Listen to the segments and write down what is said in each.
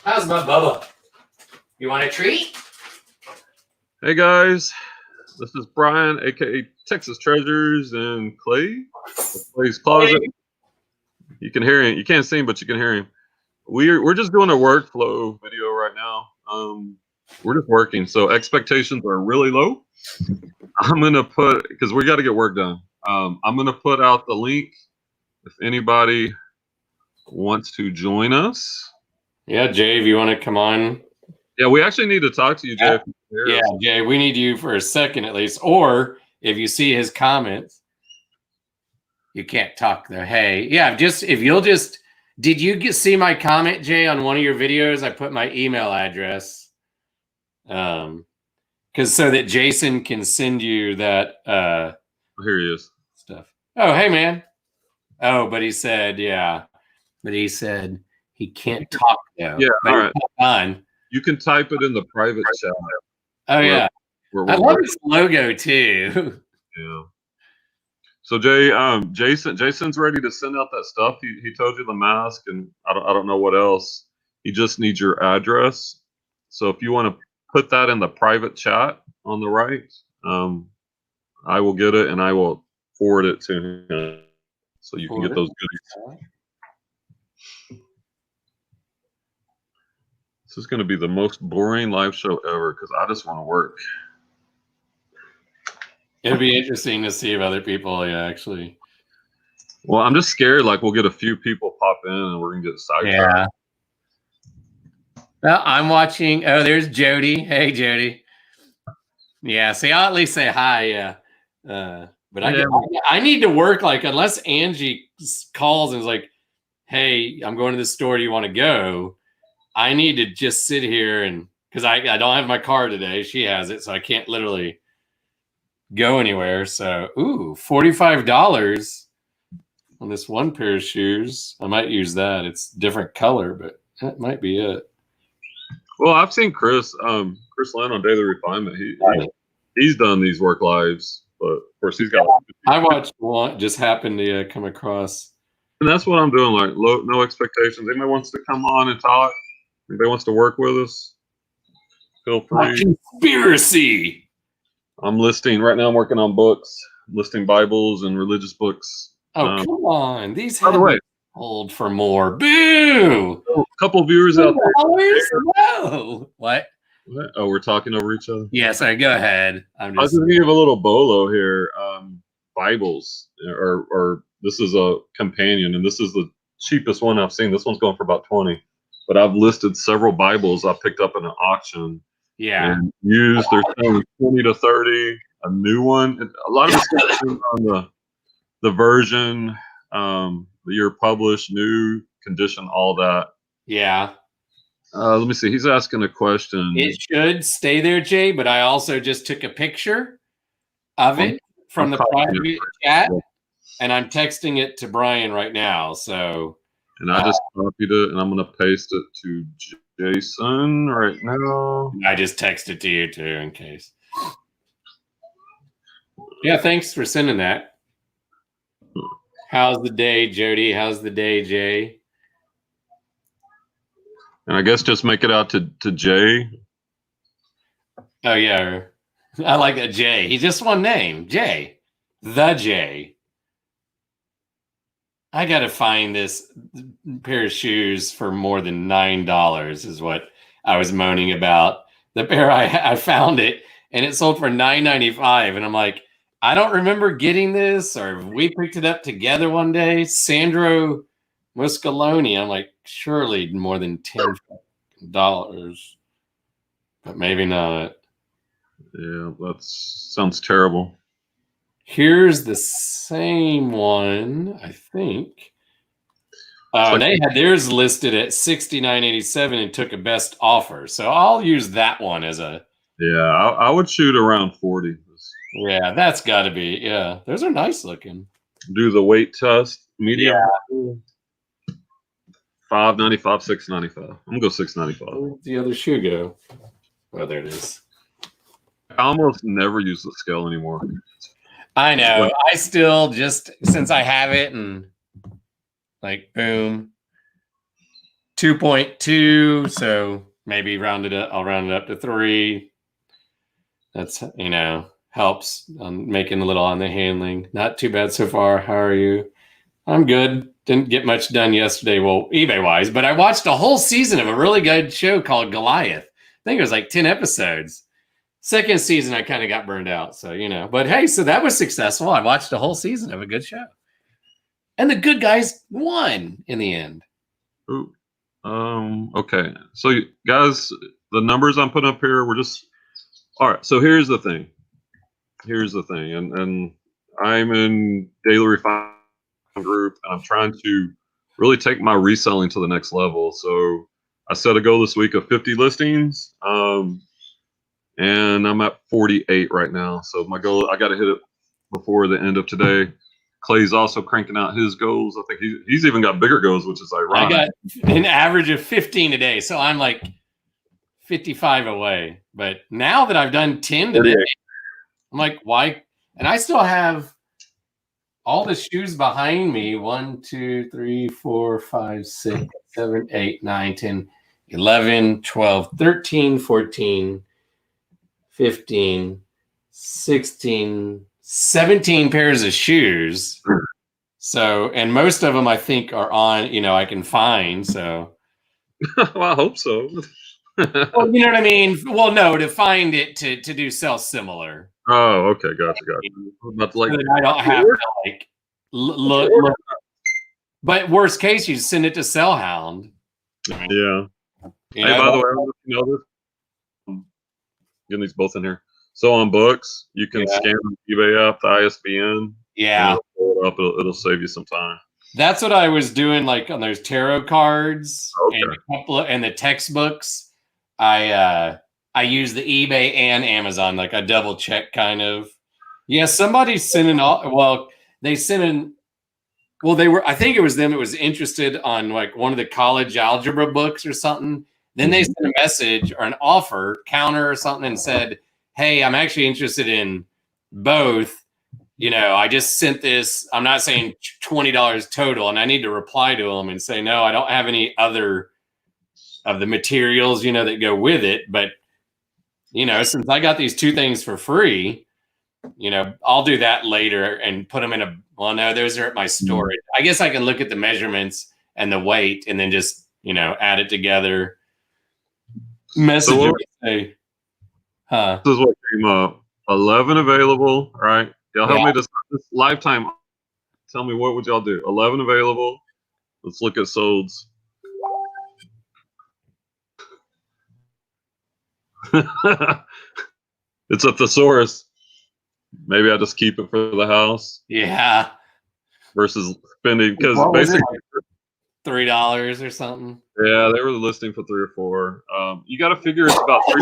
How's my Bubba? You want a treat? Hey guys, this is Brian, aka Texas Treasures, and Clay. Clay's Closet. You can hear him. You can't see him, but you can hear him. We're just doing a workflow video right now. We're just working, so expectations are really low. I'm gonna put, because we got to get work done. I'm gonna put out the link if anybody wants to join us. Yeah, Jay, if you want to come on. Yeah, we actually need to talk to you, Jay. Yeah, Jay, we need you for a second at least. Or if you see his comments, you can't talk there. Hey, yeah, if you'll just, did you see my comment, Jay, on one of your videos? I put my email address, because so that Jason can send you that. Here he is. Stuff. Oh, hey, man. Oh, but he said, yeah, but he said he can't talk now. Yeah, all right. On. You can type it in the private chat. Oh, yeah. I love his logo, too. Yeah. So, Jay, Jason's ready to send out that stuff. He told you the mask, and I don't know what else. He just needs your address. So if you want to put that in the private chat on the right, I will get it, and I will forward it to him so you can get those goodies. This is going to be the most boring live show ever because I just want to work. It'll be interesting to see if other people actually. Well, I'm just scared. Like we'll get a few people pop in and we're going to get sidetracked. Yeah. Well, I'm watching. Oh, there's Jody. Hey, Jody. Yeah. See, I'll at least say hi. Yeah. But I need to work. Like, unless Angie calls and is like, "Hey, I'm going to the store. Do you want to go?" I need to just sit here and because I don't have my car today. She has it, so I can't literally go anywhere. So, ooh, $45 on this one pair of shoes. I might use that. It's different color, but that might be it. Well, I've seen Chris Lynn on Daily Refinement. He's done these work lives, but of course he's got. I watched one. Just happened to come across. And that's what I'm doing. Like, no expectations. Anybody wants to come on and talk? Anybody wants to work with us? Feel free. Conspiracy. I'm listing right now. I'm working on books, listing Bibles and religious books. Oh, come on! These by the way, hold for more. Boo! A couple viewers out there. No. What? Oh, we're talking over each other. Yeah, sorry. Go ahead. I was going to give a little bolo here. Bibles, or this is a companion, and this is the cheapest one I've seen. This one's going for about $20. But I've listed several Bibles I picked up in an auction. Yeah. And used. They're selling 20 to 30. A new one. A lot of it's on the version, the year published, new condition, all that. Yeah. Let me see. He's asking a question. It should stay there, Jay, but I also just took a picture of it from the private chat, and I'm texting it to Brian right now. So. And I just copied it, and I'm going to paste it to Jason right now. I just texted to you, too, in case. Yeah, thanks for sending that. How's the day, Jody? How's the day, Jay? And I guess just make it out to Jay. Oh, yeah. I like that, Jay. He's just one name, Jay. The Jay. I got to find this pair of shoes for more than $9 is what I was moaning about. The pair, I found it, and it sold for $9.95. And I'm like, I don't remember getting this, or we picked it up together one day. Sandro Muscoloni. I'm like, surely more than $10, but maybe not. Yeah, that sounds terrible. Here's the same one, I think. They had theirs listed at $69.87 and took a best offer. So I'll use that one as a. Yeah, I would shoot around 40. Yeah, that's got to be. Yeah, those are nice looking. Do the weight test. Medium. Yeah. $5.95, $6.95. I'm gonna go $6.95. Where'd the other shoe go? Oh, there it is. I almost never use the scale anymore. I know. I still just, since I have it, and like, boom, 2.2. So maybe round it up. I'll round it up to 3. That's, helps on making a little on the handling. Not too bad so far. How are you? I'm good. Didn't get much done yesterday, well, eBay wise, but I watched a whole season of a really good show called Goliath. I think it was like 10 episodes. Second season, I kind of got burned out. So, but hey, so that was successful. I watched a whole season of a good show. And the good guys won in the end. Ooh. Okay. So, guys, the numbers I'm putting up here, we're just all right. So here's the thing. And I'm in Daily Refine group, and I'm trying to really take my reselling to the next level. So I set a goal this week of 50 listings, and I'm at 48 right now. So my goal, I got to hit it before the end of today. Clay's also cranking out his goals. I think he's even got bigger goals, which is ironic. I got an average of 15 a day, so I'm like 55 away. But now that I've done 10 today, I'm like, why? And I still have all the shoes behind me. 1, 2, 3, 4, 5, 6, 7, 8, 9, 10, 11, 12, 13, 14, 15, 16, 17 pairs of shoes. So, and most of them I think are on, I can find. So, well, I hope so. Well, you know what I mean? Well, no, to find it to do sell similar. Oh, okay, gotcha. But like, I don't have to like look. But worst case, you send it to Sellhound. Yeah. Hey, by the way, this. Getting these both in here. So on books, you can scan the eBay app, the ISBN. Yeah. It'll pull it up. It'll save you some time. That's what I was doing, like on those tarot cards and the textbooks. I use the eBay and Amazon, like I double check kind of. Yeah, somebody's sending they sent in. Well, I think it was them. It was interested on like one of the college algebra books or something. Then they sent a message or an offer counter or something and said, "Hey, I'm actually interested in both. I just sent this. I'm not saying $20 total, and I need to reply to them and say, no, I don't have any other of the materials, that go with it. But, since I got these 2 things for free, I'll do that later and put them in no, those are at my storage. I guess I can look at the measurements and the weight and then just, add it together. Message so say, This is what came up. 11 available, right? Y'all help me decide this lifetime. Tell me, what would y'all do? 11 available. Let's look at solds. It's a thesaurus. Maybe I just keep it for the house. Yeah. Versus spending, because basically $3 or something. Yeah, they were listing for 3 or 4. You got to figure it's about $300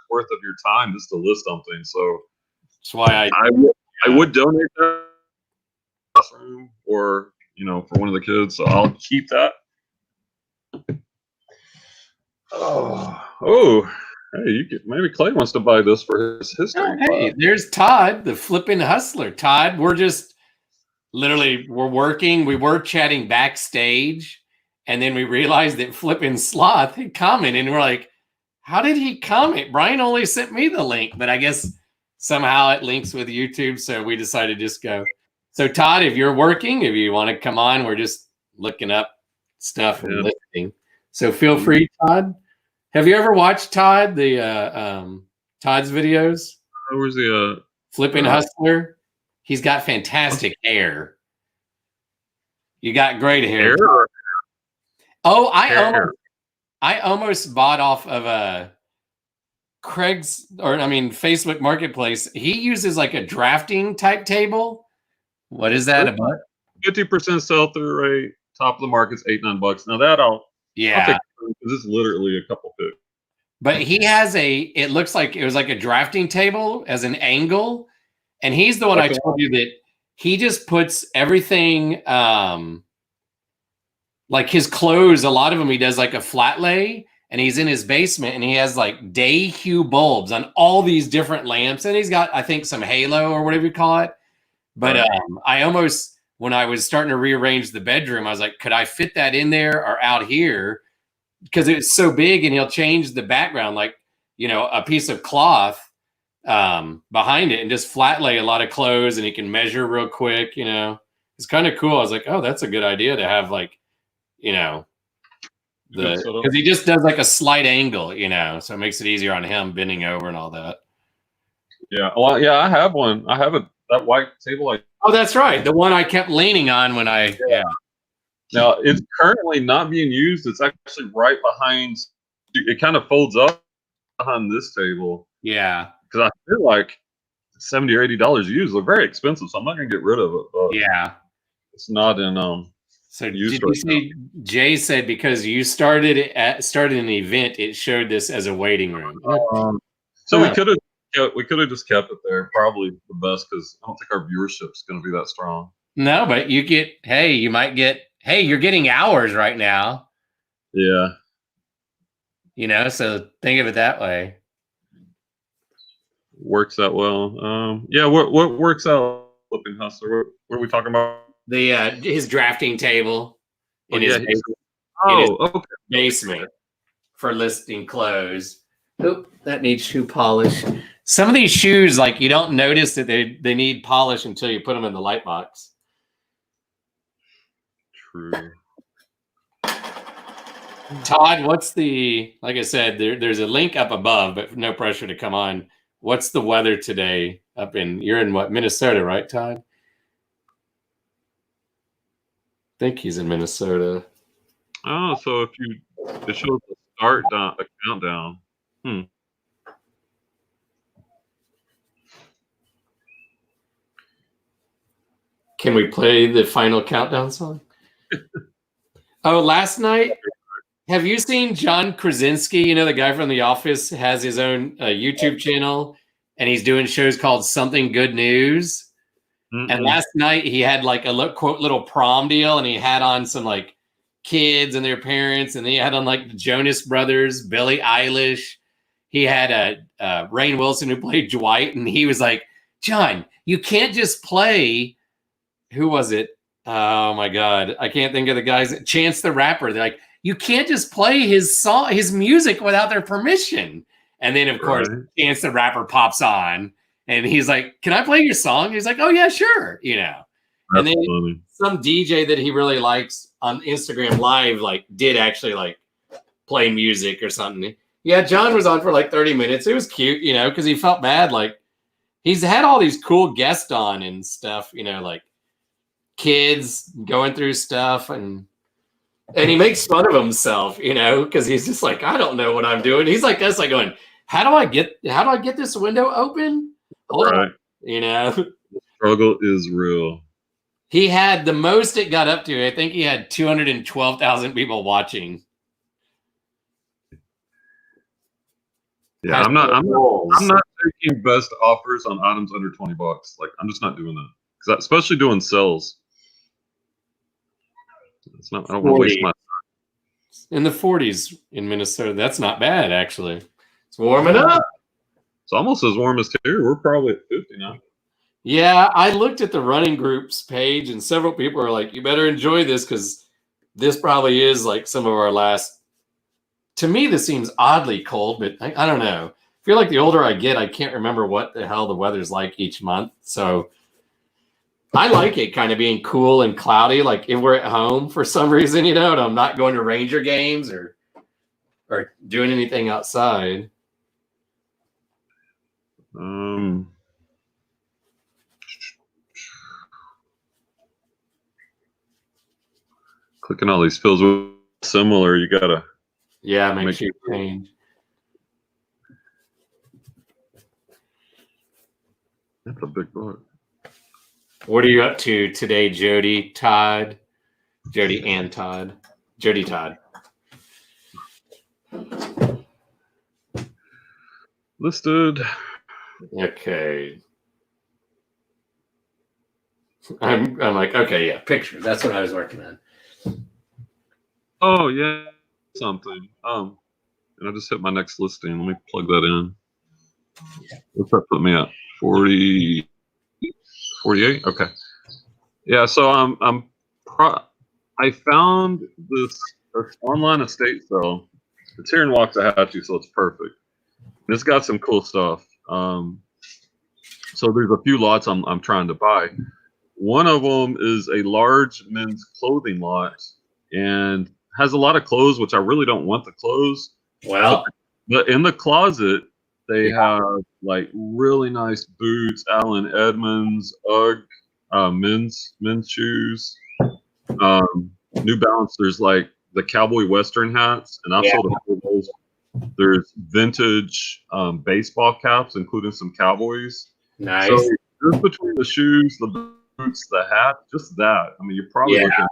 worth of your time just to list something. So that's why I would donate that classroom or for one of the kids. So I'll keep that. Oh. Hey, maybe Clay wants to buy this for his history. Oh, hey, there's Todd, the flipping hustler. Todd, we're working. We were chatting backstage, and then we realized that Flipping Sloth had commented, and we're like, how did he comment? Brian only sent me the link, but I guess somehow it links with YouTube, so we decided to just go. So Todd, if you're working, if you want to come on, we're just looking up stuff and listening. So feel free, Todd. Have you ever watched Todd, Todd's videos? Where's the Flipping Hustler? He's got fantastic hair. You got great hair. Oh, I almost bought off of Facebook Marketplace. He uses like a drafting type table. What is that about? 50% sell-through rate. Top of the market's $8-9. Now that I'll take because it's literally a couple picks. But he has it looks like it was like a drafting table as an angle. And he's the one I told you that he just puts everything, like his clothes, a lot of them he does like a flat lay, and he's in his basement and he has like day hue bulbs on all these different lamps. And he's got, I think, some halo or whatever you call it. But I almost, when I was starting to rearrange the bedroom, I was like, could I fit that in there or out here? because it's so big, and he'll change the background, like, you know, a piece of cloth behind it, and just flat lay a lot of clothes, and he can measure real quick. You know, it's kind of cool. I was like, oh, that's a good idea to have, like, you know, because he just does like a slight angle, you know, so it makes it easier on him bending over and all that. Yeah, well, yeah, I have one. I have that white table. Oh, that's right, the one I kept leaning on when I Now it's currently not being used. It's actually right behind. It kind of folds up behind this table. Yeah, because I feel like $70 or $80 used. They're very expensive, so I'm not gonna get rid of it. But yeah, it's not in So use did right you see Jay said because you started an event, it showed this as a waiting room. So we could have just kept it there. Probably the best, because I don't think our viewership's going to be that strong. No, but you get, hey, you might get, hey, you're getting hours right now. Yeah. You know, so think of it that way. Works out well. Yeah, what works out, Flipping Hustler? What are we talking about? The his drafting table in his basement for listing clothes. Oop, that needs shoe polish. Some of these shoes, like, you don't notice that they need polish until you put them in the light box. True. Todd, what's the, like I said, there's a link up above, but no pressure to come on. What's the weather today up in, you're in what, Minnesota, right, Todd? I think he's in Minnesota. Oh, so it shows the start down, a countdown. Can we play the final countdown song? Oh, last night, have you seen John Krasinski? You know, the guy from The Office has his own YouTube channel, and he's doing shows called Something Good News. And last night he had like a little prom deal, and he had on some like kids and their parents, and he had on like the Jonas Brothers, Billie Eilish. He had Rainn Wilson who played Dwight, and he was like, John, you can't just play, who was it? Oh my God, I can't think of the guy's, Chance the Rapper. They're like, you can't just play his song, his music without their permission. And then of course, Chance the Rapper pops on, and he's like, can I play your song? He's like, oh yeah, sure. You know, and then some DJ that he really likes on Instagram Live, like, did actually like play music or something. Yeah, John was on for like 30 minutes. It was cute, you know, because he felt bad. Like, he's had all these cool guests on and stuff, you know, like kids going through stuff, and he makes fun of himself, you know, because he's just like, I don't know what I'm doing. He's like us, like going, how do I get this window open? Hold on. You know, the struggle is real. He had the most it got up to, I think he had 212,000 people watching. Yeah, I'm not taking best offers on items under $20. Like, I'm just not doing that, because especially doing sales. It's not. I don't want to waste my time. In the 40s in Minnesota, that's not bad actually. It's warming up. It's almost as warm as here. We're probably at 50 now. Yeah, I looked at the running groups page, and several people are like, you better enjoy this, because this probably is like some of our last. To me, this seems oddly cold, but I don't know. I feel like the older I get, I can't remember what the hell the weather's like each month. So I like it kind of being cool and cloudy, like if we're at home for some reason, you know, and I'm not going to Ranger games or doing anything outside. Clicking all these fields with similar, you gotta make sure you change. That's a big book. What are you up to today, Jody, Todd? Jody and Todd. Jody, Todd. Listed. Okay. I'm like, okay, yeah, pictures. That's what I was working on. Oh yeah, something. And I just hit my next listing. Let me plug that in. What's that put me at? 40, 48. Okay. Yeah. So I found this online estate sale It's here in Waxahachie, so it's perfect. And it's got some cool stuff. So there's a few lots I'm trying to buy. One of them is a large men's clothing lot and has a lot of clothes, which I really don't want the clothes. Well, but in the closet, they have like really nice boots, Allen Edmonds, UGG, men's shoes, New Balance. There's like the cowboy western hats, and I've sold a few of those. There's vintage baseball caps, including some Cowboys. Nice. So just between the shoes, the boots, the hat, just that. I mean, you're probably looking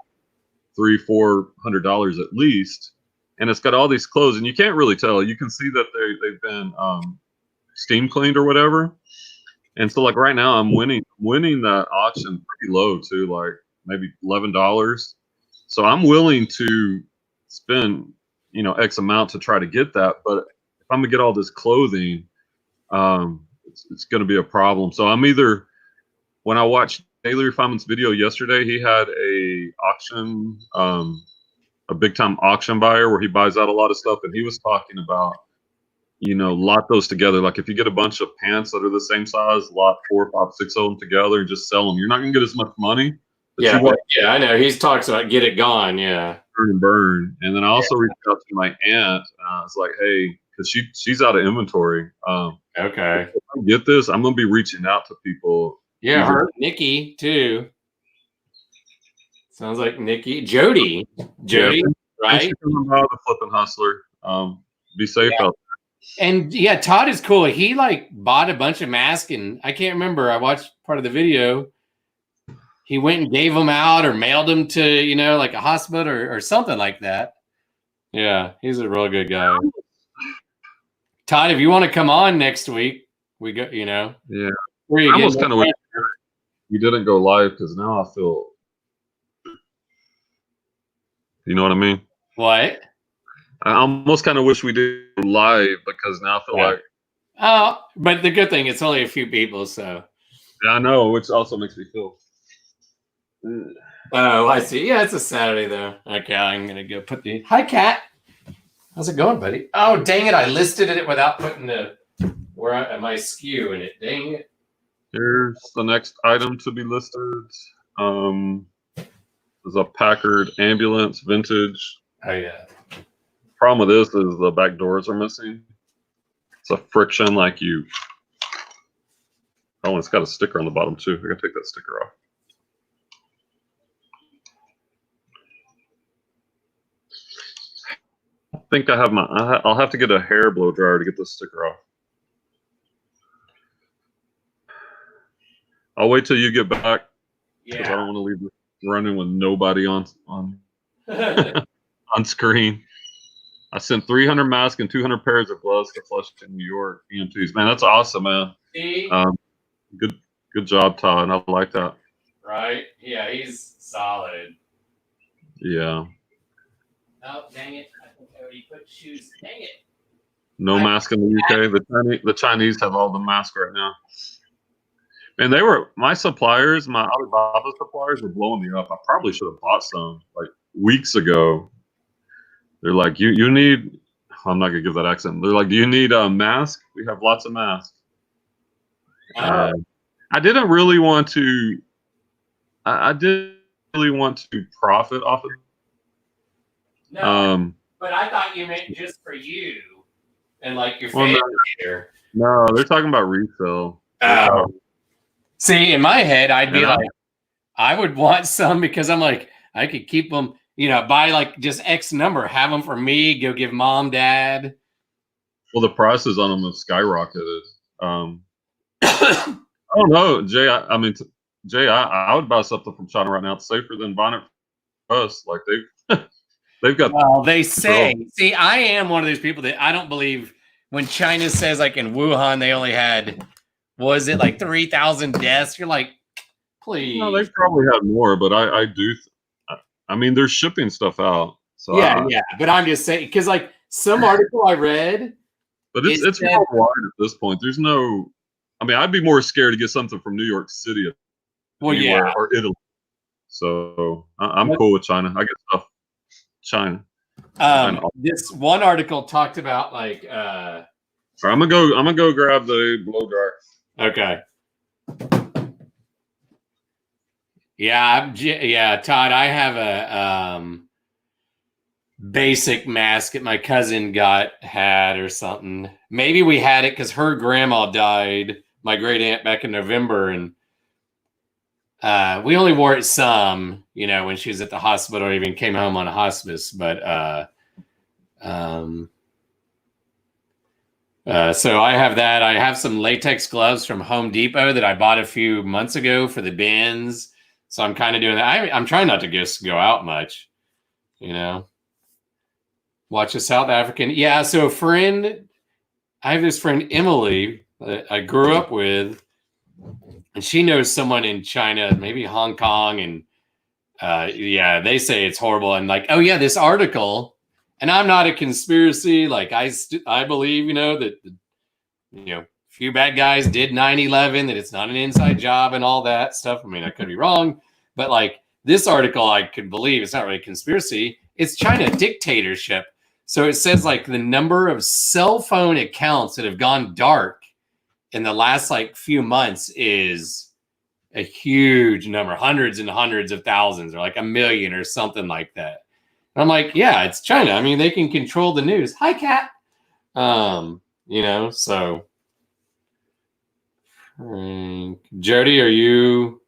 $300-400 at least, and it's got all these clothes, and you can't really tell. You can see that they've been steam cleaned or whatever. And so, like right now, I'm winning that auction pretty low too, like maybe $11. So I'm willing to spend, X amount to try to get that. But if I'm gonna get all this clothing, it's going to be a problem. So I'm either, when I watched Daily Refinement's video yesterday, he had a auction, a big time auction buyer where he buys out a lot of stuff, and he was talking about, lot those together. Like if you get a bunch of pants that are the same size, lot 4, 5, 6 of them together and just sell them. You're not going to get as much money. Yeah, I know. He talks about get it gone. Yeah. Burn. And then I also reached out to my aunt. I was like, hey, because she's out of inventory. Okay. If I get this, I'm going to be reaching out to people. Yeah, her, Nikki too. Sounds like Nikki. Jody, right? Thanks for coming by, the Flipping Hustler. Be safe out there. And yeah, Todd is cool. He like bought a bunch of masks, and I can't remember. I watched part of the video. He went and gave them out or mailed them to, like a hospital or something like that. Yeah, he's a real good guy. Todd, if you want to come on next week, we go, Yeah. Where you I almost kind of wish you didn't go live, because now I feel, you know what I mean? What? I almost kind of wish we did live, because now I feel like. Oh, but the good thing, it's only a few people, so. Yeah, I know, which also makes me feel. Oh, I see. Yeah, it's a Saturday though. Okay, I'm gonna go put the. Hi, Kat. How's it going, buddy? Oh, dang it! I listed it without putting my SKU in it. Dang it. Here's the next item to be listed. Is a Packard ambulance vintage. Oh yeah. Problem with this is the back doors are missing. It's a friction like you. Oh, it's got a sticker on the bottom too. I gotta take that sticker off. I think I have I'll have to get a hair blow dryer to get this sticker off. I'll wait till you get back. Because I don't want to leave this running with nobody on on screen. I sent 300 masks and 200 pairs of gloves to Flushing, New York EMTs. Man, that's awesome, man. See? Good job, Todd. I like that. Right? Yeah, he's solid. Yeah. Oh, dang it. I think I already put shoes. Dang it. No mask in the UK. The Chinese have all the masks right now. And my suppliers, my Alibaba suppliers were blowing me up. I probably should have bought some like weeks ago. They're like, you need, I'm not going to give that accent. They're like, do you need a mask? We have lots of masks. I didn't really want to, I didn't really want to profit off of it. No, but I thought you meant just for you and like your family here. No, they're talking about resale. Oh. See, in my head, I'd be like, I would want some because I'm like, I could keep them, buy like just X number, have them for me, go give mom, dad. Well, the prices on them have skyrocketed. I don't know, Jay. I would buy something from China right now. It's safer than buying it from us. Like they've got. Well, they say. See, I am one of those people that I don't believe when China says like in Wuhan they only had, was it like 3,000 deaths? You're like, please. No, they probably had more, but I do. I mean, they're shipping stuff out. So yeah. But I'm just saying because like some article I read. But it's worldwide at this point. There's no. I mean, I'd be more scared to get something from New York City, or Italy. So I'm cool with China. I get stuff China. This one article talked about like. All right, I'm gonna go grab the blow dryer. Okay. Yeah, Todd. I have a basic mask that my cousin had or something. Maybe we had it because her grandma died, my great aunt, back in November, and we only wore it some, when she was at the hospital or even came home on a hospice. But so I have that. I have some latex gloves from Home Depot that I bought a few months ago for the bins. So I'm kind of doing that. I'm trying not to just go out much, Watch a South African. Yeah, so I have this friend, Emily, that I grew up with, and she knows someone in China, maybe Hong Kong, and they say it's horrible. And like, oh yeah, this article, and I'm not a conspiracy. Like I believe, that few bad guys did 9/11, that it's not an inside job and all that stuff. I mean, I could be wrong, but like this article, I could believe it's not really a conspiracy. It's China dictatorship. So it says like the number of cell phone accounts that have gone dark in the last like few months is a huge number, hundreds and hundreds of thousands, or like 1 million or something like that. And I'm like, yeah, it's China. I mean, they can control the news. Hi, cat. So Jody, are you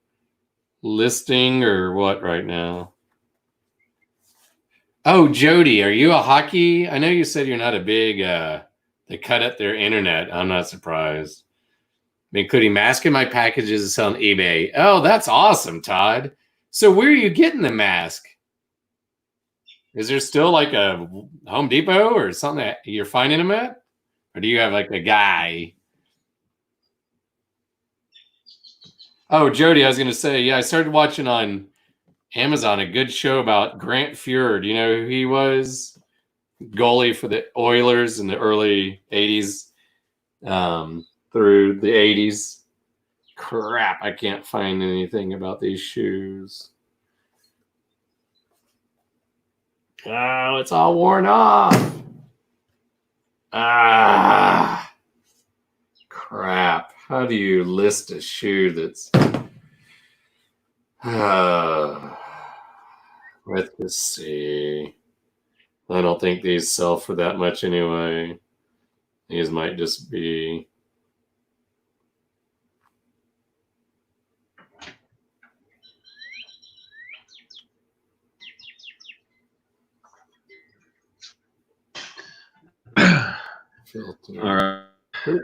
listing or what right now? Oh, Jody, are you a hockey? I know you said you're not a big, they cut up their internet. I'm not surprised. Including masking my packages and selling eBay. Oh, that's awesome, Todd. So where are you getting the mask? Is there still like a Home Depot or something that you're finding them at? Or do you have like a guy? Oh, Jody, I was going to say, yeah, I started watching on Amazon a good show about Grant Fuhr. Do you know who he was? Goalie for the Oilers in the early 80s through the 80s. Crap, I can't find anything about these shoes. Oh, it's all worn off. Crap. How do you list a shoe that's... Let's see. I don't think these sell for that much anyway. These might just be... Filter. All right.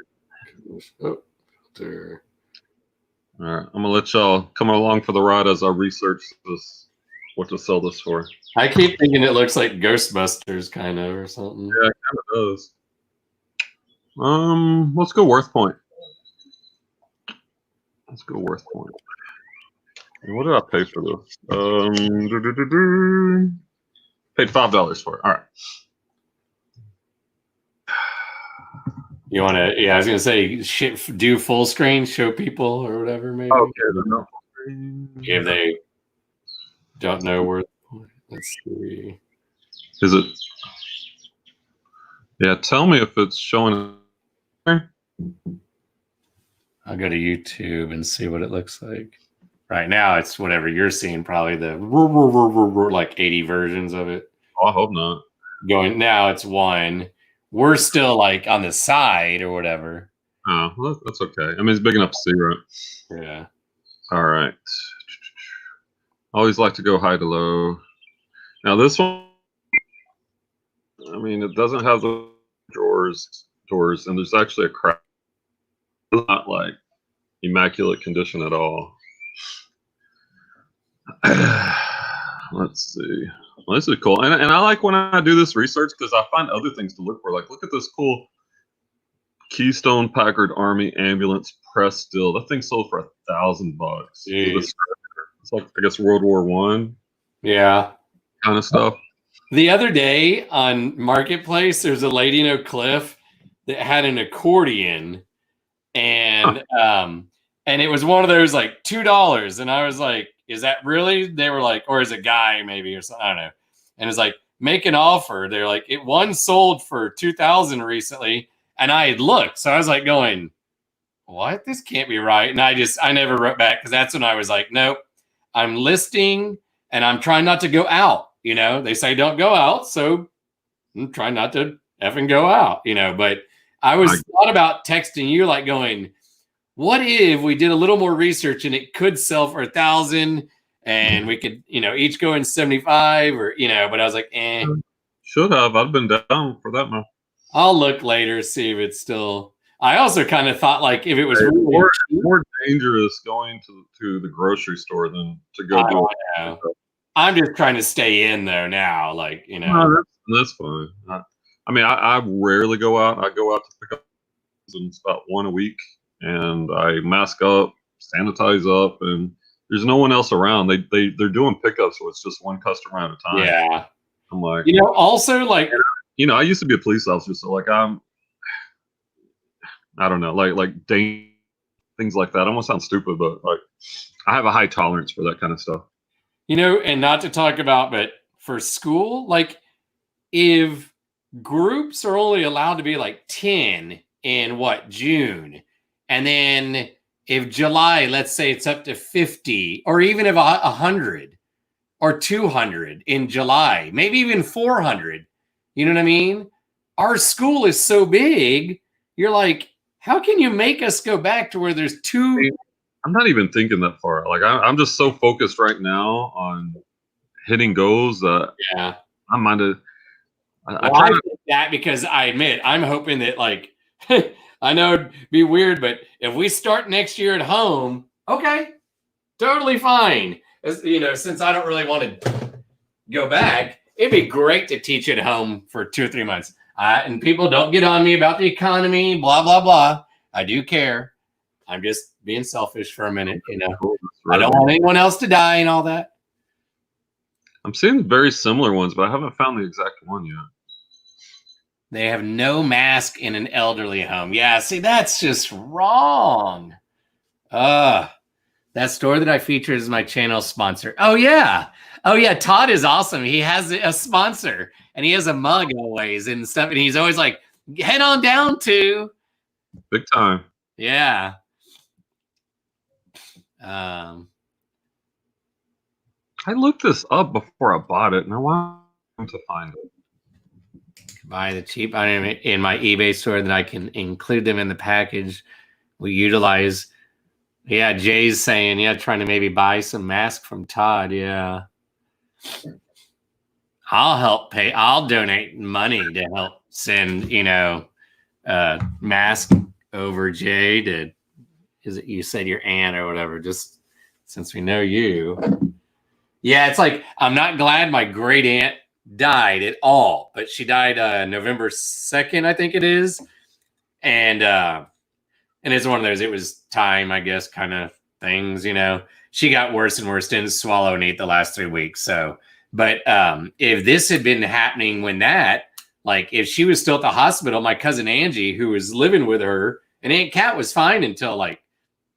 Filter. All right. I'm gonna let y'all come along for the ride as I research this, what to sell this for. I keep thinking it looks like Ghostbusters, kind of, or something. Yeah, it kind of does. Let's go Worth Point. Let's go Worth Point. And what did I pay for this? Paid $5 for it. All right. You want to? Yeah, I was gonna say, do full screen, show people or whatever. Maybe. Okay. If they don't know where. Let's see. Is it? Yeah, tell me if it's showing. I'll go to YouTube and see what it looks like. Right now, it's whatever you're seeing. Probably the like 80 versions of it. Oh, I hope not. Going now, it's one. We're still like on the side or whatever. Oh, well, that's okay. I mean, it's big enough to see, right? Yeah. All right. I always like to go high to low. Now this one, I mean, it doesn't have the doors, and there's actually a crack. It's not like immaculate condition at all. Let's see. Well, this is cool, and I like when I do this research because I find other things to look for. Like, look at this cool Keystone Packard Army ambulance press steel. That thing sold for $1,000. It's like, I guess, World War I. Yeah. Kind of stuff. The other day on Marketplace, there's a lady in Oak Cliff that had an accordion, and it was one of those like $2, and I was like, "Is that really?" They were like, "Or is a guy maybe or something?" I don't know. And it's like make an offer. They're like, it one sold for 2,000 recently. And I had looked. So I was like going, what? This can't be right. And I never wrote back because that's when I was like, nope, I'm listing and I'm trying not to go out. You know, they say don't go out. So I'm trying not to effing go out, you know, but I was thought about texting you like going, what if we did a little more research and it could sell for 1,000 and we could, you know, each go in 75 or, you know, but I was like, Should have. I've been down for that, man. I'll look later, see if it's still. I also kind of thought like if it was more dangerous going to the grocery store than to go do it. I'm just trying to stay in there now, like, you know. No, that's fine. I mean, I rarely go out. I go out to pick up, and it's about one a week, and I mask up, sanitize up, and there's no one else around. They're doing pickups, so it's just one customer at a time. Yeah. I'm like, you know, also like, you know, I used to be a police officer, so like I don't know, like things like that. I almost sound stupid, but like I have a high tolerance for that kind of stuff. You know, and not to talk about, but for school, like if groups are only allowed to be like 10 in June, and then if July, let's say it's up to 50, or even if 100 or 200 in July, maybe even 400, you know what I mean? Our school is so big, you're like, how can you make us go back to where there's two? I'm not even thinking that far. Like I'm just so focused right now on hitting goals that I'm minded. I think that because I admit I'm hoping that like I know it'd be weird, but if we start next year at home, okay, totally fine. As, you know, since I don't really want to go back, it'd be great to teach at home for 2 or 3 months. And people don't get on me about the economy, blah blah blah. I do care. I'm just being selfish for a minute, you know. I don't want anyone else to die and all that. I'm seeing very similar ones, but I haven't found the exact one yet. They have no mask in an elderly home. Yeah, see, that's just wrong. That store that I feature is my channel sponsor. Oh, yeah. Todd is awesome. He has a sponsor, and he has a mug always and stuff, and he's always like, head on down to. Big time. Yeah. I looked this up before I bought it, and I wanted to find it. Buy the cheap item in my eBay store, then I can include them in the package. We utilize. Yeah, Jay's saying, trying to maybe buy some mask from Todd. Yeah. I'll help pay. I'll donate money to help send, mask over Jay to, is it, you said your aunt or whatever, just since we know you. Yeah, it's like, I'm not glad my great aunt died at all, but she died November 2nd, I think it is. And it's one of those, it was time, I guess, kind of things, She got worse and worse, didn't swallow and eat the last 3 weeks. So, but if this had been happening when that, like if she was still at the hospital, my cousin Angie, who was living with her, and Aunt Kat was fine until like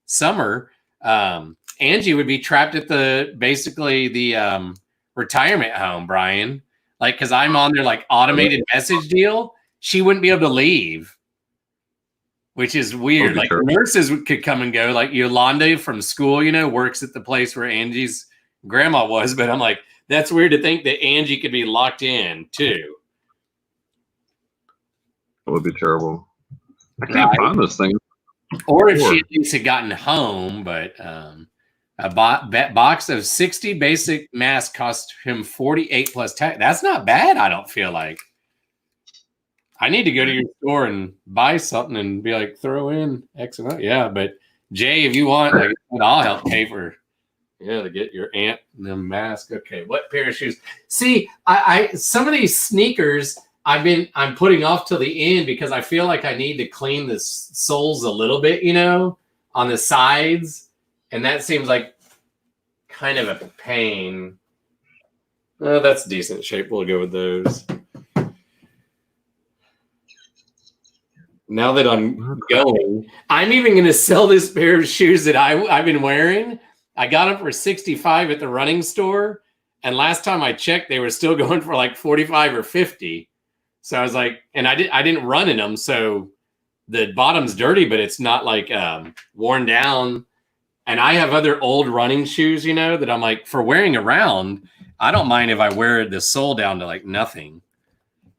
summer, Angie would be trapped at the retirement home, Brian. Like, because I'm on their like automated message deal, she wouldn't be able to leave, which is weird. Like nurses could come and go. Like Yolanda from school, works at the place where Angie's grandma was. But I'm like, that's weird to think that Angie could be locked in too. That would be terrible. I can't find this thing. Or if she at least had gotten home, but a box of 60 basic masks cost him 48 plus tax. That's not bad, I don't feel like. I need to go to your store and buy something and be like, throw in X amount. Yeah, but Jay, if you want, like, I'll help pay for to get your aunt the mask. Okay, what pair of shoes? See, I some of these sneakers I'm putting off till the end because I feel like I need to clean the soles a little bit, on the sides. And that seems like kind of a pain. That's decent shape. We'll go with those. Now that I'm going, I'm even going to sell this pair of shoes that I've been wearing. I got them for $65 at the running store. And last time I checked, they were still going for like 45 or 50. So I was like, and I didn't run in them, so the bottom's dirty, but it's not like worn down. And I have other old running shoes, you know, that I'm like, for wearing around, I don't mind if I wear the sole down to like nothing.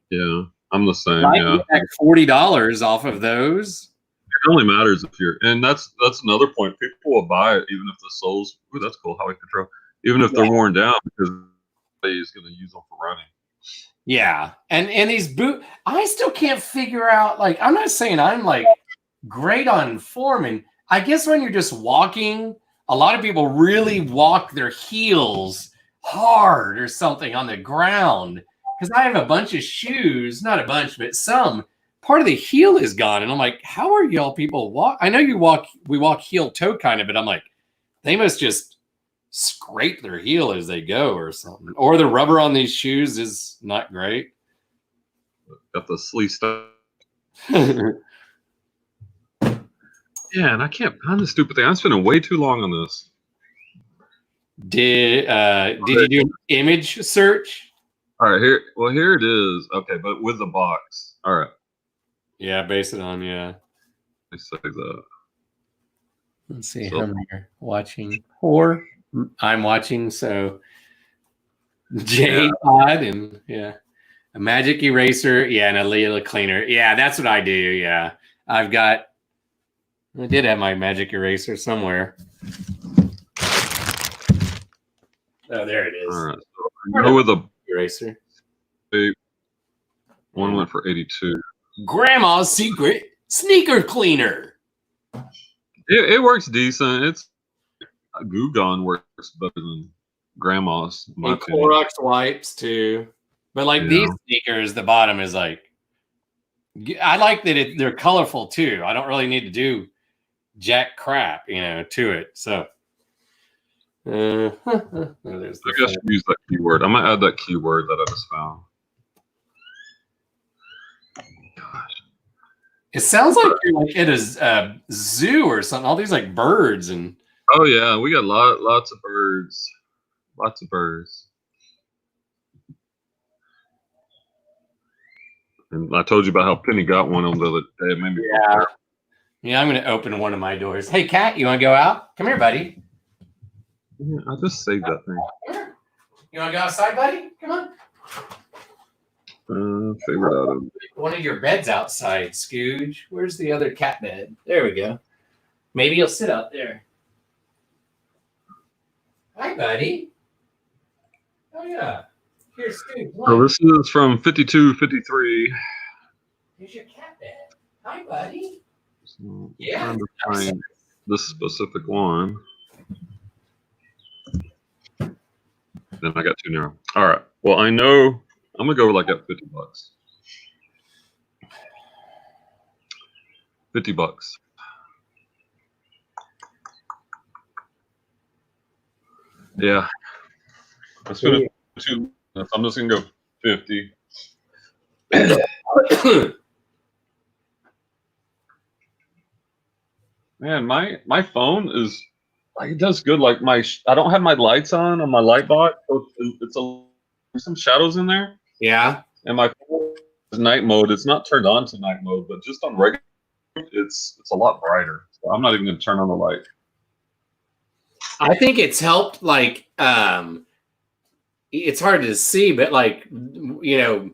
Yeah, I'm the same. I Yeah, get like $40 off of those. it only matters if you're, and that's another point. People will buy it even if the soles. Ooh, that's cool. How we control, even if they're worn down, because he's going to use them for running. Yeah, and these boot, I still can't figure out. Like, I'm not saying I'm like great on form, and I guess when you're just walking, a lot of people really walk their heels hard or something on the ground. Because I have a bunch of shoes, not a bunch, but some. Part of the heel is gone, and I'm like, how are y'all people walk? I know we walk heel toe kind of, but I'm like, they must just scrape their heel as they go or something. Or the rubber on these shoes is not great. Got the sleeve stuff. Yeah, and I can't find this stupid thing. I'm spending way too long on this. Did you do an image search? All right, here. Well, here it is. Okay, but with the box. All right. Yeah, base it on, yeah. Let's say that. Let's see how many are watching. Or I'm watching, so Jade Pod and a magic eraser, and a little cleaner. Yeah, that's what I do. Yeah. I did have my magic eraser somewhere. Oh, there it is. All right. So go with a eraser. One went for 82. Grandma's secret sneaker cleaner. It works decent. It's Goo Gone works better than Grandma's. And Clorox wipes too. But like these sneakers, the bottom is like, I like that they're colorful too. I don't really need to do jack crap, to it. So I guess use that keyword. I'm gonna add that keyword that I just found. Gosh. It sounds like you're like at a zoo or something. All these like birds and. Oh yeah, we got lots of birds. Lots of birds. And I told you about how Penny got one of them the other day. It made me Yeah, I'm going to open one of my doors. Hey, Cat, you want to go out? Come here, buddy. Yeah, I just saved that thing. You want to go outside, buddy? Come on. Favorite out of one of your beds outside, Scooge. Where's the other cat bed? There we go. Maybe you'll sit out there. Hi, buddy. Oh, yeah. Here's Scooge. So this is from 5253. Here's your cat bed. Hi, buddy. So Yeah. I'm trying to find this specific one. Then I got too narrow. All right. Well, I know I'm gonna go like at $50. $50. Yeah. That's gonna too. I'm just gonna go 50. Man, my phone is like, it does good. Like I don't have my lights on my light box, so there's some shadows in there. Yeah. And my phone is night mode. It's not turned on to night mode, but just on regular, it's a lot brighter. So I'm not even gonna turn on the light. I think it's helped. Like, it's hard to see, but like, where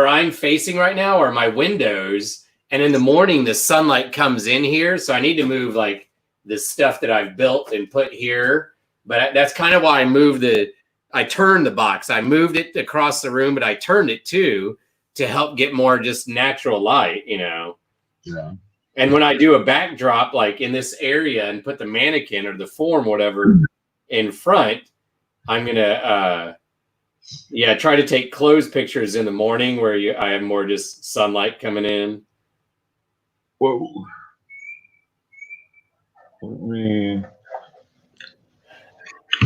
I'm facing right now are my windows. And in the morning, the sunlight comes in here. So I need to move like the stuff that I've built and put here. But that's kind of why I turned the box. I moved it across the room, but I turned it too to help get more just natural light, Yeah. And when I do a backdrop, like in this area and put the mannequin or the form, whatever, in front, I'm going to, try to take clothes pictures in the morning where I have more just sunlight coming in. Whoa. Here,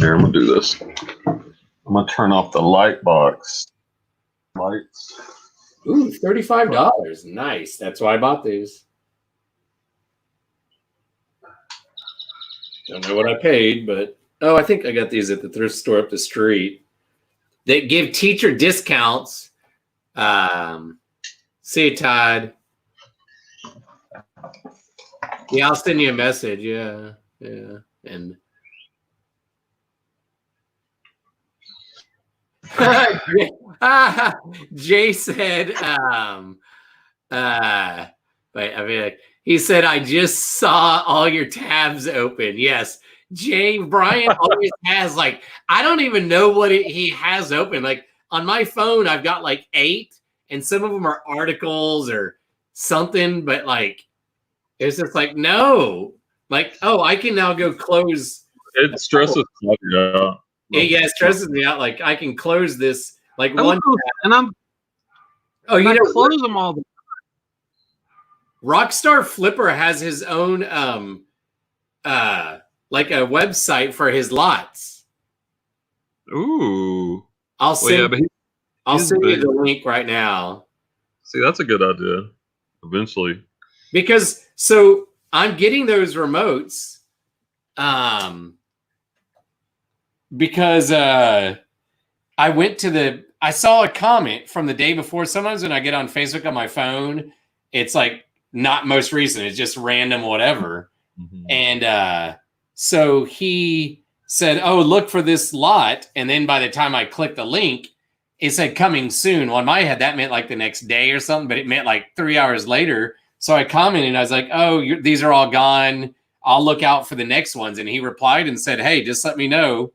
I'm going to do this. I'm going to turn off the light box. Lights. Ooh, $35. Nice. That's why I bought these. Don't know what I paid, but Oh, I think I got these at the thrift store up the street. They give teacher discounts. See you, Todd. Yeah, I'll send you a message. Yeah. And Jay said, wait, I mean, he said, I just saw all your tabs open. Yes. Jay, Brian always has like, I don't even know what he has open. Like on my phone, I've got like 8, and some of them are articles or something, but like, it's just like, no, like, oh, I can now go close. It stresses me out. Yeah, it stresses me out. Like I can close this, like one. And I'm. Oh, you I know, close them all. Rockstar Flipper has his own like a website for his lots. Ooh. I'll send Big. you the link right now. See, that's a good idea. Eventually. Because so I'm getting those remotes because I went to I saw a comment from the day before. Sometimes when I get on Facebook on my phone, it's like not most recent, it's just random whatever. Mm-hmm. And so he said, oh, look for this lot. And then by the time I clicked the link, it said coming soon. Well, in my head, that meant like the next day or something, but it meant like 3 hours later. So I commented, I was like, oh, these are all gone. I'll look out for the next ones. And he replied and said, hey, just let me know.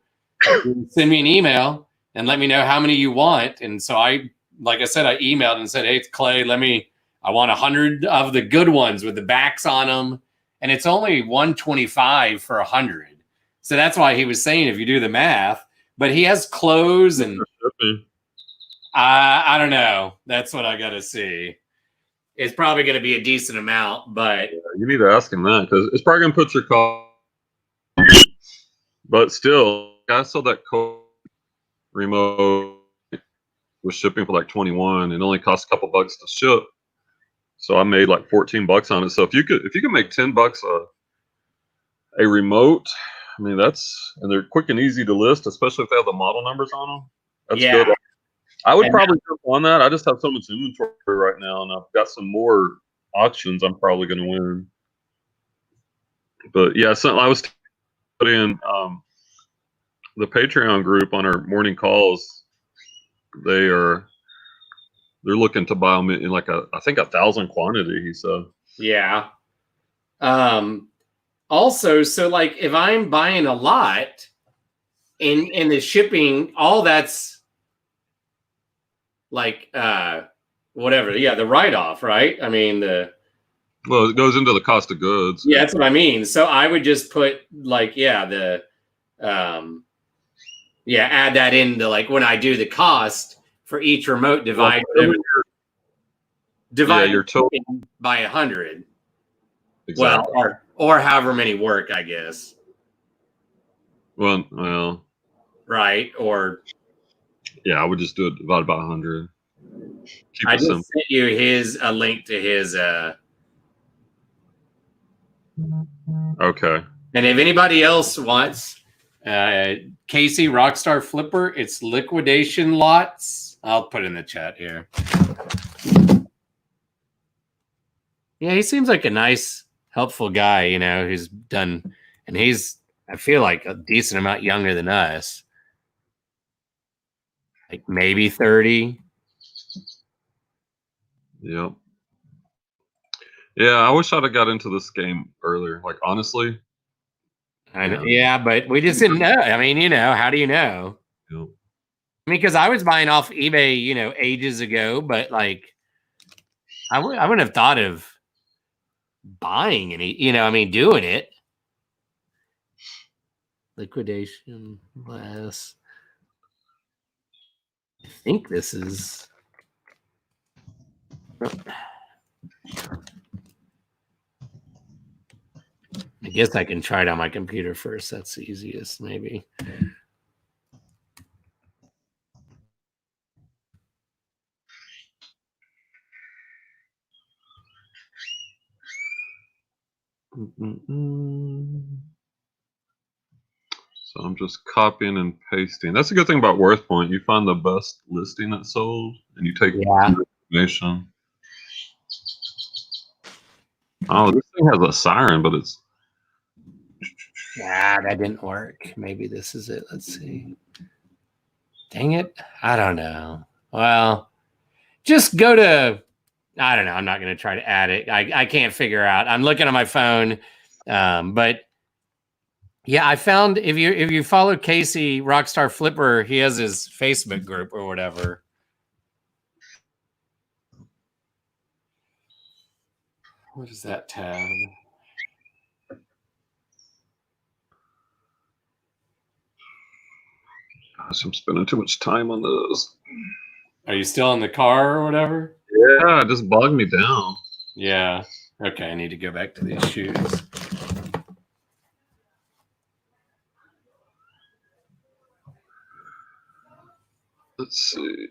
Send me an email and let me know how many you want. And so like I said, I emailed and said, hey, it's Clay. I want 100 of the good ones with the backs on them. And it's only $125 for 100. So that's why he was saying, if you do the math, but he has clothes and I don't know. That's what I got to see. It's probably going to be a decent amount, but you need to ask him that because it's probably going to put your cost. But still, I saw that remote was shipping for like 21 and only cost a couple bucks to ship. So I made like 14 bucks on it. So if you could make 10 bucks a remote, I mean and they're quick and easy to list, especially if they have the model numbers on them. That's good. I would probably jump on that. I just have so much inventory right now, and I've got some more auctions I'm probably going to win. But yeah, so I was putting in the Patreon group on our morning calls. They're looking to buy them in like I think 1,000 quantity. He said. Yeah. Also, so like if I'm buying a lot in the shipping, all that's like whatever. Yeah, the write-off, right? I mean well, it goes into the cost of goods. Yeah, that's what I mean. So I would just put like, add that into like when I do the cost for each remote divide your total by 100. Exactly. Well, or however many work, I guess. Well. Right. Or. Yeah, I would just do it divided by 100. I just sent you a link to his. Okay. And if anybody else wants, Casey Rockstar Flipper, it's liquidation lots. I'll put it in the chat here. Yeah, he seems like a nice, helpful guy, who's done, and he's, I feel like, a decent amount younger than us. Like maybe 30. Yep. Yeah, I wish I'd have got into this game earlier. Like, honestly. Yeah, but we just didn't know. I mean, how do you know? Yep. I mean, because I was buying off eBay, ages ago, but like, I wouldn't have thought of buying any, doing it. Liquidation less. I think this is. I guess I can try it on my computer first. That's the easiest, maybe. So I'm just copying and pasting. That's a good thing about WorthPoint. You find the best listing that's sold, and you take the information. Oh, this thing has a siren, but it's... Yeah, that didn't work. Maybe this is it. Let's see. Dang it. I don't know. Well, just go to... I don't know. I'm not going to try to add it. I can't figure out. I'm looking on my phone. But yeah, I found if you follow Casey Rockstar Flipper, he has his Facebook group or whatever. What is that tab? Gosh, I'm spending too much time on this. Are you still in the car or whatever? Yeah, it just bogged me down. Yeah. Okay, I need to go back to these shoes. Let's see.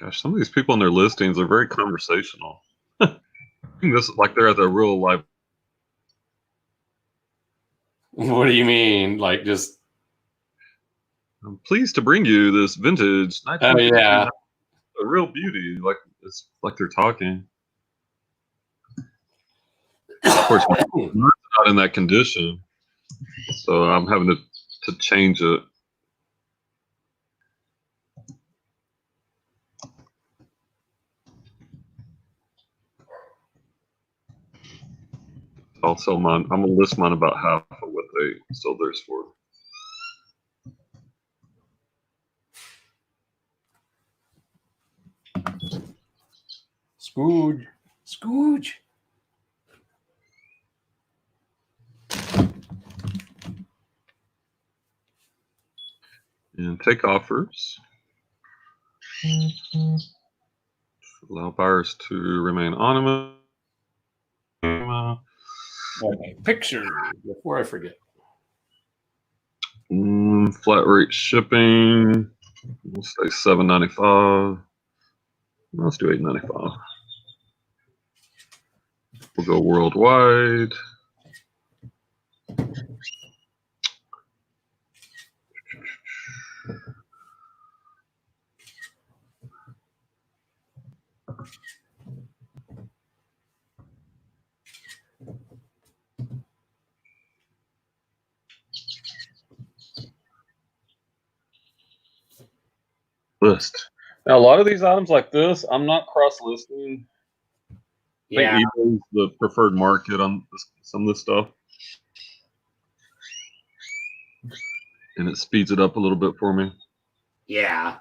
Gosh, some of these people in their listings are very conversational. This like they're at the real life. What do you mean? Like just... I'm pleased to bring you this vintage. Oh yeah, a real beauty. Like it's like they're talking. Of course, it's not in that condition, so I'm having to change it. I'll sell mine. I'm gonna list mine about half of what they sold theirs for. Scooge. And take offers. Allow buyers to remain anonymous. Okay, picture before I forget. Flat rate shipping. We'll say $7.95. Let's do $8.95. We'll go worldwide. List. Now, a lot of these items like this, I'm not cross-listing. Yeah. I think eBay's the preferred market on some of this stuff. And it speeds it up a little bit for me. Yeah.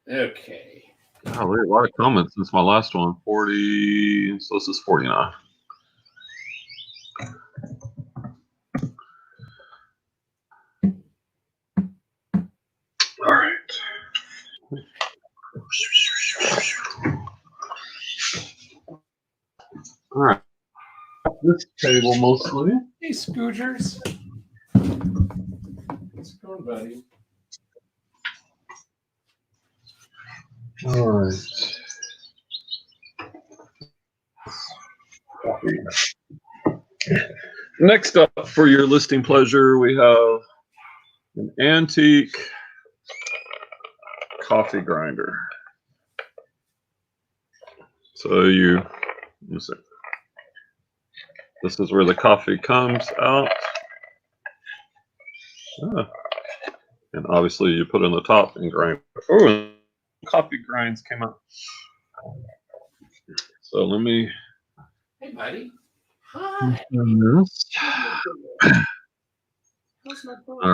Okay. Golly, a lot of comments since my last one. 40, so this is 49. All right. All right. This table mostly. Hey, Scoogers. What's going, buddy? All right. Next up for your listing pleasure, we have an antique coffee grinder. So let me see. This is where the coffee comes out. And obviously you put it on the top and grind. Oh, coffee grinds came out. So let me... Hey, buddy. Hi. All right,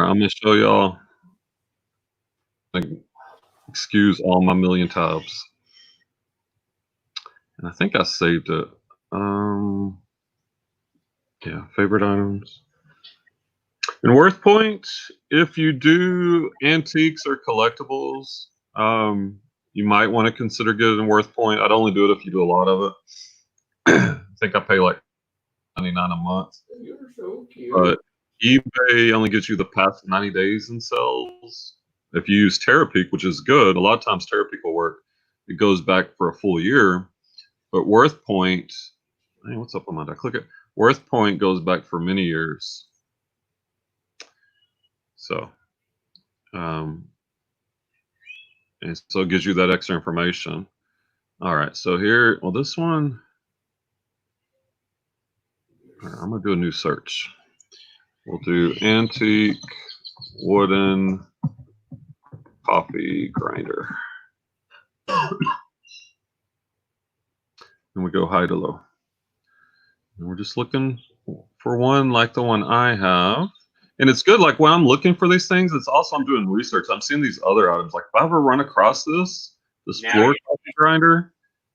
I'm going to show y'all. Like, excuse all my million tabs. And I think I saved it. Yeah, favorite items. In WorthPoint, if you do antiques or collectibles, you might want to consider getting WorthPoint. I'd only do it if you do a lot of it. I think I pay like $99 a month. You're so cute. But eBay only gives you the past 90 days in sales. If you use Terapeak, which is good, a lot of times Terapeak will work. It goes back for a full year. But WorthPoint, hey, what's up on that? I click it. WorthPoint goes back for many years. So, and so it gives you that extra information. All right, so here, well, this one, all right, I'm gonna do a new search. We'll do antique wooden coffee grinder. And we go high to low. And we're just looking for one like the one I have. And it's good, like when I'm looking for these things, it's also I'm doing research. I'm seeing these other items. Like if I ever run across this floor coffee grinder,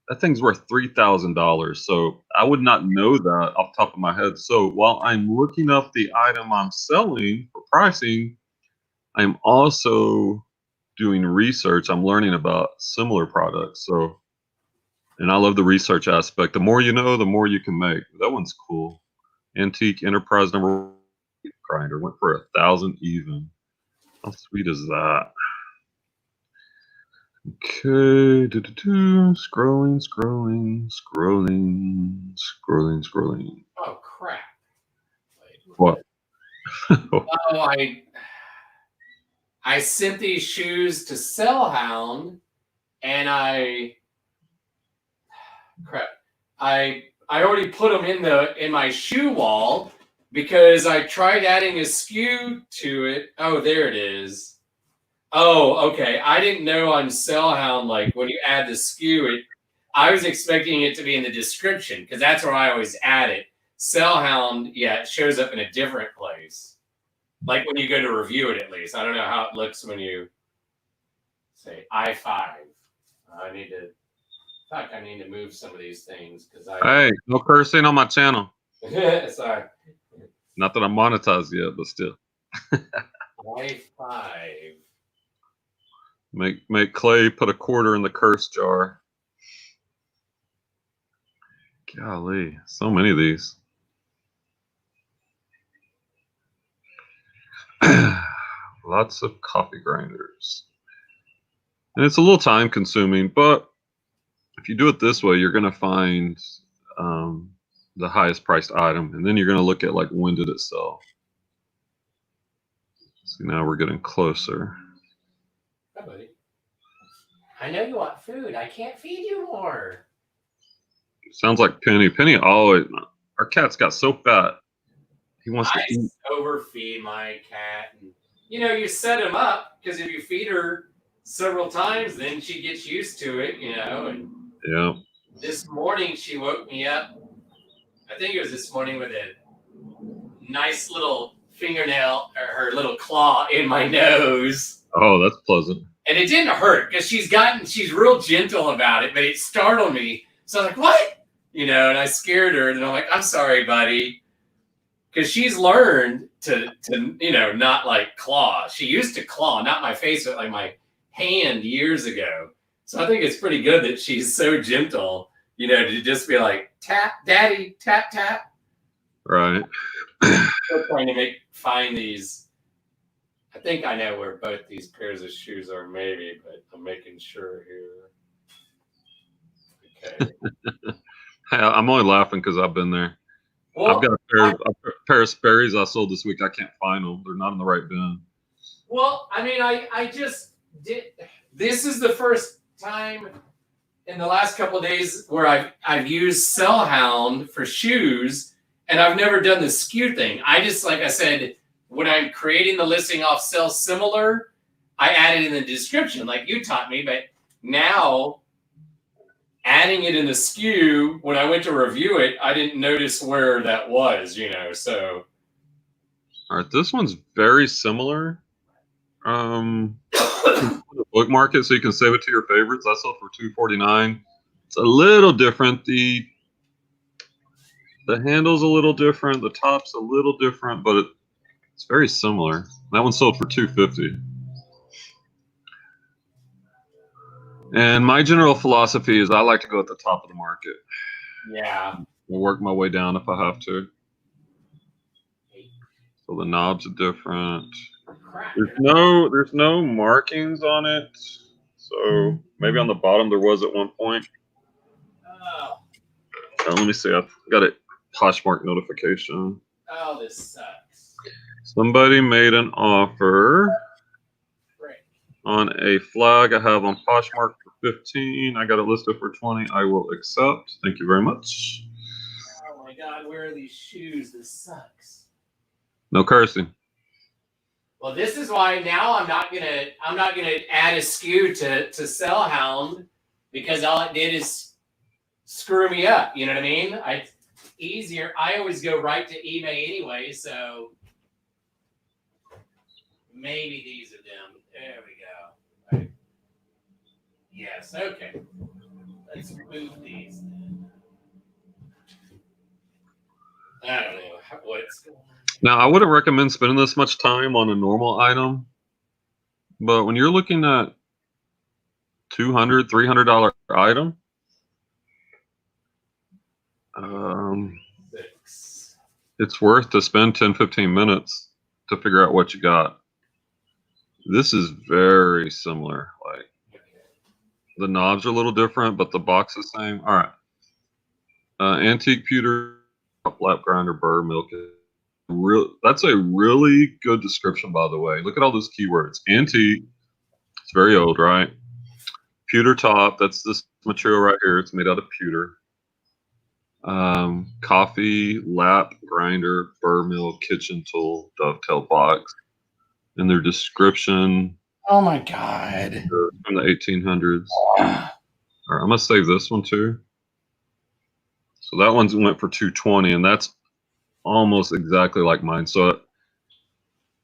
that thing's worth $3,000. So I would not know that off the top of my head. So while I'm looking up the item I'm selling for pricing, I'm also doing research. I'm learning about similar products. So, and I love the research aspect. The more you know, the more you can make. That one's cool. Antique Enterprise number grinder went for 1,000 even. How sweet is that? Okay, scrolling. Oh crap! What? Oh, I sent these shoes to Sellhound, and I already put them in my shoe wall because I tried adding a SKU to it. Oh, there it is. Oh, okay. I didn't know on Sellhound, like when you add the SKU, I was expecting it to be in the description because that's where I always add it. Sellhound, yeah, it shows up in a different place. Like when you go to review it, at least. I don't know how it looks when you say I5. I need to move some of these things because Hey, no cursing on my channel. Sorry. Not that I'm monetized yet, but still. I5. Make Clay put a quarter in the curse jar. Golly, so many of these. Lots of coffee grinders. And it's a little time consuming, but if you do it this way, you're going to find the highest priced item. And then you're going to look at like, when did it sell? See, now we're getting closer. Hi, buddy. I know you want food. I can't feed you more. Sounds like Penny. Penny always, our cat's got so fat. He wants to eat. Overfeed my cat. And, you set him up because if you feed her several times, then she gets used to it, And yeah. This morning she woke me up. I think it was this morning with a nice little fingernail or her little claw in my nose. Oh, that's pleasant. And it didn't hurt because she's real gentle about it, but it startled me. So I'm like, what? And I scared her, and I'm like, I'm sorry, buddy. Because she's learned to not like claw. She used to claw, not my face, but like my hand years ago. So I think it's pretty good that she's so gentle, to just be like, tap, daddy, tap, tap. Right. Still trying to find these. I think I know where both these pairs of shoes are, maybe, but I'm making sure here. Okay. I'm only laughing because I've been there. Well, I've got a pair of Sperry's I sold this week. I can't find them. They're not in the right bin. Well, I mean, I just did. This is the first time in the last couple of days where I've used Sellhound for shoes, and I've never done the SKU thing. I just, like I said, when I'm creating the listing off Sell Similar, I add it in the description like you taught me, but now adding it in the SKU, when I went to review it, I didn't notice where that was, so. All right, this one's very similar. Bookmark it so you can save it to your favorites. I sold for $249. It's a little different. The handle's a little different. The top's a little different, but it's very similar. That one sold for $250. And my general philosophy is I like to go at the top of the market. Yeah. I'll work my way down if I have to. So So the knobs are different. There's no markings on it. So maybe on the bottom there was at one point. Let me see. I got a Poshmark notification. Oh, this sucks. Somebody made an offer on a flag I have on Poshmark for 15. I got it listed for 20. I will accept. Thank you very much. Oh my God, where are these shoes? This sucks. No cursing. Well, this is why now I'm not gonna add a SKU to Sellhound, because all it did is screw me up. You know what I mean? I always go right to eBay anyway, so maybe these are them. There we go. Right. Yes, okay. Let's move these then. I don't know what's going on. Now, I wouldn't recommend spending this much time on a normal item, but when you're looking at $200, $300 item, it's worth to spend 10, 15 minutes to figure out what you got. This is very similar. Like, the knobs are a little different, but the box is the same. All right. Antique pewter, lap grinder, burr, milk. That's a really good description, by the way. Look at all those keywords. Antique, it's very old, right? Pewter top, that's this material right here. It's made out of pewter. Coffee, lap grinder, burr mill, kitchen tool, dovetail box. And their description. Oh my God. From the 1800s. All right, I'm gonna save this one too. So that one went for 220, and that's almost exactly like mine. So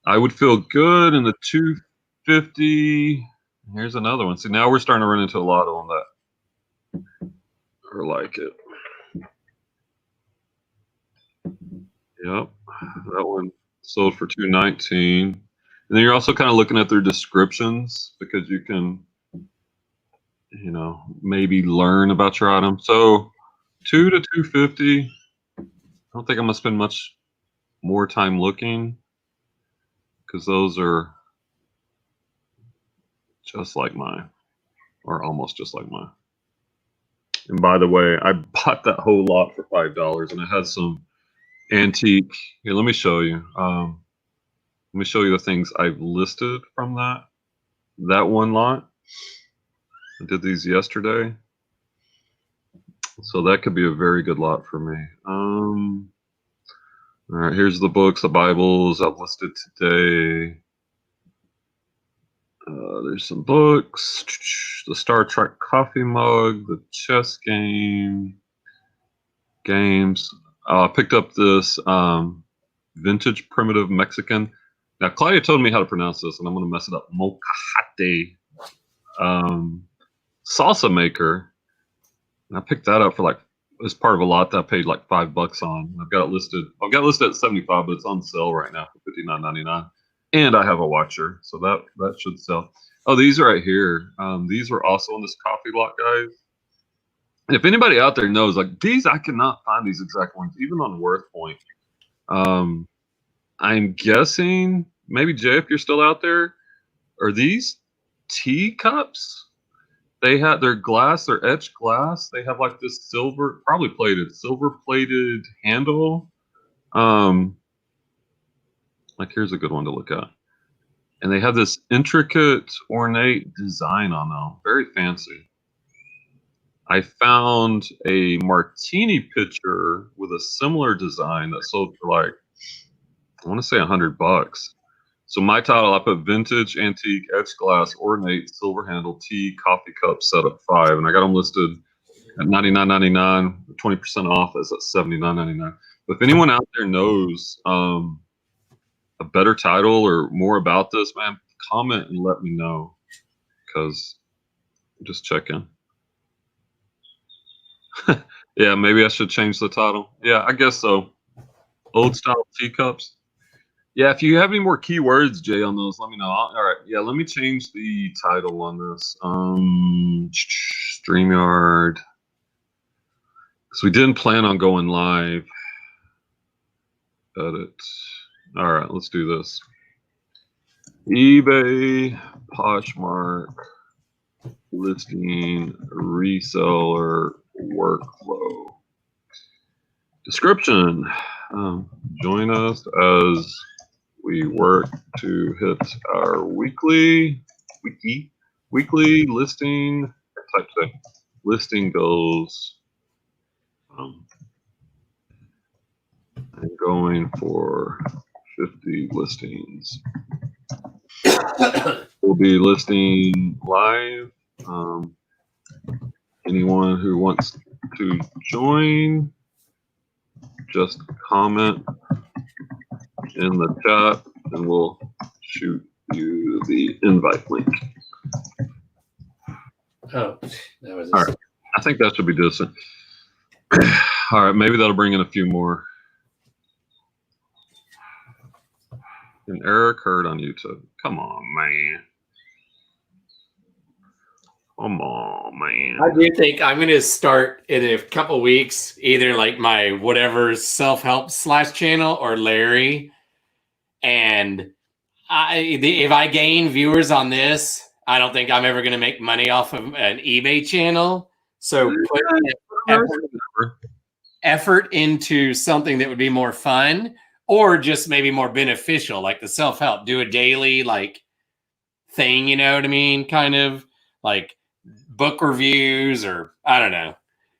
I would feel good in the 250. Here's another one. See, now we're starting to run into a lot on that are like it. Yep, that one sold for 219. And then you're also kind of looking at their descriptions, because you can, you know, maybe learn about your item. So 2 to 250. I don't think I'm gonna spend much more time looking, because those are just like mine, or almost just like mine. And by the way, I bought that whole lot for $5, and it has some antique. Here, let me show you. Let me show you the things I've listed from that one lot. I did these yesterday, so that could be a very good lot for me. All right, here's the books, the Bibles I've listed today. There's some books, the Star Trek coffee mug, the chess games. Picked up this vintage primitive Mexican. Now, Claudia told me how to pronounce this, and I'm going to mess it up. Mocajete salsa maker. And I picked that up for as part of a lot that I paid like $5 on. I've got it listed at 75, but it's on sale right now for $59.99. And I have a watcher, so that should sell. Oh, these are right here. These were also on this coffee lot, guys. And if anybody out there knows, like these, I cannot find these exact ones, even on WorthPoint. I'm guessing, maybe Jay, if you're still out there, are these teacups? They're glass, they're etched glass. They have like this silver plated handle. Like here's a good one to look at. And they have this intricate, ornate design on them. Very fancy. I found a martini pitcher with a similar design that sold for like, I want to say $100. So my title, I put vintage, antique, etched glass, ornate, silver handle, tea, coffee cup set at 5. And I got them listed at $99.99, 20% off. That's at $79.99. But if anyone out there knows a better title or more about this, man, comment and let me know, because I'm just checking. Yeah, maybe I should change the title. Yeah, I guess so. Old style teacups. Yeah, if you have any more keywords, Jay, on those, let me know. All right, yeah, let me change the title on this. StreamYard, because we didn't plan on going live. Edit. All right, let's do this. eBay, Poshmark, listing, reseller, workflow. Description. Join us as we work to hit our weekly listing type thing. Listing goals. And going for 50 listings. We'll be listing live. Anyone who wants to join, just comment in the chat and we'll shoot you the invite link. Oh, that was all right. I think that should be decent. All right, maybe that'll bring in a few more. An error occurred on YouTube. Come on, man. Come on, man. I do think I'm going to start in a couple weeks, either like my whatever self-help / channel or Larry. And if I gain viewers on this, I don't think I'm ever going to make money off of an eBay channel. So put effort into something that would be more fun or just maybe more beneficial, like the self-help. Do a daily like thing, you know what I mean? Kind of like book reviews or I don't know.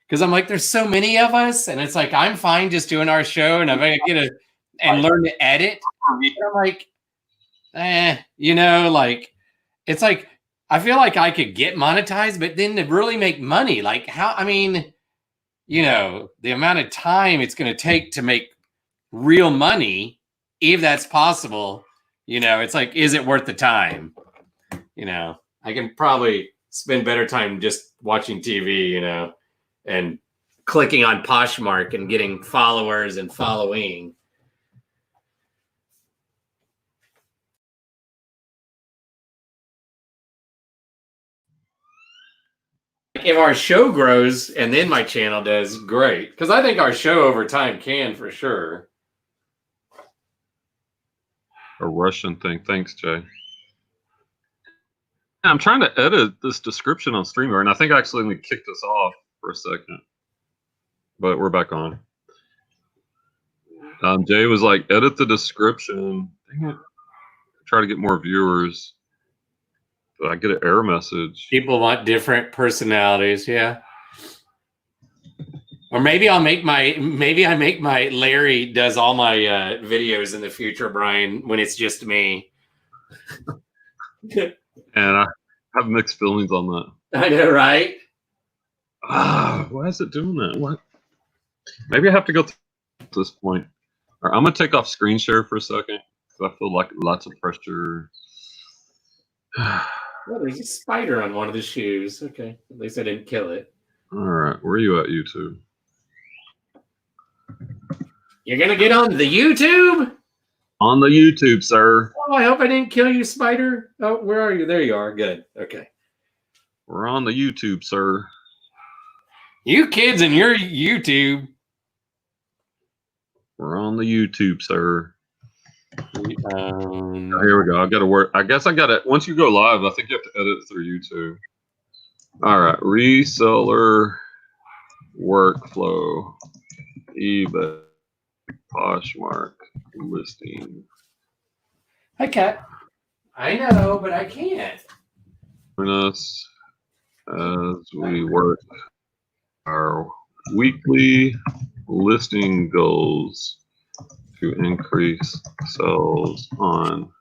Because I'm like, there's so many of us, and it's like I'm fine just doing our show, and if I get and learn to edit, I'm like, you know, like it's like I feel like I could get monetized, but then to really make money, like how? I mean, you know, the amount of time it's going to take to make real money, if that's possible, you know, it's like, is it worth the time? You know, I can probably spend better time just watching TV, you know, and clicking on Poshmark and getting followers and following. If our show grows and then my channel does, great. Because I think our show over time can for sure. A Russian thing. Thanks, Jay. I'm trying to edit this description on StreamYard, and I think I accidentally kicked us off for a second. But we're back on. Jay was like, edit the description. Dang it. Try to get more viewers. But I get an error message. People want different personalities, yeah. Or maybe I make my Larry does all my videos in the future, Brian, when it's just me. And I have mixed feelings on that. I know, right? Why is it doing that? What? Maybe I have to go to this point. All right, I'm gonna take off screen share for a second because I feel like lots of pressure. Well, there's a spider on one of the shoes. Okay, at least I didn't kill it. All right, where are you at, YouTube? You're gonna get on the YouTube? On the YouTube, sir. Oh, I hope I didn't kill you, spider. Oh, where are you? There you are. Good. Okay. We're on the YouTube, sir. You kids and your YouTube. We're on the YouTube, sir. Here we go. I got to work. I guess I got to. Once you go live, I think you have to edit through YouTube. All right, reseller workflow, eBay, Poshmark, listing. Hi, Kat. I know, but I can't. Join us as we work our weekly listing goals to increase sales on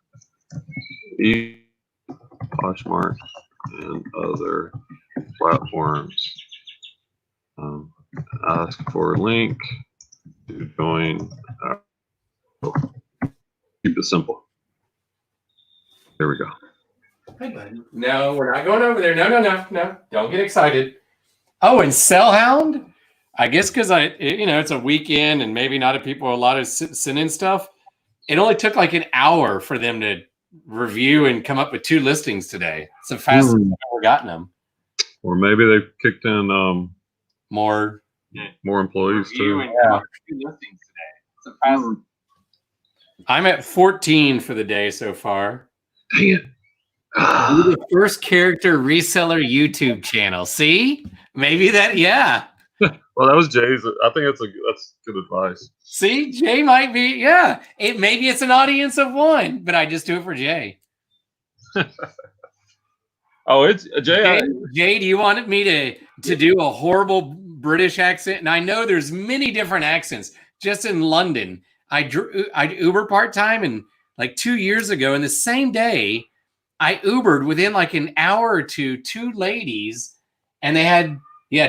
Poshmark and other platforms. Ask for a link to join. Keep it simple. There we go. Hi, bud. No, we're not going over there. No. Don't get excited. Oh, and Cellhound? I guess because it's a weekend and maybe not a lot of sending stuff. It only took like an hour for them to review and come up with 2 listings today. It's the fastest I've ever gotten them. Or maybe they've kicked in more employees too. Yeah. 2 listings today. It's the fastest. I'm at 14 for the day so far. Dang it. You're the first character reseller YouTube channel. See? Maybe that, yeah. Well, that was Jay's. I think that's good advice. See, Jay might be, yeah. Maybe it's an audience of one, but I just do it for Jay. Oh, it's Jay. Jay, do you want me to do a horrible British accent? And I know there's many different accents. Just in London, I Uber part-time, and like 2 years ago, in the same day, I Ubered within like an hour or two ladies, and they had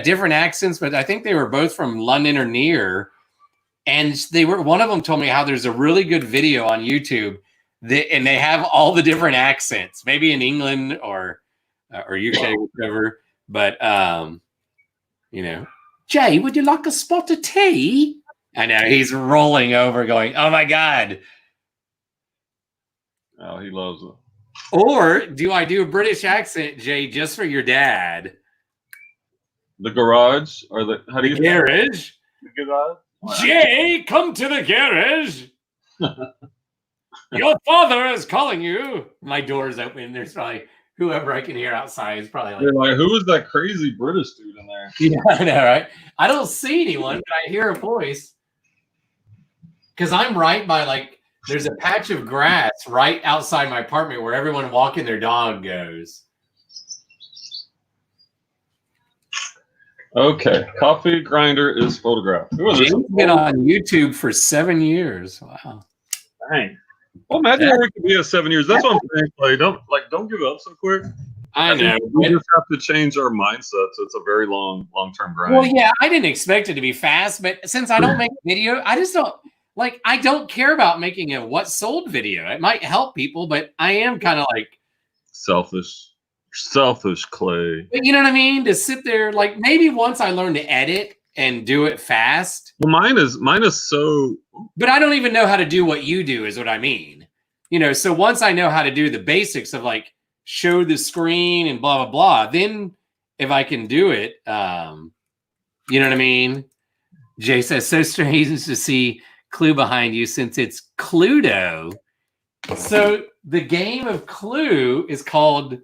different accents, but I think they were both from London or near. And one of them told me how there's a really good video on YouTube and they have all the different accents, maybe in England or UK, whatever. But Jay, would you like a spot of tea? I know he's rolling over, going, "Oh my God!" Oh, he loves it. Or do I do a British accent, Jay, just for your dad? The garage or the garage? The garage. Jay, come to the garage. Your father is calling you. My door's open. There's probably whoever I can hear outside is probably like, they're like, who is that crazy British dude in there? Yeah, I know, right? I don't see anyone, but I hear a voice. Because I'm right by there's a patch of grass right outside my apartment where everyone walking their dog goes. Okay, coffee grinder is photographed. James been on YouTube for 7 years. Wow. Dang. Well, imagine where we could be at 7 years. That's what I'm saying, Clay. Don't give up so quick. I know. We just have to change our mindsets. It's a very long-term grind. Well, yeah, I didn't expect it to be fast, but since I don't make video, I just don't I don't care about making a what sold video. It might help people, but I am kind of selfish, Clay. But you know what I mean? To sit there, maybe once I learn to edit and do it fast. Well, mine is so. But I don't even know how to do what you do, is what I mean. So once I know how to do the basics of show the screen and blah, blah, blah, then if I can do it, you know what I mean? Jay says, so strange to see Clue behind you since it's Cluedo. So the game of Clue is called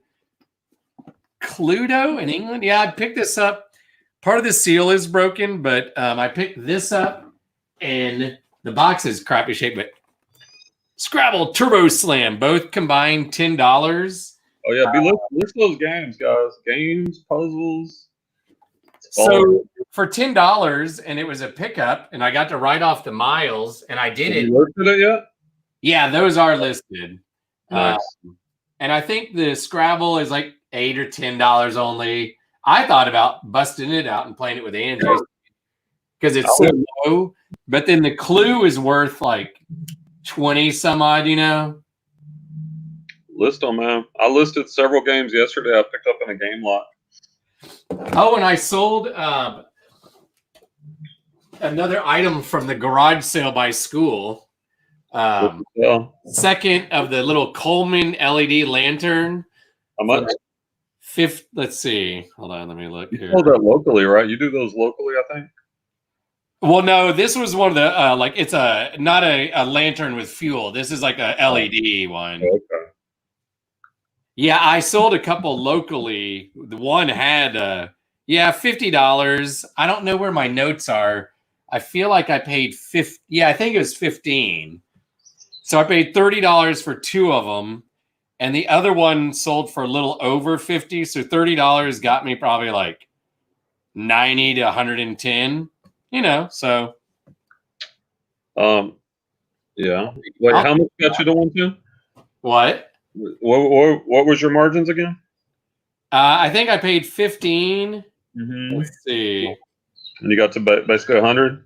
Cluedo in England. Yeah, I picked this up. Part of the seal is broken, but I picked this up, and the box is crappy shape, but Scrabble, Turbo Slam, both combined $10. Oh yeah, list those games, guys. Games, puzzles. So for $10, and it was a pickup, and I got to write off the miles, and I did it. Have you listed it yet? Yeah, those are listed. Nice. And I think the Scrabble is $8 or $10 only. I thought about busting it out and playing it with Andrew because it's so low. But then the Clue is worth 20 some odd, List them, man. I listed several games yesterday I picked up in a game lot. Oh, and I sold another item from the garage sale by school. Second of the little Coleman LED lantern. How much? Let's see. Hold on, let me look here. You sold that locally, right? You do those locally, I think. Well, no, this was one of the it's not a lantern with fuel. This is like a LED one. Okay. Yeah, I sold a couple locally. The one had $50. I don't know where my notes are. I feel like I paid I think it was 15. So I paid $30 for two of them, and the other one sold for a little over 50. So $30 got me probably 90 to 110. So. Yeah. Wait, how much got you to 110? What? What was your margins again? I think I paid 15. Mm-hmm. Let's see. And you got to basically 100?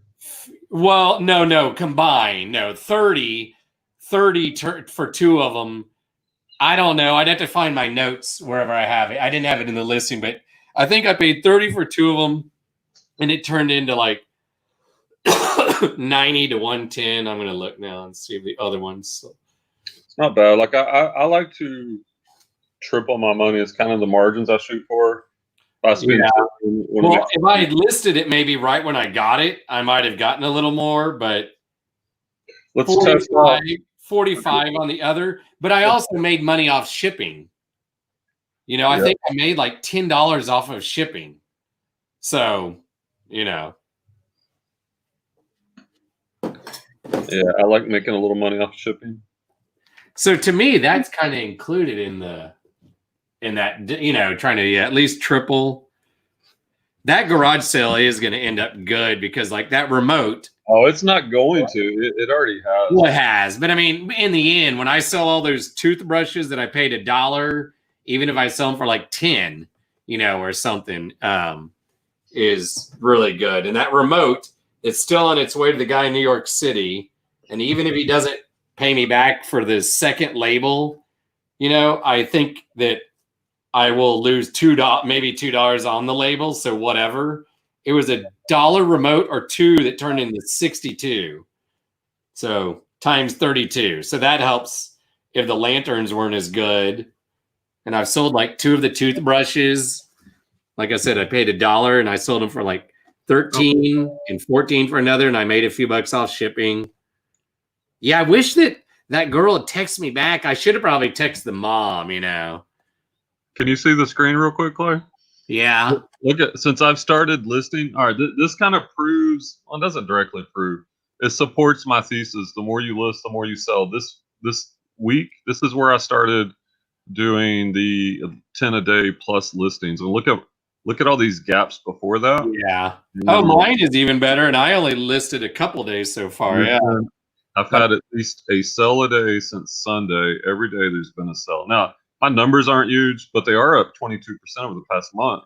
Well, no, combined. No, 30 for two of them. I don't know. I'd have to find my notes wherever I have it. I didn't have it in the listing, but I think I paid 30 for two of them, and it turned into 90 to 110. I'm going to look now and see the other ones. It's not bad. I like to triple my money. It's kind of the margins I shoot for. Well, if I had listed it maybe right when I got it, I might have gotten a little more, but let's test out $45 on the other, but I also made money off shipping. You know, I think I made like $10 off of shipping. So, you know. Yeah, I like making a little money off shipping. So to me, that's kind of included in that, you know, trying to at least triple. That garage sale is going to end up good because like that remote. Oh, it's not going to. It already has. Well, it has. But I mean, in the end, when I sell all those toothbrushes that I paid $1, even if I sell them for like 10, you know, or something, is really good. And that remote, it's still on its way to the guy in New York City. And even if he doesn't pay me back for the second label, you know, I think that I will lose $2, maybe $2 on the label. So whatever. It was $1 remote or $2 that turned into 62. So times 32. So that helps if the lanterns weren't as good. And I've sold like 2 of the toothbrushes. Like I said, I paid $1 and I sold them for like 13 and 14 for another. And I made a few bucks off shipping. Yeah, I wish that girl had texted me back. I should have probably texted the mom, you know. Can you see the screen real quick, Clay? Yeah. Look at, since I've started listing, all right, this kind of proves, well, it doesn't directly prove, it supports my thesis. The more you list, the more you sell. This week, this is where I started doing the 10 a day plus listings. And look at all these gaps before that. Yeah. Oh, mine is even better. And I only listed a couple days so far. Yeah. I've had at least a sell a day since Sunday. Every day there's been a sell. Now, my numbers aren't huge, but they are up 22% over the past month.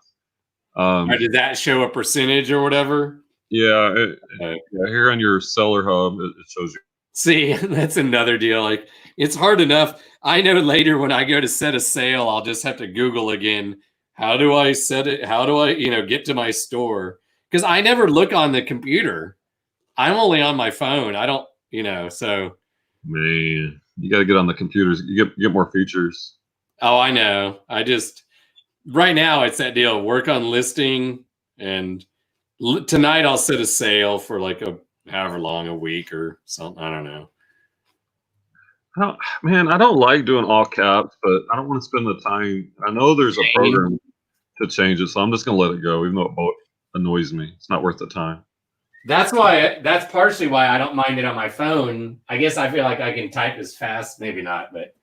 Or did that show a percentage or whatever? Yeah, yeah, here on your seller hub, it shows you. See, that's another deal. Like, it's hard enough. I know later when I go to set a sale, I'll just have to Google again. How do I set it? How do I, you know, get to my store? Because I never look on the computer. I'm only on my phone. I don't, you know, so. Man, you got to get on the computers. You get more features. Oh, I know. I just, right now it's that deal. Work on listing, and tonight I'll set a sale for like however long, a week or something. I don't know. Man, I don't like doing all caps, but I don't want to spend the time. I know there's a program to change it, so I'm just going to let it go, even though it both annoys me. It's not worth the time. That's partially why I don't mind it on my phone. I guess I feel like I can type as fast. Maybe not, but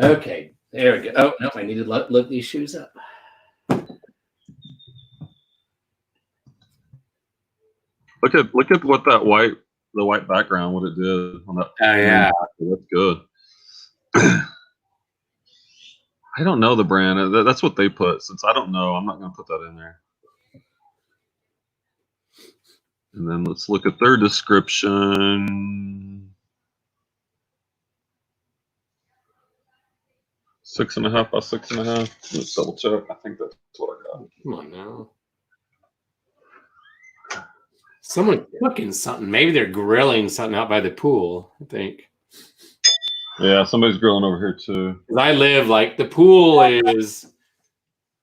okay. There we go. Oh, no, I need to look these shoes up. Look at what the white background, what it did on that. Oh, yeah. That's good. I don't know the brand. That's what they put. Since I don't know, I'm not going to put that in there. And then let's look at their description. 6.5 by 6.5. Let's double check. I think that's what I got. Come on now. Someone cooking something. Maybe they're grilling something out by the pool, I think. Yeah, somebody's grilling over here too. I live like the pool is.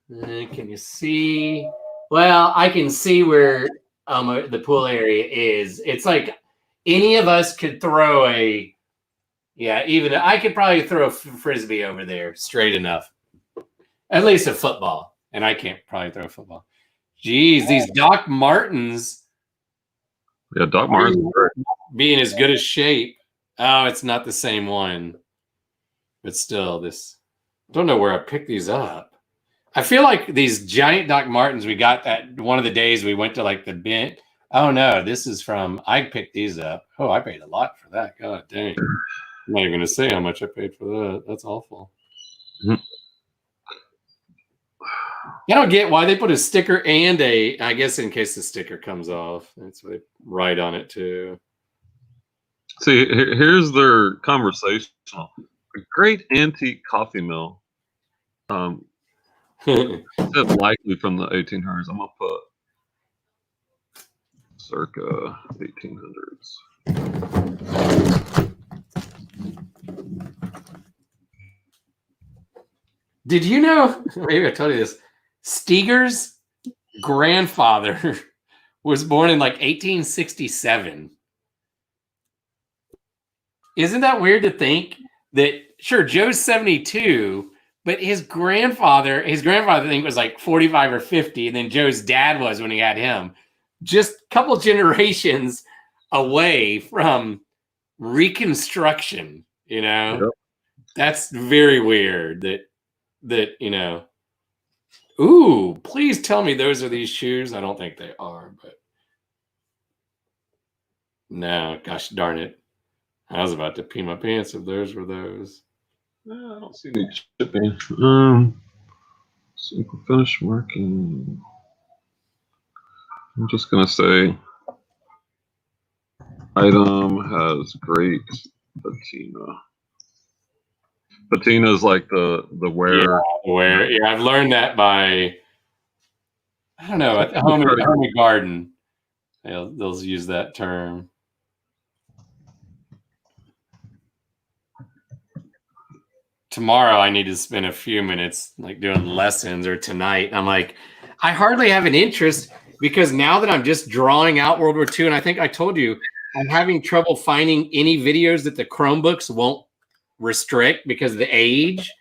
Can you see? Well, I can see where the pool area is. It's like any of us could throw even I could probably throw a frisbee over there straight enough. At least a football. And I can't probably throw a football. Jeez, these Doc Martens. Yeah, Doc Martens being as good as shape. Oh, it's not the same one. But still, this. Don't know where I picked these up. I feel like these giant Doc Martens we got that one of the days we went to like the bin. Oh no, this is from, I picked these up. Oh, I paid a lot for that. God dang. I'm not even going to say how much I paid for that. That's awful. Mm-hmm. I don't get why they put a sticker and I guess in case the sticker comes off. That's what they write on it too. See, here's their conversational. A great antique coffee mill. It's likely from the 1800s. I'm going to put circa 1800s. Did you know, maybe I told you this, Steger's grandfather was born in like 1867. Isn't that weird to think that, sure, Joe's 72, but his grandfather, I think, was like 45 or 50, and then Joe's dad was when he had him. Just a couple generations away from Reconstruction, you know? Yep. That's very weird that, you know. Ooh, please tell me those are these shoes. I don't think they are, but no, gosh darn it. I was about to pee my pants if those were those. I don't see any shipping. Simple finish marking. I'm just gonna say item has great patina. Patina is like the wear. Yeah, I've learned that by, I don't know, at the home and garden. They'll use that term. Tomorrow I need to spend a few minutes like doing lessons, or tonight. I'm like, I hardly have an interest because now that I'm just drawing out World War II, and I think I told you, I'm having trouble finding any videos that the Chromebooks won't restrict because of the age.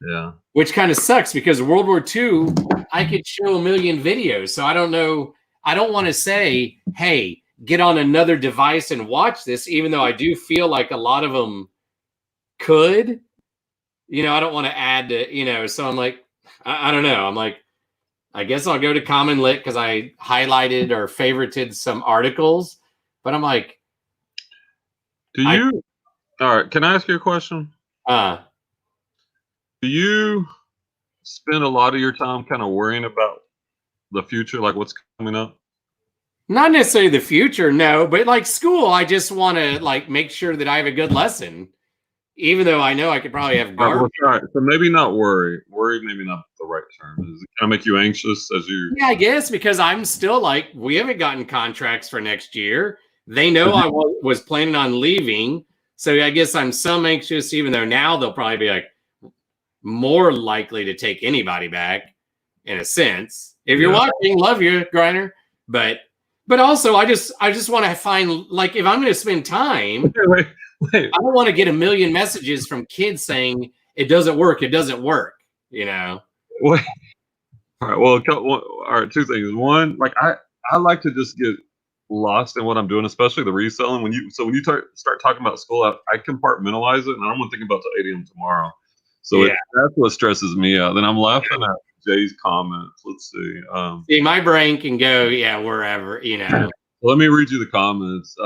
Yeah. Which kind of sucks because World War II, I could show a million videos. So I don't know. I don't want to say, hey, get on another device and watch this, even though I do feel like a lot of them could. You know, I don't want to add to, you know, so I'm like, I don't know. I'm like, I guess I'll go to Common Lit because I highlighted or favorited some articles. But I'm like, all right, can I ask you a question? Do you spend a lot of your time kind of worrying about the future, like what's coming up? Not necessarily the future, no, but like school, I just want to like make sure that I have a good lesson, even though I know I could probably have garbage. All right, so maybe not worry. Worry, maybe not the right term. Does it kind of make you anxious as you? Yeah, I guess because I'm still like, we haven't gotten contracts for next year. They know I was planning on leaving, so I guess I'm some anxious, even though now they'll probably be like more likely to take anybody back, in a sense. If you're watching, love you, Griner, but also I just want to find, like, if I'm going to spend time, wait. I don't want to get a million messages from kids saying it doesn't work, you know. Wait. All right. Well, all right. Two things. One, like I like to just get lost in what I'm doing, especially the reselling. When you start talking about school, I compartmentalize it, and I don't want to think about the 8 a.m. tomorrow. So that's what stresses me out. Then I'm laughing at Jay's comments. Let's see. See, my brain can go, wherever, you know. Let me read you the comments.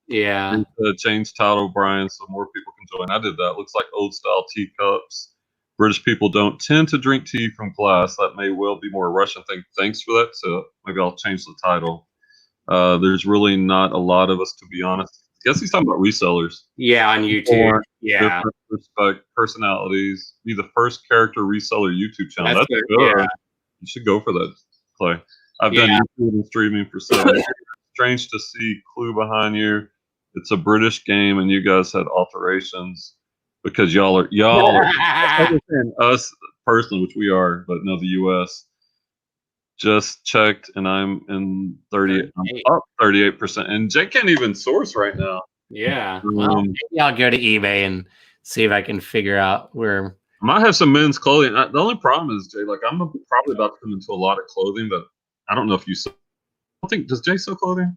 Change title, Brian, so more people can join. I did that. Looks like old style teacups. British people don't tend to drink tea from glass. That may well be more a Russian thing. Thanks for that. So maybe I'll change the title. There's really not a lot of us, to be honest. I guess he's talking about resellers. Yeah, on YouTube. Yeah. Different personalities. Be the first character reseller YouTube channel. That's good. Yeah. You should go for that, Clay. I've done YouTube and streaming for 7 years. Strange to see Clue behind you. It's a British game, and you guys had alterations because y'all are us personally, which we are, but no, the U.S. Just checked, and I'm in 38. I'm up 38%, and Jay can't even source right now. Yeah, well, maybe I'll go to eBay and see if I can figure out where. I might have some men's clothing. The only problem is, Jay, like I'm probably about to come into a lot of clothing, but I don't know if you sell. I don't think, does Jay sell clothing?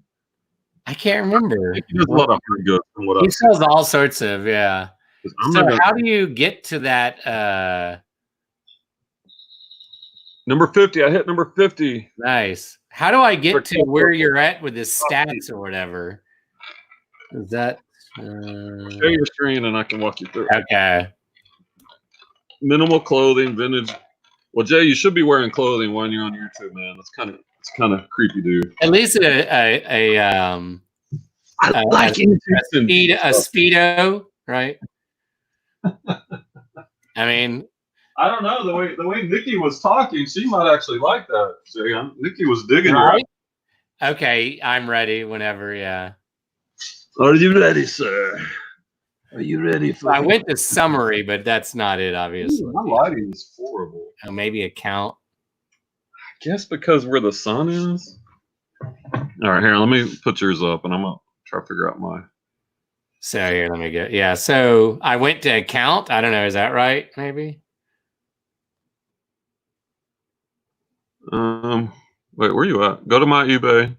I can't remember. He does a lot of good from what he sells all sorts of, So how do you get to that? Number 50. I hit number 50. Nice. How do I get to where you're at with the stats or whatever? Is that share your screen and I can walk you through it. Okay. Minimal clothing, vintage. Well, Jay, you should be wearing clothing when you're on YouTube, man. It's kind of creepy, dude. At least a Speedo, right? I mean, I don't know, the way Nikki was talking, she might actually like that. Jay, Nikki was digging right. Okay, I'm ready whenever. Yeah. Are you ready, sir? Are you ready for? I went to summary, but that's not it, obviously. My lighting is horrible. Oh, maybe a count. I guess because where the sun is. All right, here, let me put yours up, and I'm gonna try to figure out my. So here, let me get. Yeah, so I went to account. I don't know. Is that right? Maybe. Wait, where you at? Go to my eBay.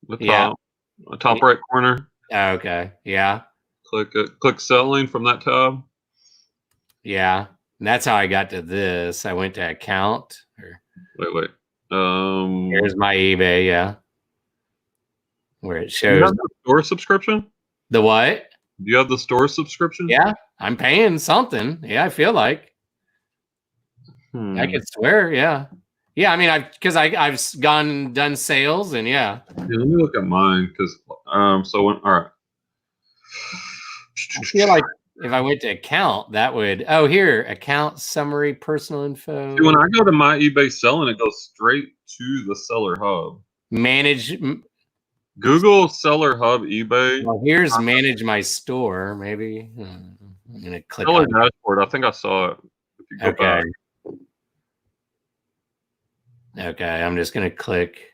The top, top right corner. Okay. Yeah. Click it. Click selling from that tab. Yeah. And that's how I got to this. I went to account. Wait. Here's my eBay. Yeah. Where it shows. Do you have the store subscription? The what? Do you have the store subscription? Yeah. I'm paying something. Yeah. I feel like. I could swear. Yeah. Yeah. I mean, I've gone and done sales and yeah. Let me look at mine because all right. I feel like if I went to account, that would here, account summary, personal info. See, when I go to my eBay selling, it goes straight to the seller hub. Manage Google seller hub eBay. Well, here's manage my store, maybe. I'm gonna click seller on dashboard. I think I saw it. If you go back. Okay, I'm just gonna click.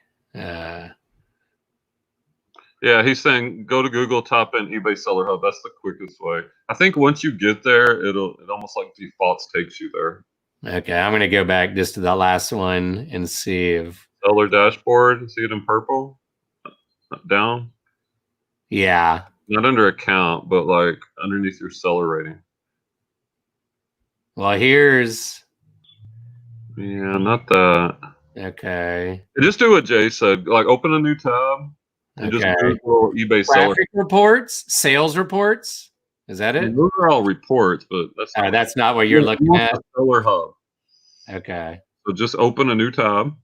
Yeah, he's saying go to Google, type in eBay Seller Hub. That's the quickest way. I think once you get there, it almost like defaults takes you there. Okay, I'm gonna go back just to the last one and see if seller dashboard. See it in purple down. Yeah. Not under account, but like underneath your seller rating. Well, here's. Yeah, not that. Okay. Just do what Jay said. Like open a new tab. And just Google eBay seller reports, sales reports. Is that it? Those are all reports, but that's not what you're looking at. Seller hub. Okay. So just open a new tab.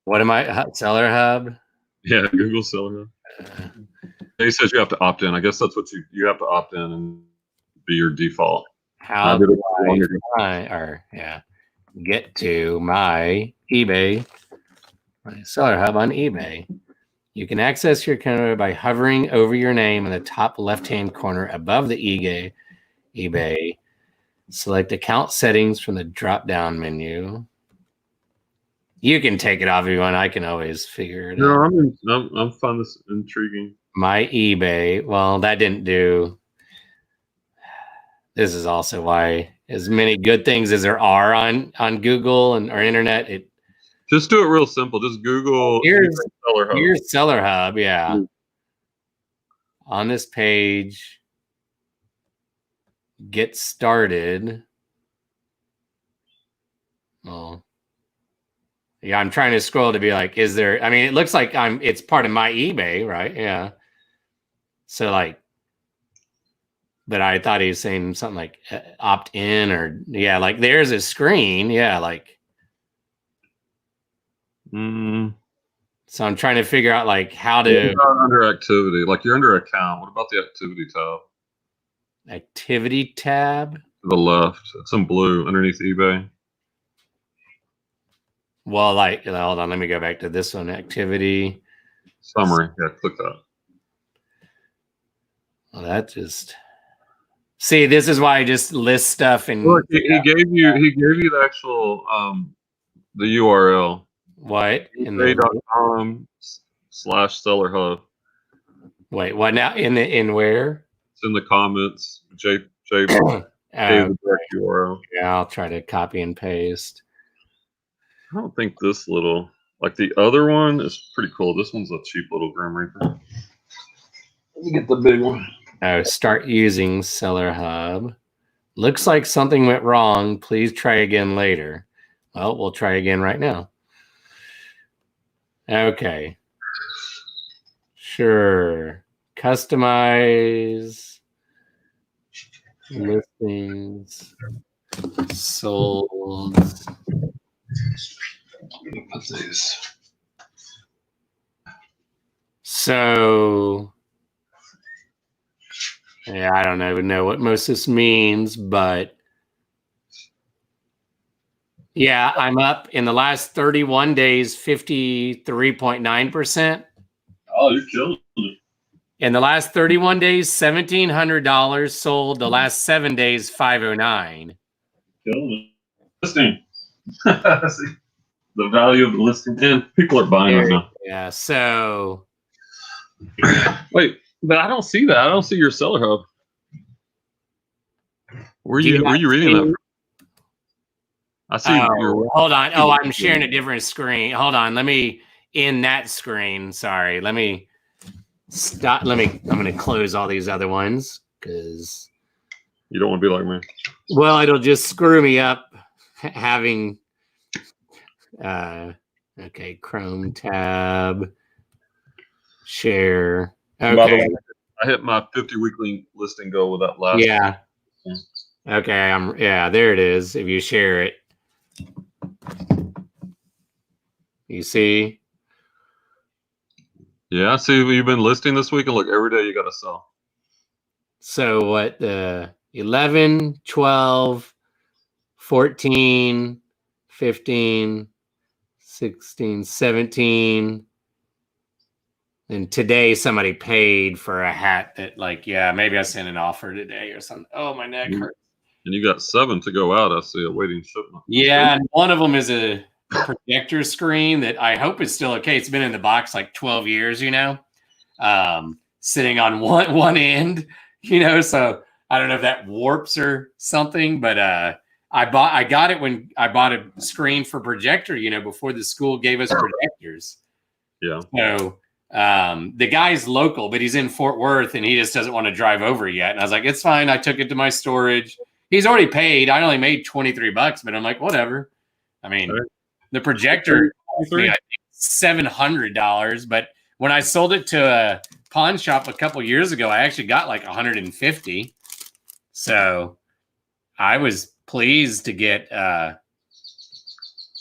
What am I? Seller hub. Yeah, Google seller hub. He says you have to opt in. I guess that's what you have to opt in and be your default. How do I get to my eBay, my seller hub on eBay? You can access your account by hovering over your name in the top left-hand corner above the eBay. Select account settings from the drop-down menu. You can take it off if you want. I can always figure it out. No, I'm finding this intriguing. My eBay. Well, that didn't do. This is also why, as many good things as there are on Google and our internet, just do it real simple. Just Google Seller Hub. Here's Seller Hub, yeah. On this page, get started. Well, yeah, I'm trying to scroll to be like, is there? I mean, it looks like it's part of my eBay, right? Yeah. So like. But I thought he was saying something like opt in or like there's a screen. Yeah, like. So I'm trying to figure out like how to. Under activity, like you're under account. What about the activity tab? Activity tab? To the left. It's in blue underneath eBay. Well, like, hold on. Let me go back to this one. Activity. Summary. Yeah, click that. Well, that just. See, this is why I just list stuff and. Look, he gave you the actual the URL. What? eBay.com/seller hub. Wait, what now? In where? It's in the comments. Jay gave the direct URL. Yeah, I'll try to copy and paste. I don't think this little, like the other one is pretty cool. This one's a cheap little Grim Reaper. Let me get the big one. Oh, start using Seller Hub. Looks like something went wrong. Please try again later. Well, we'll try again right now. Okay. Sure. Customize listings sold. Put these. So, yeah, I don't even know what most of this means, but yeah, I'm up in the last 31 days, 53.9%. Oh, you're killing it. In the last 31 days, $1,700 sold. The last 7 days, $509. Killing Listing. See the value of the listing, and people are buying right now. Yeah. So wait, but I don't see that. I don't see your seller hub. Where you reading that? I see your. Hold on. Oh, I'm sharing a different screen. Hold on. Let me in that screen. Sorry. Let me stop. I'm going to close all these other ones because you don't want to be like me. Well, it'll just screw me up having. Okay, Chrome tab, share. Okay. By the way, I hit my 50 weekly listing goal with that last. Yeah. One. Okay, there it is. If you share it, you see. Yeah, I see you've been listing this week, and look, every day you got to sell. So what? 11, 12, 14, 15, 16, 17. And today somebody paid for a hat that, like, yeah, maybe I sent an offer today or something. Oh, my neck hurts. And you got 7 to go out. I see a waiting shipment. Yeah, and one of them is a projector screen that I hope is still okay. It's been in the box like 12 years, sitting on one end, so I don't know if that warps or something, but I got it when I bought a screen for projector, before the school gave us projectors. Yeah. So the guy's local, but he's in Fort Worth and he just doesn't want to drive over yet. And I was like, it's fine. I took it to my storage. He's already paid. I only made $23, but I'm like, whatever. I mean, the projector cost me, I think, $700, but when I sold it to a pawn shop a couple years ago, I actually got like 150. So I was pleased to get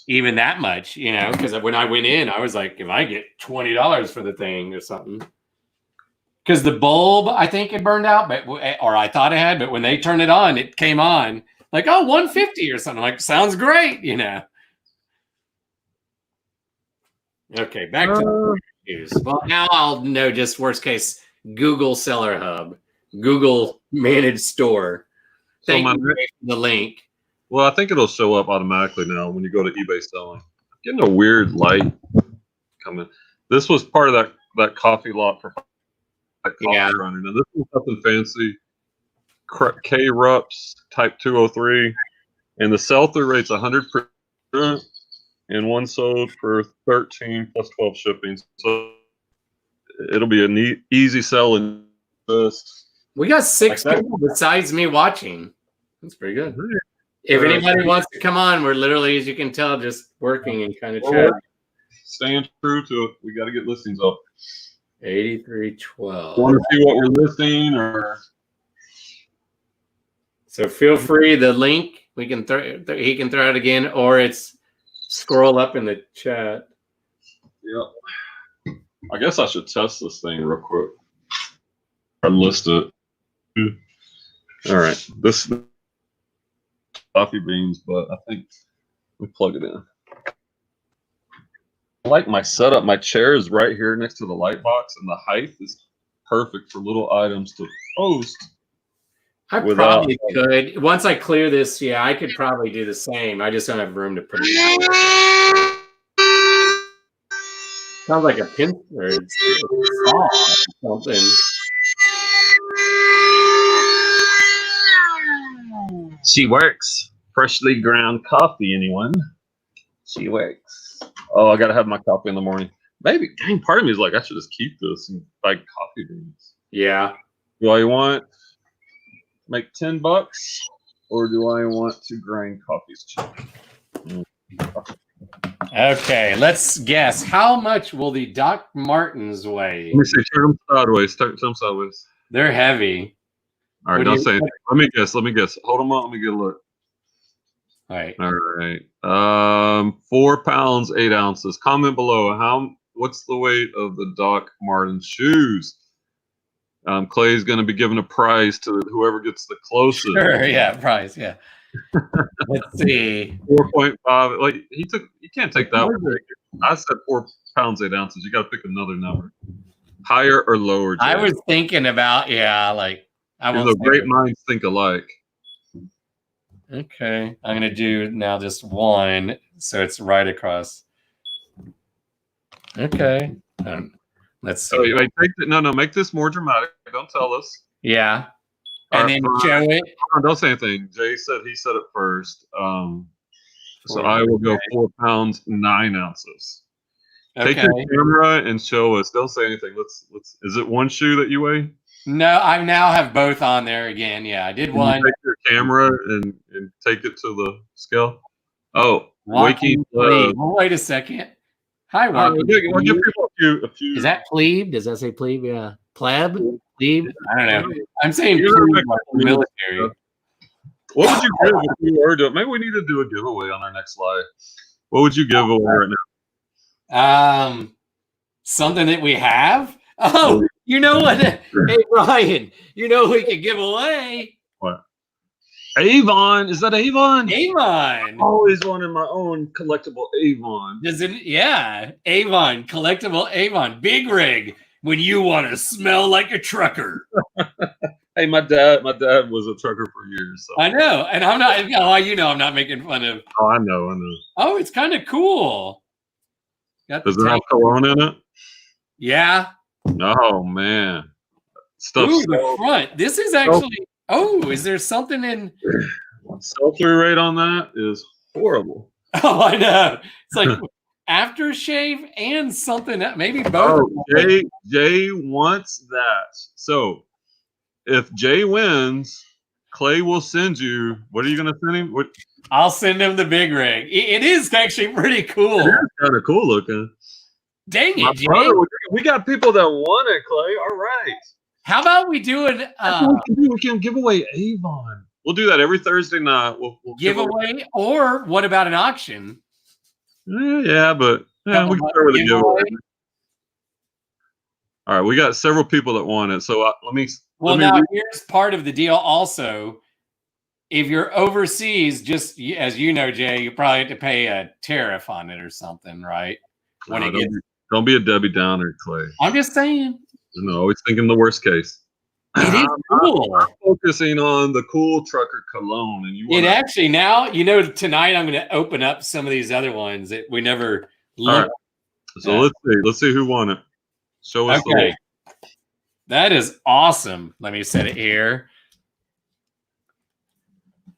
even that much, because when I went in, I was like, if I get $20 for the thing or something. Because the bulb, I think it burned out, or I thought it had, but when they turned it on, it came on like, oh, 150 or something. Like, sounds great, Okay, back to the reviews. Well, now I'll know just worst case, Google Seller Hub, Google Managed Store. Thank you for the link. Well, I think it'll show up automatically now when you go to eBay selling. I'm getting a weird light coming. This was part of that coffee lot for running. Now this is nothing fancy. K-Rups type 203, and the sell-through rate's 100%, and one sold for 13 plus 12 shipping. So it'll be a easy sell and bust. We got 6 people besides me watching. That's pretty good. If anybody wants to come on, we're literally, as you can tell, just working and kind of chatting. Staying true to it. We got to get listings up. 8312. Want to see what we're listing, or? So feel free. The link we can he can throw it again, or it's scroll up in the chat. Yep. I guess I should test this thing real quick. I list it. All right. This coffee beans, but I think we plug it in. I like my setup. My chair is right here next to the light box, and the height is perfect for little items to post. I probably could. Once I clear this, I could probably do the same. I just don't have room to put it. Sounds like a pin or something. She works. Freshly ground coffee, anyone? She works. Oh, I gotta have my coffee in the morning. Maybe, dang, part of me is like, I should just keep this and buy coffee beans. Yeah. Do I want make $10, or do I want to grind coffees cheap? Okay, let's guess. How much will the Doc Martens weigh? Let me see. Turn them sideways. Turn them sideways. They're heavy. All right, don't say anything. Let me guess. Hold them up. Let me get a look. All right. 4 pounds, 8 ounces. Comment below. What's the weight of the Doc Martens shoes? Clay's going to be giving a prize to whoever gets the closest. Sure, yeah, prize, yeah. Let's see. 4.5. Like you can't take that one. I said 4 pounds, 8 ounces. You got to pick another number. Higher or lower? Jay? I was thinking about, great minds think alike. Okay, I'm gonna do now just one, so it's right across. Okay, let's see. Oh, wait, make this more dramatic. Don't tell us. Yeah, All and right, then Brian, show it. don't say anything. Jay said he said it first. So 4 I will go okay. 4 pounds 9 ounces. Take Okay. your camera and show us. Don't say anything. Let's. Is it one shoe that you weigh? No, I now have both on there again. Yeah, I did Can one. you take your camera and take it to the scale? Oh, Walking plebe. Pleb. Well, wait a second. Hi, All right, walking we'll give plebe. people a few. Is that plebe? Does that say plebe? Yeah. Pleb? Plebe? I don't know. I'm saying You're plebe gonna like military. What would you give if you were doing? Maybe we need to do a giveaway on our next live. What would you give away right now? Something that we have. Oh, you know what? Hey, Ryan, you know we could give away. What? Avon. Is that Avon? Avon. I always wanted my own collectible Avon. Does it? Yeah, Avon, collectible Avon, big rig. When you want to smell like a trucker. Hey, my dad was a trucker for years. So. I know, and I'm not. Oh, you know, I'm not making fun of. Oh, I know. Oh, it's kind of cool. Does it have cologne in it? Yeah. Oh man, stuff. Ooh, the front. This is actually. Oh, is there something in? Sell-through rate on that is horrible. Oh, I know. It's like aftershave and something that maybe both. Oh, Jay wants that. So if Jay wins, Clay will send you. What are you going to send him? What? I'll send him the big rig. It is actually pretty cool. It's kind of cool looking. Dang it, Jay. Brother, we got people that want it, Clay. All right. How about we do an we can give away Avon. We'll do that every Thursday night. We'll give away, or what about an auction? Yeah, but we can start with a giveaway. All right, we got several people that want it. So let me. Well, now here's part of the deal. Also, if you're overseas, just as you know, Jay, you probably have to pay a tariff on it or something, right? Don't be a Debbie Downer, Clay. I'm just saying. Always thinking the worst case. It is cool. I'm focusing on the cool trucker cologne, and you. Actually now, tonight I'm going to open up some of these other ones that we never looked. Right. So let's see who won it. Show us. Okay, that is awesome. Let me set it here.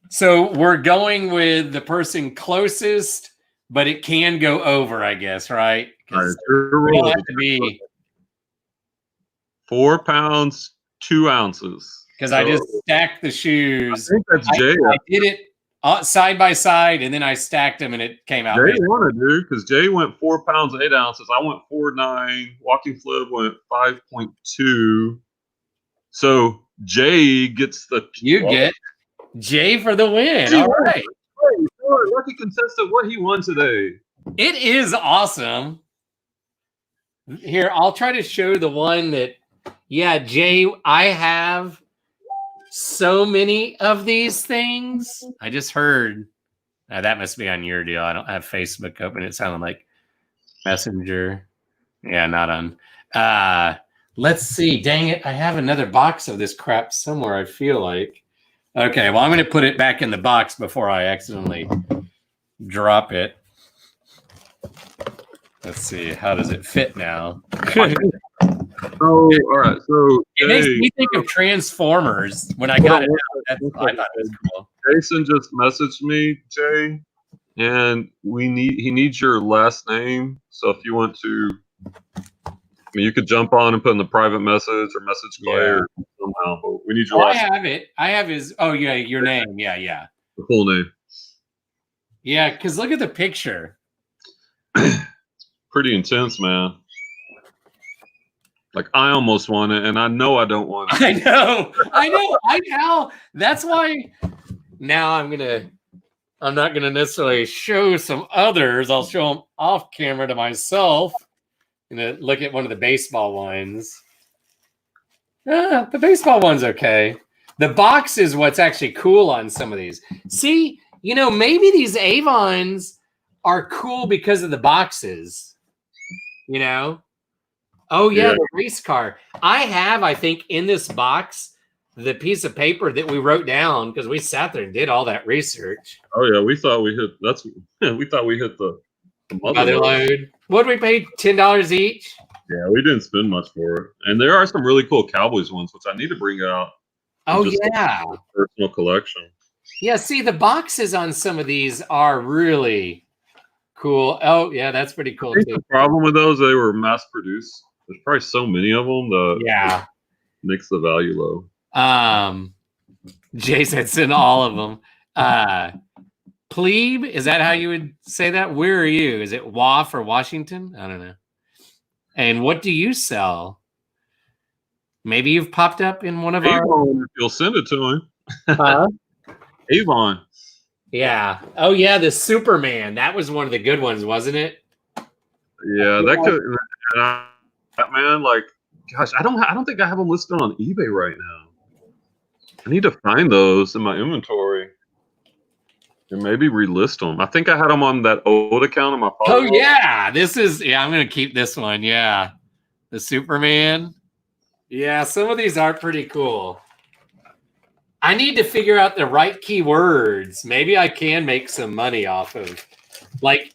So we're going with the person closest, but it can go over, I guess, right? Because it has to be 4 pounds 2 ounces. Because I just stacked the shoes. I think that's Jay. I did it side by side, and then I stacked them, and it came out. Jay won it, dude, because Jay went 4 pounds 8 ounces. I went 4.9. Walking Flip went 5.2. So Jay gets the. You get Jay for the win. All right. Lucky contestant, what he won today. It is awesome. Here, I'll try to show the one that. Yeah, Jay, I have so many of these things. I just heard. That must be on your deal. I don't have Facebook open. It sounded like Messenger. Yeah, not on. Let's see. Dang it. I have another box of this crap somewhere, I feel like. Okay, well, I'm going to put it back in the box before I accidentally drop it. Let's see. How does it fit now? Oh, all right. So it makes me think of Transformers when I got it out. I thought it was cool. Jason just messaged me, Jay, and he needs your last name. So if you want to, you could jump on and put in the private message or message Clay or somehow. But we need your last name. I have it. I have his. Oh yeah, your name. Yeah. The full name. Yeah, because look at the picture. Pretty intense, man. Like I almost want it, and I know I don't want it. I know. That's why now I'm not gonna necessarily show some others. I'll show them off camera to myself. And look at one of the baseball ones. The baseball one's okay. The box is what's actually cool on some of these. See, maybe these Avons are cool because of the boxes. Oh, yeah, the race car. I think, in this box, the piece of paper that we wrote down because we sat there and did all that research. Oh yeah, we thought we hit. We thought we hit the mother load. What did we pay? $10 each. Yeah, we didn't spend much for it, and there are some really cool Cowboys ones, which I need to bring out. Oh yeah, personal collection. Yeah, see, the boxes on some of these are really cool. Oh yeah, that's pretty cool too. The problem with those, they were mass produced. There's probably so many of them that makes the value low. Jay said send all of them. Plebe, is that how you would say that? Where are you? Is it WAF or Washington? I don't know. And what do you sell? Maybe you've popped up in one of Avon, if you'll send it to him. Avon. Yeah. Oh yeah, the Superman. That was one of the good ones, wasn't it? Yeah, that could. Man, like, gosh, I don't think I have them listed on eBay right now. I need to find those in my inventory and maybe relist them. I think I had them on that old account on my phone. Oh yeah, I'm gonna keep this one. Yeah, the Superman. Yeah, some of these are pretty cool. I need to figure out the right keywords. Maybe I can make some money off of, like,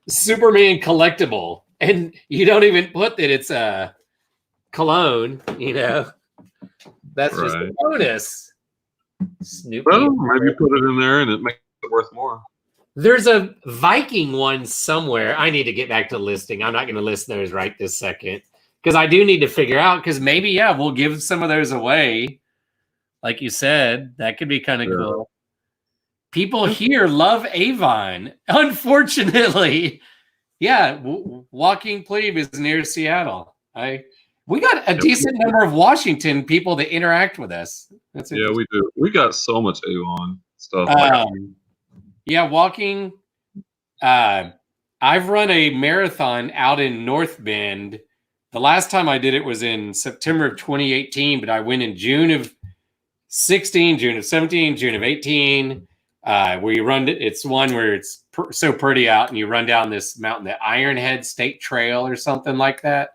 Superman collectible, and you don't even put that it's a cologne. You know, that's just a bonus. Snoopy. Well, maybe put it in there and it makes it worth more. There's a Viking one somewhere. I need to get back to listing. I'm not going to list those right this second because I do need to figure out, because maybe, we'll give some of those away. Like you said, that could be kind of cool. People here love Avon. Unfortunately, Walking Plebe is near Seattle. We got a decent number of Washington people that interact with us. That's we do. We got so much Avon stuff. Walking. I've run a marathon out in North Bend. The last time I did it was in September of 2018, but I went in June of 16, June of 17, June of 18. Where you run it. It's one where it's so pretty out, and you run down this mountain, the Ironhead State Trail or something like that.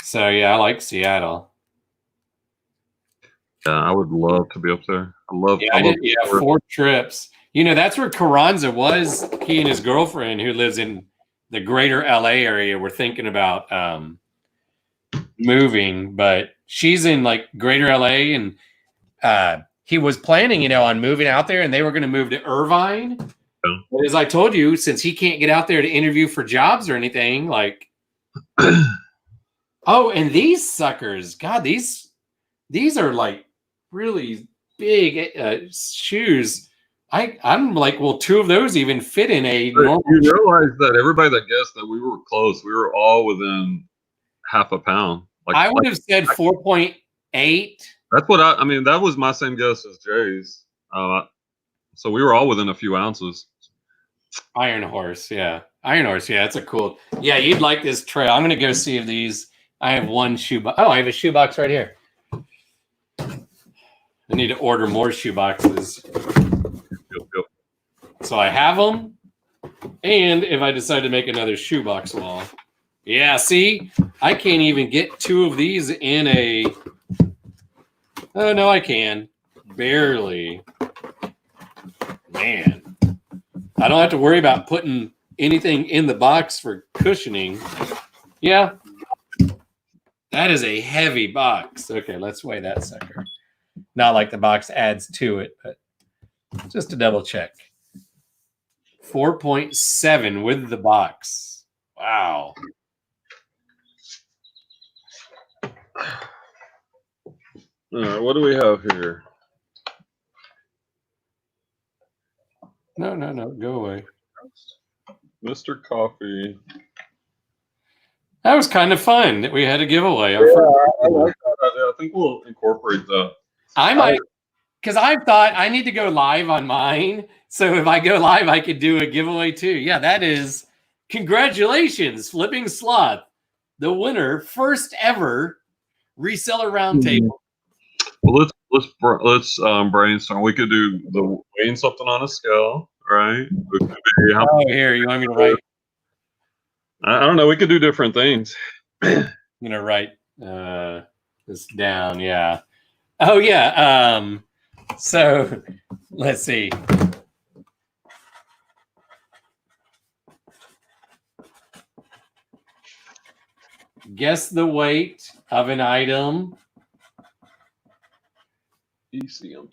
So I like Seattle. Yeah, I would love to be up there. I did 4 trips. That's where Carranza was. He and his girlfriend, who lives in the greater LA area, were thinking about moving, but she's in like greater LA, and he was planning, on moving out there, and they were going to move to Irvine. Yeah. But as I told you, since he can't get out there to interview for jobs or anything, like, oh, and these suckers, God, these are like really big shoes. I'm like, well, 2 of those even fit in a normal. You realize that everybody that guessed that we were close, we were all within half a pound. Like, I would have said 4.8. That's what I mean. That was my same guess as Jay's. So we were all within a few ounces. Iron Horse, it's a cool. Yeah, you'd like this trail. I'm gonna go see if these. I have one shoebox. Oh, I have a shoebox right here. I need to order more shoeboxes. Yep. So I have them, and if I decide to make another shoebox wall, see, I can't even get 2 of these in a. Oh no, I can barely. Man, I don't have to worry about putting anything in the box for cushioning. Yeah, that is a heavy box. Okay, let's weigh that sucker. Not like the box adds to it, but just to double check. 4.7 with the box. Wow. All right, what do we have here? No, go away. Mr. Coffee. That was kind of fun that we had a giveaway. I like that. I think we'll incorporate that. I might, because I thought I need to go live on mine. So if I go live, I could do a giveaway too. Yeah, that is, congratulations, Flipping Sloth, the winner, first ever Reseller Roundtable. Well, let's brainstorm. We could do the weighing something on a scale, right? Here, you want me to write? I don't know. We could do different things. I'm gonna write this down. Yeah. Oh yeah. So let's see. Guess the weight of an item. ECM3.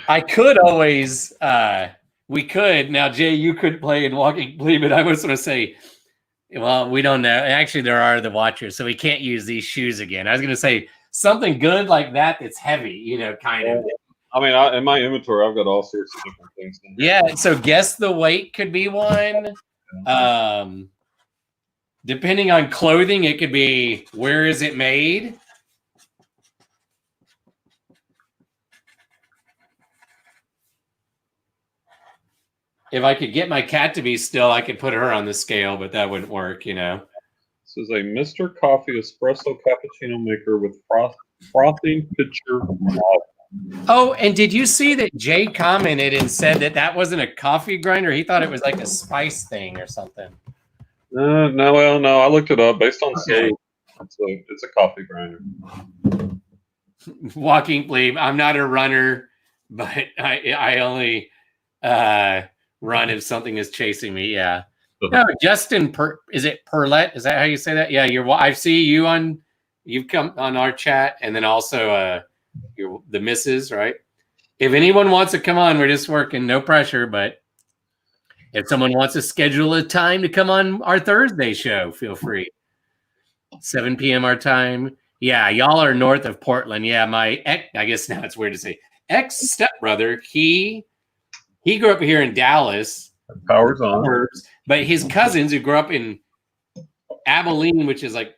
I could always, we could. Now, Jay, you could play in Walking Plea, but I was going to say, well, we don't know. Actually, there are the watchers, so we can't use these shoes again. I was going to say something good like that that's heavy, you know, kind of. I mean, in my inventory, I've got all sorts of different things. Yeah, so guess the weight could be one. Depending on clothing, it could be where is it made? If I could get my cat to be still, I could put her on the scale, but that wouldn't work, you know. This is a Mr. Coffee espresso cappuccino maker with frothing pitcher. Oh, and did you see that Jay commented and said that that wasn't a coffee grinder? He thought it was like a spice thing or something. No. I looked it up based on scale. It's a coffee grinder. Walking Plebe. I'm not a runner, but I only run if something is chasing me. Yeah. No, Justin, is it Perlette? Is that how you say that? Yeah, I see you on. You've come on our chat, and then also you're the missus, right? If anyone wants to come on, we're just working, no pressure. But if someone wants to schedule a time to come on our Thursday show, feel free. 7 p.m. our time. Yeah, y'all are north of Portland. Yeah, my ex, I guess now it's weird to say, ex-stepbrother, he grew up here in Dallas. Power's on. But his cousins who grew up in Abilene, which is like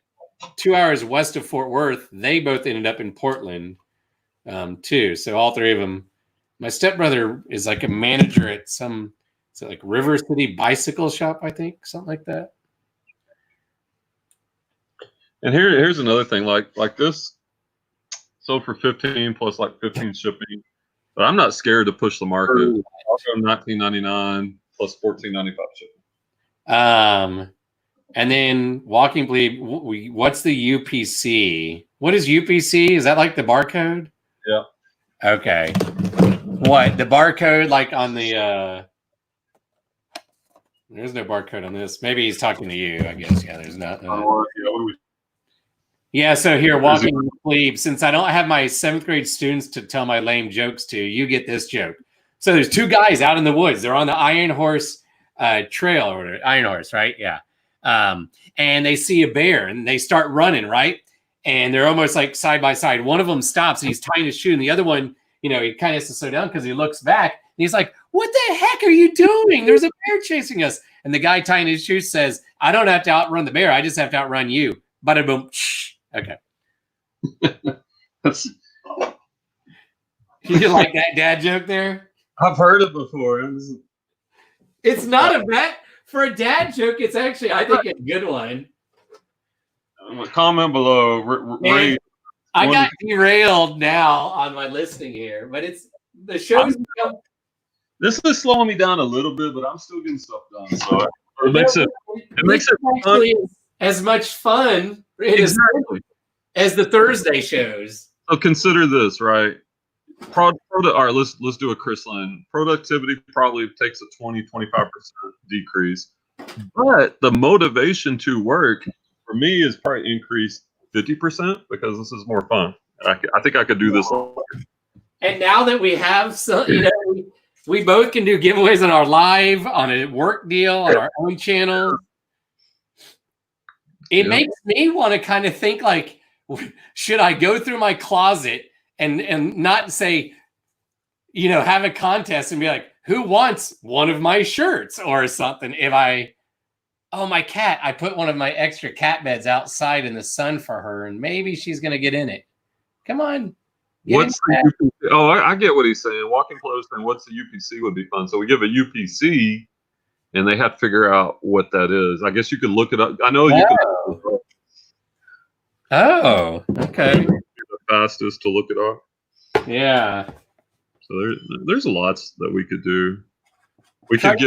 2 hours west of Fort Worth, they both ended up in Portland too. So all three of them. My stepbrother is like a manager at some, is it like River City Bicycle Shop, I think, something like that. And here's another thing, like this sold for 15 plus like 15 shipping. But I'm not scared to push the market. I'll go $19.99 plus $14.95 shipping. And then Walking Plebe, what's the UPC? What is UPC? Is that like the barcode? Yeah. Okay. What, the barcode like on the there's no barcode on this. Maybe he's talking to you, I guess. Yeah, there's not. Yeah, so here, Walking Plebe, since I don't have my 7th grade students to tell my lame jokes to, you get this joke. So there's two guys out in the woods. They're on the Iron Horse trail, or Iron Horse, right? Yeah. And they see a bear, and they start running, right? And they're almost like side by side. One of them stops, and he's tying his shoe, and the other one, you know, he kind of has to slow down because he looks back, and he's like, "What the heck are you doing? There's a bear chasing us." And the guy tying his shoe says, "I don't have to outrun the bear. I just have to outrun you." Bada boom. Shh. Okay. You like that dad joke there? I've heard it before. It's not a bad for a dad joke. It's actually, I think, a good one. Comment below. I got derailed now on my listing here, but it's the show's. This is slowing me down a little bit, but I'm still getting stuff done. So it makes it actually fun. As much fun as the Thursday shows. So consider this, right? All right, let's do a Chris line. Productivity probably takes a 20-25% decrease, but the motivation to work for me is probably increased 50% because this is more fun. I think I could do this. And now that we have some, you know, we both can do giveaways on our live, on a work deal, on our own channel. It makes me want to kind of think like, should I go through my closet and not say, you know, have a contest and be like, who wants one of my shirts or something? If my cat, I put one of my extra cat beds outside in the sun for her, and maybe she's going to get in it. Come on. I get what he's saying. Walking close and what's the UPC would be fun. So we give a UPC and they have to figure out what that is. I guess you could look it up. I know you can. Oh, okay. The fastest to look it up. Yeah. So there's lots that we could do. We could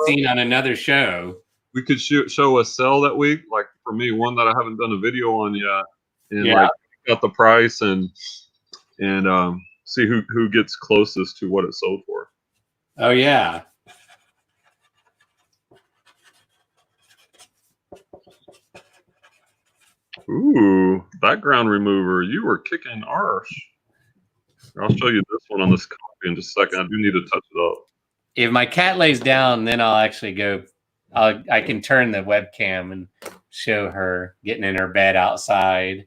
seen on another show. We could show a sell that week. Like for me, one that I haven't done a video on yet and like got the price and see who gets closest to what it sold for. Oh yeah. Ooh, background remover. You were kicking arse. I'll show you this one on this copy in just a second. I do need to touch it up. If my cat lays down, then I'll actually go. I can turn the webcam and show her getting in her bed outside.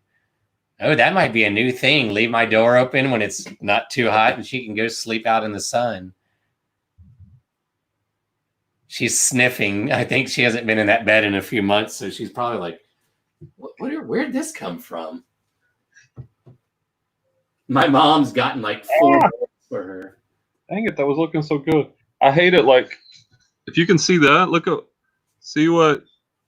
Oh, that might be a new thing. Leave my door open when it's not too hot and she can go sleep out in the sun. She's sniffing. I think she hasn't been in that bed in a few months, so she's probably like, where'd this come from? My mom's gotten like 4 books for her. Dang it, that was looking so good. I hate it. Like, if you can see that, see what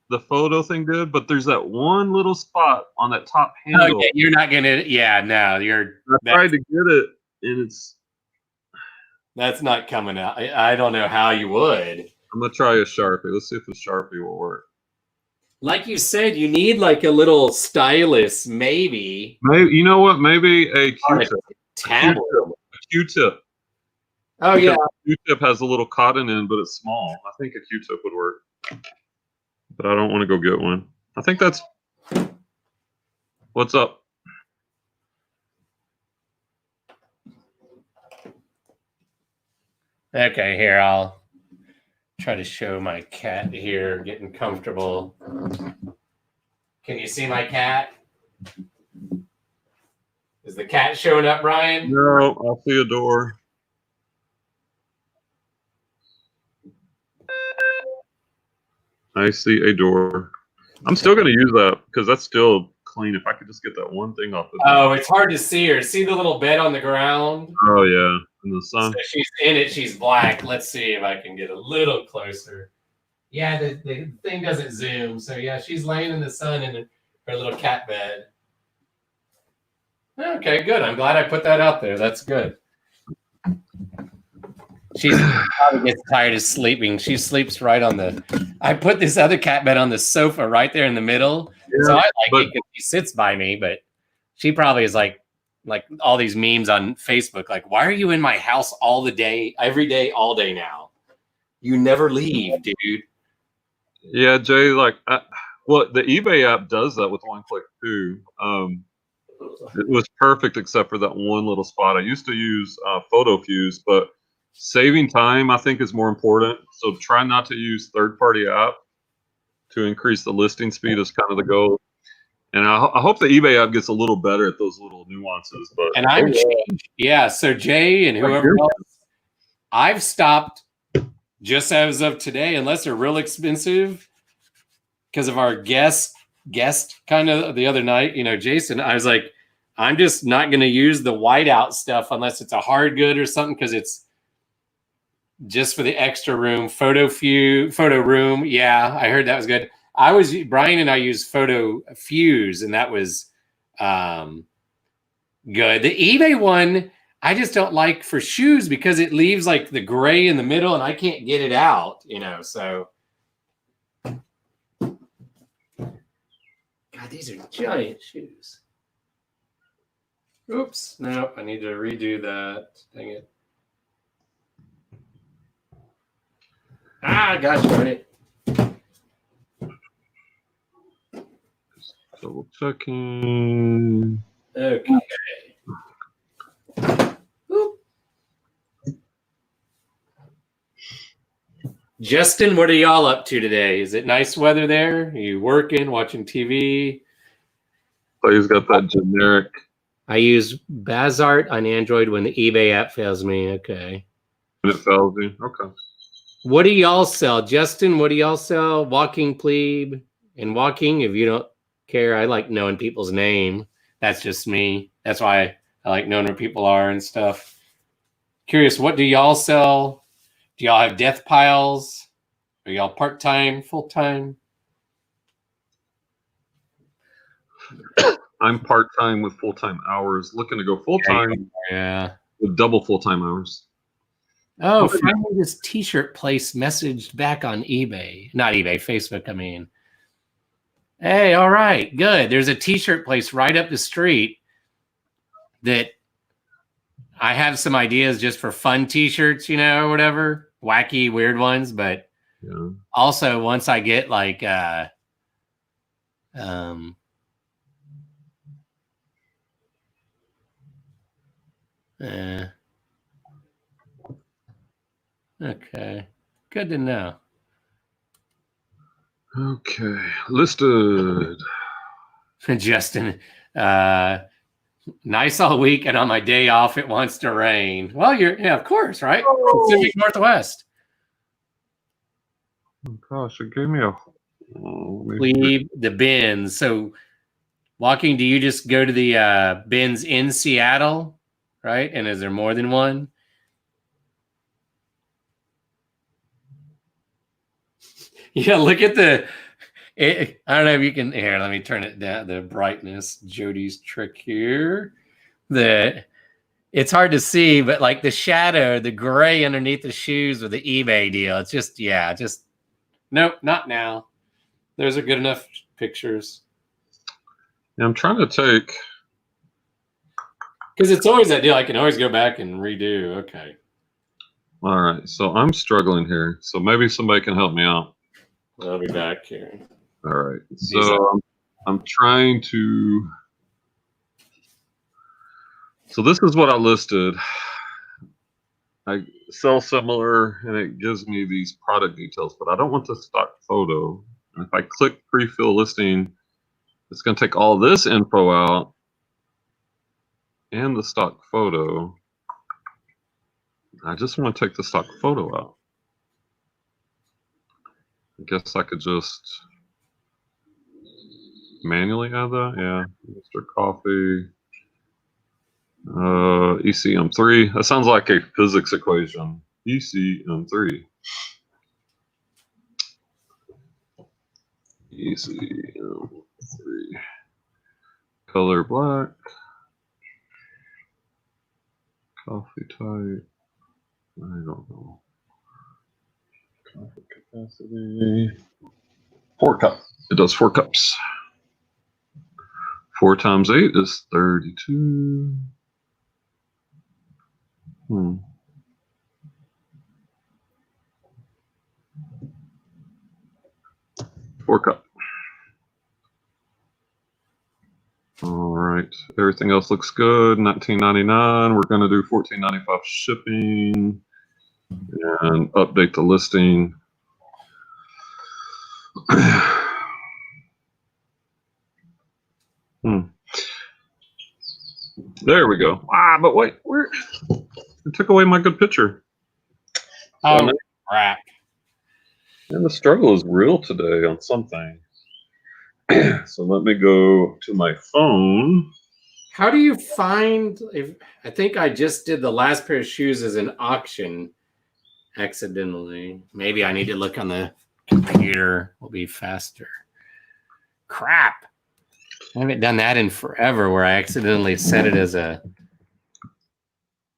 the photo thing did, but there's that one little spot on that top handle. Oh, yeah, you're not gonna. Yeah, no, I tried to get it, and that's not coming out. I don't know how you would. I'm gonna try a Sharpie. Let's see if a Sharpie will work. Like you said, you need like a little stylus, maybe. Maybe you know what? Maybe a Q-tip. Tablet. A Q-tip. Oh yeah. Q-tip has a little cotton in, but it's small. I think a Q-tip would work. But I don't want to go get one. I think that's what's up. Okay, here I'll try to show my cat here getting comfortable. Can you see my cat? Is the cat showing up, Brian? No, I'll see a door. I see a door. I'm still going to use that because that's still clean. If I could just get that one thing off the door. Oh, it's hard to see her. See the little bed on the ground? Oh, yeah. In the sun. So she's in it. She's black. Let's see if I can get a little closer. Yeah, the thing doesn't zoom. So, yeah, she's laying in the sun in her little cat bed. Okay, good. I'm glad I put that out there. That's good. She probably gets tired of sleeping. She sleeps right on I put this other cat bed on the sofa right there in the middle. Yeah, so I like it because she sits by me, but she probably is like all these memes on Facebook. Like, why are you in my house all the day, every day, all day now? You never leave, dude. Yeah, Jay, well, the eBay app does that with one click too. It was perfect except for that one little spot. I used to use Photo Fuse, but saving time, I think, is more important. So try not to use third-party app to increase the listing speed is kind of the goal. And I hope the eBay app gets a little better at those little nuances. But and I'm changed. Yeah, so Jay and whoever else, I've stopped just as of today, unless they're real expensive, because of our guest kind of the other night, Jason, I was like, I'm just not going to use the whiteout stuff unless it's a hard good or something, because it's just for the extra room. Photo room. Yeah, I heard that was good. Brian and I used Photo Fuse, and that was good. The eBay one, I just don't like for shoes because it leaves like the gray in the middle and I can't get it out, so. God, these are giant shoes. Oops. No, I need to redo that. Dang it. Gosh darn it. Double checking. Okay. Oop. Justin, what are y'all up to today? Is it nice weather there? Are you working, watching TV? He's got that generic. I use Bazart on Android when the eBay app fails me. Okay. When it fails you. Okay. What do y'all sell? Justin, what do y'all sell? Walking Plebe and Walking, if you don't care, I like knowing people's name. That's just me. That's why I like knowing where people are and stuff. Curious, what do y'all sell? Do y'all have death piles? Are y'all part-time, full-time? I'm part-time with full-time hours, looking to go full-time. Yeah. With double full-time hours. Oh, finally this t-shirt place messaged back on eBay. Not eBay, Facebook, I mean. Hey, all right, good. There's a t-shirt place right up the street that I have some ideas just for fun t-shirts, you know, or whatever, wacky, weird ones. But also once I get like, okay, good to know. Okay, listed. Justin, nice all week, and on my day off, it wants to rain. Well, yeah, of course, right? Pacific Northwest. Oh gosh, it gave me a. Leave the bins. So, walking, do you just go to the bins in Seattle, right? And is there more than one? Yeah, look at I don't know if you can. Here, let me turn it down. The brightness. Jody's trick here. It's hard to see, but like the shadow, the gray underneath the shoes with the eBay deal. It's just, nope, not now. Those are good enough pictures. Yeah, I'm trying to take. Because it's always that deal. I can always go back and redo. Okay. All right, so I'm struggling here. So maybe somebody can help me out. I'll be back here. All right, so I'm trying to. So this is what I listed. I sell similar, and it gives me these product details, but I don't want the stock photo. And if I click pre-fill listing, it's going to take all this info out and the stock photo. I just want to take the stock photo out. I guess I could just manually add that. Yeah, Mr. Coffee. ECM3. That sounds like a physics equation. ECM3. ECM3. Color black. Coffee type. I don't know. Coffee capacity. 4 cups. It does 4 cups. 4 times 8 is 32. 4 cup. All right. Everything else looks good. $19.99. We're going to do $14.95 shipping and update the listing. There we go. But wait, it took away my good picture. Oh, crap. And the struggle is real today on something. So let me go to my phone. How do you find, I think I just did the last pair of shoes as an auction accidentally. Maybe I need to look on the computer. Will be faster. Crap. I haven't done that in forever where I accidentally set it as a,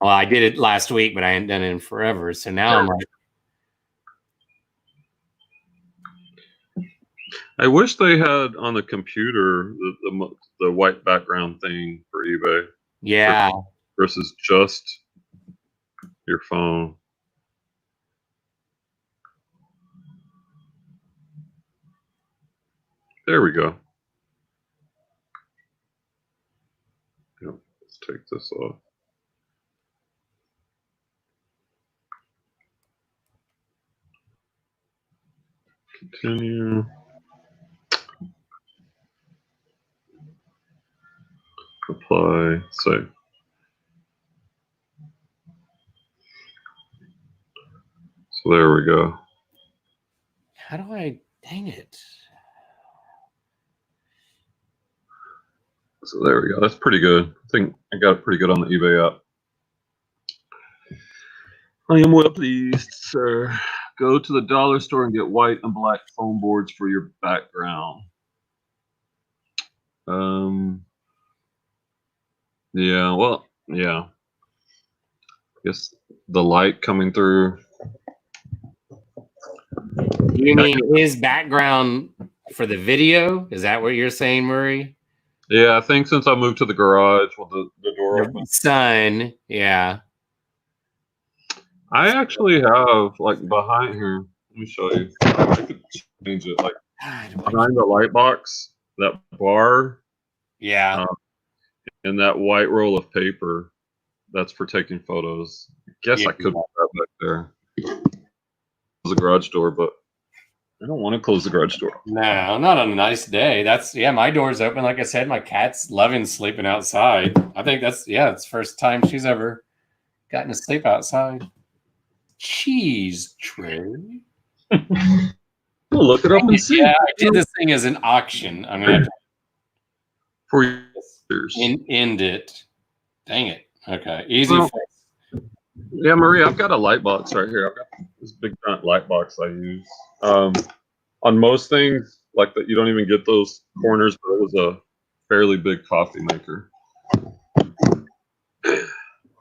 well, I did it last week, but I hadn't done it in forever. So now I'm like, I wish they had on the computer the white background thing for eBay. Yeah. Versus just your phone. There we go. Yep, let's take this off. Continue. Apply. Save. So there we go. How do I, dang it. So there we go. That's pretty good. I think I got it pretty good on the eBay app. I am well pleased, sir. Go to the dollar store and get white and black foam boards for your background. Yeah, well, yeah. I guess the light coming through. You mean his background for the video. Is that what you're saying, Murray? Yeah, I think since I moved to the garage, well, the door open. Sun, yeah. I actually have like behind here. Let me show you. I could change it. Like behind the light box, that bar, yeah, and that white roll of paper. That's for taking photos. I guess I could put that back there. Close the garage door, but I don't want to close the garage door. No, not on a nice day. That's my door's open. Like I said, my cat's loving sleeping outside. I think it's the first time she's ever gotten to sleep outside. Cheese tray. We'll look it up and see. Yeah, I did this thing as an auction. I'm gonna have to for years. End it. Dang it. Okay, easy fix. Yeah, Marie, I've got a light box right here. I've got this big giant light box I use. On most things like that, you don't even get those corners, but it was a fairly big coffee maker.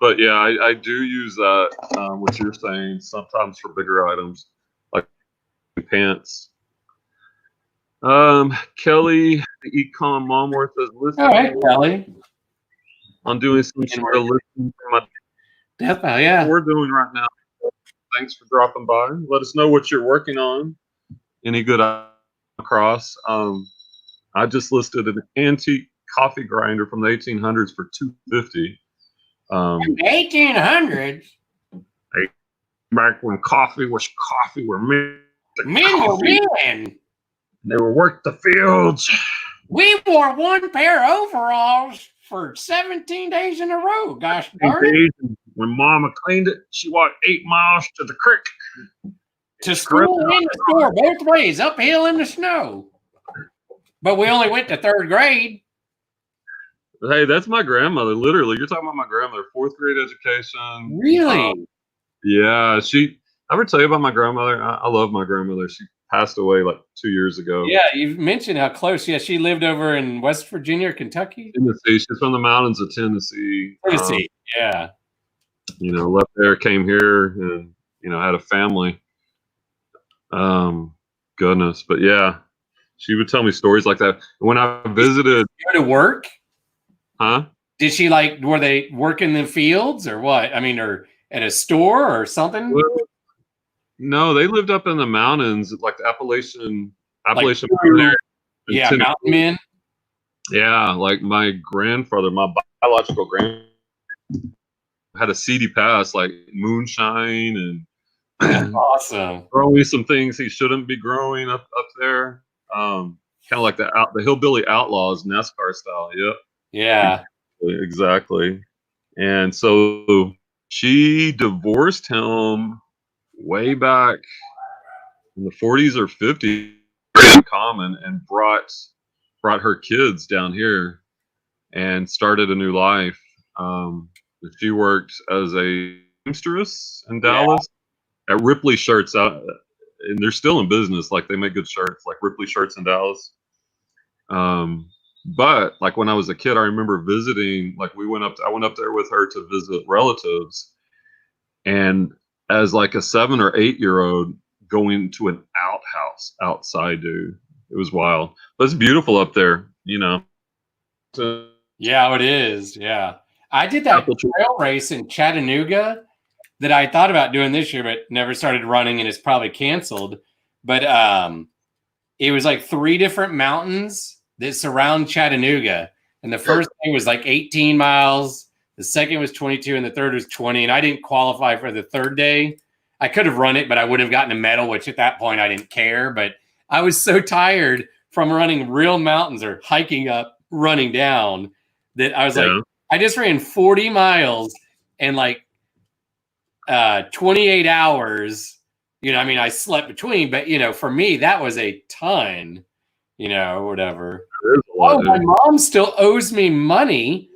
But yeah, I do use that, what you're saying, sometimes for bigger items like pants. Kelly, the Ecom Mom Worth is listening. All right, Kelly. I'm doing some sort of listening for my. Yeah. We're doing right now. Thanks for dropping by. Let us know what you're working on. Any good across? I just listed an antique coffee grinder from the 1800s for $250. 1800s. Back when coffee was coffee, were men. Men were men. They were worked the fields. We wore one pair of overalls for 17 days in a row. Gosh darn it. When Mama cleaned it, she walked 8 miles to the creek. To school and the store, both ways, uphill in the snow. But we only went to 3rd grade. Hey, that's my grandmother. Literally, you're talking about my grandmother. 4th grade education. Really? Yeah. I ever tell you about my grandmother? I love my grandmother. She passed away like 2 years ago. Yeah, you mentioned how close. Yeah, she lived over in West Virginia or Kentucky. Tennessee. She's from the mountains of Tennessee. Tennessee. Yeah. Left there, came here, and had a family. Goodness, but yeah, she would tell me stories like that. When I visited, did she go to work? Huh? Did she were they working in the fields or what? I mean, or at a store or something? Well, no, they lived up in the mountains, like the Appalachian mountain. Yeah, Tennessee. Mountain men. Yeah, like my grandfather, my biological grandfather, had a seedy past, like moonshine and. That's awesome. Growing some things he shouldn't be growing up there. Kind of like the hillbilly outlaws, NASCAR style. Yep. Yeah. Exactly. And so she divorced him way back in the 40s or 50s, common, and brought her kids down here and started a new life. She worked as a seamstress in Dallas. At Ripley Shirts out, and they're still in business. Like they make good shirts, like Ripley Shirts in Dallas. But like when I was a kid, I remember visiting. Like I went up there with her to visit relatives, and as like a 7 or 8 year old going to an outhouse outside, dude, it was wild. But it's beautiful up there, So, yeah, it is. Yeah, I did that trail race in Chattanooga that I thought about doing this year, but never started running, and it's probably canceled. But it was like 3 different mountains that surround Chattanooga. And the first thing was like 18 miles. The second was 22, and the third was 20. And I didn't qualify for the 3rd day. I could have run it, but I would have gotten a medal, which at that point I didn't care. But I was so tired from running real mountains or hiking up, running down, that I was like, I just ran 40 miles and like 28 hours, I slept between, but for me, that was a ton, whatever. My mom still owes me money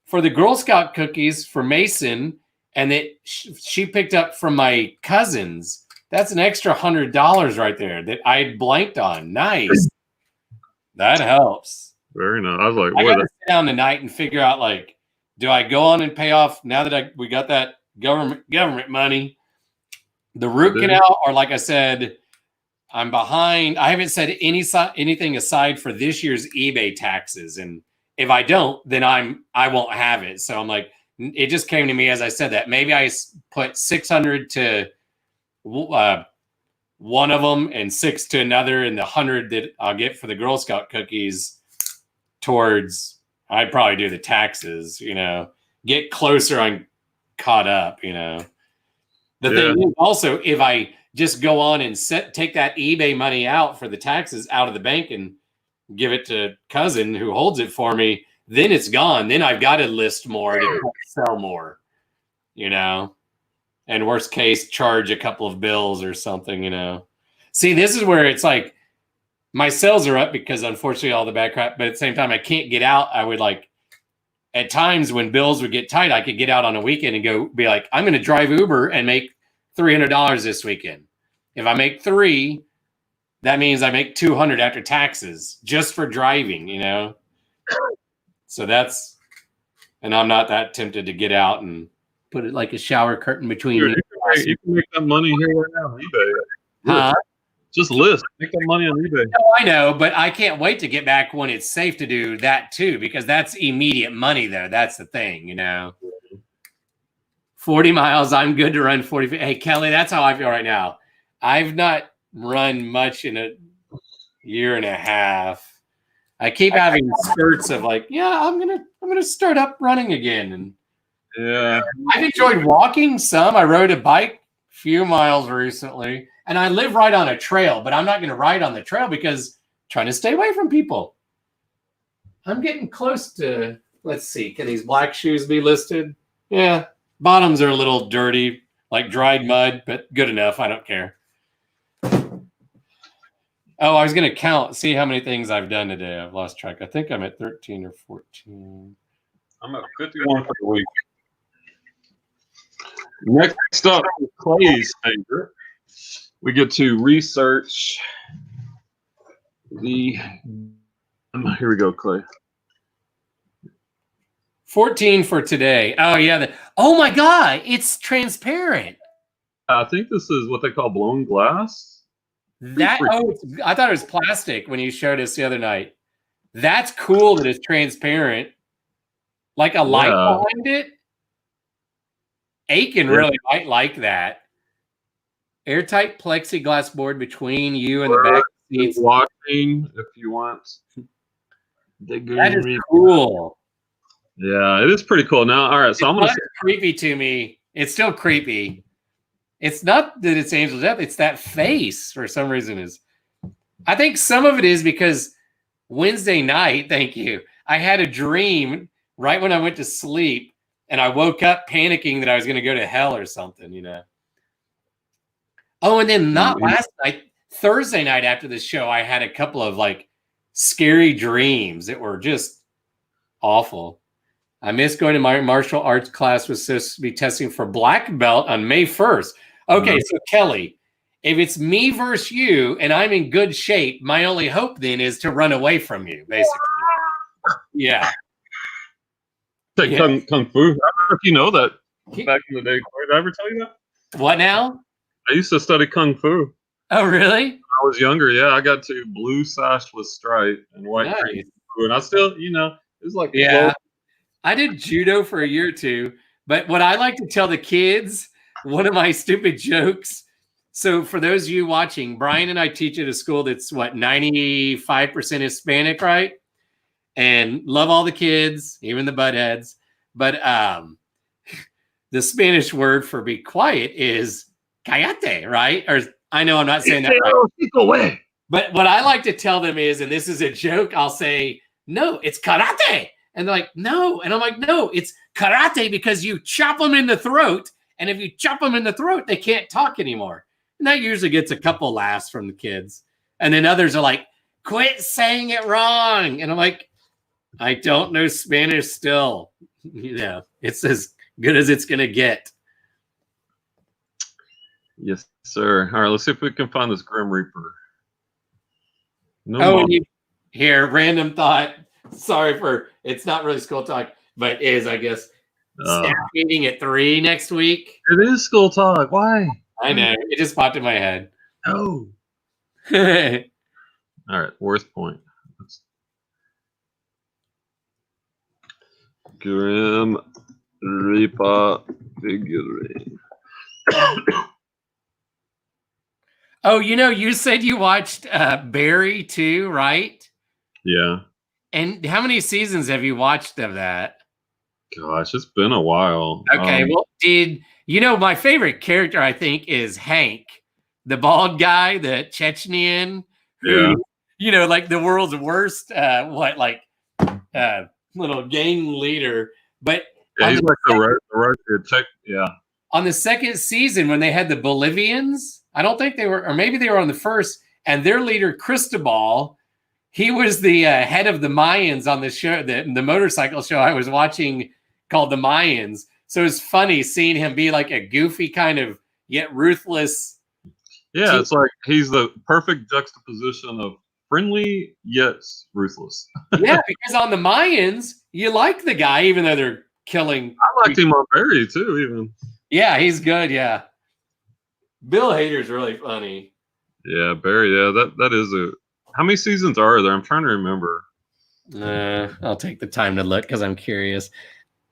for the Girl Scout cookies for Mason, and that she picked up from my cousins. That's an extra $100 right there that I blanked on. Nice. That helps. Very nice. I was like, I gotta sit down tonight and figure out, like, do I go on and pay off now that we got that government money, the root canal, or like I said, I'm behind. I haven't said anything aside for this year's eBay taxes, and if I don't, then I won't have it. So I'm like, it just came to me as I said that. Maybe I put 600 to one of them and 6 to another, and the 100 that I'll get for the Girl Scout cookies towards. I'd probably do the taxes. Get closer on caught up. The thing is also, if I just go on and take that eBay money out for the taxes out of the bank and give it to cousin who holds it for me, then it's gone. Then I've got to list more to sell more, and worst case, charge a couple of bills or something, See, this is where it's like my sales are up because unfortunately all the bad crap, but at the same time, I can't get out. I would at times when bills would get tight, I could get out on a weekend and go be like, I'm going to drive Uber and make $300 this weekend. If I make 3, that means I make 200 after taxes just for driving, So and I'm not that tempted to get out and put it like a shower curtain between me. You can make that money here right now on eBay. Huh? Just list. Make that money on eBay. No, I know, but I can't wait to get back when it's safe to do that too, because that's immediate money there. That's the thing, 40 miles, I'm good to run 40. Hey, Kelly, that's how I feel right now. I've not run much in a year and a half. I keep having spurts of I'm gonna start up running again. And yeah, I've enjoyed walking some. I rode a bike a few miles recently, and I live right on a trail, but I'm not gonna ride on the trail because I'm trying to stay away from people. I'm getting close to, let's see, can these black shoes be listed? Yeah. Bottoms are a little dirty, like dried mud, but good enough. I don't care. Oh, I was going to count, see how many things I've done today. I've lost track. I think I'm at 13 or 14. I'm at 51 for the week. Next up, Clay's favorite. We get to research here we go, Clay. 14 for today. Oh, yeah. Oh, my God. It's transparent. I think this is what they call blown glass. I thought it was plastic when you showed us the other night. That's cool that it's transparent. Like a light behind it. Aiken really might like that. Airtight plexiglass board between you and the back seats. Watching if you want. That is cool. Yeah, it is pretty cool. Now, all right, so I'm going to say creepy to me. It's still creepy. It's not that it's Angel Death. It's that face for some reason I think some of it is because Wednesday night, thank you, I had a dream right when I went to sleep, and I woke up panicking that I was going to go to hell or something, Oh, and then not last night, Thursday night after the show, I had a couple of scary dreams that were just awful. I missed going to my martial arts class. Was supposed to be testing for black belt on May 1st. Okay, so Kelly, if it's me versus you and I'm in good shape, my only hope then is to run away from you, basically. Yeah. Kung Fu. I don't know if you know that back in the day. Did I ever tell you that? What now? I used to study Kung Fu. Oh, really? When I was younger, yeah. I got to blue sash with stripe and white cream. And I still, it's like I did judo for a year or two, but what I like to tell the kids, one of my stupid jokes. So for those of you watching, Brian and I teach at a school that's 95% Hispanic, right? And love all the kids, even the buttheads. But the Spanish word for be quiet is cállate, right? Or I know I'm not saying that right. But what I like to tell them is, and this is a joke, I'll say, no, it's karate. And they're like, no. And I'm like, no, it's karate because you chop them in the throat. And if you chop them in the throat, they can't talk anymore. And that usually gets a couple laughs from the kids. And then others are like, quit saying it wrong. And I'm like, I don't know Spanish still. It's as good as it's going to get. Yes, sir. All right, let's see if we can find this Grim Reaper. No. Here, random thought. Sorry it's not really school talk, but is, I guess, staff meeting at 3 next week. It is school talk. Why? I know. It just popped in my head. No. All right, worst point. Grim Reaper figurine. Oh, you said you watched Barry too, right? Yeah. And how many seasons have you watched of that? Gosh, it's been a while. Okay, well, my favorite character, I think, is Hank, the bald guy, the Chechnyan, who, like the world's worst, little gang leader. But yeah, he's like the right check. Yeah. On the second season, when they had the Bolivians, I don't think they were, or maybe they were on the first, and their leader, Cristobal, he was the head of the Mayans on the show, the motorcycle show I was watching called The Mayans. So it's funny seeing him be like a goofy kind of yet ruthless. Yeah, it's like he's the perfect juxtaposition of friendly yet ruthless. Yeah, because on the Mayans, you like the guy even though they're killing. I liked him on Barry too, even. Yeah, he's good. Yeah, Bill Hader's really funny. Yeah, Barry. Yeah, that is a. How many seasons are there? I'm trying to remember. I'll take the time to look because I'm curious.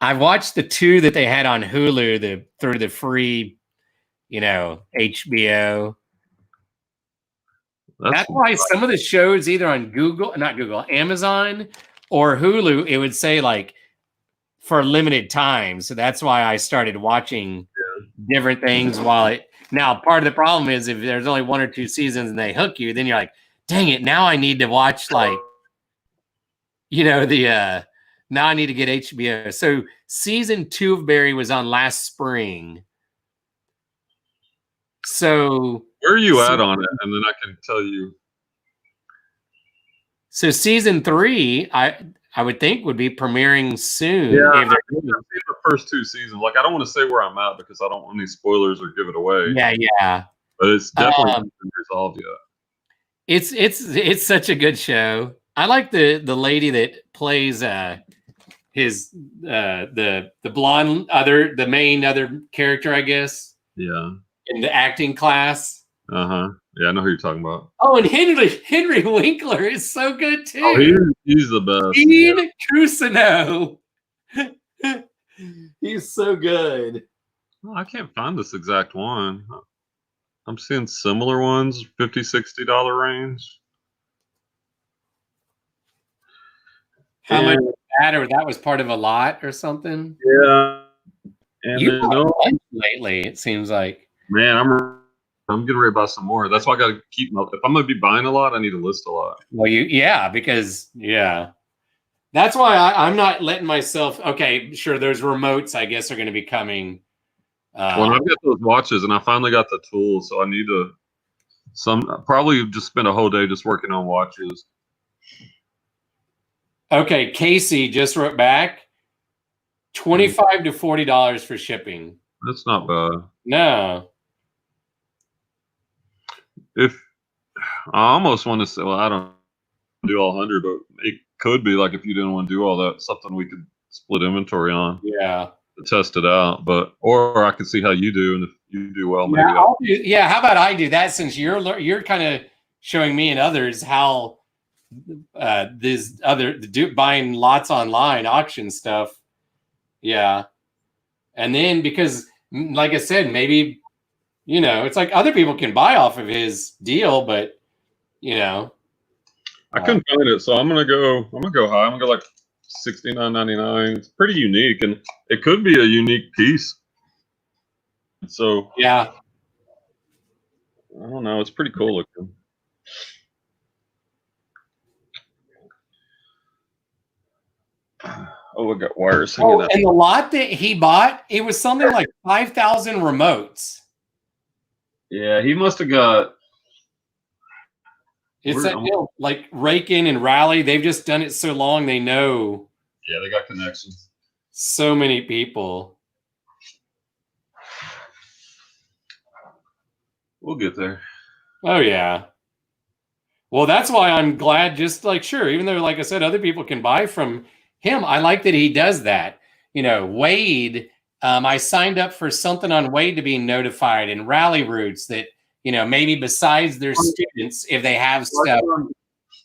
I've watched the 2 that they had on Hulu through the free, HBO. That's why some of the shows either on Amazon or Hulu, it would say like for limited time. So that's why I started watching different things now part of the problem is if there's only 1 or 2 seasons and they hook you, then you're like, dang it, now I need to watch now I need to get HBO. So season 2 of Barry was on last spring. So where are you at on it? And then I can tell you. So season 3, I would think would be premiering soon. Yeah, I've seen the first 2 seasons. Like I don't want to say where I'm at because I don't want any spoilers or give it away. Yeah. But it's definitely not been resolved yet. It's such a good show. I like the lady that plays his the blonde the main other character, I guess. Yeah. In the acting class. Yeah, I know who you're talking about. Oh, and Henry Winkler is so good too. Oh, he's the best. Dean Trusino. He's so good. Oh, I can't find this exact one. I'm seeing similar ones, $50-$60 range. How much was that, or that was part of a lot or something? Yeah. And you've bought lately, it seems like. Man, I'm getting ready to buy some more. That's why I got to keep. If I'm going to be buying a lot, I need to list a lot. Well, because that's why I'm not letting myself. Okay, sure. Those remotes, I guess, are going to be coming. Well, I've got those watches, and I finally got the tools, so I need to. Probably just spend a whole day just working on watches. Okay, Casey just wrote back. $25 to $40 for shipping. That's not bad. No. If I almost want to say, well, I don't do all 100, but it could be like if you didn't want to do all that, something we could split inventory on. Yeah. To test it out, or I could see how you do, and if you do well, maybe. How about I do that since you're kind of showing me and others how this buying lots online auction stuff. Yeah. And then because like I said, maybe, it's like other people can buy off of his deal, but I couldn't find it. So I'm going to go high. I'm going to go like $69.99. It's pretty unique, and it could be a unique piece. So yeah. I don't know. It's pretty cool looking. Oh, I got wires. Oh, and the lot that he bought, it was something like 5,000 remotes. Yeah, he must have got. It's that deal, like Rake In and Rally. They've just done it so long, they know. Yeah, they got connections. So many people. We'll get there. Oh, yeah. Well, that's why I'm glad, just like, sure, even though, like I said, other people can buy from him, I like that he does that. Wade, I signed up for something on Wade to be notified, and Rally Roots that, you know, maybe besides their students, if they have stuff.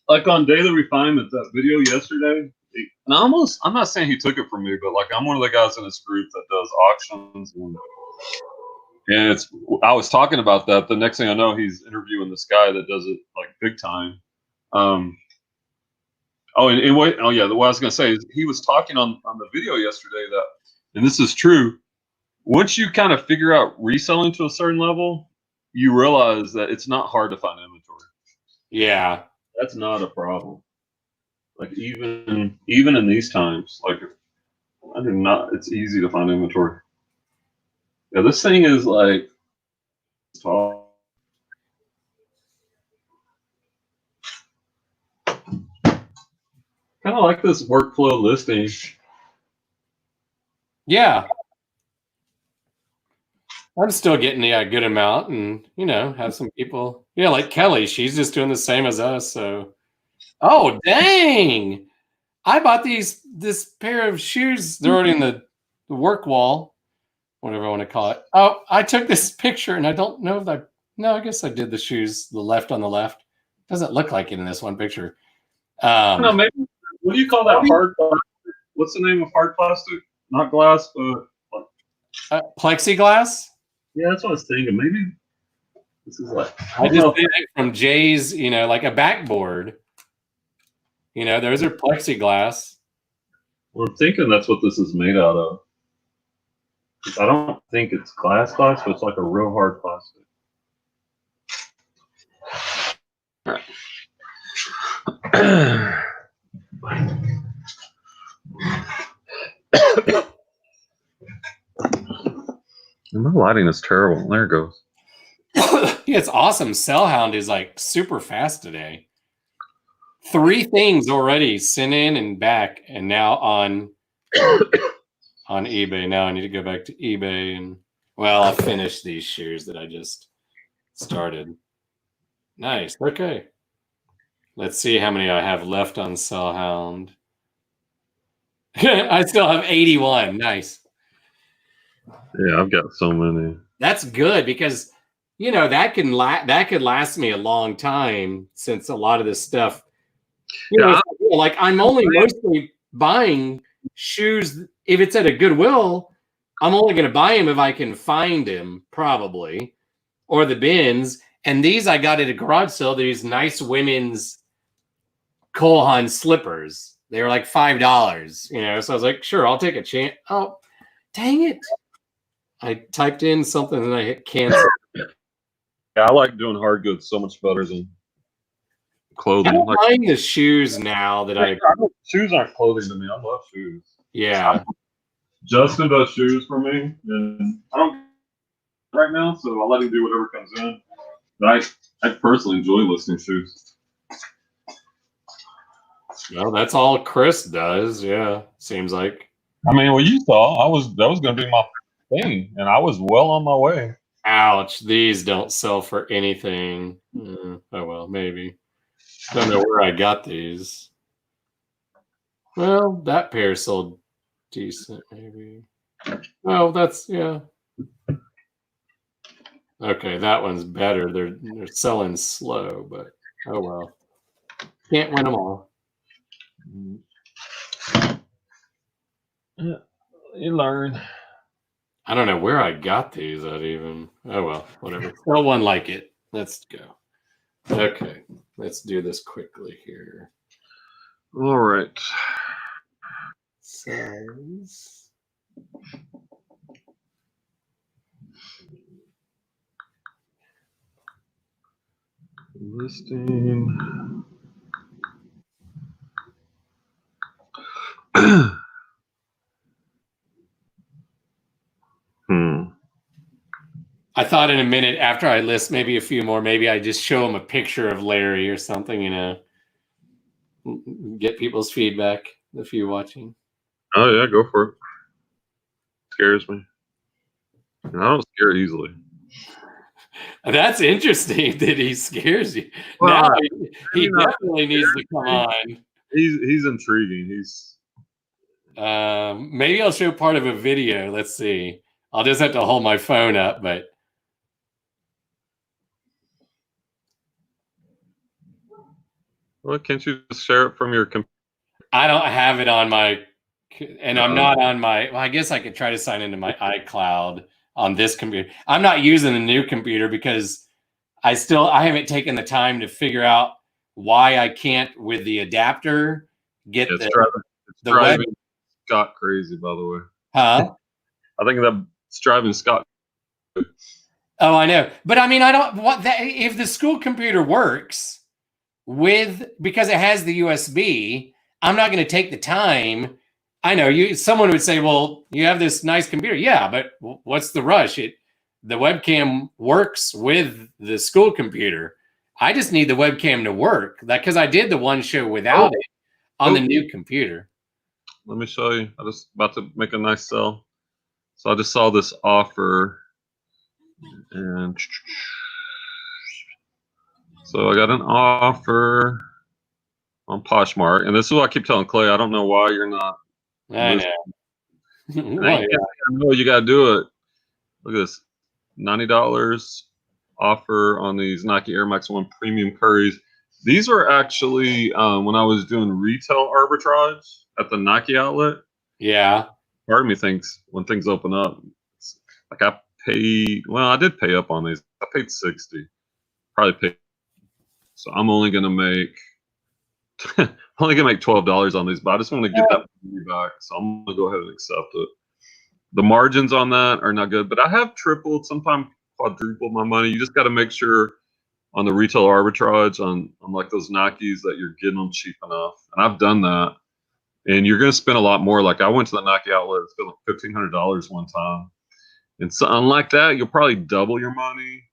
Like on Daily Refinement, that video yesterday, and I'm not saying he took it from me, but like I'm one of the guys in this group that does auctions, and I was talking about that. The next thing I know, he's interviewing this guy that does it like big time. What I was gonna say is he was talking on the video yesterday that, and this is true, once you kind of figure out reselling to a certain level, you realize that it's not hard to find inventory. Yeah. That's not a problem. Like even in these times, like it's easy to find inventory. Yeah, this thing is like tall. Kind of like this workflow listing. Yeah. I'm still getting a good amount, and you know, have some people, yeah, like Kelly, she's just doing the same as us. So, oh dang, I bought this pair of shoes. They're already in the work wall, whatever I want to call it. Oh, I took this picture, and I don't know if no, I guess I did the shoes, the left on the left. Doesn't look like it in this one picture. No, maybe. What do you call that hard plastic? What's the name of hard plastic? Not glass, but plexiglass. Yeah, that's what I was thinking. Maybe this is like I just did it from Jay's, you know, like a backboard. You know, those are plexiglass. Well, I'm thinking that's what this is made out of. I don't think it's glass, but it's like a real hard plastic. My lighting is terrible. There it goes. Yeah, it's awesome. Sellhound is like super fast today. 3 things already sent in and back, and now on eBay. Now I need to go back to eBay and I'll finish these shoes that I just started. Nice. Okay. Let's see how many I have left on Sellhound. I still have 81. Nice. Yeah, I've got so many. That's good because, you know, that could last me a long time, since a lot of this stuff, you know, like I'm only mostly buying shoes if it's at a Goodwill. I'm only going to buy them if I can find them, probably, or the bins. And these I got at a garage sale. These nice women's Cole Haan slippers. They were like $5, you know. So I was like, sure, I'll take a chance. Oh, dang it! I typed in something and I hit cancel. Yeah, I like doing hard goods so much better than clothing. I don't mind the shoes now that shoes aren't clothing to me. I love shoes. Yeah. Justin does shoes for me, and I don't right now, so I'll let him do whatever comes in. But I personally enjoy listing shoes. Well, that's all Chris does. Yeah, seems like. I mean, well, you saw that was going to be my thing, and I was well on my way. Ouch! These don't sell for anything. Oh well, maybe. Don't know where I got these. Well, that pair sold decent, maybe. Oh, that's yeah. Okay, that one's better. They're selling slow, but oh well. Can't win them all. Yeah, you learn. I don't know where I got these at even. Oh well, whatever. Sell one like it. Let's go. Okay, let's do this quickly here. All right. Size. Listing. I thought in a minute after I list maybe a few more, maybe I just show them a picture of Larry or something, you know, get people's feedback, the few watching. Oh yeah, go for it. Scares me. I don't scare easily. That's interesting that he scares you. Well, now he definitely needs to come on. He's intriguing. He's maybe I'll show part of a video. Let's see. I'll just have to hold my phone up, but Well, can't you just share it from your computer? I don't have it on my, and I'm not on my. Well, I guess I could try to sign into my iCloud on this computer. I'm not using the new computer because I haven't taken the time to figure out why I can't with the adapter get It's the web. driving Scott crazy, by the way. Huh? I think that's driving Scott. Oh, I know. But I mean, I don't want that. If the school computer works because it has the USB, I'm not going to take the time. I know someone would say, well, you have this nice computer. Yeah, but what's the rush? The webcam works with the school computer. I just need the webcam to work because I did the one show without it on the new computer. Let me show you. I just about to make a nice sell. So I just saw this offer, and so I got an offer on Poshmark, and this is what I keep telling Clay. I don't know why you're not. I know. I know you got to do it. Look at this, $90 offer on these Nike Air Max 1 Premium Curries. These were actually when I was doing retail arbitrage at the Nike outlet. Yeah. Part of me thinks when things open up, like I did pay up on these. I paid 60. Probably paid. So I'm only gonna make $12 on these, but I just want to get that money back. So I'm gonna go ahead and accept it. The margins on that are not good, but I have tripled, sometimes quadrupled my money. You just got to make sure on the retail arbitrage on like those Nikes that you're getting them cheap enough. And I've done that. And you're going to spend a lot more. Like I went to the Nike outlet, spent like $1,500 one time. And so unlike that, you'll probably double your money.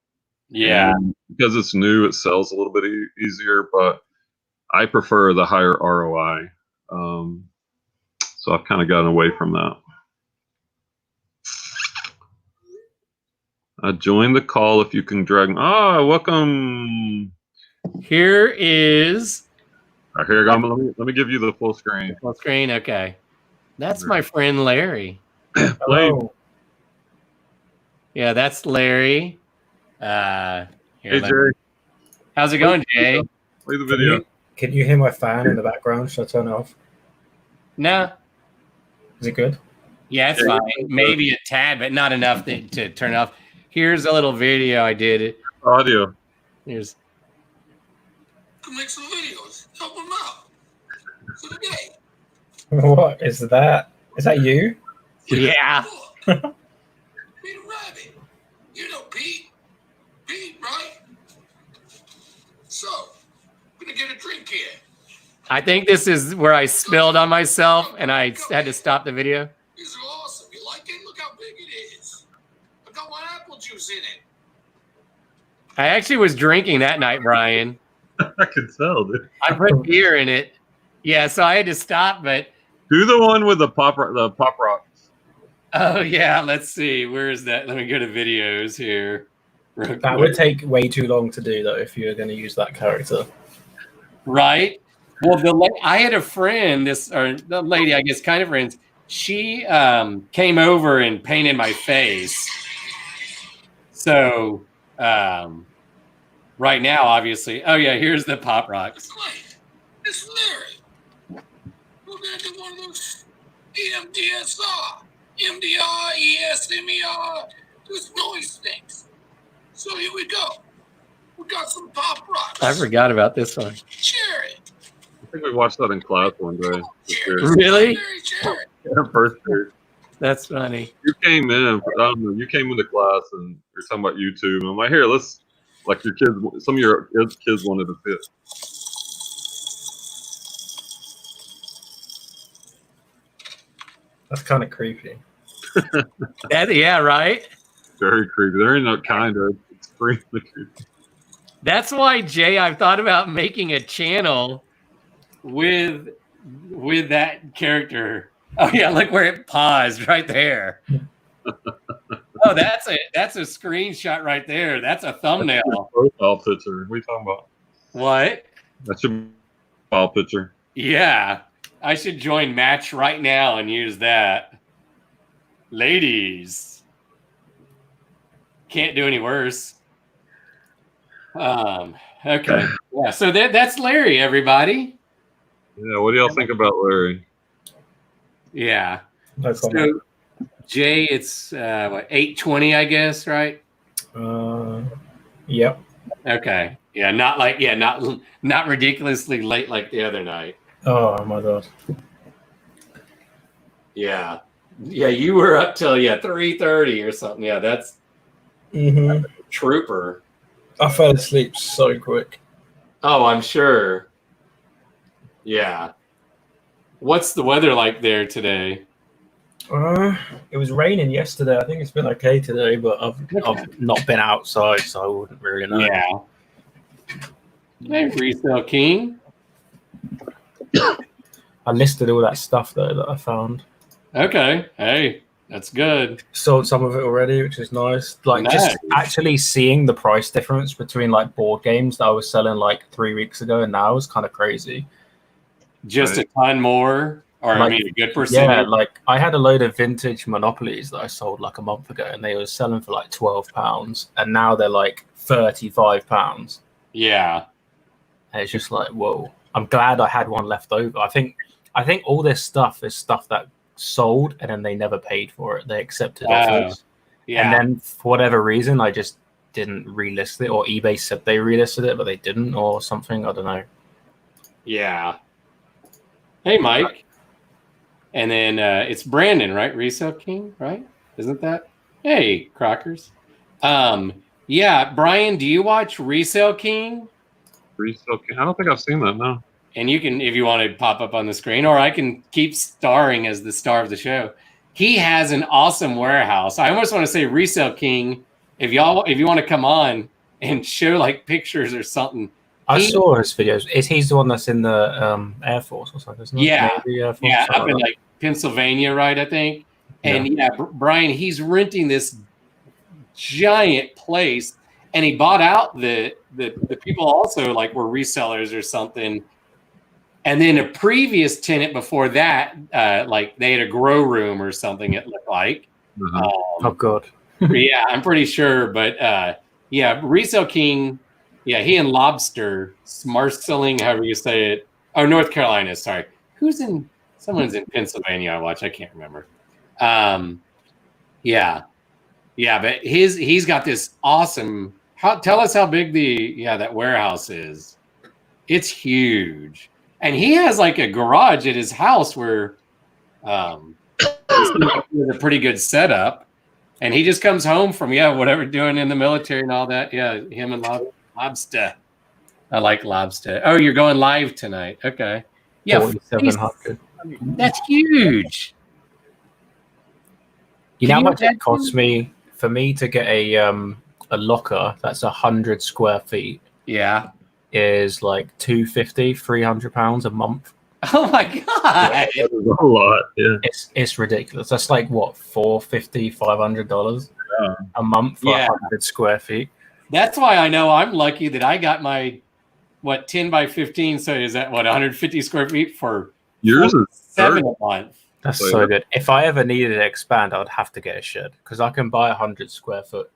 Yeah. And because it's new, it sells a little bit easier, but I prefer the higher ROI. So I've kind of gotten away from that. I joined the call if you can drag. Welcome. Here is. Here, let me give you the full screen. Full screen, okay. That's my friend Larry. Hello. Yeah, that's Larry. Hey, Jay. How's it going, Jay? Play the video. Can you hear my fan in the background? Should I turn it off? No. Is it good? Yeah, it's fine. Maybe a tad, but not enough to turn off. Here's a little video I did. Audio. Here's. Make some videos. Help them out. For the day. What is that? Is that you? Yeah. Peter Rabbit. You know Pete. Pete, right? So, we're going to get a drink here. I think this is where I spilled on myself and I had to stop the video. These are awesome. You like it? Look how big it is. I got my apple juice in it. I actually was drinking that night, Brian. I could tell, dude. I put beer in it. Yeah, so I had to stop, but. Do the one with the pop rocks. Oh, yeah. Let's see. Where is that? Let me go to videos here. That would take way too long to do, though, if you were going to use that character. Right? Well, I had a friend, the lady, I guess, kind of friends. She came over and painted my face. So, right now, obviously. Oh, yeah, here's the Pop Rocks. It's Larry. We're going to do one of those EMDSR, MDR, ESMER, those noise things. So here we go. We got some Pop Rocks. I forgot about this one. Cherry. I think we watched that in class one day. Really? Yeah, first period. That's funny. You came in, I don't know, you came into class and you're talking about YouTube. And I'm like, here, let's, like your kids, some of your kids wanted to fit. That's kind of creepy. Yeah, right? Very creepy. There ain't no kind of extremely creepy. That's why, Jay, I've thought about making a channel with that character. Oh yeah, look where it paused right there. Oh, that's a screenshot right there. That's a thumbnail. That's your profile picture. What are you talking about? What? That's your profile picture. Yeah. I should join Match right now and use that. Ladies. Can't do any worse. Okay. Yeah. So that's Larry, everybody. Yeah. What do y'all think about Larry? Yeah. No comment. So Jay, it's what 8:20, I guess, right? Yep. Okay. Yeah. Not ridiculously late like the other night. Oh my god. Yeah. Yeah. You were up till 3:30 or something. Yeah. That's trooper. I fell asleep so quick. Oh, I'm sure. Yeah. What's the weather like there today? It was raining yesterday. I think it's been okay today, but I've not been outside, so I wouldn't really know. Yeah. Hey, Resale King. I listed all that stuff though that I found. Okay. Hey, that's good. Sold some of it already, which is nice. Like just actually seeing the price difference between like board games that I was selling like 3 weeks ago and now is kind of crazy. Just a ton more, or like, I mean, a good percentage. Yeah, like I had a load of vintage Monopolies that I sold like a month ago, and they were selling for like £12, and now they're like £35. Yeah, and it's just like, whoa! I'm glad I had one left over. I think all this stuff is stuff that sold, and then they never paid for it. They accepted offers, and then for whatever reason, I just didn't relist it, or eBay said they relisted it, but they didn't, or something. I don't know. Yeah. Hey, Mike. And then it's Brandon, right? Resale King, right? Isn't that? Hey, Crockers. Yeah, Brian, do you watch Resale King? Resale King? I don't think I've seen that, no. And you can, if you want to pop up on the screen, or I can keep starring as the star of the show. He has an awesome warehouse. I almost want to say Resale King. If you want to come on and show like pictures or something. I saw his videos. He's the one that's in the Air Force or something, isn't he? Yeah. Maybe Air Force, yeah, up in like Pennsylvania, right, I think. And Brian, he's renting this giant place, and he bought out the people also like were resellers or something. And then a previous tenant before that, like they had a grow room or something, it looked like. Oh, God. Yeah, I'm pretty sure. But yeah, Resale King, yeah, he and Lobster, Smartselling, however you say it. Oh, North Carolina, sorry. Someone's in Pennsylvania, I watch. I can't remember. Yeah. Yeah, but he's got this awesome. Tell us how big that warehouse is. It's huge. And he has like a garage at his house where it's a pretty good setup. And he just comes home from whatever doing in the military and all that. Yeah, him and Lobster. I like Lobster. Oh, you're going live tonight. Okay. Yeah, 4,700. That's huge. You know how much it costs me for me to get a locker that's 100 square feet? Yeah. Is like £250-300 a month. Oh my god, that is a lot. Yeah, it's ridiculous. That's like what, $450-500 a month for 100 square feet. That's why I know I'm lucky that I got my 10 by 15. So is that 150 square feet for yours is $7 a month? That's so good. If I ever needed to expand, I'd have to get a shed because I can buy 100 square foot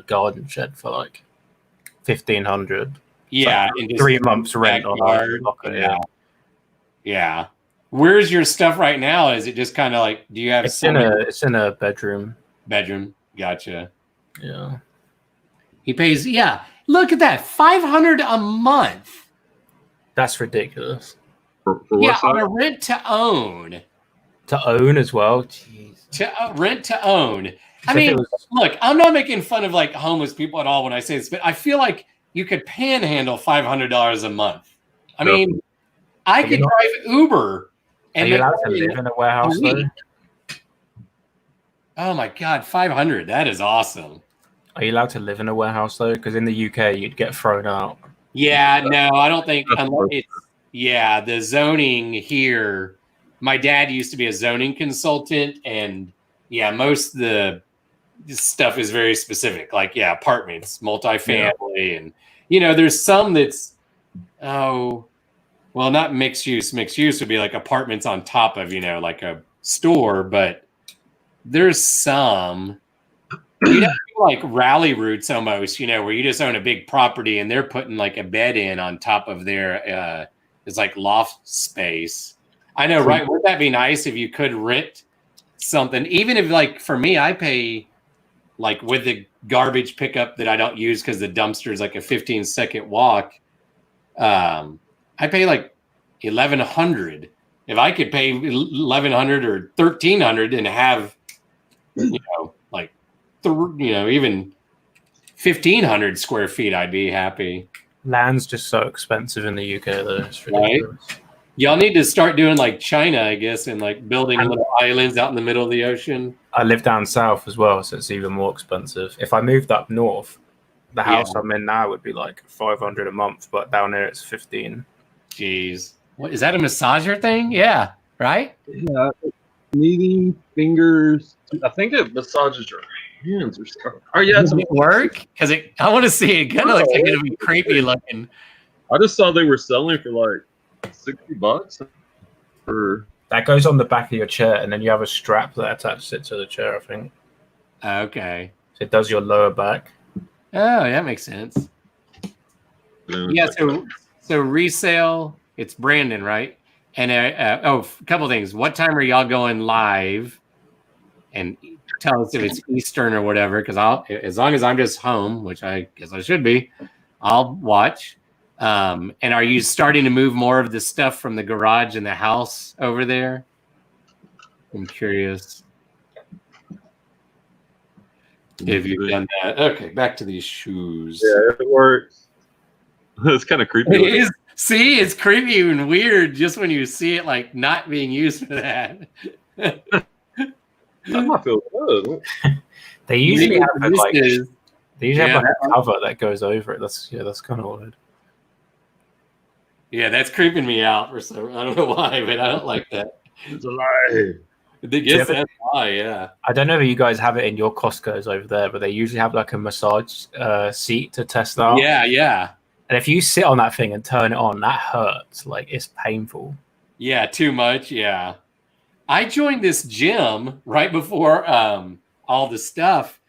garden shed for like $1,500. Yeah, like 3 months rent on our locker. Yeah. Where's your stuff right now? Is it just kind of like? Do you have? It's in a bedroom. Bedroom. Gotcha. Yeah. He pays. Yeah. Look at that. $500 a month. That's ridiculous. For on a rent to own. To own as well. Jeez. To rent to own. I mean, look, I'm not making fun of like homeless people at all when I say this, but I feel like you could panhandle $500 a month. I mean, I could drive Uber. And you're allowed to live in a warehouse though? Oh my God, 500. That is awesome. Are you allowed to live in a warehouse though? Because in the UK, you'd get thrown out. Yeah, no, I don't think. The zoning here. My dad used to be a zoning consultant, and most of the stuff is very specific. Like apartments, multifamily, and there's some that's not mixed use. Mixed use would be like apartments on top of like a store, but there's some You'd have to do like rally routes almost, where you just own a big property and they're putting like a bed in on top of their it's like loft space. I know, right? Wouldn't that be nice if you could rent something? Even if, like, for me, I pay like with the garbage pickup that I don't use because the dumpster is like a 15-second walk. I pay like $1,100. If I could pay $1,100 or $1,300 and have, like, even 1,500 square feet, I'd be happy. Land's just so expensive in the UK, though. It's ridiculous. Right? Y'all need to start doing like China, I guess, and like building little islands out in the middle of the ocean. I live down south as well, so it's even more expensive. If I moved up north, the house I'm in now would be like $500 a month, but down here it's 15. Jeez, what is that, a massager thing? Yeah, right. Yeah, kneading fingers. I think it massages your hands or stuff. Oh yeah, does it work? Because I want to see it. Kind of looks like it'll be creepy looking. I just saw they were selling for like $60 for that. Goes on the back of your chair, and then you have a strap that attaches it to the chair, I think. Okay. So it does your lower back. Oh, that makes sense. Yeah, so resale, it's Brandon, right? And a couple things. What time are y'all going live? And tell us if it's Eastern or whatever, because as long as I'm just home, which I guess I should be, I'll watch. And are you starting to move more of the stuff from the garage and the house over there? I'm curious if you've done that. Okay, back to these shoes. Yeah, it works. It's kind of creepy. It is. See, it's creepy and weird just when you see it like not being used for that. That might feel good. They usually have a cover that goes over it. That's kind of weird. Yeah, that's creeping me out. I don't know why, but I don't like that. It's a lie. Yes, that's why. Yeah. I don't know if you guys have it in your Costco's over there, but they usually have like a massage seat to test out. Yeah, yeah. And if you sit on that thing and turn it on, that hurts. Like, it's painful. Yeah, too much. Yeah. I joined this gym right before all the stuff,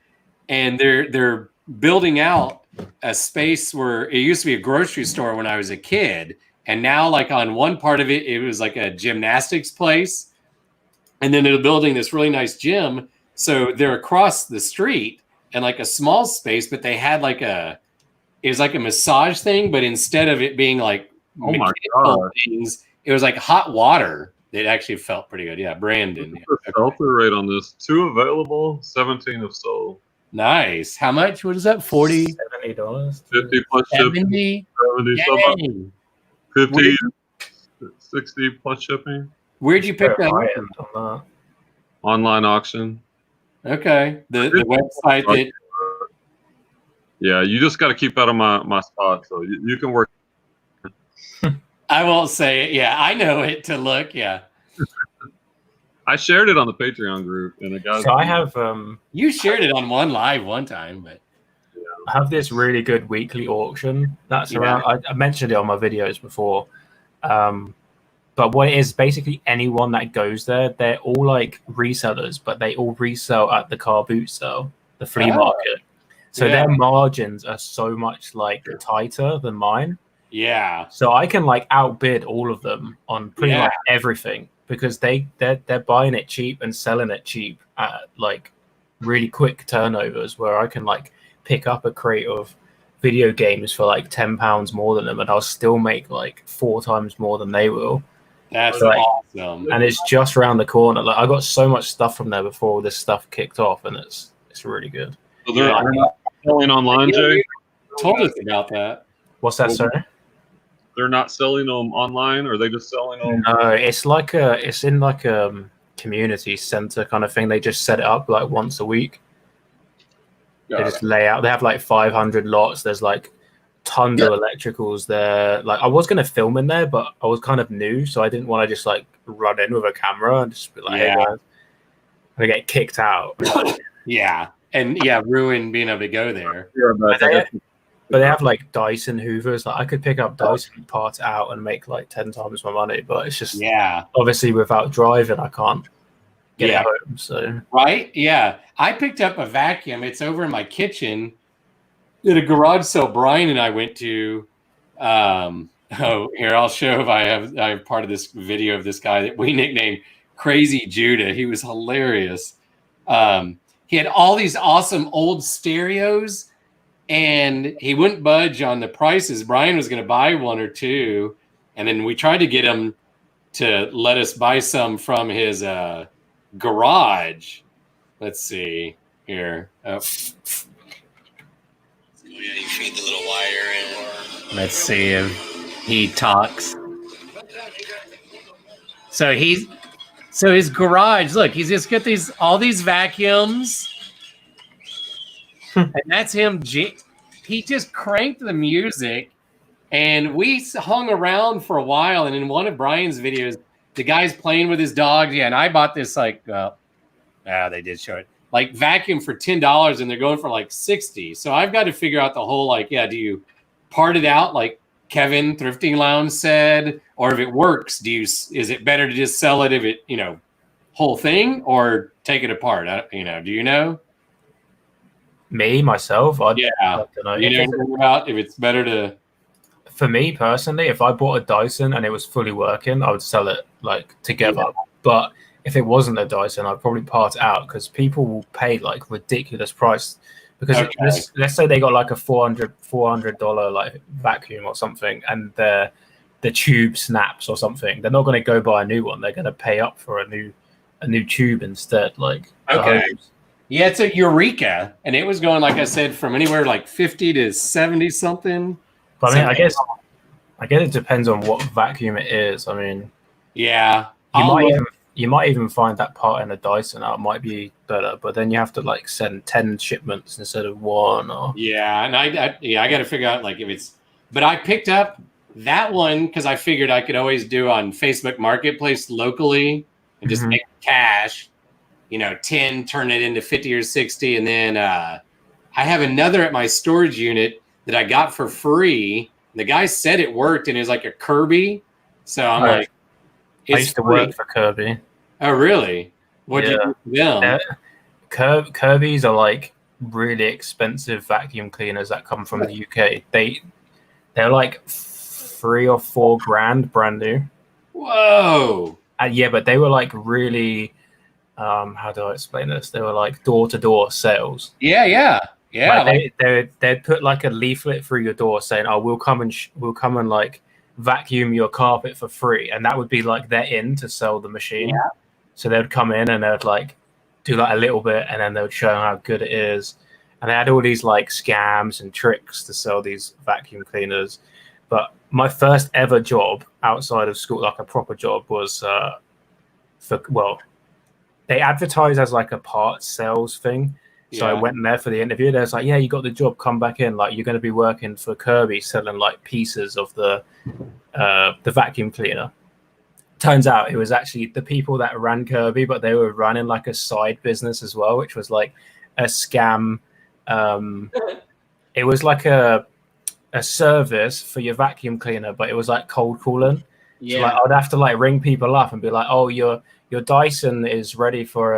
and they're building out a space where it used to be a grocery store when I was a kid, and now like on one part of it, it was like a gymnastics place, and then they're building this really nice gym. So they're across the street and like a small space, but they had like it was like a massage thing, but instead of it being like things, it was like hot water. It actually felt pretty good. Yeah, Brandon. The sell-through rate on this, 2 available, 17 have sold. Nice. How much? What is that? $40? $70. 50 plus shipping. 70 50, 60 plus shipping. Where'd you pick that up? Online auction. Okay. The website that. Yeah, you just got to keep out of my spot, so you can work. I won't say it. Yeah, I know it to look. Yeah. I shared it on the Patreon group, and the guys. So I have. You shared it on one live one time, but. Yeah. I have this really good weekly auction that's around. I mentioned it on my videos before, but what it is basically anyone that goes there, they're all like resellers, but they all resell at the car boot sale, the flea market. So their margins are so much like tighter than mine. Yeah. So I can like outbid all of them on pretty much everything because they're buying it cheap and selling it cheap at like really quick turnovers where I can like pick up a crate of video games for like £10 more than them and I'll still make like 4 times more than they will. That's awesome. And it's just around the corner. Like I got so much stuff from there before this stuff kicked off and it's really good. So they're not selling online, Jay? Told us about that. What's that, sorry? They're not selling them online, or are they just selling them? No, it's in like a community center kind of thing. They just set it up like once a week. They just lay out. They have like 500 lots. There's like tons of electricals there. Like I was gonna film in there, but I was kind of new, so I didn't want to just like run in with a camera and just be like, "Hey guys," I get kicked out. And ruin being able to go there. But they have like Dyson Hoovers. Like I could pick up Dyson parts out and make like 10 times my money. But it's just obviously without driving, I can't get it home. So right, yeah. I picked up a vacuum. It's over in my kitchen at a garage sale Brian and I went to. Here I'll show if I have part of this video of this guy that we nicknamed Crazy Judah. He was hilarious. He had all these awesome old stereos, and he wouldn't budge on the prices. Brian was going to buy one or two, and then we tried to get him to let us buy some from his garage. Let's see here. Oh. Yeah, you feed the little wire in. Let's see if he talks. So his garage, look, he's just got all these vacuums. And that's him. He just cranked the music, and we hung around for a while. And in one of Brian's videos, the guy's playing with his dog. Yeah, and I bought this they did show it. Like vacuum for $10, and they're going for like $60. So I've got to figure out the whole do you part it out like Kevin Thrifting Lounge said, or if it works, is it better to just sell it if it whole thing, or take it apart? Do you know? Me myself, I don't know. You know about if it's better to. For me personally, if I bought a Dyson and it was fully working, I would sell it together. Yeah. But if it wasn't a Dyson, I'd probably part it out because people will pay ridiculous price. Because let's say they got a $400 vacuum or something, and the tube snaps or something, they're not going to go buy a new one. They're going to pay up for a new tube instead. Yeah, it's a Eureka, and it was going, like I said, from anywhere 50 to 70 something. But I guess it depends on what vacuum it is. I mean, yeah, you might even find that part in a Dyson out might be better, but then you have to send 10 shipments instead of one. Or and I got to figure out if it's. But I picked up that one because I figured I could always do on Facebook Marketplace locally and just make cash. 10, turn it into 50 or 60. And then I have another at my storage unit that I got for free. The guy said it worked, and it was like a Kirby. So I'm I used to work for Kirby. Oh, really? What did you do for them? Kirby's are really expensive vacuum cleaners that come from the UK. They're $3 or $4 grand brand new. Whoa. But they were really... how do I explain this? They were door-to-door sales. Yeah. They'd put a leaflet through your door saying, "Oh, we'll come and vacuum your carpet for free," and that would be their in to sell the machine. Yeah. So they'd come in and they'd do a little bit, and then they would show how good it is. And they had all these scams and tricks to sell these vacuum cleaners. But my first ever job outside of school, a proper job, was they advertise as a parts sales thing. So I went in there for the interview. They was yeah, you got the job, come back in. You're going to be working for Kirby selling pieces of the vacuum cleaner. Turns out it was actually the people that ran Kirby, but they were running a side business as well, which was a scam. It was a service for your vacuum cleaner, but it was cold calling. Yeah. So I'd have to ring people up and be oh, your Dyson is ready for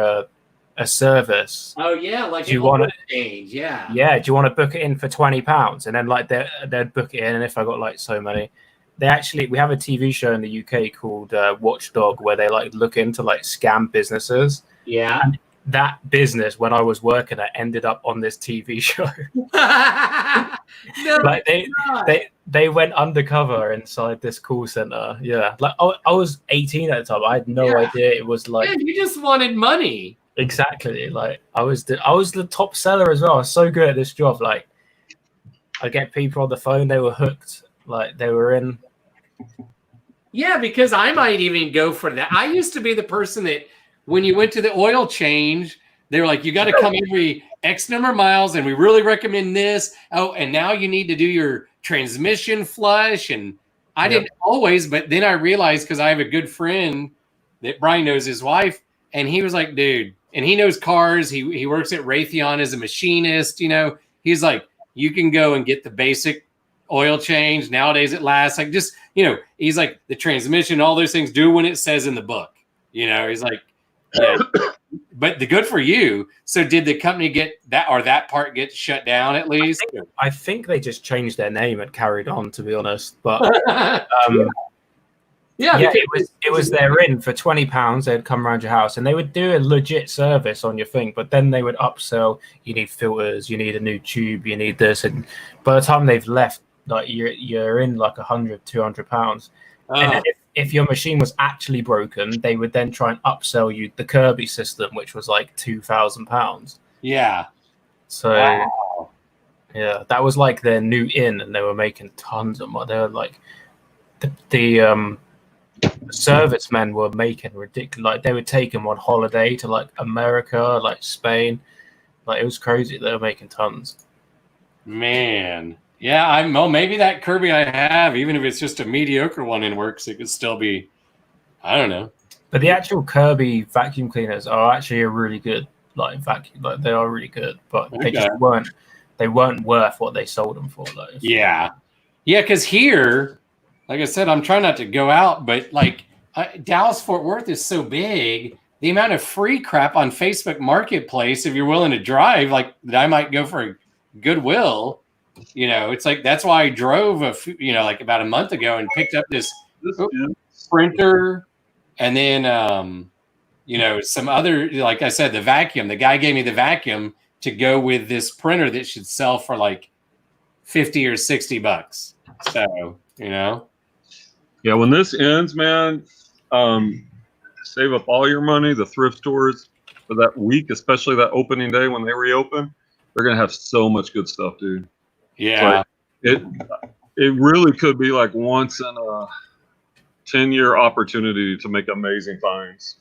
a service. Oh yeah, do you want to change? Yeah. Yeah. Do you want to book it in for £20? And then they'd book it in, and if I got so many, we have a TV show in the UK called Watchdog where they look into scam businesses. Yeah. And that business, when I was working at, ended up on this TV show. No, they went undercover inside this call center. Yeah, I was 18 at the time. I had no idea it was you just wanted money. Exactly. I was the top seller as well. I was so good at this job. I get people on the phone, they were hooked. They were in. Yeah, because I might even go for that. I used to be the person that when you went to the oil change, they were you got to come every X number of miles, and we really recommend this. Oh, and now you need to do your transmission flush. And I didn't always, but then I realized, because I have a good friend that Brian knows his wife, and he was dude, and he knows cars. He works at Raytheon as a machinist. He's you can go and get the basic oil change. Nowadays it lasts he's the transmission, all those things, do when it says in the book. He's Yeah. But the good for you. So did the company get that, or that part get shut down at least? I think they just changed their name and carried on, to be honest. But yeah, it was their in for £20. They'd come around your house and they would do a legit service on your thing, but then they would upsell. You need filters, you need a new tube, you need this, and by the time they've left, like you're in like £100-200. And then if your machine was actually broken, they would then try and upsell you the Kirby system, which was like £2,000. Yeah. So yeah, that was like their new in, and they were making tons of money. They were like the servicemen were making ridiculous. Like they would take them on holiday to like America, like Spain. Like it was crazy. They were making tons. Man. Yeah, well, maybe that Kirby I have, even if it's just a mediocre one and works, it could still be, I don't know. But the actual Kirby vacuum cleaners are actually a really good vacuum. Like they are really good, but they just weren't worth what they sold them for. Like, yeah, because here, like I said, I'm trying not to go out, but like Dallas Fort Worth is so big. The amount of free crap on Facebook Marketplace, if you're willing to drive, like that I might go for a Goodwill. You know, it's like that's why I drove like about a month ago and picked up this printer, and then some other, like I said, the vacuum. The guy gave me the vacuum to go with this printer that should sell for like $50 or $60. So yeah, when this ends, man, save up all your money. The thrift stores for that week, especially that opening day when they reopen, they're gonna have so much good stuff, dude. Yeah, it really could be like once in a 10-year opportunity to make amazing finds.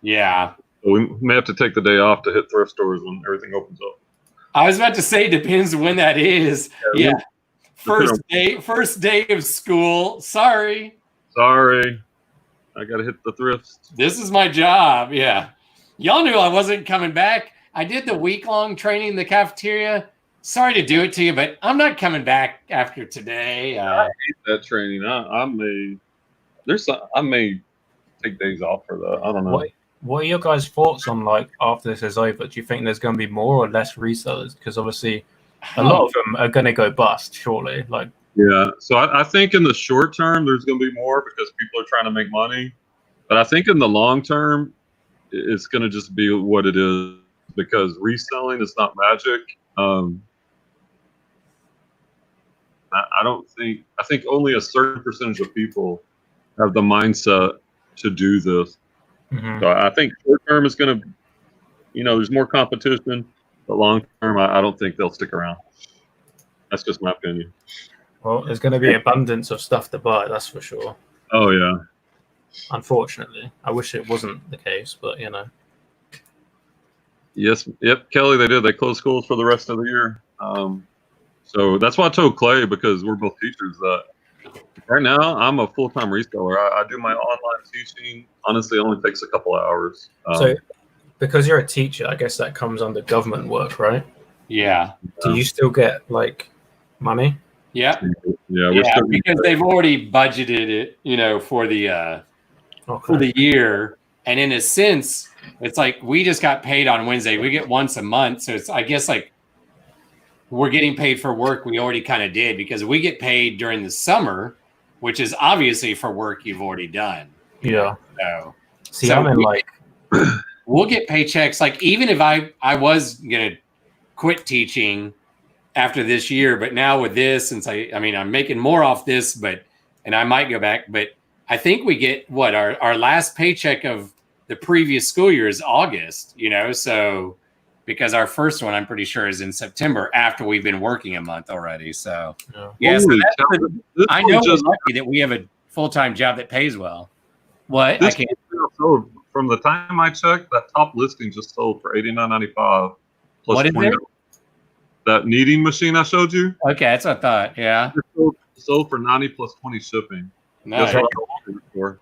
Yeah, we may have to take the day off to hit thrift stores when everything opens up. I was about to say, depends when that is. Yeah. First day of school. Sorry, I gotta hit the thrifts. This is my job. Yeah, y'all knew I wasn't coming back. I did the week-long training in the cafeteria. Sorry to do it to you, but I'm not coming back after today. I hate that training. I may take days off for that. I don't know. What are your guys' thoughts on like after this is over? Do you think there's going to be more or less resellers? Because obviously, a lot of them are going to go bust shortly. Like, yeah. So I think in the short term there's going to be more because people are trying to make money, but I think in the long term it's going to just be what it is because reselling is not magic. I think only a certain percentage of people have the mindset to do this. Mm-hmm. So I think short term is going to, there's more competition, but long term, I don't think they'll stick around. That's just my opinion. Well, there's going to be abundance of stuff to buy, that's for sure. Oh, yeah. Unfortunately. I wish it wasn't the case, but, Yes. Yep. Kelly, they did. They closed schools for the rest of the year. So that's why I told Clay, because we're both teachers, that right now I'm a full-time reseller. I do my online teaching. Honestly, it only takes a couple of hours. So because you're a teacher, I guess that comes under government work, right? Yeah. Do you still get like money? Yeah. Yeah. Because they've already budgeted it, for the year. And in a sense, it's like we just got paid on Wednesday. We get once a month. So it's, I guess, like we're getting paid for work we already kind of did because we get paid during the summer, which is obviously for work you've already done. Yeah. We'll get paychecks. Like even if I was going to quit teaching after this year, but now with this, since I'm making more off this, and I might go back, but I think we get our last paycheck of the previous school year is August, so because our first one I'm pretty sure is in September after we've been working a month already. So yeah, so I know we're lucky that we have a full-time job that pays well. What? I can't. So from the time I checked, that top listing just sold for $89.95 plus what is $20. it? That kneading machine I showed you. Okay, that's what I thought. Yeah. Sold for $90 plus $20 shipping. Nice. That's what I was for.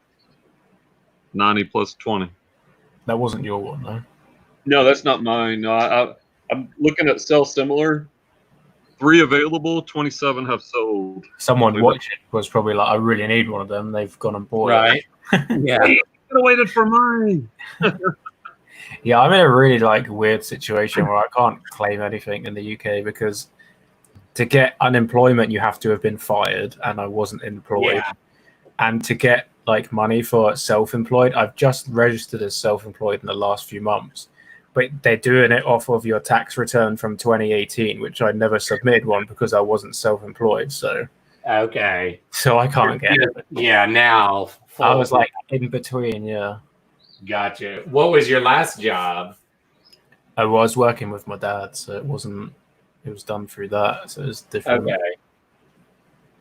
$90 plus $20. That wasn't your one, though. No, that's not mine. No, I'm looking at sell similar. 3 available, 27 have sold. Someone watching was probably like, I really need one of them. They've gone and bought it. Right. Yeah. I could have waited for mine. Yeah, I'm in a really like weird situation where I can't claim anything in the UK because to get unemployment you have to have been fired, and I wasn't employed. Yeah. And to get like money for self-employed, I've just registered as self-employed in the last few months, but they're doing it off of your tax return from 2018, which I never submitted one because I wasn't self-employed. So Okay. so I can't get it. Yeah, now. I was like in between, yeah. Gotcha. What was your last job? I was working with my dad, so it was done through that, so it's different. Okay.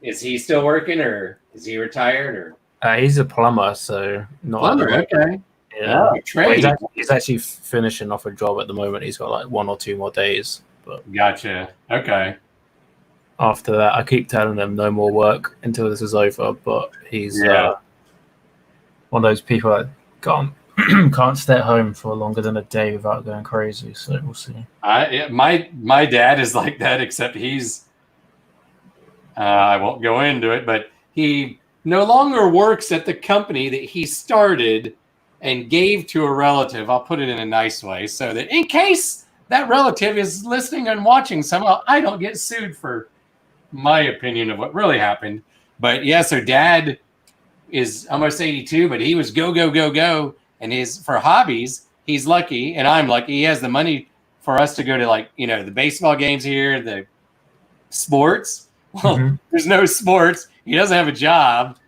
Is he still working, or is he retired, or? He's a plumber, so not Plumber, okay. Yeah, trade. He's actually finishing off a job at the moment. He's got like 1 or 2 more days. But Gotcha. Okay. after that, I keep telling him no more work until this is over. But he's one of those people that can't stay at home for longer than a day without going crazy. So we'll see. My dad is like that, except he's I won't go into it, but he no longer works at the company that he started and gave to a relative. I'll put it in a nice way so that in case that relative is listening and watching somehow, I don't get sued for my opinion of what really happened. But yeah, so dad is almost 82, but he was go. And for hobbies, he's lucky, and I'm lucky. He has the money for us to go to, like, the baseball games here, the sports. Well, there's no sports. He doesn't have a job.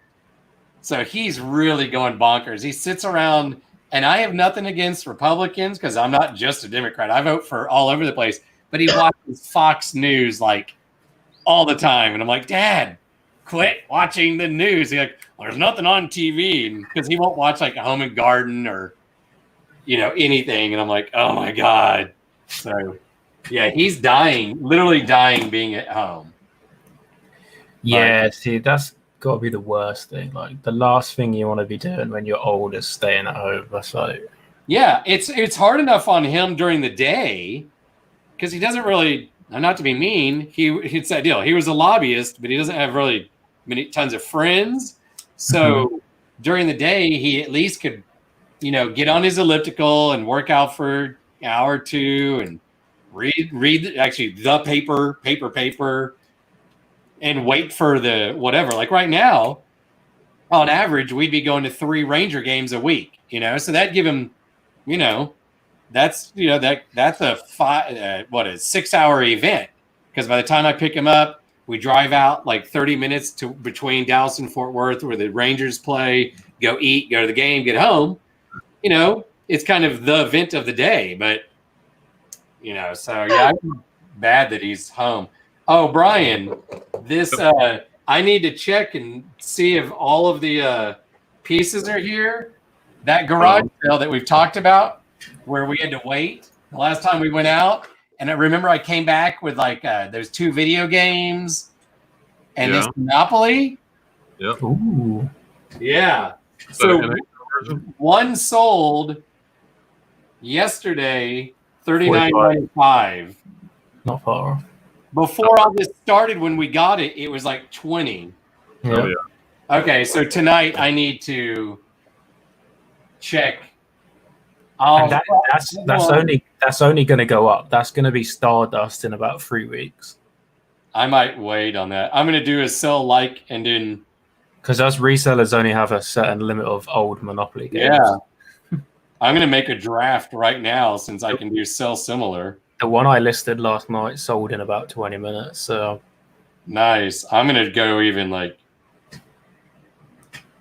So he's really going bonkers. He sits around, and I have nothing against Republicans because I'm not just a Democrat. I vote for all over the place. But he watches Fox News like all the time. And I'm like, Dad, quit watching the news. He's like, well, there's nothing on TV. Because he won't watch like a Home and Garden or, anything. And I'm like, oh my God. So yeah, he's dying, literally dying being at home. Yeah, see, that's got to be the worst thing. Like, the last thing you want to be doing when you're old is staying at home. That's like, yeah, it's hard enough on him during the day because he doesn't really. Not to be mean, it's that deal. He was a lobbyist, but he doesn't have really tons of friends. So during the day, he at least could, get on his elliptical and work out for an hour or two and read actually the paper. And wait for the whatever. Like right now, on average, we'd be going to 3 Ranger games a week. So that'd give him, that's that's a 6-hour event. Because by the time I pick him up, we drive out like 30 minutes to between Dallas and Fort Worth, where the Rangers play. Go eat, go to the game, get home. It's kind of the event of the day. But so yeah, bad that he's home. Oh, Brian, this I need to check and see if all of the pieces are here. That garage sale that we've talked about, where we had to wait the last time we went out, and I remember I came back with like there's 2 video games and this Monopoly. Yep. ooh, Yeah. So one sold yesterday, $39.95. not far off. Before all this started, when we got it, it was like 20. Yeah. Oh, yeah. Okay, so tonight I need to check. And that's only going to go up. That's going to be Stardust in about 3 weeks. I might wait on that. I'm going to do a sell and then. Because us resellers only have a certain limit of old Monopoly games. Yeah. I'm going to make a draft right now since I can do sell similar. The one I listed last night sold in about 20 minutes. So nice. I'm going to go even like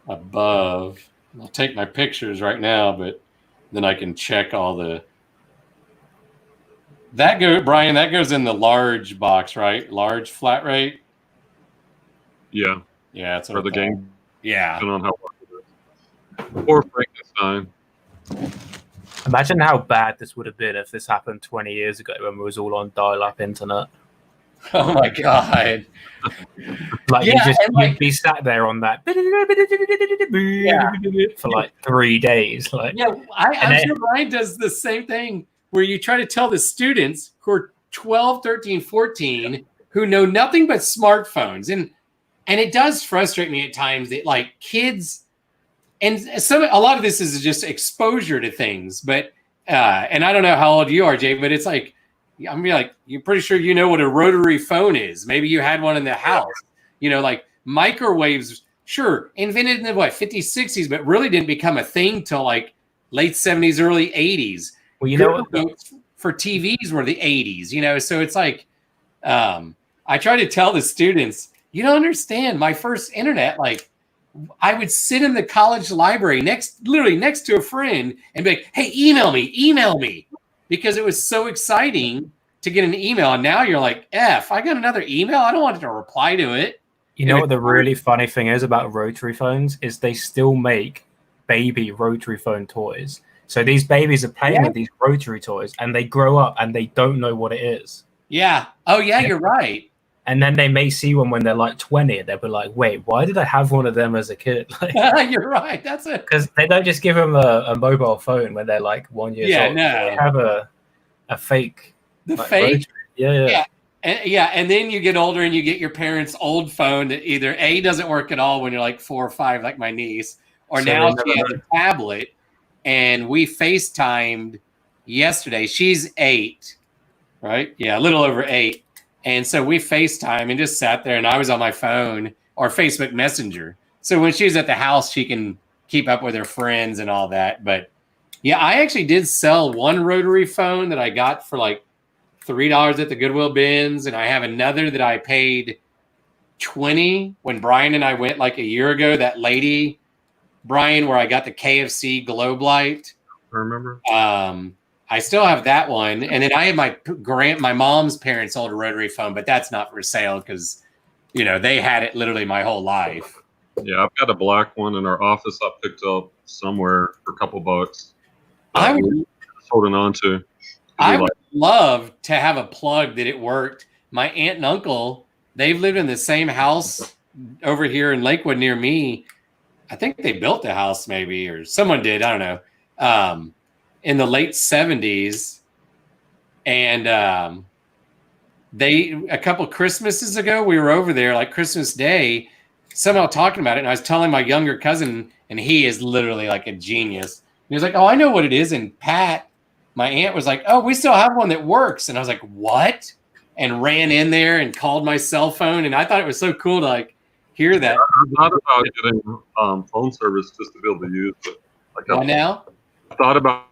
above. I'll take my pictures right now, but then I can check all the. Brian, that goes in the large box, right? Large flat rate. Yeah. Yeah, that's for the game. Yeah. Depending on how much it is. Or Frankenstein. imagine how bad this would have been if this happened 20 years ago when we was all on dial-up internet. Oh my God. Like you'd be sat there on that for like 3 days. Like I'm sure Brian does the same thing where you try to tell the students who are 12, 13, 14 who know nothing but smartphones. And it does frustrate me at times that like kids, and a lot of this is just exposure to things, but and I don't know how old you are, Jay, but it's like, I'm be like, you're pretty sure you know what a rotary phone is. Maybe you had one in the house. You know, like microwaves, sure, invented in the 50s, 60s, but really didn't become a thing till like late 70s, early 80s. Well, you know what? For TVs were the 80s, you know, so it's like, I try to tell the students, you don't understand. My first internet, like, I would sit in the college library literally next to a friend and be like, hey, email me, because it was so exciting to get an email. And now you're like, I got another email. I don't want to reply to it. You know what the really funny thing is about rotary phones is they still make baby rotary phone toys. So these babies are playing with these rotary toys and they grow up and they don't know what it is. Yeah. Oh, yeah, you're right. And then they may see one when they're like 20. They'll be like, wait, why did I have one of them as a kid? Like, you're right. That's it. Because they don't just give them a mobile phone when they're like 1 year old. No. They have a fake. The fake? Yeah. And then you get older and you get your parents' old phone that either A, doesn't work at all when you're like 4 or 5, like my niece, or so now she has a tablet. And we FaceTimed yesterday. She's 8, right? Yeah, a little over 8. And so we FaceTime and just sat there, and I was on my phone or Facebook Messenger. So when she's at the house, she can keep up with her friends and all that. But yeah, I actually did sell one rotary phone that I got for like $3 at the Goodwill bins, and I have another that I paid $20 when Brian and I went like a year ago. That lady, Brian, where I got the KFC globe light. I remember. I still have that one, and then I have my mom's parents' old rotary phone, but that's not for sale because, you know, they had it literally my whole life. Yeah, I've got a black one in our office I picked up somewhere for a couple bucks. I would holding on to. I would love to have a plug that it worked. My aunt and uncle, they've lived in the same house over here in Lakewood near me. I think they built the house maybe, or someone did. I don't know. In the late 70s. And a couple Christmases ago, we were over there like Christmas Day, somehow talking about it. And I was telling my younger cousin, and he is literally like a genius. He was like, oh, I know what it is. And Pat, my aunt, was like, oh, we still have one that works. And I was like, what? And ran in there and called my cell phone. And I thought it was so cool to like hear that. I thought about getting phone service just to be able to use it. Like now? I thought about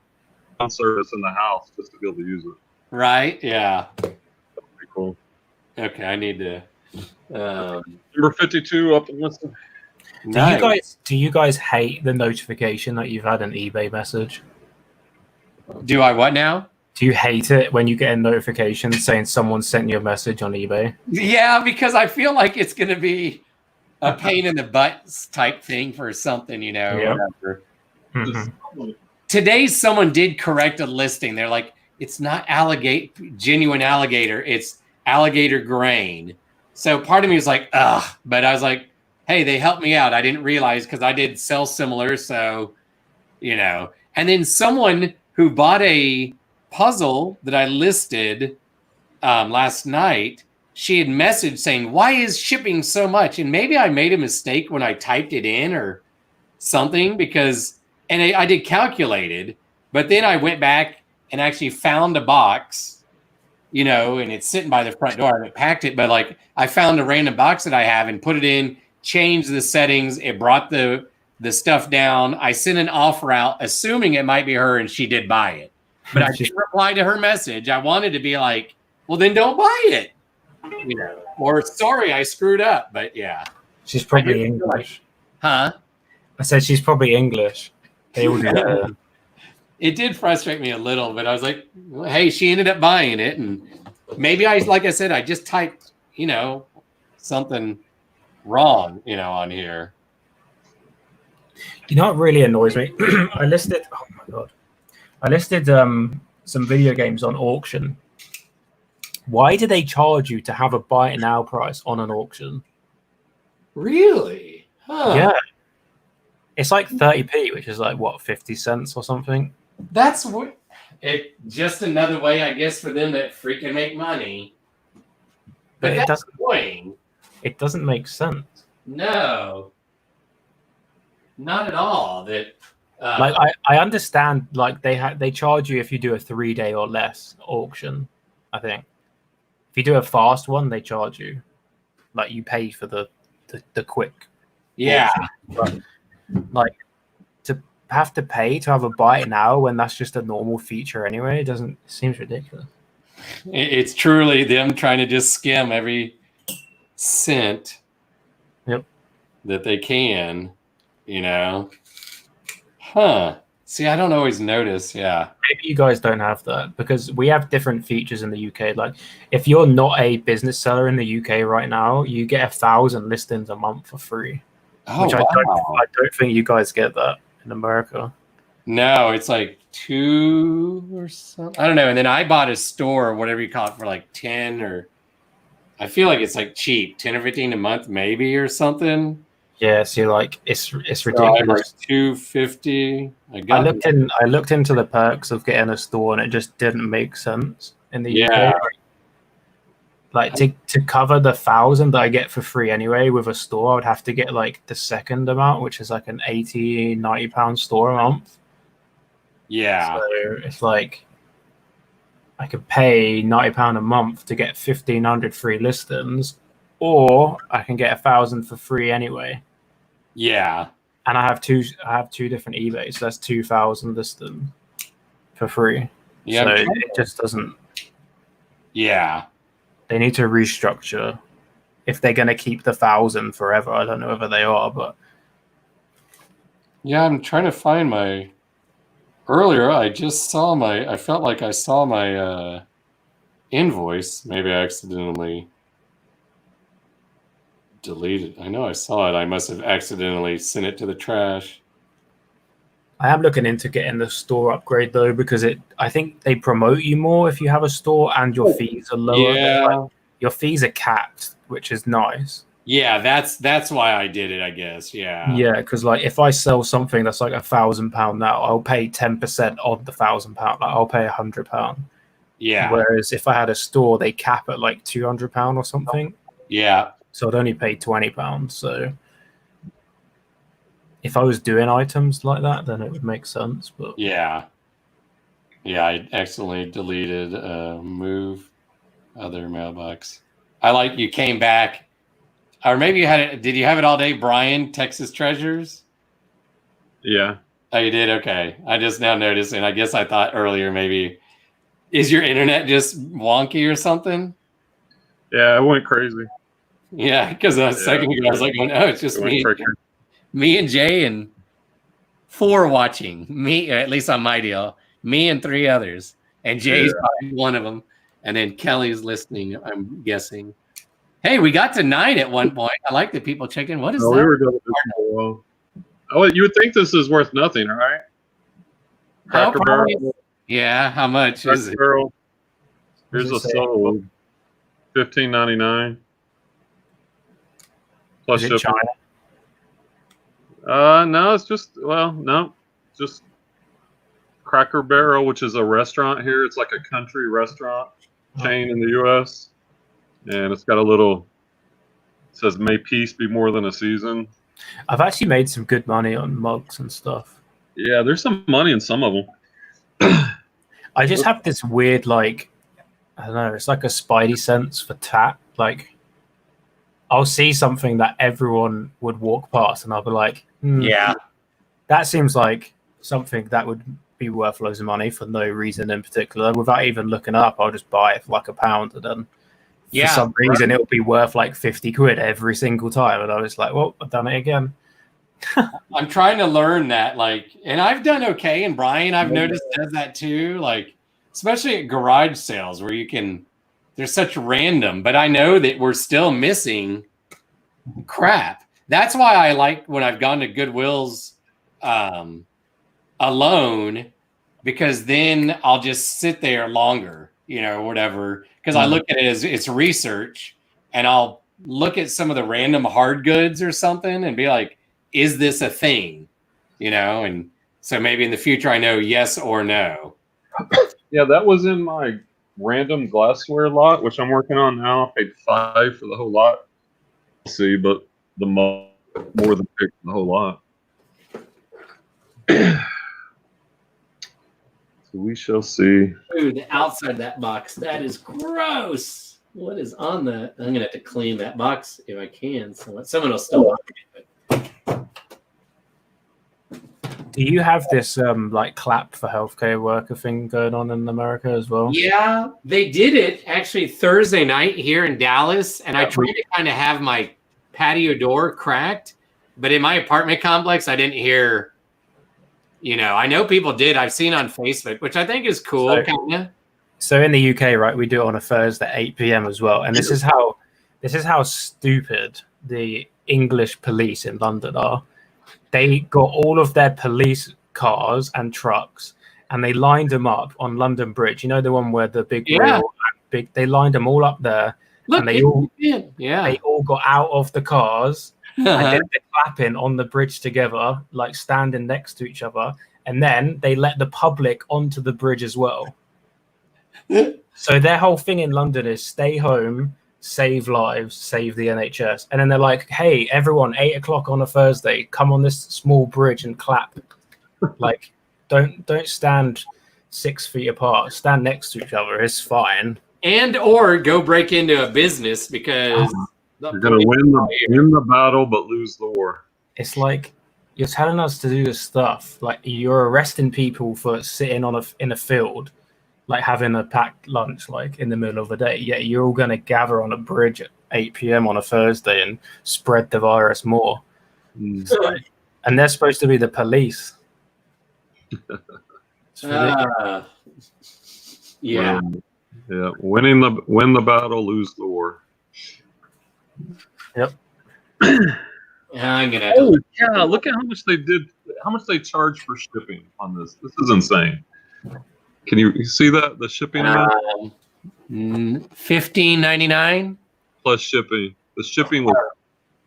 phone service in the house just to be able to use it. Right? Yeah. That'd be cool. Okay, I need to. Number 52 up and listen. Do you guys hate the notification that you've had an eBay message? Do I what now? Do you hate it when you get a notification saying someone sent you a message on eBay? Yeah, because I feel like it's going to be a pain in the butt type thing for something, you know. Yeah. Whatever. Mm-hmm. Today, someone did correct a listing. They're like, it's not genuine alligator. It's alligator grain. So part of me was like, ugh. But I was like, hey, they helped me out. I didn't realize because I did sell similar. So, you know. And then someone who bought a puzzle that I listed last night, she had messaged saying, why is shipping so much? And maybe I made a mistake when I typed it in or something because, and I did calculated, but then I went back and actually found a box, you know, and it's sitting by the front door. I haven't packed it, but like I found a random box that I have and put it in, changed the settings. It brought the stuff down. I sent an offer out, assuming it might be her, and she did buy it. But I didn't reply to her message. I wanted to be like, well, then don't buy it. You know, or sorry, I screwed up. But yeah. She's probably English. Huh? I said she's probably English. They all do that. It did frustrate me a little, but I was like, well, hey, she ended up buying it. And maybe like I said, I just typed, you know, something wrong, you know, on here. You know what really annoys me? I listed some video games on auction. Why do they charge you to have a buy it now price on an auction? Really? Huh. Yeah. It's like 30p, which is like what, 50 cents or something? That's what it just another way, I guess, for them to freaking make money. But that's annoying. It doesn't make sense. No. Not at all. That Like I understand, like they charge you if you do a 3-day or less auction. I think if you do a fast one, they charge you, like you pay for the quick. Yeah. Auction. But like to have to pay to have a buy it now when that's just a normal feature anyway, it seems ridiculous. It's truly them trying to just skim every cent. Yep. That they can, Huh. See, I don't always notice. Yeah. Maybe you guys don't have that because we have different features in the UK. Like if you're not a business seller in the UK right now, you get 1,000 listings a month for free. Oh, which wow. I don't think you guys get that in America. No, it's like 2 or something. I don't know. And then I bought a store or whatever you call it for like 10 or I feel like it's like cheap, 10 or 15 a month maybe or something. Yeah, so like it's ridiculous. $250. I looked into the perks of getting a store, and it just didn't make sense in the UK. Like to cover the 1,000 that I get for free anyway with a store, I would have to get like the second amount, which is like an 80, 90 pound store a month. Yeah. So it's like I could pay £90 a month to get 1,500 free listings, or I can get 1,000 for free anyway. Yeah. And I have two different eBays, so that's 2,000 listings for free. Yeah. So it just doesn't. Yeah. They need to restructure if they're going to keep the 1,000 forever. I don't know whether they are, but yeah, I'm trying to find my. Earlier, I felt like I saw my invoice. Maybe I accidentally deleted. I know I saw it. I must have accidentally sent it to the trash. I am looking into getting the store upgrade though, because I think they promote you more if you have a store and your fees are lower. Yeah. Like, your fees are capped, which is nice. Yeah, that's why I did it, I guess. Yeah. Yeah, because like if I sell something that's like £1,000 now, I'll pay 10% on the £1,000. Like I'll pay £100. Yeah. Whereas if I had a store, they cap at like £200 or something. Yeah. So I'd only pay £20. So if I was doing items like that, then it would make sense. But yeah, I accidentally deleted move other mailbox. I like you came back, or maybe you had it. Did you have it all day, Brian? Texas Treasures. Yeah. Oh, you did. Okay, I just now noticed, and I guess I thought earlier maybe is your internet just wonky or something? Yeah, it went crazy. Yeah, because a second ago I was like, oh, it's just me and Jay and 4 watching. Me, at least on my deal. Me and 3 others, and Jay's probably one of them, and then Kelly's listening. I'm guessing. Hey, we got to 9 at one point. I like the people checking. What is that? We were doing this for a while. Oh, you would think this is worth nothing, right? Cracker Barrel. Yeah, how much is it? Barrel. Here's a sold. $15.99. Plus shipping. China? No, it's just just Cracker Barrel, which is a restaurant here. It's like a country restaurant chain in the U.S. And it's got a little. It says, "May peace be more than a season." I've actually made some good money on mugs and stuff. Yeah, there's some money in some of them. I just have this weird, like, I don't know, it's like a spidey sense for tat. Like, I'll see something that everyone would walk past, and I'll be like, yeah, that seems like something that would be worth loads of money for no reason in particular. Without even looking up, I'll just buy it for like £1, and then for some reason it'll be worth like 50 quid every single time. And I was like, well, I've done it again. I'm trying to learn that, like, and I've done okay. And Brian, I've noticed, does that too. Like, especially at garage sales where there's such random, but I know that we're still missing crap. That's why I like when I've gone to Goodwill's alone, because then I'll just sit there longer, whatever. Because I look at it as it's research, and I'll look at some of the random hard goods or something and be like, is this a thing? And so maybe in the future I know yes or no. Yeah, that was in my random glassware lot, which I'm working on now. I paid $5 for the whole lot. We'll see, but the more than picked the whole lot. So we shall see. Ooh, the outside of that box. That is gross. What is on that? I'm gonna have to clean that box if I can. Someone will still buy it. Do you have this like clap for healthcare worker thing going on in America as well? Yeah, they did it actually Thursday night here in Dallas, and I tried to kind of have my patio door cracked, but in my apartment complex, I didn't hear. You know, I know people did. I've seen on Facebook, which I think is cool. So in the UK, right, we do it on a Thursday at 8 p.m. as well, and this is how stupid the English police in London are. They got all of their police cars and trucks, and they lined them up on London Bridge. You know, the one where the big wheel, they lined them all up there. Look, and they all got out of the cars and did the clapping on the bridge together, like standing next to each other. And then they let the public onto the bridge as well. So their whole thing in London is stay home, save lives, save the NHS. And then they're like, hey, everyone, 8 o'clock on a Thursday, come on this small bridge and clap. Like, don't stand 6 feet apart. Stand next to each other. It's fine. And or go break into a business because you're going to win the battle but lose the war. It's like you're telling us to do this stuff. Like you're arresting people for sitting in a field, like having a packed lunch, like in the middle of the day. Yeah, you're all going to gather on a bridge at 8 p.m. on a Thursday and spread the virus more. And they're supposed to be the police. Yeah. Yeah, win the battle, lose the war. Yep. I'm gonna. Oh yeah! Look at how much they charge for shipping on this. This is insane. Can you see that the shipping amount? $15.99 plus shipping. The shipping was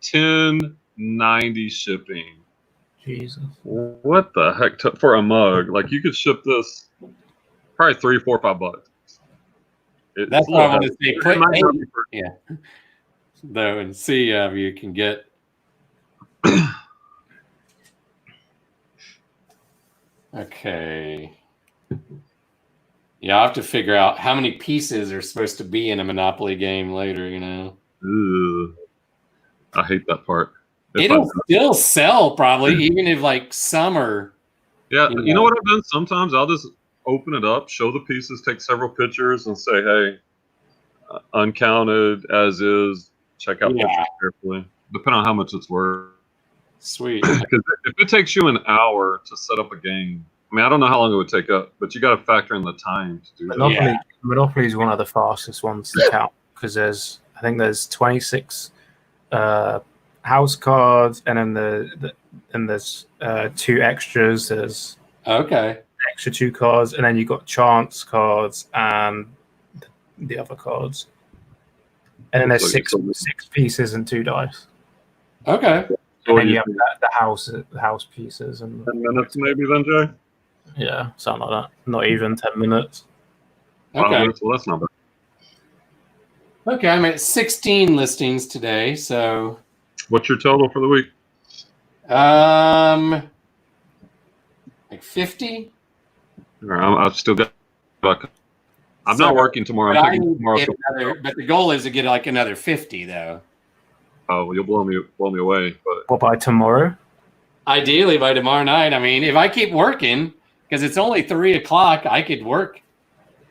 $10.90 shipping. Jesus. What the heck for a mug? Like you could ship this probably $3, $4, $5. That's what I want to say. Though, and see if you can get. Okay. Yeah, I'll have to figure out how many pieces are supposed to be in a Monopoly game later, you know. Ugh. I hate that part. It'll still sell probably, even if like some are. Yeah, you know what I've done? Sometimes I'll just open it up, show the pieces, take several pictures, and say, hey, uncounted as is, check out pictures carefully, depending on how much it's worth. Sweet. Because if it takes you an hour to set up a game, I mean, I don't know how long it would take up, but you got to factor in the time to do that. Monopoly is one of the fastest ones to count because I think there's 26 house cards, and then there's 2 extras. There's extra 2 cards, and then you got chance cards and the other cards, and then there's six pieces and 2 dice. Okay. And then you have the house pieces and 10 minutes maybe then, Jay? Yeah, something like that. Not even 10 minutes. Okay. Well, that's not bad. Okay, I'm at 16 listings today, so. What's your total for the week? Like 50. I've still got. I'm not working tomorrow. I'm taking tomorrow. But the goal is to get like another 50, though. Oh, well, you'll blow me away. But what, by tomorrow? Ideally, by tomorrow night. I mean, if I keep working, because it's only 3 o'clock, I could work.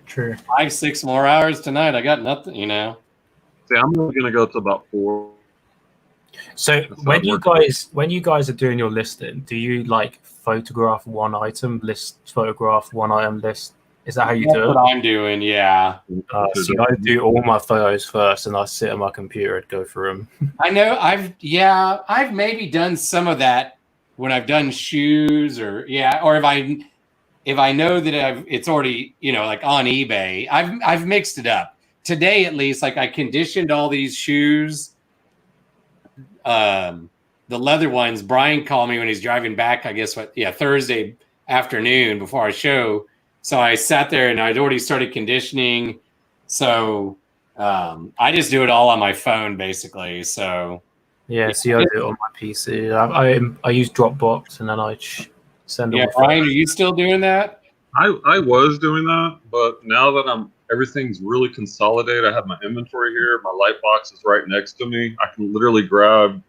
True. 5-6 more hours tonight. I got nothing, you know. See, I'm only gonna go to about 4. So when you guys are doing your listing, do you like photograph one item, photograph one item, list? Is that how you do it? That's what I'm doing, yeah. See, I do all my photos first, and I sit on my computer and go through them. I know I've maybe done some of that when I've done shoes or if I know that it's already, you know, like on eBay, I've mixed it up. Today at least, like I conditioned all these shoes. The leather ones, Brian called me when he's driving back, I guess Thursday afternoon before our show. So I sat there and I'd already started conditioning. So I just do it all on my phone basically. So I do it on my PC. I use Dropbox and then I send them. Yeah, Brian, are you still doing that? I was doing that, but now that everything's really consolidated. I have my inventory here. My light box is right next to me. I can literally grab,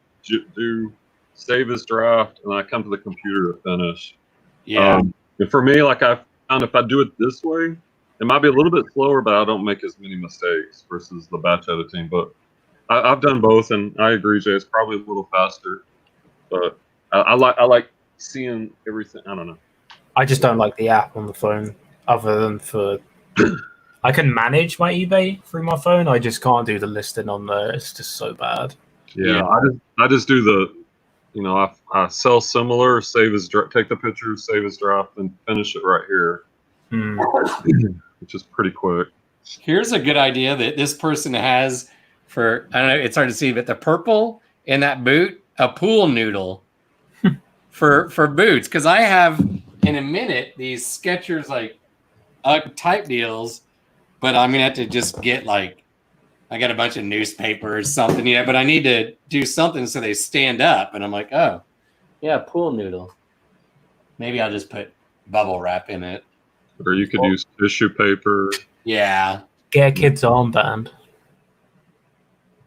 save as draft, and I come to the computer to finish. Yeah. And for me, like I found if I do it this way, it might be a little bit slower, but I don't make as many mistakes versus the batch editing. But I've done both, and I agree, Jay. It's probably a little faster, but I like seeing everything. I don't know. I just don't like the app on the phone, other than for I can manage my eBay through my phone. I just can't do the listing on there. It's just so bad. Yeah. I just do the, I sell similar, take the picture, save as draft, and finish it right here, which is pretty quick. Here's a good idea that this person has for, I don't know, it's hard to see, but the purple in that boot, a pool noodle for boots. Because I have, in a minute, these Skechers like UGG type deals, but I'm going to have to just get like, I got a bunch of newspaper or something, but I need to do something so they stand up. And I'm like, oh, yeah, pool noodle. Maybe I'll just put bubble wrap in it. Or you could use tissue paper. Yeah. Get a kid's armband.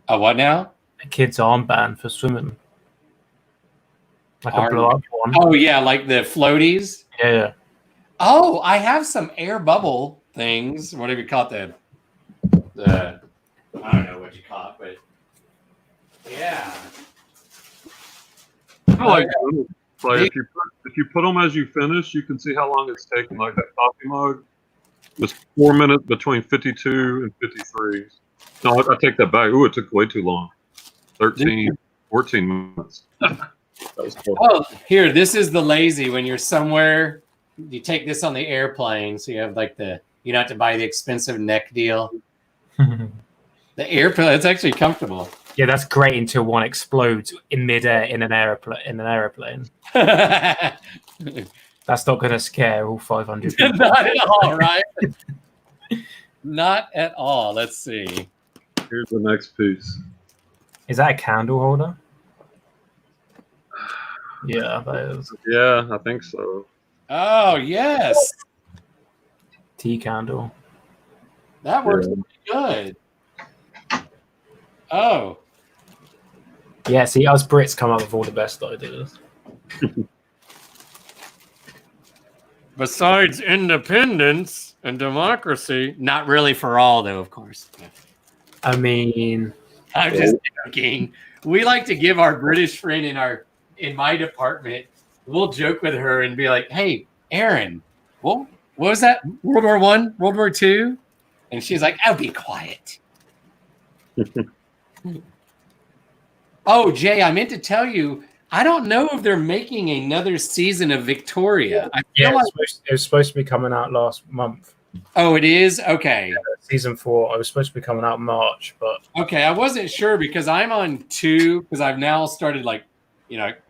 A what now? A kid's armband for swimming. Like a blow-up one. Oh, yeah, like the floaties? Yeah. Oh, I have some air bubble things, whatever you call it, the I don't know what you call it, but yeah. I like if you put them as you finish, you can see how long it's taken. Like that coffee mug was 4 minutes between 52 and 53. No, I take that back. Ooh, it took way too long. 14 minutes. That was cool. Oh, here, this is the lazy. When you're somewhere, you take this on the airplane, so you have like you don't have to buy the expensive neck deal. The airplane, it's actually comfortable. Yeah, that's great until one explodes in midair in an airplane. That's not going to scare all 500 people. Not at all, right? Not at all. Let's see. Here's the next piece. Is that a candle holder? Yeah, that is. Yeah, I think so. Oh, yes. Tea candle. That works pretty good. Oh. Yeah, see, us Brits come up with all the best ideas. Besides independence and democracy, not really for all, though, of course. I mean, I'm just joking. We like to give our British friend in my department, we'll joke with her and be like, hey, Aaron, what was that? World War I? World War II? And she's like, oh, be quiet. Oh, Jay, I meant to tell you, I don't know if they're making another season of Victoria. It was supposed to be coming out last month. Oh, it is? Okay. Yeah, season 4. It was supposed to be coming out in March, but okay, I wasn't sure because I'm on 2 because I've now started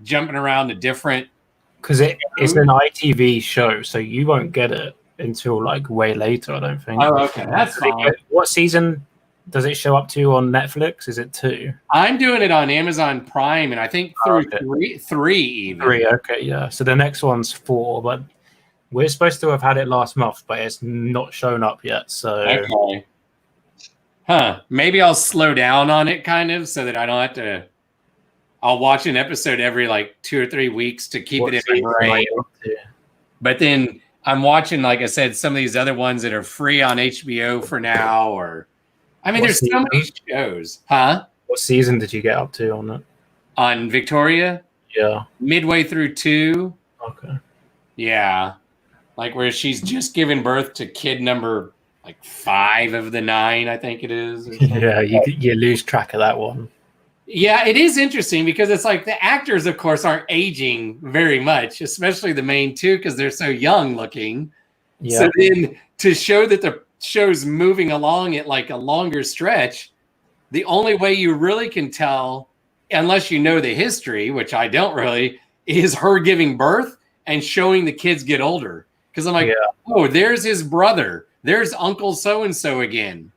jumping around to different. Because it's an ITV show, so you won't get it until like way later, I don't think. Oh, okay, that's fine. What season does it show up to on Netflix? Is it 2? I'm doing it on Amazon Prime, and I think through 3 even. 3, okay, yeah. So the next one's 4, but we're supposed to have had it last month, but it's not shown up yet. So okay. Huh. Maybe I'll slow down on it kind of so that I don't have to. I'll watch an episode every 2 or 3 weeks to keep it in my brain. But then I'm watching, like I said, some of these other ones that are free on HBO for now, or there's so many shows. Huh? What season did you get up to on it? On Victoria? Yeah. Midway through 2. Okay. Yeah. Where she's just given birth to kid number 5 of the 9, I think it is. Yeah, you lose track of that one. Yeah, it is interesting because it's the actors, of course, aren't aging very much, especially the main 2 because they're so young looking. Yeah. So then to show that the show's moving along at a longer stretch, the only way you really can tell, unless you know the history, which I don't really, is her giving birth and showing the kids get older. Because I'm oh, there's his brother. There's Uncle so-and-so again.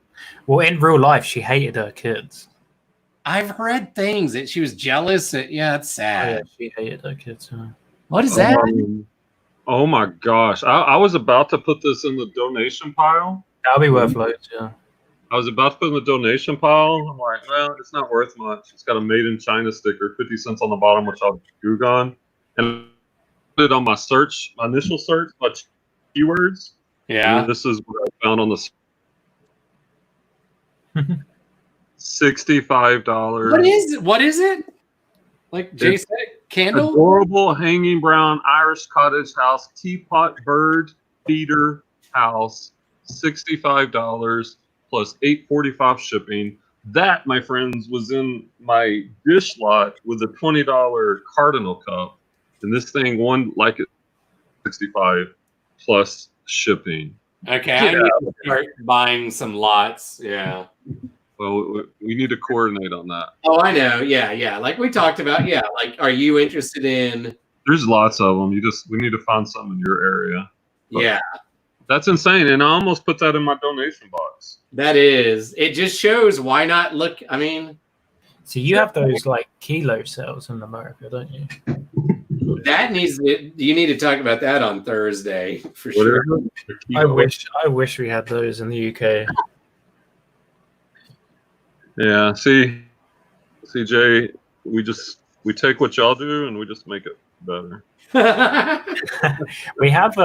Well, in real life, she hated her kids. I've read things that she was jealous. It's sad. Oh, yeah, she hated her kids. Huh? What is that? Oh my gosh. I was about to put this in the donation pile. That'll be worth loads, yeah. I was about to put in the donation pile. I'm like, well, it's not worth much. It's got a made in China sticker, 50 cents on the bottom, which I'll Google on. And put it on my search, my initial search, my keywords. Yeah. And this is what I found on the $65. What is it? Like Jay said, candle? Adorable hanging brown Irish cottage house, teapot bird feeder house, $65 plus $8.45 shipping. That, my friends, was in my dish lot with a $20 cardinal cup, and this thing won like it 65 plus shipping. Okay, I need to start buying some lots. Yeah. Well, we need to coordinate on that. Oh, I know. Yeah. Like we talked about. Yeah. Like, are you interested in? There's lots of them. We need to find some in your area. But yeah. That's insane. And I almost put that in my donation box. That is. It just shows why not look. I mean. So you have those like kilo sales in America, don't you? That needs. You need to talk about that on Thursday for sure. I wish we had those in the UK. Yeah. See, Jay, we take what y'all do and we just make it better. we have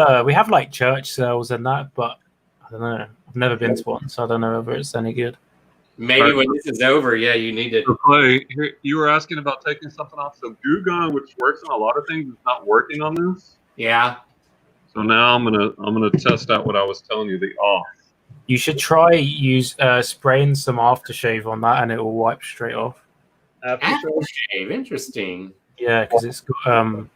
like church sales and that, but I don't know. I've never been to one, so I don't know whether it's any good. Maybe when this is over, yeah, you need to. So Clay, you were asking about taking something off. So Gugon, which works on a lot of things, is not working on this. Yeah. So now I'm gonna test out what I was telling you, the off. You should try spraying some aftershave on that, and it will wipe straight off. Aftershave, interesting. Yeah, because it's got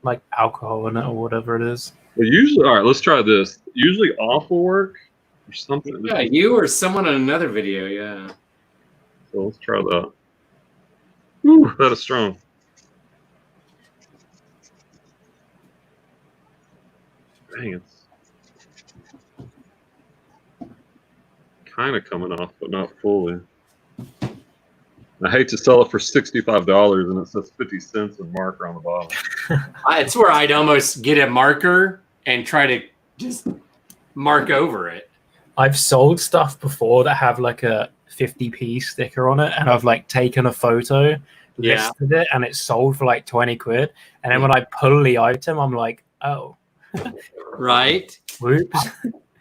like alcohol in it or whatever it is. Well, usually, all right, let's try this. Usually off will work or something. Yeah, you or someone on another video, yeah. So let's try that. Ooh, that is strong. Dang, it's kind of coming off, but not fully. I hate to sell it for $65 and it says 50 cents and marker on the bottom. It's where I'd almost get a marker and try to just mark over it. I've sold stuff before that have like a 50p sticker on it, and I've like taken a photo, listed it, and it's sold for like 20 quid. And then when I pull the item, I'm like, oh. Right. Whoops.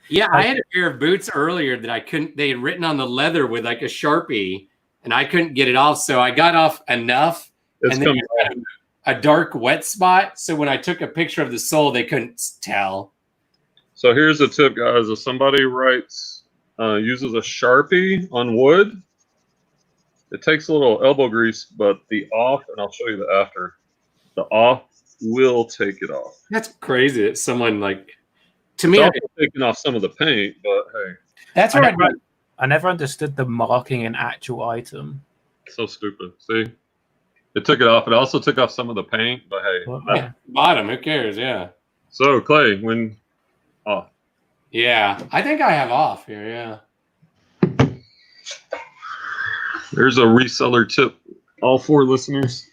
Yeah, I had a pair of boots earlier that I couldn't, they had written on the leather with like a Sharpie, and I couldn't get it off. So I got off enough, and then a dark wet spot. So when I took a picture of the sole, they couldn't tell. So here's a tip, guys. If somebody uses a Sharpie on wood, it takes a little elbow grease, but the off, and I'll show you the after, the off will take it off. That's crazy that someone like, to me, it's also taking off some of the paint, but hey. That's right. I never understood the marking an actual item. So stupid. See? It took it off. It also took off some of the paint, but hey. Bottom, who cares? Yeah. So, Clay, when off. Yeah. I think I have off here, yeah. There's a reseller tip. All 4 listeners.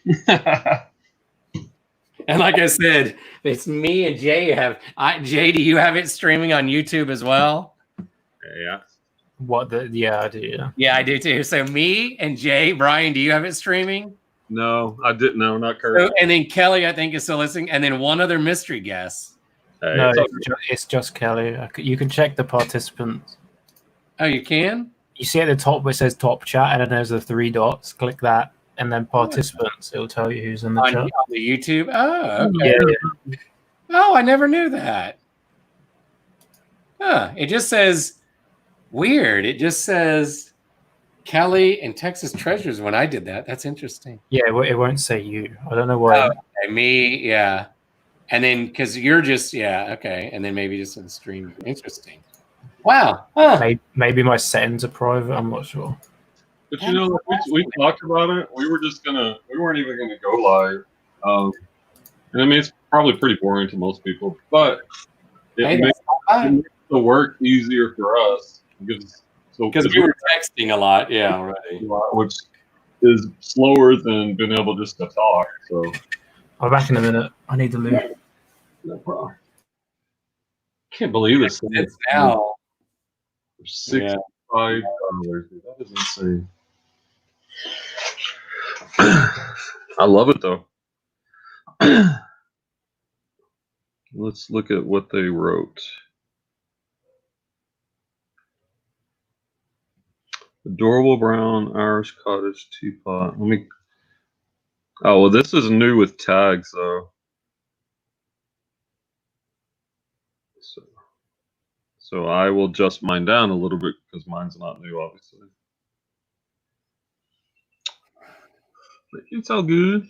And like I said, it's me and Jay Jay, do you have it streaming on YouTube as well? Yeah. Yeah, I do. Yeah. Yeah, I do too. So me and Jay, Brian, do you have it streaming? No, I didn't. No, not currently. So, and then Kelly, I think, is still listening, and then one other mystery guest. Hey, no, it's just Kelly. You can check the participants. Oh, you can? You see at the top where it says top chat, and then there's the 3 dots. Click that, and then participants. It'll tell you who's in the chat. On the YouTube? Oh, okay. Yeah. Oh, I never knew that. Huh. It just says, weird. It just says Kelly and Texas Treasures when I did that. That's interesting. Yeah, it won't say you. I don't know why. Oh, okay. Me, yeah. And then, because you're just, okay. And then maybe just in the stream. Interesting. Wow. Huh. Maybe my settings are private. I'm not sure. But you know, we talked about it. We weren't even gonna go live. And I mean, it's probably pretty boring to most people, but it makes the work easier for us because we were texting a lot, already, which is slower than being able just to talk. So I'll be back in a minute. I need the loo. No problem. Can't believe it's now for $65. Dude. That is insane. I love it though. Let's look at what they wrote. Adorable brown Irish cottage teapot. Let me. Oh well, this is new with tags though. So I will adjust mine down a little bit because mine's not new, obviously. But it's all good.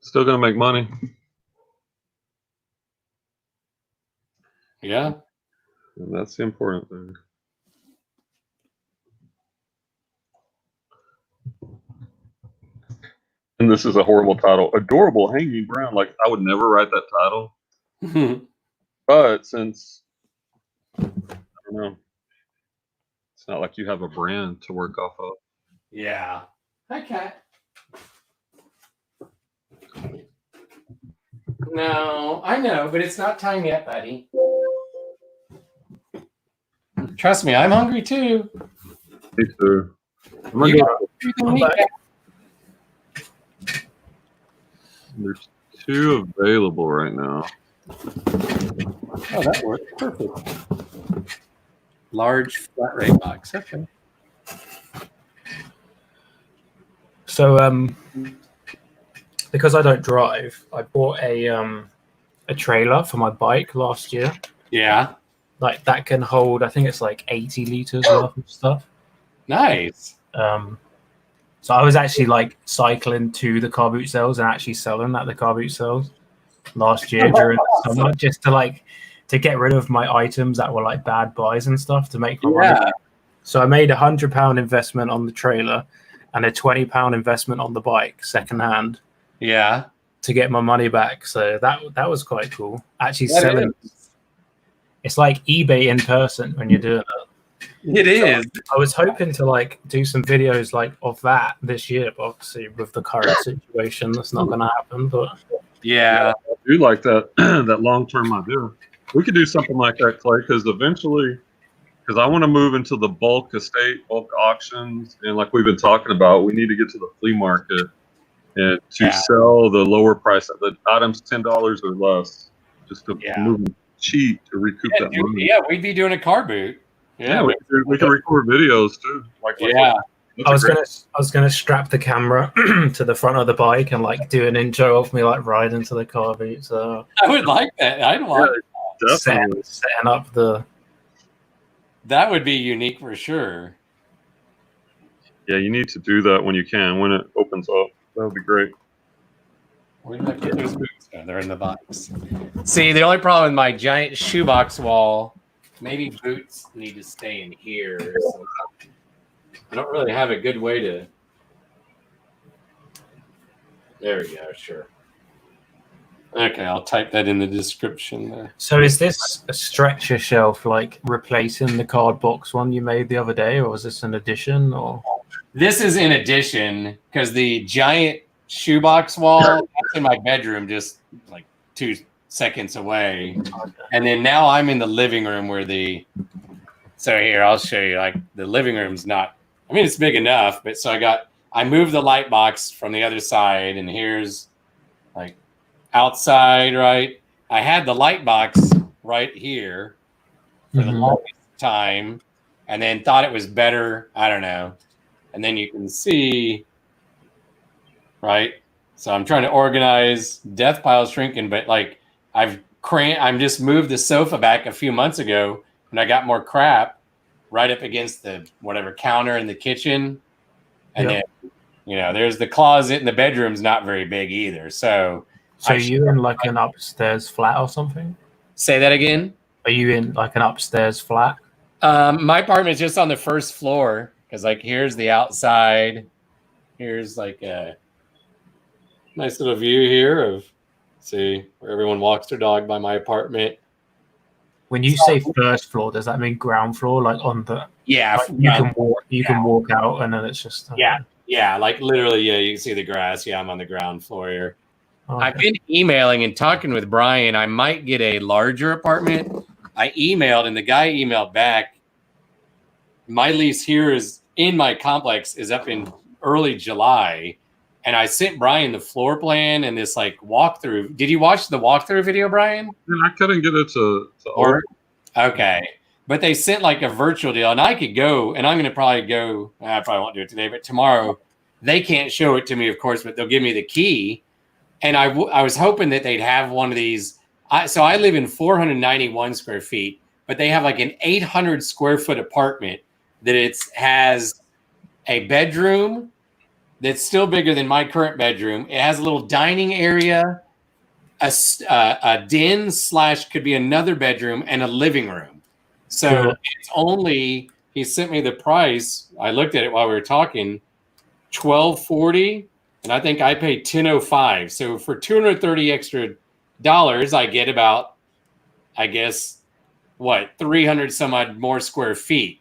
Still gonna make money. Yeah. And that's the important thing. And this is a horrible title. Adorable hanging brown. Like I would never write that title. But since I don't know, it's not like you have a brand to work off of. Yeah. Hi, cat. No, I know, but it's not time yet, buddy. Trust me, I'm hungry too. Me too. There's 2 available right now. Oh, that worked perfect. Large flat rate box. Okay. So because I don't drive, I bought a trailer for my bike last year. Yeah. Like that can hold, I think it's like 80 liters worth of stuff. Nice. So I was actually like cycling to the car boot sales and actually selling at the car boot sales last year during the summer, just to get rid of my items that were like bad buys and stuff to make my money. So I made £100 investment on the trailer and a £20 investment on the bike secondhand. Yeah. To get my money back. So that was quite cool. Actually selling. It's like eBay in person when you're doing it. It is. I was hoping to like do some videos like of that this year, but obviously with the current situation, that's not going to happen. But yeah, I do like that that long-term idea. We could do something like that, Clay, because eventually, because I want to move into the bulk estate, bulk auctions, and like we've been talking about, we need to get to the flea market and to sell the lower price of the items, $10 or less, just to move them cheap to recoup that money. Yeah, we'd be doing a car boot. Yeah, we can record videos too. I was gonna strap the camera to the front of the bike and like do an intro of me like riding to the car boot. So I would like that. I'd like setting up the. That would be unique for sure. Yeah, you need to do that when you can, when it opens up. That would be great. Where did I put those boots? Oh, they're in the box. See, the only problem with my giant shoebox wall. Maybe boots need to stay in here. So I don't really have a good way to. There we go. Sure. Okay, I'll type that in the description there. So is this a stretcher shelf like replacing the card box one you made the other day, or is this an addition? Or this is in addition because the giant shoebox wall that's in my bedroom, just like 2 seconds away, and then now I'm in the living room where so here I'll show you, like the living room's not, I mean it's big enough, but so I moved the light box from the other side, and here's like outside, right? I had the light box right here for the longest time, and then thought it was better, I don't know, and then you can see, right? So I'm trying to organize, death pile shrinking, but like I'm just moved the sofa back a few months ago, and I got more crap right up against the whatever counter in the kitchen, and then there's the closet, and the bedroom's not very big either. So you in like an upstairs flat or something? Say that again. Are you in like an upstairs flat? My apartment's just on the first floor because like here's the outside. Here's like a nice little view here of. See where everyone walks their dog by my apartment. When you say first floor, does that mean ground floor, like on the? Yeah, like you can walk out, and then it's just. Yeah, Yeah, like literally, yeah, you can see the grass. Yeah, I'm on the ground floor here. Okay. I've been emailing and talking with Brian. I might get a larger apartment. I emailed and the guy emailed back. My lease here is in my complex is up in early July. And I sent Brian the floor plan and this like walkthrough. Did you watch the walkthrough video, Brian? I couldn't get it to Or okay. But they sent like a virtual deal, and I could go, and I'm going to probably go. I probably won't do it today, but tomorrow they can't show it to me, of course, but they'll give me the key. And I was hoping that they'd have one of these. So I live in 491 square feet, but they have like an 800 square foot apartment that has a bedroom that's still bigger than my current bedroom. It has a little dining area, a den / could be another bedroom, and a living room. So it's only, he sent me the price. I looked at it while we were talking, $1,240, and I think I paid $1,005. So for $230 extra, I get about, I guess, 300 some odd more square feet.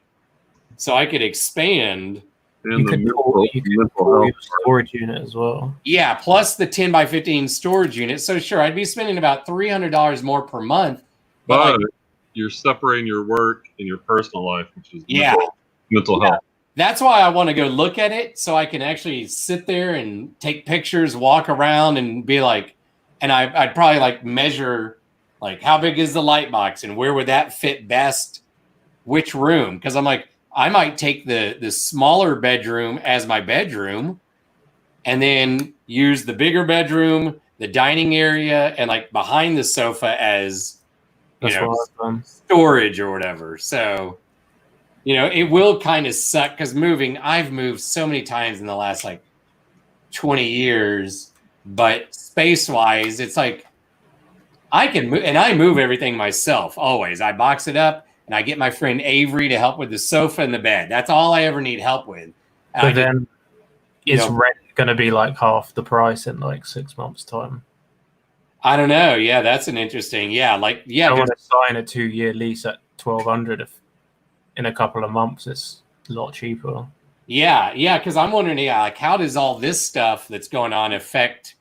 So I could expand. You could pull your storage unit as well. Yeah, plus the 10 by 15 storage unit. So sure, I'd be spending about $300 more per month. But you're separating your work and your personal life, which is mental health. That's why I want to go look at it so I can actually sit there and take pictures, walk around, and be like, and I'd probably like measure like how big is the light box and where would that fit best, which room? Because I'm like, I might take the smaller bedroom as my bedroom and then use the bigger bedroom, the dining area, and like behind the sofa as storage or whatever. So, it will kind of suck because I've moved so many times in the last like 20 years, but space-wise, it's like I can move, and I move everything myself always. I box it up, and I get my friend Avery to help with the sofa and the bed. That's all I ever need help with. But then is rent going to be like half the price in like 6 months' time? I don't know. Yeah, that's an interesting. I want to sign a 2-year lease at $1,200 if in a couple of months it's a lot cheaper. Yeah, because I'm wondering, like how does all this stuff that's going on affect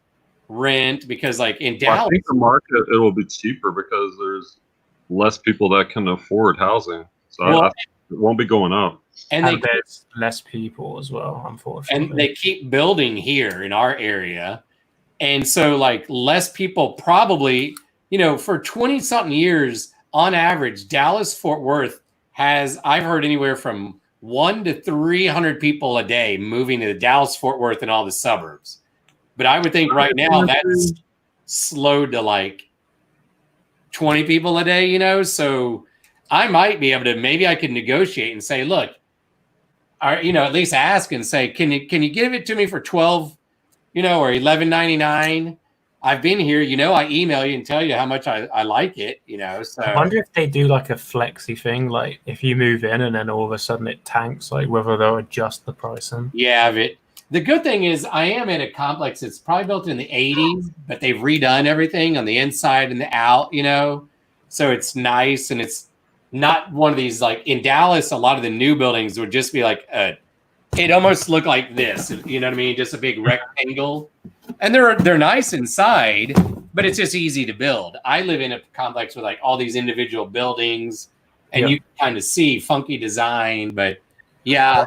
rent? Because like in Dallas, I think the market it will be cheaper because there's less people that can afford housing, so it won't be going up. And there's less people as well, unfortunately. And they keep building here in our area. And so like less people probably, for 20 something years on average, Dallas Fort Worth has, I've heard anywhere from 100 to 300 people a day moving to the Dallas Fort Worth and all the suburbs. But I would think right now that's slowed to like 20 people a day, so I might be able to, maybe I could negotiate and say, look, at least ask and say, can you give it to me for $12, or $11.99? I've been here, I email you and tell you how much I like it, so. I wonder if they do like a flexi thing, like if you move in and then all of a sudden it tanks, like whether they'll adjust the pricing. Yeah, but the good thing is I am at a complex that's probably built in the 80s, but they've redone everything on the inside and the out, so it's nice. And it's not one of these, like in Dallas, a lot of the new buildings would just be like, it almost looked like this, you know what I mean? Just a big rectangle. And they're nice inside, but it's just easy to build. I live in a complex with like all these individual buildings, and you kind of see funky design, but yeah.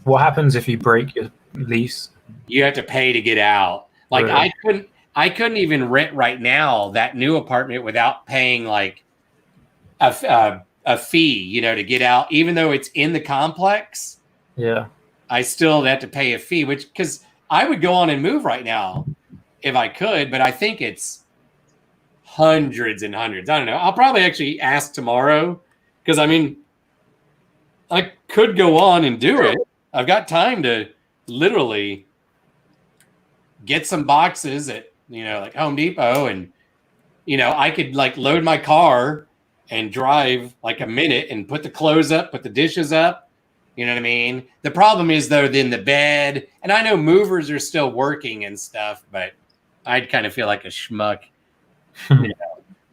What happens if you break your lease? You have to pay to get out. Like really? I couldn't even rent right now that new apartment without paying like a fee, to get out, even though it's in the complex. Yeah. I still have to pay a fee, because I would go on and move right now if I could, but I think it's hundreds and hundreds. I don't know. I'll probably actually ask tomorrow because, I could go on and do it. I've got time to literally get some boxes at, like Home Depot, and, I could like load my car and drive like a minute and put the clothes up, put the dishes up. You know what I mean? The problem is, though, then the bed, and I know movers are still working and stuff, but I'd kind of feel like a schmuck,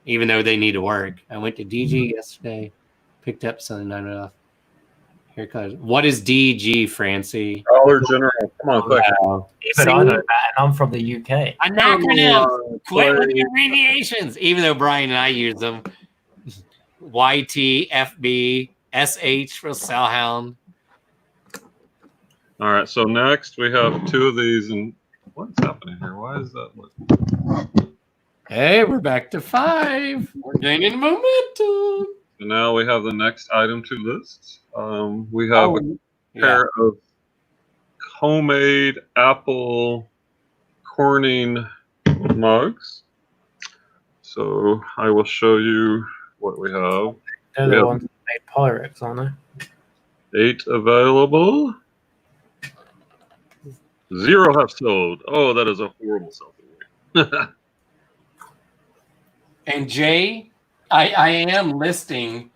even though they need to work. I went to DG yesterday, picked up something I don't know. Here comes. What is DG, Francie? Dollar General. Come on, quick. Wow. Even I know that, and I'm from the UK. An acronym. Quit with the abbreviations. Even though Brian and I use them. YT, FB, SH for Cellhound. All right, so next we have two of these, and what's happening here? Why is that? Hey, we're back to 5. We're gaining momentum. So now we have the next item to list. We have a pair of homemade apple Corning mugs. So I will show you what we have. They're the ones that made Pyrex, aren't they? 8 available. 0 have sold. Oh, that is a horrible selfie. And Jay, I am listing.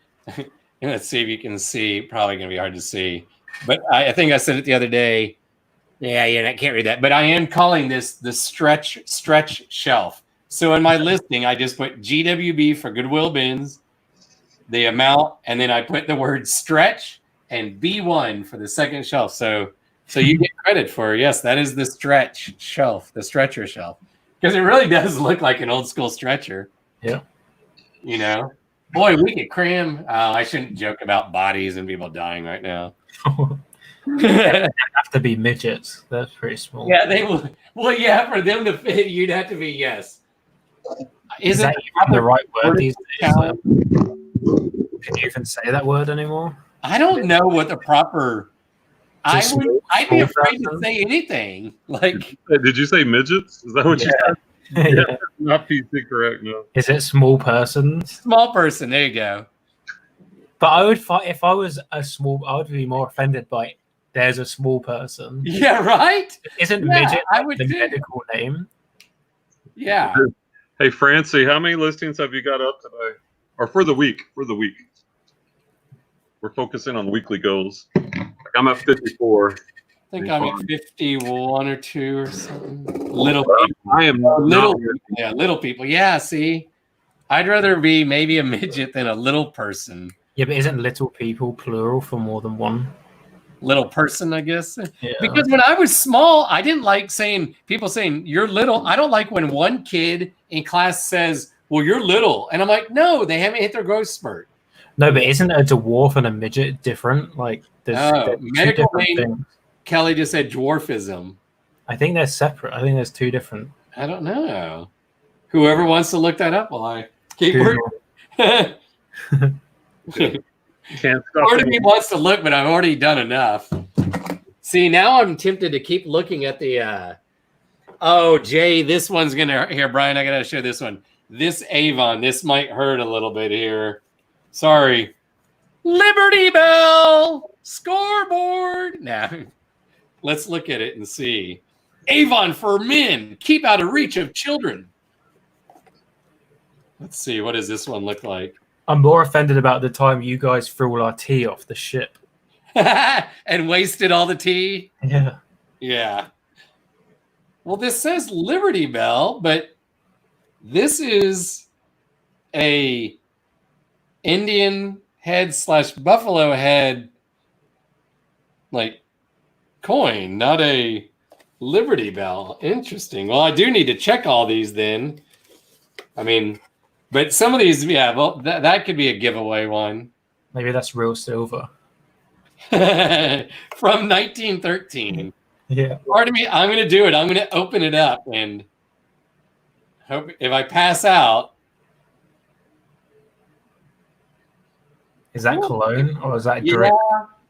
Let's see if you can see. Probably going to be hard to see. But I think I said it the other day. Yeah, I can't read that. But I am calling this the stretch shelf. So in my listing, I just put GWB for Goodwill Bins, the amount, and then I put the word stretch and B1 for the second shelf. So you get credit for, yes, that is the stretch shelf, the stretcher shelf. Because it really does look like an old school stretcher. Yeah. You know? Boy, we could cram. I shouldn't joke about bodies and people dying right now. They have to be midgets. That's pretty small. Yeah, they will. Well, yeah, for them to fit, you'd have to be, yes. Is that even the right word these days? Can you even say that word anymore? I don't know what the proper. I'd be afraid to say anything. Like, did you say midgets? Is that what you said? Yeah. Not PC correct, no. Is it small persons? Small person, there you go. But I would fight if I was a small. I would be more offended by there's a small person. Yeah, right. Isn't midget I would the do. medical name? Yeah. Hey, Francie, how many listings have you got up today? Or for the week? For the week. We're focusing on weekly goals. I'm at 54. I think I'm at 51 or 2 or something. Little people. I am little people. Yeah, see, I'd rather be maybe a midget than a little person. Yeah, but isn't little people plural for more than one? Little person, I guess. Yeah. Because when I was small, I didn't like people saying you're little. I don't like when one kid in class says, well, you're little. And I'm like, no, they haven't hit their growth spurt. No, but isn't a dwarf and a midget different? Like, there's medical name. Kelly just said dwarfism. I think they're separate. I think there's 2 different. I don't know. Whoever wants to look that up while I keep working. Can't stop. Part of me wants to look, but I've already done enough. See, now I'm tempted to keep looking at the. Oh, Jay, this one's gonna. Here, Brian, I gotta show this one. This Avon. This might hurt a little bit here. Sorry. Liberty Bell scoreboard. Now, let's look at it and see. Avon for men. Keep out of reach of children. Let's see. What does this one look like? I'm more offended about the time you guys threw all our tea off the ship. And wasted all the tea? Yeah. Yeah. Well, this says Liberty Bell, but this is a Indian head / buffalo head like coin, not a Liberty Bell. Interesting. Well, I do need to check all these then. I mean, but some of these, yeah, well, that could be a giveaway one. Maybe that's real silver. From 1913. Yeah. Pardon me, I'm going to do it. I'm going to open it up and hope if I pass out. Is that cologne or is that drip?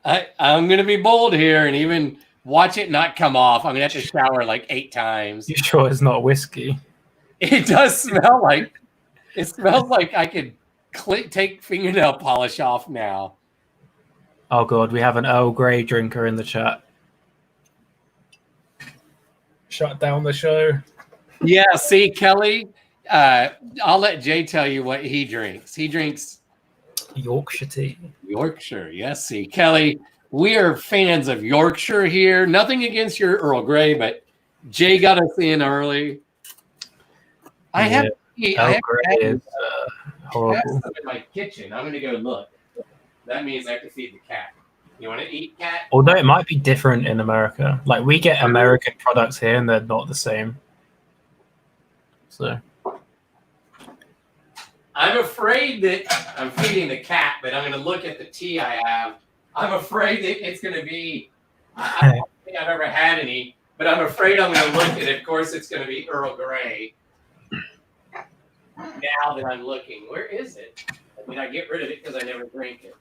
Yeah, I'm going to be bold here and even watch it not come off. I'm going to have to shower like 8 times. You sure it's not whiskey? It does smell like, it smells like I could take fingernail polish off now. Oh, God, we have an Earl Grey drinker in the chat. Shut down the show. Yeah, see, Kelly, I'll let Jay tell you what he drinks. He drinks Yorkshire tea. Yorkshire, yes. See, Kelly, we are fans of Yorkshire here. Nothing against your Earl Grey, but Jay got us in early. I have horrible. in my kitchen. I'm going to go look. That means I have to feed the cat. You want to eat cat? Although it might be different in America. Like we get American products here and they're not the same. So I'm afraid that I'm feeding the cat, but I'm going to look at the tea I have. I'm afraid that it's going to be, I don't think I've ever had any, but I'm afraid I'm going to look at it. Of course, it's going to be Earl Grey. Now that I'm looking, where is it? I mean, I get rid of it because I never drink it.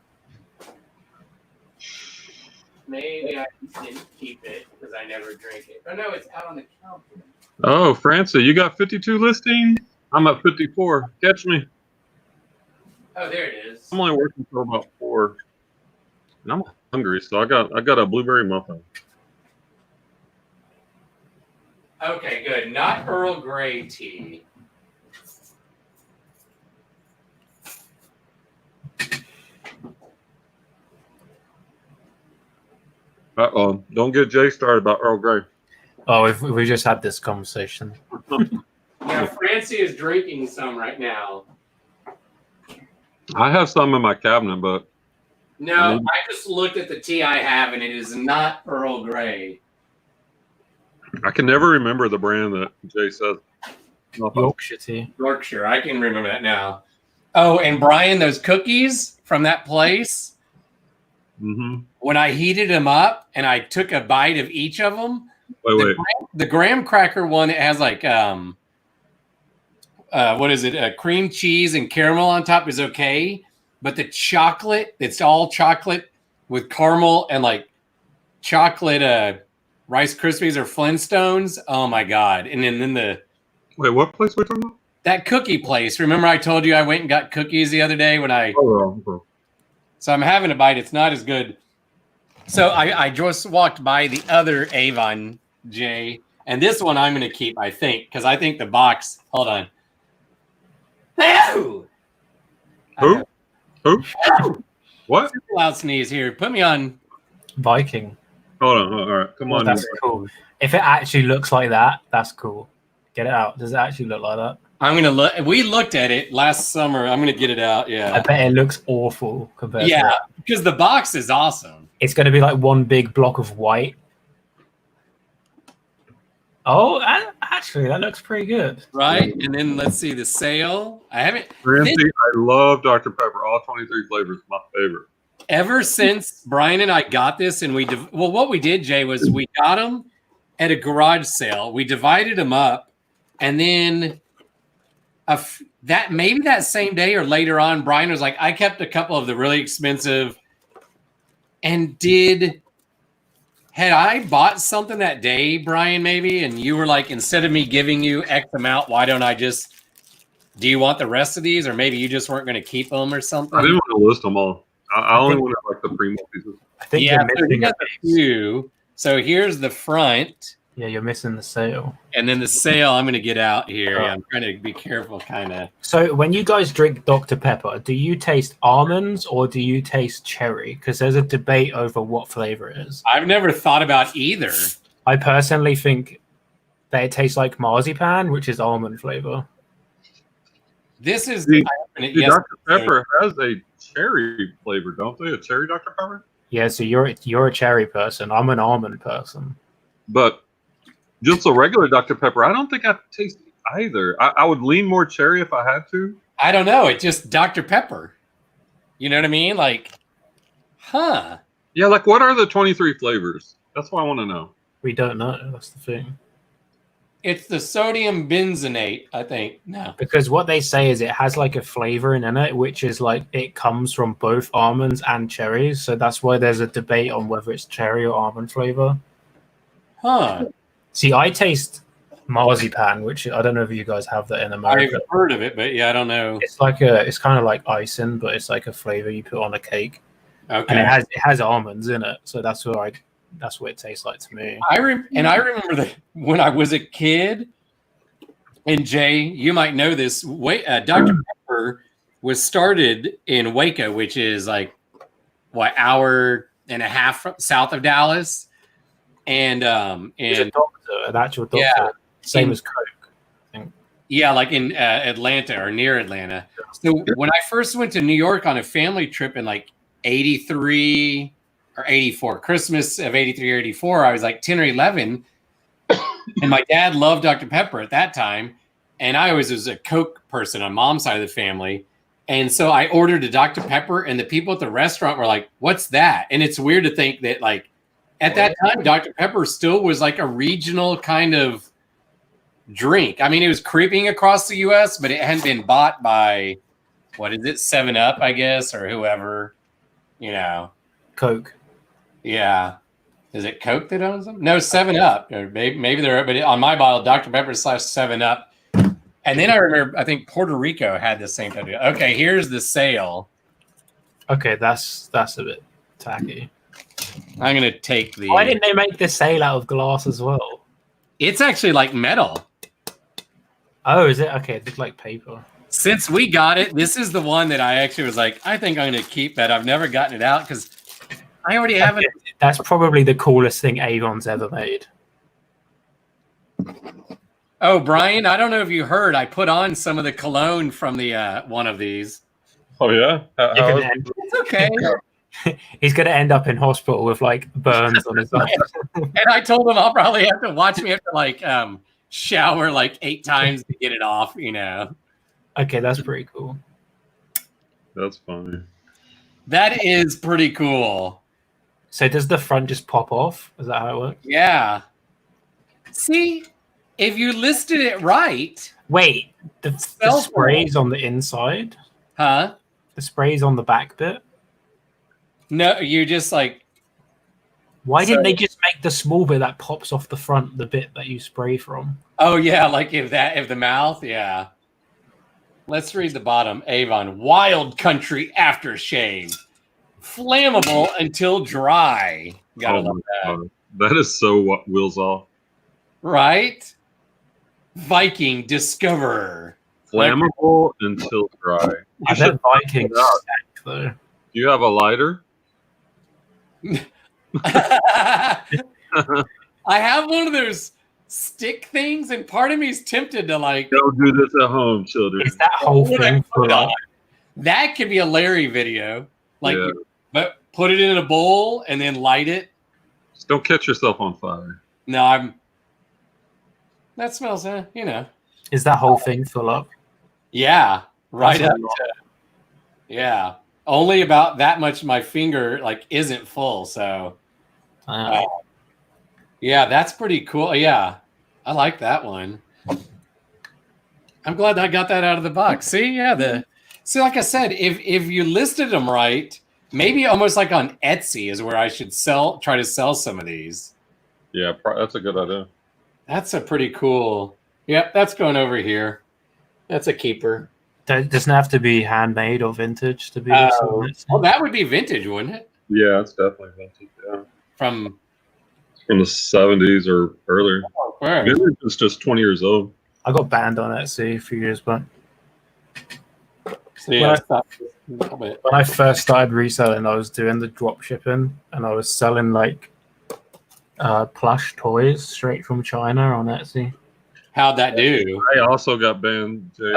Maybe I didn't keep it because I never drink it. Oh, no, it's out on the counter. Oh, Francie, you got 52 listings? I'm at 54. Catch me. Oh, there it is. I'm only working for about 4. And I'm hungry, so I got a blueberry muffin. Okay, good. Not Earl Grey tea. Uh-oh. Don't get Jay started about Earl Grey. oh, we just had this conversation. Yeah, Francie is drinking some right now. I have some in my cabinet, but No, I just looked at the tea I have, and it is not Earl Grey. I can never remember the brand that Jay says. Yorkshire tea. Yorkshire, I can remember that now. Oh, and Brian, those cookies from that place, Mm-hmm. when I heated them up and I took a bite of each of them, Wait. the graham cracker one that has like what is it? Cream cheese and caramel on top is okay, but the chocolate, it's all chocolate with caramel and like chocolate Rice Krispies or Flintstones. Oh my god! And then the Wait, what place are we talking about? that cookie place. Remember I told you I went and got cookies the other day when I. Oh. So I'm having a bite. It's not as good. So I just walked by the other Avon, Jay, and this one I'm going to keep, I think, because I think the box. Hold on. Who? Who? What? Loud sneeze here. Put me on. Viking. Hold on. All right. Come on. That's cool. If it actually looks like that, that's cool. Get it out. Does it actually look like that? I'm going to look. We looked at it last summer. I'm going to get it out. Yeah. I bet it looks awful compared to that. Because the box is awesome. It's going to be like one big block of white. Oh, actually, that looks pretty good. Right? And then let's see the sale. I haven't. Francie, I love Dr. Pepper. All 23 flavors, my favorite. Ever since Brian and I got this, and what we did, Jay, was we got them at a garage sale. We divided them up, and then maybe that same day or later on, Brian was like, I kept a couple of the really expensive, and had I bought something that day, Brian, maybe, and you were like, instead of me giving you X amount, why don't I just, do you want the rest of these? Or maybe you just weren't going to keep them or something? I didn't want to list them all. I only wanted like the primo pieces. I think Yeah, you're so missing you got the few. So here's the front. Yeah, you're missing the sale. And then the sale, I'm going to get out here. Yeah, I'm trying to be careful, kind of. So when you guys drink Dr. Pepper, do you taste almonds or do you taste cherry? Because there's a debate over what flavor it is. I've never thought about either. I personally think that it tastes like marzipan, which is almond flavor. This is Yes, Dr. Pepper has a cherry flavor, don't they? A cherry Dr. Pepper? Yeah, so you're a cherry person. I'm an almond person. But just a regular Dr. Pepper, I don't think I taste either. I would lean more cherry if I had to. I don't know. It's just Dr. Pepper. You know what I mean? Like, huh? Yeah, like what are the 23 flavors? That's what I want to know. We don't know. That's the thing. It's the sodium benzenate, I think. No. Because what they say is it has like a flavor in it, which is like it comes from both almonds and cherries. So that's why there's a debate on whether it's cherry or almond flavor. Huh. See, I taste marzipan, which I don't know if you guys have that in America. I've heard of it, but yeah, I don't know. It's kind of like icing, but it's like a flavor you put on a cake. Okay. And it has almonds in it, so that's what it tastes like to me. I remember that when I was a kid, and Jay, you might know this. Dr. Pepper was started in Waco, which is like hour and a half south of Dallas, and an actual doctor, yeah, same as Coke. Yeah, like in Atlanta or near Atlanta. So when I first went to New York on a family trip in like 83, or 84, Christmas of 83 or 84, I was like 10 or 11. And my dad loved Dr. Pepper at that time. And I always was a Coke person on mom's side of the family. And so I ordered a Dr. Pepper, and the people at the restaurant were like, what's that? And it's weird to think that, like, at that time, Dr. Pepper still was like a regional kind of drink. I mean, it was creeping across the U.S., but it hadn't been bought by, what is it, 7-Up, I guess, or whoever, you know. Coke. Yeah. Is it Coke that owns them? No, 7-Up. Or maybe they're, but on my bottle, Dr. Pepper / 7-Up. And then I remember, I think Puerto Rico had the same thing. Okay, here's the sale. Okay, that's a bit tacky. I'm going to take the... Why didn't they make the sale out of glass as well? It's actually like metal. Oh, is it? Okay, it looked like paper. Since we got it, this is the one that I actually was like, I think I'm going to keep that. I've never gotten it out because I already have it. That's probably the coolest thing Avon's ever made. Oh, Brian, I don't know if you heard. I put on some of the cologne from the one of these. Oh yeah, It's okay. He's going to end up in hospital with like burns on his arm. And I told him I'll probably have to watch me have to like shower like 8 times to get it off, you know. Okay, that's pretty cool. That's funny. That is pretty cool. So does the front just pop off? Is that how it works? Yeah. See, if you listed it right. Wait, the spray's on the inside? Huh? The spray's on the back bit? No, you're just like. Why didn't they just make the small bit that pops off the front, the bit that you spray from? Oh yeah, like if the mouth, yeah. Let's read the bottom. Avon, wild country aftershave. Flammable until dry. Gotta love that. That is so wheels off. Right? Viking Discoverer. Flammable until dry. I bet Viking stank, though. Do you have a lighter? I have one of those stick things, and part of me is tempted to like. Don't do this at home, children. Is that whole thing full up? That could be a Larry video. Like, Yeah. but put it in a bowl and then light it. Just don't catch yourself on fire. No, that smells, you know. Is that whole thing full up? Yeah, right That's up to, yeah. Only about that much of my finger like isn't full, so yeah, that's pretty cool. Yeah, I like that one. I'm glad I got that out of the box. See, yeah, see, like I said, if you listed them right, maybe almost like on Etsy is where I should try to sell some of these. Yeah, that's a good idea. That's a pretty cool. Yep, that's going over here. That's a keeper. It doesn't have to be handmade or vintage to be. Well, that would be vintage, wouldn't it? Yeah, it's definitely vintage. Yeah, From the 70s or earlier. Oh, where? Vintage is just 20 years old. I got banned on Etsy a few years back. So yeah, When I first started reselling, I was doing the drop shipping, and I was selling like plush toys straight from China on Etsy. How'd that do? I also got banned. Jay.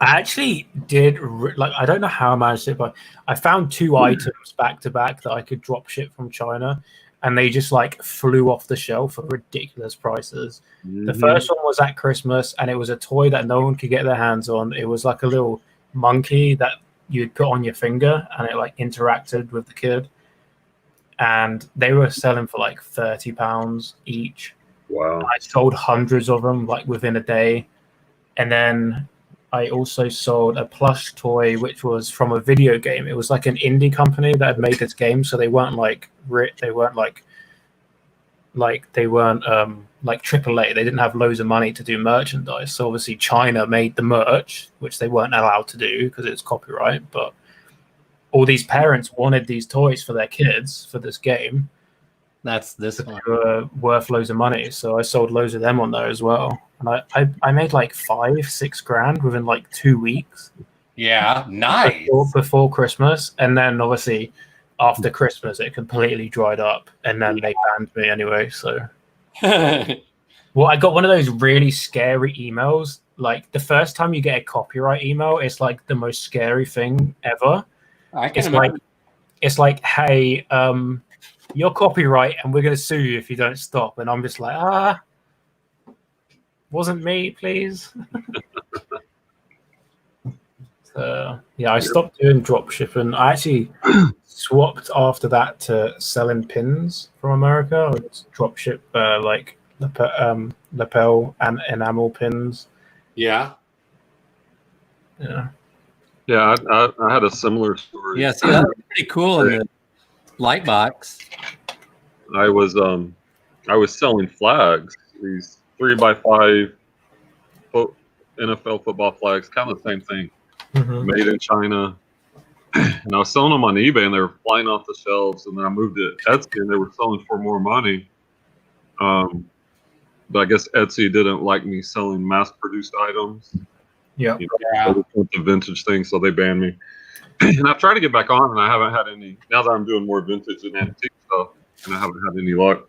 I actually did I don't know how I managed it, but I found 2 items back to back that I could drop ship from China, and they just like flew off the shelf for ridiculous prices. Mm-hmm. The first one was at Christmas, and it was a toy that no one could get their hands on. It was like a little monkey that you'd put on your finger, and it like interacted with the kid. And they were selling for like £30 each. Wow! I sold hundreds of them like within a day, and then I also sold a plush toy, which was from a video game. It was like an indie company that had made this game, so they weren't like AAA. They didn't have loads of money to do merchandise. So obviously China made the merch, which they weren't allowed to do because it's copyright. But all these parents wanted these toys for their kids for this game. That's this one. They were worth loads of money, so I sold loads of them on there as well. And I made like 5-6 grand within like 2 weeks. Yeah, nice. Before Christmas, and then obviously after Christmas it completely dried up, and then they banned me anyway. So, well, I got one of those really scary emails. Like the first time you get a copyright email, it's like the most scary thing ever. it's like, hey, you're copyright, and we're going to sue you if you don't stop. And I'm just like, wasn't me, please. So yeah, I stopped doing drop shipping. I actually swapped after that to selling pins from America. I would drop ship like lapel and enamel pins. Yeah. Yeah. Yeah, I had a similar story. Yeah, see, that was pretty cool in the light box. I was selling flags, these 3x5 NFL football flags, kind of the same thing, made in China. And I was selling them on eBay, and they were flying off the shelves. And then I moved to Etsy, and they were selling for more money. But I guess Etsy didn't like me selling mass-produced items. Yeah. The vintage thing, so they banned me. And I've tried to get back on, and I haven't had any. Now that I'm doing more vintage and antique stuff, and I haven't had any luck.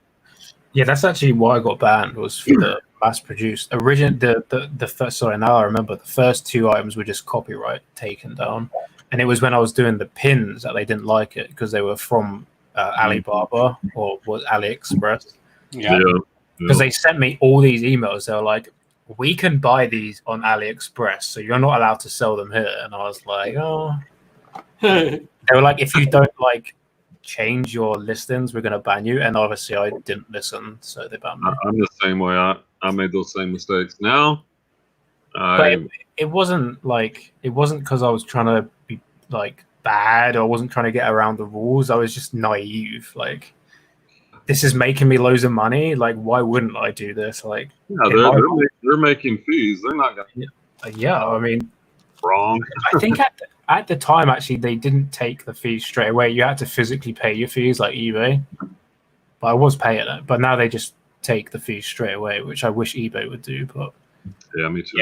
Yeah, that's actually why I got banned, was for the mass-produced. The first. Sorry, now I remember. The first 2 items were just copyright taken down, and it was when I was doing the pins that they didn't like it because they were from Alibaba or was AliExpress. Yeah. Because they sent me all these emails. They were like, "We can buy these on AliExpress, so you're not allowed to sell them here." And I was like, "Oh." They were like, "If you don't like change your listings, we're going to ban you." And obviously I didn't listen, so they banned me. I'm the same way. I made those same mistakes. Now, but it wasn't because I was trying to be like bad, or I wasn't trying to get around the rules. I was just naive. Like, this is making me loads of money. Like, why wouldn't I do this? Like, yeah, they're making fees. They're not going to. Yeah, I mean, wrong. I think at the time, actually, they didn't take the fees straight away. You had to physically pay your fees like eBay. But I was paying it. But now they just take the fees straight away, which I wish eBay would do. But yeah, me too.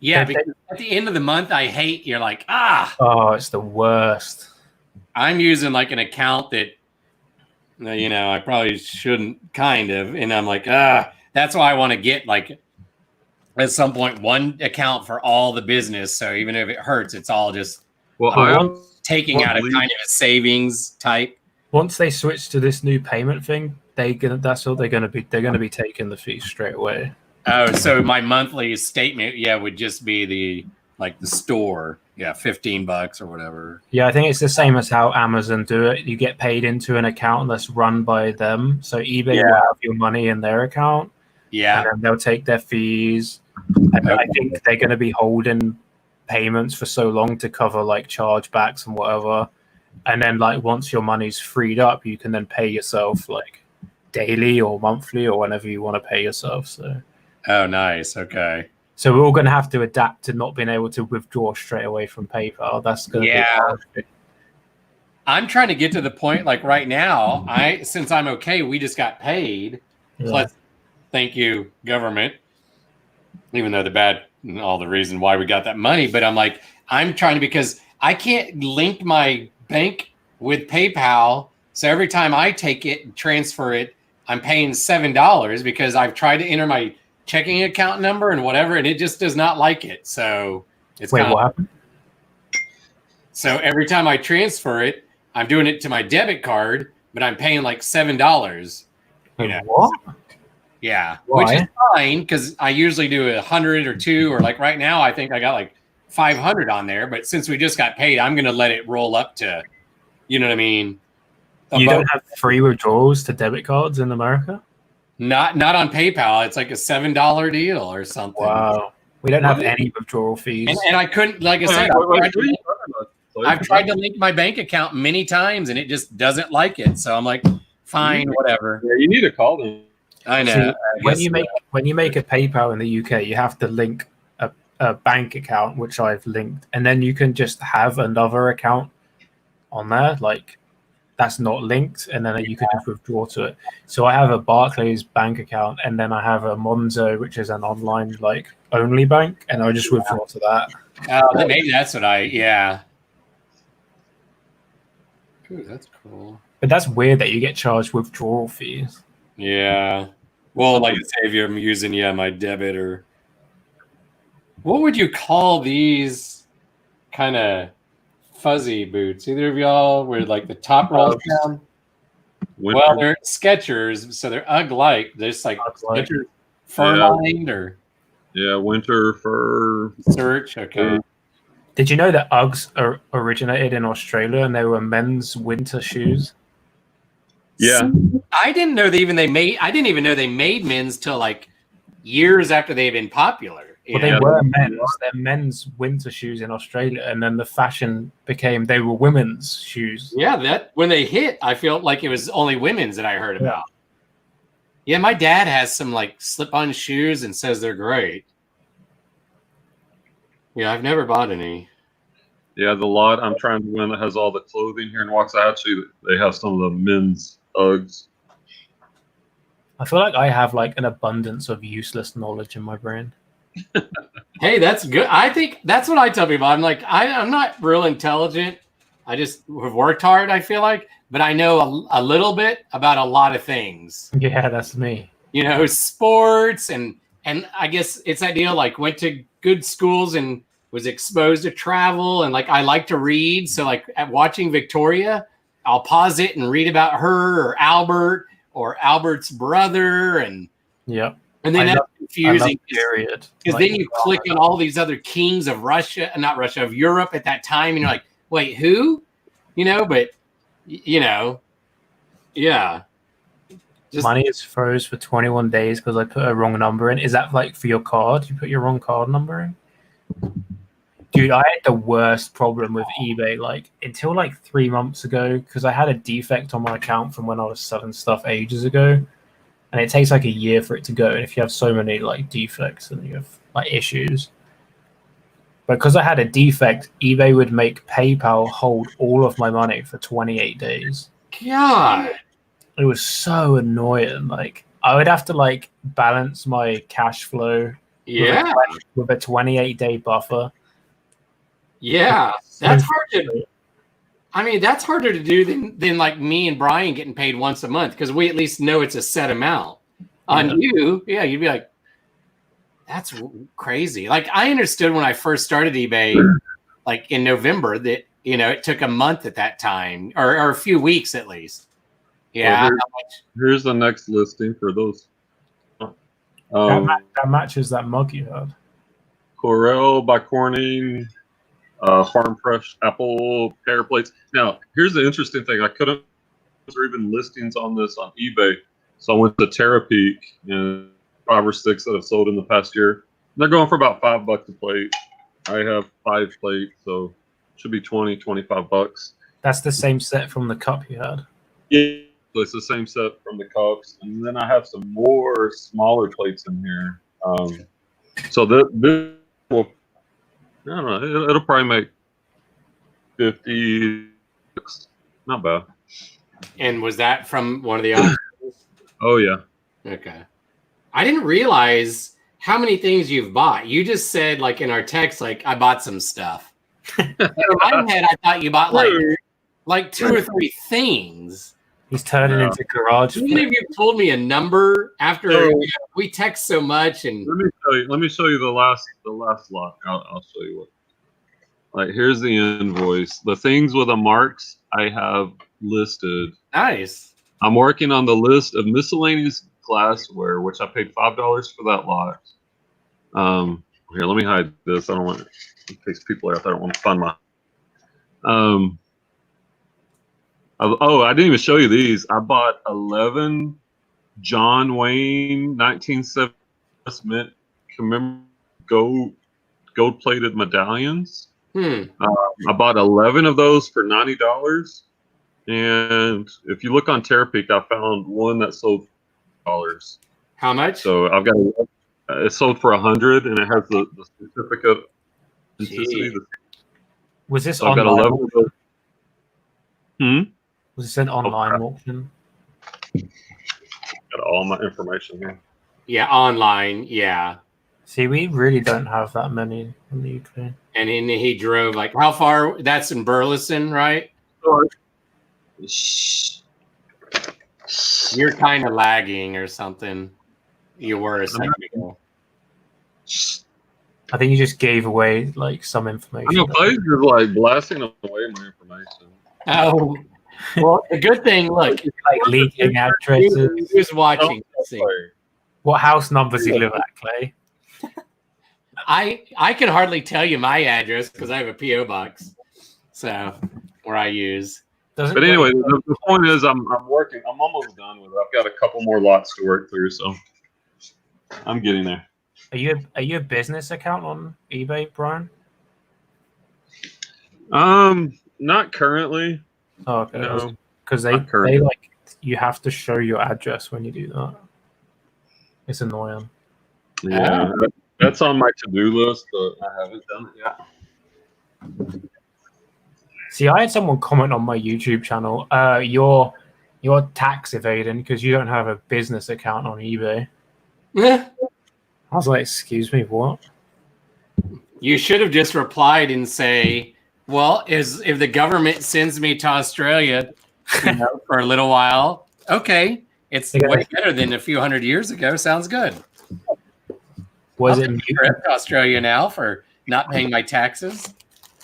Yeah, because at the end of the month, I hate, you're like, oh, it's the worst. I'm using like an account that, I probably shouldn't, kind of. And I'm like, that's why I want to get like at some point one account for all the business. So even if it hurts, it's all just taking out a kind of a savings type. Once they switch to this new payment thing, that's all they're gonna be. They're gonna be taking the fees straight away. Oh, so my monthly statement, would just be the store, $15 or whatever. Yeah, I think it's the same as how Amazon do it. You get paid into an account that's run by them. So eBay will have your money in their account. Yeah, and then they'll take their fees. And I think they're going to be holding payments for so long to cover like chargebacks and whatever. And then like once your money's freed up, you can then pay yourself like daily or monthly or whenever you want to pay yourself. So. Oh, nice. Okay. So we're all going to have to adapt to not being able to withdraw straight away from PayPal. That's going to be hard. I'm trying to get to the point like right now. Since I'm okay, we just got paid. Plus, thank you, government. Even though all the reason why we got that money, but I'm trying to, because I can't link my bank with PayPal. So every time I take it and transfer it, I'm paying $7 because I've tried to enter my checking account number and whatever, and it just does not like it. So it's what happened? So every time I transfer it, I'm doing it to my debit card, but I'm paying like $7. What? Yeah, why? Which is fine because I usually do 100 or 2, or like right now I think I got like 500 on there. But since we just got paid, I'm going to let it roll up to, you know what I mean? You don't have free withdrawals to debit cards in America? Not on PayPal. It's like a $7 deal or something. Wow. We don't have any withdrawal fees. And I couldn't, like I said, I've tried to link my bank account many times and it just doesn't like it. So I'm like, fine, whatever. Yeah, you need to call them. I know. When you make a PayPal in the UK, you have to link a bank account, which I've linked, and then you can just have another account on there, like that's not linked, and then you can just withdraw to it. So I have a Barclays bank account, and then I have a Monzo, which is an online like only bank, and I just withdraw to that. Maybe that's what Ooh, that's cool. But that's weird that you get charged withdrawal fees. Yeah. Well, like I say, if you're using my debit, or what would you call these kind of fuzzy boots? Either of y'all where like the top rolls down? Winter. Well, they're Skechers, so they're UGG-like. They're just like UGG-like. Skechers fur-lined or Yeah, winter fur. search. Okay. Did you know that Uggs originated in Australia and they were men's winter shoes? Yeah. I didn't know I didn't even know they made men's till like years after they've been popular. Well, they were men's. They're men's winter shoes in Australia, and then the fashion became they were women's shoes. Yeah, that when they hit, I felt like it was only women's that I heard about. Yeah, my dad has some like slip-on shoes and says they're great. Yeah, I've never bought any. Yeah, the lot I'm trying to win that has all the clothing here in Waxahachie, they have some of the men's Uggs. I feel like I have like an abundance of useless knowledge in my brain. Hey, that's good. I think that's what I tell people. I'm like, I'm not real intelligent. I just have worked hard, I feel like, but I know a little bit about a lot of things. Yeah, that's me. You know, sports and I guess it's that deal, like went to good schools and was exposed to travel, and like I like to read. So like at watching Victoria, I'll pause it and read about her or Albert or Albert's brother, and Yep. and then that's confusing because then you click on all these other kings of of Europe at that time, and you're like, wait, who? You know, but you know, yeah. Money is froze for 21 days because I put a wrong number in. Is that like for your card? You put your wrong card number in? Dude, I had the worst problem with eBay like until like 3 months ago because I had a defect on my account from when I was selling stuff ages ago. And it takes like a year for it to go. And if you have so many like defects, then you have like issues. But because I had a defect, eBay would make PayPal hold all of my money for 28 days. God. It was so annoying. Like I would have to like balance my cash flow with a 28-day buffer. Yeah. That's hard to that's harder to do than like me and Brian getting paid once a month because we at least know it's a set amount. On you, you'd be like, that's crazy. Like I understood when I first started eBay, like in November, that it took a month at that time or a few weeks at least. Yeah. Well, here's the next listing for those. That matches that mug you had. Corel by Corning, Farm Fresh apple pear plates. Now, here's the interesting thing. I couldn't. There even listings on this on eBay, so I went to Terapeak and 5 or 6 that have sold in the past year. They're going for about $5 a plate. I have 5 plates, so it should be 20, 25 bucks. That's the same set from the cup you had. Yeah. So it's the same set from the cups, and then I have some more smaller plates in here. So this will, I don't know, it'll probably make 50. Not bad. And was that from one of the auctions? Oh yeah. Okay. I didn't realize how many things you've bought. You just said like in our text, like I bought some stuff. In my head, I thought you bought like 2 or 3 things. He's turning into garage. Even if you told me a number after we text so much, and let me show you the last lot. I'll show you what. Like here's the invoice. The things with the marks I have listed. Nice. I'm working on the list of miscellaneous glassware, which I paid $5 for that lot. Here, let me hide this. I don't want it in case people are out there. I don't want to find my. I didn't even show you these. I bought 11 John Wayne 1970 mint gold-plated medallions. I bought 11 of those for $90. And if you look on Terapeak, I found one that sold $4. How much? So I've got it sold for $100, and it has the certificate. Was this so I've got 11 of those. Was this an online auction? Got all my information here. Yeah, online. Yeah. See, we really don't have that many in the UK. And then he drove like how far? That's in Burleson, right? You're kind of lagging or something. You were a second ago. I think you just gave away like some information. I know Clay's just like blasting away my information. Oh, well, the good thing, look, like leaking addresses. Who's watching? Let's see. What house numbers he live at, Clay? I can hardly tell you my address because I have a PO box, so where I use. But anyway, the point is, I'm working. I'm almost done with it. I've got a couple more lots to work through, so I'm getting there. Are you a business account on eBay, Brian? Not currently. Oh, okay. No, because they like you have to show your address when you do that. It's annoying. Yeah, that's on my to-do list, but I haven't done it yet. See, I had someone comment on my YouTube channel, you're tax evading because you don't have a business account on eBay. Yeah. I was like, excuse me, what? You should have just replied and say, well, if the government sends me to Australia for a little while, okay, it's way better than a few hundred years ago. Sounds good. Was it to Australia now for not paying my taxes?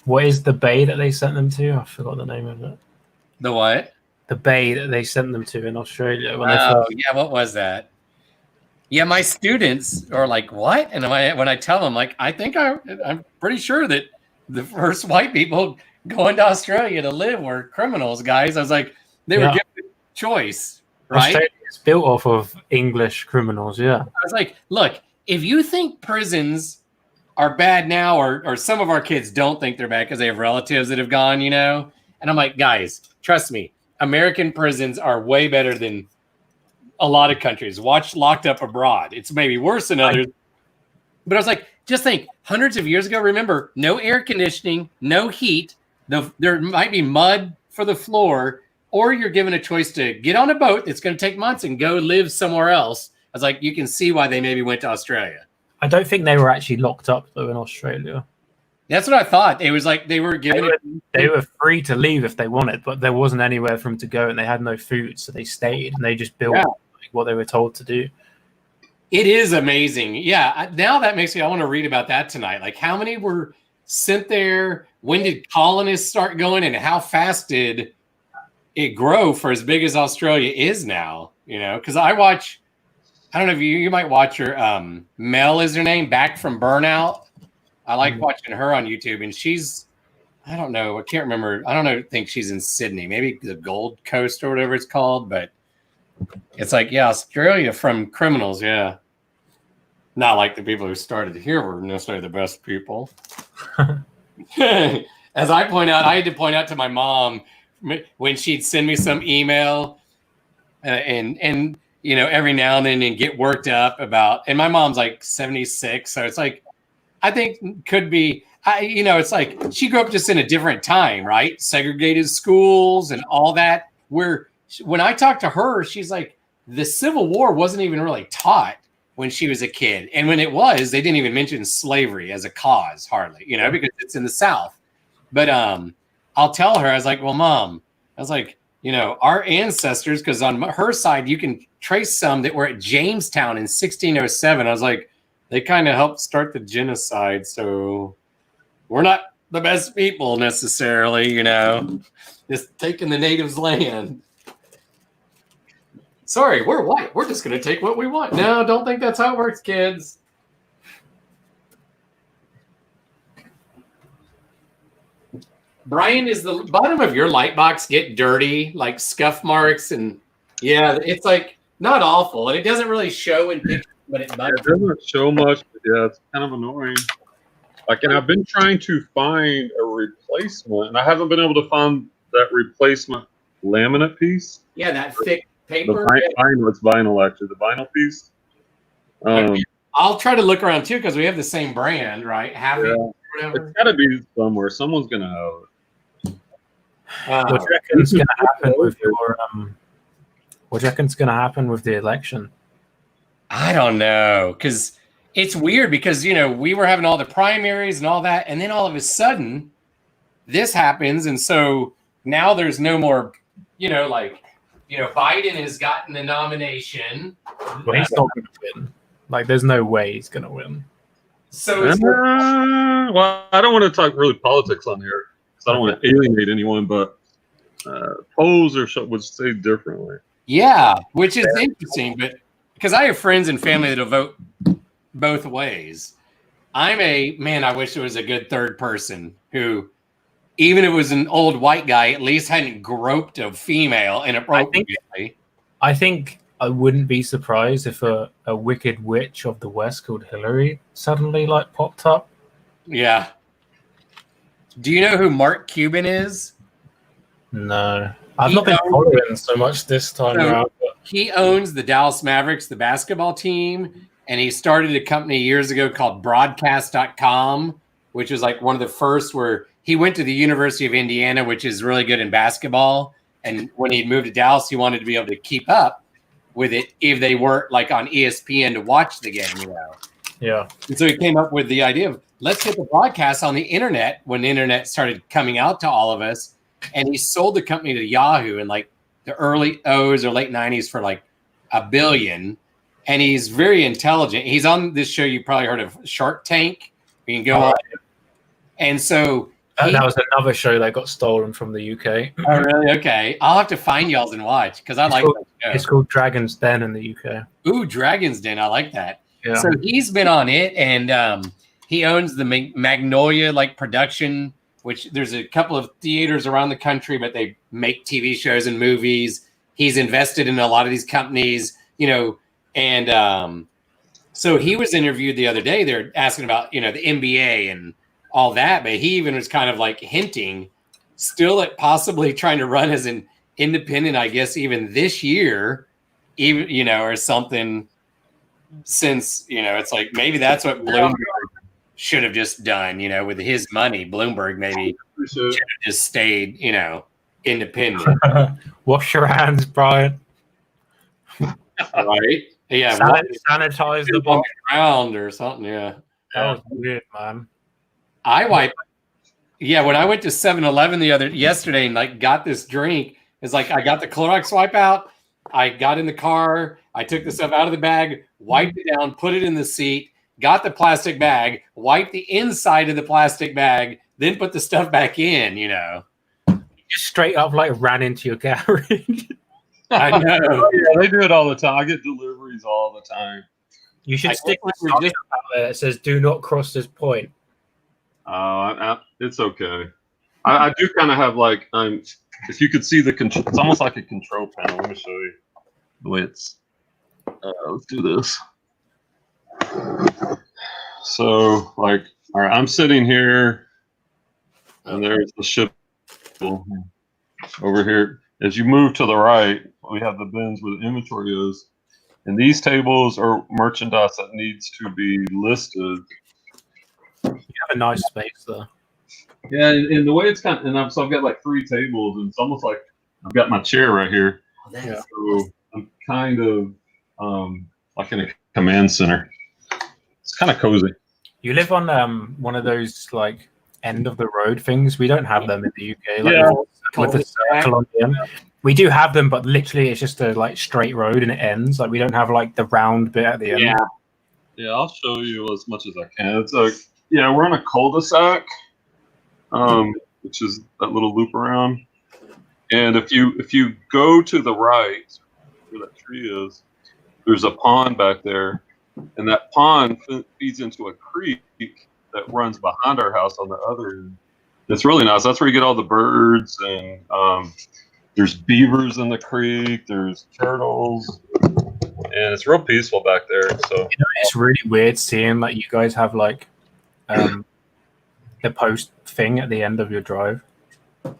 What is the bay that they sent them to? I forgot the name of it. The what? The bay that they sent them to in Australia. Yeah, what was that? Yeah, my students are like, what? And when I tell them, like, I think I'm pretty sure that the first white people going to Australia to live were criminals, guys. I was like, they were given a choice, right? Australia is built off of English criminals, yeah. I was like, look, if you think prisons are bad now, or some of our kids don't think they're bad because they have relatives that have gone, and I'm like, guys, trust me, American prisons are way better than a lot of countries. Watch Locked Up Abroad. It's maybe worse than others. But I was like, just think, hundreds of years ago, remember, no air conditioning, no heat. There might be mud for the floor, or you're given a choice to get on a boat that's going to take months and go live somewhere else. I was like, you can see why they maybe went to Australia. I don't think they were actually locked up, though, in Australia. That's what I thought. It was like they were given. They were free to leave if they wanted, but there wasn't anywhere for them to go, and they had no food, so they stayed, and they just built what they were told to do. It is amazing. Yeah. Now that makes me, I want to read about that tonight. Like, how many were sent there? When did colonists start going? And how fast did it grow for as big as Australia is now? Because I don't know if you might watch her. Mel is her name, Back from Burnout. I like watching her on YouTube. And she's, I don't know. I can't remember. I don't think she's in Sydney. Maybe the Gold Coast or whatever it's called. But it's like, yeah, Australia from criminals, yeah. Not like the people who started here were necessarily the best people. As I had to point out to my mom when she'd send me some email and every now and then and get worked up about, and my mom's like 76, so it's like, I think could be, it's like she grew up just in a different time, right? Segregated schools and all that, where when I talked to her, she's like, the Civil War wasn't even really taught when she was a kid. And when it was, they didn't even mention slavery as a cause, hardly, because it's in the South. But I'll tell her, I was like, well, Mom, I was like, our ancestors, because on her side, you can trace some that were at Jamestown in 1607. I was like, they kind of helped start the genocide. So we're not the best people necessarily, just taking the natives' land. Sorry, we're white. We're just going to take what we want. No, don't think that's how it works, kids. Brian, is the bottom of your light box get dirty, like scuff marks? And yeah, it's like not awful. And it doesn't really show in pictures, but it doesn't show much. But yeah, it's kind of annoying. And I've been trying to find a replacement, and I haven't been able to find that replacement laminate piece. Yeah, that thick paper. It's vinyl, actually. The vinyl piece. I'll try to look around too because we have the same brand, right? It's got to be somewhere. Someone's gonna have it. What do you reckon's gonna happen with your? What do you reckon's gonna happen with the election? I don't know, because it's weird because we were having all the primaries and all that, and then all of a sudden this happens, and so now there's no more, Biden has gotten the nomination. Well, he's not going to win. Like, there's no way he's going to win. So well, I don't want to talk really politics on here because I don't want to alienate anyone, but polls would say differently. yeah, which is interesting, but because I have friends and family that'll vote both ways. I wish there was a good third person who, even if it was an old white guy, at least hadn't groped a female inappropriately. I think I wouldn't be surprised if a wicked witch of the West called Hillary suddenly like popped up. Yeah. Do you know who Mark Cuban is? No. I've not been following so much this time around. He owns the Dallas Mavericks, the basketball team, and he started a company years ago called broadcast.com, which was like one of the first where he went to the University of Indiana, which is really good in basketball. And when he moved to Dallas, he wanted to be able to keep up with it if they weren't like on ESPN to watch the game, you know. Yeah. And so he came up with the idea of let's get the broadcast on the internet when the internet started coming out to all of us. And he sold the company to Yahoo in like the early O's or late 90s for like $1 billion. And he's very intelligent. He's on this show you probably heard of, Shark Tank. You can go on. And so that was another show that got stolen from the UK. Oh, really? Okay. I'll have to find y'all's and watch because I like that show. It's called Dragon's Den in the UK. Ooh, Dragon's Den. I like that. Yeah. So he's been on it, and he owns the Magnolia like production, which there's a couple of theaters around the country, but they make TV shows and movies. He's invested in a lot of these companies, you know, and so he was interviewed the other day. They're asking about, you know, the NBA and all that, but he even was kind of like hinting still at possibly trying to run as an independent, I guess, even this year, even, you know, or something, since, you know, it's like maybe that's what Bloomberg should have just done, you know, with his money. Bloomberg maybe should have just stayed, you know, independent. Wash your hands, Brian. Right? Yeah. Sanitize the box ground or something. Yeah. That was weird, man. I wiped. Yeah, when I went to 7-Eleven yesterday and like got this drink, it's like I got the Clorox wipe out. I got in the car. I took the stuff out of the bag, wiped it down, put it in the seat, got the plastic bag, wiped the inside of the plastic bag, then put the stuff back in, you know. Just straight up like ran into your garage. I know. Oh, yeah, they do it all the time. I get deliveries all the time. You should stick with out there that says "Do not cross this point." It's okay. I do kind of have like if you could see the control, it's almost like a control panel. Let me show you the way it's. Let's do this. So, like, all right, I'm sitting here, and there's the ship over here. As you move to the right, we have the bins where the inventory is, and these tables are merchandise that needs to be listed. You have a nice space there. Yeah, and the way it's kind of, and so I've got like 3 tables, and it's almost like I've got my chair right here. So I'm kind of like in a command center. It's kind of cozy. You live on one of those like end of the road things. We don't have them in the UK. Like, with the circle on the end. We do have them, but literally it's just a like straight road and it ends. Like we don't have like the round bit at the end. Yeah, I'll show you as much as I can. It's like, yeah, we're on a cul-de-sac, which is that little loop around. And if you go to the right, where that tree is, there's a pond back there, and that pond feeds into a creek that runs behind our house on the other end. It's really nice. That's where you get all the birds, and there's beavers in the creek. There's turtles, and it's real peaceful back there. So you know, it's really weird seeing that you guys have like the post thing at the end of your drive. How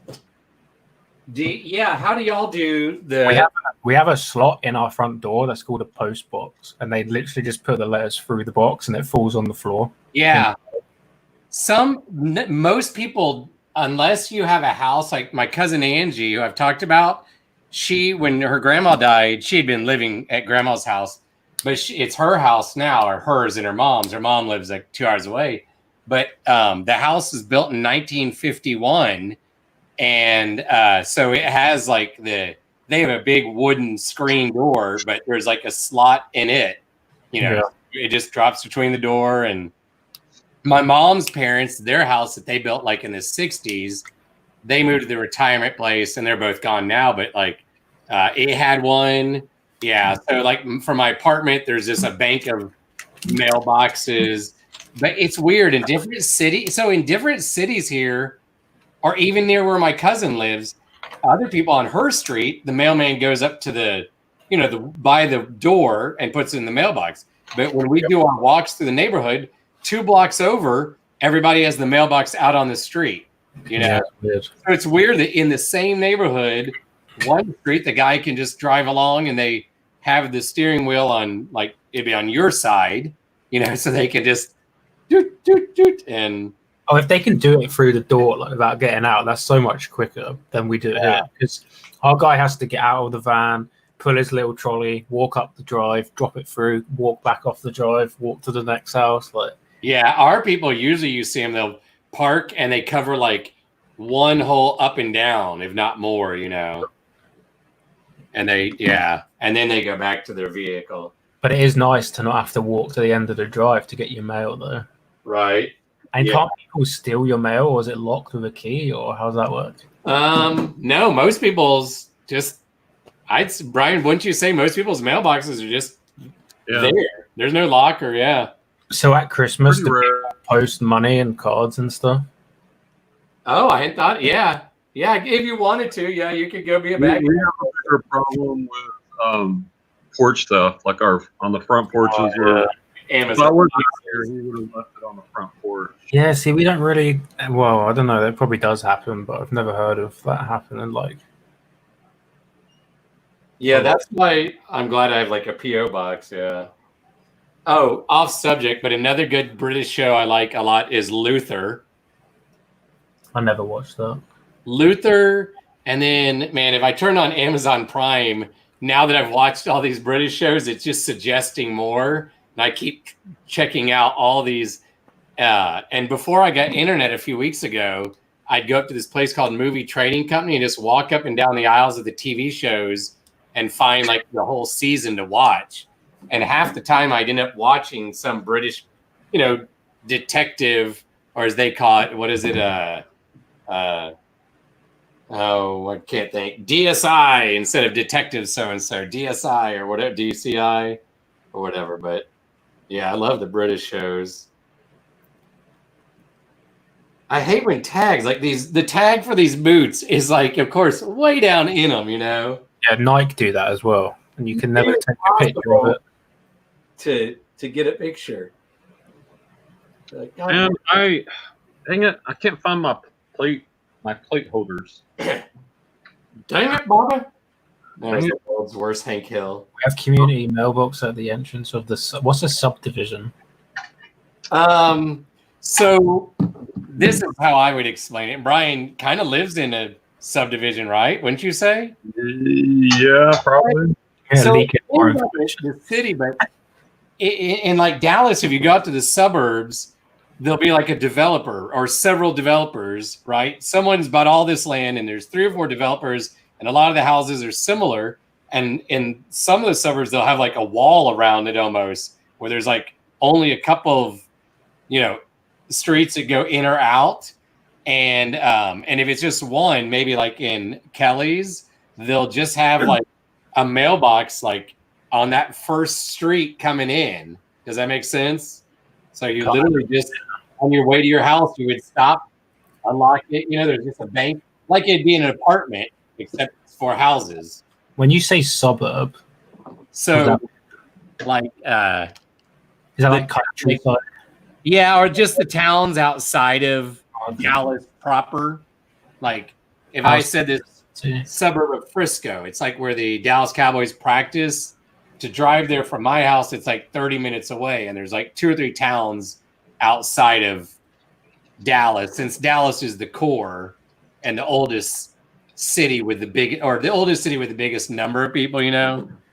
do y'all do the? We have a slot in our front door that's called a post box, and they literally just put the letters through the box, and it falls on the floor. Yeah, most people, unless you have a house like my cousin Angie, who I've talked about, when her grandma died, she had been living at grandma's house, but it's her house now, or hers and her mom's. Her mom lives like 2 hours away, but the house was built in 1951. And so it has like they have a big wooden screen door, but there's like a slot in it, you know, It just drops between the door. And my mom's parents, their house that they built like in the 60s, they moved to the retirement place and they're both gone now. But like it had one. Yeah. So like for my apartment, there's just a bank of mailboxes. But it's weird in different cities. So in different cities here, or even near where my cousin lives, other people on her street, the mailman goes up to the, by the door and puts it in the mailbox. But when we do our walks through the neighborhood, 2 blocks over, everybody has the mailbox out on the street. So it's weird that in the same neighborhood, one street, the guy can just drive along and they have the steering wheel on, like it'd be on your side, so they can just doot, doot, doot, and if they can do it through the door like without getting out, that's so much quicker than we do it here. Because our guy has to get out of the van, pull his little trolley, walk up the drive, drop it through, walk back off the drive, walk to the next house. Our people usually you see them, they'll park and they cover like one hole up and down, if not more, and and then they go back to their vehicle. But it is nice to not have to walk to the end of the drive to get your mail, though. Right. And can't people steal your mail, or is it locked with a key, or how does that work? No, most people's just, Brian, wouldn't you say most people's mailboxes are just there? There's no locker, So at Christmas, do people post money and cards and stuff? Oh, I hadn't thought. Yeah. If you wanted to, you could go be a bag. We have a bigger problem with porch stuff, like on the front porches where Amazon. If I wasn't here, he would have left it on the front porch. Yeah, see, we don't really. Well, I don't know. That probably does happen, but I've never heard of that happening. That's why I'm glad I have like a PO box. Yeah. Oh, off subject, but another good British show I like a lot is Luther. I never watched that. Luther, and then man, if I turn on Amazon Prime, now that I've watched all these British shows, it's just suggesting more. And I keep checking out all these. And before I got internet a few weeks ago, I'd go up to this place called Movie Trading Company and just walk up and down the aisles of the TV shows and find like the whole season to watch. And half the time I'd end up watching some British, detective, or as they call it, what is it? I can't think. DSI instead of detective so-and-so. DSI or whatever, DCI or whatever. But yeah, I love the British shows. I hate when tags like the tag for these boots is like, of course, way down in them, Yeah, Nike do that as well. And you can never take a picture of it. To get a picture. Like, and dang it, I can't find my plate holders. Dang it, Baba. That was the world's worst Hank Hill. We have community mailbox at the entrance of what's a subdivision? So this is how I would explain it. Brian kind of lives in a subdivision, right? Wouldn't you say? Yeah, probably. So the city, but in like Dallas, if you go out to the suburbs, there'll be like a developer or several developers, right? Someone's bought all this land and there's 3 or 4 developers and a lot of the houses are similar. And in some of the suburbs, they'll have like a wall around it almost where there's like only a couple of, streets that go in or out. And if it's just one, maybe like in Kelly's, they'll just have like a mailbox like on that first street coming in. Does that make sense? So you literally just on your way to your house, you would stop, unlock it. There's just a bank, like it'd be an apartment, except it's for houses. When you say suburb, so is that like countryside? Yeah, or just the towns outside of Dallas proper. Like if I said this suburb of Frisco, it's like where the Dallas Cowboys practice. To drive there from my house, it's like 30 minutes away, and there's like 2 or 3 towns outside of Dallas, since Dallas is the core and the oldest city with the biggest number of people,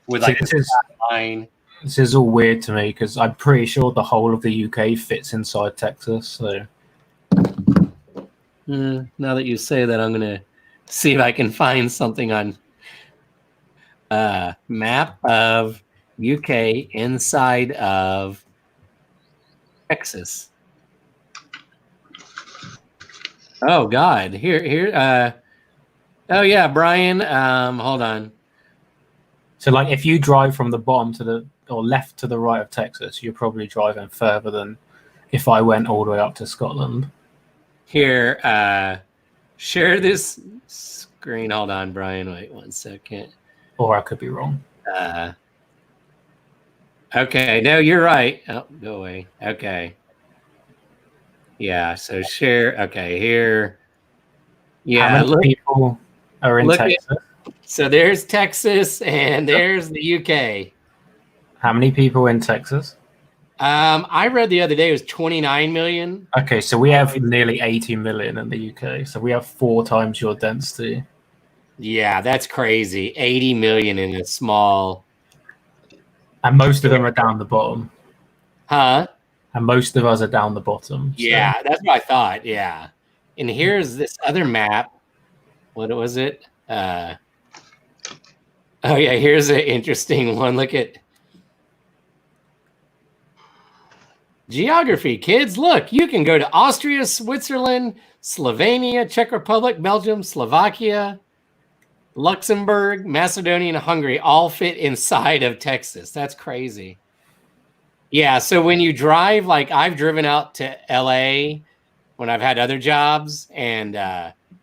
with like line. This is all weird to me because I'm pretty sure the whole of the UK fits inside Texas. So now that you say that, I'm gonna see if I can find something on map of UK inside of Texas. Oh God, here. Oh yeah, Brian. Hold on. So like if you drive from the bottom to the or left to the right of Texas, you're probably driving further than if I went all the way up to Scotland. Here, share this screen. Hold on, Brian. Wait 1 second. Or I could be wrong. Okay, no, you're right. Oh, go away. Okay. Yeah, so share. Okay, here. Yeah, How many people are in Texas? So there's Texas and there's the UK. How many people in Texas? I read the other day it was 29 million. Okay, so we have nearly 80 million in the UK. So we have 4 times your density. Yeah, that's crazy. 80 million in a small. And most of them are down the bottom. Huh? And most of us are down the bottom. So. Yeah, that's what I thought. Yeah. And here's this other map. What was it? Oh, yeah, here's an interesting one. Look at geography, kids. Look, you can go to Austria, Switzerland, Slovenia, Czech Republic, Belgium, Slovakia, Luxembourg, Macedonia, and Hungary all fit inside of Texas. That's crazy. Yeah, so when you drive, like I've driven out to LA when I've had other jobs, and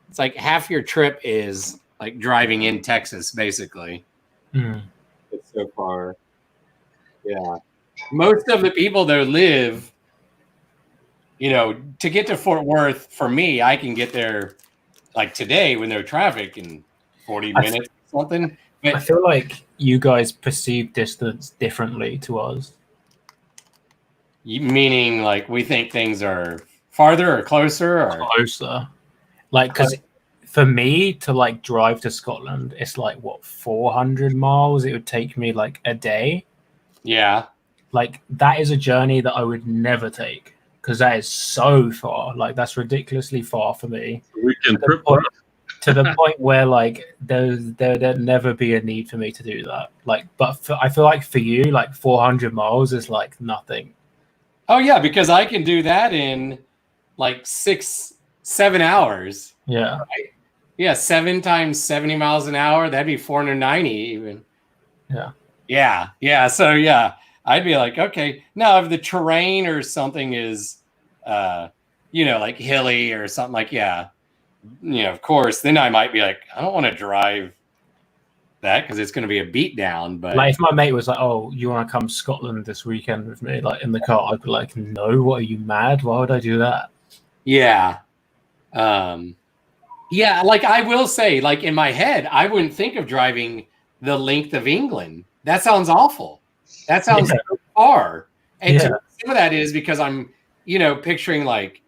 it's like half your trip is like driving in Texas, basically. It's so far. Yeah. Most of the people that live, you know, to get to Fort Worth, for me, I can get there like today when there's traffic in 40 minutes or something. But I feel like you guys perceive distance differently to us. Meaning like we think things are farther or closer or closer. Like, because for me to like drive to Scotland, it's like what 400 miles. It would take me like a day. Yeah. Like that is a journey that I would never take because that is so far. Like that's ridiculously far for me. Weekend trip. To the point where like there'd never be a need for me to do that. Like, but I feel like for you, like 400 miles is like nothing. Oh yeah, because I can do that in like 6-7 hours. Yeah. Right? Yeah, 7 times 70 miles an hour, that'd be 490 even. Yeah. Yeah. Yeah. So yeah, I'd be like, okay. Now if the terrain or something is you know, like hilly or something like, yeah, you know, of course, then I might be like, I don't want to drive that because it's going to be a beat down. But like if my mate was like, oh, you want to come to Scotland this weekend with me, like in the car, I'd be like, no, what are you mad? Why would I do that? Yeah. Yeah, like I will say, like in my head, I wouldn't think of driving the length of England. That sounds awful. That sounds so far. And some of that is because I'm, you know, picturing like,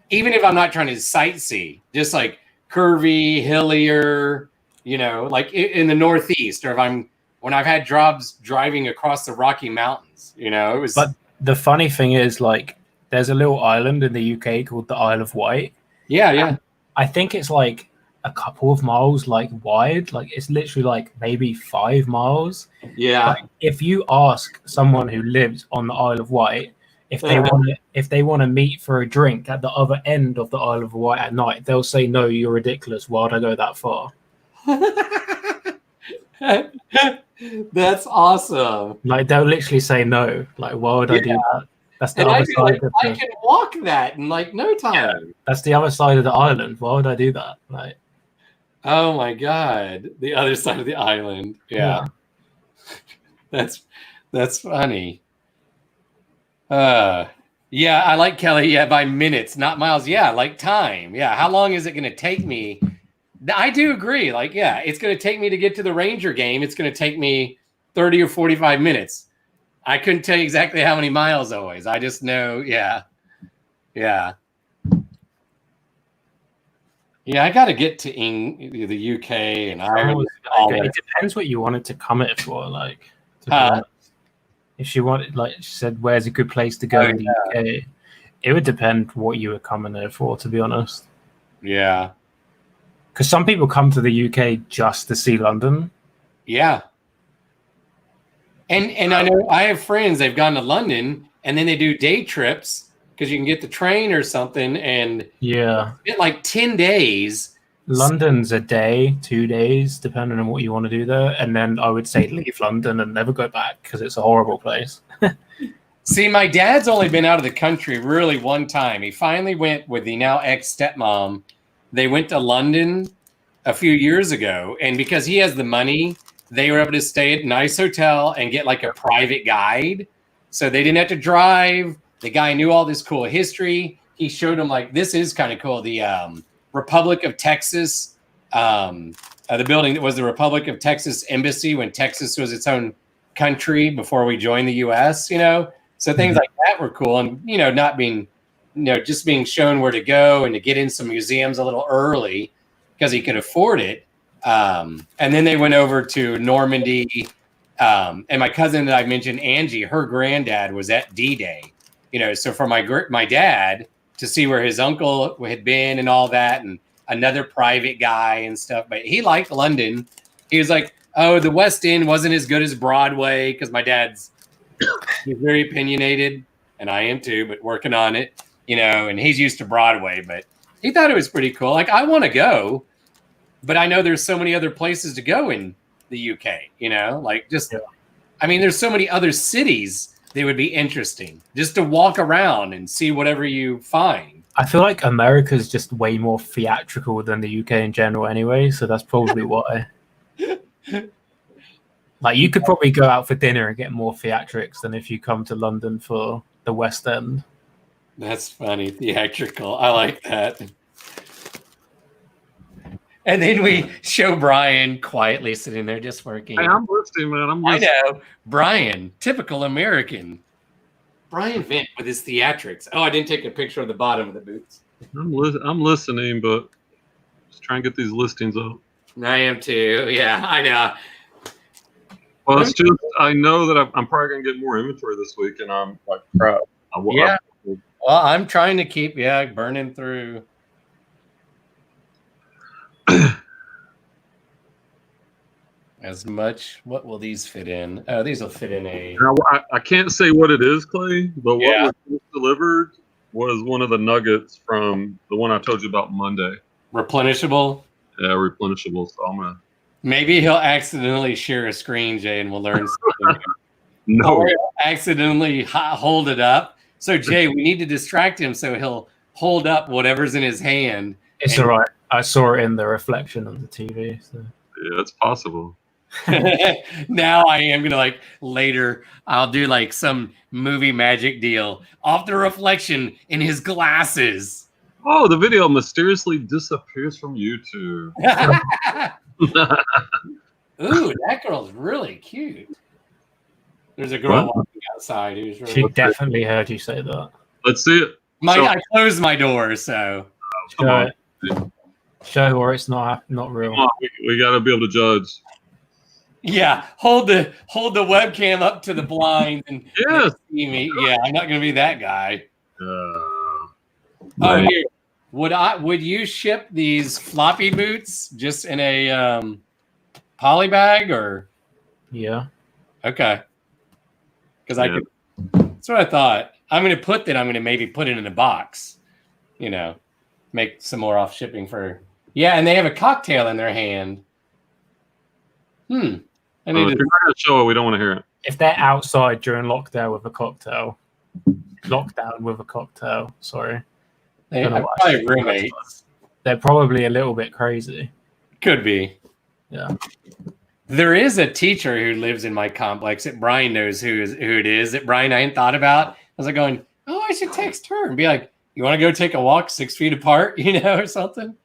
even if I'm not trying to sightsee, just like curvy, hillier, you know, like in the Northeast, or when I've had jobs driving across the Rocky Mountains, you know, it was. But the funny thing is, like, there's a little island in the UK called the Isle of Wight. Yeah, yeah. I think it's like a couple of miles like wide. Like it's literally like maybe 5 miles. Yeah. But if you ask someone who lives on the Isle of Wight if they want to meet for a drink at the other end of the Isle of Wight at night, they'll say, no, you're ridiculous. Why would I go that far? That's awesome. Like they'll literally say no. Like, why would I do that? That's the other side. I can walk that in like no time. Yeah, that's the other side of the island. Why would I do that? Like, oh my god, the other side of the island. Yeah. That's funny. Yeah, I like Kelly. Yeah, by minutes, not miles. Yeah, like time. Yeah, how long is it going to take me? I do agree. Like, yeah, it's going to take me to get to the Ranger game. It's going to take me 30 or 45 minutes. I couldn't tell you exactly how many miles always. I just know, yeah. Yeah, I got to get to the UK and Ireland. It depends what you wanted to come here for. Like, if she wanted, like she said, where's a good place to go in the UK? It would depend what you were coming there for, to be honest. Yeah. Because some people come to the UK just to see London. Yeah. And I know I have friends, they've gone to London and then they do day trips because you can get the train or something, and yeah, it's like 10 days. London's a day, 2 days, depending on what you want to do there. And then I would say leave London and never go back because it's a horrible place. See, my dad's only been out of the country really one time. He finally went with the now ex-stepmom. They went to London a few years ago, and because he has the money, they were able to stay at a nice hotel and get like a private guide. So they didn't have to drive. The guy knew all this cool history. He showed them like, this is kind of cool. The Republic of Texas, the building that was the Republic of Texas Embassy when Texas was its own country before we joined the US, you know? So things like that were cool. And, you know, not being, you know, just being shown where to go and to get in some museums a little early because he could afford it. And then they went over to Normandy. And my cousin that I mentioned, Angie, her granddad was at D-Day, you know, so for my dad to see where his uncle had been and all that, and another private guy and stuff. But he liked London. He was like, oh, the West End wasn't as good as Broadway, because my dad's he's very opinionated, and I am too, but working on it, you know, and he's used to Broadway, but he thought it was pretty cool. Like, I want to go, but I know there's so many other places to go in the UK, you know, like just, I mean, there's so many other cities that would be interesting just to walk around and see whatever you find. I feel like America's just way more theatrical than the UK in general anyway, so that's probably why. Like, you could probably go out for dinner and get more theatrics than if you come to London for the West End. That's funny. Theatrical. I like that. And then we show Brian quietly sitting there just working. Hey, I'm listening, man. I'm listening. I know. Brian, typical American. Brian Vent with his theatrics. Oh, I didn't take a picture of the bottom of the boots. I'm listening, but just trying to get these listings up. I am too. Yeah, I know. Well, it's just, I know that I'm probably going to get more inventory this week, and I'm like, crap. Yeah. Well, I'm trying to keep, burning through. As much. What will these fit in? Oh, these will fit in a. Now, I can't say what it is, Clay, but what was delivered was one of the nuggets from the one I told you about Monday. Replenishable? Yeah, replenishable. So I'm going to. Maybe he'll accidentally share a screen, Jay, and we'll learn something. No. Or he'll accidentally hold it up. So, Jay, we need to distract him so he'll hold up whatever's in his hand. It's all right. I saw it in the reflection on the TV. So. Yeah, it's possible. Now I am going to, like, later, I'll do, like, some movie magic deal off the reflection in his glasses. Oh, the video mysteriously disappears from YouTube. Ooh, that girl's really cute. There's a girl walking outside who's really. She definitely heard you say that. Let's see it. I closed my door, so. Show or it's not real. Come on, we got to be able to judge. Yeah, hold the webcam up to the blind and see me. Yeah, I'm not gonna be that guy. Oh, here. Would you ship these floppy boots just in a poly bag or? Yeah. Okay. Because I could. That's what I thought. I'm gonna maybe put it in a box. You know, make some more off shipping for. Yeah, and they have a cocktail in their hand. If you're not going to show it, we don't want to hear it. If they're outside during lockdown with a cocktail, sorry. They're probably roommates. They're probably a little bit crazy. Could be. Yeah. There is a teacher who lives in my complex that Brian knows who it is, that Brian I hadn't thought about. I was like going, oh, I should text her and be like, you want to go take a walk 6 feet apart, you know, or something?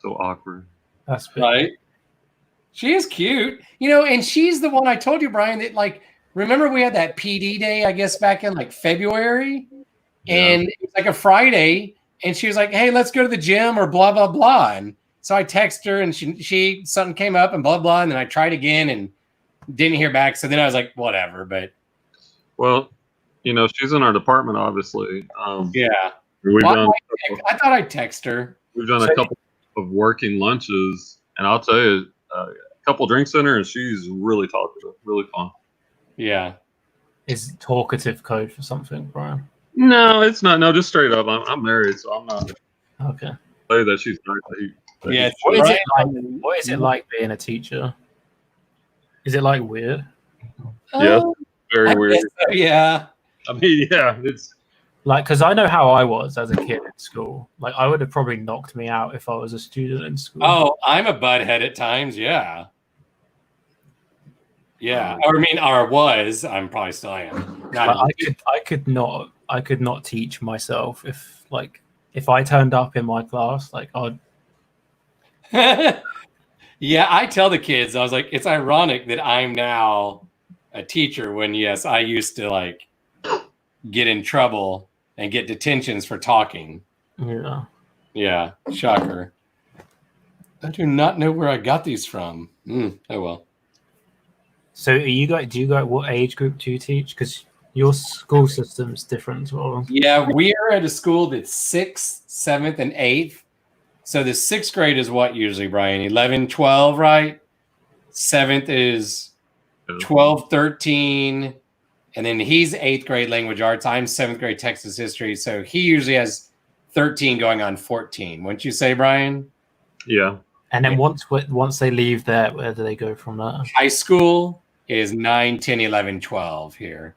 So awkward. That's right. She is cute, you know, and she's the one I told you, Brian, that, like, remember we had that PD day, I guess, back in like February, and it was like a Friday, and she was like, hey, let's go to the gym or blah, blah, blah. And so I texted her, and she something came up and blah, blah, and then I tried again and didn't hear back. So then I was like, whatever. But well, you know, she's in our department, obviously. Yeah. I thought I'd text her. We've done a couple of working lunches, and I'll tell you, a couple drinks in her, and she's really talkative, really fun. Yeah. Is talkative code for something, Brian? No, it's not. No, just straight up. I'm married, so I'm not Okay. say that she's nice. Yeah, What is right. it like? What is it like being a teacher? Is it like weird? Yes, very I weird. guess so, yeah. I mean, yeah, it's Like, because I know how I was as a kid in school. Like, I would have probably knocked me out if I was a student in school. Oh, I'm a butthead at times. Yeah. Yeah. Or I mean, or was. I'm probably still am. Not Like, I could not teach myself if I turned up in my class, like I'd. Yeah, I tell the kids, I was like, it's ironic that I'm now a teacher when, yes, I used to like get in trouble and get detentions for talking. Yeah. Yeah, shocker. I do not know where I got these from. Oh well. So do you guys what age group do you teach? Because your school system's different as well. Yeah, we are at a school that's 6th, 7th, and 8th. So the 6th grade is what usually, Brian? 11, 12, right? 7th is 12, 13. And then he's 8th grade language arts. I'm 7th grade Texas history. So he usually has 13 going on 14. Wouldn't you say, Brian? yeah. And then once they leave there, where do they go from there? High school is 9, 10, 11, 12 here.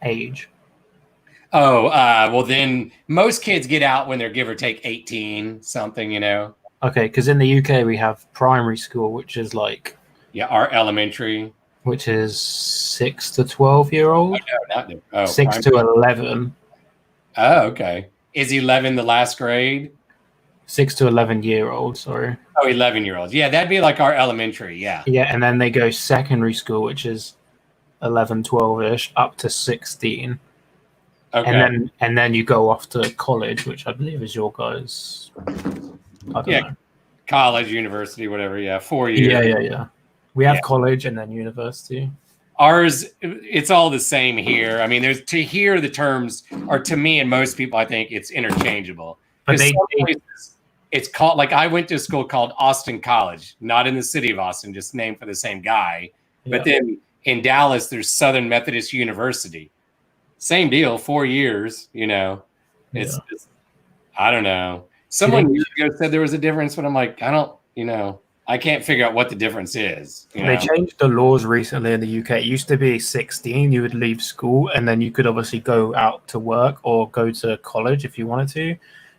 Age. Oh, well, then most kids get out when they're give or take 18, something, you know? Okay, because in the UK we have primary school, which is like. Yeah, our elementary. Which is 6 to 12-year-old. Oh, no, not 6 to 11. Oh, okay. Is 11 the last grade? 6 to 11-year-old, sorry. Oh, 11-year-olds. Yeah, that'd be like our elementary, yeah. Yeah, and then they go secondary school, which is 11, 12-ish, up to 16. Okay. And then you go off to college, which I believe is your guys. I don't know. College, university, whatever, yeah, 4 years. Yeah. We have college and then university. Ours, it's all the same here. I mean, there's to hear the terms, or to me and most people, I think it's interchangeable. But it's called, like I went to a school called Austin College, not in the city of Austin, just named for the same guy. Yeah. But then in Dallas, there's Southern Methodist University. Same deal, 4 years, you know. It's I don't know. Someone years ago said there was a difference, but I'm like, I don't, you know, I can't figure out what the difference is. They changed the laws recently in the UK. It used to be 16, you would leave school, and then you could obviously go out to work or go to college if you wanted to.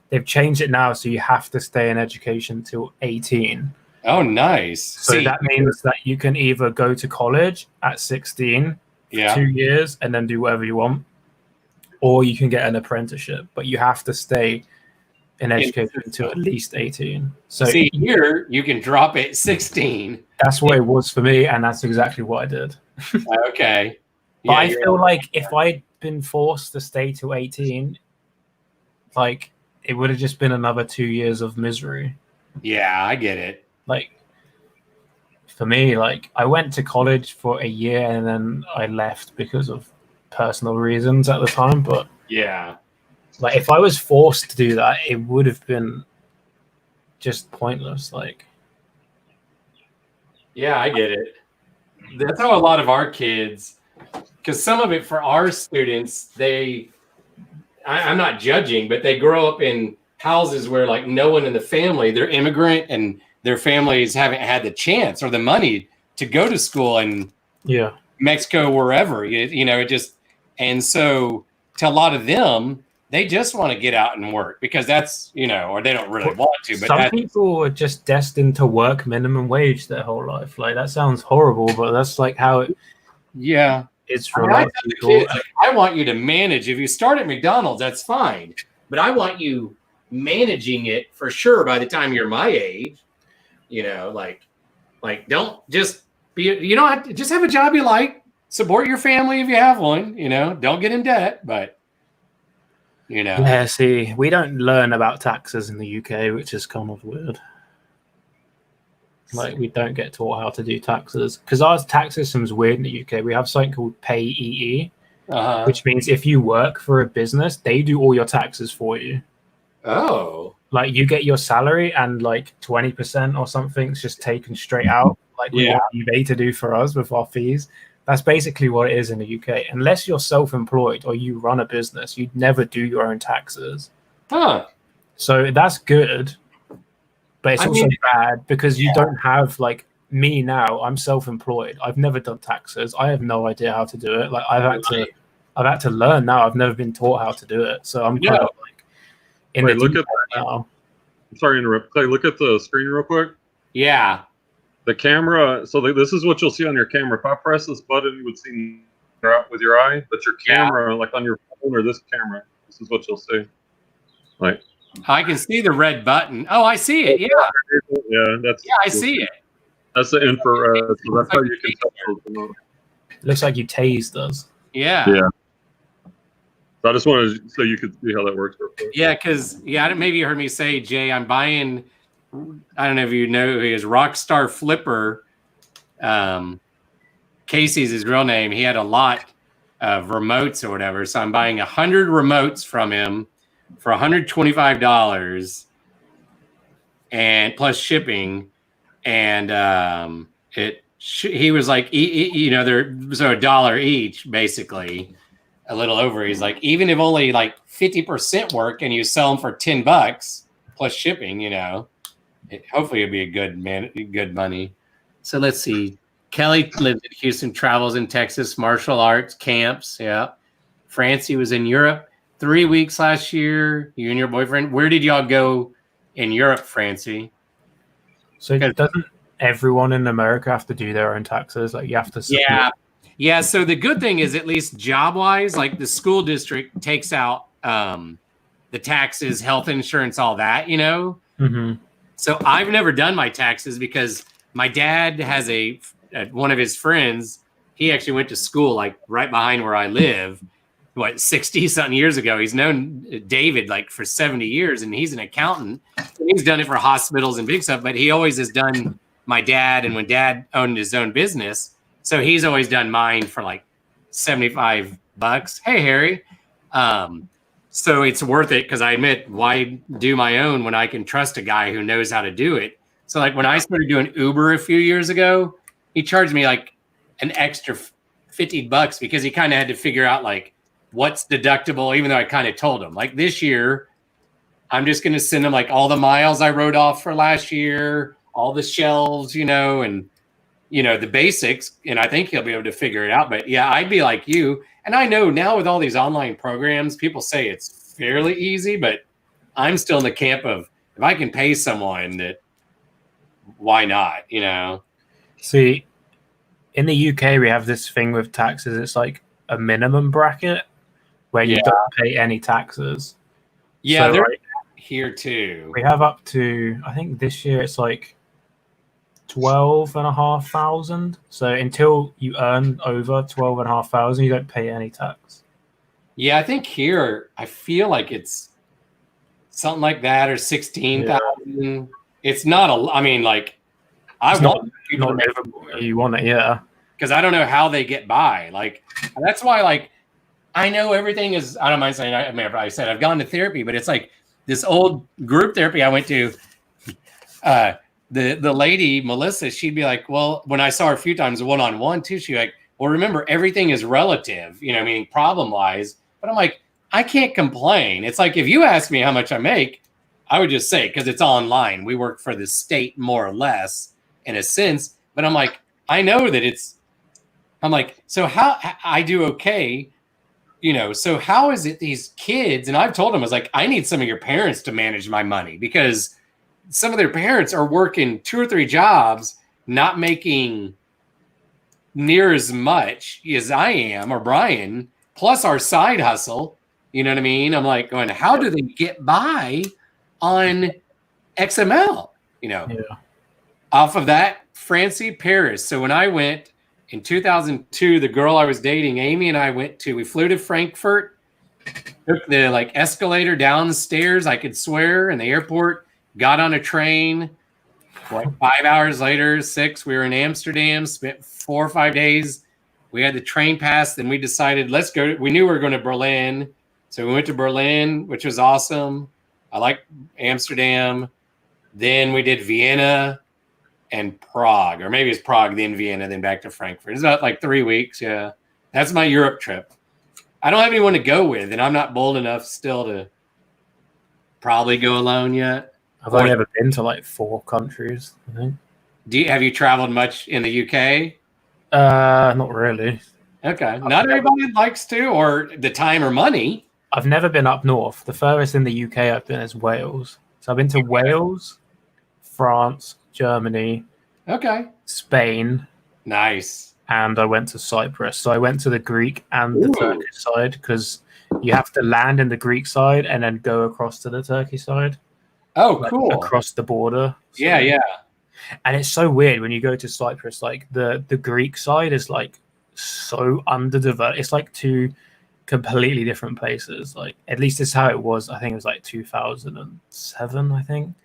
They've changed it now, so you have to stay in education till 18. Oh, nice. So that means that you can either go to college at 16 for 2 years and then do whatever you want, or you can get an apprenticeship, but you have to stay in education until at least 18. So here you can drop it 16. That's what it was for me, and that's exactly what I did. Okay. But I feel like if I'd been forced to stay to 18, like it would have just been another 2 years of misery. Yeah, I get it. Like for me, like I went to college for a year and then I left because of personal reasons at the time. But yeah, like if I was forced to do that, it would have been just pointless. Like, yeah, I get it. That's how a lot of our kids, because some of it for our students, I'm not judging, but they grow up in houses where like no one in the family, they're immigrant and their families haven't had the chance or the money to go to school in Mexico, wherever, you know, it just, and so to a lot of them, they just want to get out and work because that's, you know, or they don't really want to. But some people are just destined to work minimum wage their whole life. Like that sounds horrible, but that's like how it is for a lot of people. Kids, like, I want you to manage. If you start at McDonald's, that's fine. But I want you managing it for sure by the time you're my age. You know, like don't just be, you don't have to just have a job you like, support your family if you have one, you know, don't get in debt, but you know. Yeah, see, we don't learn about taxes in the UK, which is kind of weird. Like we don't get taught how to do taxes because our tax system's weird in the UK. We have something called PAYE, which means if you work for a business, they do all your taxes for you. Oh. Like you get your salary and like 20% or something's just taken straight out. Like we want eBay to do for us with our fees. That's basically what it is in the UK. Unless you're self-employed or you run a business, you'd never do your own taxes. Huh. So that's good, but it's also bad because you don't have, like me now, I'm self-employed. I've never done taxes. I have no idea how to do it. Like I've had to learn now. I've never been taught how to do it. So I'm kind of like in the deep end now. I'm sorry to interrupt. Clay, look at the screen real quick. Yeah. The camera, so this is what you'll see on your camera. If I press this button, you would see with your eye, but your camera, like on your phone or this camera, this is what you'll see. Like, I can see the red button. Oh, I see it. Yeah. Yeah, I see it. That's the infrared. So that's how you can tell. Looks like you tased us. Yeah. Yeah. So I just wanted so you could see how that works. Yeah, because maybe you heard me say, Jay, I'm buying. I don't know if you know who he is, Rockstar Flipper. Casey's his real name. He had a lot of remotes or whatever. So I'm buying 100 remotes from him for $125 and plus shipping. And he was like, they're so $1 each, basically, a little over. He's like, even if only like 50% work and you sell them for $10 plus shipping, hopefully it'll be a good money. So let's see. Kelly lives in Houston, travels in Texas, martial arts camps. Yeah. Francie was in Europe 3 weeks last year. You and your boyfriend. Where did y'all go in Europe, Francie? So doesn't everyone in America have to do their own taxes? Like you have to submit. Yeah. So the good thing is, at least job wise, like the school district takes out the taxes, health insurance, all that, Mm-hmm. So I've never done my taxes because my dad has one of his friends. He actually went to school like right behind where I live, 60-something years ago. He's known David like for 70 years, and he's an accountant. He's done it for hospitals and big stuff, but he always has done my dad. And when Dad owned his own business, so he's always done mine for like $75. Hey, Harry. So it's worth it because I admit, why do my own when I can trust a guy who knows how to do it? So like when I started doing Uber a few years ago, he charged me like an extra $50 because he kind of had to figure out like what's deductible, even though I kind of told him like this year, I'm just going to send him like all the miles I wrote off for last year, all the shelves, and the basics. And I think he'll be able to figure it out. But yeah, I'd be like you. And I know now with all these online programs, people say it's fairly easy, but I'm still in the camp of if I can pay someone, that why not, See, in the UK, we have this thing with taxes. It's like a minimum bracket where you don't pay any taxes. Yeah, so they're here too. We have up to, I think this year it's like 12,500. So until you earn over 12,500, you don't pay any tax. Yeah, I think here I feel like it's something like that, or 16,000. Yeah. It's not a. I mean, like I want people to you want it, yeah. Because I don't know how they get by. Like that's why, like I know everything is. I don't mind saying. I mean, I said I've gone to therapy, but it's like this old group therapy I went to. The lady, Melissa, she'd be like, well, when I saw her a few times, one-on-one too, she'd be like, well, remember, everything is relative, meaning problem-wise. But I'm like, I can't complain. It's like, if you ask me how much I make, I would just say, because it's online. We work for the state more or less in a sense. But I'm like, I know that I'm like, so how I do okay, so how is it these kids, and I've told them, I was like, I need some of your parents to manage my money because some of their parents are working 2 or 3 jobs, not making near as much as I am or Brian, plus our side hustle. You know what I mean? I'm like going, how do they get by on XML? Off of that, Francie, Paris. So when I went in 2002, the girl I was dating, Amy, and I we flew to Frankfurt, took the escalator downstairs, I could swear, in the airport. Got on a train, 5 hours later, 6, we were in Amsterdam, spent 4 or 5 days. We had the train pass. Then we decided, let's go. We knew we were going to Berlin. So we went to Berlin, which was awesome. I liked Amsterdam. Then we did Vienna. and Prague, or maybe it's Prague, then Vienna, then back to Frankfurt. It's about like 3 weeks. Yeah. That's my Europe trip. I don't have anyone to go with, and I'm not bold enough still to probably go alone yet. I've only ever been to like 4 countries, I think. Have you traveled much in the UK? Not really. Okay. Not everybody likes to, or the time or money. I've never been up north. The furthest in the UK I've been is Wales. So I've been to Wales, France, Germany, Spain. Nice. And I went to Cyprus. So I went to the Greek and the Turkish side, because you have to land in the Greek side and then go across to the Turkey side. Oh, like, cool. Across the border. So, yeah. And it's so weird when you go to Cyprus, like the Greek side is like so underdeveloped. It's like 2 completely different places. Like, at least it's how it was. I think it was like 2007, I think.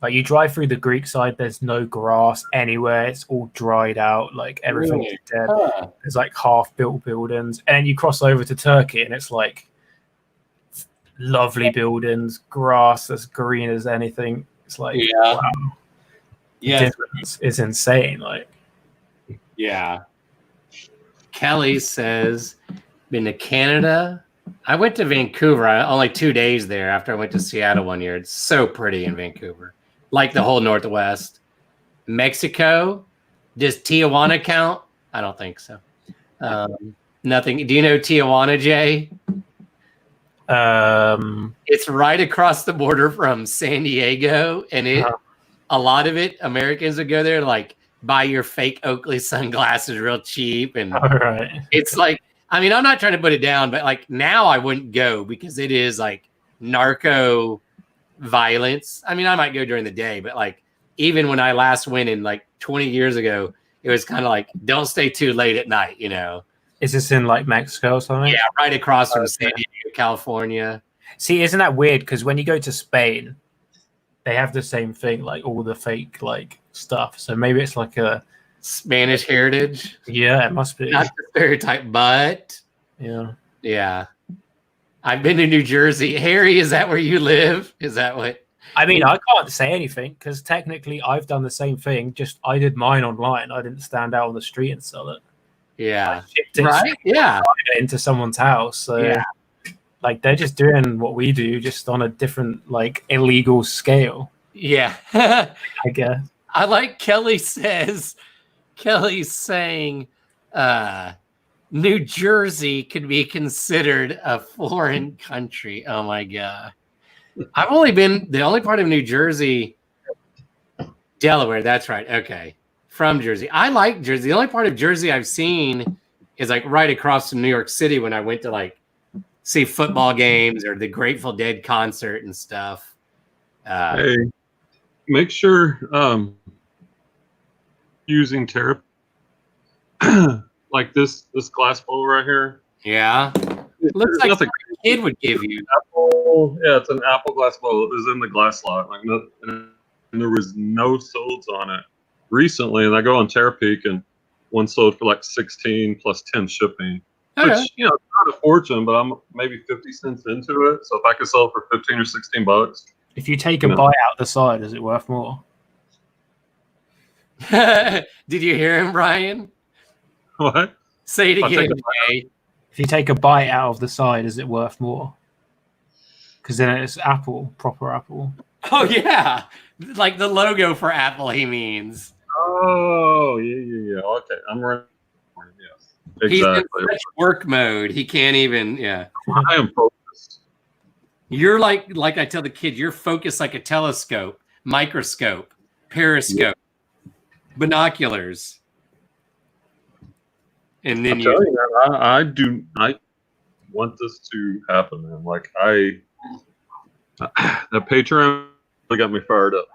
Like, you drive through the Greek side, there's no grass anywhere. It's all dried out. Like, everything's dead. There's like half-built buildings. And then you cross over to Turkey, and it's like lovely buildings, grass as green as anything. It's like, wow. Yeah, the difference is insane. Like, yeah. Kelly says, been to Canada. I went to Vancouver. Only 2 days there after I went to Seattle one year. It's so pretty in Vancouver. Like the whole Northwest. Mexico, does Tijuana count? I don't think so. Nothing. Do you know Tijuana, Jay? It's right across the border from San Diego, and a lot of it, Americans would go there to like buy your fake Oakley sunglasses real cheap, and it's like, I mean, I'm not trying to put it down, but like now I wouldn't go because it is like narco violence. I mean, I might go during the day, but like even when I last went in like 20 years ago, it was kind of like, don't stay too late at night, you know. Is this in like Mexico or something? Yeah, right across from San Diego, California. See, isn't that weird? Because when you go to Spain, they have the same thing, like all the fake like stuff. So maybe it's like a Spanish heritage. Yeah, it must be. Not the stereotype, but yeah. I've been to New Jersey. Harry, is that where you live? Is that what? I mean, I can't say anything because technically I've done the same thing. Just I did mine online. I didn't stand out on the street and sell it. Yeah. Right. Yeah. Into someone's house. So like they're just doing what we do, just on a different like illegal scale. Yeah. I guess. I like Kelly's saying New Jersey could be considered a foreign country. Oh my God. I've only been the only part of New Jersey, Delaware. That's right. Okay. From Jersey. I like Jersey. The only part of Jersey I've seen is like right across from New York City when I went to like see football games or the Grateful Dead concert and stuff. Hey, make sure using tariff like this glass bowl right here. Yeah. Looks like a kid would give you. Apple, yeah, it's an apple glass bowl. It was in the glass lot. Like and there was no solds on it recently. And I go on Terapeak and one sold for like 16 plus 10 shipping. Which, you know, it's not a fortune, but I'm maybe 50 cents into it. So if I could sell it for 15 or 16 bucks. If you take a bite out the side, is it worth more? Did you hear him, Brian? What? Say it again, Jay. If you take a bite out of the side, is it worth more? Because then it's Apple, proper Apple. Oh, yeah. Like the logo for Apple, he means. Oh, yeah. Okay, I'm right. Yes, exactly. He's in such work mode. He can't even, I am focused. You're like I tell the kids, you're focused like a telescope, microscope, periscope, binoculars. And then you I want this to happen, man. Like that Patreon really got me fired up.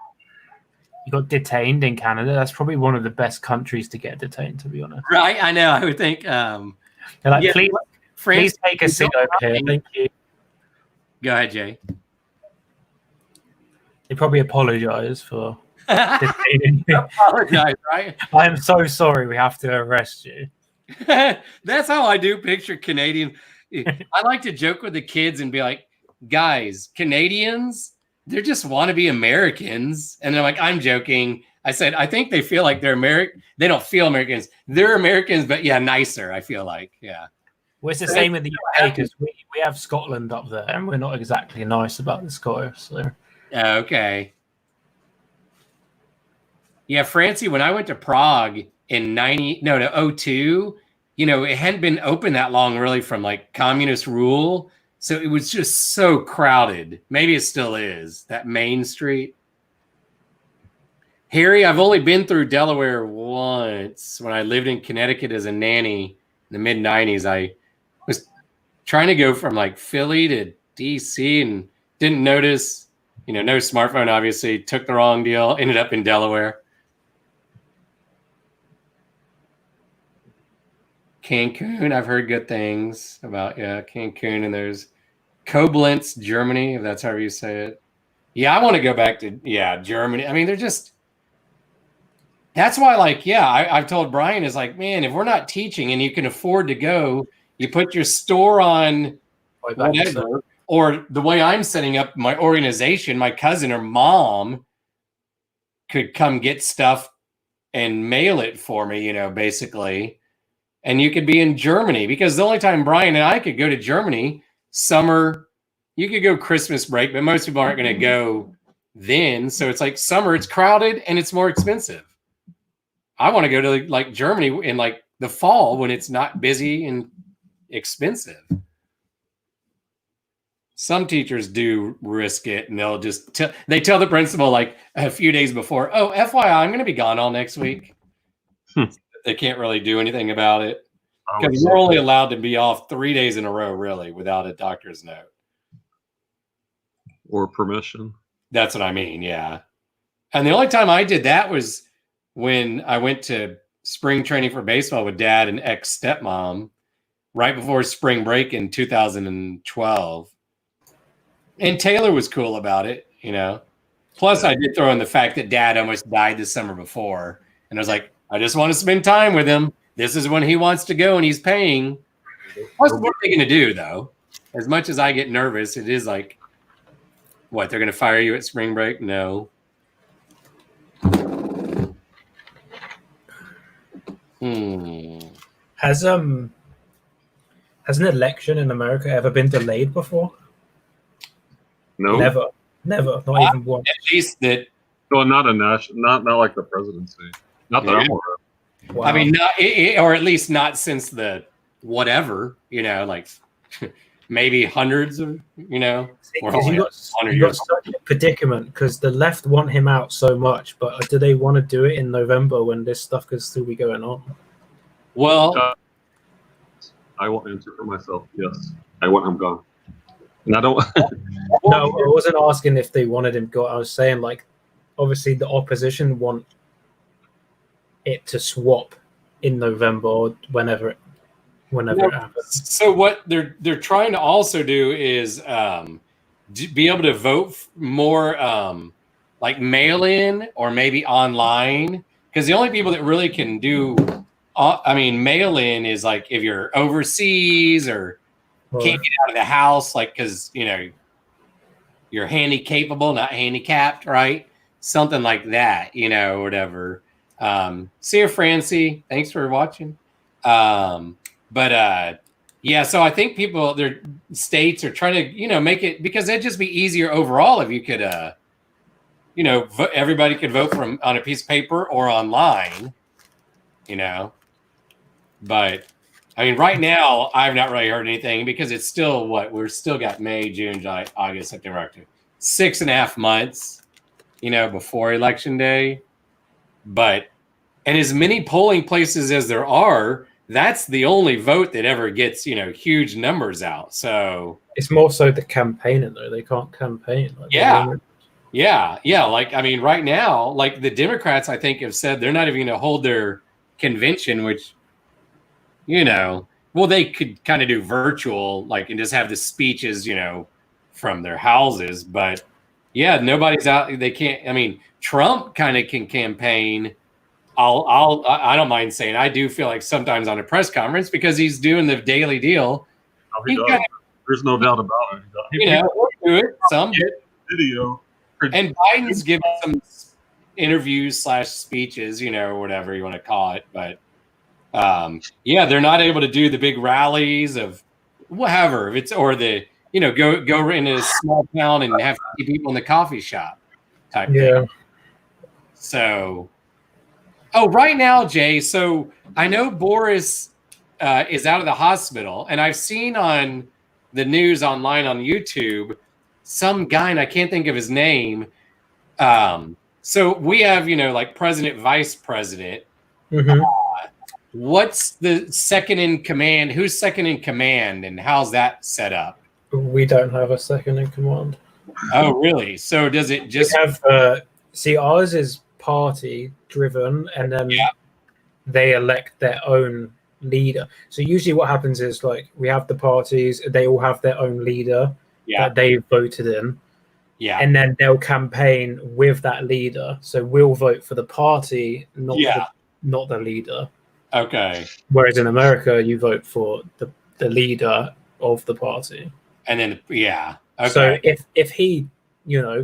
You got detained in Canada. That's probably one of the best countries to get detained, to be honest. Right, I know. I would think. Like, please take a seat over here. Thank you. Go ahead, Jay. They probably apologize for detaining you. Apologize, right? I am so sorry. We have to arrest you. That's how I do picture Canadian. I like to joke with the kids and be like, guys, Canadians, they just want to be Americans. And they're like, I'm joking. I said, I think they feel like they're American. They don't feel Americans. They're Americans, but yeah, nicer, I feel like. Yeah. Well, it's the same with the UK because we have Scotland up there and we're not exactly nice about the Scottish. So. Okay. Yeah, Francie, when I went to Prague in 02, you know, it hadn't been open that long really from like communist rule. So it was just so crowded. Maybe it still is, that main street. Harry, I've only been through Delaware once. When I lived in Connecticut as a nanny in the mid-90s, I was trying to go from like Philly to DC and didn't notice, you know, no smartphone, obviously, took the wrong deal, ended up in Delaware. Cancun, I've heard good things about, yeah, Cancun, and there's Koblenz, Germany, if that's however you say it. Yeah, I want to go back to, yeah, Germany. I mean, they're just, that's why, like, yeah, I've told Brian, is like, man, if we're not teaching and you can afford to go, you put your store on whatever, or the way I'm setting up my organization, my cousin or mom could come get stuff and mail it for me, you know, basically. And you could be in Germany, because the only time Brian and I could go to Germany, summer, you could go Christmas break, but most people aren't going to go then. So it's like summer, it's crowded and it's more expensive. I want to go to like Germany in like the fall when it's not busy and expensive. Some teachers do risk it, and they'll just they tell the principal like a few days before, oh, FYI, I'm going to be gone all next week. They can't really do anything about it because we're only allowed to be off 3 days in a row, really, without a doctor's note or permission. That's what I mean. Yeah. And the only time I did that was when I went to spring training for baseball with dad and ex stepmom right before spring break in 2012. And Taylor was cool about it, you know. Plus, I did throw in the fact that dad almost died the summer before. And I was like, I just want to spend time with him. This is when he wants to go and he's paying. Plus, what are they going to do, though? As much as I get nervous, it is like, what, they're going to fire you at spring break? No. Has an election in America ever been delayed before? No. Never. Not even once. At least that. Well, not a national, not like the presidency. Not that I'm aware of. Wow. I mean, not, or at least not since the whatever, you know, like maybe hundreds of, you know. You got such a predicament because the left want him out so much, but do they want to do it in November when this stuff could still be going on? Well, I will answer for myself. Yes, I want him gone. And I don't. No, I wasn't asking if they wanted him gone. I was saying, like, obviously the opposition want it to swap in November or whenever it happens. So what they're trying to also do is be able to vote more like mail in or maybe online, because the only people that really can do mail in is like if you're overseas or can't get out of the house, like because you know you're capable, not handicapped, right? Something like that, you know, or whatever. See you, Francie. Thanks for watching. Yeah, so I think their states are trying to, you know, make it, because it'd just be easier overall if you could, you know, everybody could vote on a piece of paper or online, you know. But I mean, right now I've not really heard anything because it's still we're still got May, June, July, August, September, October, 6.5 months, you know, before election day. But and as many polling places as there are, that's the only vote that ever gets, you know, huge numbers out. So it's more so the campaigning, though. They can't campaign. Like, yeah. Like, I mean, right now, like the Democrats, I think, have said they're not even going to hold their convention, which, you know, well, they could kind of do virtual, like, and just have the speeches, you know, from their houses. But yeah, nobody's out. They can't. I mean, Trump kind of can campaign. I don't mind saying I do feel like sometimes on a press conference, because he's doing the daily deal. Oh, there's no doubt about it. You know, we'll do it some video. And Biden's giving some interviews / speeches, or whatever you want to call it. But yeah, they're not able to do the big rallies of whatever. If it's or the go in a small town and have 50 people in the coffee shop type thing. So, right now, Jay. So I know Boris is out of the hospital, and I've seen on the news online on YouTube some guy, and I can't think of his name. So we have, like president, vice president. Mm-hmm. What's the second in command? Who's second in command, and how's that set up? We don't have a second in command. Oh, really? So does it just have? See, ours is party driven, and then they elect their own leader. So usually, what happens is like we have the parties; they all have their own leader that they voted in. Yeah. And then they'll campaign with that leader. So we'll vote for the party, not the leader. Okay. Whereas in America, you vote for the leader of the party. And then okay. So if he,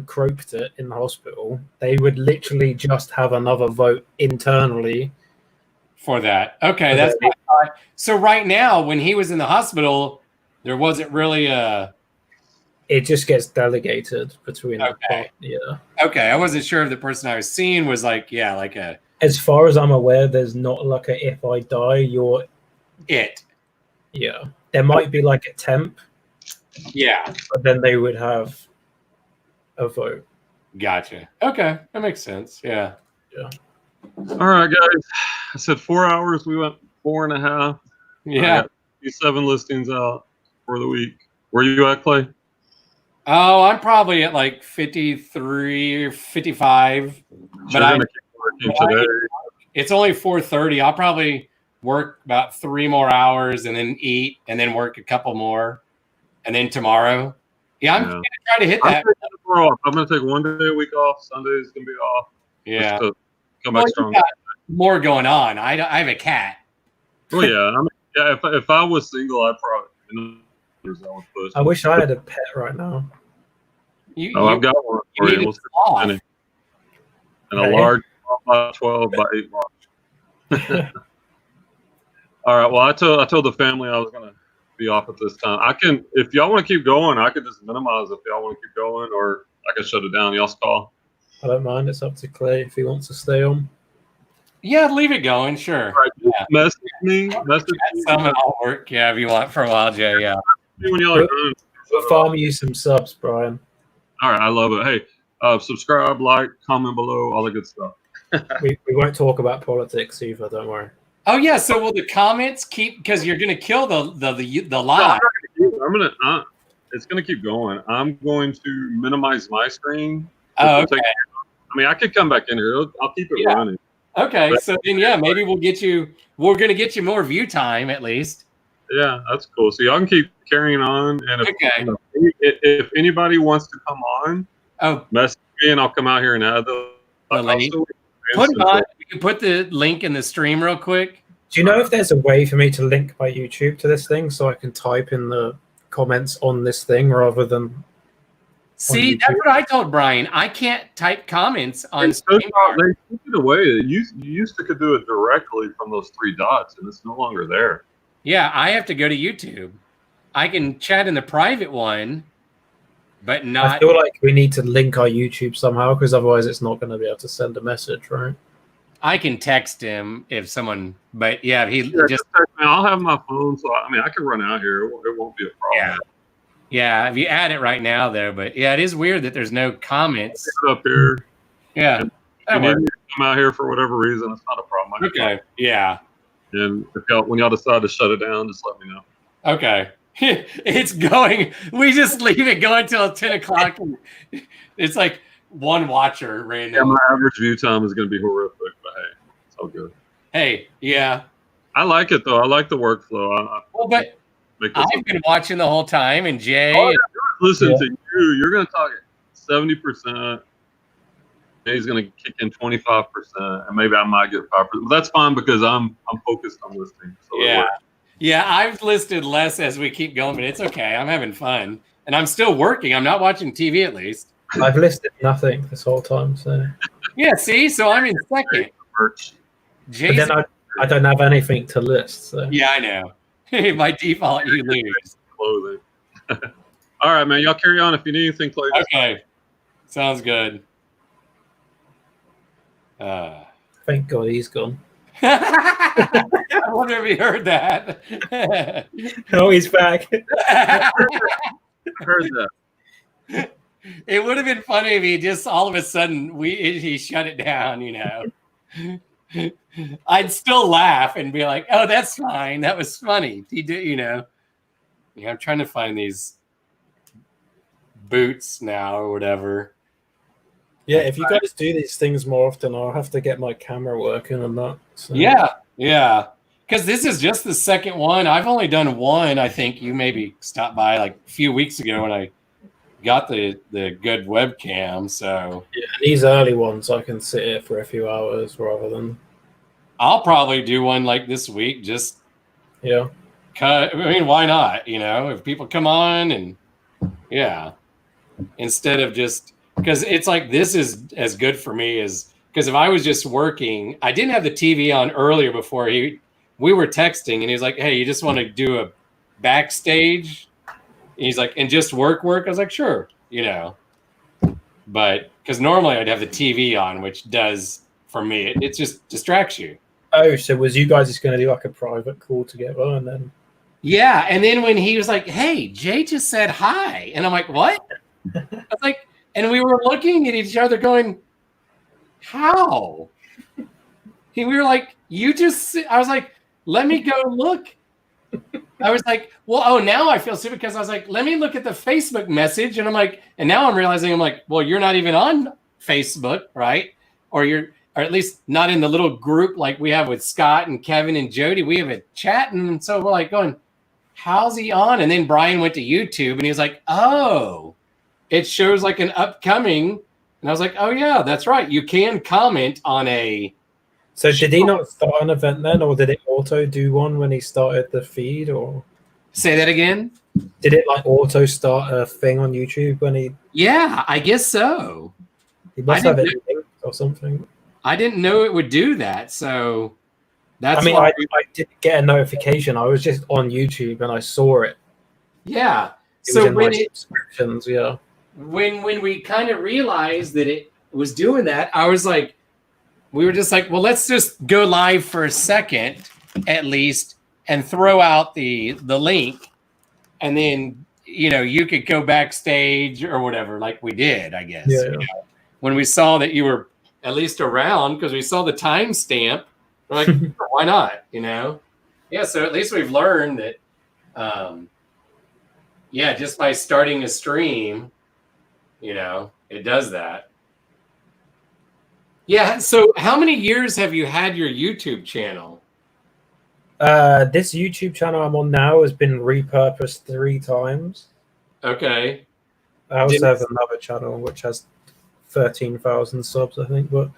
croaked it in the hospital, they would literally just have another vote internally for that. Okay, that's so right now when he was in the hospital, there wasn't really a. It just gets delegated between Okay, I wasn't sure if the person I was seeing was like a. As far as I'm aware, there's not like a if I die, you're it. Yeah, there might be like a temp. Yeah, but then they would have a vote. Gotcha. Okay, that makes sense. Yeah. All right, guys. I said 4 hours. We went 4.5. Yeah. 7 listings out for the week. Where you at, Clay? Oh, I'm probably at like 53 or 55. But it's only 4:30. I'll probably work about 3 more hours and then eat and then work a couple more. And then tomorrow. Yeah, I'm going to try to hit that. I'm going to take 1 day a week off. Sunday is going to be off. Yeah. Come back strong. More going on. I have a cat. Well, yeah. If I was single, I'd probably. I wish I had a pet right now. I've got one for you. And a large 12 by 8 box. All right. Well, I told the family I was going to be off at this time. I can, if y'all want to keep going, I could just minimize if y'all want to keep going, or I can shut it down. Y'all's call. I don't mind. It's up to Clay if he wants to stay on. Yeah, leave it going. Sure. Right, message me. Some of I'll work. Yeah, if you want for a while, Jay. Yeah. When y'all are done. We'll farm you some subs, Brian. All right, I love it. Hey, subscribe, like, comment below, all the good stuff. we won't talk about politics either. Don't worry. Oh yeah. So will the comments keep, because you're going to kill the live? No, it's going to keep going. I'm going to minimize my screen. Oh, okay. I could come back in here. I'll keep it running. Okay, so then maybe we'll get you. We're going to get you more view time at least. Yeah, that's cool. So y'all can keep carrying on, and if anybody wants to come on, message me and I'll come out here and add the link. Put it on. You can put the link in the stream real quick. Do you know if there's a way for me to link my YouTube to this thing so I can type in the comments on this thing rather than? See, that's what I told Brian. I can't type comments on. They took it away. You used to could do it directly from those 3 dots, and it's no longer there. Yeah, I have to go to YouTube. I can chat in the private one, but not. I feel like we need to link our YouTube somehow, because otherwise it's not going to be able to send a message, right? I can text him if someone, but just text me. I'll have my phone, so I can run out here. It won't be a problem. Yeah, if you add it right now, though, but it is weird that there's no comments up here. Yeah, if you need me to come out here for whatever reason, it's not a problem. Okay, yeah. And when y'all decide to shut it down, just let me know. Okay, it's going. We just leave it going until 10 o'clock. It's like one watcher random. Yeah, my average view time is going to be horrific, but hey, it's all good. Hey, yeah. I like it though. I like the workflow. I've been watching the whole time, and Jay. Listen to you. You're going to talk 70%. Jay's going to kick in 25%, and maybe I might get 5%. But that's fine because I'm focused on listening. So yeah. I've listed less as we keep going, but it's okay. I'm having fun, and I'm still working. I'm not watching TV at least. I've listed nothing this whole time, so. Yeah, see, so I'm in second. Merch. But Jason, then I don't have anything to list. So. yeah, I know. By default, you lose. Clothing. All right, man. Y'all carry on if you need anything, Clay. Okay, sounds good. Thank God he's gone. I wonder if he heard that. Oh, he's back. Heard that. It would have been funny if he just all of a sudden he shut it down, you know. I'd still laugh and be like, "Oh, that's fine. That was funny." He did, you know. Yeah, I'm trying to find these boots now or whatever. Yeah, if you guys do these things more often, I'll have to get my camera working on that. So. Yeah. Because this is just the second one. I've only done one. I think you maybe stopped by like a few weeks ago when I got the good webcam. So yeah, these early ones I can sit here for a few hours rather than. I'll probably do one like this week. Just yeah. I mean, why not? You know, if people come on and yeah, instead of just because it's like this is as good for me as because if I was just working, I didn't have the TV on earlier before we were texting and he was like, "Hey, you just want to do a backstage?" And he's like, "And just work." I was like, "Sure," you know. But because normally I'd have the TV on, which does for me, it just distracts you. Oh, so was you guys just going to do like a private call together and then? Yeah, and then when he was like, "Hey, Jay just said hi," and I'm like, "What?" I was like, and we were looking at each other, going, "How?" We were like, "You just," I was like, "Let me go look." I was like, "Well, oh, now I feel stupid," because I was like, "Let me look at the Facebook message," and I'm like, and now I'm realizing I'm like, "Well, you're not even on Facebook, right? Or at least not in the little group like we have with Scott and Kevin and Jody. We have a chat, and so we're like going, how's he on?" And then Brian went to YouTube, and he was like, "Oh, it shows like an upcoming," and I was like, "Oh yeah, that's right. You can comment on a." So did he not start an event then, or did it auto do one when he started the feed, or? Say that again? Did it like auto start a thing on YouTube when he? Yeah, I guess so. He must have it linked or something. I didn't know it would do that, so that's. I mean, I didn't get a notification. I was just on YouTube and I saw it. Yeah. It was in my subscriptions, yeah. When we kind of realized that it was doing that, I was like, we were just like, well, let's just go live for a second at least and throw out the link, and then you could go backstage or whatever, like we did, I guess. Yeah. When we saw that you were at least around, because we saw the timestamp, we're like, why not? Yeah. So at least we've learned that, just by starting a stream, it does that. Yeah. So how many years have you had your YouTube channel? This YouTube channel I'm on now has been repurposed 3 times. Okay. I also have another channel which has 13,000 subs, I think. But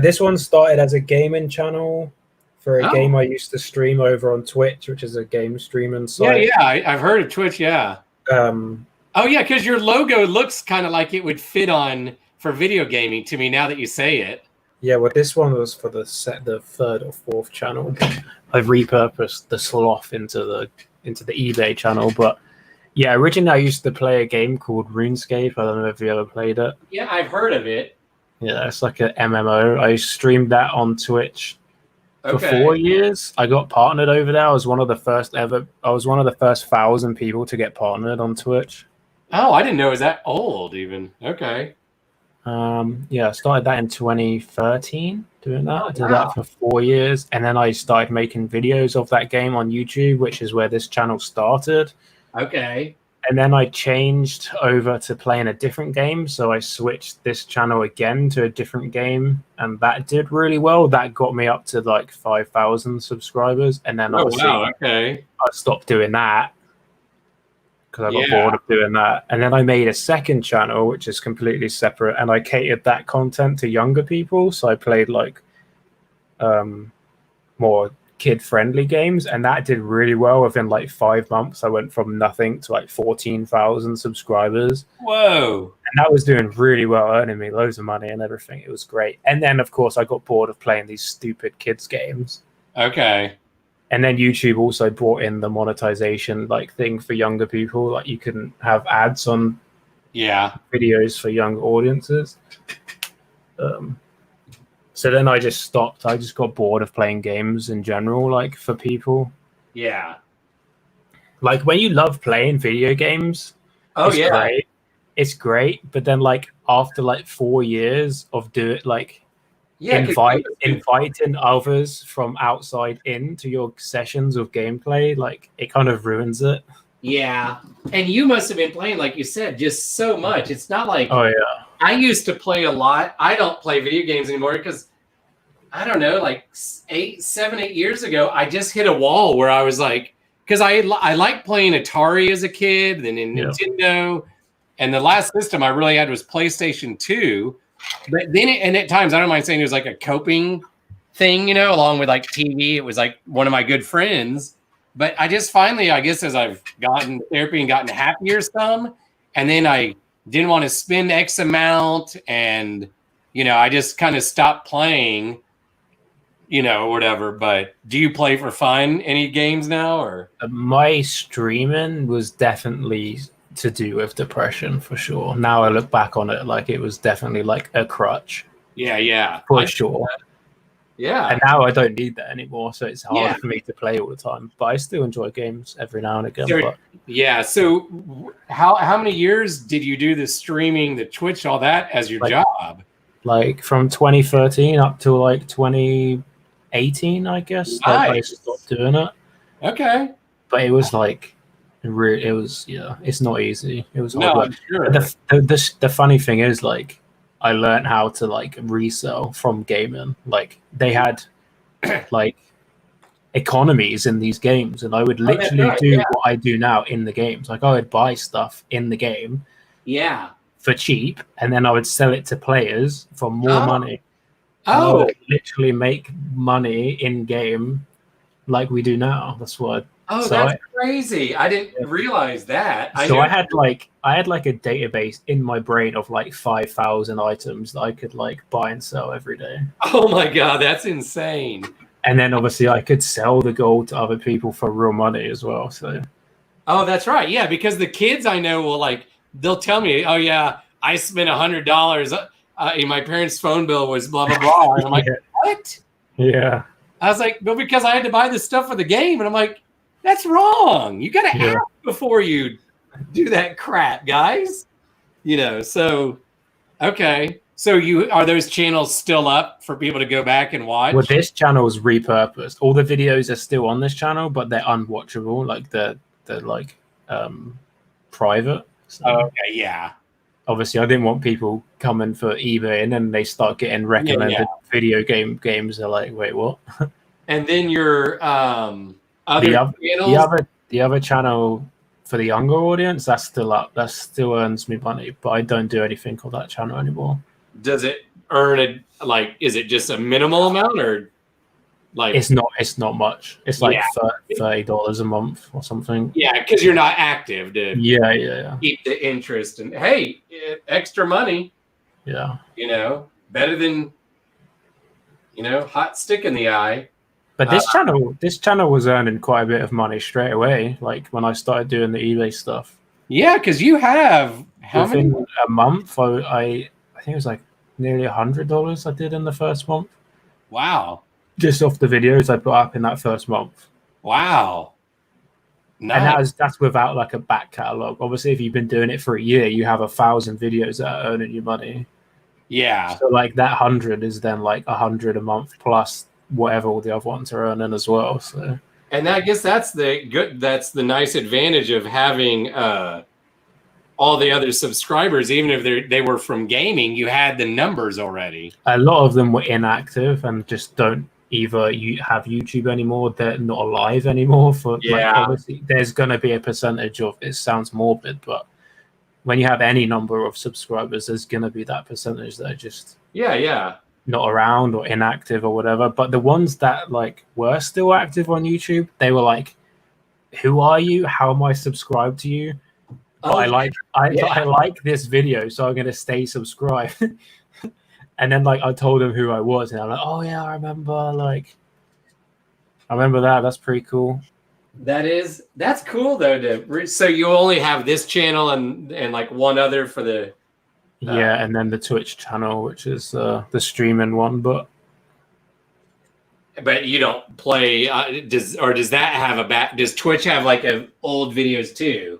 this one started as a gaming channel for a game I used to stream over on Twitch, which is a game streaming site. Yeah, I've heard of Twitch, yeah. Oh, yeah, because your logo looks kind of like it would fit on for video gaming to me now that you say it. Yeah, well, this one was for the 3rd or 4th channel. I've repurposed the sloth into the eBay channel, but yeah, originally I used to play a game called RuneScape. I don't know if you ever played it. Yeah, I've heard of it. Yeah, it's like an MMO. I streamed that on Twitch for 4 years. I got partnered over there. I was one of the first 1,000 people to get partnered on Twitch. Oh, I didn't know it was that old even. Okay. Yeah, I started that in 2013 doing that. I did that for 4 years, and then I started making videos of that game on YouTube, which is where this channel started. Okay. And then I changed over to playing a different game, so I switched this channel again to a different game, and that did really well. That got me up to like 5,000 subscribers, and then I stopped doing that because I got bored of doing that. And then I made a second channel, which is completely separate, and I catered that content to younger people. So I played like more kid-friendly games, and that did really well. Within like 5 months, I went from nothing to like 14,000 subscribers. Whoa! that was doing really well, earning me loads of money and everything. It was great. And then, of course, I got bored of playing these stupid kids games. Okay. And then YouTube also brought in the monetization like thing for younger people. Like you couldn't have ads on videos for young audiences. So then I just stopped. I just got bored of playing games in general, like for people. Yeah. Like when you love playing video games, great. It's great. But then like after like 4 years of inviting others from outside into your sessions of gameplay, like it kind of ruins it. Yeah. And you must have been playing, like you said, just so much. It's not like I used to play a lot. I don't play video games anymore because I don't know, like 7, 8 years ago, I just hit a wall where I was like, because I liked playing Atari as a kid, then in Nintendo, and the last system I really had was PlayStation 2. But then, and at times, I don't mind saying it was like a coping thing, you know, along with like TV. It was like one of my good friends. But I just finally, I guess, as I've gotten therapy and gotten happier some, and then I didn't want to spend X amount, and, you know, I just kind of stopped playing, you know, whatever. But do you play for fun any games now, or? My streaming was definitely to do with depression for sure. Now I look back on it like it was definitely like a crutch. Yeah. For sure. Yeah. And now I don't need that anymore, so it's hard for me to play all the time. But I still enjoy games every now and again. So how many years did you do the streaming, the Twitch, all that as your job? Like from 2013 up to like 2018, I guess. Nice. Like I stopped doing it. Okay. But it was like it's not easy. It was hard work. Sure. The funny thing is, like, I learned how to like resell from gaming. Like they had like economies in these games, and I would literally do what I do now in the games. Like I would buy stuff in the game, for cheap, and then I would sell it to players for more money. I would literally make money in game, like we do now. That's what. That's crazy. I didn't realize that. I had like a database in my brain of like 5,000 items that I could like buy and sell every day. Oh my God, that's insane. And then obviously I could sell the gold to other people for real money as well. So. Oh, that's right. Yeah, because the kids I know will they'll tell me, oh yeah, I spent $100 in my parents' phone bill was blah blah blah. And I'm like, what? Yeah. I was like, well, because I had to buy this stuff for the game, and I'm like, that's wrong. You got to ask before you do that crap, guys. You know, so, okay. So are those channels still up for people to go back and watch? Well, this channel is repurposed. All the videos are still on this channel, but they're unwatchable. Like they're like private. So okay, yeah. Obviously, I didn't want people coming for eBay and then they start getting recommended video games. They're like, wait, what? And then your the other channel for the younger audience, that's still up. That still earns me money, but I don't do anything on that channel anymore. Does it earn is it just a minimal amount, or like it's not much? It's like $30 a month or something. Yeah, because you're not active to keep the interest, and hey, extra money. Yeah. You know, better than hot stick in the eye. But this channel was earning quite a bit of money straight away. Like when I started doing the eBay stuff. Yeah, because you have within a month. I think it was like nearly $100 I did in the first month. Wow! Just off the videos I put up in that first month. Wow! Nice. And that's without like a back catalog. Obviously, if you've been doing it for a year, you have 1,000 videos that are earning you money. Yeah. So like that 100 is then like 100 a month plus whatever all the other ones are earning as well. So, and I guess that's the nice advantage of having all the other subscribers. Even if they were from gaming, you had the numbers already. A lot of them were inactive and just don't either have YouTube anymore. They're not alive anymore. Obviously there's going to be a percentage of, it sounds morbid, but when you have any number of subscribers, there's going to be that percentage that are just not around or inactive or whatever. But the ones that like were still active on YouTube, they were like, who are you? How am I subscribed to you? But I like this video, so I'm gonna stay subscribed. And then like I told him who I was, and I'm like, oh yeah, I remember that. That's pretty cool. That's cool though. So you only have this channel and like one other for the and then the Twitch channel, which is the streaming one, but you don't play. Does that have does Twitch have like old videos too?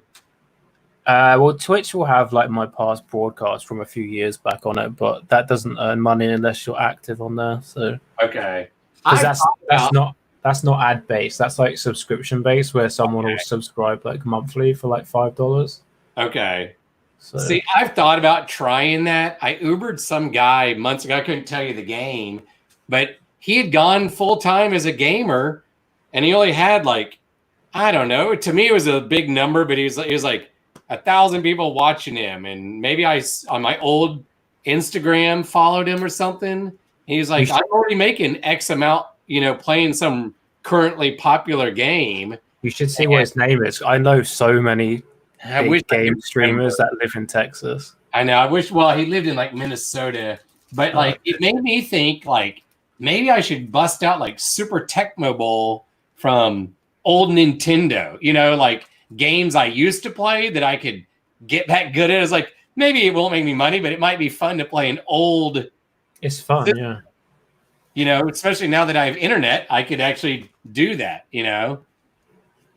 Well, Twitch will have like my past broadcasts from a few years back on it, but that doesn't earn money unless you're active on there. So okay, because that's not ad based. That's like subscription based, where someone will subscribe like monthly for like $5. Okay. So. See, I've thought about trying that. I Ubered some guy months ago. I couldn't tell you the game, but he had gone full time as a gamer, and he only had like, I don't know. To me, it was a big number, but he was like 1,000 people watching him, and maybe I on my old Instagram followed him or something. He's like, I'm already making X amount, playing some currently popular game. You should see what his name is. I know so many game streamers that live in Texas. I know. I wish. Well, he lived in like Minnesota, but like it made me think like maybe I should bust out like Super Tecmo Bowl from old Nintendo. Like games I used to play that I could get back good at. It's like maybe it won't make me money, but it might be fun to play an old. It's fun, yeah. Especially now that I have internet, I could actually do that.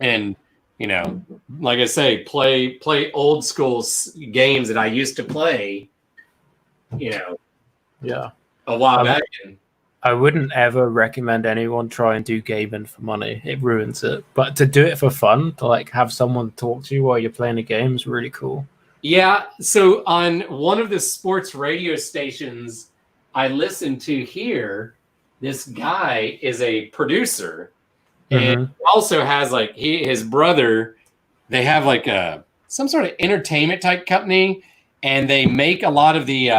And like I say, play old school games that I used to play. Yeah, a while back. I wouldn't ever recommend anyone try and do gaming for money. It ruins it. But to do it for fun, to like have someone talk to you while you're playing a game is really cool. Yeah. So on one of the sports radio stations I listen to here, this guy is a producer, and also has like his brother. They have like some sort of entertainment type company, and they make a lot of the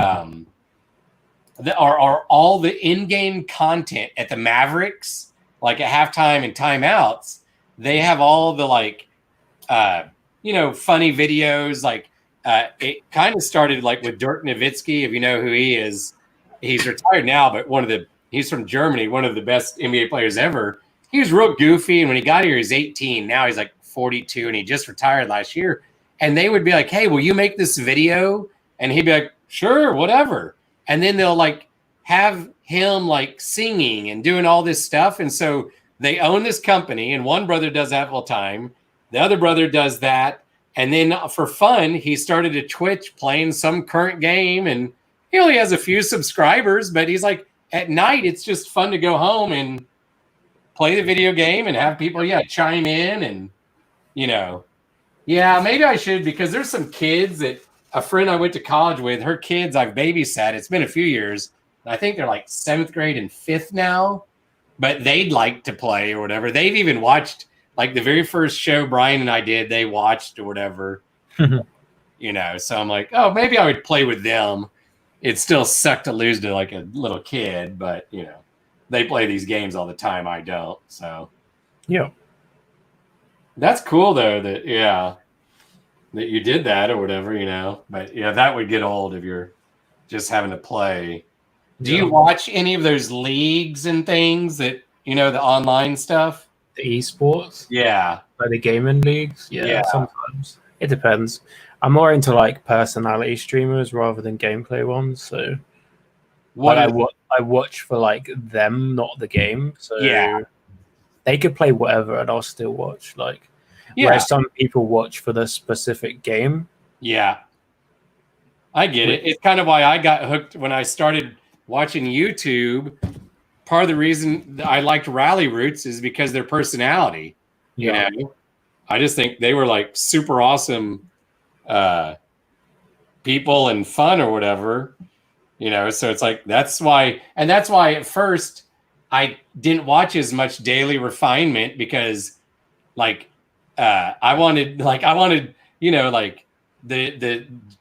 are all the in-game content at the Mavericks, like at halftime and timeouts. They have all the like funny videos. Like it kind of started like with Dirk Nowitzki, if you know who he is. He's retired now, but he's from Germany, one of the best NBA players ever. He was real goofy, and when he got here, he was 18. Now he's like 42, and he just retired last year. And they would be like, "Hey, will you make this video?" And he'd be like, "Sure, whatever." And then they'll like have him like singing and doing all this stuff. And so they own this company, and one brother does that full time. The other brother does that. And then for fun, he started a Twitch playing some current game, and he only has a few subscribers, but he's like, at night, it's just fun to go home and play the video game and have people, chime in. And, maybe I should, because there's some kids that a friend I went to college with, her kids I've babysat. It's been a few years. I think they're like 7th grade and 5th now, but they'd like to play or whatever. They've even watched like the very first show Brian and I did, they watched or whatever, so I'm like, oh, maybe I would play with them. It still sucked to lose to like a little kid, but they play these games all the time. I don't. So, yeah, that's cool though. That you did that or whatever, But that would get old if you're just having to play. Do you watch any of those leagues and things that the online stuff? The esports? Yeah, like the gaming leagues. Yeah, sometimes it depends. I'm more into like personality streamers rather than gameplay ones. So I watch for like them, not the game. So they could play whatever and I'll still watch. Like whereas some people watch for the specific game. Yeah, I get it. It's kind of why I got hooked when I started watching YouTube. Part of the reason I liked Rally Roots is because their personality. I just think they were like super awesome people and fun or whatever, so it's like that's why at first I didn't watch as much Daily Refinement, because like I wanted the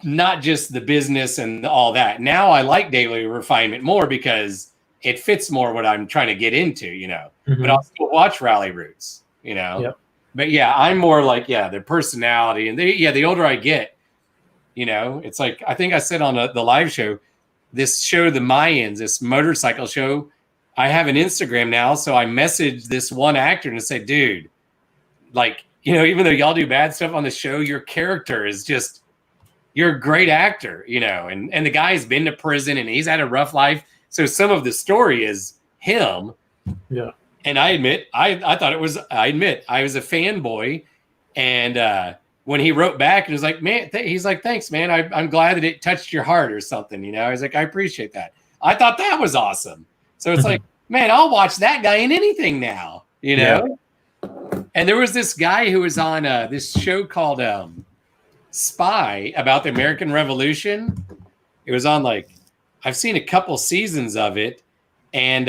not just the business and all that. Now I like Daily Refinement more because it fits more what I'm trying to get into, but I'll still watch Rally Roots, Yep. But yeah, I'm more like, their personality. And the older I get, it's like, I think I said on the live show, this show, the Mayans, this motorcycle show, I have an Instagram now. So I messaged this one actor and said, dude, like, even though y'all do bad stuff on the show, your character is just, you're a great actor, and the guy's been to prison and he's had a rough life. So some of the story is him. Yeah. And I admit, I was a fanboy. And when he wrote back and was like, man, he's like, thanks, man. I'm glad that it touched your heart or something. He's like, I appreciate that. I thought that was awesome. So it's like, man, I'll watch that guy in anything now, Yeah. And there was this guy who was on this show called Spy about the American Revolution. It was on I've seen a couple seasons of it. And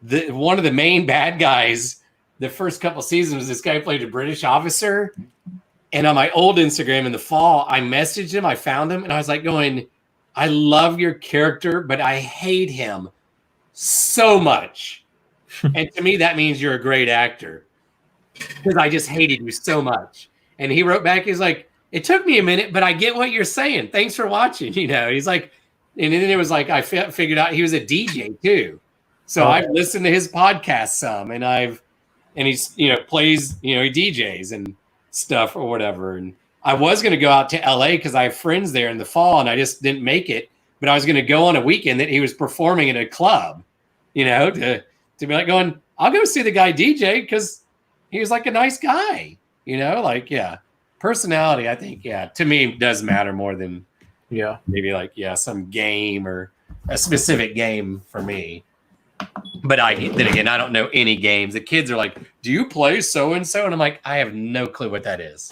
one of the main bad guys, the first couple seasons, was this guy who played a British officer. And on my old Instagram in the fall, I messaged him, I found him, and I was like going, I love your character, but I hate him so much. And to me, that means you're a great actor. Because I just hated you so much. And he wrote back, he's like, it took me a minute, but I get what you're saying. Thanks for watching. He's like, and then it was like, I figured out he was a DJ too. So I've listened to his podcast some, and he's, plays, he DJs and stuff or whatever. And I was going to go out to LA because I have friends there in the fall and I just didn't make it, but I was going to go on a weekend that he was performing in a club, to be like going, I'll go see the guy DJ because he was like a nice guy, personality, I think, to me does matter more than maybe some game or a specific game for me. But then again, I don't know any games. The kids are like, do you play so-and-so? And I'm like, I have no clue what that is.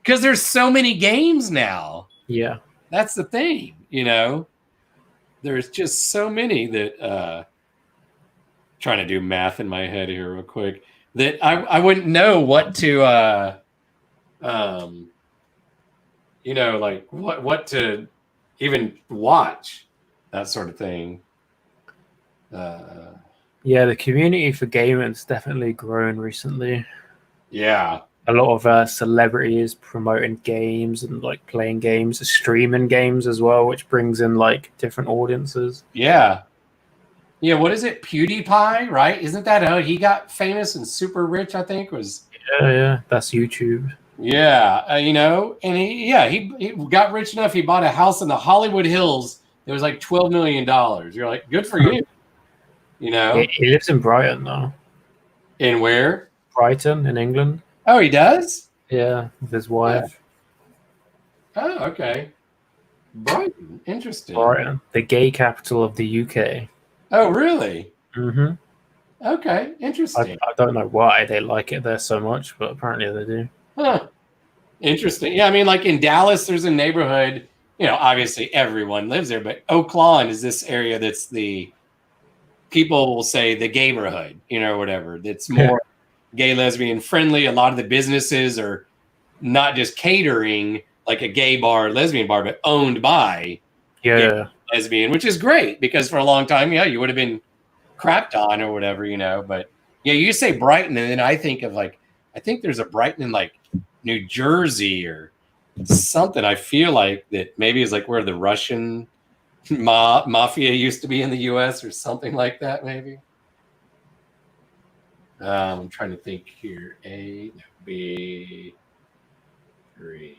Because there's so many games now. Yeah. That's the thing, There's just so many that, trying to do math in my head here real quick, that I wouldn't know what to, what to even watch, that sort of thing. The community for gaming has definitely grown recently. Yeah. A lot of celebrities promoting games and playing games, streaming games as well, which brings in different audiences. Yeah. Yeah, what is it? PewDiePie, right? Isn't that how he got famous and super rich, I think was? Yeah, that's YouTube. Yeah, and he got rich enough. He bought a house in the Hollywood Hills. It was like $12 million. You're like, good for you. He lives in Brighton now. In where? Brighton in England. Oh, he does? Yeah, with his wife. Yeah. Oh, okay. Brighton, interesting. Brighton, the gay capital of the UK. Oh, really? Mm-hmm. Okay, interesting. I don't know why they like it there so much, but apparently they do. Huh. Interesting. Yeah, I mean, in Dallas, there's a neighborhood, obviously everyone lives there, but Oak Lawn is this area that's people will say the gayborhood, or whatever. That's more gay, lesbian friendly. A lot of the businesses are not just catering like a gay bar, lesbian bar, but owned by gay, lesbian, which is great because for a long time, you would have been crapped on or whatever, but you say Brighton and then I think of I think there's a Brighton in New Jersey or something. I feel like that maybe is where the Russian mafia used to be in the US or something like that, maybe. I'm trying to think here. A, B, 3.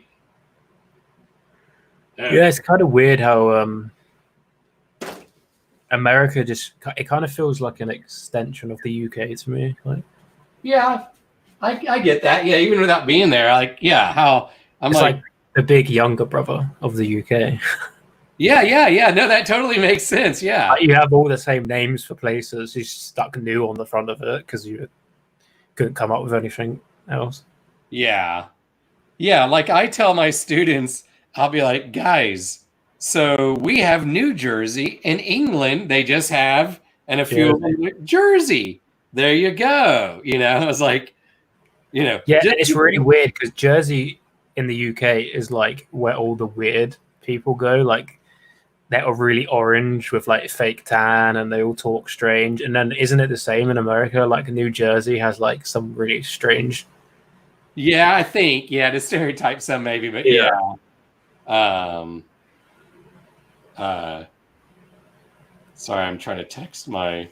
Yeah, it's kind of weird how America it kind of feels like an extension of the UK to me. Yeah, I get that. Yeah, even without being there, how I'm it's like the big younger brother of the UK. Yeah. No, that totally makes sense. Yeah. You have all the same names for places. You stuck new on the front of it because you couldn't come up with anything else. Yeah. Yeah. I tell my students, I'll be like, guys, so we have New Jersey. In England, they just have, and a few of them, Jersey. There you go. I was like, Yeah, it's really weird because Jersey in the UK is where all the weird people go. they're really orange with like fake tan, and they all talk strange. And then isn't it the same in America? Like New Jersey has like some really strange. Yeah, I think. Yeah, to stereotype some maybe, but yeah. Sorry, I'm trying to text my.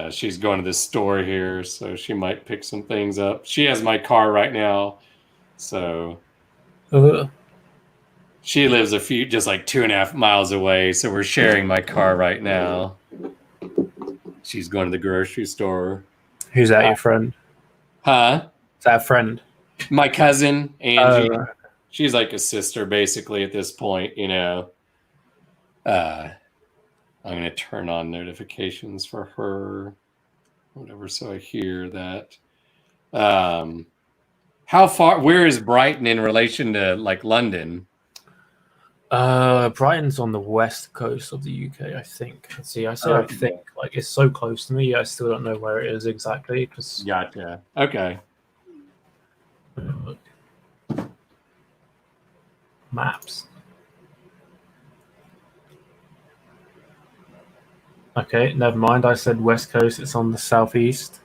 She's going to this store here, so she might pick some things up. She has my car right now, so she lives just like 2.5 miles away. So we're sharing my car right now. She's going to the grocery store. Who's that? Your friend? Huh? Is that a friend? My cousin Angie. She's like a sister basically at this point, you know. I'm going to turn on notifications for her, whatever, so I hear that. Where is Brighton in relation to like London? Brighton's on the west coast of the UK, I think. Let's see, I think, like it's so close to me, I still don't know where it is exactly. Gotcha. Okay. Maps. Okay, never mind. I said west coast. It's on the southeast.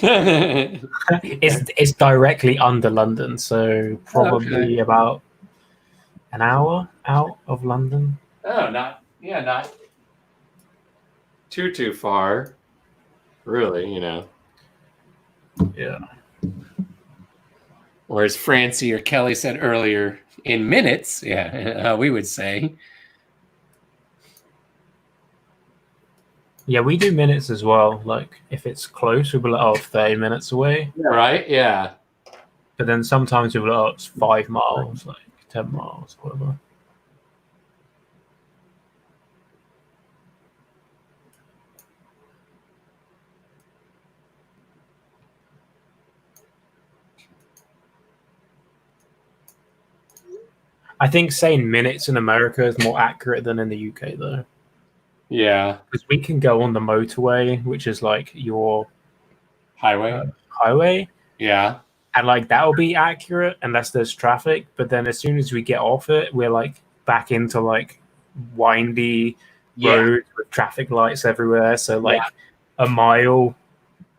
It's directly under London, so probably about an hour out of London. Oh, not too far, really, you know. Yeah. Or as Francie or Kelly said earlier, in minutes, we would say. Yeah, we do minutes as well. Like, if it's close, we'll be like, 30 minutes away. Yeah, right? Yeah. But then sometimes we'll be like, it's 5 miles, like 10 miles, whatever. I think saying minutes in America is more accurate than in the UK, though. Yeah. Because we can go on the motorway, which is like your highway. Yeah. And like that'll be accurate unless there's traffic. But then as soon as we get off it, we're like back into like windy roads with traffic lights everywhere. So like a mile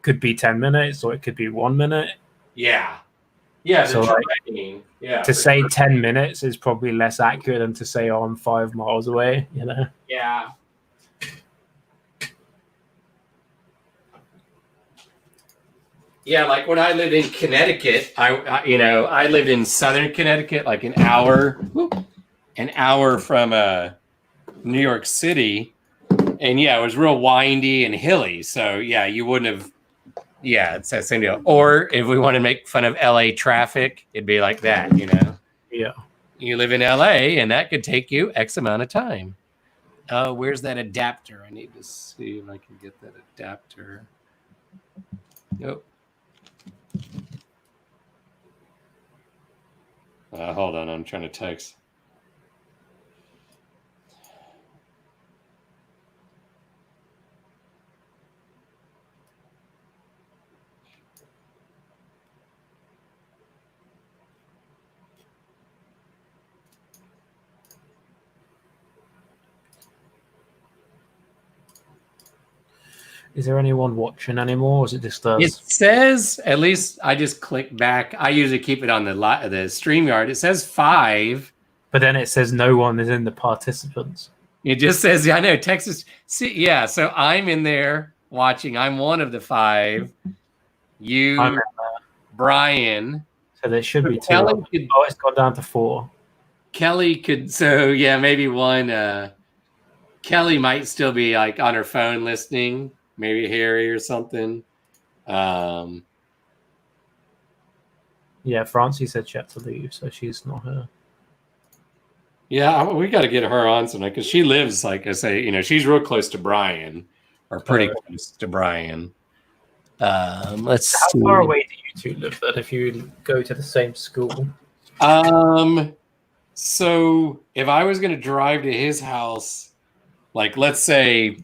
could be 10 minutes or it could be 1 minute. Yeah. Yeah. So like, to say 10 minutes is probably less accurate than to say, I'm 5 miles away, you know? Yeah. Yeah, like when I lived in Connecticut, I lived in southern Connecticut, like an hour from New York City, and it was real windy and hilly. So you wouldn't have. Yeah, it's that same deal. Or if we want to make fun of LA traffic, it'd be like that, you know. Yeah. You live in LA, and that could take you X amount of time. Oh, where's that adapter? I need to see if I can get that adapter. Nope. Hold on, I'm trying to text. Is there anyone watching anymore? Or is it just us? It says, at least I just click back. I usually keep it on the StreamYard. It says 5. But then it says no one is in the participants. It just says, I know, Texas. See, so I'm in there watching. I'm one of the 5. You, Brian. So there should be 2. It's gone down to 4. Kelly could, maybe one. Kelly might still be like on her phone listening. Maybe Harry or something. Yeah, Francie said she had to leave, so she's not here. Yeah, we got to get her on tonight because she lives, like I say, she's real close to Brian, or pretty close to Brian. Let's see. How far away do you two live then if you go to the same school? So if I was going to drive to his house, like let's say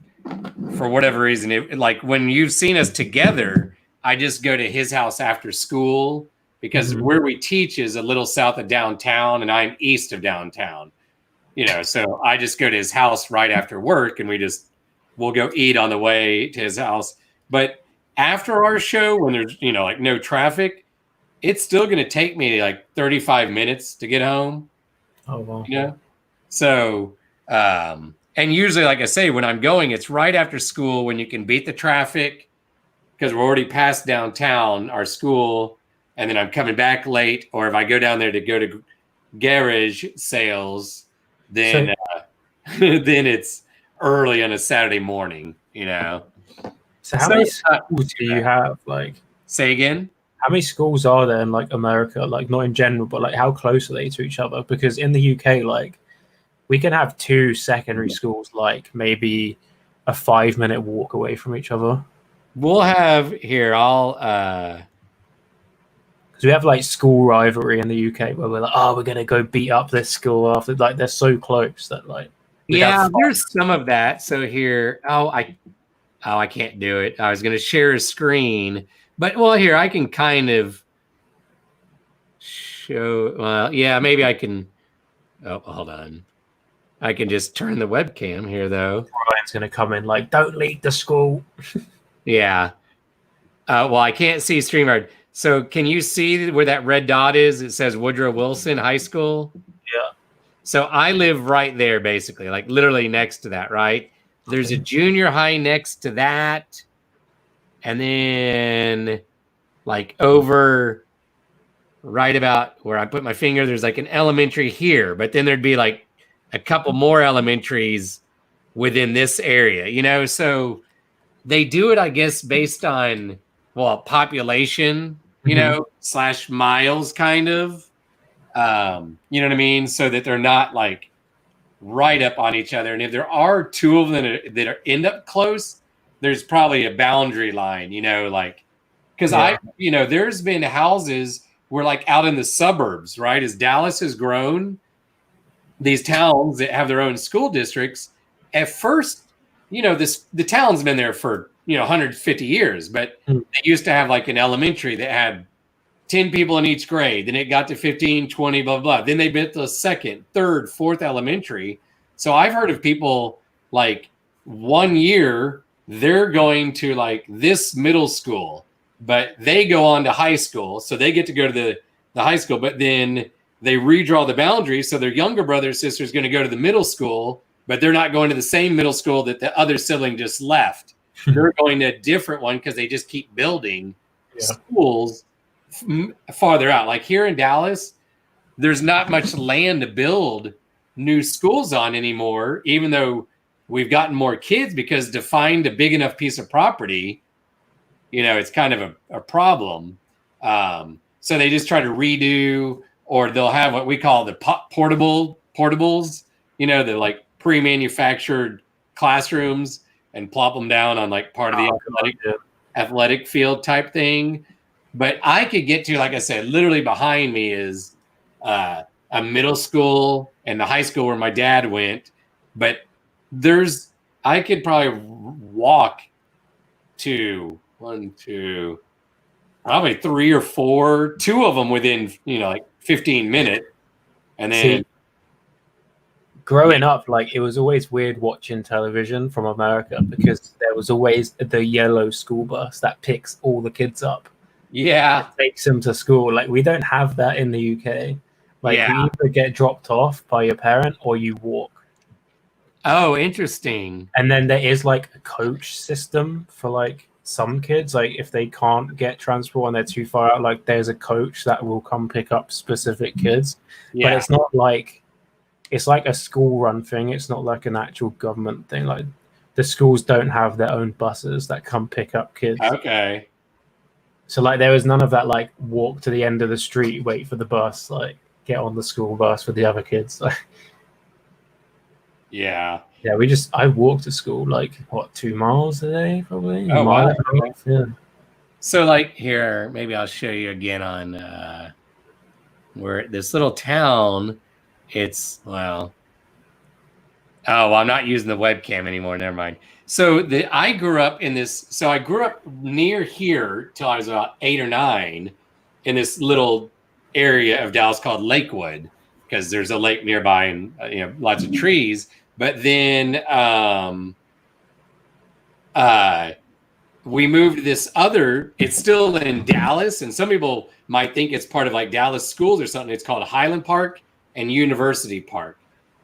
for whatever reason, like when you've seen us together, I just go to his house after school because where we teach is a little south of downtown and I'm east of downtown, you know, so I just go to his house right after work and we'll go eat on the way to his house. But after our show, when there's, you know, like no traffic, it's still going to take me like 35 minutes to get home. Oh, wow. You know? So, and usually, like I say, when I'm going, it's right after school when you can beat the traffic because we're already past downtown, our school, and then I'm coming back late. Or if I go down there to go to garage sales, then then it's early on a Saturday morning, you know. So how many schools do you have? Like, say again? How many schools are there in like America? Like, not in general, but like how close are they to each other? Because in the UK, like, we can have 2 secondary schools, like maybe a 5-minute walk away from each other. We'll have here. Because we have like school rivalry in the UK where we're like, oh, we're gonna go beat up this school after, like, they're so close that like. Yeah, there's some of that. So here, I can't do it. I was gonna share a screen, but well, here I can kind of show. Well, yeah, maybe I can. Oh, hold on. I can just turn the webcam here, though. Ryan's gonna come in like, don't leave the school. Yeah. Well, I can't see StreamYard. So can you see where that red dot is? It says Woodrow Wilson High School. Yeah. So I live right there, basically, like literally next to that, right? There's a junior high next to that. And then like over right about where I put my finger, there's like an elementary here. But then there'd be like a couple more elementaries within this area, you know? So they do it, I guess, based on, well, population, you know, / miles, kind of. You know what I mean? So that they're not like right up on each other. And if there are 2 of them that end up close, there's probably a boundary line, you know, like, because there's been houses where like out in the suburbs, right? As Dallas has grown, these towns that have their own school districts, at first, you know, the town's been there for, you know, 150 years, but they used to have like an elementary that had 10 people in each grade. Then it got to 15, 20, blah, blah. Then they built the second, third, fourth elementary. So I've heard of people like 1 year, they're going to like this middle school, but they go on to high school. So they get to go to the high school, but then they redraw the boundaries. So their younger brother or sister is going to go to the middle school, but they're not going to the same middle school that the other sibling just left. They're going to a different one because they just keep building schools farther out. Like here in Dallas, there's not much land to build new schools on anymore, even though we've gotten more kids, because to find a big enough piece of property, you know, it's kind of a problem. So they just try to redo, or they'll have what we call the portables, you know, the like pre-manufactured classrooms, and plop them down on like part of the athletic field type thing. But I could get to, like I said, literally behind me is a middle school and the high school where my dad went. But I could probably walk to probably 3 or 4, 2 of them within, you know, like 15 minutes. And then growing up, like, it was always weird watching television from America because there was always the yellow school bus that picks all the kids up. Yeah. Takes them to school. Like, we don't have that in the UK. Like, you either get dropped off by your parent or you walk. Oh, interesting. And then there is like a coach system for like some kids. Like, if they can't get transport and they're too far out, like there's a coach that will come pick up specific kids. Yeah. But it's not like, it's like a school run thing. It's not like an actual government thing. Like, the schools don't have their own buses that come pick up kids. Okay. So like there was none of that like walk to the end of the street, wait for the bus, like get on the school bus with the other kids. Yeah. Yeah, I walked to school like 2 miles a day probably. Oh, wow. Yeah. So like here, maybe I'll show you again on where this little town, it's I'm not using the webcam anymore. Never mind. So I grew up in this. So I grew up near here till I was about 8 or 9, in this little area of Dallas called Lakewood, because there's a lake nearby and lots of trees. But then we moved to this other. It's still in Dallas, and some people might think it's part of like Dallas schools or something. It's called Highland Park and University Park.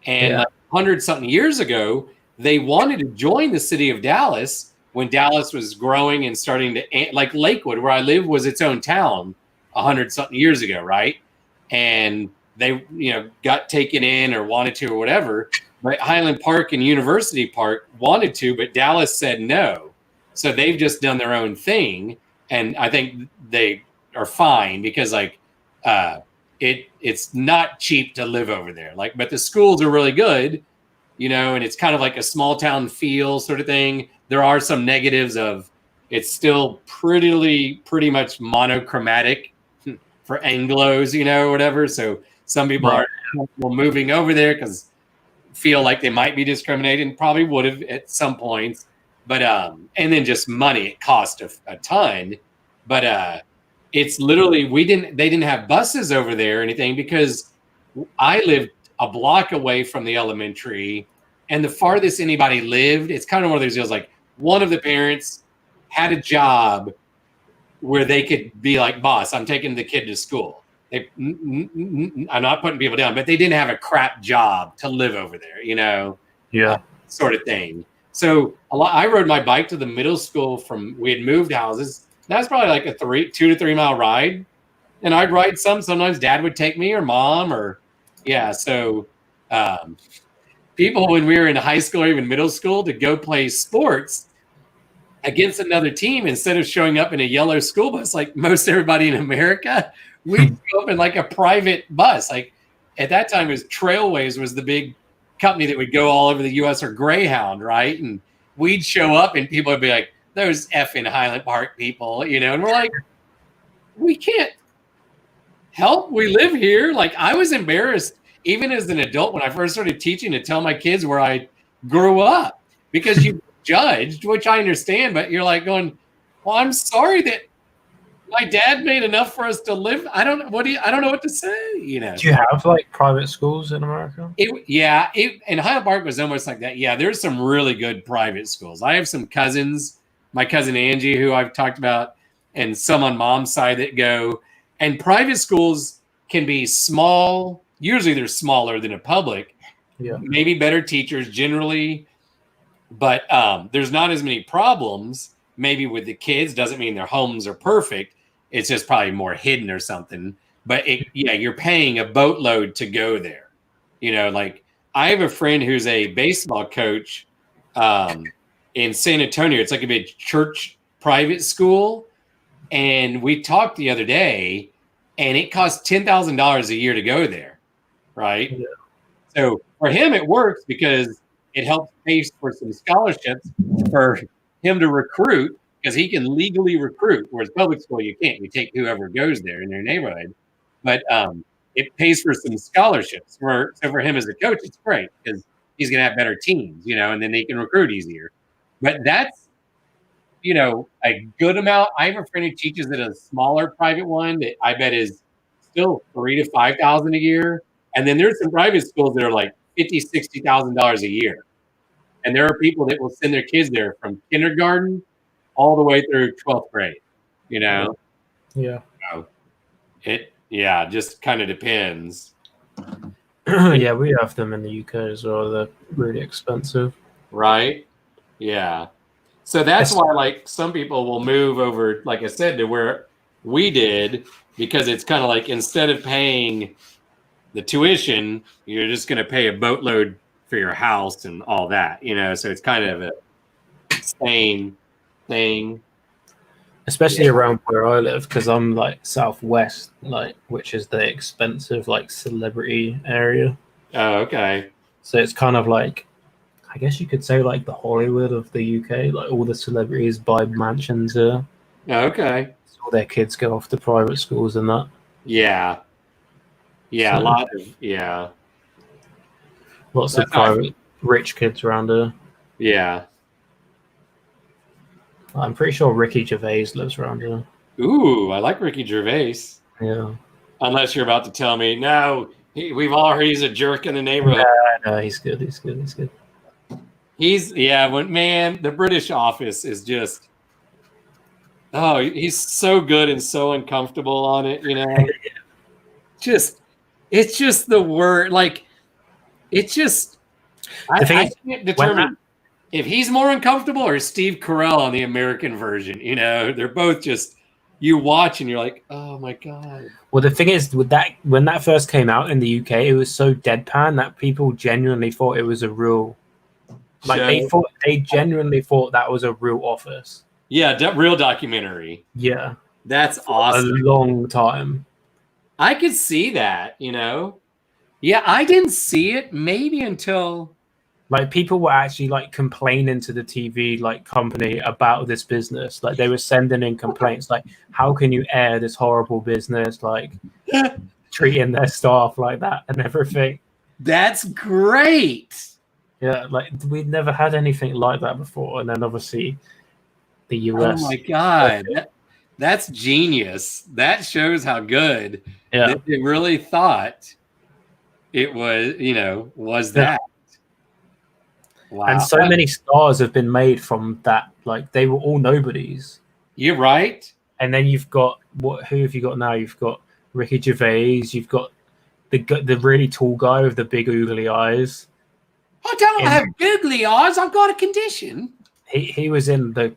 And like 100-something years ago, they wanted to join the city of Dallas when Dallas was growing and starting to, like Lakewood, where I live, was its own town 100-something years ago, right? And they, got taken in or wanted to or whatever. But Highland Park and University Park wanted to, but Dallas said no. So they've just done their own thing, and I think they are fine because it's not cheap to live over there. But the schools are really good, and it's kind of like a small town feel sort of thing. There are some negatives of it's still pretty much monochromatic for Anglos, whatever. So some people are moving over there because feel like they might be discriminated, and probably would have at some points. But and then just money, it cost a ton. But it's literally they didn't have buses over there or anything, because I lived a block away from the elementary, and the farthest anybody lived, it's kind of one of those deals like one of the parents had a job where they could be like, boss, I'm taking the kid to school. I'm not putting people down, but they didn't have a crap job to live over there, sort of thing. So I rode my bike to the middle school we had moved houses. That's probably like a 2 to 3 mile ride. And I'd ride sometimes dad would take me or mom So people, when we were in high school or even middle school, to go play sports against another team, instead of showing up in a yellow school bus like most everybody in America, we'd go up in like a private bus. Like at that time, it was Trailways was the big company that would go all over the U.S., or Greyhound, right? And we'd show up and people would be like, those effing Highland Park people, and we're like, we can't help. We live here. Like I was embarrassed even as an adult when I first started teaching to tell my kids where I grew up, because you judged, which I understand, but you're like going, well, I'm sorry that my dad made enough for us to live. I don't know what to say, Do you have like private schools in America? And Highland Park was almost like that. Yeah, there's some really good private schools. I have some cousins, my cousin Angie, who I've talked about, and some on mom's side that go. And private schools can be small. Usually they're smaller than a public. Yeah. Maybe better teachers generally, but there's not as many problems. Maybe with the kids, doesn't mean their homes are perfect. It's just probably more hidden or something. But you're paying a boatload to go there. Like I have a friend who's a baseball coach in San Antonio. It's like a big church private school. And we talked the other day, and it costs $10,000 a year to go there. Right. Yeah. So for him, it works because it helps pay for some scholarships for him to recruit, because he can legally recruit, whereas public school you can't. You take whoever goes there in their neighborhood. But it pays for some scholarships. So for him as a coach, it's great because he's going to have better teams, and then they can recruit easier. But that's, a good amount. I have a friend who teaches at a smaller private one that I bet is still $3,000 to $5,000 a year. And then there's some private schools that are like $50,000, $60,000 a year. And there are people that will send their kids there from kindergarten all the way through 12th grade, Yeah. So it just kind of depends. Yeah, we have them in the UK as well. They're really expensive. Right? Yeah. So that's why, like, some people will move over, like I said, to where we did, because it's kind of like instead of paying the tuition, you're just going to pay a boatload for your house and all that, So it's kind of a same thing. Especially around where I live, because I'm like southwest, which is the expensive celebrity area. Oh, okay. So it's kind of like, I guess you could say like the Hollywood of the UK. Like all the celebrities buy mansions here. Okay. So all their kids go off to private schools and that. Yeah. Yeah, so, a lot of lots of private rich kids around here. Yeah. I'm pretty sure Ricky Gervais lives around here. Ooh, I like Ricky Gervais. Yeah. Unless you're about to tell me, no, we've all heard he's a jerk in the neighborhood. No, he's good. He's good. He's good. The British Office is just, oh, he's so good and so uncomfortable on it, you know. It's just the word, like, it's just. I can't determine if he's more uncomfortable or Steve Carell on the American version. You know, they're both just, you watch and you're like, oh my god. Well, the thing is, with that, when that first came out in the UK, it was so deadpan that people genuinely thought it was a real, like they genuinely thought that was a real office. Yeah, real documentary. Yeah, that's awesome. A long time. I could see that, you know. Yeah, I didn't see it maybe until. Like, people were actually like complaining to the TV like company about this business. Like, they were sending in complaints like, how can you air this horrible business, like treating their staff like that and everything. That's great. Yeah, like, we'd never had anything like that before. And then obviously the US. Oh my god. That's genius. That shows how good that they really thought it was, you know, was that. Wow. And so many stars have been made from that. Like, they were all nobodies. You're right. And then you've got who have you got now? You've got Ricky Gervais. You've got the really tall guy with the big oogly eyes. I don't have googly eyes. I've got a condition. He was in the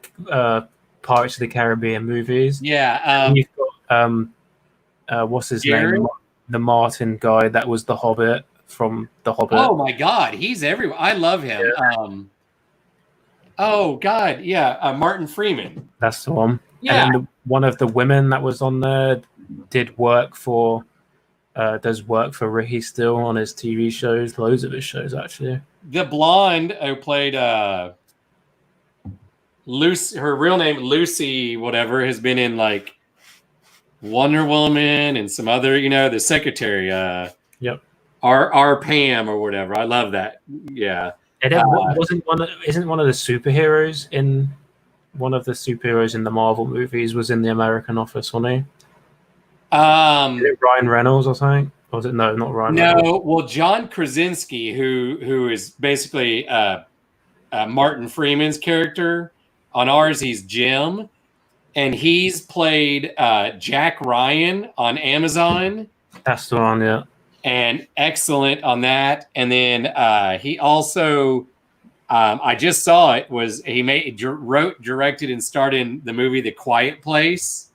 Pirates of the Caribbean movies. Yeah. And you've got what's his name? The Martin guy that was the Hobbit. From The Hobbit. Oh my god, he's everywhere. I love him. Yeah. Oh god, yeah, Martin Freeman. That's the one. Yeah. And then one of the women that was on there does work for Ricky still on his TV shows, loads of his shows actually. The blonde who played Lucy, her real name Lucy whatever, has been in like Wonder Woman and some other, you know, the secretary. Yep. Our Pam or whatever. I love that. Yeah. And isn't one of the superheroes in the Marvel movies was in the American Office, wasn't he? Is it Ryan Reynolds or something? Or was it not Ryan Reynolds? No, well, John Krasinski, who is basically Martin Freeman's character. On ours, he's Jim. And he's played Jack Ryan on Amazon. That's the one, yeah. And excellent on that. And then he also, I just saw it, he wrote, directed, and starred in the movie The Quiet Place.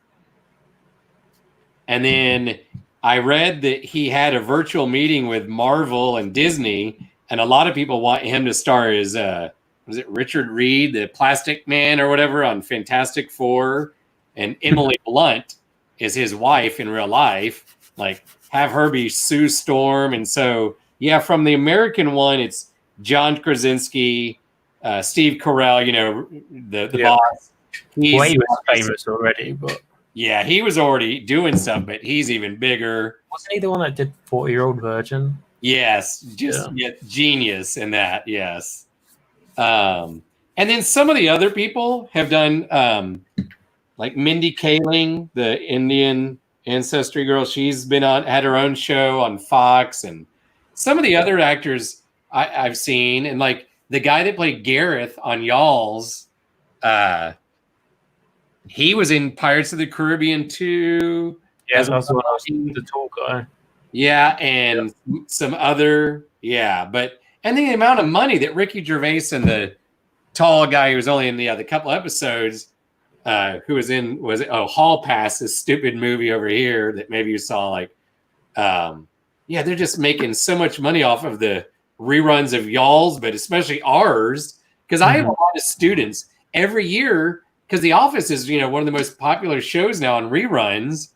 And then I read that he had a virtual meeting with Marvel and Disney, and a lot of people want him to star as, was it Richard Reed, the Plastic Man or whatever, on Fantastic Four, and Emily Blunt is his wife in real life. Like, have her be Sue Storm. And so, yeah, from the American one, it's John Krasinski, Steve Carell, you know, the boss. He was famous already, but yeah, he was already doing stuff, but he's even bigger. Wasn't he the one that did 40-Year-Old Virgin? Yes, genius in that, yes. And then some of the other people have done, like Mindy Kaling, the Indian ancestry girl. She's had her own show on Fox, and some of the other actors I've seen, and like the guy that played Gareth on Y'all's, he was in Pirates of the Caribbean 2. Yeah, that's what I was the tall guy. Yeah, and some other, but and the amount of money that Ricky Gervais and the tall guy who was only in the couple episodes, who was in Hall Pass, this stupid movie over here that maybe you saw, like, they're just making so much money off of the reruns of Y'all's, but especially ours, because I have a lot of students every year, because The Office is, you know, one of the most popular shows now on reruns,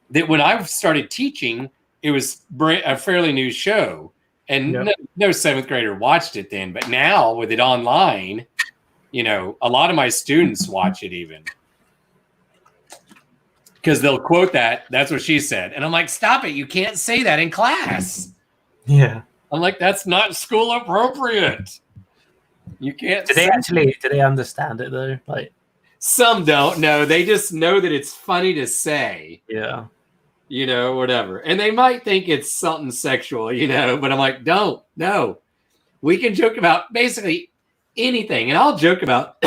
that when I started teaching, it was a fairly new show, and no seventh grader watched it then, but now with it online, you know, a lot of my students watch it even. Because they'll quote that's what she said. And I'm like, stop it. You can't say that in class. Yeah. I'm like, that's not school appropriate. You can't. Do they understand it though? Like, some don't. No, they just know that it's funny to say. Yeah. you know, whatever. And they might think it's something sexual, you know, but I'm like, don't, no. We can joke about basically anything. And I'll joke about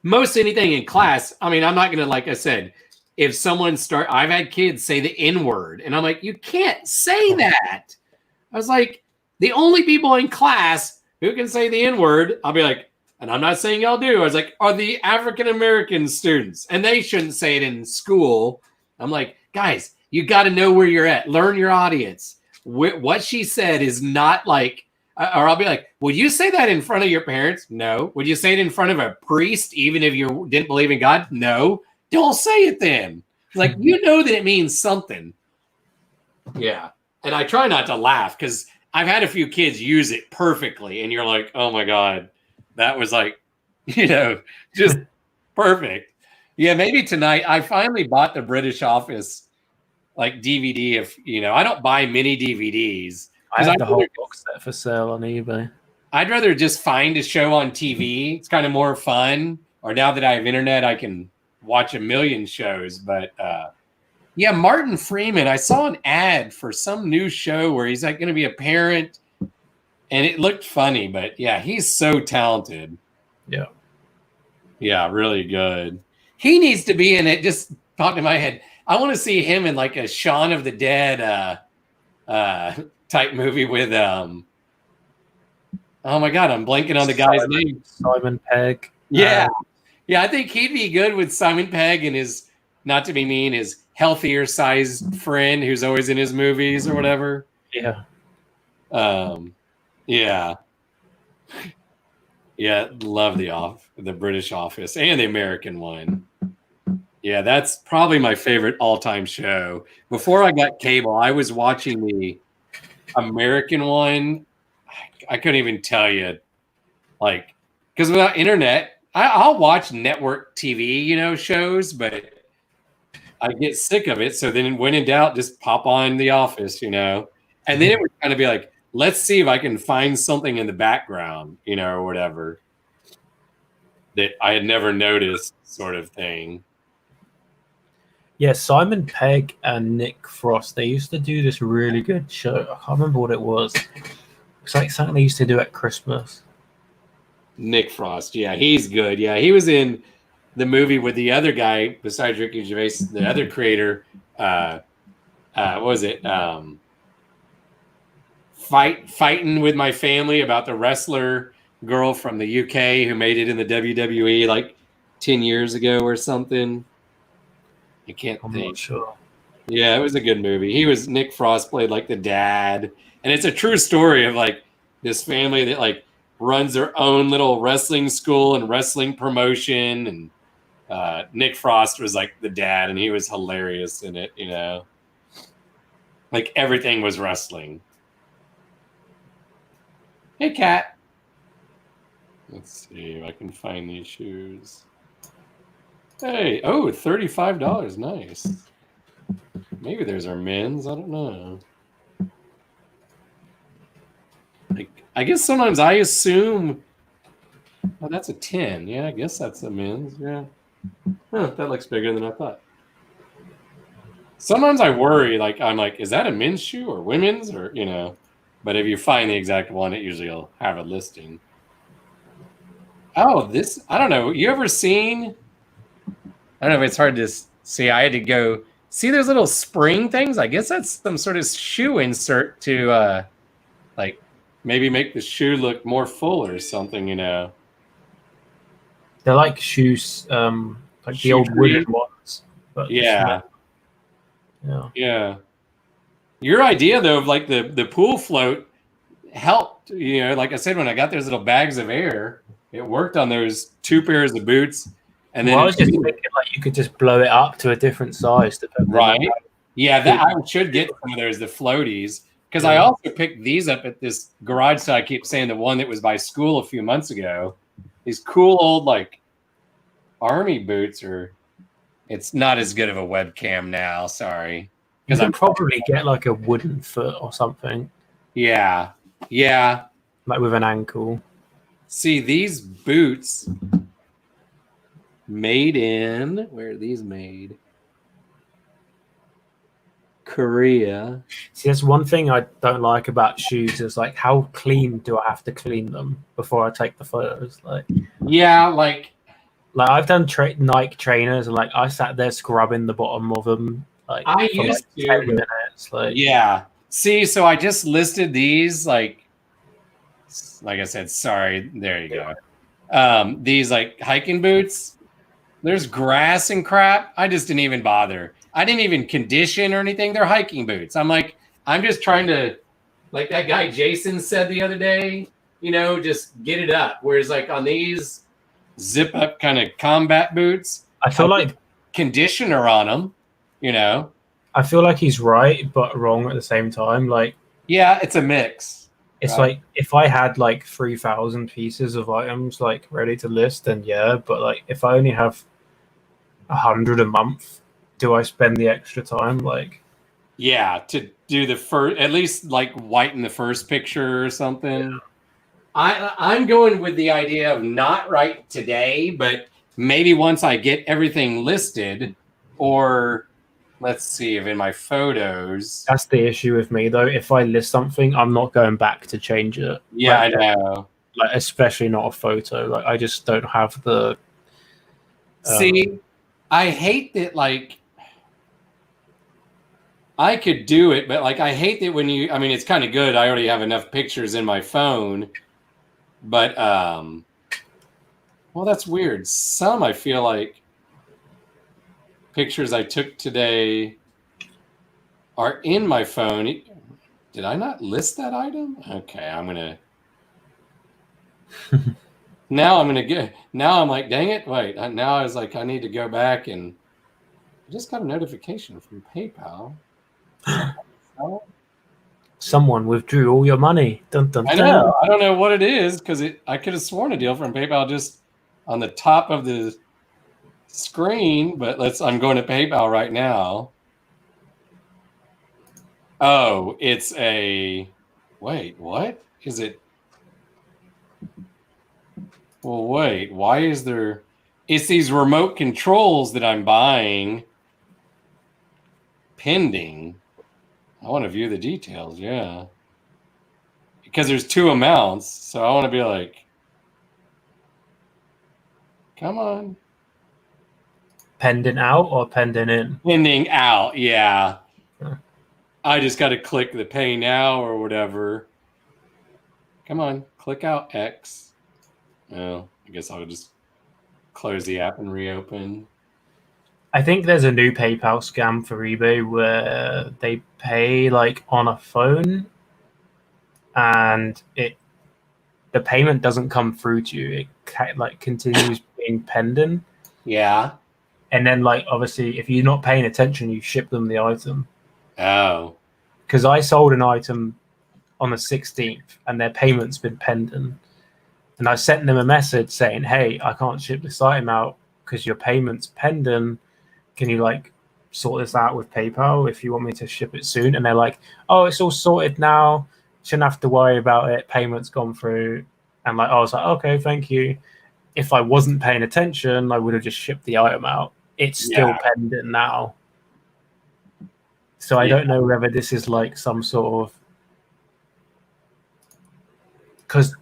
most anything in class. I mean, I'm not going to, like I said, if someone I've had kids say the N-word, and I'm like, you can't say that. I was like, the only people in class who can say the N-word, I'll be like, and I'm not saying y'all do. I was like, are the African-American students, and they shouldn't say it in school. I'm like, guys, you got to know where you're at. Learn your audience. What she said is not like, or I'll be like, would you say that in front of your parents? No. Would you say it in front of a priest, even if you didn't believe in God? No. Don't say it then. Like, you know that it means something. Yeah. And I try not to laugh because I've had a few kids use it perfectly. And you're like, oh my God, that was like, you know, just perfect. Yeah. Maybe tonight I finally bought the British Office like DVD. If, you know, I don't buy many DVDs. I have the whole box set for sale on eBay. I'd rather just find a show on TV. It's kind of more fun. Or now that I have internet, I can watch a million shows. But yeah, Martin Freeman, I saw an ad for some new show where he's like going to be a parent, and it looked funny. But yeah, he's so talented. Yeah. Yeah, really good. He needs to be in it. Just popped in my head. I want to see him in like a Shaun of the Dead type movie with oh my God, I'm blanking on the guy's name. Simon Pegg. Yeah. Yeah, I think he'd be good with Simon Pegg and his, not to be mean, his healthier sized friend who's always in his movies or whatever. Yeah. Yeah. Yeah, love the British Office and the American one. Yeah, that's probably my favorite all-time show. Before I got cable, I was watching the American one. I couldn't even tell you, like, because without internet, I'll watch network TV, you know, shows, but I get sick of it. So then when in doubt, just pop on The Office, you know, and then it would kind of be like, let's see if I can find something in the background, you know, or whatever that I had never noticed, sort of thing. Yeah, Simon Pegg and Nick Frost, they used to do this really good show. I can't remember what it was. It's like something they used to do at Christmas. Nick Frost, yeah, he's good. Yeah, he was in the movie with the other guy besides Ricky Gervais, the other creator. What was it? Fighting with My Family, about the wrestler girl from the UK who made it in the WWE like 10 years ago or something. I can't think. Not sure. Yeah, it was a good movie. Nick Frost played like the dad, and it's a true story of like this family that like runs their own little wrestling school and wrestling promotion, and Nick Frost was like the dad, and he was hilarious in it, you know. Like everything was wrestling. Hey, Kat. Let's see if I can find these shoes. Hey, oh, $35. Nice. Maybe there's our men's. I don't know. I guess sometimes I assume, oh, that's a 10. Yeah, I guess that's a men's. Yeah. Huh, that looks bigger than I thought. Sometimes I worry, like, I'm like, is that a men's shoe or women's, or, you know? But if you find the exact one, it usually will have a listing. Oh, this, I don't know. You ever seen, I don't know if it's hard to see. I had to go see those little spring things. I guess that's some sort of shoe insert to, like, maybe make the shoe look more full or something, you know. They're like shoes, like Shoe the old tree. wooden ones. But Yeah. Yeah. Yeah. Your idea, though, of like the pool float helped, you know, like I said, when I got those little bags of air, it worked on those 2 pairs of boots. And then I was just thinking like you could just blow it up to a different size. Right. Yeah, that I should get some of those, the floaties. Because I also picked these up at this garage sale. I keep saying the one that was by school a few months ago. These cool old like army boots, or it's not as good of a webcam now. Sorry. You can probably get like a wooden foot or something. Yeah. Yeah. Like with an ankle. See, these boots made in, where are these made? Korea. See, that's one thing I don't like about shoes is like how clean do I have to clean them before I take the photos? Yeah, like I've done Nike trainers and like I sat there scrubbing the bottom of them I for used like to, 10 minutes. yeah. See, so I just listed these like I said, sorry, there you go. These like hiking boots. There's grass and crap. I just didn't even bother. I didn't even condition or anything. They're hiking boots. I'm like, I'm just trying to, like that guy Jason said the other day, just get it up. Whereas like on these zip up kind of combat boots, I feel like conditioner on them, I feel like he's right but wrong at the same time. Yeah, it's a mix. It's right? like if I had like 3,000 pieces of items like ready to list, then yeah. But like if I only have 100 a month, do I spend the extra time? Yeah, to do the first, at least like whiten the first picture or something. Yeah. I'm going with the idea of not right today, but maybe once I get everything listed, or let's see if in my photos. That's the issue with me though. If I list something, I'm not going back to change it. Yeah, I know. Especially not a photo. I just don't have the. See, I hate that. I could do it, but I hate that when you. I mean, it's kind of good. I already have enough pictures in my phone, but well, that's weird. Some I feel like pictures I took today are in my phone. Did I not list that item? Okay, I'm gonna. Now I'm like, dang it! Wait, now I was like, I need to go back and. I just got a notification from PayPal. Someone withdrew all your money. Dun, dun, dun. I know. I don't know what it is because I could have sworn a deal from PayPal just on the top of the screen, but I'm going to PayPal right now. Oh, it's wait, what is it? Well, wait, why is there? It's these remote controls that I'm buying pending. I want to view the details. Yeah. Because there's two amounts, so I want to be like, come on. Pending out or pending in? Pending out, yeah. Huh. I just got to click the pay now or whatever. Come on, click out X. Oh, I guess I'll just close the app and reopen. I think there's a new PayPal scam for eBay where they pay on a phone and the payment doesn't come through to you. It continues being pending. Yeah. And then obviously if you're not paying attention, you ship them the item. Oh. Because I sold an item on the 16th and their payment's been pending. And I sent them a message saying, hey, I can't ship this item out because your payment's pending. Can you sort this out with PayPal if you want me to ship it soon? And they're like, oh, it's all sorted now. Shouldn't have to worry about it. Payment's gone through. And I was like, okay, thank you. If I wasn't paying attention, I would have just shipped the item out. It's still pending now. So I don't know whether this is some sort of, because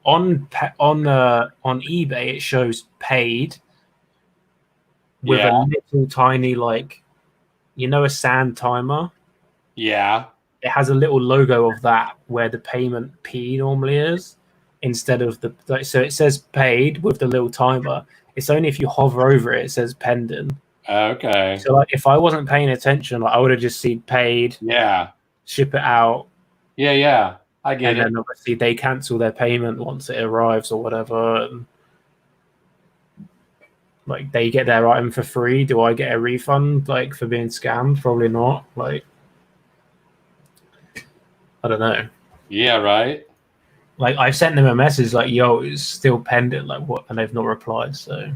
on eBay it shows paid with a little tiny a sand timer. Yeah. It has a little logo of that where the payment P normally is instead of so it says paid with the little timer. It's only if you hover over it, it says pending. Okay. So if I wasn't paying attention, I would have just seen paid. Yeah. Ship it out. Yeah. I get it. And then obviously they cancel their payment once it arrives or whatever. And, they get their item for free. Do I get a refund for being scammed? Probably not. I don't know. Yeah, right. I've sent them a message yo, it's still pending, what? And they've not replied. So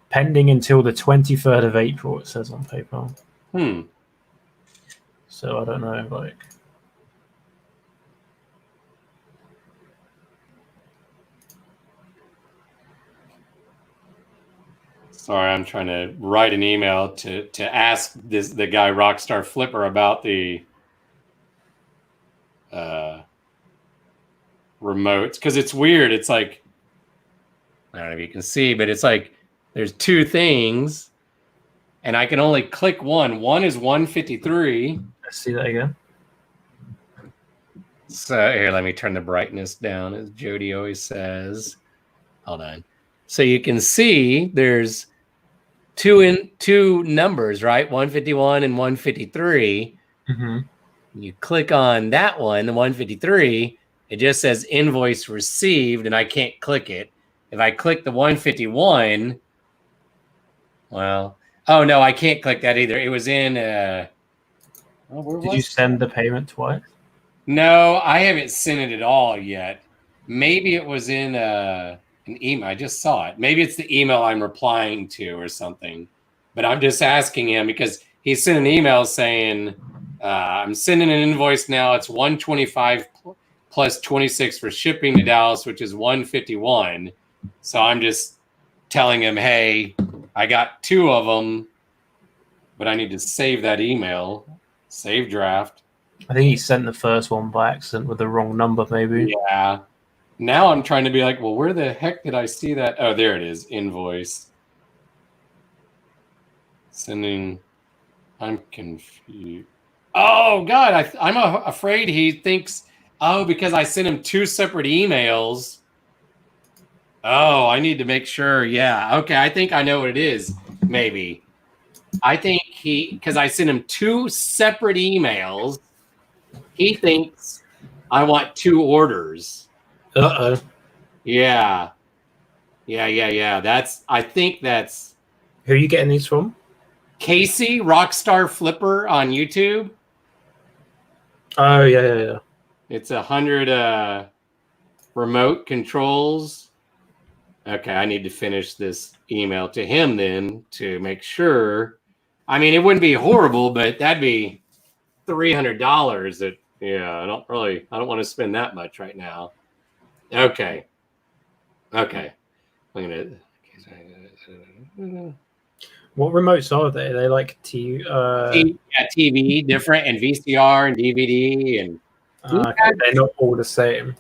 pending until the 23rd of April, it says on PayPal. So I don't know, Sorry, I'm trying to write an email to ask the guy Rockstar Flipper about the remotes, because it's weird. It's like, I don't know if you can see, but it's like there's two things, and I can only click one. One is 153. Let's see that again. So here, let me turn the brightness down, as Jody always says. Hold on. So you can see there's two numbers, right? 151 and 153. Mm-hmm. You click on that one, the 153, it just says invoice received, and I can't click it. If I click the 151, well, oh no, I can't click that either. It was in Did you send the payment twice? No, I haven't sent it at all yet. Maybe it was in an email. I just saw it. Maybe it's the email I'm replying to or something. But I'm just asking him because he sent an email saying, I'm sending an invoice now. It's 125 plus 26 for shipping to Dallas, which is 151. So I'm just telling him, hey, I got two of them, but I need to save that email. Save draft. I think he sent the first one by accident with the wrong number, maybe. Yeah. Now I'm trying to be like, well, where the heck did I see that? Oh, there it is. Invoice. Sending. I'm confused. Oh, God. I'm afraid he thinks, oh, because I sent him two separate emails. Oh, I need to make sure. Yeah. Okay. I think I know what it is. Maybe. I think because I sent him two separate emails. He thinks I want two orders. Uh-oh. Yeah. I think that's Who are you getting these from? Casey, Rockstar Flipper on YouTube. Oh, yeah. It's 100 remote controls. Okay, I need to finish this email to him then to make sure. I mean, it wouldn't be horrible, but that'd be $300 that, yeah, I don't want to spend that much right now. Okay. I'm gonna. What remotes are they? Are they like TV, different, and VCR and DVD, and they're not all the same.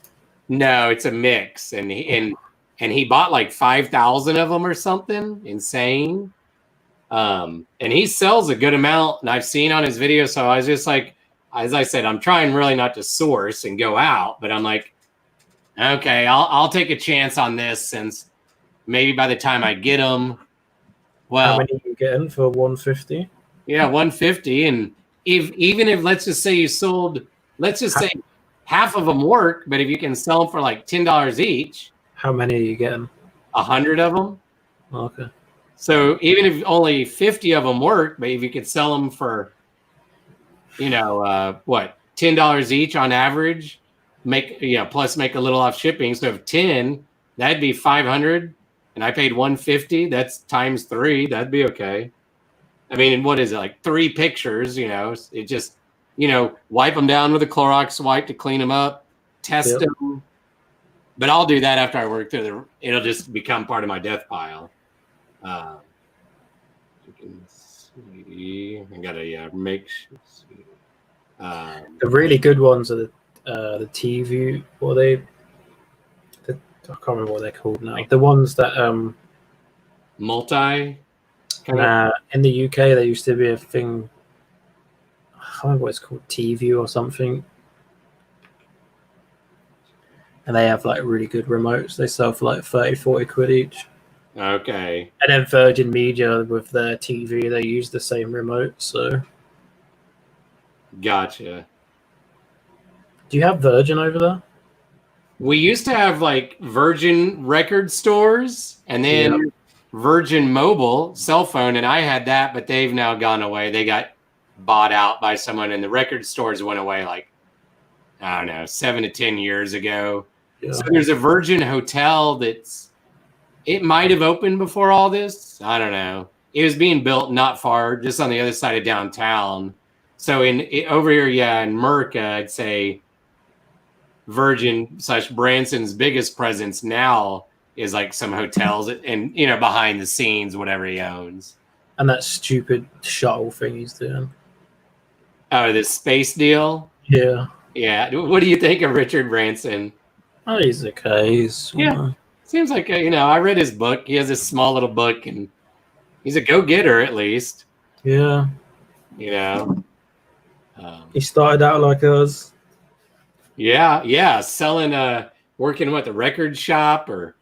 no, it's a mix, and he bought like 5,000 of them or something insane. And he sells a good amount, and I've seen on his videos. So I was just like, as I said, I'm trying really not to source and go out, but I'm like, okay, I'll take a chance on this, since maybe by the time I get them, well, how many are you getting for 150? Yeah, 150, and even if let's just say you sold, let's just say half of them work, but if you can sell them for like $10 each, how many are you getting? 100 of them. Okay. So even if only 50 of them work, but if you could sell them for, what, $10 each on average, plus make a little off shipping. So if 10, that'd be 500, and I paid 150. That's times 3. That'd be okay. I mean, what is it, like 3 pictures? It just, wipe them down with a Clorox wipe to clean them up, test them. But I'll do that after I work through it'll just become part of my death pile. You can see. I gotta make sure. The really good ones are the TV, or I can't remember what they're called now. The ones that multi. In the UK, there used to be a thing. I can't remember what it's called, TV or something. And they have like really good remotes. They sell for like 30-40 quid each. Okay. And then Virgin Media with their TV, they use the same remote. So. Gotcha. Do you have Virgin over there? We used to have like Virgin record stores, and then Virgin Mobile cell phone, and I had that, but they've now gone away. They got bought out by someone, and the record stores went away like, I don't know, 7 to 10 years ago. Yeah. So there's a Virgin hotel it might have opened before all this. I don't know. It was being built not far, just on the other side of downtown. So over here, in Merca, I'd say Virgin / Branson's biggest presence now is like some hotels and behind the scenes, whatever he owns. And that stupid shuttle thing he's doing. Oh, this space deal? Yeah. Yeah. What do you think of Richard Branson? Oh, he's okay. Seems like, I read his book. He has this small little book, and he's a go-getter at least. Yeah. He started out like us. Yeah. Selling, working with the record shop or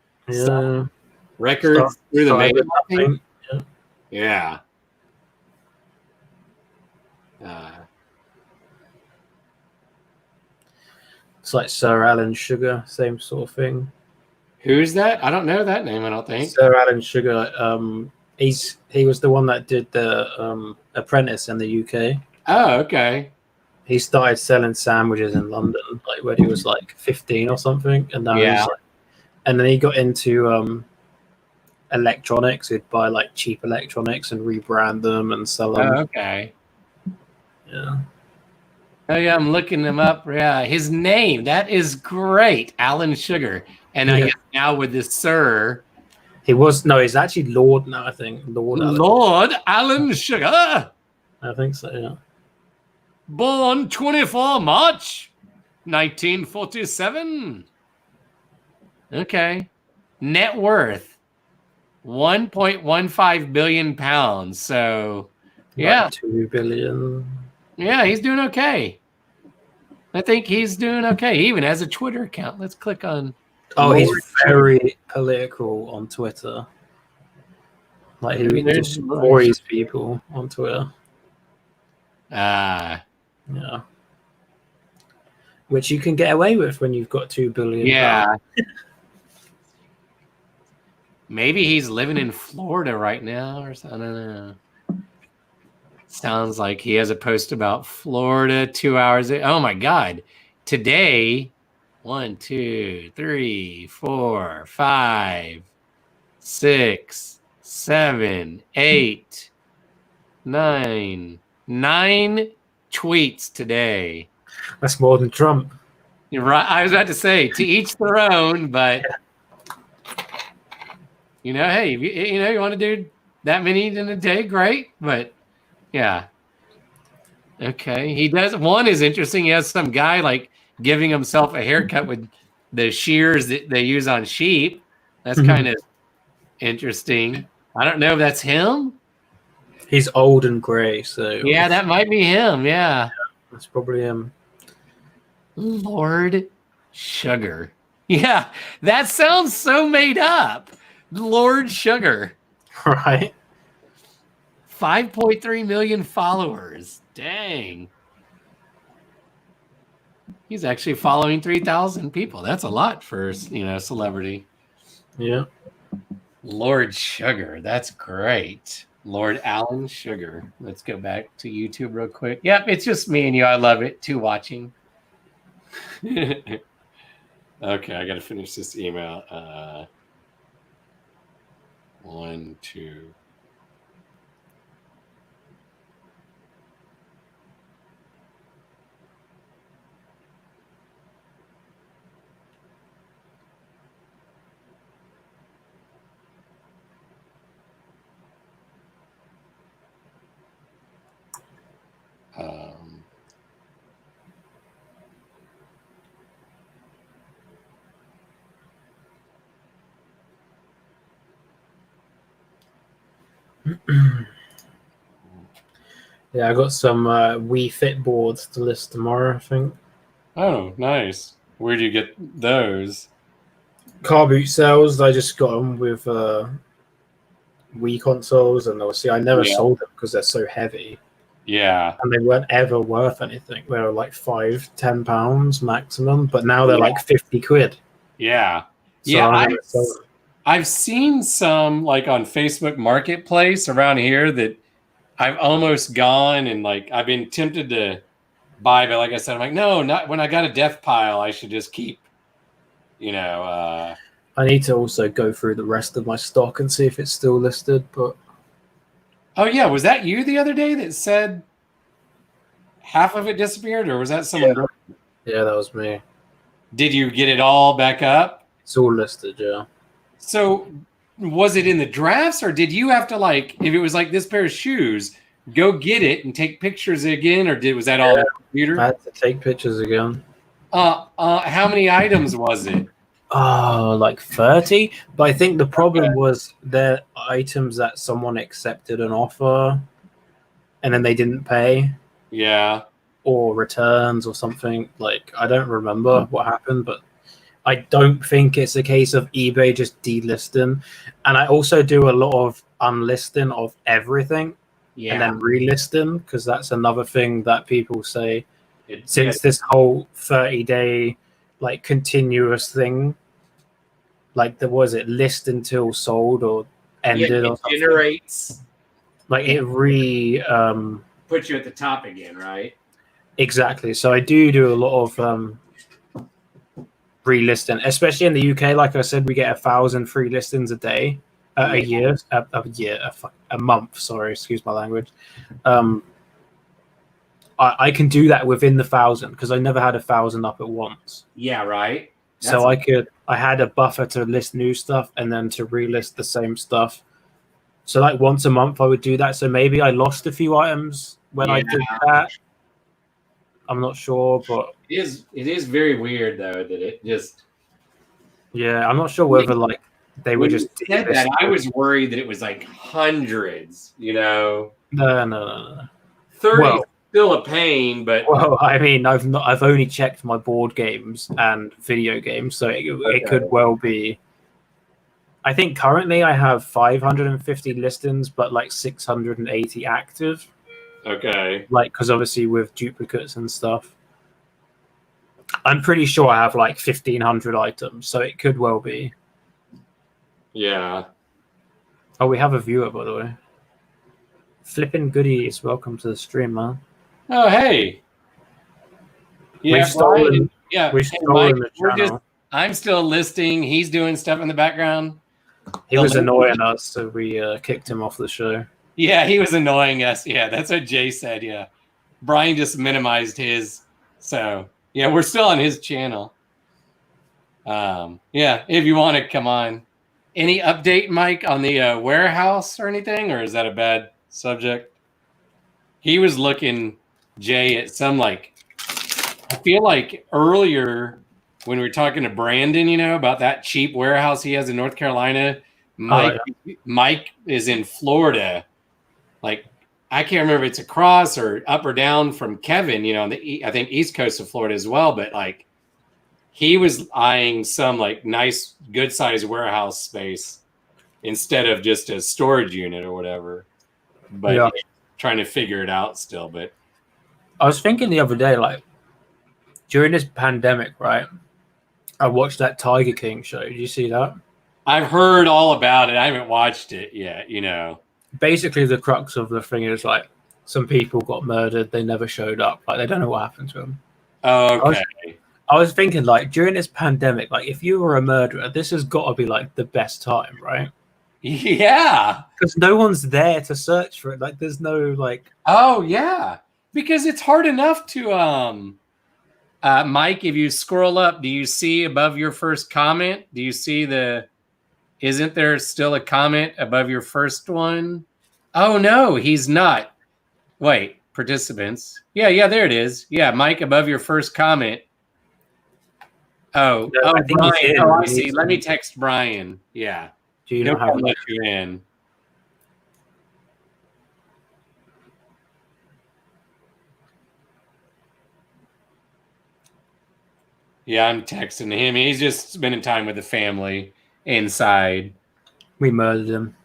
records through the mail. Yeah. It's like Sir Alan Sugar, same sort of thing. Who's that? I don't know that name, I don't think. Sir Alan Sugar. He was the one that did the Apprentice in the UK. Oh, okay. He started selling sandwiches in London, like when he was like 15 or something, and now he's like, and then he got into electronics. He'd buy like cheap electronics and rebrand them and sell them. Oh, okay. Yeah. Oh yeah, I'm looking him up. Yeah, his name, that is great, Alan Sugar. And I guess now with this Sir, he's actually Lord now. I think Lord Alan Sugar. I think so. Yeah. Born 24 March 1947. Okay. Net worth 1.15 billion pounds. So, yeah. Like 2 billion. Yeah, he's doing okay. I think he's doing okay. He even has a Twitter account. Let's click on. Oh, he's very political on Twitter. Like he destroys people on Twitter. Yeah. Which you can get away with when you've got 2 billion. Yeah. Maybe he's living in Florida right now or something. I don't know. Sounds like he has a post about Florida 2 hours. Oh my God. Today, 1, 2, 3, 4, 5, 6, 7, 8, 9. 9 tweets today. That's more than Trump. You're right. I was about to say, to each their own, but hey, you want to do that many in a day, great. But yeah. Okay. He does. One is interesting. He has some guy like giving himself a haircut with the shears that they use on sheep. That's kind of interesting. I don't know if that's him. He's old and gray, so yeah, that might be him. Yeah, that's probably him. Lord Sugar. Yeah, that sounds so made up. Lord Sugar. Right. 5.3 million followers. Dang. He's actually following 3,000 people. That's a lot for celebrity. Yeah. Lord Sugar. That's great. Lord Alan Sugar. Let's go back to YouTube real quick. Yep, it's just me and you. I love it. 2 watching. Okay, I got to finish this email. 1, 2. Yeah, I got some Wii Fit boards to list tomorrow, I think. Oh, nice. Where do you get those? Car boot sales. I just got them with Wii consoles, and obviously I never sold them because they're so heavy. Yeah. And they weren't ever worth anything. They were like £5-10 maximum, but now they're like 50 quid. Yeah. So I've seen some like on Facebook Marketplace around here that I've almost gone and like I've been tempted to buy, but like I said, I'm like, no, not when I got a death pile. I should just keep, I need to also go through the rest of my stock and see if it's still listed. But oh yeah, was that you the other day that said half of it disappeared, or was that someone? Yeah, that was me. Did you get it all back up? It's all listed, yeah. So was it in the drafts, or did you have to, like, if it was like this pair of shoes, go get it and take pictures again, or was that all on the computer? I had to take pictures again. How many items was it? Oh, like 30. But I think the problem was the items that someone accepted an offer and then they didn't pay. Yeah. Or returns or something. Like, I don't remember what happened, but I don't think it's a case of eBay just delisting. And I also do a lot of unlisting of everything and then relisting, because that's another thing that people say. Since this whole 30-day like continuous thing, like there was it list until sold or ended, or something. Generates, like it put you at the top again, right? Exactly. So I do a lot of relisting, especially in the UK. Like I said, we get 1,000 free listings a day, a month. Sorry, excuse my language. I can do that within the 1,000 because I never had 1,000 up at once. Yeah, right. So I had a buffer to list new stuff and then to relist the same stuff. So like once a month I would do that. So maybe I lost a few items when I did that. I'm not sure, but it is very weird though that it just. Yeah, I'm not sure whether like they were just. Said that, I was worried that it was like hundreds. You know. No. 30 is still a pain, but I mean, I've only checked my board games and video games, so it could well be. I think currently I have 550 listings, but like 680 active. Okay. Like, because obviously with duplicates and stuff, I'm pretty sure I have like 1,500 items, so it could well be. Yeah. Oh, we have a viewer, by the way. Flippin' Goodies, welcome to the stream, man. Oh, hey. Yeah, we've stolen. Mike, the channel. I'm still listing. He's doing stuff in the background. He was annoying us, so we kicked him off the show. Yeah, he was annoying us. Yeah, that's what Jay said. Yeah. Brian just minimized his. So, yeah, we're still on his channel. Yeah, if you want to come on. Any update, Mike, on the warehouse or anything, or is that a bad subject? He was looking, Jay, at some like, I feel like earlier when we were talking to Brandon, you know, about that cheap warehouse he has in North Carolina, Mike is in Florida. Like, I can't remember if it's across or up or down from Kevin, you know, on the I think east coast of Florida as well. But like, he was eyeing some like nice, good sized warehouse space instead of just a storage unit or whatever. But trying to figure it out still. But I was thinking the other day, like during this pandemic, right? I watched that Tiger King show. Did you see that? I've heard all about it. I haven't watched it yet, you know. Basically, the crux of the thing is like some people got murdered. They never showed up. Like they don't know what happened to them. Okay. I was thinking like during this pandemic, like if you were a murderer, this has got to be like the best time, right? Yeah. Because no one's there to search for it. Like there's no like. Oh yeah, because it's hard enough to Mike, if you scroll up, do you see above your first comment? Do you see isn't there still a comment above your first one? Oh, no, he's not. Wait, participants. Yeah, there it is. Yeah, Mike, above your first comment. Oh, no, Brian. Oh, I see. Let me text Brian. Yeah. Do you know how to let you in? Yeah, I'm texting him. He's just spending time with the family inside. We murdered him.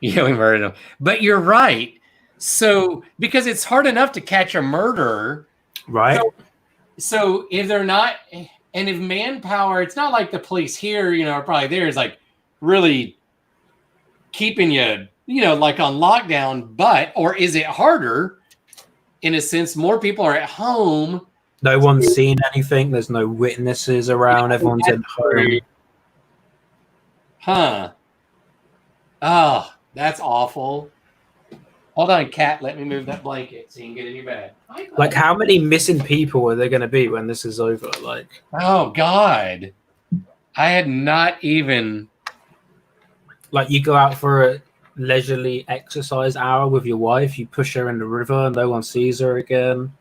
Yeah, we murdered him. But you're right. So, because it's hard enough to catch a murderer. Right. So if they're not, and if manpower, it's not like the police here, you know, are probably there is like really keeping you, you know, like on lockdown, or is it harder in a sense? More people are at home. No one's seen anything. There's no witnesses around. Everyone's at home. Huh. Oh, that's awful. Hold on, Kat. Let me move that blanket so you can get in your bed. Like, how many missing people are there going to be when this is over? Like, oh, God. I had not even Like you go out for a leisurely exercise hour with your wife, you push her in the river, no one sees her again.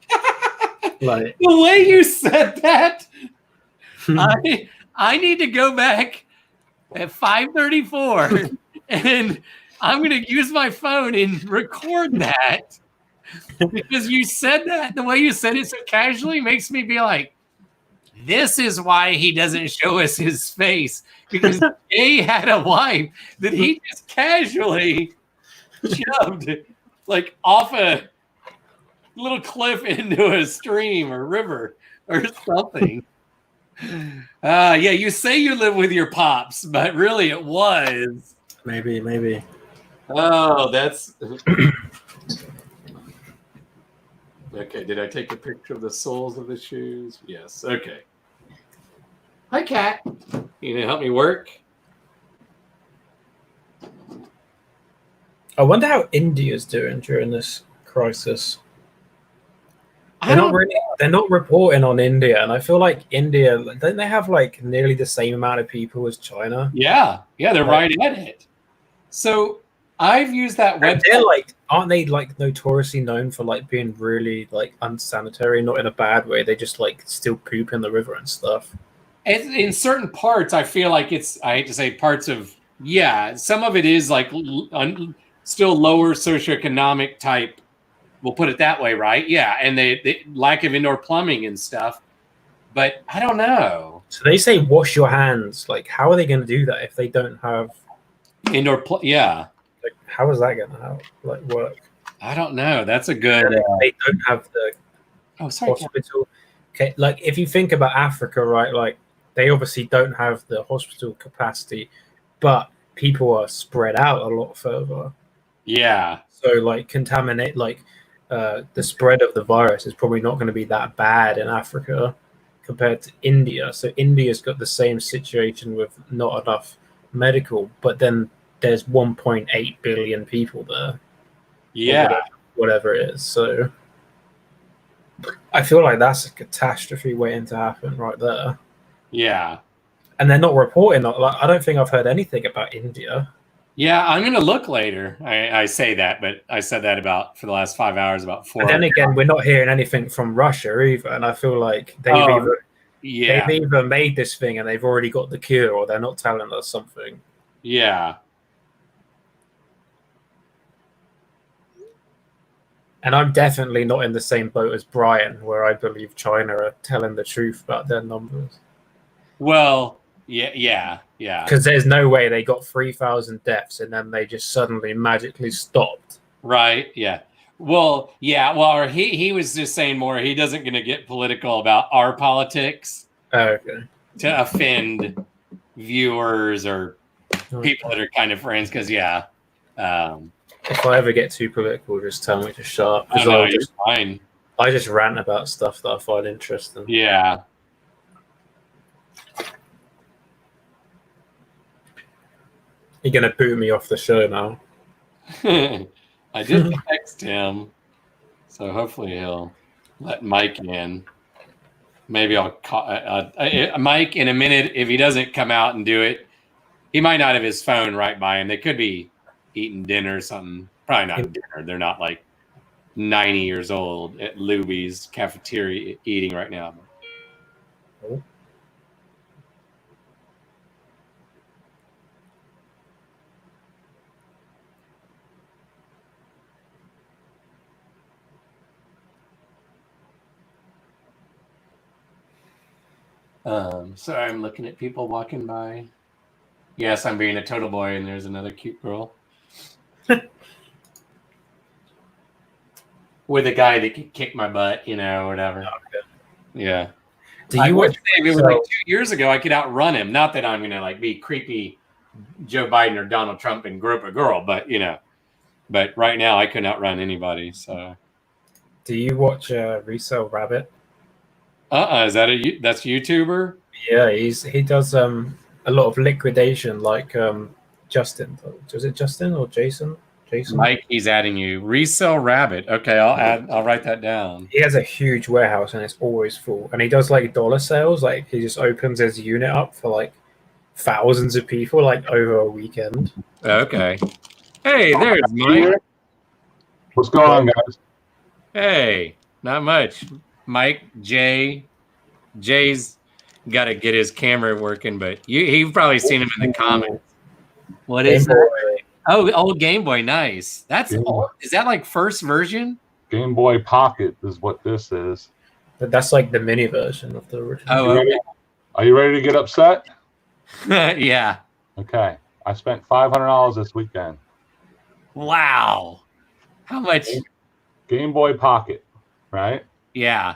Like the way you said that, I need to go back at 5:34 and I'm going to use my phone and record that because you said that the way you said it so casually makes me be like, this is why he doesn't show us his face, because Jay had a wife that he just casually shoved like off a little cliff into a stream or river or something. Yeah, you say you live with your pops, but really it was. maybe. Oh, that's okay. Did I take a picture of the soles of the shoes? Yes. Okay. Hi, Kat. You gonna help me work? I wonder how India's doing during this crisis. They're not reporting on India, and I feel like India, don't they have like nearly the same amount of people as China? Yeah, they're right at it. So I've used that website. They're like, aren't they like notoriously known for like being really like unsanitary, not in a bad way? They just like still poop in the river and stuff. In certain parts, I feel like it's, I hate to say parts of, some of it is like still lower socioeconomic type. We'll put it that way, right? Yeah, and the lack of indoor plumbing and stuff. But I don't know. So they say wash your hands. Like, how are they going to do that if they don't have indoor? Yeah. Like, how is that going to work? I don't know. That's a good. They don't have the hospital. Okay, like if you think about Africa, right? Like they obviously don't have the hospital capacity, but people are spread out a lot further. Yeah. So like contaminate, like the spread of the virus is probably not going to be that bad in Africa compared to India. So India's got the same situation with not enough medical, but then there's 1.8 billion people there. Yeah. Whatever it is. So I feel like that's a catastrophe waiting to happen right there. Yeah. And they're not reporting. Like, I don't think I've heard anything about India. Yeah, I'm going to look later. I say that, but I said that for the last 5 hours, about 4 But then again, we're not hearing anything from Russia either. And I feel like they've either made this thing and they've already got the cure, or they're not telling us something. Yeah. And I'm definitely not in the same boat as Brian, where I believe China are telling the truth about their numbers. Well, yeah. Because there's no way they got 3,000 deaths and then they just suddenly magically stopped. Right, yeah. Well, yeah, or he was just saying more, he doesn't going to get political about our politics. Okay. To offend viewers or people that are kind of friends, because, if I ever get too political, just tell me to shut up. You're fine. I just rant about stuff that I find interesting. Yeah. You're going to boot me off the show now. I did text him, so hopefully he'll let Mike in. Maybe I'll call Mike in a minute. If he doesn't come out and do it, he might not have his phone right by him. They could be eating dinner or something. Probably not dinner. They're not like 90 years old at Luby's cafeteria eating right now. Oh. Sorry, I'm looking at people walking by. Yes, I'm being a total boy, and there's another cute girl. With a guy that could kick my butt, or whatever. Okay. Yeah. If it was like 2 years ago, I could outrun him. Not that I'm gonna be creepy Joe Biden or Donald Trump and grope a girl, but but right now I couldn't outrun anybody. So. Do you watch Resell Rabbit? Is that that's a YouTuber? Yeah, he does a lot of liquidation, like Justin. Was it Justin or Jason? Mike, he's adding you. Resell Rabbit. Okay, I'll write that down. He has a huge warehouse and it's always full. And he does like dollar sales. Like he just opens his unit up for like thousands of people like over a weekend. Okay. Hey, there's Mike. What's going on, guys? Hey, not much. Mike, Jay's got to get his camera working, but you've probably seen him in the comments. What is that? Oh, old Game Boy, nice. That's old. Is that like first version? Game Boy Pocket is what this is. But that's like the mini version of the original. Oh, okay. Are you ready to get upset? Yeah. Okay. I spent $500 this weekend. Wow. How much? Game Boy Pocket, right? Yeah.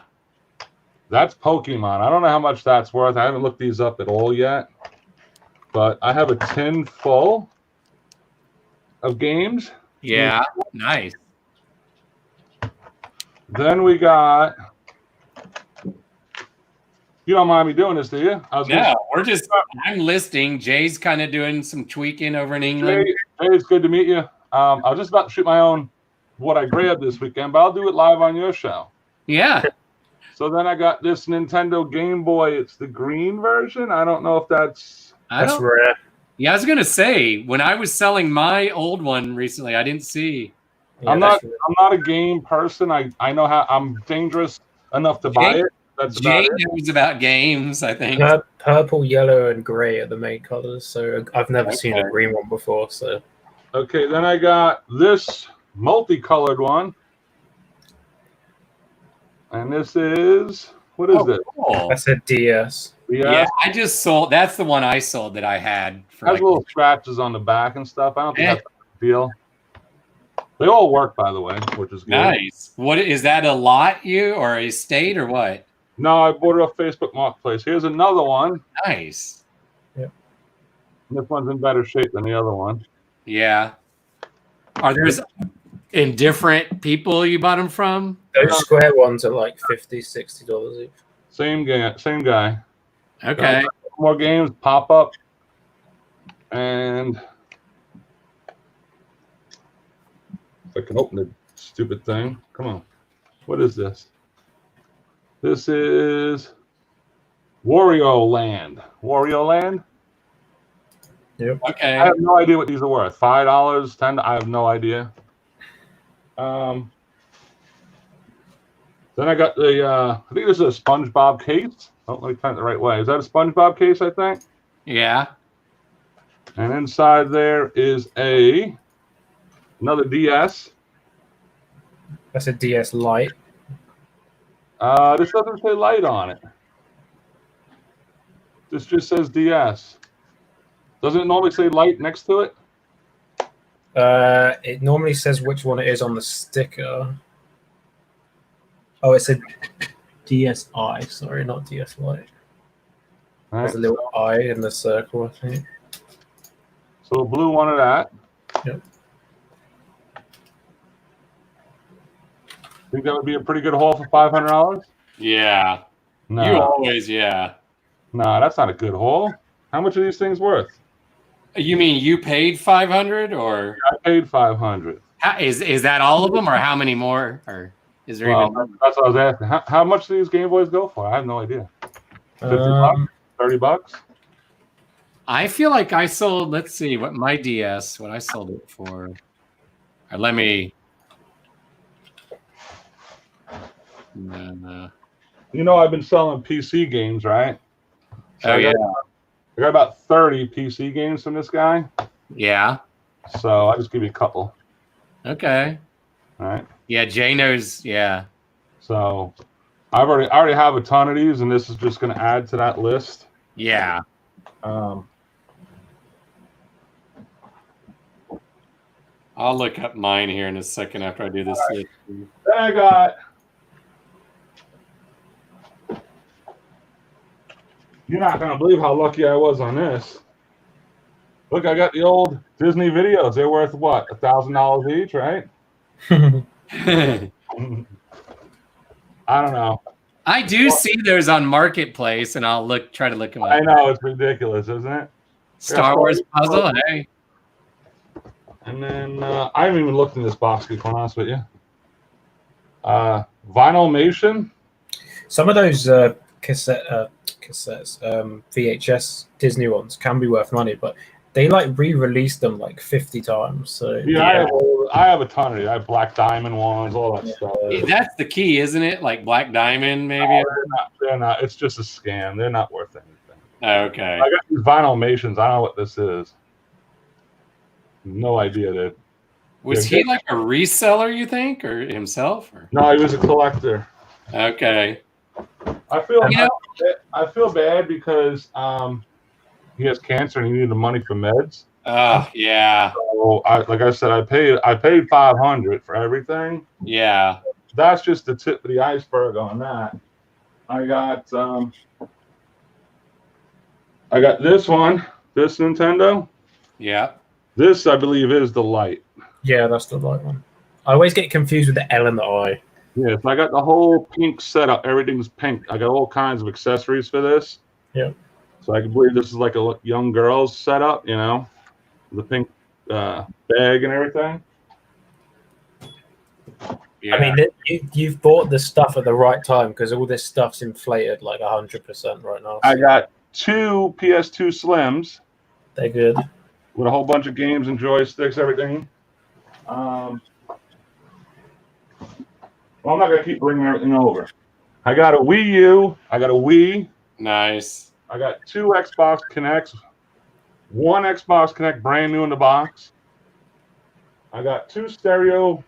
That's Pokemon. I don't know how much that's worth. I haven't looked these up at all yet. But I have a tin full of games. Yeah. Nice. Then we got... You don't mind me doing this, do you? I'm listing. Jay's kind of doing some tweaking over in England. Jay, it's good to meet you. I was just about to shoot my own what I grabbed this weekend, but I'll do it live on your show. Yeah. So then I got this Nintendo Game Boy. It's the green version. I don't know if that's rare. Yeah, I was gonna say when I was selling my old one recently, I didn't see. Yeah, I'm not a game person. I know how I'm dangerous enough to buy it. That's Jay knows about games, I think. Purple, yellow, and gray are the main colors. So I've never seen a green one before. So okay, then I got this multicolored one, and this is what is this? Cool. That's a DS. Yeah, I just sold. That's the one I sold that I had. Has little scratches on the back and stuff. I don't think that's a big deal. They all work, by the way, which is good. Nice. What is that? A lot, or a state, or what? No, I bought it off Facebook Marketplace. Here's another one. Nice. Yeah. This one's in better shape than the other one. Yeah. Are there in different people you bought them from? Those square ones are like $50, $60 each. Same guy. Okay. More games pop up, and if I can open the stupid thing. Come on. What is this? This is Wario Land. Wario Land? Yep. Okay. I have no idea what these are worth. $5, $10. I have no idea. Then I got the I think this is a SpongeBob case. Oh, let me turn it the right way. Is that a SpongeBob case, I think? Yeah. And inside there is another DS. That's a DS Lite. This doesn't say light on it. This just says DS. Doesn't it normally say light next to it? It normally says which one it is on the sticker. Oh, it's a DSi. Sorry, not DS Lite. There's a little I in the circle, I think. So a blue one of that. Yep. Think that would be a pretty good haul for $500? Yeah. No. You always, yeah. No, that's not a good haul. How much are these things worth? You mean you paid $500 or? I paid $500. Is that all of them, or how many more? Or is there even? That's what I was asking. How much do these Game Boys go for? I have no idea. $50? $30? I feel like I sold. Let's see what my DS. What I sold it for. Let me. No. You know, I've been selling PC games, right? So I got about 30 PC games from this guy. Yeah. So I'll just give you a couple. Okay. All right. Yeah, Jay knows. Yeah. So I already have a ton of these, and this is just going to add to that list. Yeah. I'll look up mine here in a second after I do this list. Then I got. You're not going to believe how lucky I was on this. Look, I got the old Disney videos. They're worth what? $1,000 each, right? I don't know. I do see those on Marketplace, and I'll try to look them up. I know, it's ridiculous, isn't it? Star Wars puzzle, hey. And then I haven't even looked in this box, to be quite honest with you. Vinylmation. Some of those cassette cassettes, VHS Disney ones can be worth money, but they like re-release them like 50 times. So Yeah, I have a ton of it. I have Black Diamond ones, all that stuff. That's the key, isn't it? Like Black Diamond, maybe. They're not. It's just a scam. They're not worth anything. Okay. I got these Vinylmations. I don't know what this is. No idea. That was he like a reseller, you think, or himself? Or? No, he was a collector. Okay. I feel bad because he has cancer and he needed the money for meds. Oh yeah. So like I said, I paid $500 for everything. Yeah. That's just the tip of the iceberg on that. I got this one, this Nintendo. Yeah. This I believe is the light. Yeah, that's the right one. I always get confused with the L and the I. Yeah, so I got the whole pink setup. Everything's pink. I got all kinds of accessories for this. Yeah. So I can believe this is like a young girl's setup, you know, the pink bag and everything. Yeah. I mean, you've bought the stuff at the right time because all this stuff's inflated like 100% right now. So. I got 2 PS2 Slims. They're good. With a whole bunch of games and joysticks, everything. Well, I'm not gonna keep bringing everything over. I got a Wii U. I got a Wii. Nice. I got 2 Xbox Connects. 1 Xbox Connect brand new in the box. I got 2 stereo,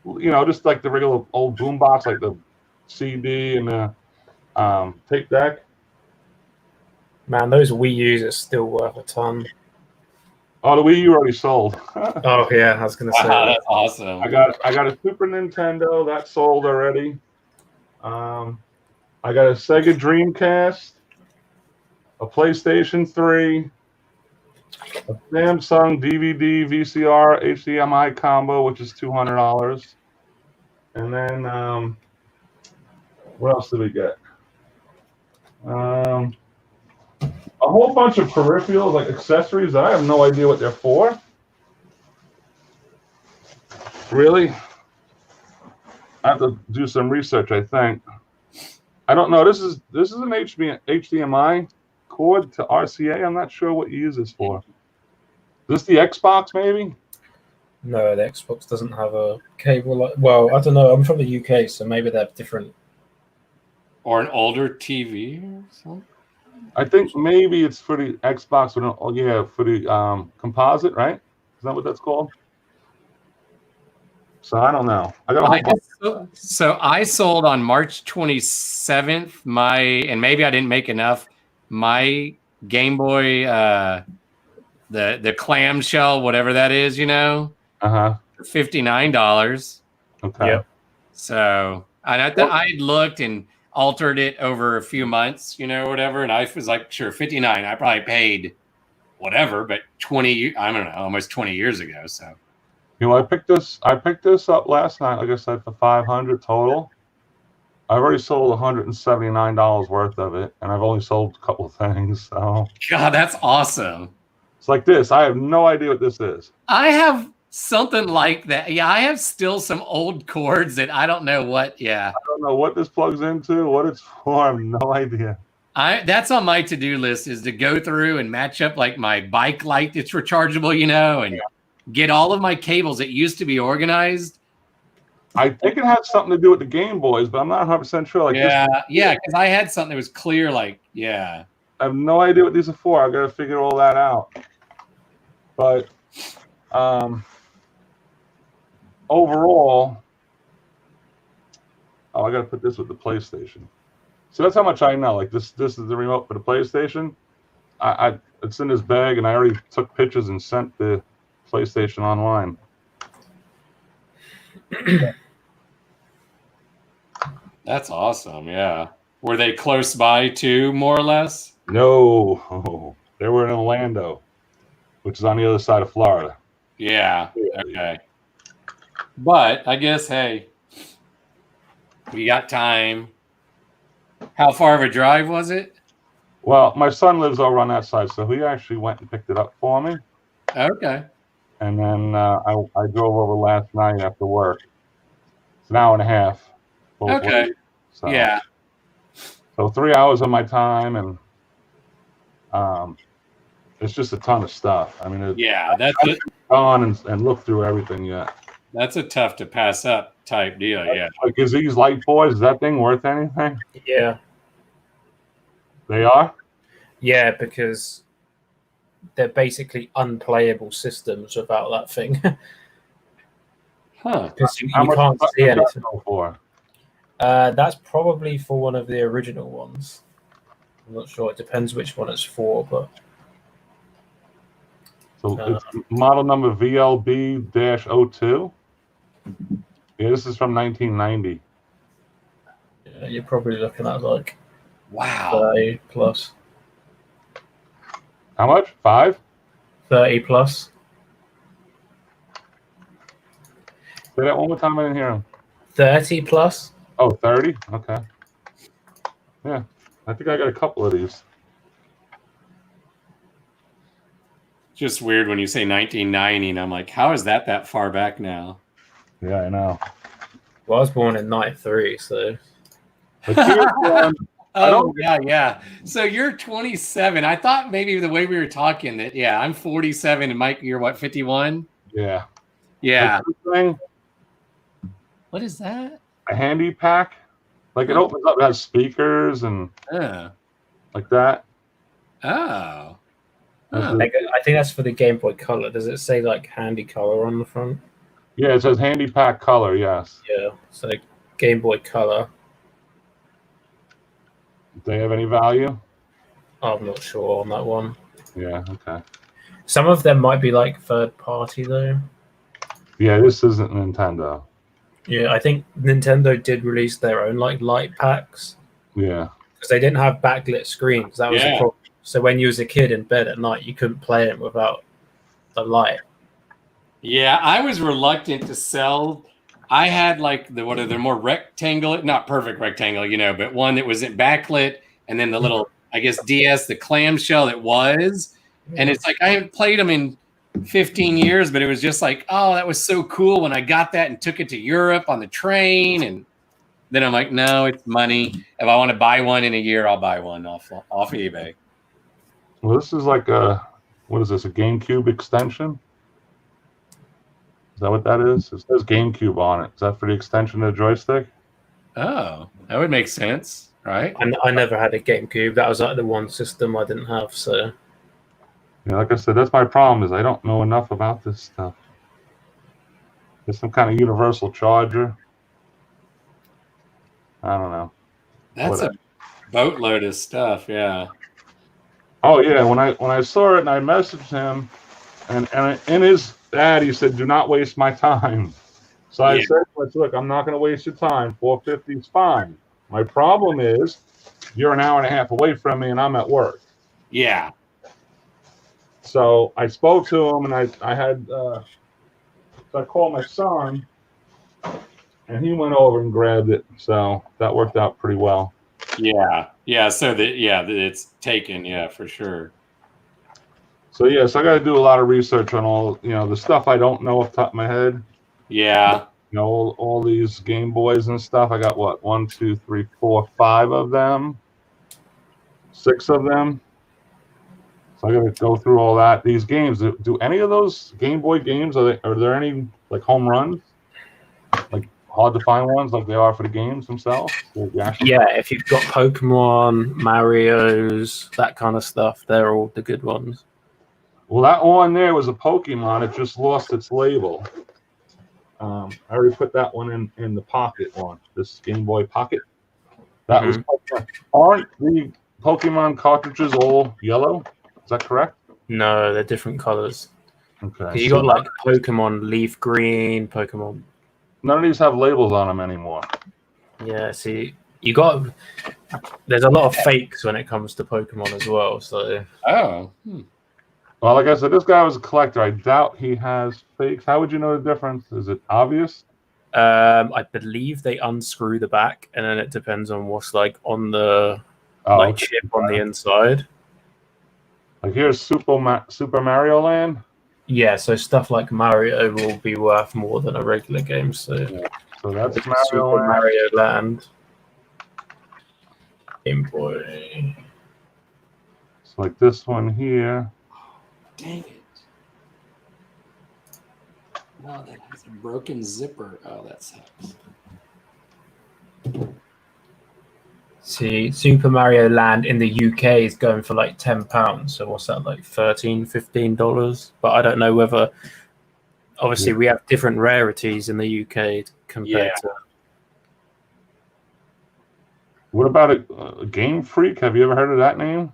you know, just like the regular old boom box, like the CD and the tape deck. Man, those Wii U's are still worth a ton. Oh, the Wii U already sold. Oh yeah, I was gonna say. Wow, that's awesome. I got a Super Nintendo that sold already. I got a Sega Dreamcast, a PlayStation 3, a Samsung DVD VCR HDMI combo, which is $200, and then what else did we get? A whole bunch of peripherals, like accessories that I have no idea what they're for. Really? I have to do some research, I think. I don't know. This is an HDMI cord to RCA. I'm not sure what you use this for. Is this the Xbox, maybe? No, the Xbox doesn't have a cable. Well, I don't know. I'm from the UK, so maybe they're different. Or an older TV or something? I think maybe it's for the Xbox, for the composite, right? Is that what that's called? So I don't know. So I sold on March 27th and maybe I didn't make enough, my Game Boy, the clamshell, whatever that is, you know, for $59. Okay. Yep. So I looked and altered it over a few months, you know, whatever. And I was like, sure, 59. I probably paid whatever, but I don't know, almost 20 years ago. So, you know, I picked this up last night, like I said, for $500 total. I've already sold $179 worth of it, and I've only sold a couple of things. So, God, that's awesome. It's like this. I have no idea what this is. I have something like that. Yeah, I have still some old cords that I don't know what. Yeah, I don't know what this plugs into, what it's for. I have no idea. That's on my to-do list, is to go through and match up like my bike light that's rechargeable, you know, and get all of my cables that used to be organized. I think it had something to do with the Game Boys, but I'm not 100% sure. Like because I had something that was clear, like, I have no idea what these are for. I got to figure all that out. But overall, I got to put this with the PlayStation. So that's how much I know. Like this is the remote for the PlayStation. It's in this bag, and I already took pictures and sent the PlayStation online. That's awesome. Yeah. Were they close by too, more or less? No, they were in Orlando, which is on the other side of Florida. Yeah. Okay. But I guess, hey, we got time. How far of a drive was it? Well, my son lives over on that side, so he actually went and picked it up for me. Okay. And then I drove over last night after work. It's an hour and a half. Okay. So. Yeah. So 3 hours of my time, and it's just a ton of stuff. I mean, yeah, that's I haven't gone and looked through everything yet. That's a tough to pass up type deal. Yeah. Like, is these light boys? Is that thing worth anything? Yeah. They are. Yeah, because they're basically unplayable systems without that thing. Huh. Because you How much can't does see that anything. go for? That's probably for one of the original ones. I'm not sure. It depends which one it's for, but So it's model number VLB-02. Yeah, this is from 1990. yeah, you're probably looking at like Wow. 30 plus. How much? 5? 30 plus. Say that one more time. I didn't hear him. 30 plus. Oh, 30? Okay. Yeah, I think I got a couple of these. Just weird when you say 1990, and I'm like, how is that far back now? Yeah, I know. Well, I was born in 93, so. But here's one. Oh, yeah. So you're 27. I thought maybe the way we were talking that, yeah, I'm 47, and Mike, you're what, 51? Yeah. Yeah. Like this thing, What is that? a handy pack. Like, it opens up, it has speakers and like that. Oh. Huh. I think that's for the Game Boy Color. Does it say like handy color on the front? Yeah, it says handy pack color, yes. Yeah, so Game Boy Color. Do they have any value? I'm not sure on that one. Yeah, okay. Some of them might be like third party though. Yeah, this isn't Nintendo. Yeah, I think Nintendo did release their own like light packs. Yeah. Because they didn't have backlit screens. That was the problem. So when you was a kid in bed at night, you couldn't play it without the light. Yeah, I was reluctant to sell. I had like they're more rectangular, not perfect rectangle, but one that wasn't backlit, and then the little, I guess, DS, the clamshell that was. And it's like I haven't played them in 15 years, but it was just like, oh, that was so cool when I got that and took it to Europe on the train. And then I'm like, no, it's money. If I want to buy one in a year, I'll buy one off eBay. Well, this is like what is this, a GameCube extension? Is that what that is? It says GameCube on it. Is that for the extension of the joystick? Oh, that would make sense, right? I never had a GameCube. That was like the one system I didn't have, so... Yeah, like I said, that's my problem, is I don't know enough about this stuff. There's some kind of universal charger. I don't know. That's a boatload of stuff, yeah. Oh yeah, when I saw it and I messaged him, and in his ad he said, "Do not waste my time." So I said, "Look, I'm not going to waste your time. $450 is fine. My problem is, you're an hour and a half away from me, and I'm at work." Yeah. So I spoke to him, and so I called my son, and he went over and grabbed it. So that worked out pretty well. Yeah. So it's taken. Yeah, for sure. So so I got to do a lot of research on all the stuff I don't know off the top of my head. Yeah. All these Game Boys and stuff. I got what, 1, 2, 3, 4, 5 of them, 6 of them. So I got to go through all that. These games. Do any of those Game Boy games, are there any like home runs? Like hard to find ones like they are for the games themselves? Yeah, if you've got Pokemon, Mario's, that kind of stuff, they're all the good ones. Well, that one there was a Pokemon. It just lost its label. I already put that one in the pocket one. This Game Boy Pocket. That was Pokemon. Aren't the Pokemon cartridges all yellow? Is that correct? No, they're different colors. Okay. You got like Pokemon Leaf Green, Pokemon. None of these have labels on them anymore. Yeah, see, there's a lot of fakes when it comes to Pokemon as well. So. Oh. Well, like I said, this guy was a collector. I doubt he has fakes. How would you know the difference? Is it obvious? I believe they unscrew the back, and then it depends on what's like on the chip on the inside. Like here's Super Mario Land. Yeah, so stuff like Mario will be worth more than a regular game. So that's Mario Land. Game Boy. It's like this one here. Dang it. Oh, that has a broken zipper. Oh, that sucks. See, Super Mario Land in the UK is going for like £10. So what's that, like $13, $15? But I don't know whether. Obviously, we have different rarities in the UK compared to. What about a Game Freak? Have you ever heard of that name?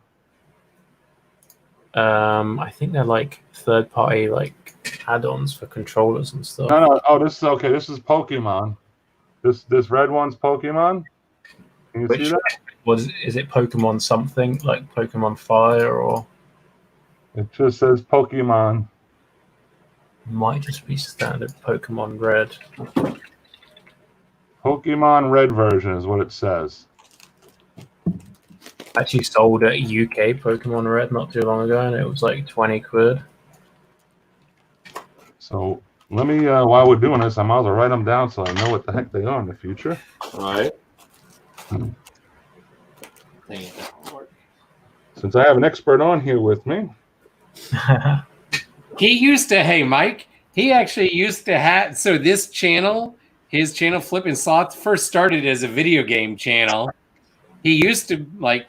I think they're like third-party like add-ons for controllers and stuff. No. Oh, this is okay. This is Pokemon. This red one's Pokemon. Can you see that? Is it Pokemon something like Pokemon Fire or? It just says Pokemon. Might just be standard Pokemon Red. Pokemon Red version is what it says. Actually sold at UK Pokemon Red not too long ago, and it was like 20 quid. So let me, while we're doing this, I might as well write them down so I know what the heck they are in the future. All right. Since I have an expert on here with me. He used to, hey, Mike, he actually used to have, so this channel, his channel Flip and Sloth, first started as a video game channel. He used to like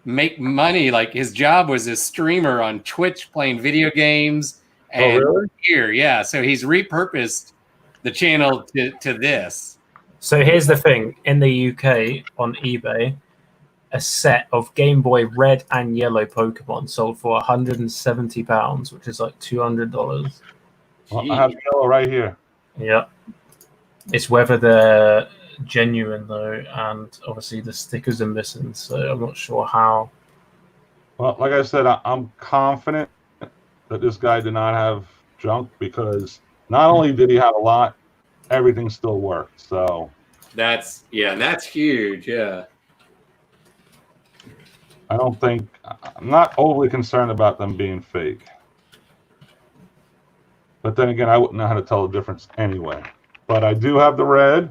make money, like his job was a streamer on Twitch playing video games. And really? Here, yeah. So he's repurposed the channel to this. So here's the thing. In the UK on eBay, a set of Game Boy Red and Yellow Pokemon sold for £170, which is like $200. Well, I have yellow right here. Yeah. It's whether they're genuine though, and obviously the stickers are missing, so I'm not sure how. Well, like I said, I'm confident that this guy did not have junk because not only did he have a lot, everything still worked. So that's huge. Yeah. I'm not overly concerned about them being fake. But then again, I wouldn't know how to tell the difference anyway. But I do have the red,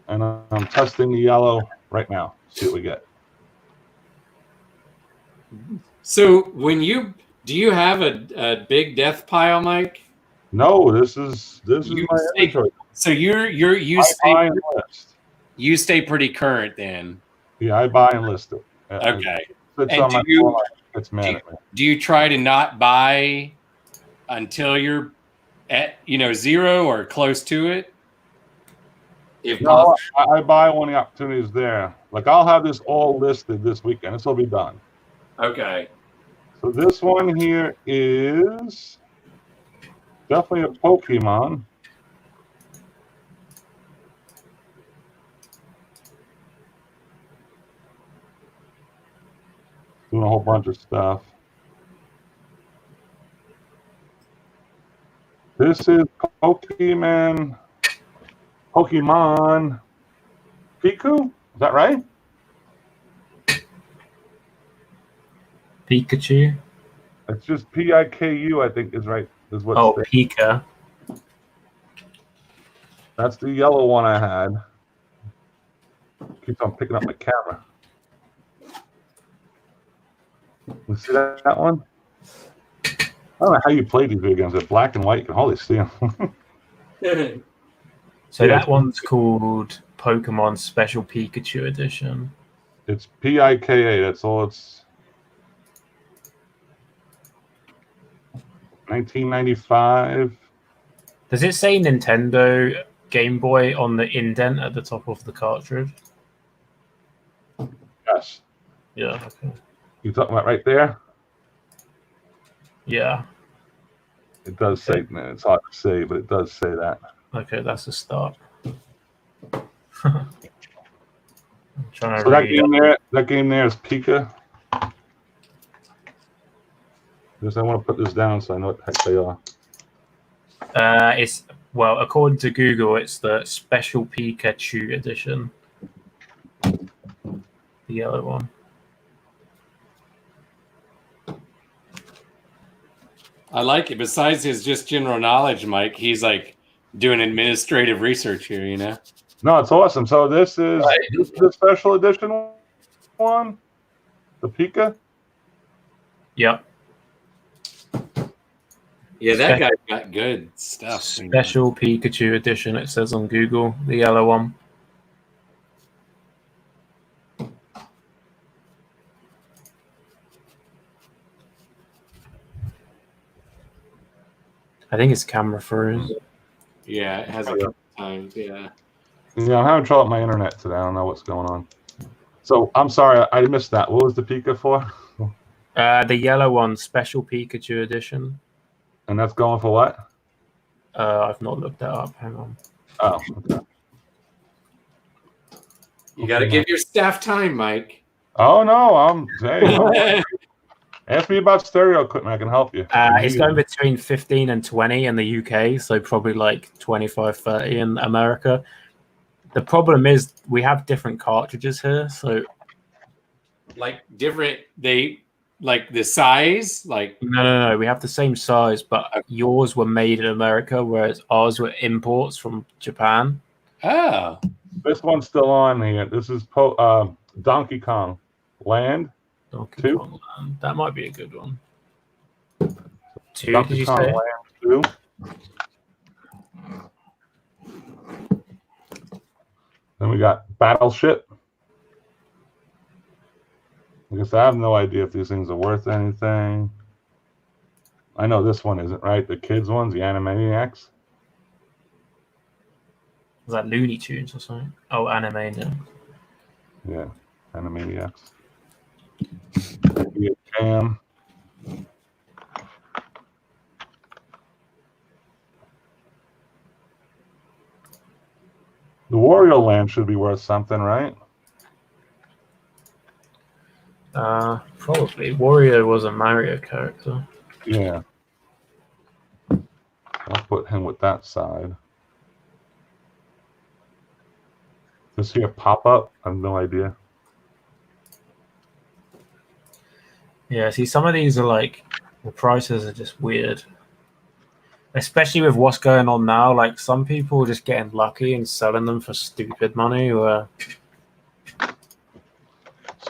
and I'm testing the yellow right now. See what we get. So do you have a big death pile, Mike? No, this is my inventory. So you stay pretty current then. Yeah, I buy and list it. Okay. And do you try to not buy until you're at zero or close to it? No, I buy when the opportunity is there. Like I'll have this all listed this weekend. This will be done. Okay. So this one here is definitely a Pokemon. Doing a whole bunch of stuff. This is Pokemon Piku? Is that right? Pikachu? It's just Piku, I think is right. Is what? Oh, Pika. That's the yellow one I had. Keeps on picking up my camera. You see that one? I don't know how you play these video games. They're black and white. You can hardly see them. So that one's called Pokemon Special Pikachu Edition. It's Pika. That's all it's. 1995. Does it say Nintendo Game Boy on the indent at the top of the cartridge? Yes. Yeah. Okay. You talking about right there? Yeah. It does say, man, it's hard to say, but it does say that. Okay, that's a start. I'm trying to so that game there is Pika. Just I want to put this down so I know what the heck they are. Well, according to Google, it's the Special Pikachu Edition. The yellow one. I like it. Besides his just general knowledge, Mike, he's like doing administrative research here, No, it's awesome. So this is the special edition one? The Pika? Yep. Yeah, that guy got good stuff. Special Pikachu edition, it says on Google, the yellow one. I think it's camera froze. Yeah, it has a couple times. Yeah. Yeah, I'm having trouble with my internet today. I don't know what's going on. So I'm sorry, I missed that. What was the Pika for? The yellow one, Special Pikachu edition. And that's going for what? I've not looked that up. Hang on. Oh, okay. You got to give your staff time, Mike. Oh no, hey, ask me about stereo equipment. I can help you. It's going between 15 and 20 in the UK, so probably like 25, 30 in America. The problem is we have different cartridges here, so like different. They like the size, like no. We have the same size, but yours were made in America, whereas ours were imports from Japan. Oh, this one's still on here. This is Donkey Kong Land. Donkey 2. Kong Land. That might be a good one. 2, Donkey did you Kong say? Land 2. Then we got Battleship. I guess I have no idea if these things are worth anything. I know this one isn't, right? The kids ones, the Animaniacs. Was that Looney Tunes or something? Oh, Animania. Yeah, Animaniacs. Maybe a Jam. The Wario Land should be worth something, right? Probably. Wario was a Mario character. Yeah. I'll put him with that side. This here pop up? I have no idea. Yeah, see, some of these are like, the prices are just weird. Especially with what's going on now, like some people are just getting lucky and selling them for stupid money. So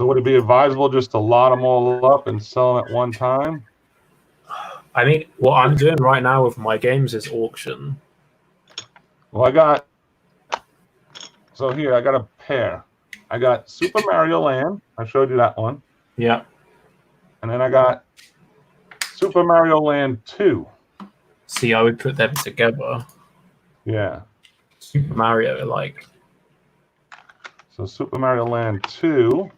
would it be advisable just to lot them all up and sell them at one time? I mean, what I'm doing right now with my games is auction. Well, so here, I got a pair. I got Super Mario Land. I showed you that one. Yeah. And then I got Super Mario Land 2. See, I would put them together. Yeah. Super Mario, like. So Super Mario Land 2.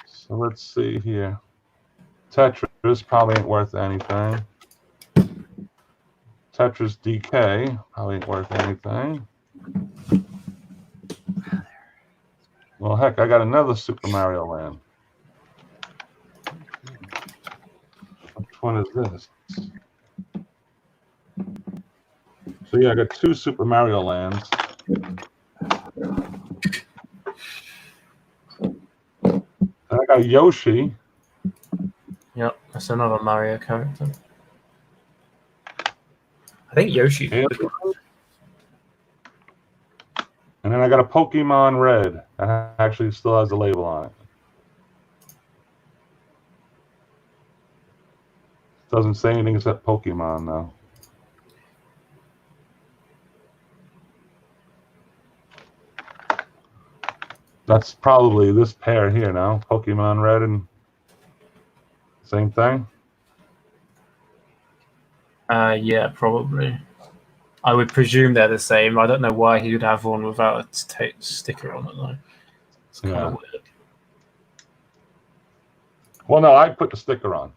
So let's see here. Tetris probably ain't worth anything. Tetris DK probably ain't worth anything. Well, heck, I got another Super Mario Land. Which one is this? So yeah, I got 2 Super Mario Lands. And I got Yoshi. Yep, that's another Mario character. I think Yoshi. And then I got a Pokemon Red that actually still has a label on it. Doesn't say anything except Pokemon, though. That's probably this pair here now. Pokemon Red and same thing. Yeah, probably. I would presume they're the same. I don't know why he would have one without a sticker on it, though. It's kind of weird. Well, no, I put the sticker on,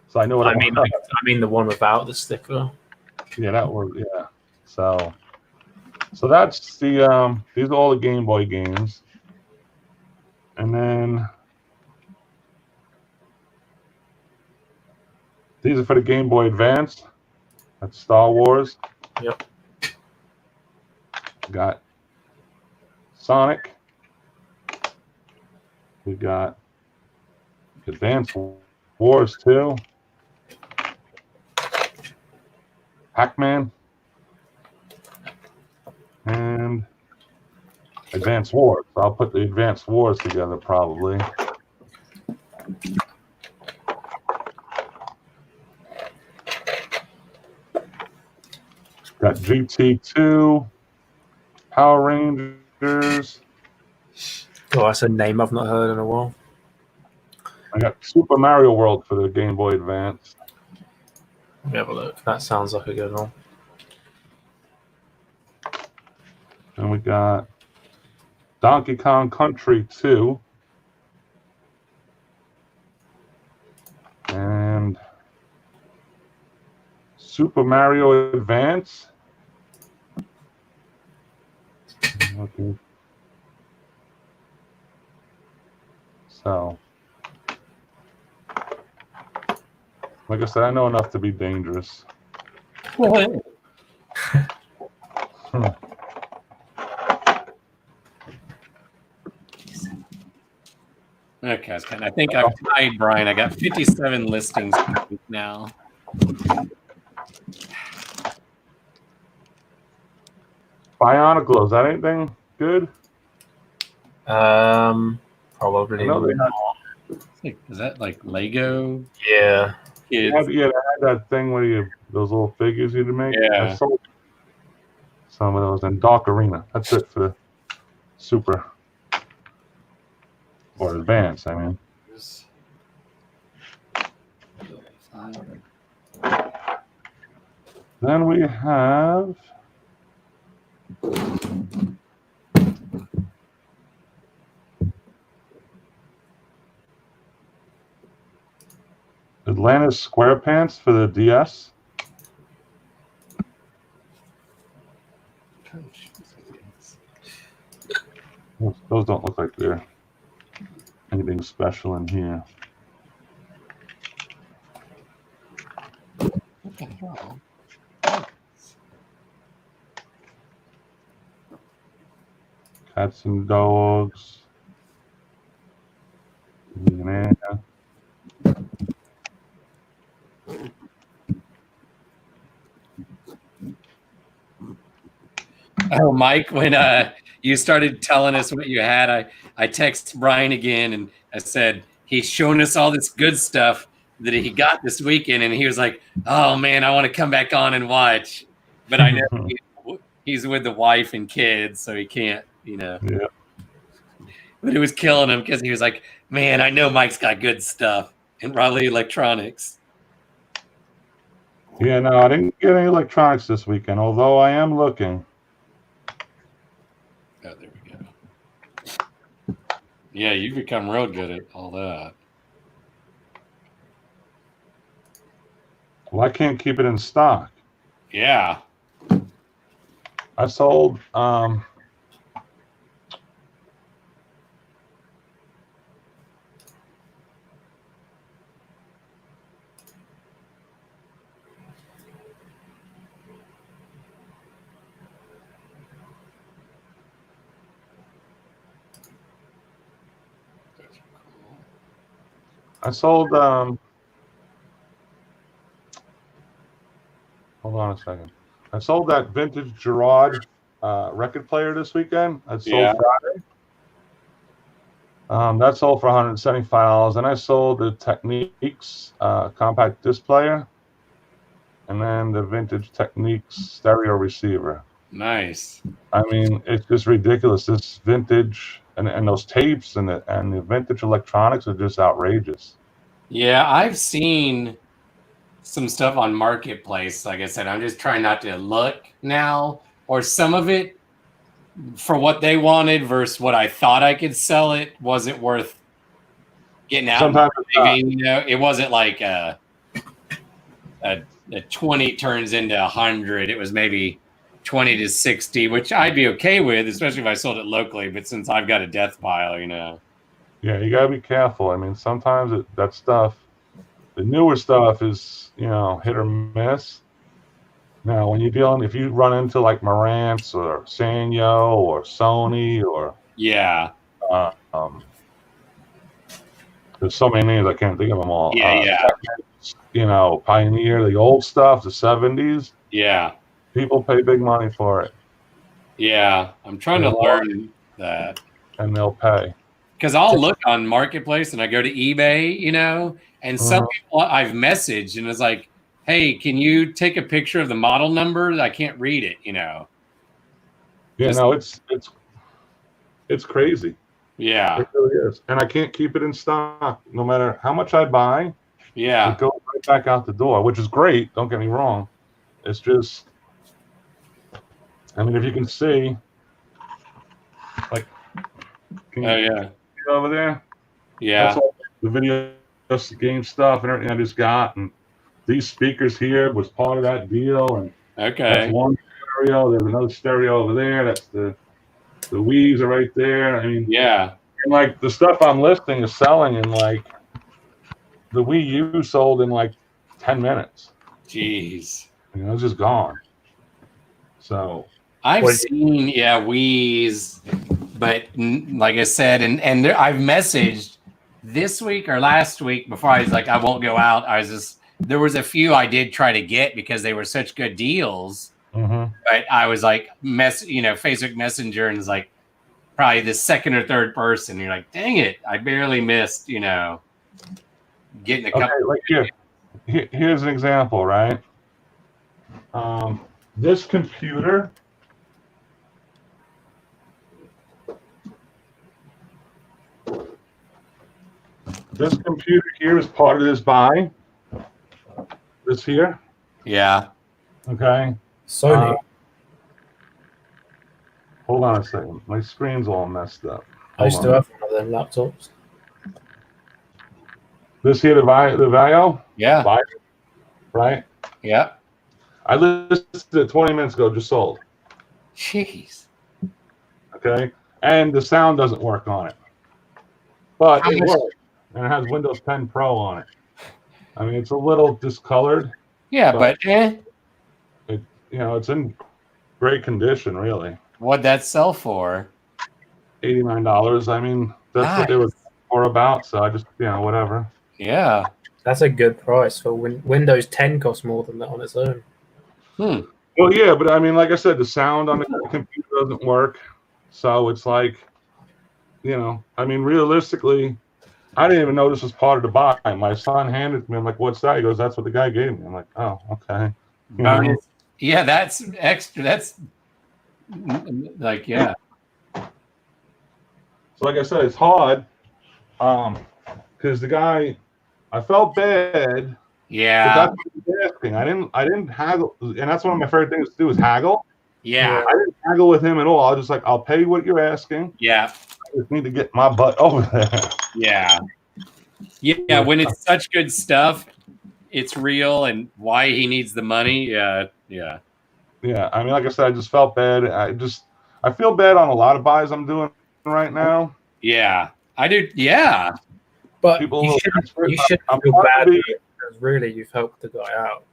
so I know what I mean the one without the sticker. Yeah, that was So that's the these are all the Game Boy games, and then these are for the Game Boy Advance. That's Star Wars. Yep. Got Sonic. We got Advance Wars 2. Pac-Man. And a Advanced Wars. I'll put the Advanced Wars together probably. Got GT2, Power Rangers. Oh, that's a name I've not heard in a while. I got Super Mario World for the Game Boy Advance. Let me have a look. That sounds like a good one. And we got Donkey Kong Country 2. And Super Mario Advance. Okay. So, like I said, I know enough to be dangerous. What? Okay, I think I've tied Brian. I got 57 listings now. Bionicle, is that anything good? Probably. Is that like Lego? Yeah. They had that thing where those little figures you to make. Yeah. I sold some of those in Dark Arena. That's it for the Super or Advance, I mean. Then we have Atlantis SquarePants for the DS. Those don't look like they're anything special in here. What the hell? Cats and dogs. Yeah. Oh, Mike, when you started telling us what you had, I texted Brian again and I said, he's showing us all this good stuff that he got this weekend. And he was like, oh, man, I want to come back on and watch. But I know he's with the wife and kids, so he can't, Yeah. But it was killing him because he was like, man, I know Mike's got good stuff in Raleigh Electronics. Yeah, no, I didn't get any electronics this weekend, although I am looking. Oh, there we go. Yeah, you've become real good at all that. Well, I can't keep it in stock. Yeah. I sold hold on a second. I sold that vintage Gerard record player this weekend. I sold Friday. That sold for $175, and I sold the Techniques compact disc player, and then the vintage Techniques stereo receiver. Nice. I mean, it's just ridiculous. This vintage and those tapes and the vintage electronics are just outrageous. Yeah, I've seen some stuff on Marketplace. Like I said, I'm just trying not to look now, or some of it for what they wanted versus what I thought I could sell it wasn't worth getting out. Sometimes it wasn't like a 20 turns into 100. It was maybe 20 to 60, which I'd be okay with, especially if I sold it locally. But since I've got a death pile, Yeah, you gotta be careful. I mean, sometimes that stuff, the newer stuff is, hit or miss. Now, when if you run into like Marantz or Sanyo or Sony or there's so many names I can't think of them all. Pioneer, the old stuff, the 70s. Yeah. People pay big money for it. Yeah, I'm trying to learn that. and they'll pay. Because I'll look on Marketplace and I go to eBay, you know, and some people I've messaged and it's like, hey, can you take a picture of the model number? I can't read it, you know. Yeah, no, it's crazy. Yeah. It really is. And I can't keep it in stock. No matter how much I buy, Yeah. it goes right back out the door, which is great. Don't get me wrong. It's just, I mean, if you can see, like, can you Oh, yeah. see it over there? Yeah. That's all the video game stuff and everything I just got. And these speakers here was part of that deal. And Okay. that's one stereo. There's another stereo over there. That's the Wii's are right there. I mean, yeah. And like the stuff I'm listing is selling in like the Wii U sold in like 10 minutes. Jeez. You know, it's just gone. So I've seen, Wii's, but like I said, and I've messaged this week or last week before I was like, I won't go out. There was a few I did try to get because they were such good deals. But I was like, Facebook Messenger, and it's like probably the second or third person. You're like, dang it, I barely missed, getting a couple. Okay, like here's an example, right? This computer. This computer here is part of this buy. This here. Yeah. Okay. Sony. Hold on a second. My screen's all messed up. I used to have one of them laptops. This here, the Vaio? Yeah. Vaio, right? Yeah. I listed it 20 minutes ago, just sold. Jeez. Okay. And the sound doesn't work on it. But it works. And it has Windows 10 Pro on it. I mean, it's a little discolored. Yeah, but it's in great condition, really. What'd that sell for? $89. I mean, that's what they were for about. So I just, whatever. Yeah. That's a good price for Windows 10 costs more than that on its own. Well, yeah, but I mean, like I said, the sound on the computer doesn't work. So it's like, I mean, realistically, I didn't even know this was part of the buy. My son handed it to me. I'm like, what's that? He goes, that's what the guy gave me. I'm like, oh, okay. Bonus. Yeah, that's extra. That's like, yeah. So like I said, it's hard because the guy, I felt bad. Yeah. That's what he was asking. I didn't haggle. And that's one of my favorite things to do is haggle. Yeah. I didn't haggle with him at all. I was just like, I'll pay what you're asking. Yeah. I just need to get my butt over there. Yeah. Yeah. When it's such good stuff, it's real, and why he needs the money. Yeah. Yeah. Yeah. I mean, like I said, I just felt bad. I feel bad on a lot of buys I'm doing right now. Yeah. I do. Yeah. But People you should feel bad because really you've helped the guy out.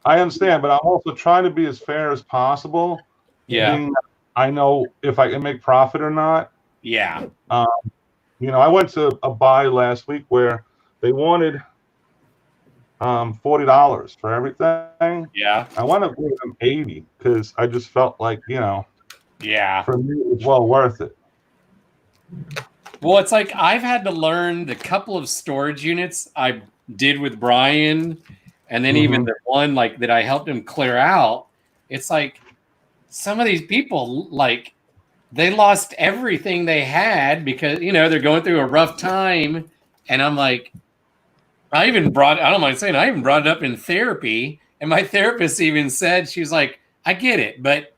I understand, but I'm also trying to be as fair as possible. Yeah. I know if I can make profit or not. Yeah. I went to a buy last week where they wanted $40 for everything. Yeah. I wound up giving them $80 because I just felt like, Yeah. for me it was well worth it. Well, it's like I've had to learn the couple of storage units I did with Brian, and then even the one like that I helped him clear out. It's like some of these people, like, they lost everything they had because, they're going through a rough time. And I'm like, I don't mind saying, I even brought it up in therapy. And my therapist even said, she was like, I get it, but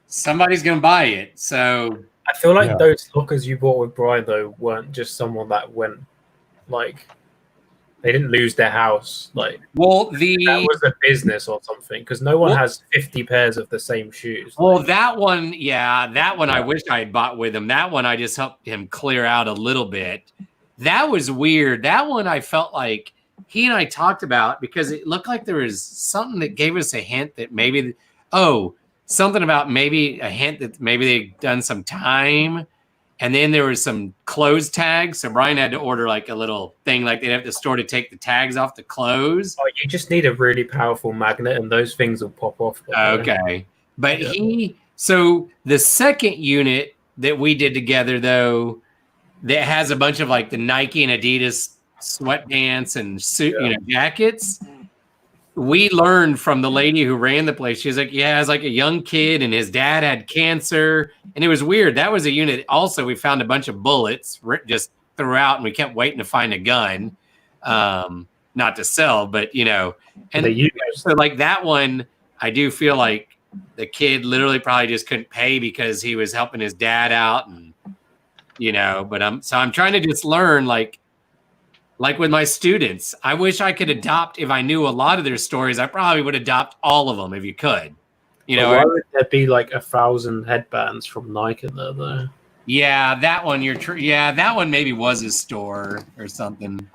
somebody's going to buy it. So I feel like those lockers you bought with Brian, though, weren't just someone that went, like, they didn't lose their house. Like, that was a business or something, because no one has 50 pairs of the same shoes. Well, that one, I wish I had bought with him. That one, I just helped him clear out a little bit. That was weird. That one, I felt like he and I talked about because it looked like there was something that gave us a hint that maybe, something about maybe a hint that maybe they'd done some time. And then there was some clothes tags. So Brian had to order like a little thing, like they'd have the store to take the tags off the clothes. Oh, you just need a really powerful magnet and those things will pop off. Okay. But so the second unit that we did together though, that has a bunch of like the Nike and Adidas sweatpants and suit, jackets. We learned from the lady who ran the place. She's like, yeah, it's like a young kid and his dad had cancer. And it was weird. That was a unit. Also, we found a bunch of bullets just throughout, and we kept waiting to find a gun. Not to sell, but and so like that one, I do feel like the kid literally probably just couldn't pay because he was helping his dad out, and but I'm trying to just learn like with my students. I wish I could adopt. If I knew a lot of their stories, I probably would adopt all of them if you could. Why would there be like 1,000 headbands from Nike in there though? Yeah, that one that one maybe was a store or something.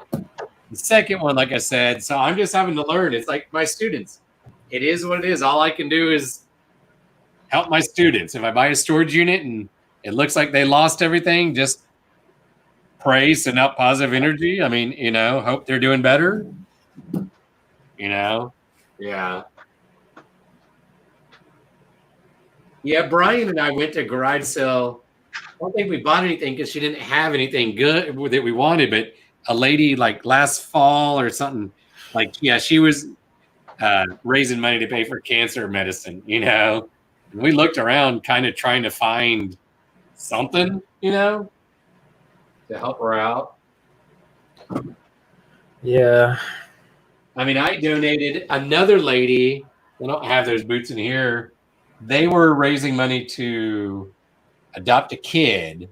The second one, like I said, so I'm just having to learn. It's like my students. It is what it is. All I can do is help my students. If I buy a storage unit and it looks like they lost everything, just pray, send out positive energy. I mean, hope they're doing better. Yeah. Yeah, Brian and I went to garage sale. I don't think we bought anything because she didn't have anything good that we wanted, but a lady like last fall or something, like, yeah, she was raising money to pay for cancer medicine, and we looked around kind of trying to find something, to help her out. Yeah. I mean, I donated another lady. I don't have those boots in here. They were raising money to adopt a kid.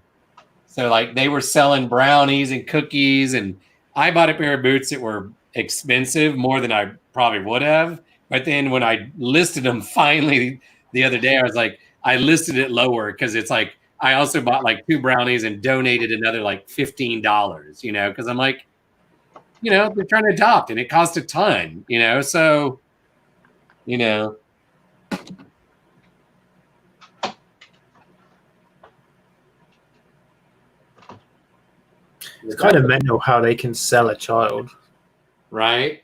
So like they were selling brownies and cookies, and I bought a pair of boots that were expensive, more than I probably would have. But then when I listed them finally the other day, I was like, I listed it lower because it's like I also bought like 2 brownies and donated another like $15, because I'm like, they're trying to adopt and it costs a ton, so, It's kind of mental how they can sell a child. Right?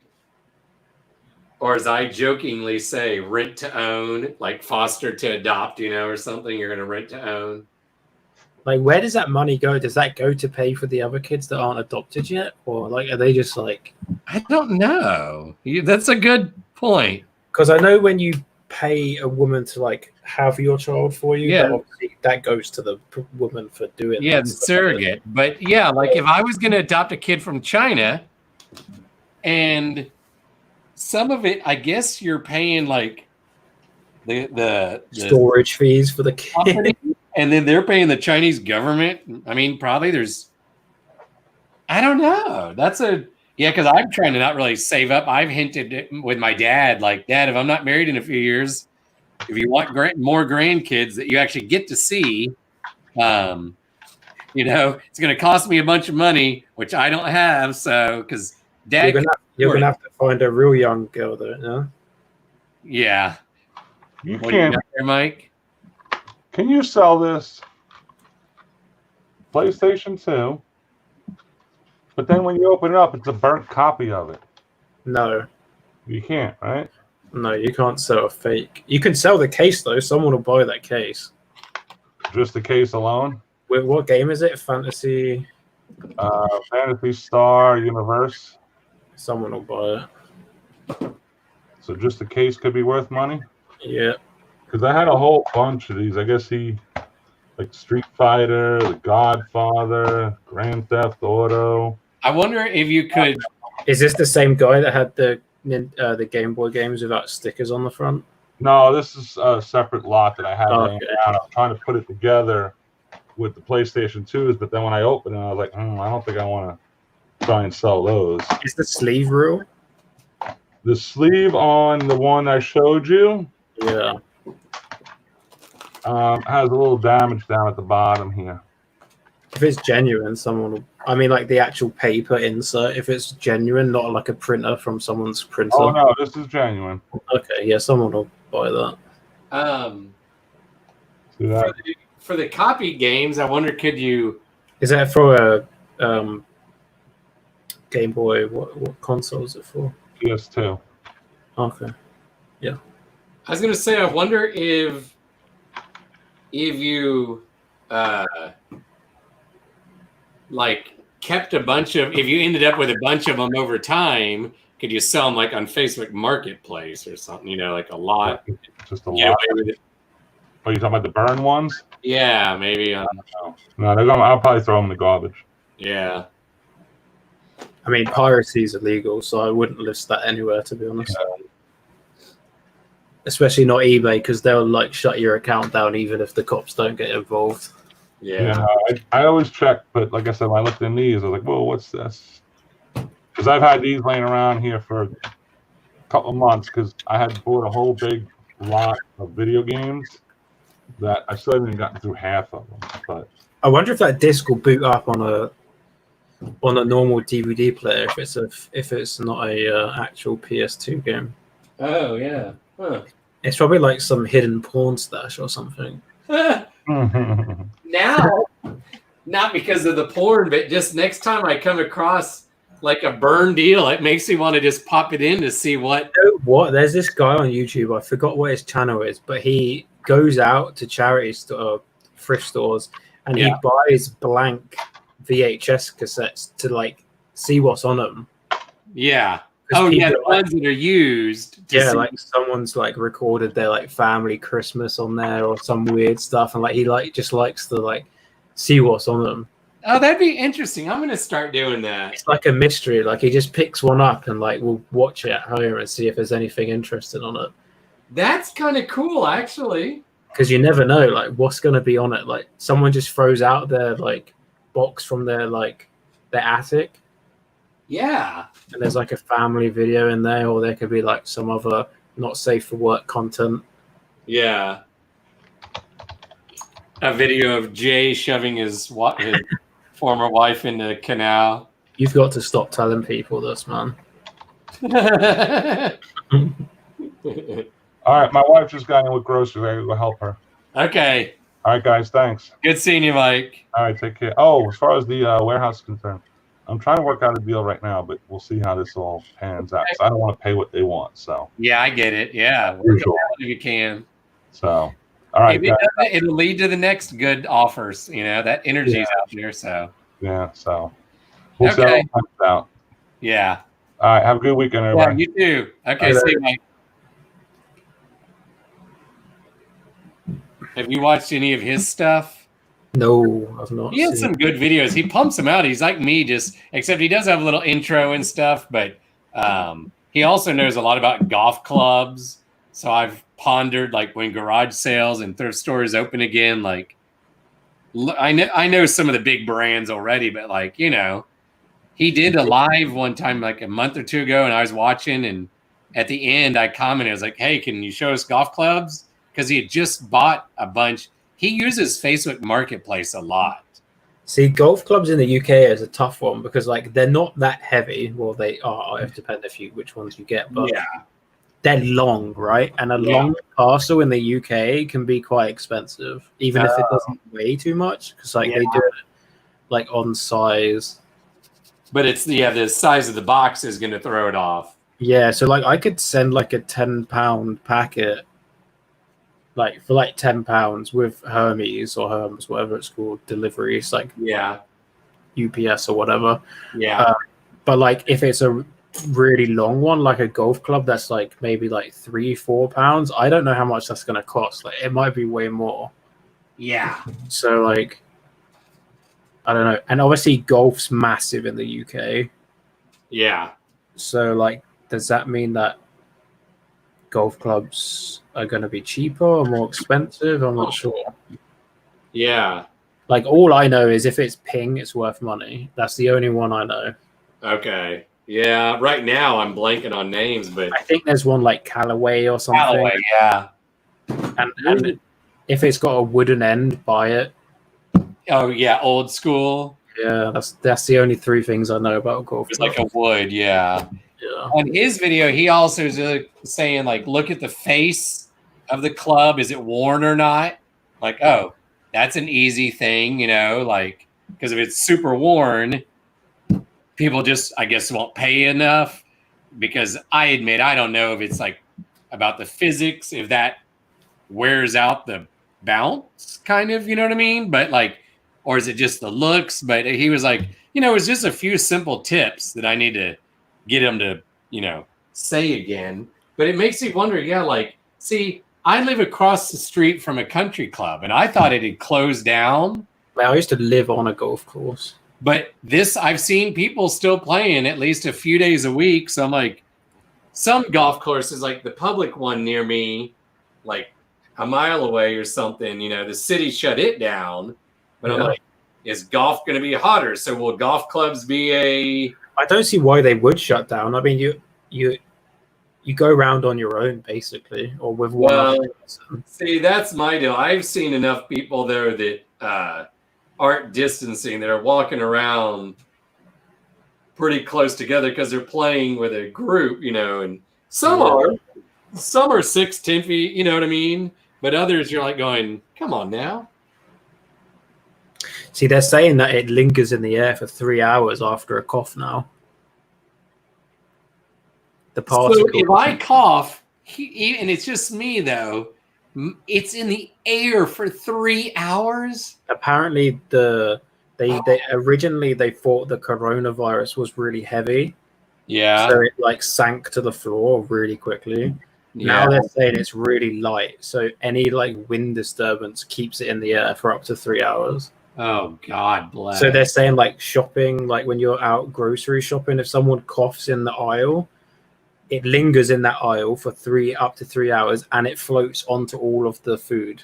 Or as I jokingly say, rent to own, like foster to adopt, or something. You're going to rent to own. Like, where does that money go? Does that go to pay for the other kids that aren't adopted yet? Or like, are they just like... I don't know. That's a good point. Because I know when you pay a woman to like have your child for you, that goes to the woman for doing the surrogate. But yeah, like if I was going to adopt a kid from China, and some of it, I guess you're paying like the storage fees for the kid, company, and then they're paying the Chinese government. I mean, probably I don't know. Because I'm trying to not really save up. I've hinted with my dad, like, Dad, if I'm not married in a few years, if you want more grandkids that you actually get to see, it's going to cost me a bunch of money, which I don't have. So, because Dad, you're gonna have to find a real young girl, though, no? Yeah. You what can't, you got there, Mike? Can you sell this PlayStation 2? But then when you open it up, it's a burnt copy of it. No. You can't, right? No, you can't sell a fake. You can sell the case, though. Someone will buy that case. Just the case alone? Wait, what game is it? Fantasy Star Universe. Someone will buy it. So just the case could be worth money? Yeah. Because I had a whole bunch of these. I guess like Street Fighter, The Godfather, Grand Theft Auto. I wonder if you could... Is this the same guy that had the Game Boy games without stickers on the front? No, this is a separate lot that I had laying around. I'm trying to put it together with the PlayStation 2s, but then when I opened it, I was like, I don't think I want to try and sell those. Is the sleeve real? The sleeve on the one I showed you? Yeah. Has a little damage down at the bottom here. If it's genuine, someone will... I mean, like the actual paper insert, if it's genuine, not like a printer from someone's printer. Oh, no, this is genuine. Okay, yeah, someone will buy that. See that? For the copy games, I wonder, could you... Is that for a Game Boy? What console is it for? PS2. Okay. Yeah. I was going to say, I wonder if you like kept a bunch of, if you ended up with a bunch of them over time, could you sell them like on Facebook Marketplace or something? You know, like a lot. Just a Get lot. away with it. Are you talking about the burn ones? Yeah, maybe. No, they're gonna. I'll probably throw them in the garbage. Yeah. I mean, piracy is illegal, so I wouldn't list that anywhere, to be honest. Especially not eBay, because they'll like shut your account down even if the cops don't get involved. Yeah. I always check, but like I said, when I looked in these, I was like, "Whoa, what's this?" Because I've had these laying around here for a couple of months because I had bought a whole big lot of video games that I still haven't gotten through half of them. But I wonder if that disc will boot up on a normal DVD player if it's not a actual PS2 game. Oh yeah. Huh. It's probably like some hidden porn stash or something. Now, not because of the porn, but just next time I come across like a burn deal, it makes me want to just pop it in to see what. You know what? There's this guy on YouTube. I forgot what his channel is, but he goes out to charity thrift stores, and he buys blank VHS cassettes to like see what's on them. Yeah. Oh yeah, the ones that are used. Yeah, like someone's like recorded their like family Christmas on there or some weird stuff, and like he like just likes to like see what's on them. Oh, that'd be interesting. I'm gonna start doing that. It's like a mystery. Like he just picks one up and like we'll watch it at home and see if there's anything interesting on it. That's kind of cool, actually. Because you never know like what's gonna be on it. Like someone just throws out their like box from their attic. Yeah. And there's like a family video in there, or there could be like some other not safe for work content. Yeah. A video of Jay shoving his former wife in the canal. You've got to stop telling people this, man. All right, my wife just got in with groceries. I gotta go help her. Okay. All right, guys, thanks. Good seeing you, Mike. All right, take care. Oh, as far as the warehouse is concerned, I'm trying to work out a deal right now, but we'll see how this all pans out. So I don't want to pay what they want. So yeah, I get it. Yeah, work it out if you can. So, all right, it'll lead to the next good offers. You know that energy's out there. So yeah, so we'll see how it comes out. Yeah. All right, have a good weekend, everybody. Yeah, you too. Okay, see you, Mike. Have you watched any of his stuff? No, I've not. He has some good videos. He pumps them out. He's like me, except he does have a little intro and stuff, but he also knows a lot about golf clubs. So I've pondered like when garage sales and thrift stores open again, like I know some of the big brands already, but like, you know, he did a live one time like a month or two ago and I was watching, and at the end I commented, I was like, hey, can you show us golf clubs? Because he had just bought a bunch. He uses Facebook Marketplace a lot. See, golf clubs in the UK is a tough one because like they're not that heavy. Well, they are. It depends which ones you get, but they're long, right? And a long parcel in the UK can be quite expensive, even if it doesn't weigh too much, because like they do it like on size. But it's the size of the box is going to throw it off. Yeah, so like I could send like a £10 packet. Like for like £10 with Hermes or Hermes, whatever it's called, deliveries, like UPS or whatever. Yeah. But like if it's a really long one, like a golf club, that's like maybe like £3-4. I don't know how much that's gonna cost. Like it might be way more. Yeah. So like I don't know. And obviously golf's massive in the UK. Yeah. So like does that mean that golf clubs are going to be cheaper or more expensive? I'm not sure. Yeah. Like all I know is if it's ping, it's worth money. That's the only one I know. Okay. Yeah. Right now I'm blanking on names, but I think there's one like Callaway or something. Callaway, yeah. And if it's got a wooden end, buy it. Oh yeah, old school. Yeah, that's the only three things I know about golf. It's like a wood, yeah. Yeah. On his video, he also is saying, like, look at the face of the club. Is it worn or not? Like, oh, that's an easy thing, you know, like, because if it's super worn, people just, I guess, won't pay enough. Because I admit, I don't know if it's like about the physics, if that wears out the bounce, kind of, you know what I mean? But like, or is it just the looks? But he was like, it was just a few simple tips that I need to get him to, say again. But it makes me wonder, like, see, I live across the street from a country club, and I thought it had closed down. I used to live on a golf course. But I've seen people still playing at least a few days a week. So I'm like, some golf courses, like the public one near me, like a mile away or something, the city shut it down. But I'm like, is golf going to be hotter? So will golf clubs be I don't see why they would shut down. I mean, you go around on your own, basically, or with one other person. See, that's my deal. I've seen enough people there that aren't distancing. They're walking around pretty close together because they're playing with a group, and some are 6-10 feet, you know what I mean? But others, you're like going, come on now. See, they're saying that it lingers in the air for 3 hours after a cough now. The particle. So if I cough, and it's just me though, it's in the air for 3 hours. Apparently, they originally they thought the coronavirus was really heavy. Yeah. So it like sank to the floor really quickly. Yeah. Now they're saying it's really light. So any like wind disturbance keeps it in the air for up to 3 hours. Oh, God bless. So they're saying like shopping, like when you're out grocery shopping, if someone coughs in the aisle, it lingers in that aisle for up to 3 hours, and it floats onto all of the food.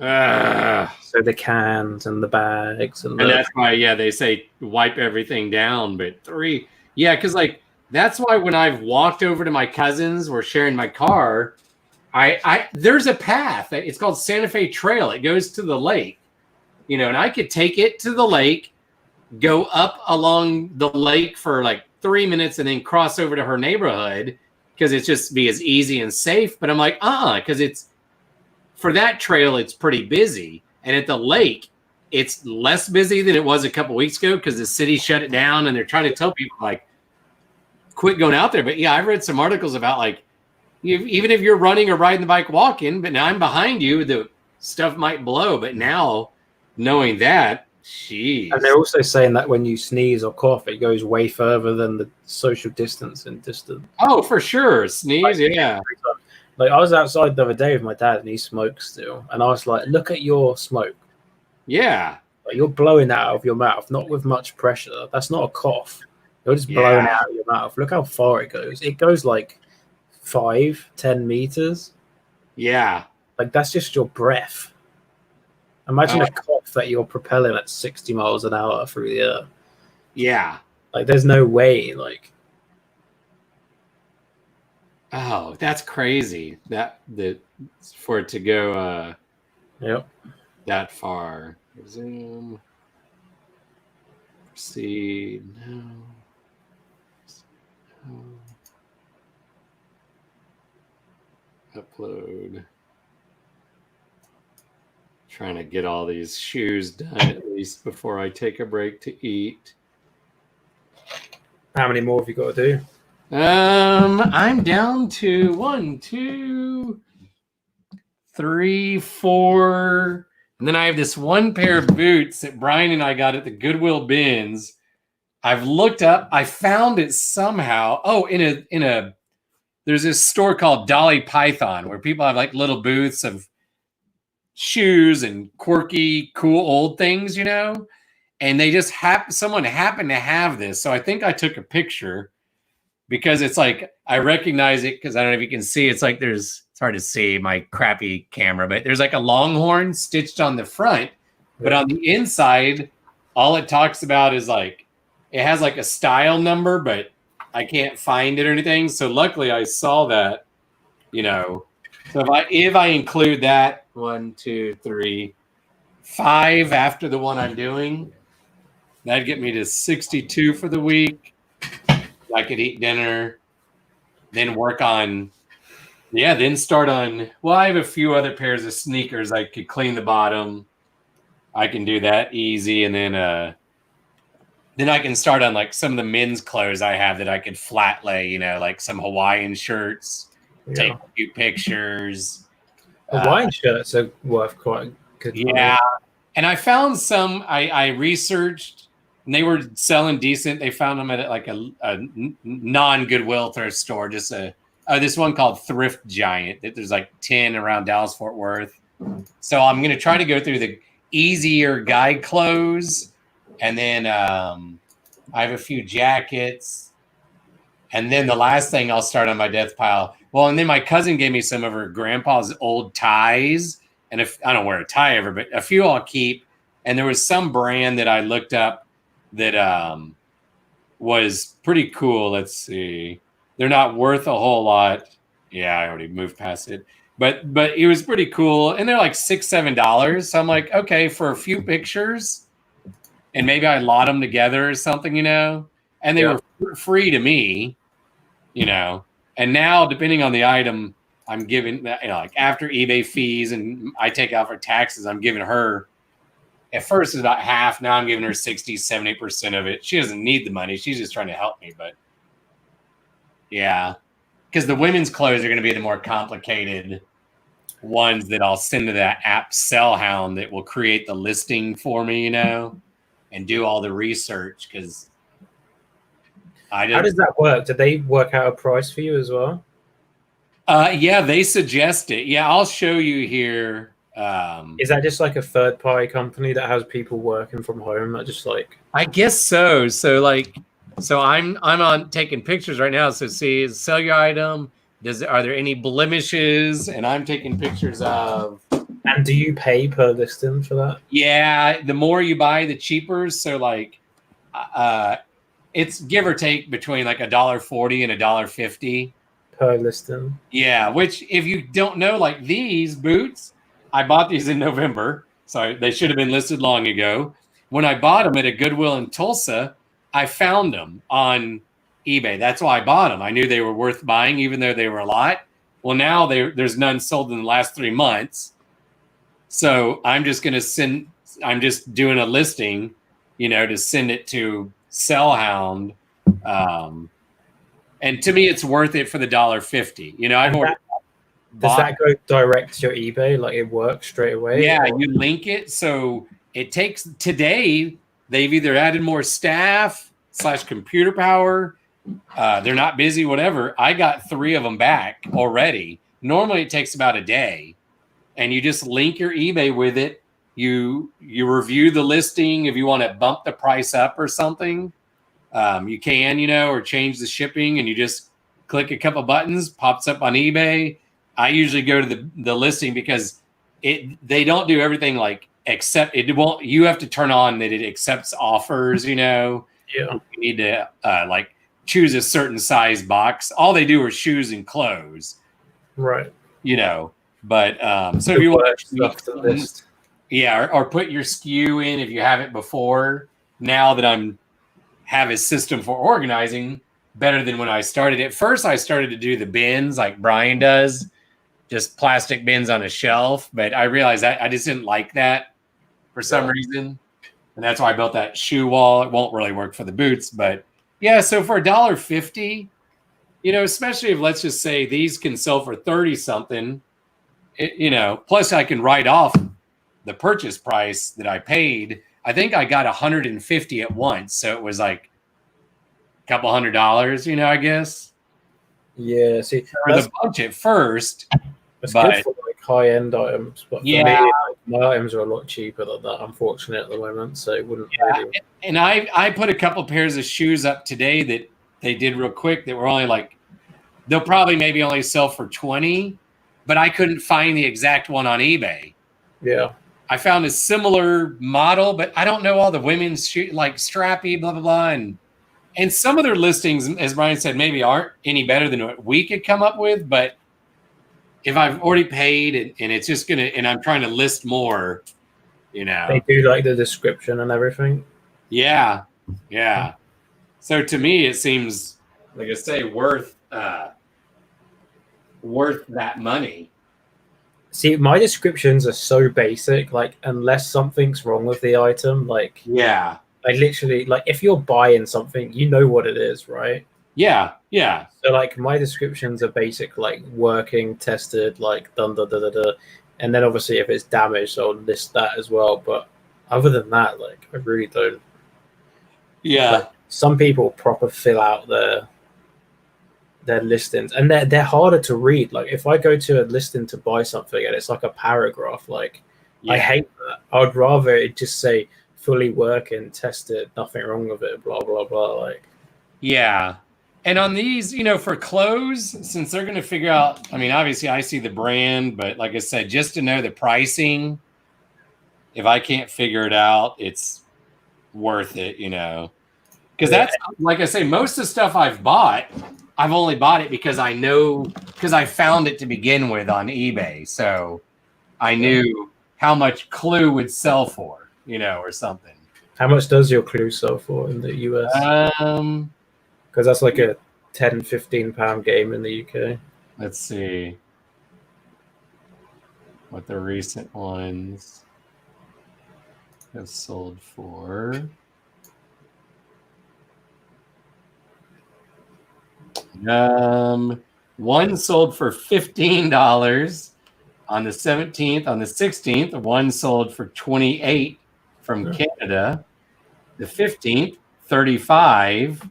So the cans and the bags and that's why, they say wipe everything down. But because like that's why when I've walked over to my cousins, we're sharing my car. There's a path. It's called Santa Fe Trail. It goes to the lake, and I could take it to the lake, go up along the lake for like 3 minutes, and then cross over to her neighborhood because it's just be as easy and safe. But I'm like, because it's for that trail, it's pretty busy. And at the lake, it's less busy than it was a couple weeks ago because the city shut it down and they're trying to tell people like, quit going out there. But I've read some articles about like, even if you're running or riding the bike, walking, but now I'm behind you, the stuff might blow. But now knowing that, jeez. And they're also saying that when you sneeze or cough, it goes way further than the social distance and distance. Oh, for sure. Sneeze, yeah. Like I was outside the other day with my dad and he smokes still. And I was like, look at your smoke. Yeah. Like you're blowing that out of your mouth, not with much pressure. That's not a cough. You're just blowing it out of your mouth. Look how far it goes. It goes like 5-10 meters. Yeah. Like that's just your breath. Imagine a cough that you're propelling at 60 miles an hour through the air. Yeah. Like there's no way, like. Oh, that's crazy. That for it to go that far. Resume. Proceed. No. Upload. Trying to get all these shoes done at least before I take a break to eat. How many more have you got to do? I'm down to 1, 2, 3, 4, and then I have this one pair of boots that Brian and I got at the Goodwill bins. I've looked up. I found it somehow. Oh, in a there's this store called Dolly Python where people have like little booths of shoes and quirky, cool old things, and they just someone happened to have this. So I think I took a picture because it's like, I recognize it because I don't know if you can see, it's like it's hard to see my crappy camera, but there's like a longhorn stitched on the front, but on the inside, all it talks about is like, it has like a style number, but I can't find it or anything. So luckily I saw that, so if I include that 1, 2, 3, 5 after the one I'm doing, that'd get me to 62 for the week. I could eat dinner, then work on, then start on, I have a few other pairs of sneakers. I could clean the bottom. I can do that easy. And then I can start on like some of the men's clothes I have that I could flat lay, like some Hawaiian shirts, take a few pictures. Hawaiian shirts are worth quite good money. Yeah. And I found some, I researched, and they were selling decent. They found them at like a non-Goodwill thrift store, just this one called Thrift Giant. There's like 10 around Dallas, Fort Worth. So I'm going to try to go through the easier guy clothes. And then I have a few jackets. And then the last thing I'll start on my death pile. Well, and then my cousin gave me some of her grandpa's old ties. And if I don't wear a tie ever, but a few I'll keep. And there was some brand that I looked up that was pretty cool. Let's see. They're not worth a whole lot. Yeah, I already moved past it. But it was pretty cool. And they're like $6, $7. So I'm like, okay, for a few pictures. And maybe I lot them together or something, you know. And they were free to me, you know. And now, depending on the item, I'm giving, you know, like after eBay fees and I take out for taxes, I'm giving her, at first it's about half. Now I'm giving her 60, 70% of it. She doesn't need the money. She's just trying to help me. But yeah, because the women's clothes are going to be the more complicated ones that I'll send to that app Sellhound that will create the listing for me, you know, and do all the research. Because how does that work? Did they work out a price for you as well? Yeah, they suggest it. Yeah, I'll show you here. Is that just like a third-party company that has people working from home? That just like, I guess so. So I'm on taking pictures right now. So see, sell your item. Are there any blemishes? And I'm taking pictures of. And do you pay per listing for that? Yeah, the more you buy, the cheaper. So like, it's give or take between like $1.40 and $1.50 per listing. Yeah, which if you don't know, like these boots, I bought these in November, so they should have been listed long ago. When I bought them at a Goodwill in Tulsa, I found them on eBay. That's why I bought them. I knew they were worth buying, even though they were a lot. Well, now there's none sold in the last 3 months. So I'm just doing a listing, you know, to send it to Sellhound. And to me, it's worth it for the $1.50. You know, does that go direct to your eBay? Like it works straight away? Yeah, you link it. So it takes today. They've either added more staff / computer power. They're not busy, whatever. I got 3 of them back already. Normally it takes about a day, and you just link your eBay with it. You review the listing. If you want to bump the price up or something, you can, you know, or change the shipping, and you just click a couple buttons, pops up on eBay. I usually go to the listing because they don't do everything like accept. It won't. You have to turn on that it accepts offers. You know. Yeah. You need to like choose a certain size box. All they do are shoes and clothes. Right. You know. But so if you want to list. Yeah, or put your SKU in if you haven't before. Now that have a system for organizing better than when I started. At first, I started to do the bins like Brian does. Just plastic bins on a shelf, but I realized I just didn't like that for some reason, and that's why I built that shoe wall. It won't really work for the boots, but yeah. So for $1.50, you know, especially if let's just say these can sell for 30 something, you know. Plus, I can write off the purchase price that I paid. I think I got 150 at once, so it was like a couple $100, you know. I guess. Yeah. See, for the bunch at first. It's good for like high-end items, but for me, like, my items are a lot cheaper than that, unfortunately, at the moment. So it wouldn't really. And I put a couple pairs of shoes up today that they did real quick that were only like, they'll probably maybe only sell for 20, but I couldn't find the exact one on eBay. Yeah. I found a similar model, but I don't know all the women's shoes, like strappy, blah, blah, blah. And some of their listings, as Brian said, maybe aren't any better than what we could come up with, but if I've already paid and it's just and I'm trying to list more, you know. They do like the description and everything. Yeah. Yeah. So to me, it seems, like I say, worth that money. See, my descriptions are so basic, like unless something's wrong with the item, like yeah. I literally, like if you're buying something, you know what it is, right? Yeah, yeah. So like my descriptions are basic, like working, tested, like dun da da da da, and then obviously if it's damaged, I'll list that as well. But other than that, like I really don't. Yeah. Like, some people proper fill out their listings, and they're harder to read. Like if I go to a listing to buy something and it's like a paragraph, like Yeah. I hate that. I'd rather it just say fully working, tested, nothing wrong with it, blah blah blah. Like yeah. And on these, you know, for clothes, since they're going to figure out, I mean, obviously I see the brand, but like I said, just to know the pricing, if I can't figure it out, it's worth it, you know. Because that's, like I say, most of the stuff I've bought, I've only bought it because I know, because I found it to begin with on eBay. So I knew how much Clue would sell for, you know, or something. how much does your Clue sell for in the US? Because that's like a 10, 15 pound game in the UK. Let's see what the recent ones have sold for. One sold for $15 on the 17th. On the 16th, one sold for $28 from Canada. The 15th, $35.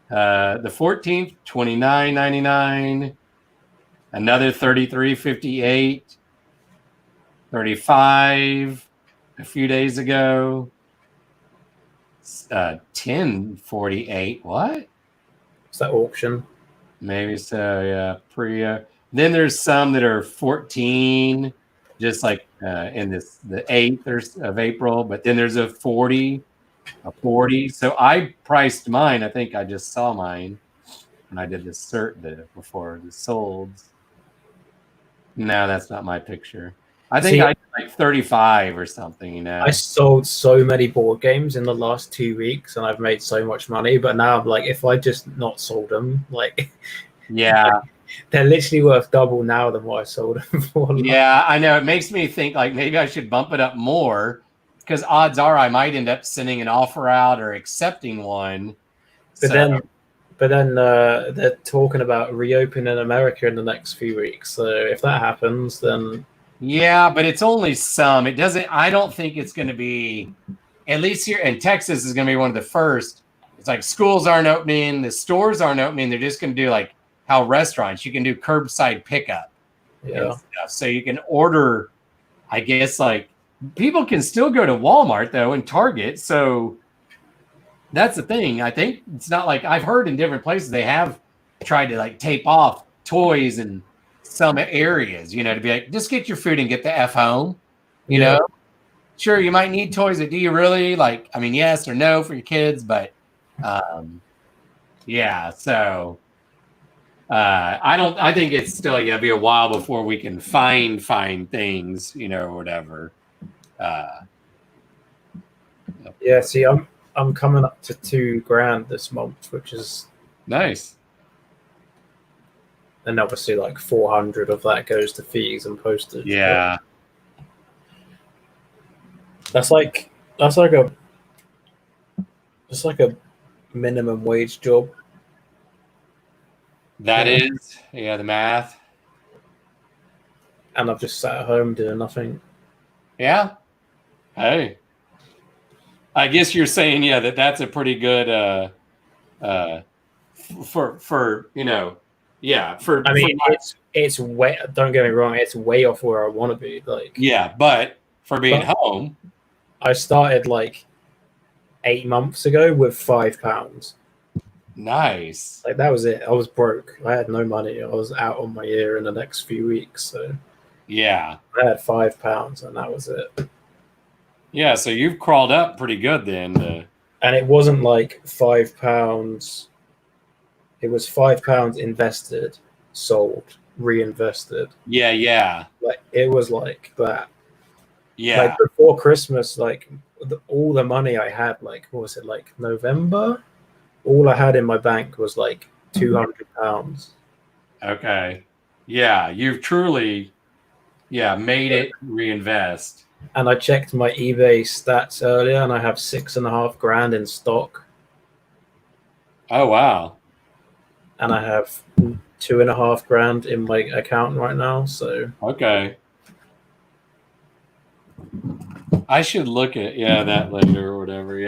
The 14th, $29.99. Another $33.58. $35 a few days ago. $10.48. What? Is that auction? Maybe so, yeah. Then there's some that are 14, just like in the 8th of April. But then there's a 40. So I priced mine. I think I just saw mine when I did this before the solds. No, that's not my picture. I think I did like 35 or something, you know. I sold so many board games in the last 2 weeks and I've made so much money, but now I'm like, if I just not sold them, like yeah, they're literally worth double now than what I sold them for. Yeah, I know. It makes me think like maybe I should bump it up more because odds are I might end up sending an offer out or accepting one. But then they're talking about reopening America in the next few weeks. So if that happens, then yeah, but it's only some. It doesn't. I don't think it's going to be. At least here in Texas is going to be one of the first. It's like schools aren't opening, the stores aren't opening. They're just going to do like how restaurants. You can do curbside pickup. Yeah. So you can order. I guess like people can still go to Walmart though and Target. So that's the thing. I think it's not like I've heard in different places they have tried to like tape off toys in some areas, you know, to be like, just get your food and get the F home, you know? Sure, you might need toys, but do you really? Like, I mean, yes or no for your kids, but yeah, so I think it's still gonna be a while before we can find things, you know, or whatever. Yeah, see, I'm coming up to $2,000 this month, which is nice. And obviously like 400 of that goes to fees and postage. Yeah. That's like a minimum wage job. That is, yeah, the math. And I've just sat at home doing nothing. Yeah. Hey. I guess you're saying, yeah, that's a pretty good for you know, yeah, for I mean it's way, don't get me wrong, it's way off where I want to be. Like yeah, but for being home. I started like 8 months ago with £5. Nice. Like that was it. I was broke. I had no money. I was out on my ear in the next few weeks. So yeah, I had £5 and that was it. Yeah, so you've crawled up pretty good then. And it wasn't like £5. It was £5 invested, sold, reinvested. Yeah. Like it was like that. Yeah. Like before Christmas, like all the money I had, like what was it, like November? All I had in my bank was like £200. Okay. Yeah, you've truly, made it reinvest. And I checked my eBay stats earlier, and I have $6,500 in stock. Oh wow! and I have $2,500 in my account right now. So okay. I should look at that later or whatever.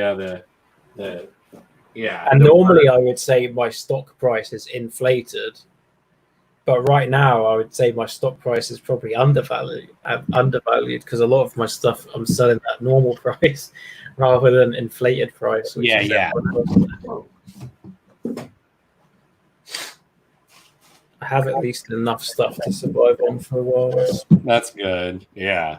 Yeah, and normally I would say my stock price is inflated, but right now I would say my stock price is probably undervalued because a lot of my stuff I'm selling at normal price rather than inflated price. Which is I have at least enough stuff to survive on for a while. That's good. Yeah.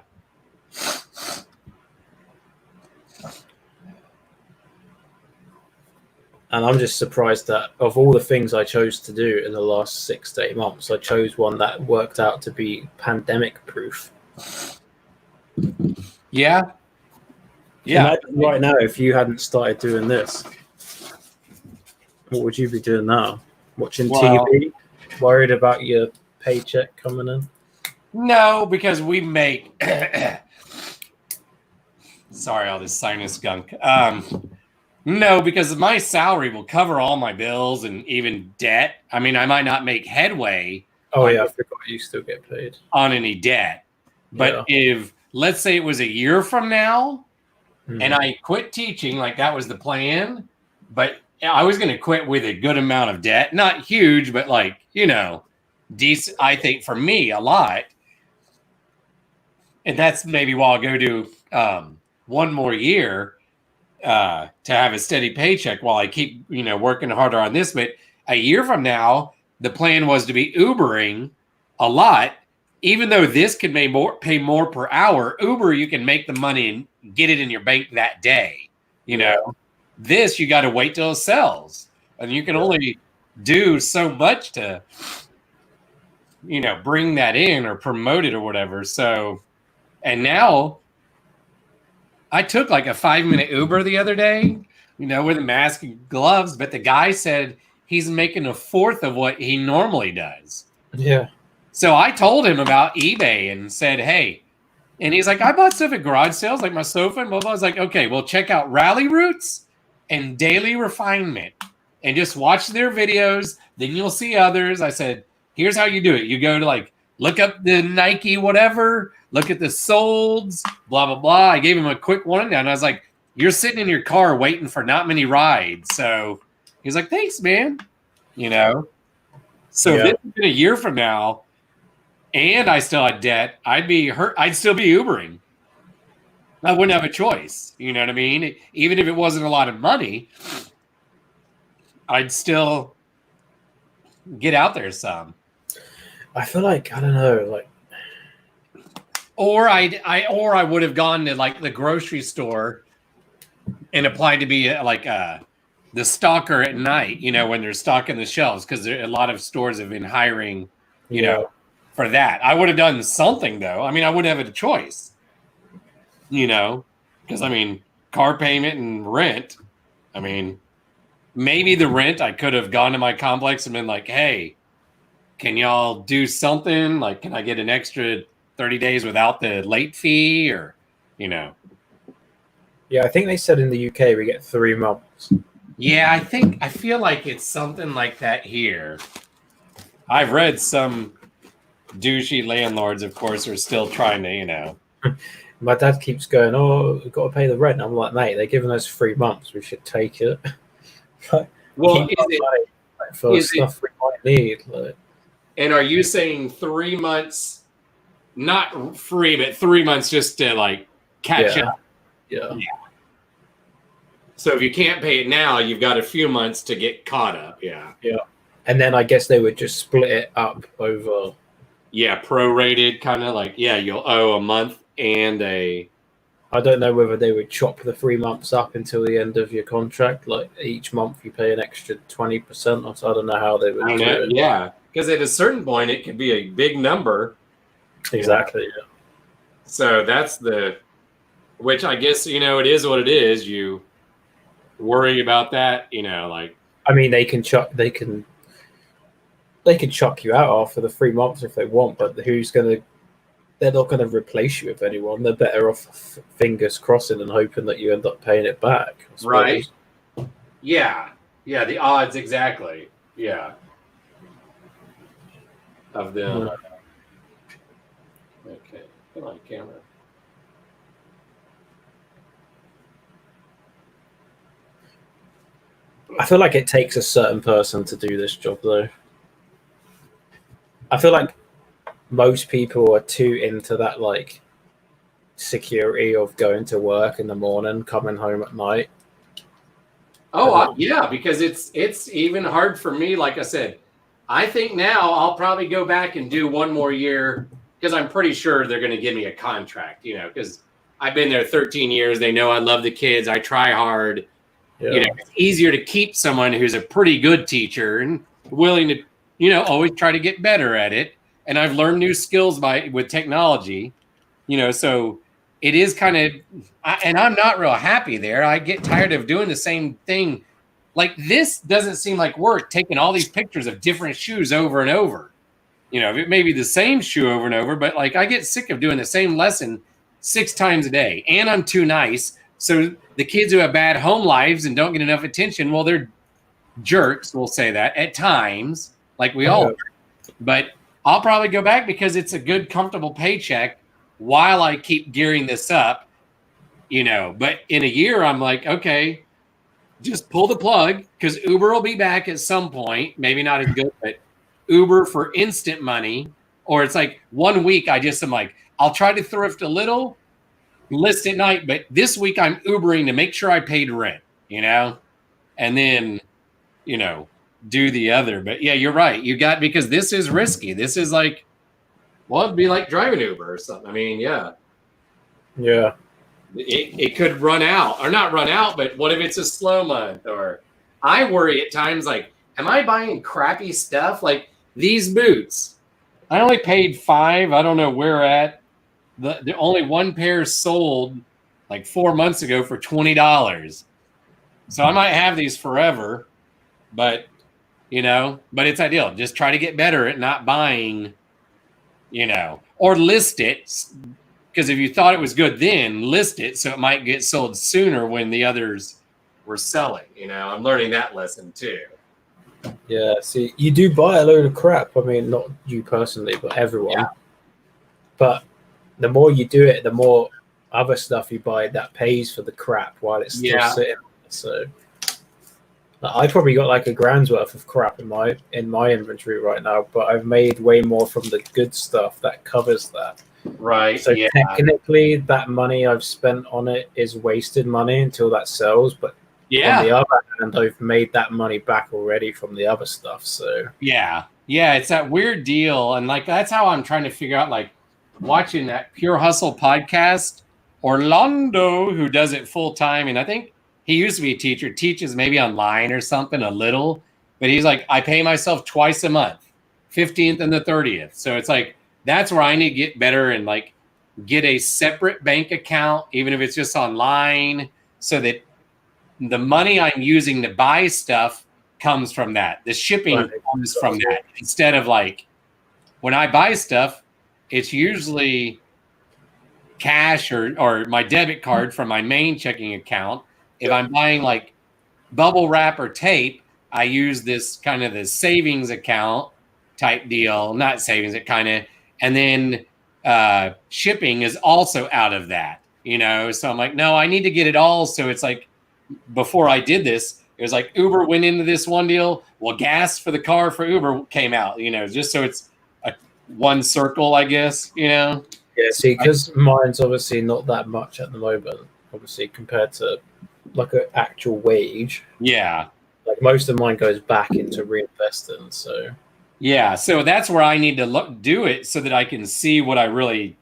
And I'm just surprised that of all the things I chose to do in the last 6 to 8 months, I chose one that worked out to be pandemic proof. Yeah. Imagine right now, if you hadn't started doing this, what would you be doing now? Watching TV? Worried about your paycheck coming in? No, because we make sorry, all this sinus gunk. No, because my salary will cover all my bills and even debt. I mean, I might not make headway. Oh, yeah, I forgot you still get paid. On any debt. But if, let's say it was a year from now, and I quit teaching, like that was the plan, but I was going to quit with a good amount of debt. Not huge, but like, decent, I think for me, a lot. And that's maybe why I'll go do one more year to have a steady paycheck while I keep, working harder on this. But a year from now, the plan was to be Ubering a lot. Even though this can pay more per hour, Uber, you can make the money and get it in your bank that day. This, you got to wait till it sells. And you can only do so much to, bring that in or promote it or whatever. So, and now I took like a 5-minute Uber the other day, with a mask and gloves, but the guy said he's making a fourth of what he normally does. Yeah. So I told him about eBay and said, hey, and he's like, I bought stuff at garage sales, like my sofa and blah, blah. I was like, okay, well, check out Rally Roots and Daily Refinement and just watch their videos. Then you'll see others. I said, here's how you do it. You go to look up the Nike, whatever, look at the solds, blah, blah, blah. I gave him a quick one down. I was like, you're sitting in your car waiting for not many rides. So he's like, thanks, man. So this has been a year from now, and I still had debt, I'd still be Ubering. I wouldn't have a choice. You know what I mean? Even if it wasn't a lot of money, I'd still get out there some. I feel like, I don't know, or I would have gone to the grocery store and applied to be the stalker at night, when they're stocking the shelves, because a lot of stores have been hiring, for that. I would have done something though. I mean, I wouldn't have a choice, because car payment and rent. I mean, maybe the rent, I could have gone to my complex and been like, hey, can y'all do something? Can I get an extra 30 days without the late fee or, Yeah, I think they said in the UK we get 3 months. Yeah, I feel like it's something like that here. I've read some douchey landlords, of course, are still trying to, My dad keeps going, oh, we've got to pay the rent. I'm like, mate, they're giving us 3 months. We should take it. Well, for stuff we might need. And are you saying 3 months, not free, but 3 months just to catch up? Yeah. So if you can't pay it now, you've got a few months to get caught up. Yeah. And then I guess they would just split it up over. Yeah, prorated, kind of you'll owe a month and a. I don't know whether they would chop the 3 months up until the end of your contract. Each month you pay an extra 20%. So I don't know how they would do it. Yeah, because at a certain point it could be a big number. Exactly. Yeah. So that's which I guess it is what it is. You worry about that, I mean, they can chuck you out after the 3 months if they want, but they're not going to replace you with anyone. They're better off fingers crossing and hoping that you end up paying it back. Right. Yeah. The odds. Exactly. Yeah. of them. Okay, come on, camera. I feel like it takes a certain person to do this job, though. I feel like most people are too into that, like, security of going to work in the morning, coming home at night. Oh, yeah, because it's even hard for me. Like I said, I think now I'll probably go back and do one more year because I'm pretty sure they're going to give me a contract, you know, because I've been there 13 years. They know I love the kids. I try hard. Yeah. You know, it's easier to keep someone who's a pretty good teacher and willing to, you know, always try to get better at it. And I've learned new skills with technology, you know, so it is kind of, and I'm not real happy there. I get tired of doing the same thing. Like, this doesn't seem like work, taking all these pictures of different shoes over and over. You know, it may be the same shoe over and over, but like, I get sick of doing the same lesson 6 times a day, and I'm too nice. So the kids who have bad home lives and don't get enough attention, well, they're jerks, we'll say that, at times, like we all are. But I'll probably go back because it's a good, comfortable paycheck while I keep gearing this up, you know. But in a year, I'm like, okay, just pull the plug because Uber will be back at some point. Maybe not as good, but Uber for instant money. Or it's like 1 week, I just am like, I'll try to thrift a little, list at night, but this week I'm Ubering to make sure I paid rent, you know, and then, you know, do the other. But yeah, you're right. You got, because this is risky. This is like, well, it'd be like driving Uber or something. I mean, yeah. Yeah. It could run out, or not run out, but what if it's a slow month? Or I worry at times, like, am I buying crappy stuff? Like these boots, I only paid $5. I don't know where at. The only one pair sold like 4 months ago for $20. So I might have these forever, but you know, but it's ideal. Just try to get better at not buying, you know, or list it. Because if you thought it was good, then list it so it might get sold sooner when the others were selling. You know, I'm learning that lesson too. Yeah, see, you do buy a load of crap. I mean, not you personally, but everyone. Yeah. But the more you do it, the more other stuff you buy that pays for the crap while it's still sitting. So I probably got like $1,000's worth of crap in my inventory right now, but I've made way more from the good stuff that covers that. Right. So technically, that money I've spent on it is wasted money until that sells. But on the other hand, I've made that money back already from the other stuff. So yeah, it's that weird deal, and like that's how I'm trying to figure out. Like watching that Pure Hustle podcast, Orlando, who does it full time, and I think he used to be a teacher, teaches maybe online or something a little, but he's like, I pay myself twice a month, 15th and the 30th. So it's like, that's where I need to get better and like get a separate bank account, even if it's just online, so that the money I'm using to buy stuff comes from that. The shipping comes from that. Instead of like, when I buy stuff, it's usually cash or my debit card from my main checking account. If I'm buying like bubble wrap or tape, I use this kind of the savings account type deal, not savings, it kind of, and then shipping is also out of that, you know? So I'm like, no, I need to get it all. So it's like, before I did this, it was like Uber went into this one deal. Well, gas for the car for Uber came out, you know, just so it's a one circle, I guess, you know? Yeah, see, because mine's obviously not that much at the moment, obviously, compared to like an actual wage. Yeah. Like most of mine goes back into reinvesting, so. Yeah, so that's where I need to do it so that I can see what I really,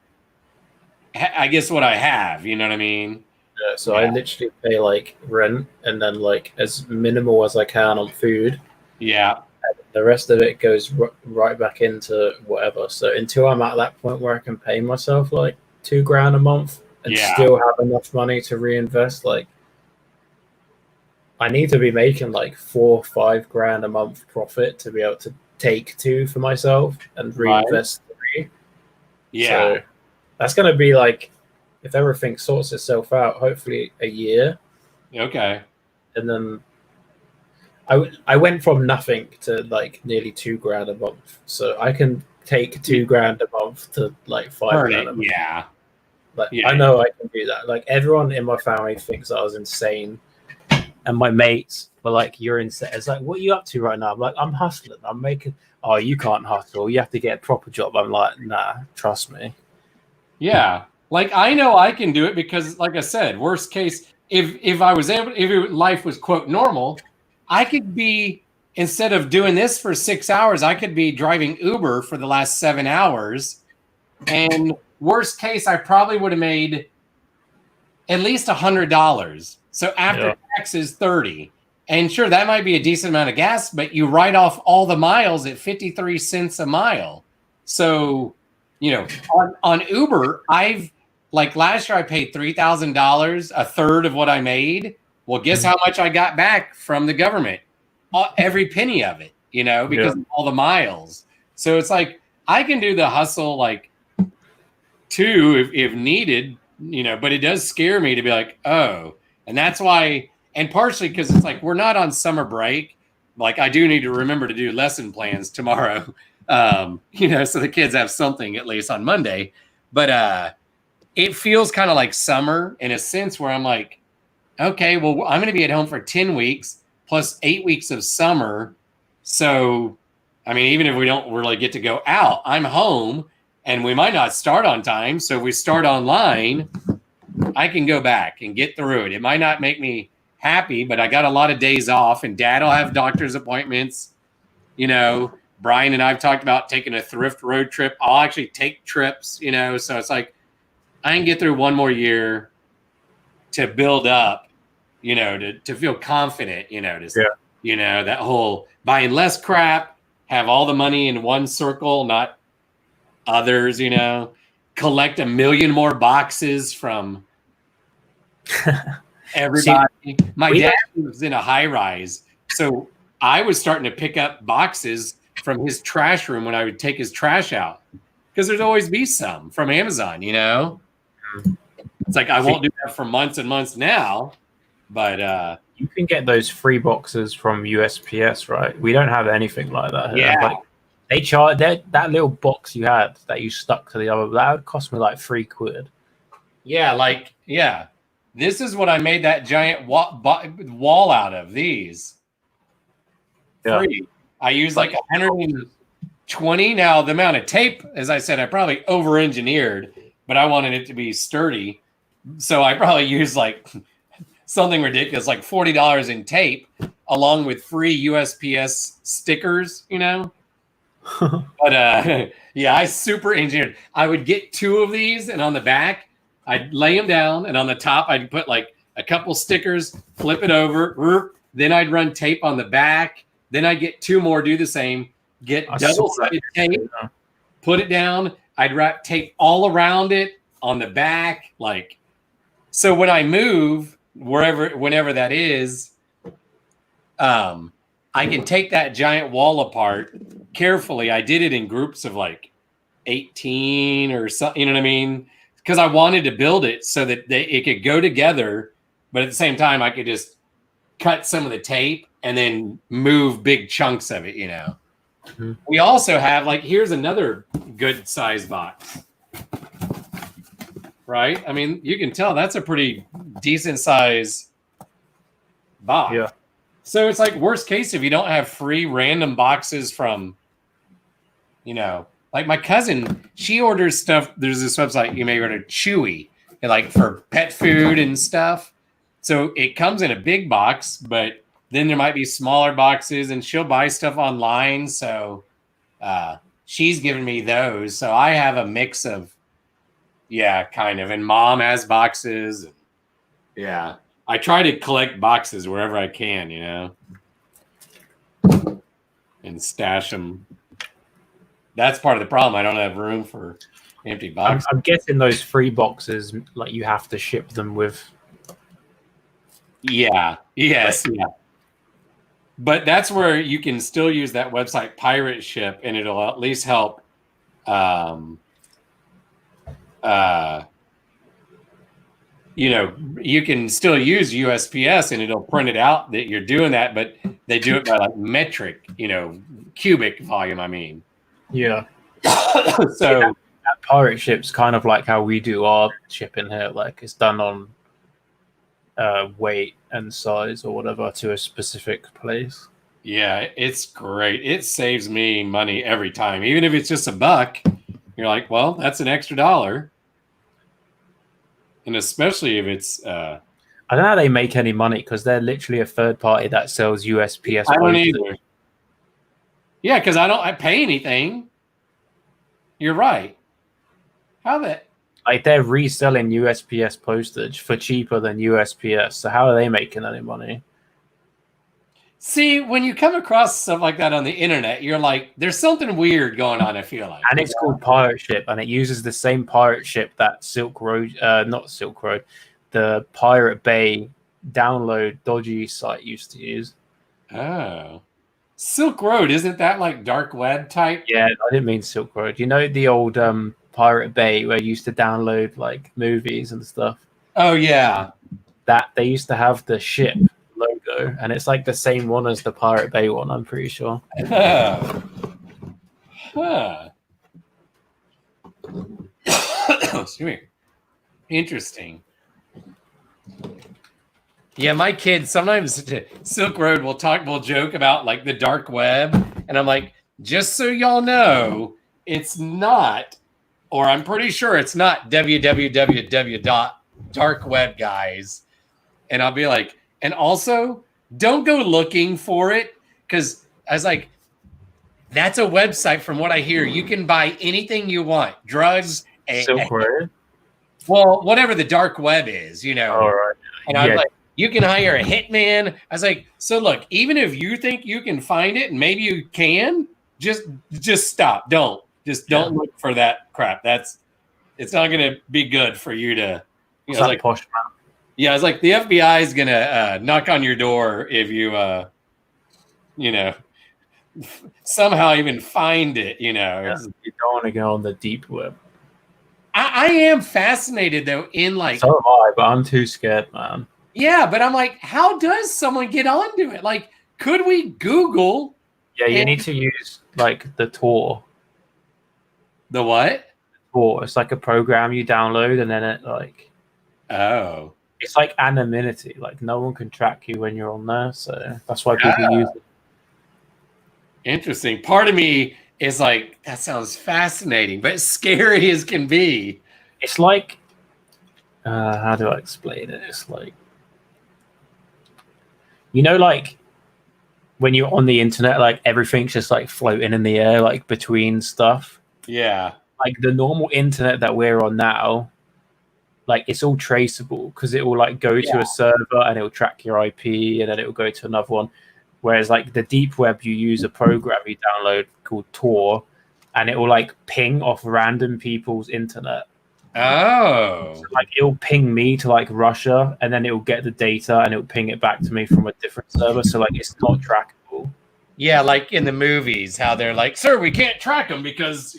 I guess what I have, you know what I mean? Yeah, so I literally pay like rent and then like as minimal as I can on food. Yeah. And the rest of it goes right back into whatever. So until I'm at that point where I can pay myself like $2,000 a month and still have enough money to reinvest, like I need to be making like $4,000 or $5,000 a month profit to be able to take 2 for myself and reinvest 3. Yeah. So that's going to be like, if everything sorts itself out, hopefully a year. Okay. And then I went from nothing to like nearly $2,000 a month. So I can take $2,000 a month to like $5,000 a month. Yeah. Like, Yeah. I know I can do that. Like everyone in my family thinks I was insane, and my mates were like, "You're insane." It's like, "What are you up to right now?" I'm like, "I'm hustling. I'm making." Oh, you can't hustle. You have to get a proper job. I'm like, "Nah, trust me." Yeah. Like I know I can do it because, like I said, worst case, if I was able, if life was quote normal, I could be, instead of doing this for 6 hours, I could be driving Uber for the last 7 hours, and worst case, I probably would have made at least $100. So after taxes, 30. And sure, that might be a decent amount of gas, but you write off all the miles at 53 cents a mile. So, you know, on Uber, like last year I paid $3,000, a third of what I made. Well, guess how much I got back from the government? Every penny of it, you know, because of all the miles. So it's like I can do the hustle like too if needed, you know, but it does scare me to be like, oh, and that's why, and partially because it's like we're not on summer break. Like I do need to remember to do lesson plans tomorrow, you know, so the kids have something at least on Monday. But it feels kind of like summer in a sense where I'm like, okay, well, I'm going to be at home for 10 weeks plus 8 weeks of summer. So, I mean, even if we don't really get to go out, I'm home and we might not start on time. So if we start online, I can go back and get through it. It might not make me happy, but I got a lot of days off and Dad will have doctor's appointments. You know, Brian and I've talked about taking a thrift road trip. I'll actually take trips, you know, so it's like I can get through one more year to build up, you know, to feel confident, you know, you know, that whole buying less crap, have all the money in one circle, not others, you know, collect 1 million more boxes from everybody. See, my dad was in a high rise. So I was starting to pick up boxes from his trash room when I would take his trash out because there'd always be some from Amazon, you know? It's like I won't do that for months and months now, but you can get those free boxes from USPS, right? We don't have anything like that here. Yeah. Like, they charge that little box you had that you stuck to the other, that would cost me like £3. Yeah, like, yeah. This is what I made that giant wall out of, these. Free. I used like 120. Now, the amount of tape, as I said, I probably over-engineered, but I wanted it to be sturdy. So I probably used like something ridiculous, like $40 in tape, along with free USPS stickers, you know? But yeah, I super engineered. I would get 2 of these, and on the back, I'd lay them down, and on the top, I'd put like a couple stickers, flip it over, then I'd run tape on the back, then I'd get 2 more, do the same, get double-sided tape, put it down, I'd wrap tape all around it on the back, like, so when I move, whenever that is, I can take that giant wall apart carefully. I did it in groups of like 18 or something, you know what I mean? Because I wanted to build it so that it could go together, but at the same time, I could just cut some of the tape and then move big chunks of it, you know? Mm-hmm. We also have, like, here's another good size box. Right? I mean, you can tell that's a pretty decent size box. Yeah. So it's like worst case if you don't have free random boxes from, you know, like my cousin, she orders stuff. There's this website you may order, Chewy, like for pet food and stuff. So it comes in a big box, but then there might be smaller boxes, and she'll buy stuff online. So she's given me those. So I have a mix of, yeah, kind of. And Mom has boxes. Yeah. I try to collect boxes wherever I can, you know, and stash them. That's part of the problem. I don't have room for empty boxes. I'm guessing those free boxes, like you have to ship them with. Yeah. Yes. Yeah. But that's where you can still use that website, Pirate Ship, and it'll at least help. You know, you can still use USPS and it'll print it out that you're doing that, but they do it by like metric, you know, cubic volume, I mean. Yeah. So that pirate ship's kind of like how we do our shipping here. Like it's done on weight and size or whatever to a specific place. yeah, it's great. It saves me money every time, even if it's just $1. You're like, well, that's an extra $1, and especially if it's. I don't know how they make any money because they're literally a third party that sells USPS. I don't either. Yeah, because I pay anything. You're right. How that? Like they're reselling USPS postage for cheaper than USPS. So how are they making any money? See, when you come across stuff like that on the internet, you're like, there's something weird going on, I feel like. And it's called Pirate Ship, and it uses the same pirate ship that Silk Road, not Silk Road, the Pirate Bay download dodgy site used to use. Oh. Silk Road, isn't that like dark web type? Yeah, I didn't mean Silk Road. You know the old Pirate Bay where you used to download like movies and stuff? Oh, yeah. That they used to have the ship logo, and it's like the same one as the Pirate Bay one, I'm pretty sure. Huh. Excuse me. Interesting. Yeah, my kids sometimes Silk Road will joke about like the dark web, and I'm like, just so y'all know, it's not, or I'm pretty sure it's not www.darkweb, guys. And I'll be like, and also don't go looking for it, because I was like, that's a website. From what I hear, you can buy anything you want, drugs, Silk Road. Well, whatever the dark web is, you know. All right. And I was like, you can hire a hitman. I was like, so look, even if you think you can find it, and maybe you can, just stop. Don't look for that crap. It's not going to be good for you to. You know, like Poshmark. Yeah, I was like, the FBI is going to knock on your door if you, somehow even find it. You know, You don't want to go on the deep web. I am fascinated though in like. So am I, but I'm too scared, man. Yeah, but I'm like, how does someone get onto it? Like, could we Google? Yeah, you need to use like the Tor. The what? Tor. It's like a program you download, and then it like. Oh. It's like anonymity. Like no one can track you when you're on there, so that's why people use it. Interesting. Part of me is like, that sounds fascinating, but scary as can be. It's like, how do I explain it? It's like, like when you're on the internet, like everything's just like floating in the air, like between stuff. Yeah. Like the normal internet that we're on now, like it's all traceable because it will like go to a server and it will track your IP and then it will go to another one. Whereas like the deep web, you use a program you download called Tor, and it will like ping off random people's internet. Oh. So, like it will ping me to like Russia, and then it will get the data and it will ping it back to me from a different server. So like it's not trackable. Yeah, like in the movies, how they're like, sir, we can't track them because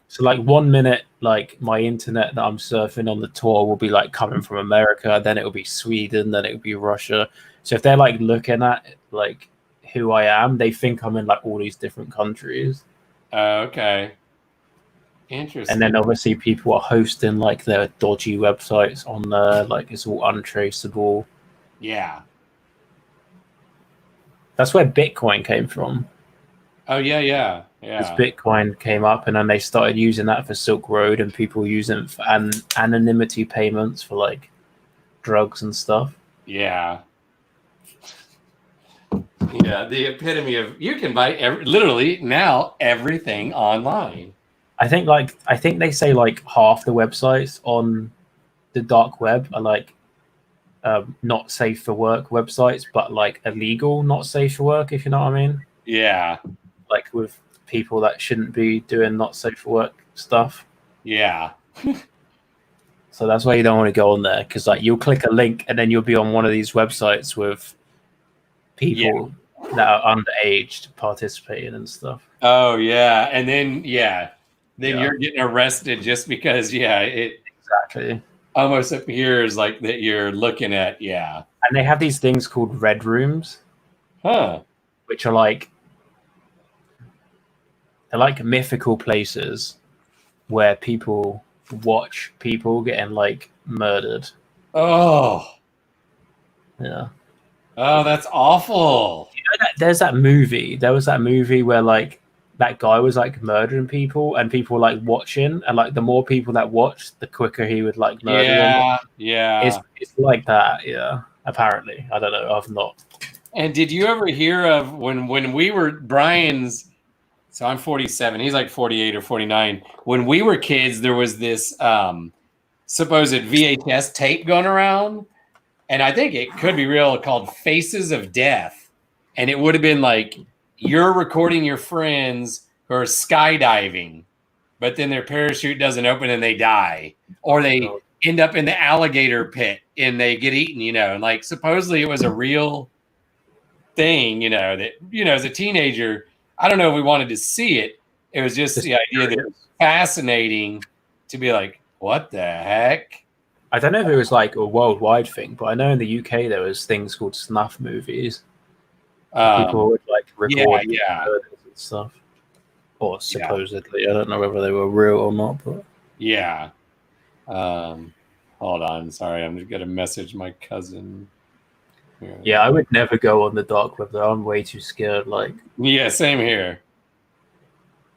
So like 1 minute, like my internet that I'm surfing on the Tor will be like coming from America, then it will be Sweden, then it will be Russia. So if they're like looking at like who I am, they think I'm in like all these different countries. Okay. Interesting. And then obviously people are hosting like their dodgy websites on there, like it's all untraceable. Yeah. That's where Bitcoin came from. Oh yeah. Because Bitcoin came up, and then they started using that for Silk Road, and people using it for anonymity payments for like drugs and stuff. Yeah. Yeah, the epitome of you can buy literally now everything online. I think they say like half the websites on the dark web are like not safe for work websites, but like illegal, not safe for work, if you know what I mean. Yeah. Like with people that shouldn't be doing not safe for work stuff. Yeah. So that's why you don't want to go on there, because like you'll click a link and then you'll be on one of these websites with people that are underage participating and stuff. Oh yeah, and then you're getting arrested just because it exactly almost appears like that you're looking at And they have these things called red rooms, huh? Which are like they're like mythical places where people watch people getting like murdered. Oh, Yeah. Oh, that's awful. You know there's that movie. There was that movie where like that guy was like murdering people, and people were like watching, and like the more people that watched, the quicker he would like murder them. Yeah. It's like that. Yeah. Apparently, I don't know. I've not. And did you ever hear of when we were Brian's? So I'm 47. He's like 48 or 49. When we were kids, there was this supposed VHS tape going around, and I think it could be real, called Faces of Death. And it would have been like you're recording your friends who are skydiving, but then their parachute doesn't open and they die, or they end up in the alligator pit and they get eaten, and like supposedly it was a real thing, that, as a teenager, I don't know if we wanted to see it. It was just the idea that it was fascinating to be like, what the heck? I don't know if it was like a worldwide thing, but I know in the UK there was things called snuff movies. People would like record and stuff, or supposedly. I don't know whether they were real or not, but yeah. Hold on, sorry, I'm just gonna message my cousin. Yeah, I would never go on the dark web though. I'm way too scared. Like, yeah, same here.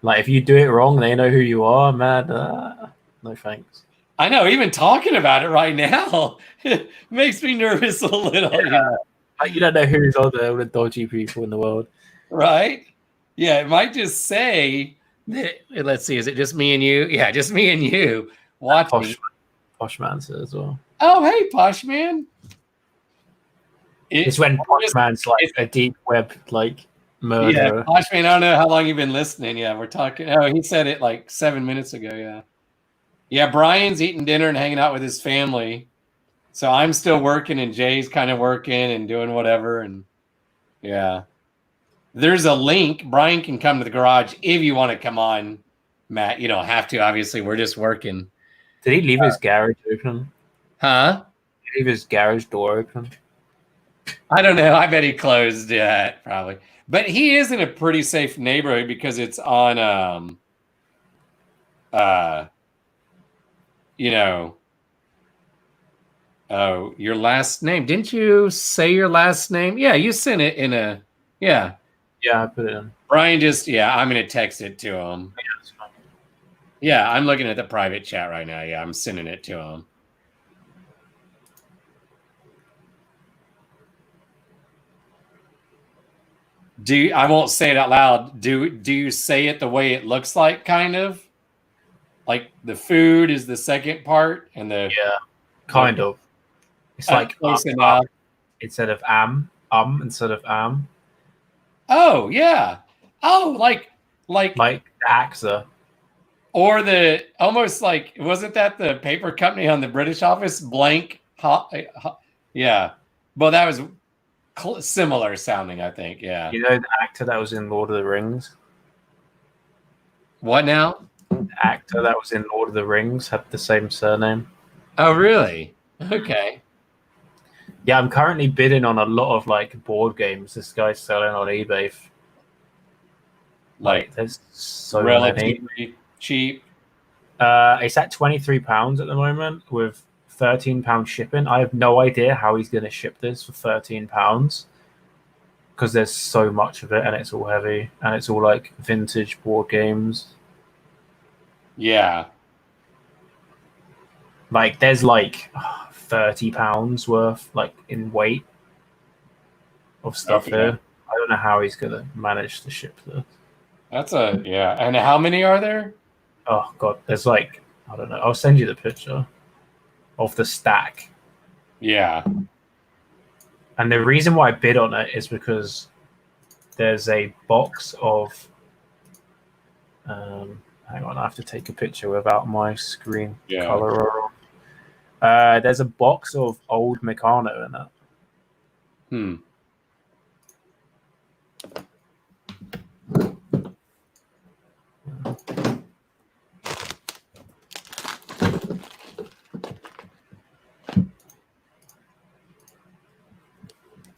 Like, if you do it wrong, they know who you are, man. No thanks. I know, even talking about it right now makes me nervous a little. Yeah. You don't know who's all the dodgy people in the world. Right? Yeah, it might just say, let's see, is it just me and you? Yeah, just me and you watching. Poshman says as well. Oh, hey, Poshman. It's when Poshman's like a deep web, like, murderer. Yeah, Poshman, I don't know how long you've been listening. Yeah, we're talking. Oh, he said it like 7 minutes ago. Yeah. Yeah, Brian's eating dinner and hanging out with his family. So I'm still working and Jay's kind of working and doing whatever. And yeah, there's a link. Brian can come to the garage if you want to come on, Matt. You don't have to, obviously. We're just working. Did he leave his garage open? Huh? Did he leave his garage door open? I don't know. I bet he closed it, probably. But he is in a pretty safe neighborhood because it's on, oh, your last name. Didn't you say your last name? Yeah, you sent it in a, yeah. Yeah, I put it in. Brian just, I'm going to text it to him. Yeah, that's fine. Yeah, I'm looking at the private chat right now. Yeah, I'm sending it to him. I won't say it out loud. Do you say it the way it looks like, kind of? Like the food is the second part and the kind of. It's like close enough. Instead of instead of am. Oh, yeah. Oh, like the AXA. Or the almost like, wasn't that the paper company on the British office? Blank. Yeah. Well, that was similar sounding, I think. Yeah. You know the actor that was in Lord of the Rings? What now? The actor that was in Lord of the Rings had the same surname. Oh, really? Okay. Yeah, I'm currently bidding on a lot of like board games this guy's selling on eBay. Like there's so relatively many. Cheap. It's at £23 at the moment with £13 shipping. I have no idea how he's going to ship this for £13 because there's so much of it and it's all heavy and it's all like vintage board games. Yeah. Like there's like £30 worth like in weight of stuff here. I don't know how he's going to manage to ship this. That's and how many are there? Oh god, there's like, I don't know. I'll send you the picture of the stack. Yeah. And the reason why I bid on it is because there's a box of hang on, I have to take a picture without my screen color on. There's a box of old Meccano in it.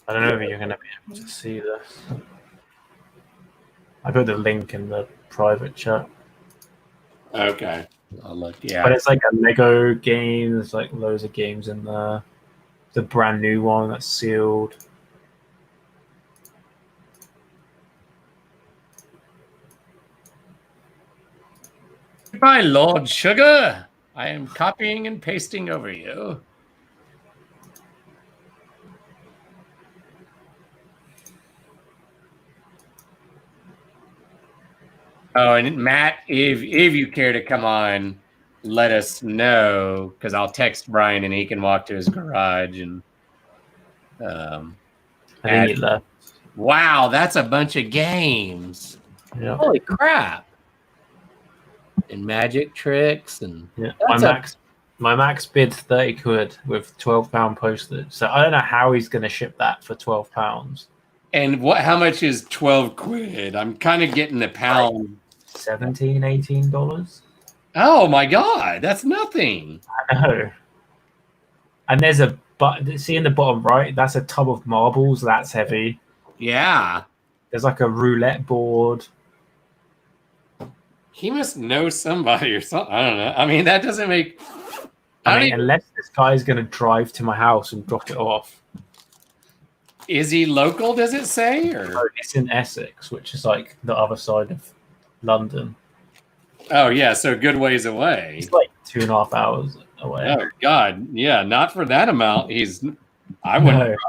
I don't know if you're going to be able to see this. I put the link in the private chat. Okay. I'll look. Yeah. But it's like a Lego game. There's like loads of games in there. The brand new one that's sealed. Goodbye, Lord Sugar. I am copying and pasting over you. Oh, and Matt, if you care to come on, let us know, because I'll text Brian and he can walk to his garage and I think he left. Wow, that's a bunch of games. Yeah. Holy crap. And magic tricks and yeah. My max bid 30 quid with £12 postage. So I don't know how he's gonna ship that for £12. And how much is 12 quid? I'm kind of getting the pound. $17, $18. Oh my god, that's nothing. I know. And there's a see in the bottom right, that's a tub of marbles, that's heavy. Yeah. There's like a roulette board. He must know somebody or something. I don't know. I mean, that doesn't make unless this guy's gonna drive to my house and drop it off. Is he local, does it say? Or no, it's in Essex, which is like the other side of London. Oh yeah, so a good ways away. It's like 2.5 hours away. Oh god, yeah, not for that amount. I wouldn't.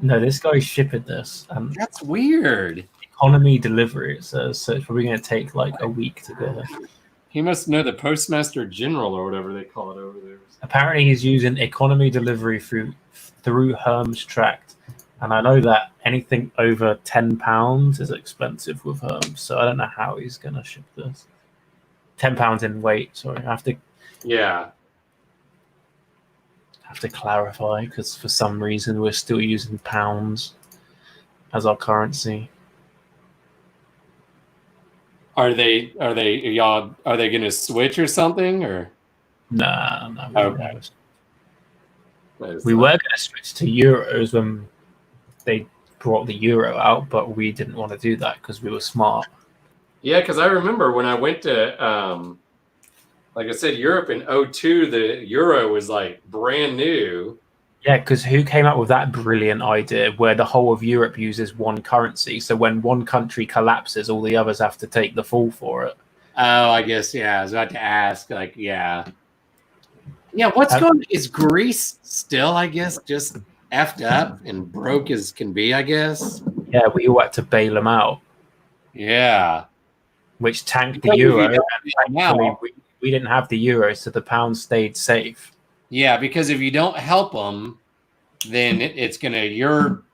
No, this guy's shipping this. That's weird. Economy delivery, it says, so it's probably going to take like a week to get here. He must know the Postmaster General or whatever they call it over there. Apparently, he's using economy delivery through Herms Tract, and I know that anything over £10 is expensive with Herms, so I don't know how he's going to ship this. £10 in weight. Sorry, I have to. Yeah. Have to clarify because for some reason we're still using pounds as our currency. Are they going to switch or something or? No. Okay. We were going to switch to euros when they brought the euro out, but we didn't want to do that because we were smart. Yeah, because I remember when I went to, like I said, Europe in 2002, the euro was like brand new. Yeah, because who came up with that brilliant idea where the whole of Europe uses one currency? So when one country collapses, all the others have to take the fall for it. Oh, I guess, yeah. I was about to ask, like, yeah. Yeah, what's going on? Is Greece still, I guess, just effed up and broke as can be, I guess? Yeah, we all had to bail them out. Yeah. Which tanked the euro. And thankfully, we didn't have the euro, so the pound stayed safe. Yeah, because if you don't help them, then it's going to, your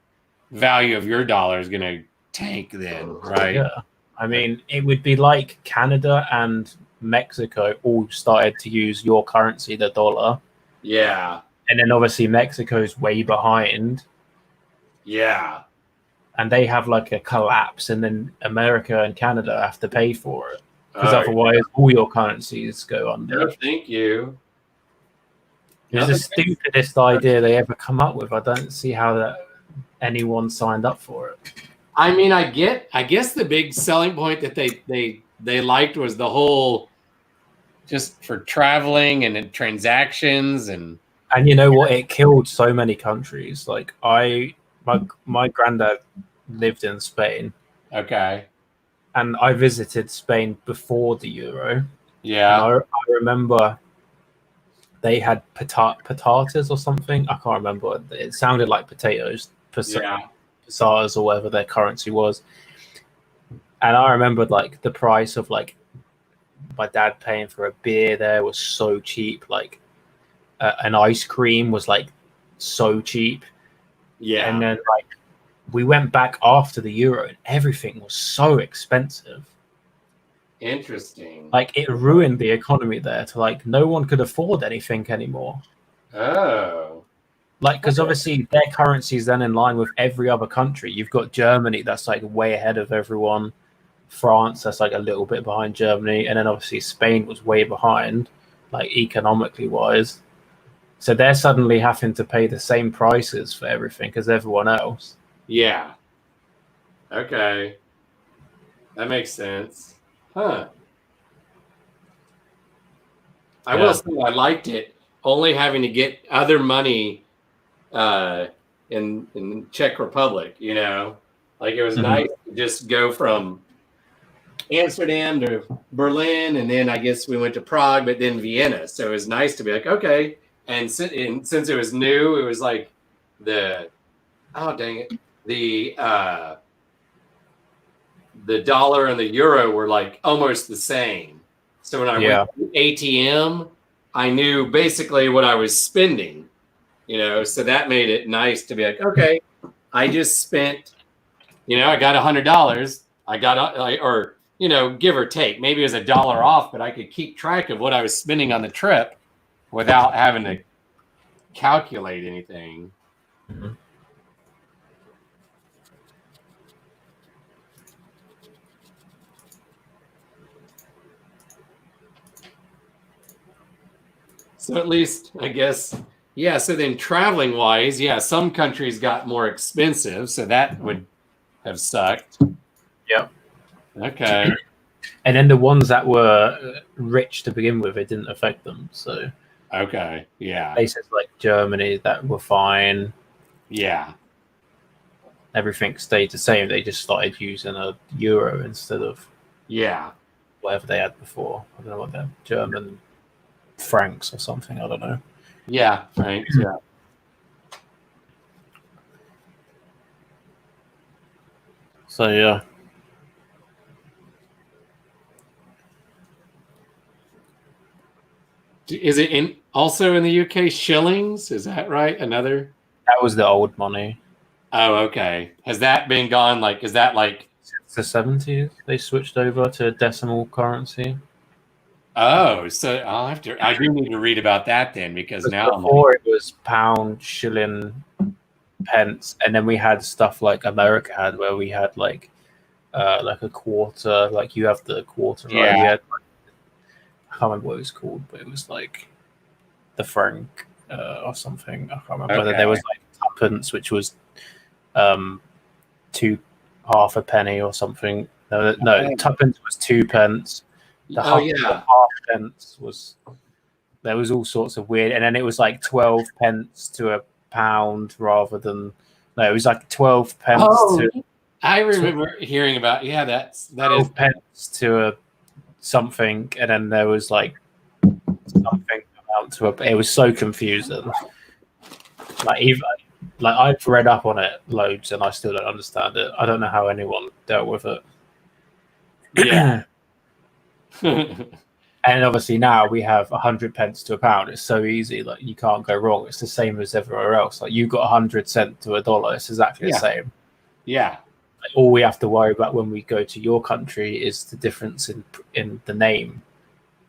value of your dollar is going to tank then, right? Yeah. I mean, it would be like Canada and Mexico all started to use your currency, the dollar. Yeah. And then obviously Mexico's way behind. Yeah. And they have like a collapse, and then America and Canada have to pay for it. Because otherwise all your currencies go under. No, thank you. It's the stupidest idea they ever come up with. I don't see how anyone signed up for it. I mean, I guess the big selling point that they liked was the whole just for traveling and transactions and you know what, it killed so many countries. Like my granddad lived in Spain. Okay. And I visited Spain before the euro. Yeah. And I remember they had patatas or something. I can't remember. It sounded like potatoes. Pesetas or whatever their currency was. And I remembered like the price of like my dad paying for a beer there was so cheap. Like an ice cream was like so cheap. Yeah. And then like we went back after the euro and everything was so expensive. Interesting. Like it ruined the economy there to like no one could afford anything anymore. Oh. Like, because obviously their currency is then in line with every other country. You've got Germany that's like way ahead of everyone. France that's like a little bit behind Germany. And then obviously Spain was way behind, like economically wise. So they're suddenly having to pay the same prices for everything as everyone else. Yeah. Okay. That makes sense. Huh. I Yeah. will say I liked it. Only having to get other money in Czech Republic, you know, like it was nice to just go from Amsterdam to Berlin, and then I guess we went to Prague, but then Vienna. So it was nice to be like, okay. And since it was new, it was like the the dollar and the euro were like almost the same. So when I went to the ATM, I knew basically what I was spending, you know, so that made it nice to be like, okay, I just spent, you know, I got $100. I got, or, you know, give or take, maybe it was $1 off, but I could keep track of what I was spending on the trip without having to calculate anything. Mm-hmm. So at least, I guess, yeah. So then traveling wise, yeah, some countries got more expensive. So that would have sucked. Yep. Okay. And then the ones that were rich to begin with, it didn't affect them. So, okay. Yeah. Places like Germany that were fine. Yeah. Everything stayed the same. They just started using a euro instead of whatever they had before. I don't know what they're German francs or something. I don't know. Yeah, francs. Yeah. So yeah. Is it also in the UK shillings? Is that right? Another? That was the old money. Oh, okay. Has that been gone? Like, is that like since the 70s? They switched over to decimal currency. Oh, so I'll have to. I do need to read about that then, because now before it was pound, shilling, pence, and then we had stuff like America had, where we had like a quarter. Like you have the quarter, right? Yeah. Had, I can't remember what it was called, but it was like the franc or something. I can't remember whether there was like tuppence, which was half a penny or something. No, tuppence was 2 pence. The half pence was, there was all sorts of weird, and then it was like 12 pence to a pound rather than, no, it was like 12 pence to. I remember hearing about that is pence to a something, and then there was like something amount to a. It was so confusing. Like I've read up on it loads, and I still don't understand it. I don't know how anyone dealt with it. Yeah. And obviously now we have 100 pence to a pound. It's so easy, like you can't go wrong. It's the same as everywhere else. Like you got 100 cents to $1. It's exactly the same. Yeah. Like, all we have to worry about when we go to your country is the difference in the name,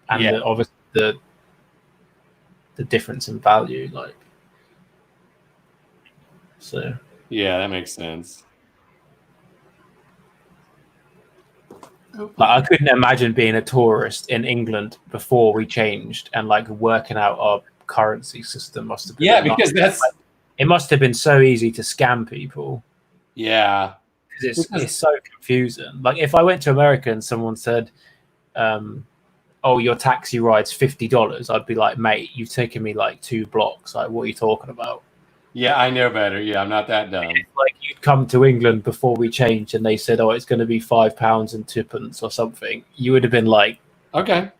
and obviously the difference in value. Like, so. Yeah, that makes sense. Like I couldn't imagine being a tourist in England before we changed, and like working out our currency system must have been because it must have been so easy to scam people. Yeah, because it's so confusing. Like if I went to America and someone said, "Oh, your taxi ride's $50," I'd be like, "Mate, you've taken me like 2 blocks. Like, what are you talking about?" Yeah, I know better. Yeah, I'm not that dumb. Like you'd come to England before we changed, and they said, "Oh, it's going to be £5 and 2p or something." You would have been like, "Okay,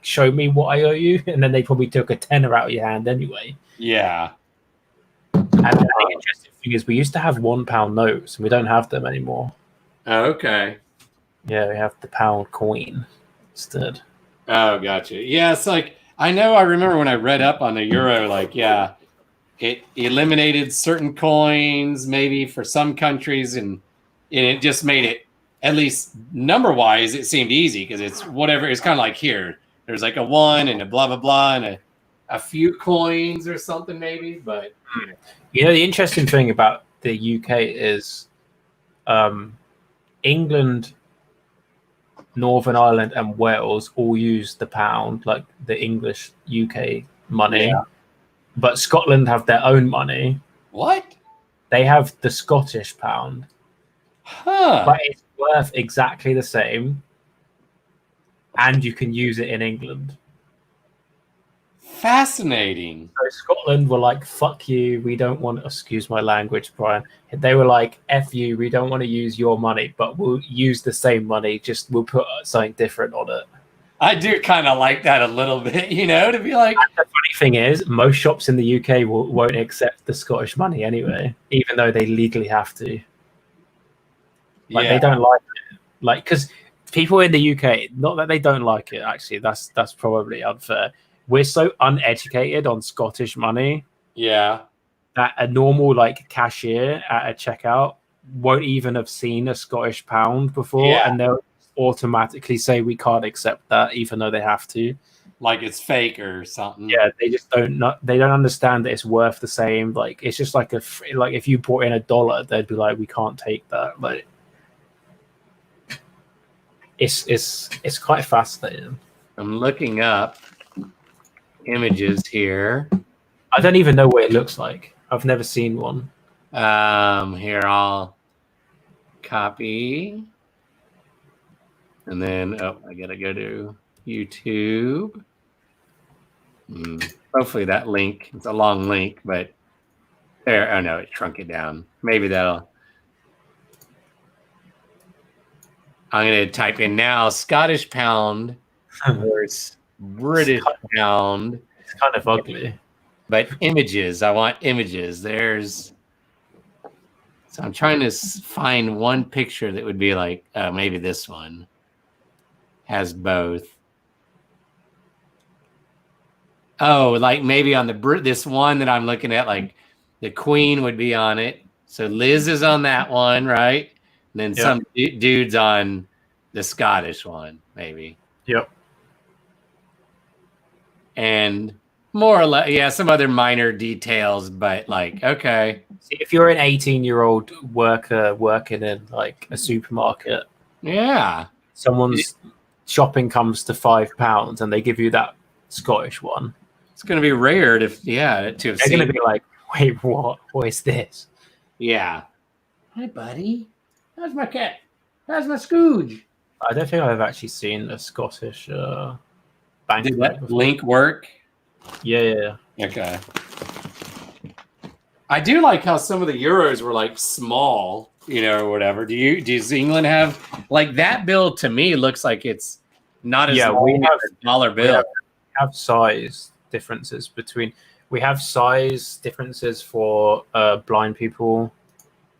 show me what I owe you," and then they probably took a tenner out of your hand anyway. Yeah. And the interesting thing is, we used to have £1 notes, and we don't have them anymore. Oh, okay. Yeah, we have the pound coin instead. Oh, gotcha. Yeah, it's like I remember when I read up on the euro, like it eliminated certain coins, maybe for some countries, and it just made it, at least number-wise, it seemed easy because it's whatever. It's kind of like here. There's like a 1 and a blah, blah, blah, and a few coins or something maybe. But, the interesting thing about the UK is England, Northern Ireland, and Wales all use the pound, like the English UK money. Yeah. But Scotland have their own money. What? They have the Scottish pound. Huh. But worth exactly the same, and you can use it in England. Fascinating. So Scotland were like, fuck you, we don't want, excuse my language, Brian. They were like, F you, we don't want to use your money, but we'll use the same money, just we'll put something different on it. I do kind of like that a little bit, you know, to be like. And the funny thing is, most shops in the UK won't accept the Scottish money anyway, even though they legally have to. Like, they don't like it. Like, because people in the UK, not that they don't like it, actually, that's probably unfair. We're so uneducated on Scottish money. Yeah. That a normal like cashier at a checkout won't even have seen a Scottish pound before, and they'll automatically say we can't accept that, even though they have to. Like it's fake or something. Yeah, they just they don't understand that it's worth the same. Like it's just like like if you brought in $1, they'd be like, we can't take that. Like it's quite fascinating. I'm looking up images here. I don't even know what it looks like. I've never seen one. Here I'll copy. And then I gotta go to YouTube. Hopefully that link, it's a long link, but there, oh no, it shrunk it down. Maybe that'll. I'm gonna type in now Scottish pound versus British pound. It's kind of ugly. But images, I want images. So I'm trying to find one picture that would be like, maybe this one has both. Oh, like maybe on this one that I'm looking at, like the Queen would be on it. So Liz is on that one, right? And then some dude's on the Scottish one, maybe. Yep. And more or less, some other minor details, but like, okay. See, if you're an 18-year-old worker working in like a supermarket, someone's shopping comes to £5 and they give you that Scottish one. It's going to be rare to have They're seen. going to be like, wait, what? What is this? Yeah. Hi, buddy. How's my cat? How's my Scooge? I don't think I've actually seen a Scottish bank. Did that link work? Yeah. Okay. I do like how some of the euros were like small, or whatever. Does England have like that bill? To me, looks like it's not as long as a dollar bill. We have size differences we have size differences for blind people.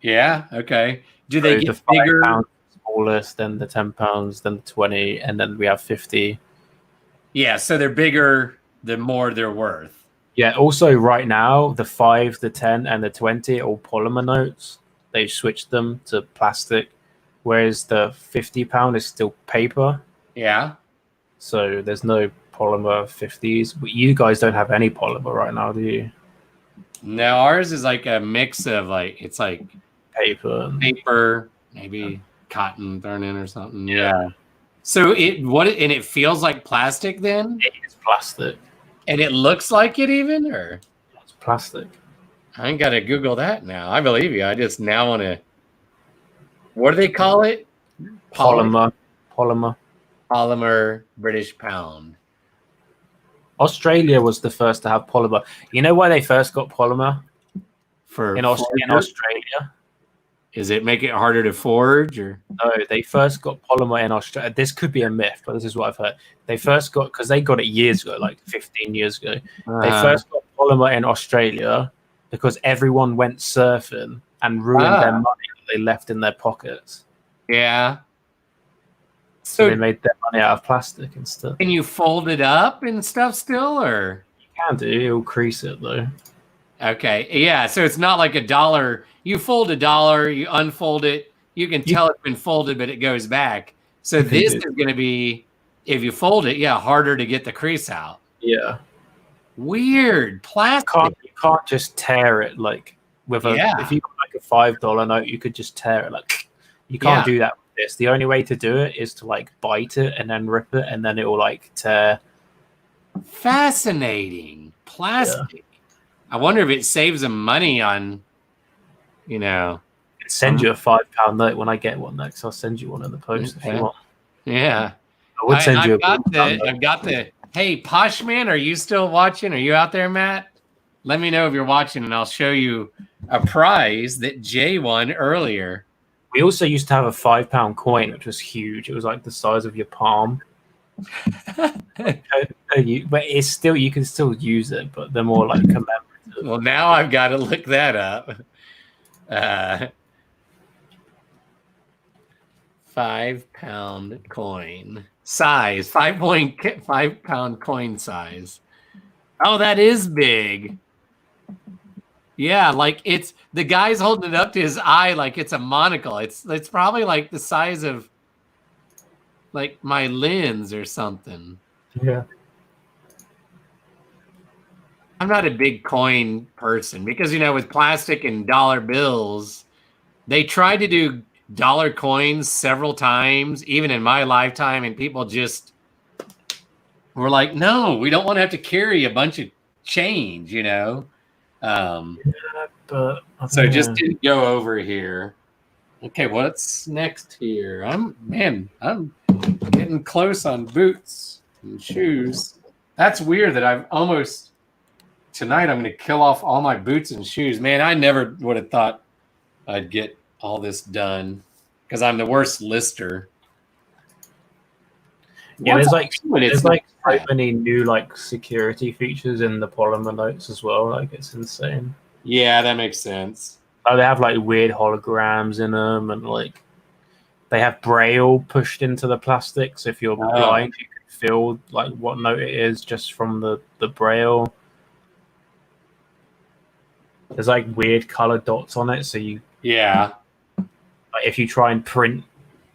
Yeah. Okay. Do they get bigger? £5 smallest, then the £10, then the 20, and then we have 50. Yeah. So they're bigger the more they're worth. Yeah. Also, right now, the 5, the 10, and the 20 are all polymer notes. They've switched them to plastic, whereas the £50 is still paper. Yeah. So there's no polymer 50s. But you guys don't have any polymer right now, do you? No, ours is like a mix of it's like paper, maybe cotton thrown in or something. Yeah. So it feels like plastic then? It is plastic. And it looks like it even, or it's plastic. I ain't gotta Google that now. I believe you. I just now want to. What do they call it? Polymer British pound. Australia was the first to have polymer. You know why they first got polymer? In Australia. Is it make it harder to forge, or no? They first got polymer in Australia. This could be a myth, but this is what I've heard. They first got, because they got it years ago, like 15 years ago. They first got polymer in Australia because everyone went surfing and ruined their money that they left in their pockets. Yeah. So they made their money out of plastic and stuff. Can you fold it up and stuff still, or you can do? It'll crease it though. Okay, yeah. So it's not like $1. You fold $1, you unfold it. You can tell it's been folded, but it goes back. So this is going to be, if you fold it, harder to get the crease out. Yeah. Weird plastic. You can't just tear it like with a. If you got like a $5 note, you could just tear it like. You can't do that. This. The only way to do it is to like bite it and then rip it, and then it will like tear. Fascinating plastic. I wonder if it saves them money on, It Send you a £5 note when I get one next. I'll send you one in the post if you want. Yeah. I would send you I've got the hey, Poshman, are you still watching? Are you out there, Matt? Let me know if you're watching, and I'll show you a prize that Jay won earlier. We also used to have a £5 coin, which was huge. It was like the size of your palm. But it's still, you can still use it, but they're more like commemorative. Well, now I've got to look that up. £5 coin size, 5 coin size. Oh, that is big. Yeah, like it's the guy's holding it up to his eye like it's a monocle. It's probably like the size of like my lens or something. Yeah. I'm not a big coin person because, you know, with plastic and dollar bills, they tried to do dollar coins several times, even in my lifetime, and people just were like, no, we don't want to have to carry a bunch of change, you know? But so it just didn't go over here. Okay, what's next here? I'm getting close on boots and shoes. That's weird that I've almost tonight I'm going to kill off all my boots and shoes. Man, I never would have thought I'd get all this done because I'm the worst lister. Yeah, there's like so many new like security features in the polymer notes as well. Like it's insane. Yeah, that makes sense. They have like weird holograms in them, and like they have braille pushed into the plastic. So if you're blind, you can feel like what note it is just from the braille. There's like weird color dots on it, so you like if you try and print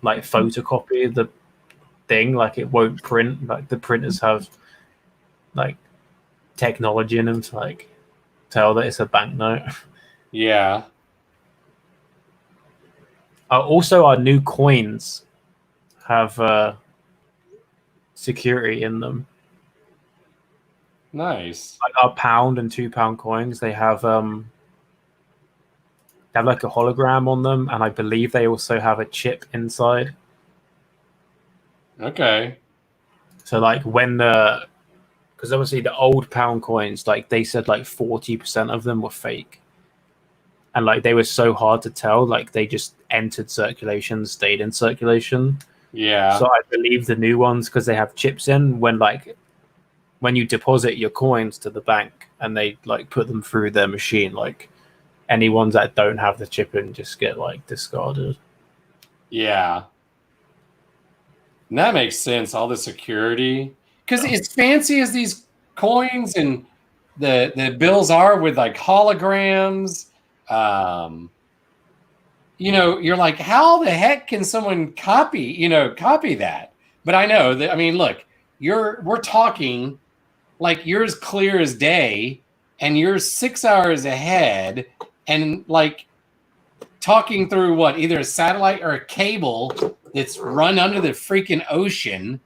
like photocopy the thing, like it won't print. Like the printers have like technology in them to like tell that it's a banknote. Yeah. Also, our new coins have security in them. Nice. Like our £1 and £2 coins, they have like a hologram on them, and I believe they also have a chip inside. Okay. So like when because obviously the old pound coins, like they said like 40% of them were fake. And like they were so hard to tell, like they just entered circulation, stayed in circulation. Yeah. So I believe the new ones, because they have chips in, when you deposit your coins to the bank and they like put them through their machine, like any ones that don't have the chip in just get like discarded. Yeah. And that makes sense. All the security, because as fancy as these coins and the bills are with like holograms, you know, you're like, how the heck can someone copy that? But I know that. I mean, look, we're talking like yours clear as day, and you're 6 hours ahead, and like talking through what, either a satellite or a cable that's run under the freaking ocean,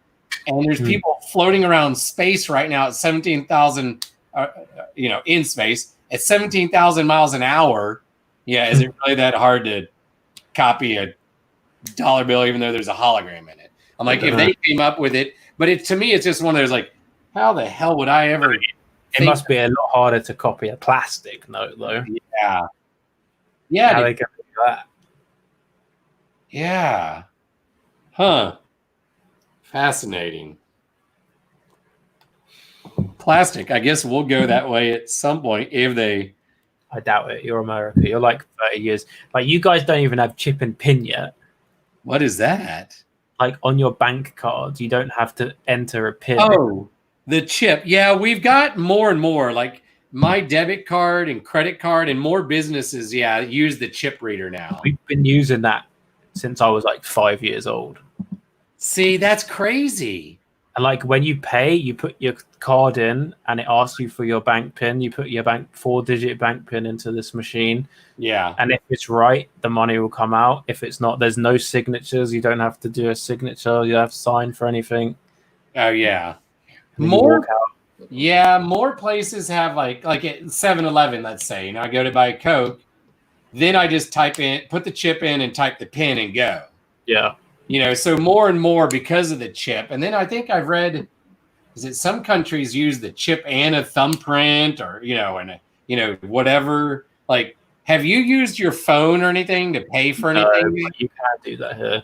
and there's people floating around space right now at 17,000, in space at 17,000 miles an hour. Yeah, is it really that hard to copy a dollar bill, even though there's a hologram in it? I'm like, if they came up with it, but to me, it's just one of those like, how the hell would I ever? It must be a lot harder to copy a plastic note, though. Yeah. Yeah. How they can do that? Yeah. Huh. Fascinating. Plastic. I guess we'll go that way at some point if they. I doubt it. You're America. You're like 30 years. Like you guys don't even have chip and pin yet. What is that? Like on your bank cards, you don't have to enter a pin. Oh, the chip. Yeah, we've got more and more. Like my debit card and credit card, and more businesses, use the chip reader now. We've been using that since I was like 5 years old. See, that's crazy. And like when you pay, you put your card in and it asks you for your bank pin. You put your 4-digit bank pin into this machine. Yeah. And if it's right, the money will come out. If it's not, there's no signatures. You don't have to do a signature. You have to sign for anything. Oh, yeah. More places have like at 7-Eleven, let's say, I go to buy a Coke, then I just put the chip in and type the PIN and go. Yeah. So more and more because of the chip. And then I think I've read, is it some countries use the chip and a thumbprint or, whatever. Like, have you used your phone or anything to pay for anything? No, you can't do that here.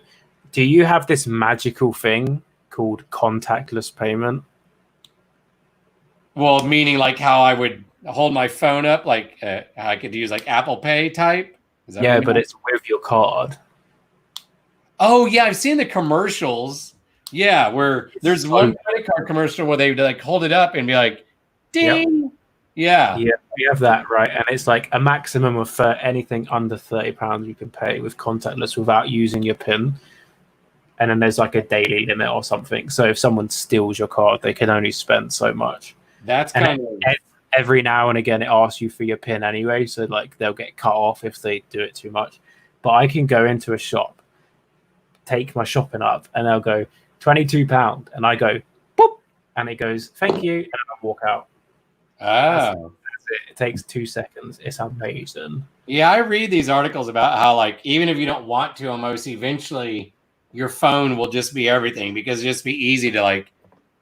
Do you have this magical thing called contactless payment? Well, meaning like how I would hold my phone up, like I could use like Apple Pay type. Yeah, but it's with your card. Oh yeah, I've seen the commercials. Yeah, where there's one credit card commercial where they like hold it up and be like, "Ding." Yep. Yeah. Yeah, we have that, right? And it's like a maximum of anything under £30 you can pay with contactless without using your PIN. And then there's like a daily limit or something. So if someone steals your card, they can only spend so much. That's kind of every now and again it asks you for your PIN anyway, so like they'll get cut off if they do it too much. But I can go into a shop, take my shopping up, and they'll go £22, and I go boop, and it goes thank you, and I walk out. That's it. It takes 2 seconds. It's amazing. Yeah, I read these articles about how like even if you don't want to, almost eventually your phone will just be everything because it'll just be easy to like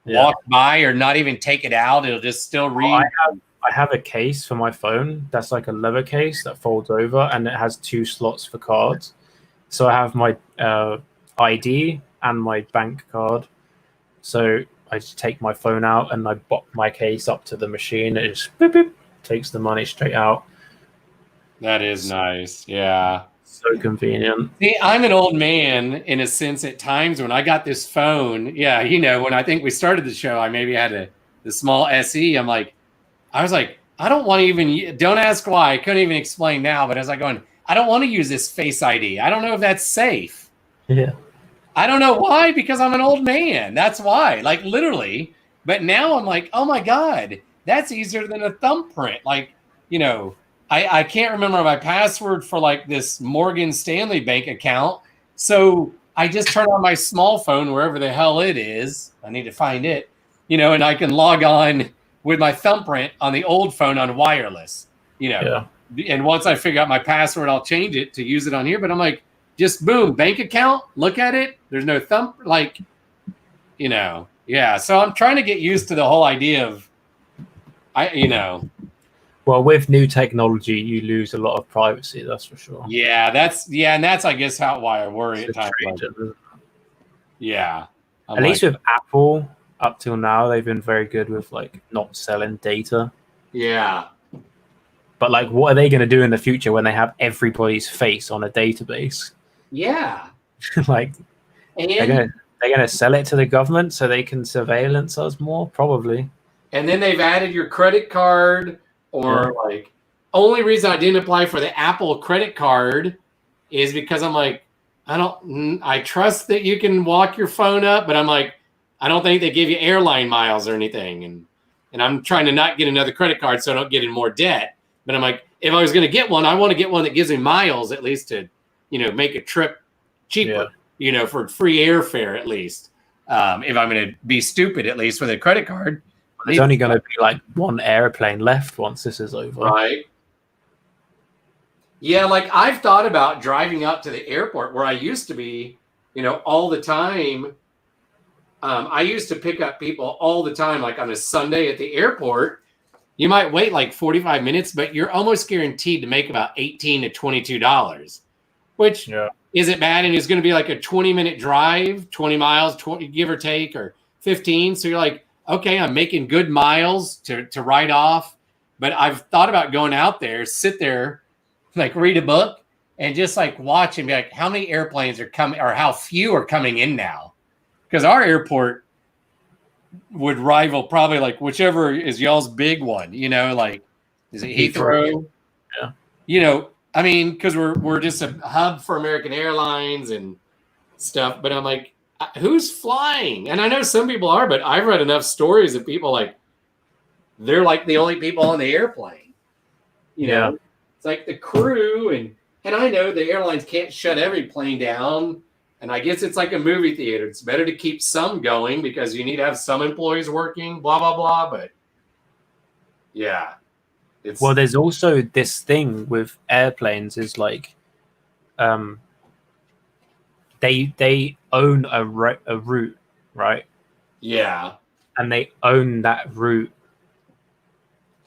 walk by or not even take it out. It'll just still read. I have a case for my phone that's like a leather case that folds over, and it has 2 slots for cards. So I have my ID and my bank card. So I just take my phone out and I pop my case up to the machine. It just boop, boop, takes the money straight out. That is nice. Yeah. So convenient. See, I'm an old man in a sense at times when I got this phone. Yeah, when I think we started the show, I maybe had the small SE. I was like, I don't want to even, don't ask why. I couldn't even explain now, but I was like going, I don't want to use this Face ID. I don't know if that's safe. Yeah. I don't know why, because I'm an old man. That's why, like literally. But now I'm like, oh my God, that's easier than a thumbprint. Like, I can't remember my password for like this Morgan Stanley bank account. So I just turn on my small phone, wherever the hell it is. I need to find it, and I can log on with my thumbprint on the old phone on wireless, Yeah. And once I figure out my password, I'll change it to use it on here. But I'm like, just boom, bank account, look at it. There's no yeah. So I'm trying to get used to the whole idea of, Well, with new technology, you lose a lot of privacy. That's for sure. Yeah, and that's I guess why I worry at times. Yeah. At least with Apple, up till now, they've been very good with like not selling data. Yeah. But like, what are they going to do in the future when they have everybody's face on a database? Yeah. Like, they're gonna sell it to the government so they can surveillance us more, probably. And then they've added your credit card, or like, only reason I didn't apply for the Apple credit card is because I'm like, I trust that you can walk your phone up, but I'm like, I don't think they give you airline miles or anything, and I'm trying to not get another credit card so I don't get in more debt. But I'm like, if I was going to get one, I want to get one that gives me miles at least to, make a trip cheaper, for free airfare at least. If I'm going to be stupid, at least with a credit card. There's only going to be like one airplane left once this is over. Right. Yeah, like I've thought about driving up to the airport where I used to be, all the time. I used to pick up people all the time, like on a Sunday at the airport. You might wait like 45 minutes, but you're almost guaranteed to make about $18 to $22, which isn't bad. And it's going to be like a 20-minute drive, 20 miles, 20, give or take, or 15. So you're like, okay, I'm making good miles to write off. But I've thought about going out there, sit there, like read a book, and just like watch and be like, how many airplanes are coming, or how few are coming in now? Because our airport would rival probably like whichever is y'all's big one, like, is it Heathrow? Yeah. I mean, because we're just a hub for American Airlines and stuff. But I'm like, who's flying? And I know some people are, but I've read enough stories of people like they're like the only people on the airplane. It's like the crew, and I know the airlines can't shut every plane down. And I guess it's like a movie theater. It's better to keep some going because you need to have some employees working, blah, blah, blah. But yeah, Well, there's also this thing with airplanes is like, they own a route, right? Yeah. And they own that route.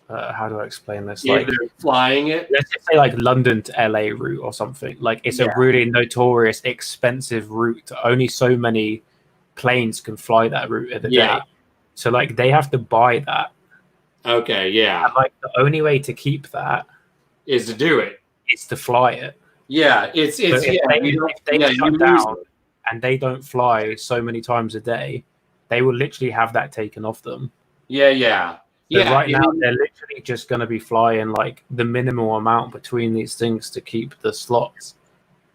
How do I explain this? If Like, they're flying it. let's just say like London to LA route or something. Like, it's a really notorious, expensive route. Only so many planes can fly that route in a day. So like, they have to buy that. Okay, yeah. And like, the only way to keep that is to do it. Is to fly it. Yeah, if they shut down and they don't fly so many times a day, they will literally have that taken off them. Yeah. So right now, they're literally just going to be flying like the minimal amount between these things to keep the slots.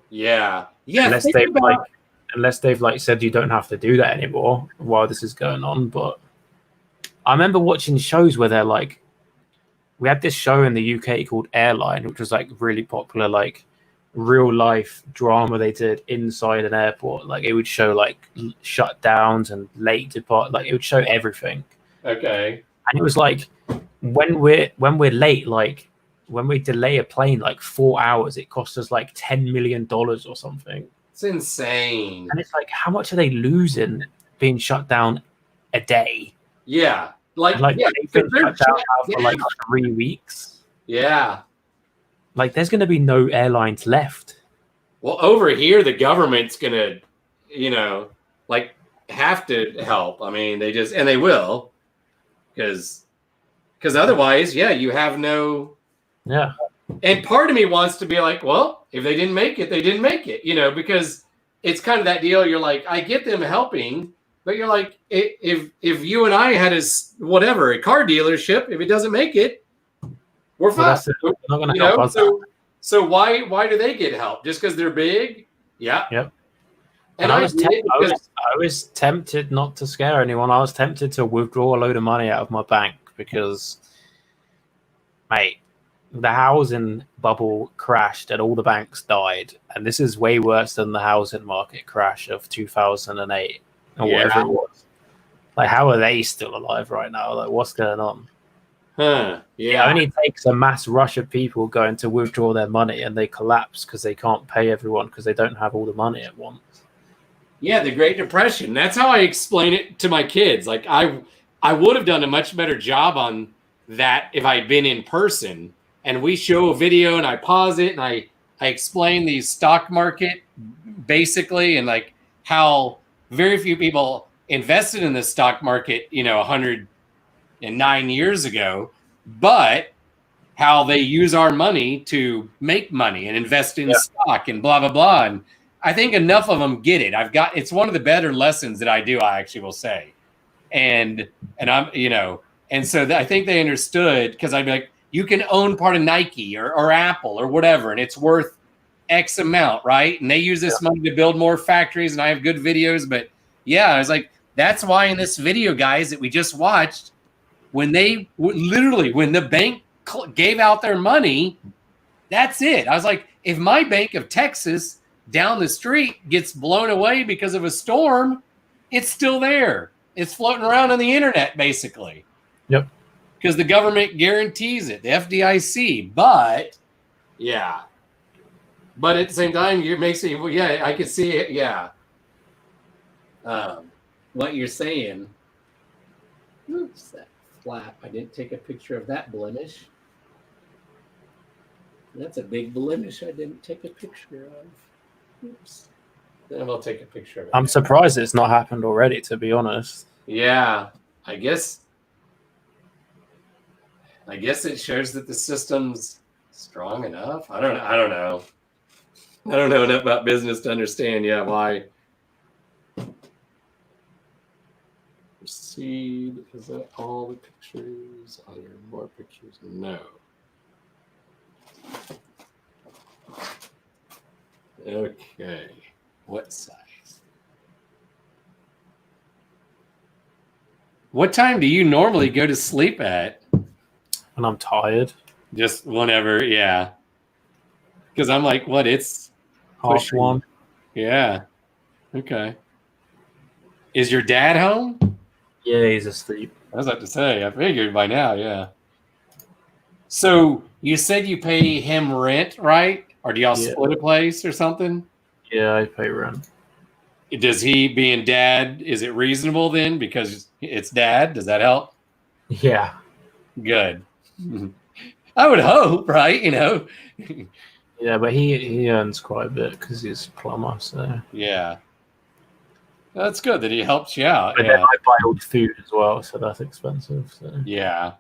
Yeah. Unless they've like said you don't have to do that anymore while this is going on. But I remember watching shows where they're like, we had this show in the UK called Airline, which was like really popular, like real life drama they did inside an airport. Like, it would show like shutdowns and late depart. Like, it would show everything. Okay. And it was like, when we're late, like when we delay a plane like 4 hours, it costs us like $10 million or something. It's insane. And it's like, how much are they losing being shut down a day? Yeah. They've been shut down now for like 3 weeks. Yeah. Like, there's going to be no airlines left. Well, over here, the government's going to, have to help. I mean, they will. Because otherwise, you have no. Yeah. And part of me wants to be like, well, if they didn't make it, they didn't make it, because it's kind of that deal. You're like, I get them helping, but you're like, if you and I had a car dealership, if it doesn't make it, we're fine. We're not going to help us. So why do they get help? Just because they're big? Yeah. Yep. And I was tempted not to scare anyone. I was tempted to withdraw a load of money out of my bank because, mate, the housing bubble crashed and all the banks died. And this is way worse than the housing market crash of 2008 or whatever it was. Like, how are they still alive right now? Like, what's going on? Huh. Yeah. It only takes a mass rush of people going to withdraw their money and they collapse because they can't pay everyone because they don't have all the money at once. Yeah, the Great Depression. That's how I explain it to my kids. Like, I would have done a much better job on that if I had been in person. And we show a video and I pause it and I explain the stock market basically, and like how very few people invested in the stock market, 109 years ago, but how they use our money to make money and invest in stock and blah, blah, blah. And I think enough of them get it. It's one of the better lessons that I do, I actually will say. And I'm, and so I think they understood, because I'd be like, you can own part of Nike or Apple or whatever, and it's worth X amount, right? And they use this money to build more factories, and I have good videos. But I was like, that's why in this video, guys, that we just watched, when they when the bank gave out their money, that's it. I was like, if my Bank of Texas down the street gets blown away because of a storm, it's still there. It's floating around on the internet, basically. Yep. Because the government guarantees it, the FDIC. But, but at the same time, it makes it, I can see it, what you're saying. Oops, that flap. I didn't take a picture of that blemish. That's a big blemish I didn't take a picture of. Oops. Then I'll take a picture of it. I'm surprised it's not happened already, to be honest. Yeah, I guess it shows that the system's strong enough. I don't know. I don't know enough about business to understand, why. Proceed. Is that all the pictures? Are there more pictures? No. Okay. What size? What time do you normally go to sleep at? When I'm tired. Just whenever, Because I'm like, what? It's 1:30. Yeah. Okay. Is your dad home? Yeah, he's asleep. I was about to say, I figured by now, So you said you pay him rent, right? Or do y'all Yeah. split a place or something? Yeah, I pay rent. Does he, being dad, is it reasonable then because it's dad? Does that help? Yeah. Good. I would hope, right? You know. Yeah, but he earns quite a bit because he's a plumber. So Yeah. That's good that he helps you out. but then Yeah. I buy all the food as well, so that's expensive. So Yeah.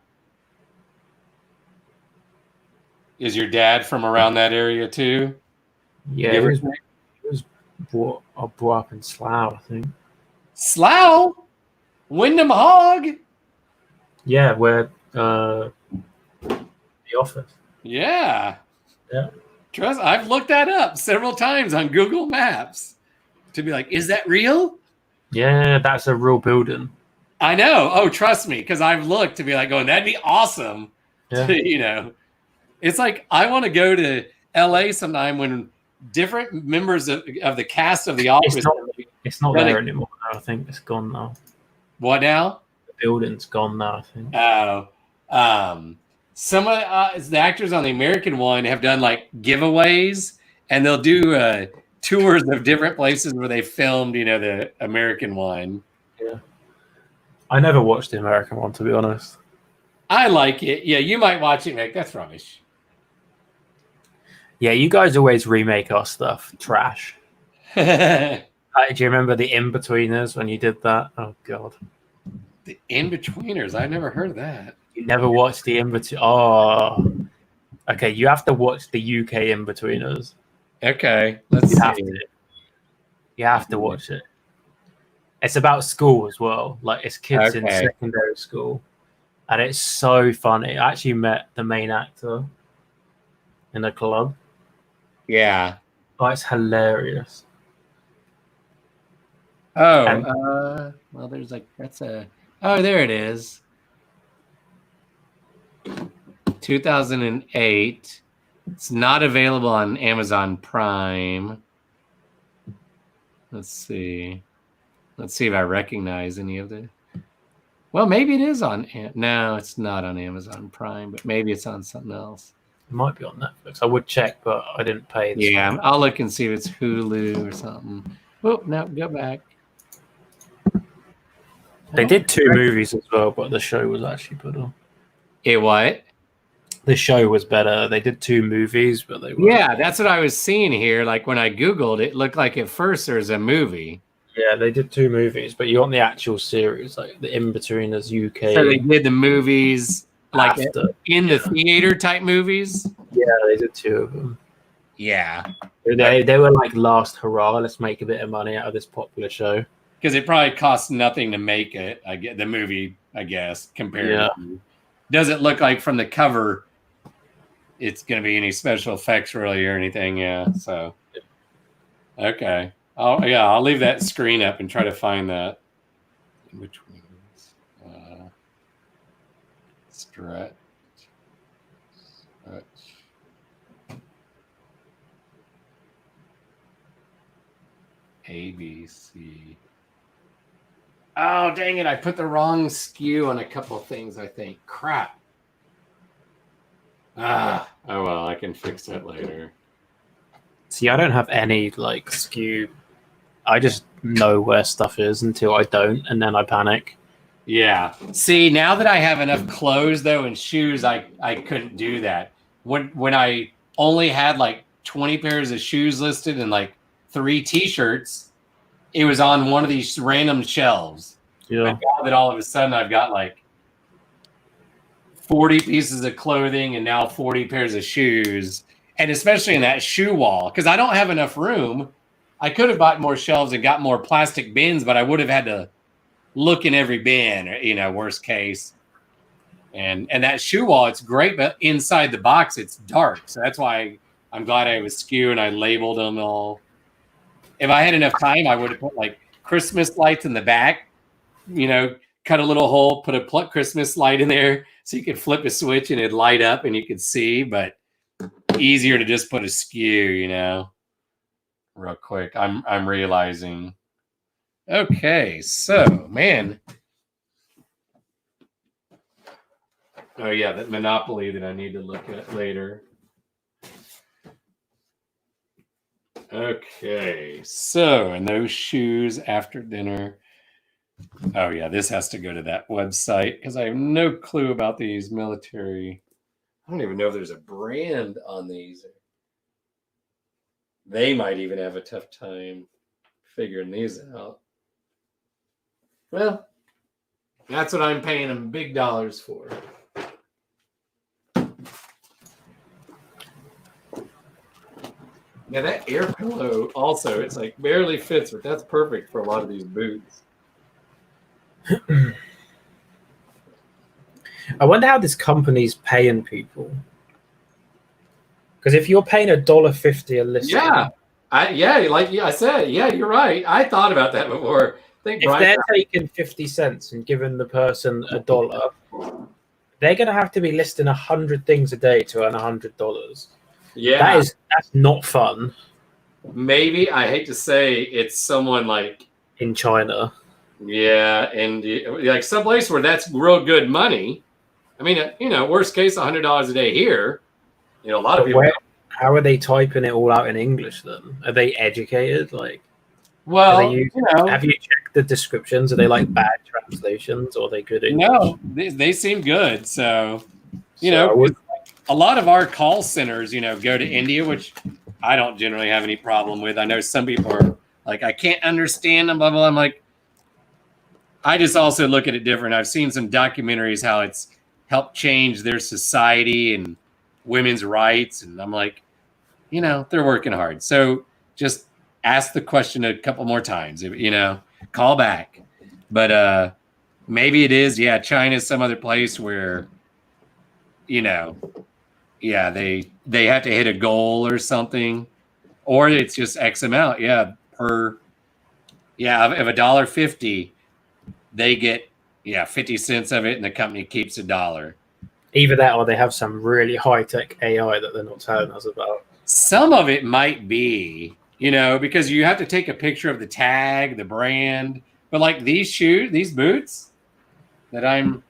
Is your dad from around that area too? yeah, Give or he take? was brought up in Slough, I think. Slough? Wyndham Hog? Yeah, where the office. Yeah. Yeah. Trust, I've looked that up several times on Google Maps to be like, is that real? Yeah, that's a real building. I know. Oh, trust me, because I've looked to be like, going, that'd be awesome. Yeah. To, you know, it's like I want to go to LA sometime when different members of the cast of The Office. It's not there anymore. I think it's gone now. What now? The building's gone now, I think. Oh, some of the actors on the American one have done like giveaways, and they'll do tours of different places where they filmed, you know, the American one. Yeah. I never watched the American one, to be honest. I like it. Yeah, you might watch it, Nick. That's rubbish. Yeah, you guys always remake our stuff. Trash. Do you remember the In-Betweeners when you did that? Oh, God. The In-Betweeners. I've never heard of that. You never watched the In-Between? Oh. Okay, you have to watch the UK In-Betweeners. Okay, let's see. You have to watch it. It's about school as well. Like, it's kids in secondary school. And it's so funny. I actually met the main actor in a club. Yeah. Oh, it's hilarious. Oh, well, there's like, oh, there it is. 2008. It's not available on Amazon Prime. Let's see. Let's see if I recognize any of the. Well, maybe it is on. No, it's not on Amazon Prime, but maybe it's on something else. It might be on Netflix. I would check, but I didn't pay. Yeah, I'll look and see if it's Hulu or something. Oh, no, go back. They did 2 movies as well, but the show was actually better. It what? The show was better. They did 2 movies, but they were. Yeah, that's what I was seeing here. Like when I Googled, it looked like at first there's a movie. Yeah, they did 2 movies, but you want the actual series, like the In-Betweeners UK. So they did the movies like in the theater type movies? Yeah, they did 2 of them. Yeah. They were like last hurrah, let's make a bit of money out of this popular show. Because it probably costs nothing to make it, I get the movie, I guess, compared to. Doesn't look like from the cover it's going to be any special effects really or anything. Yeah. So, okay. I'll leave that screen up and try to find that. In between. Stretch. ABC. Oh, dang it. I put the wrong SKU on a couple of things, I think. Crap. Oh well, I can fix that later. See, I don't have any like SKU. I just know where stuff is until I don't, and then I panic. Yeah. See, now that I have enough clothes though and shoes, I couldn't do that. When I only had like 20 pairs of shoes listed and like 3 t-shirts, it was on one of these random shelves. Yeah. But now that all of a sudden I've got like 40 pieces of clothing and now 40 pairs of shoes, and especially in that shoe wall, because I don't have enough room. I could have bought more shelves and got more plastic bins, but I would have had to look in every bin, you know, worst case. And that shoe wall, it's great, but inside the box, it's dark. So that's why I'm glad I was SKU and I labeled them all. If I had enough time, I would have put like Christmas lights in the back, you know, cut a little hole, put a Christmas light in there so you could flip a switch and it'd light up and you could see, but easier to just put a SKU, you know, real quick. I'm realizing. Okay, so man, Oh yeah, that Monopoly that I need to look at later. Okay, so and those shoes after dinner. Oh yeah, this has to go to that website because I have no clue about these military. I don't even know if there's a brand on these. They might even have a tough time figuring these out. Well, that's what I'm paying them big dollars for. Yeah, that air pillow also, it's like barely fits, but that's perfect for a lot of these boots. I wonder how this company's paying people. Because if you're paying $1.50 a listing, like I said, yeah, you're right. I thought about that before. If they're taking 50 cents and giving the person $1, they're going to have to be listing 100 things a day to earn $100. Yeah, that's not fun. Maybe I hate to say it's someone like in China. Yeah, and like someplace where that's real good money. I mean, worst case, $100 a day here. A lot of people. How are they typing it all out in English then? Are they educated? Like, well, have you checked the descriptions? Are they like bad translations or are they good English? No, they seem good. So, a lot of our call centers, go to India, which I don't generally have any problem with. I know some people are like, I can't understand them, blah, blah, blah. I'm like, I just also look at it different. I've seen some documentaries how it's helped change their society and women's rights. And I'm like, they're working hard. So just ask the question a couple more times, call back. But maybe it is, China's some other place where, they have to hit a goal or something. Or it's just X amount, of $1.50, they get 50 cents of it and the company keeps $1. Either that or they have some really high-tech AI that they're not telling us about. Some of it might be, because you have to take a picture of the tag, the brand. But like these boots that I'm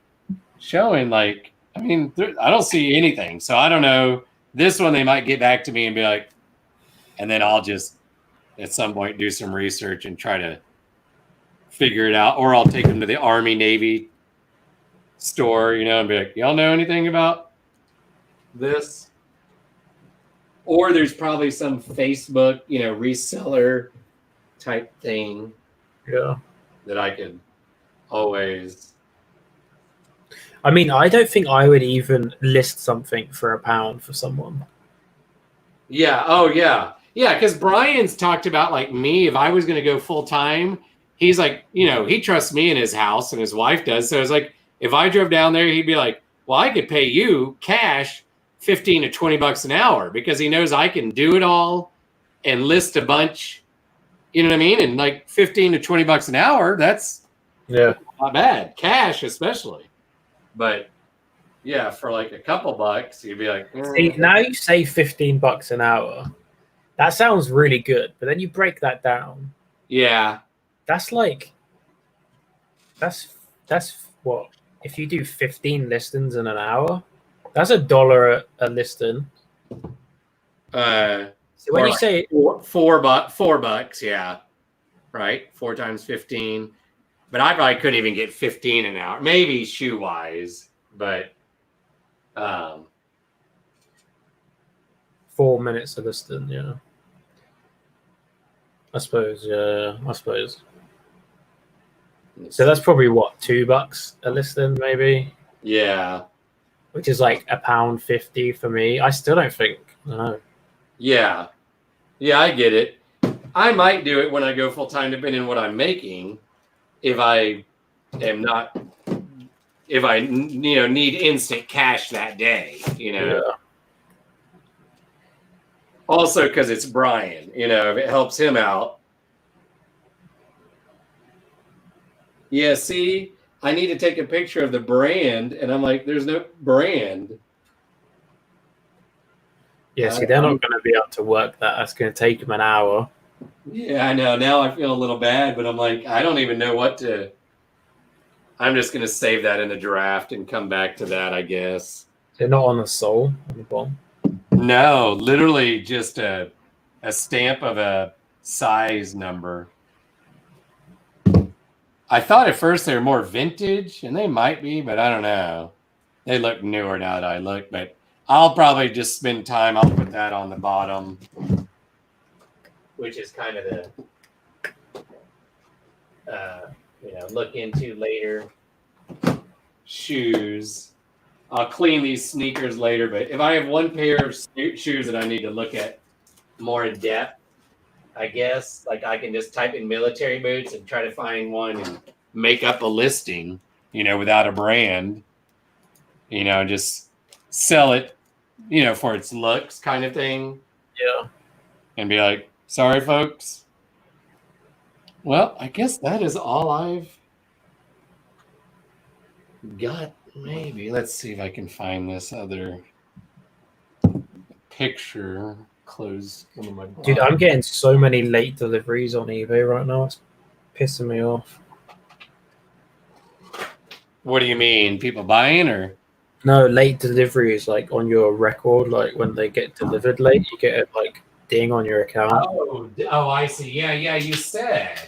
showing, like, I mean, I don't see anything. So I don't know. This one, they might get back to me and be like, and then I'll just at some point do some research and try to figure it out. Or I'll take them to the Army Navy store, and be like, y'all know anything about this? Or there's probably some Facebook, reseller type thing. Yeah. That I could always. I mean, I don't think I would even list something for £1 for someone. Yeah. Oh, yeah. Yeah. Because Brian's talked about like me, if I was going to go full time, he's like, he trusts me in his house and his wife does. So it's like, if I drove down there, he'd be like, well, I could pay you cash $15 to $20 an hour because he knows I can do it all and list a bunch. You know what I mean? And like $15 to $20 an hour, that's not bad. Cash, especially. But yeah, for like a couple bucks, you'd be like, See, now you say $15 an hour. That sounds really good, but then you break that down. Yeah. That's like that's what? If you do 15 listings in an hour, that's $1 a listing. So when you say $4, yeah, right, 4 times 15, but I probably couldn't even get 15 an hour, maybe shoe wise, but 4 minutes a listing, I suppose. So that's probably what, $2 a listing, maybe. Yeah. Which is like £1.50 for me. I still don't think. I don't know. Yeah. Yeah, I get it. I might do it when I go full time, depending on what I'm making. If I need instant cash that day, Yeah. Also, because it's Brian, if it helps him out. Yeah, see, I need to take a picture of the brand, and I'm like, there's no brand. Yeah, see, they're not going to be able to work that. That's going to take them an hour. Yeah, I know. Now I feel a little bad, but I'm like, I don't even know what to. I'm just gonna save that in the draft and come back to that, I guess. They're not on the sole on the bottom. No, literally just a stamp of a size number. I thought at first they were more vintage, and they might be, but I don't know. They look newer now that I look, but I'll probably just spend time. I'll put that on the bottom, which is kind of the look into later. Shoes. I'll clean these sneakers later, but if I have one pair of shoes that I need to look at more in depth, I guess like I can just type in military boots and try to find one and make up a listing, without a brand, just sell it, for its looks kind of thing. Yeah. And be like, sorry, folks. Well, I guess that is all I've got. Maybe. Let's see if I can find this other picture. Close one of my blogs. Dude, I'm getting so many late deliveries on eBay right now. It's pissing me off. What do you mean? People buying or? No, late deliveries, like on your record, like when they get delivered late, you get a like ding on your account. Oh, I see. Yeah, you said.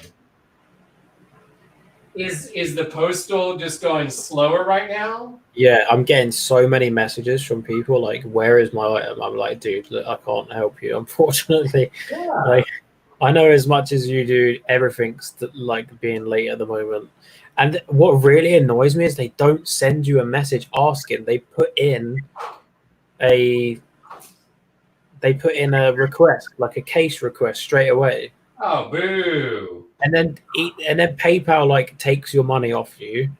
Is the postal just going slower right now? Yeah, I'm getting so many messages from people like, "Where is my item?" I'm like, "Dude, look, I can't help you, unfortunately." Yeah. Like, I know as much as you do. Everything's like being late at the moment. And what really annoys me is they don't send you a message asking. They put in a request, like a case request, straight away. Oh, boo! And then PayPal like takes your money off you.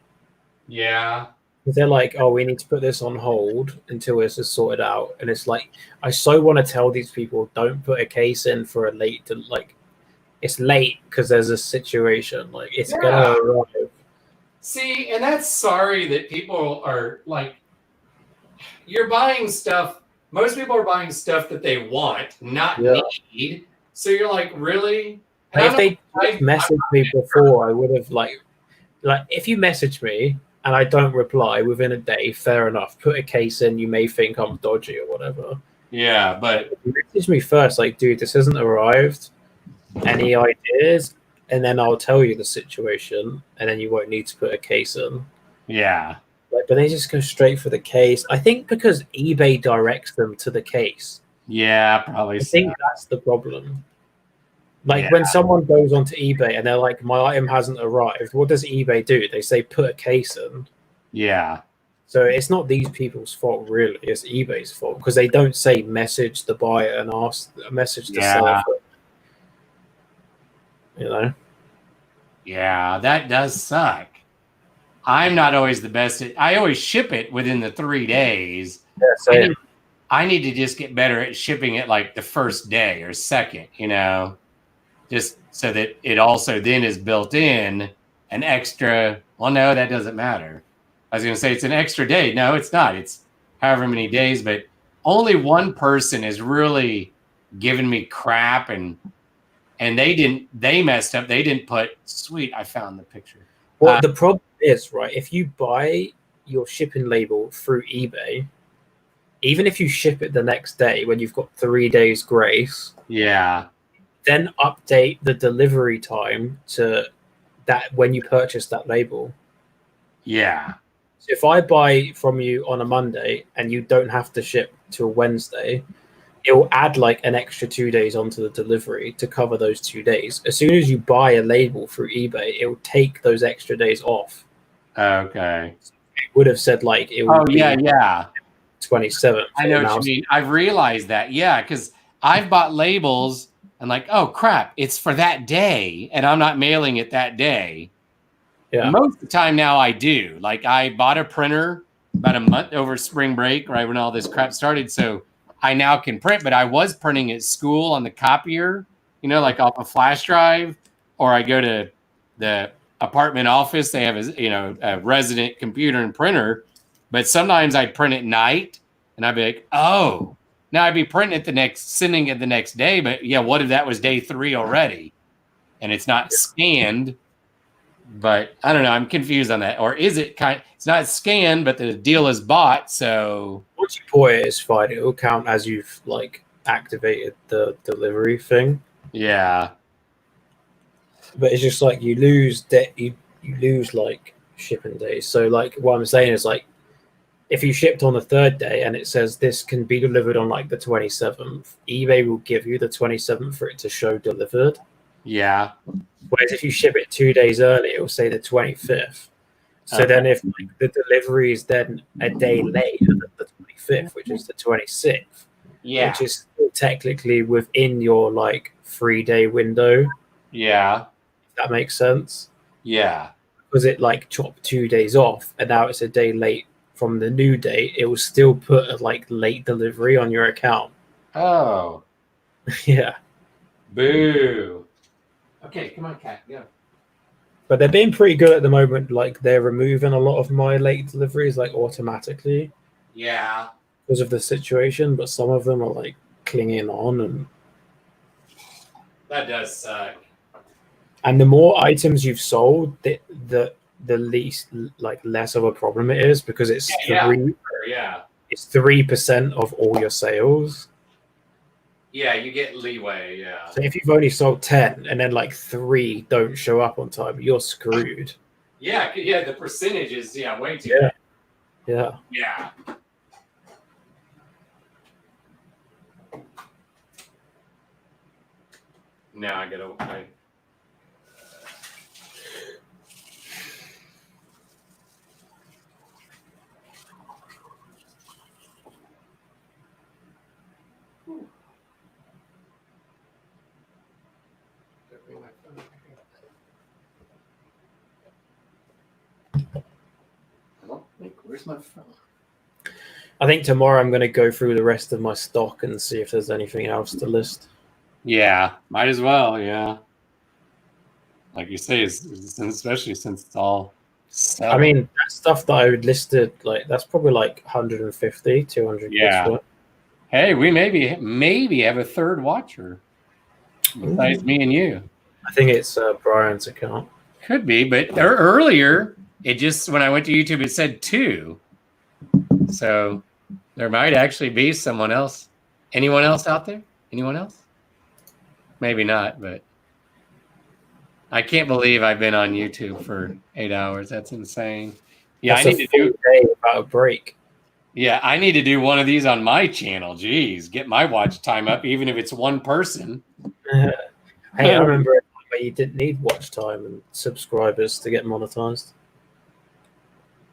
Yeah. They're like, "Oh, we need to put this on hold until this is sorted out." And it's like, I so want to tell these people, don't put a case in for a late. It's late because there's a situation. Like it's gonna arrive. See, and that's sorry that people are like, you're buying stuff. Most people are buying stuff that they want, not need. So you're like, really? If they messaged me before, I would have like if you message me and I don't reply within a day, fair enough. Put a case in. You may think I'm dodgy or whatever. Yeah, but if you message me first, like, dude, this hasn't arrived. Any ideas? And then I'll tell you the situation, and then you won't need to put a case in. Yeah. But they just go straight for the case. I think because eBay directs them to the case. Yeah, probably. I think that's the problem. Like when someone goes onto eBay and they're like, my item hasn't arrived, what does eBay do? They say put a case in. Yeah. So it's not these people's fault, really. It's eBay's fault because they don't say message the buyer and message the seller. Yeah, that does suck. I'm not always the best I always ship it within the 3 days. Yeah, I need to just get better at shipping it like the first day or second, just so that it also then is built in an extra. Well, no, that doesn't matter. I was going to say it's an extra day. No, it's not. It's however many days, but only one person is really giving me crap and they messed up. They didn't put, sweet, I found the picture. Well, the problem is, right, if you buy your shipping label through eBay, even if you ship it the next day when you've got 3 days grace, then update the delivery time to that when you purchase that label. Yeah. So if I buy from you on a Monday and you don't have to ship till Wednesday, it will add like an extra 2 days onto the delivery to cover those 2 days. As soon as you buy a label through eBay, it will take those extra days off. Okay. It would have said like it would be 27th. I know what you mean. I've realized that. Yeah, because I've bought labels and like, oh crap, it's for that day, and I'm not mailing it that day. Yeah. Most of the time now I do. Like I bought a printer about a month over spring break, right when all this crap started. So I now can print, but I was printing at school on the copier, like off a flash drive, or I go to the apartment office. They have a resident computer and printer, but sometimes I'd print at night and I'd be like, oh, now I'd be printing it sending it the next day. But yeah, what if that was day 3 already and it's not scanned? But I don't know. I'm confused on that. Or is it it's not scanned, but the deal is bought. So once you put it, it's fine. It will count as you've like activated the delivery thing. yeah. But it's just like you lose you lose like shipping days. So like what I'm saying is like if you shipped on the 3rd day and it says this can be delivered on like the 27th, eBay will give you the 27th for it to show delivered. Yeah. Whereas if you ship it 2 days early, it will say the 25th. So then if like, the delivery is then a day later than the 25th, which is the 26th, which is still technically within your like 3-day window. Yeah. If that makes sense. Yeah. Because it like chopped 2 days off and now it's a day late from the new date, it will still put a like late delivery on your account. Oh. Yeah. Boo. Okay, come on, cat, go. But they're being pretty good at the moment. Like they're removing a lot of my late deliveries like automatically. Yeah. Because of the situation, but some of them are like clinging on, and that does suck. And the more items you've sold, the least like less of a problem it is, because it's it's 3% of all your sales. Yeah, you get leeway. Yeah. So if you've only sold 10 and then like 3 don't show up on time, you're screwed. Yeah. The percentage is way too. Yeah. Now I gotta. Where's my phone? I think tomorrow I'm going to go through the rest of my stock and see if there's anything else to list. Yeah, might as well. Yeah. Like you say, especially since it's all selling. I mean, that stuff that I listed, like that's probably like 150, 200. Yeah. Hey, we maybe have a third watcher besides me and you. I think it's Brian's account. Could be, but earlier it just when I went to YouTube it said 2. So there might actually be someone else. Anyone else out there? Anyone else? Maybe not, but I can't believe I've been on YouTube for 8 hours. That's insane. Yeah, That's I need to do day without a break. Yeah, I need to do one of these on my channel. Jeez, get my watch time up, even if it's one person. Hey, I remember where you didn't need watch time and subscribers to get monetized.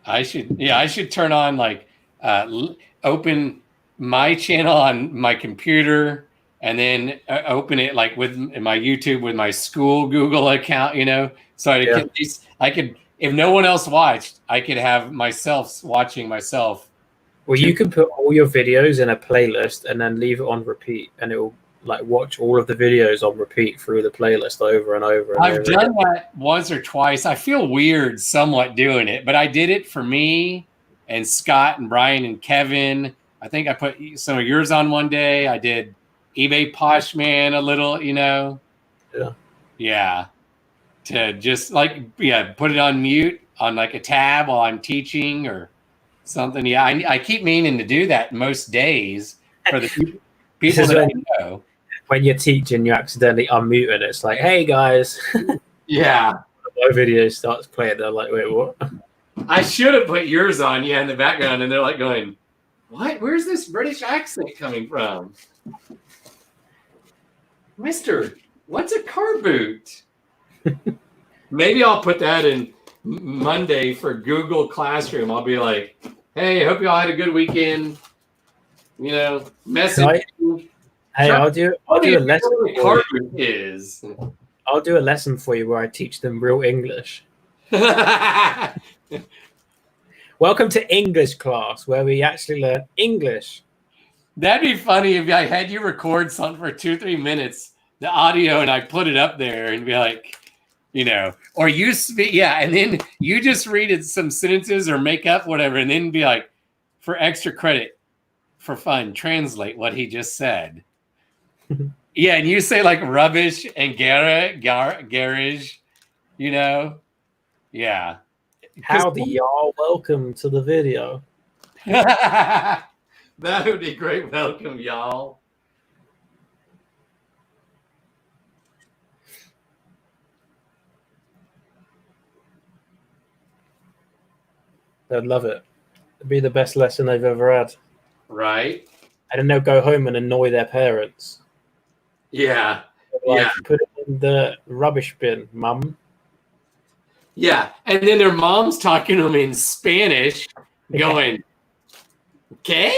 I should turn on like open my channel on my computer and then open it like with my YouTube with my school Google account, so I could, if no one else watched, I could have myself watching myself. Well, you can put all your videos in a playlist and then leave it on repeat, and it will like watch all of the videos on repeat through the playlist over and over. I've done that once or twice. I feel weird somewhat doing it, but I did it for me and Scott and Brian and Kevin. I think I put some of yours on one day. I did eBay Poshman a little, Yeah. To just put it on mute on like a tab while I'm teaching or something. Yeah, I keep meaning to do that most days for the people that I know. When you're teaching, you accidentally unmute it. It's like, hey guys. Yeah. My video starts playing. They're like, wait, what? I should have put yours on, in the background, and they're like going, what? Where's this British accent coming from? Mister, what's a car boot? Maybe I'll put that in Monday for Google Classroom. I'll be like, hey, hope y'all had a good weekend. Message. Hey, I'll do a lesson. Car boot is. I'll do a lesson for you where I teach them real English. Welcome to English class, where we actually learn English. That'd be funny if I had you record something for 2-3 minutes, the audio, and I put it up there and be like, or you speak, and then you just read some sentences or make up whatever, and then be like, for extra credit, for fun, translate what he just said. And you say like rubbish and garage, Yeah. Howdy, y'all. Welcome to the video. That would be great. Welcome, y'all. They'd love it. It'd be the best lesson they've ever had. Right? And then they'll go home and annoy their parents. Yeah. Like, put it in the rubbish bin, mum. Yeah. And then their mom's talking to them in Spanish, going, okay?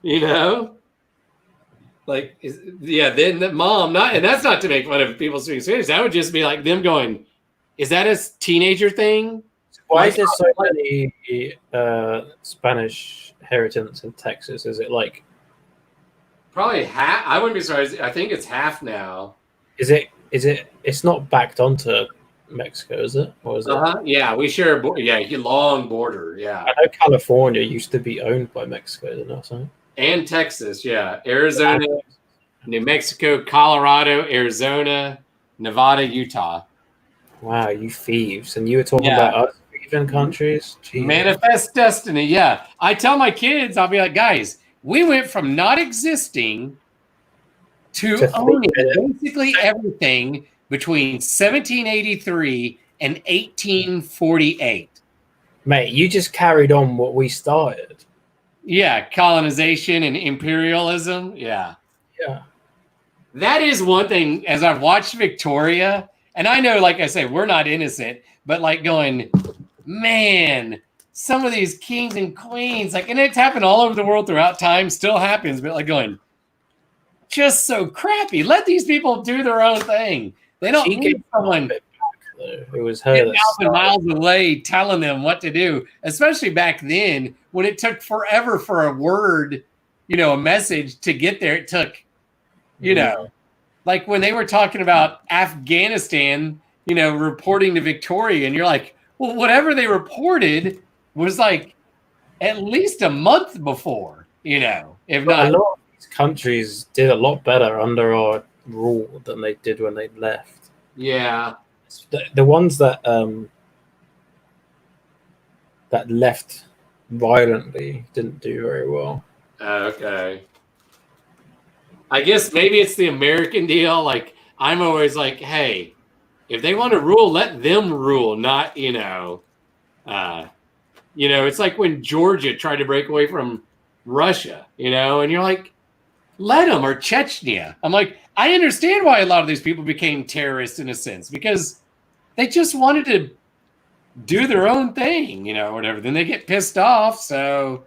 You know? Like, then the mom, and that's not to make fun of people speaking Spanish. That would just be like them going, is that a teenager thing? Why is there so many Spanish inheritance in Texas? Is it like probably half? I wouldn't be surprised. I think it's half now. Is it? It's not backed onto Mexico, is it? Or is it? Yeah, we share. Long border. Yeah. I know California used to be owned by Mexico, didn't it? So? And Texas, yeah. Arizona, New Mexico, Colorado, Arizona, Nevada, Utah. Wow, you thieves! And you were talking about us thieving countries. Jeez. Manifest destiny. Yeah, I tell my kids, I'll be like, guys, we went from not existing to owning basically everything between 1783 and 1848. Mate, you just carried on what we started. Yeah, colonization and imperialism. Yeah. Yeah. That is one thing, as I've watched Victoria, and I know, like I said, we're not innocent, but like going, man, some of these kings and queens, like, and it's happened all over the world throughout time, still happens, but like going, just so crappy. Let these people do their own thing. They don't need someone. It was her 10,000 miles away telling them what to do, especially back then when it took forever for a word, a message to get there. It took, like when they were talking about Afghanistan, reporting to Victoria, and you're like, well, whatever they reported was like at least a month before, if not. A lot of these countries did a lot better under our rule than they did when they left. Yeah. The ones that that left violently didn't do very well. Okay. I guess maybe it's the American deal. Like, I'm always like, hey, if they want to rule, let them rule, not, it's like when Georgia tried to break away from Russia, and you're like, let them, or Chechnya. I'm like, I understand why a lot of these people became terrorists in a sense, because they just wanted to do their own thing, whatever. Then they get pissed off. So,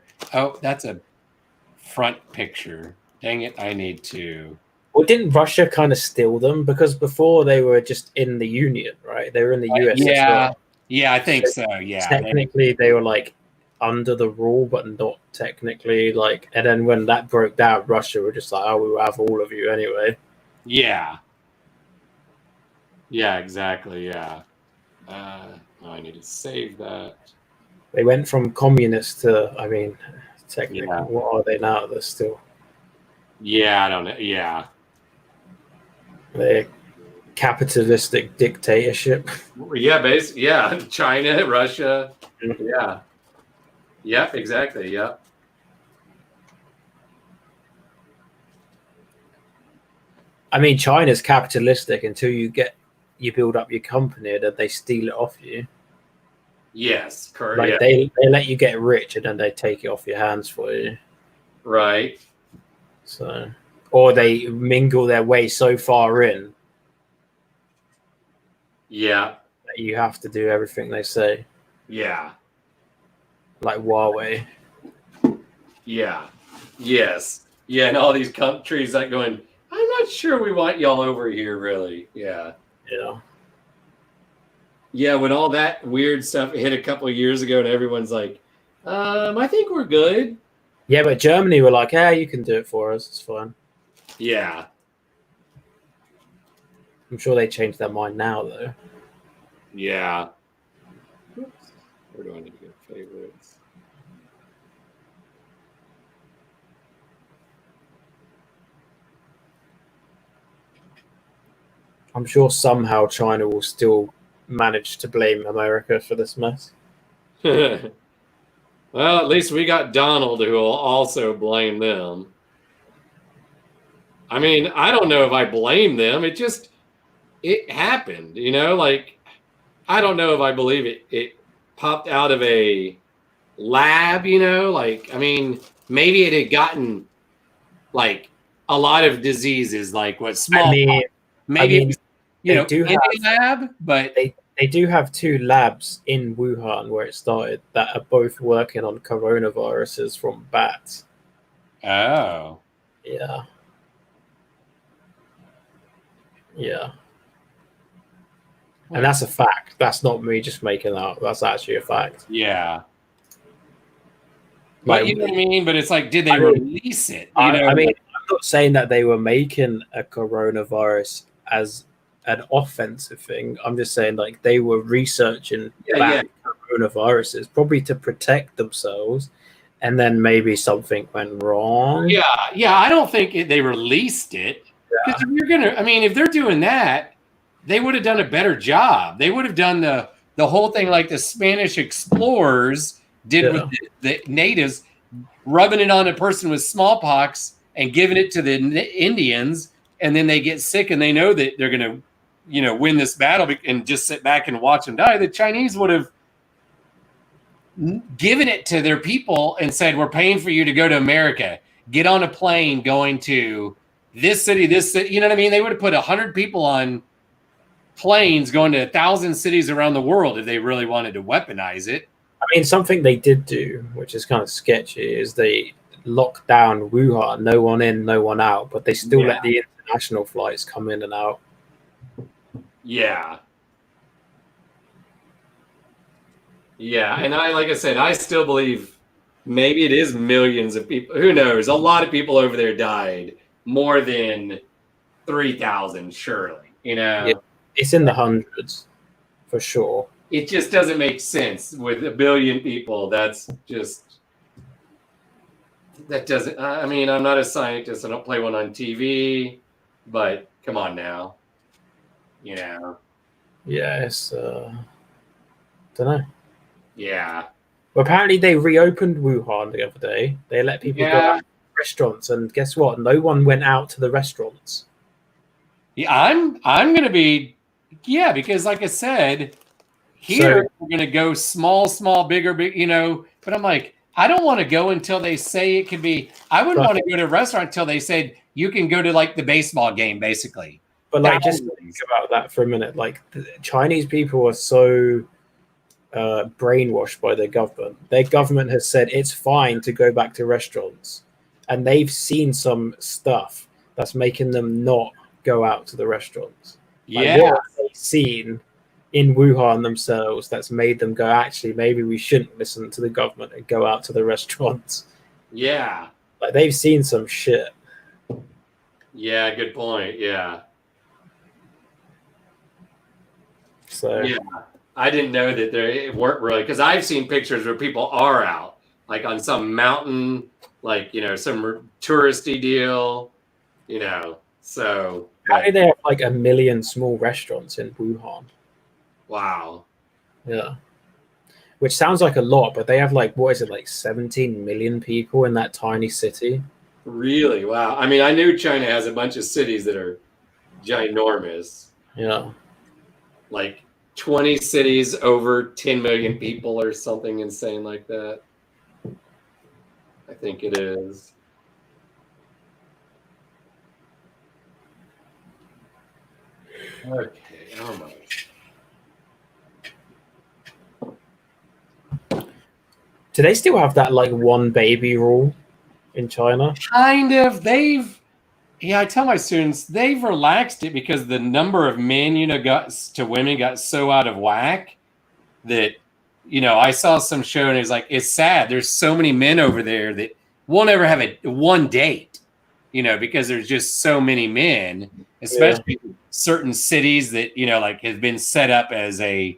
that's a front picture. Dang it, I need to. Well, didn't Russia kind of steal them? Because before they were just in the Union, right? They were in the USSR. Yeah, I think so. Yeah. Technically, they were like under the rule, but not technically. Like, and then when that broke down, Russia were just like, "Oh, we will have all of you anyway." Yeah. Yeah, exactly. Yeah. I need to save that. They went from communist to, I mean, technically, what are they now? They're still. Yeah, I don't know. Yeah. They're capitalistic dictatorship. Yeah, basically. Yeah. China, Russia. Yeah. Yep, exactly. Yep. I mean, China's capitalistic until you build up your company, then they steal it off you. Yes, correct. Like they let you get rich and then they take it off your hands for you. Right. So, or they mingle their way so far in. Yeah. That you have to do everything they say. Yeah. Like Huawei. Yeah. Yes. Yeah, and all these countries like going, I'm not sure we want y'all over here, really. Yeah. Yeah. Yeah, when all that weird stuff hit a couple of years ago and everyone's like, I think we're good. Yeah, but Germany were like, you can do it for us. It's fine. Yeah. I'm sure they changed their mind now, though. Yeah. Oops. Where do I need to get favorites? I'm sure somehow China will still managed to blame America for this mess. Well, at least we got Donald who will also blame them. I mean, I don't know if I blame them. It happened, like, I don't know if I believe it popped out of a lab, like, I mean, maybe it had gotten like a lot of diseases, like what small, maybe it was, in a lab, but they do have 2 labs in Wuhan where it started that are both working on coronaviruses from bats. Oh, yeah. And that's a fact. That's not me just making that up. That's actually a fact. Yeah. But you know what I mean? But it's like, did they release it? I mean, I'm not saying that they were making a coronavirus as an offensive thing. I'm just saying, like, they were researching coronaviruses, probably to protect themselves, and then maybe something went wrong. Yeah. I don't think they released it. Because if they're doing that, they would have done a better job. They would have done the whole thing like the Spanish explorers did with the natives, rubbing it on a person with smallpox and giving it to the Indians, and then they get sick and they know that they're going to, win this battle and just sit back and watch them die. The Chinese would have given it to their people and said, we're paying for you to go to America. Get on a plane going to this city, you know what I mean? They would have put 100 people on planes going to 1,000 cities around the world if they really wanted to weaponize it. I mean, something they did do, which is kind of sketchy, is they locked down Wuhan, no one in, no one out, but they still let the international flights come in and out. Yeah. Yeah, and like I said, I still believe maybe it is millions of people. Who knows? A lot of people over there died. More than 3,000, surely. It's in the hundreds, for sure. It just doesn't make sense with 1 billion people. That doesn't. I mean, I'm not a scientist. I don't play one on TV, but come on now. Yeah, it's don't know. Yeah. Well, apparently they reopened Wuhan the other day. They let people go out to restaurants, and guess what? No one went out to the restaurants. Yeah, I'm gonna be, because like I said, here we're gonna go small, bigger, big, But I'm like, I don't want to go until they say it could be. I wouldn't want to go to a restaurant until they said you can go to like the baseball game, basically. But like, just think about that for a minute. Like, the Chinese people are so brainwashed by their government. Their government has said it's fine to go back to restaurants, and they've seen some stuff that's making them not go out to the restaurants. What have they seen in Wuhan themselves that's made them go, actually, maybe we shouldn't listen to the government and go out to the restaurants? Yeah. Like, they've seen some shit. Yeah, good point. Yeah. So I didn't know that they weren't really, because I've seen pictures where people are out, like on some mountain, like, some touristy deal, so. How do they have like 1 million small restaurants in Wuhan? Wow. Yeah. Which sounds like a lot, but they have like, what is it, like 17 million people in that tiny city? Really? Wow. I mean, I knew China has a bunch of cities that are ginormous. Yeah. Like 20 cities over 10 million people or something insane like that. I think it is. Okay, how much? Do they still have that like one baby rule in China? Kind of. I tell my students they've relaxed it because the number of men, women got so out of whack that, I saw some show and it was like, it's sad. There's so many men over there that won't ever have one date, because there's just so many men, especially certain cities that, like have been set up as a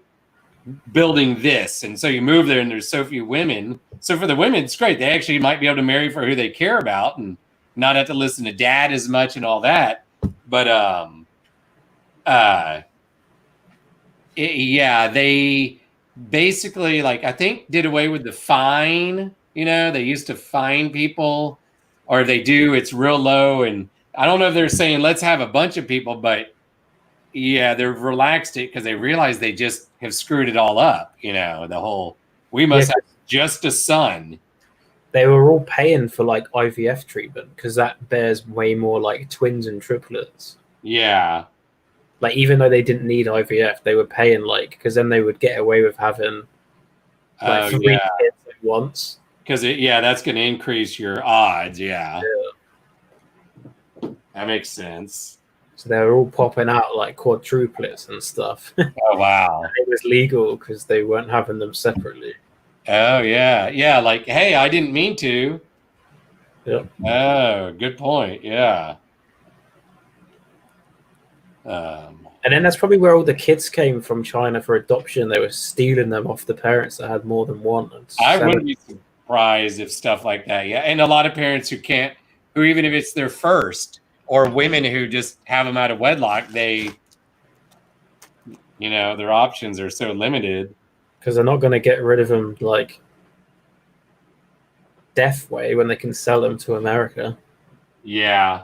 building this. And so you move there and there's so few women. So for the women, it's great. They actually might be able to marry for who they care about and not have to listen to dad as much and all that. But Yeah, they basically, like, I think did away with the fine. You know, they used to fine people, or they do. It's real low, and I don't know if they're saying let's have a bunch of people, but yeah, they've relaxed it because they realize they just have screwed it all up. You know, the whole we must have just a son. They were all paying for like IVF treatment because that bears way more like twins and triplets. Yeah. Like even though they didn't need IVF, they were paying like because then they would get away with having like 3 kids at once. Because that's going to increase your odds. Yeah, that makes sense. So they were all popping out like quadruplets and stuff. Oh wow! It was legal because they weren't having them separately. Oh yeah. Like, hey, I didn't mean to. Yep. Oh, good point. Yeah. And then that's probably where all the kids came from China for adoption. They were stealing them off the parents that had more than one. I wouldn't be surprised if stuff like that. Yeah, and a lot of parents who even if it's their first, or women who just have them out of wedlock, they, their options are so limited. Because they're not going to get rid of them like death way when they can sell them to America. Yeah.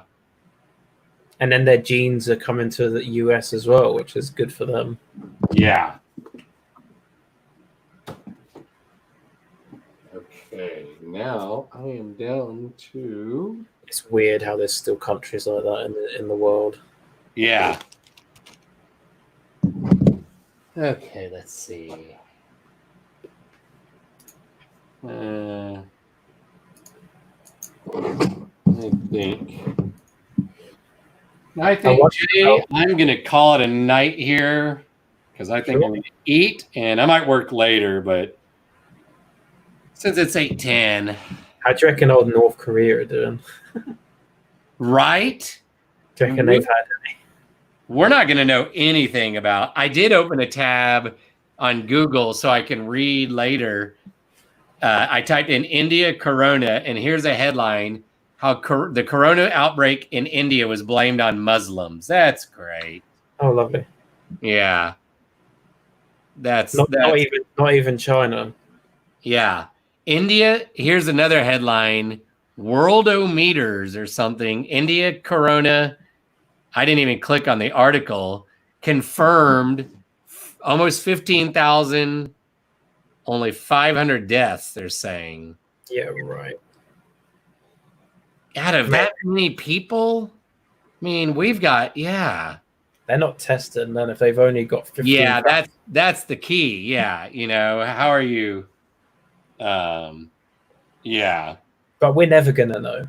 And then their genes are coming to the US as well, which is good for them. Yeah. Okay, now I am down to... It's weird how there's still countries like that in the world. Yeah. Okay, let's see. I think, Jay, I'm going to call it a night here because I think I'm going to eat and I might work later, but since it's 8:10. How do you reckon old North Korea are doing? Right? Do you reckon they've had any? We're not going to know anything about. I did open a tab on Google so I can read later. I typed in India Corona, and here's a headline: how the Corona outbreak in India was blamed on Muslims. That's great. Oh, lovely. Yeah. That's not even China. Yeah. India, here's another headline: Worldometers or something. India Corona, I didn't even click on the article, confirmed almost 15,000, only 500 deaths, they're saying. Yeah, right. Out of that many people? I mean, we've got, They're not testing then if they've only got 15. Yeah, that's the key. Yeah. How are you? Yeah. But we're never going to know.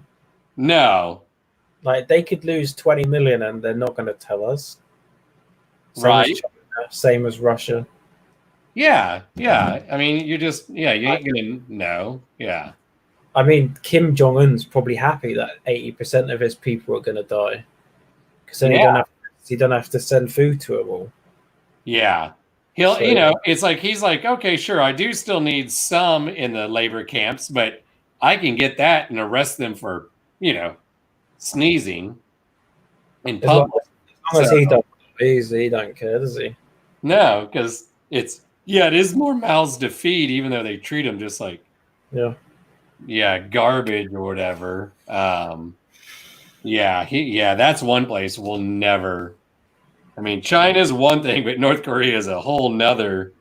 No. Like, they could lose 20 million and they're not going to tell us. Right. As China, same as Russia. Yeah. I mean, you ain't going to know. Yeah. I mean, Kim Jong-un's probably happy that 80% of his people are going to die. Because then he don't have to send food to them all. Yeah. It's like, he's like, okay, sure, I do still need some in the labor camps, but I can get that and arrest them for, sneezing in public. As long as he don't care, does he? No, because it is more mouths to feed, even though they treat them just like, garbage or whatever. That's one place we'll never. I mean, China's one thing, but North Korea is a whole nother.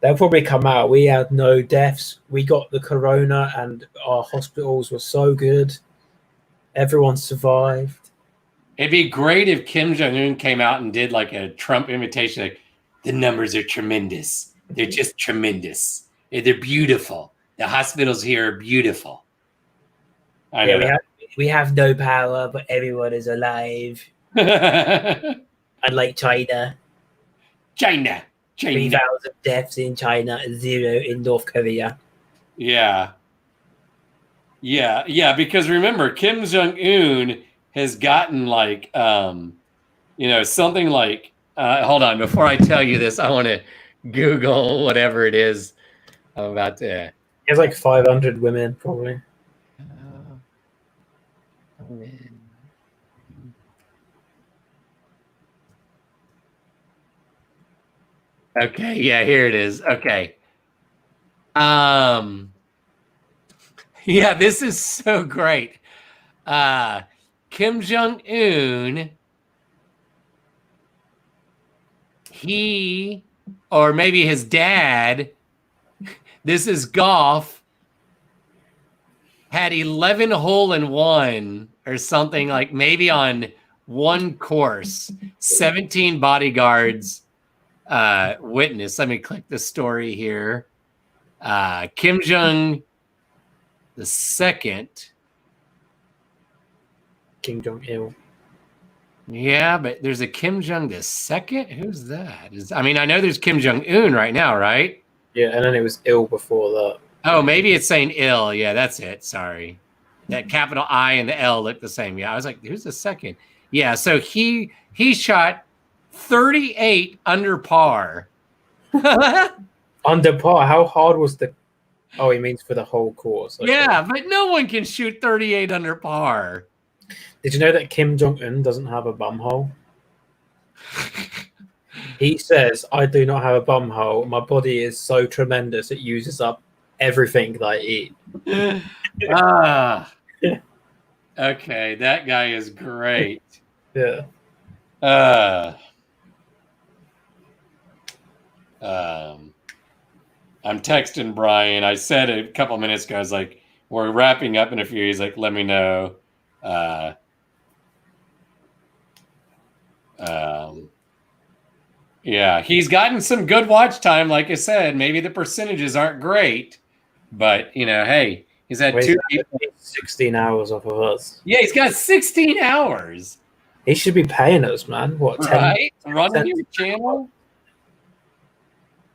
They'll probably come out. We had no deaths. We got the corona, and our hospitals were so good. Everyone survived. It'd be great if Kim Jong-un came out and did like a Trump imitation. Like, the numbers are tremendous. They're just tremendous. They're beautiful. The hospitals here are beautiful. We have no power, but everyone is alive. Unlike China. 3,000 deaths in China, 0 in North Korea. Yeah, because remember, Kim Jong-un has gotten like, something like, hold on, before I tell you this, I want to Google whatever it is I'm about to. He has like 500 women, probably. Okay, yeah, here it is. Okay. Yeah, this is so great. Kim Jong-un, he, or maybe his dad, this is golf, had 11 hole-in-one or something, like maybe on one course, 17 bodyguards witness. Let me click the story here. Kim Jong the second. Kim Jong Il. Yeah, but there's a Kim Jong the second. Who's that? I mean, I know there's Kim Jong Un right now, right? Yeah, and then it was Il before that. Oh, maybe it's saying ill. Yeah, that's it. Sorry. That capital I and the L look the same. Yeah, I was like, who's the second? Yeah, so he shot 38 under par. Under par? How hard was the... Oh, he means for the whole course. Okay. Yeah, but no one can shoot 38 under par. Did you know that Kim Jong-un doesn't have a bum hole? He says, I do not have a bum hole. My body is so tremendous, it uses up everything that I eat. Okay, that guy is great. Yeah. I'm texting Brian. I said a couple minutes ago, I was like, we're wrapping up in a few. He's like, let me know. Yeah, he's gotten some good watch time. Like I said, maybe the percentages aren't great, but hey, he's had 16 hours off of us. Yeah, he's got 16 hours. He should be paying us, man. What, 10? Right? Running your channel?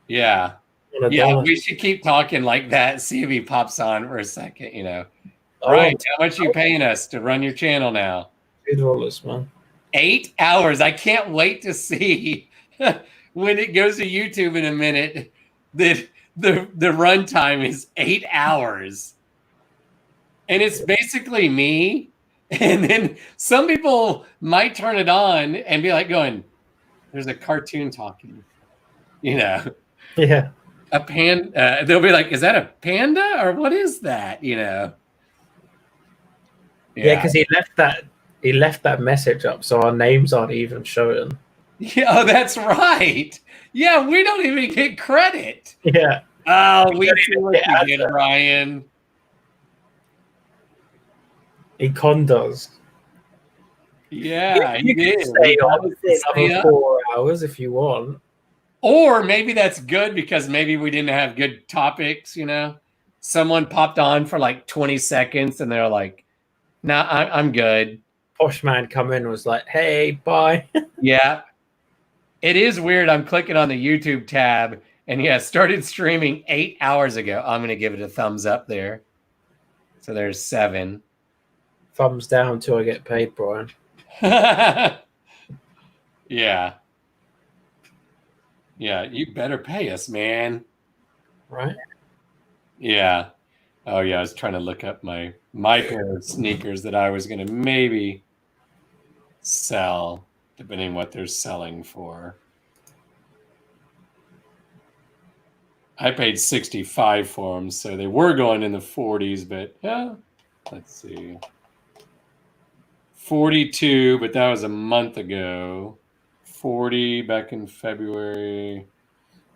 Yeah. Yeah, we should keep talking like that. See if he pops on for a second, Right, how much are you paying us to run your channel now? $2, man. 8 hours. I can't wait to see when it goes to YouTube in a minute that the run time is 8 hours. And it's basically me. And then some people might turn it on and be like going, there's a cartoon talking, Yeah. A panda. They'll be like, is that a panda or what is that? Yeah, because he left that message up, so our names aren't even showing. Yeah, that's right. Yeah, we don't even get credit. Yeah. Oh, we do what you did, Ryan. He does. Yeah, you can stay on for 4 hours if you want. Or maybe that's good because maybe we didn't have good topics, Someone popped on for like 20 seconds and they're like, nah, I'm good. Poshman come in and was like, hey, bye. Yeah. It is weird. I'm clicking on the YouTube tab and started streaming 8 hours ago. I'm going to give it a thumbs up there. So there's 7. Thumbs down till I get paid, Brian. Yeah. Yeah, you better pay us, man. Right? Yeah. Oh, yeah, I was trying to look up my pair of sneakers that I was going to maybe sell, depending on what they're selling for. I paid $65 for them, so they were going in the 40s, but yeah, let's see. 42, but that was a month ago. 40 back in February.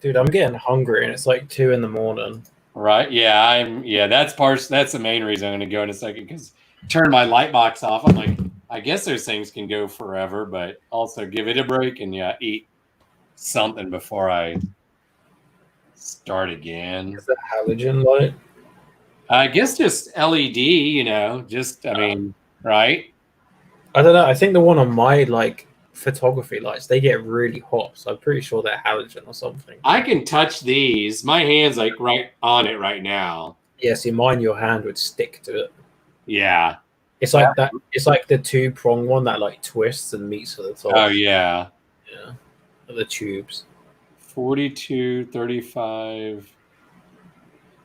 Dude, I'm getting hungry and it's like 2 a.m. Right? Yeah, that's the main reason I'm going to go in a second because turn my light box off. I'm like, I guess those things can go forever, but also give it a break and eat something before I start again. Is that halogen light? I guess just LED, right? I don't know. I think the one on my photography lights, they get really hot, so I'm pretty sure they're halogen or something. I can touch these. My hand's right on it right now. Yeah, see, mine, your hand would stick to it. Yeah. It's like that. It's like the 2-prong one that twists and meets at the top. Oh, yeah. Yeah. The tubes. 42, 35.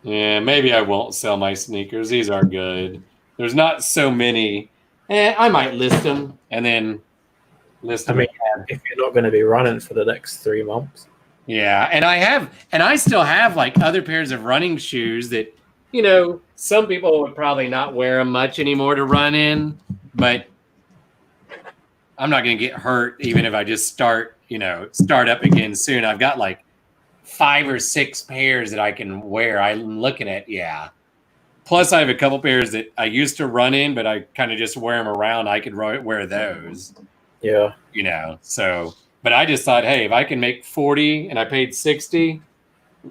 Yeah, maybe I won't sell my sneakers. These are good. There's not so many. I might list them and then list them. I mean, if you're not going to be running for the next 3 months. Yeah, and I still have like other pairs of running shoes that, some people would probably not wear them much anymore to run in, but I'm not going to get hurt even if I just start up again soon. I've got like 5 or 6 pairs that I can wear. I'm looking at, Plus, I have a couple pairs that I used to run in, but I kind of just wear them around. I could wear those. Yeah. So, but I just thought, hey, if I can make 40 and I paid 60,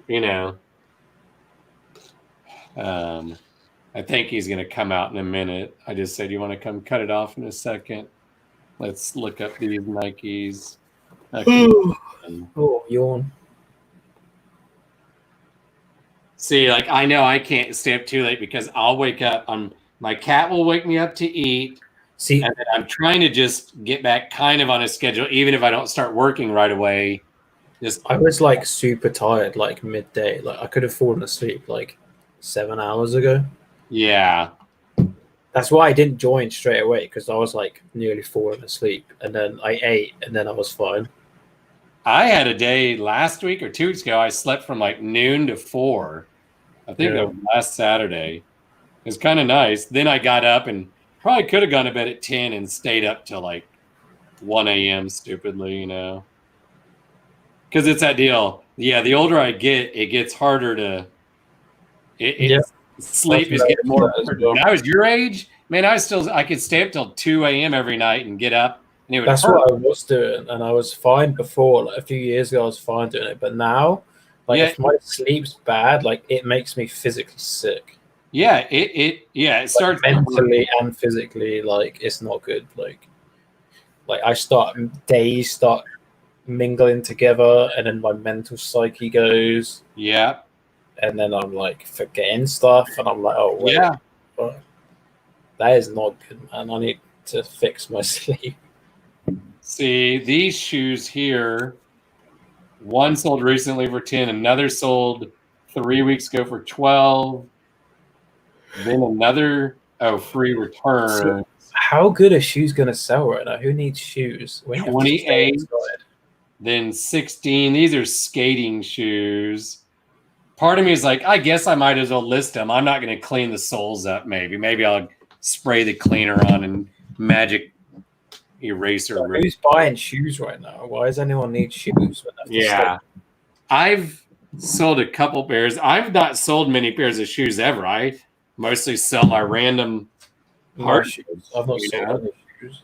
I think he's going to come out in a minute. I just said, you want to come cut it off in a second? Let's look up these Nikes. Okay. Oh, yawn. See, like I know I can't stay up too late because I'll wake up. My cat will wake me up to eat. See, and then I'm trying to just get back kind of on a schedule, even if I don't start working right away. I was like super tired, like midday. Like I could have fallen asleep like 7 hours ago. Yeah. That's why I didn't join straight away, because I was like nearly falling asleep, and then I ate, and then I was fine. I had a day last week or 2 weeks ago. I slept from like noon to 4. I think that was last Saturday. It was kind of nice. Then I got up and probably could have gone to bed at 10 and stayed up till like 1 a.m. stupidly, because it's that deal. Yeah, the older I get, it gets harder to. Sleep is getting more. When I was your age, man, I could stay up till 2 a.m. every night and get up. And that's what I was doing, and I was fine before. Like a few years ago, I was fine doing it, but now, like if my sleep's bad, like it makes me physically sick. Yeah, it starts mentally and physically. Like it's not good. Like days start mingling together, and then my mental psyche goes. Yeah. And then I'm like forgetting stuff, and I'm like, oh wait, that is not good, man. I need to fix my sleep. See, these shoes here, one sold recently for 10, another sold 3 weeks ago for 12, then another free return. So how good are shoes gonna sell right now? Who needs shoes? 28, then 16. These are skating shoes. Part of me is like, I guess I might as well list them. I'm not going to clean the soles up. Maybe I'll spray the cleaner on and magic eraser. So who's buying shoes right now? Why does anyone need shoes? I've sold a couple pairs. I've not sold many pairs of shoes ever. I mostly sell my random hard shoes. I've not sold any shoes.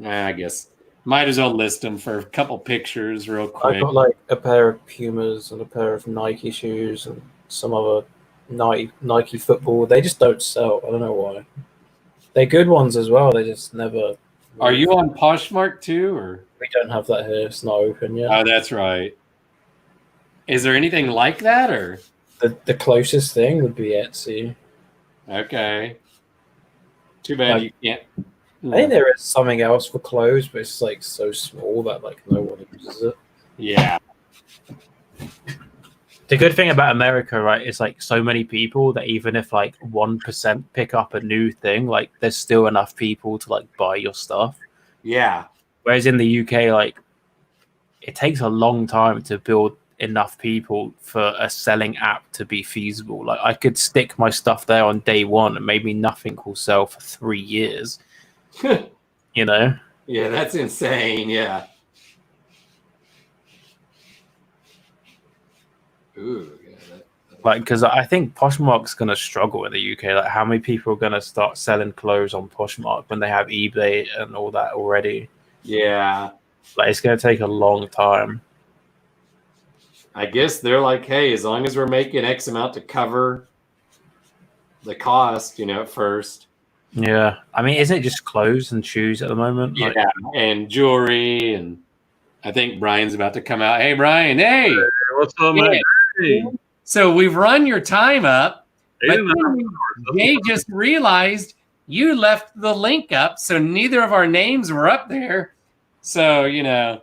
I guess. Might as well list them for a couple pictures real quick. I got like a pair of Pumas and a pair of Nike shoes and some other Nike football. They just don't sell. I don't know why. They're good ones as well. They just never. Are you on Poshmark too, or? We don't have that here. It's not open yet. Oh, that's right. Is there anything like that, or? The closest thing would be Etsy. Okay. Too bad you can't. I think there is something else for clothes, but it's like so small that like no one uses it. Yeah. The good thing about America, right, is like so many people that even if like 1% pick up a new thing, like there's still enough people to like buy your stuff. Yeah. Whereas in the UK, like it takes a long time to build enough people for a selling app to be feasible. Like I could stick my stuff there on day one and maybe nothing will sell for 3 years. Yeah, that's insane. Yeah. Ooh, like because I think Poshmark's gonna struggle in the UK. Like how many people are gonna start selling clothes on Poshmark when they have eBay and all that already? Yeah, like it's gonna take a long time. I guess they're like, hey, as long as we're making X amount to cover the cost, at first. Yeah, I mean, isn't it just clothes and shoes at the moment? Yeah, and jewelry, and I think Brian's about to come out. Hey, Brian, hey, what's up, man? Hey. So we've run your time up, but they just realized you left the link up, so neither of our names were up there. So if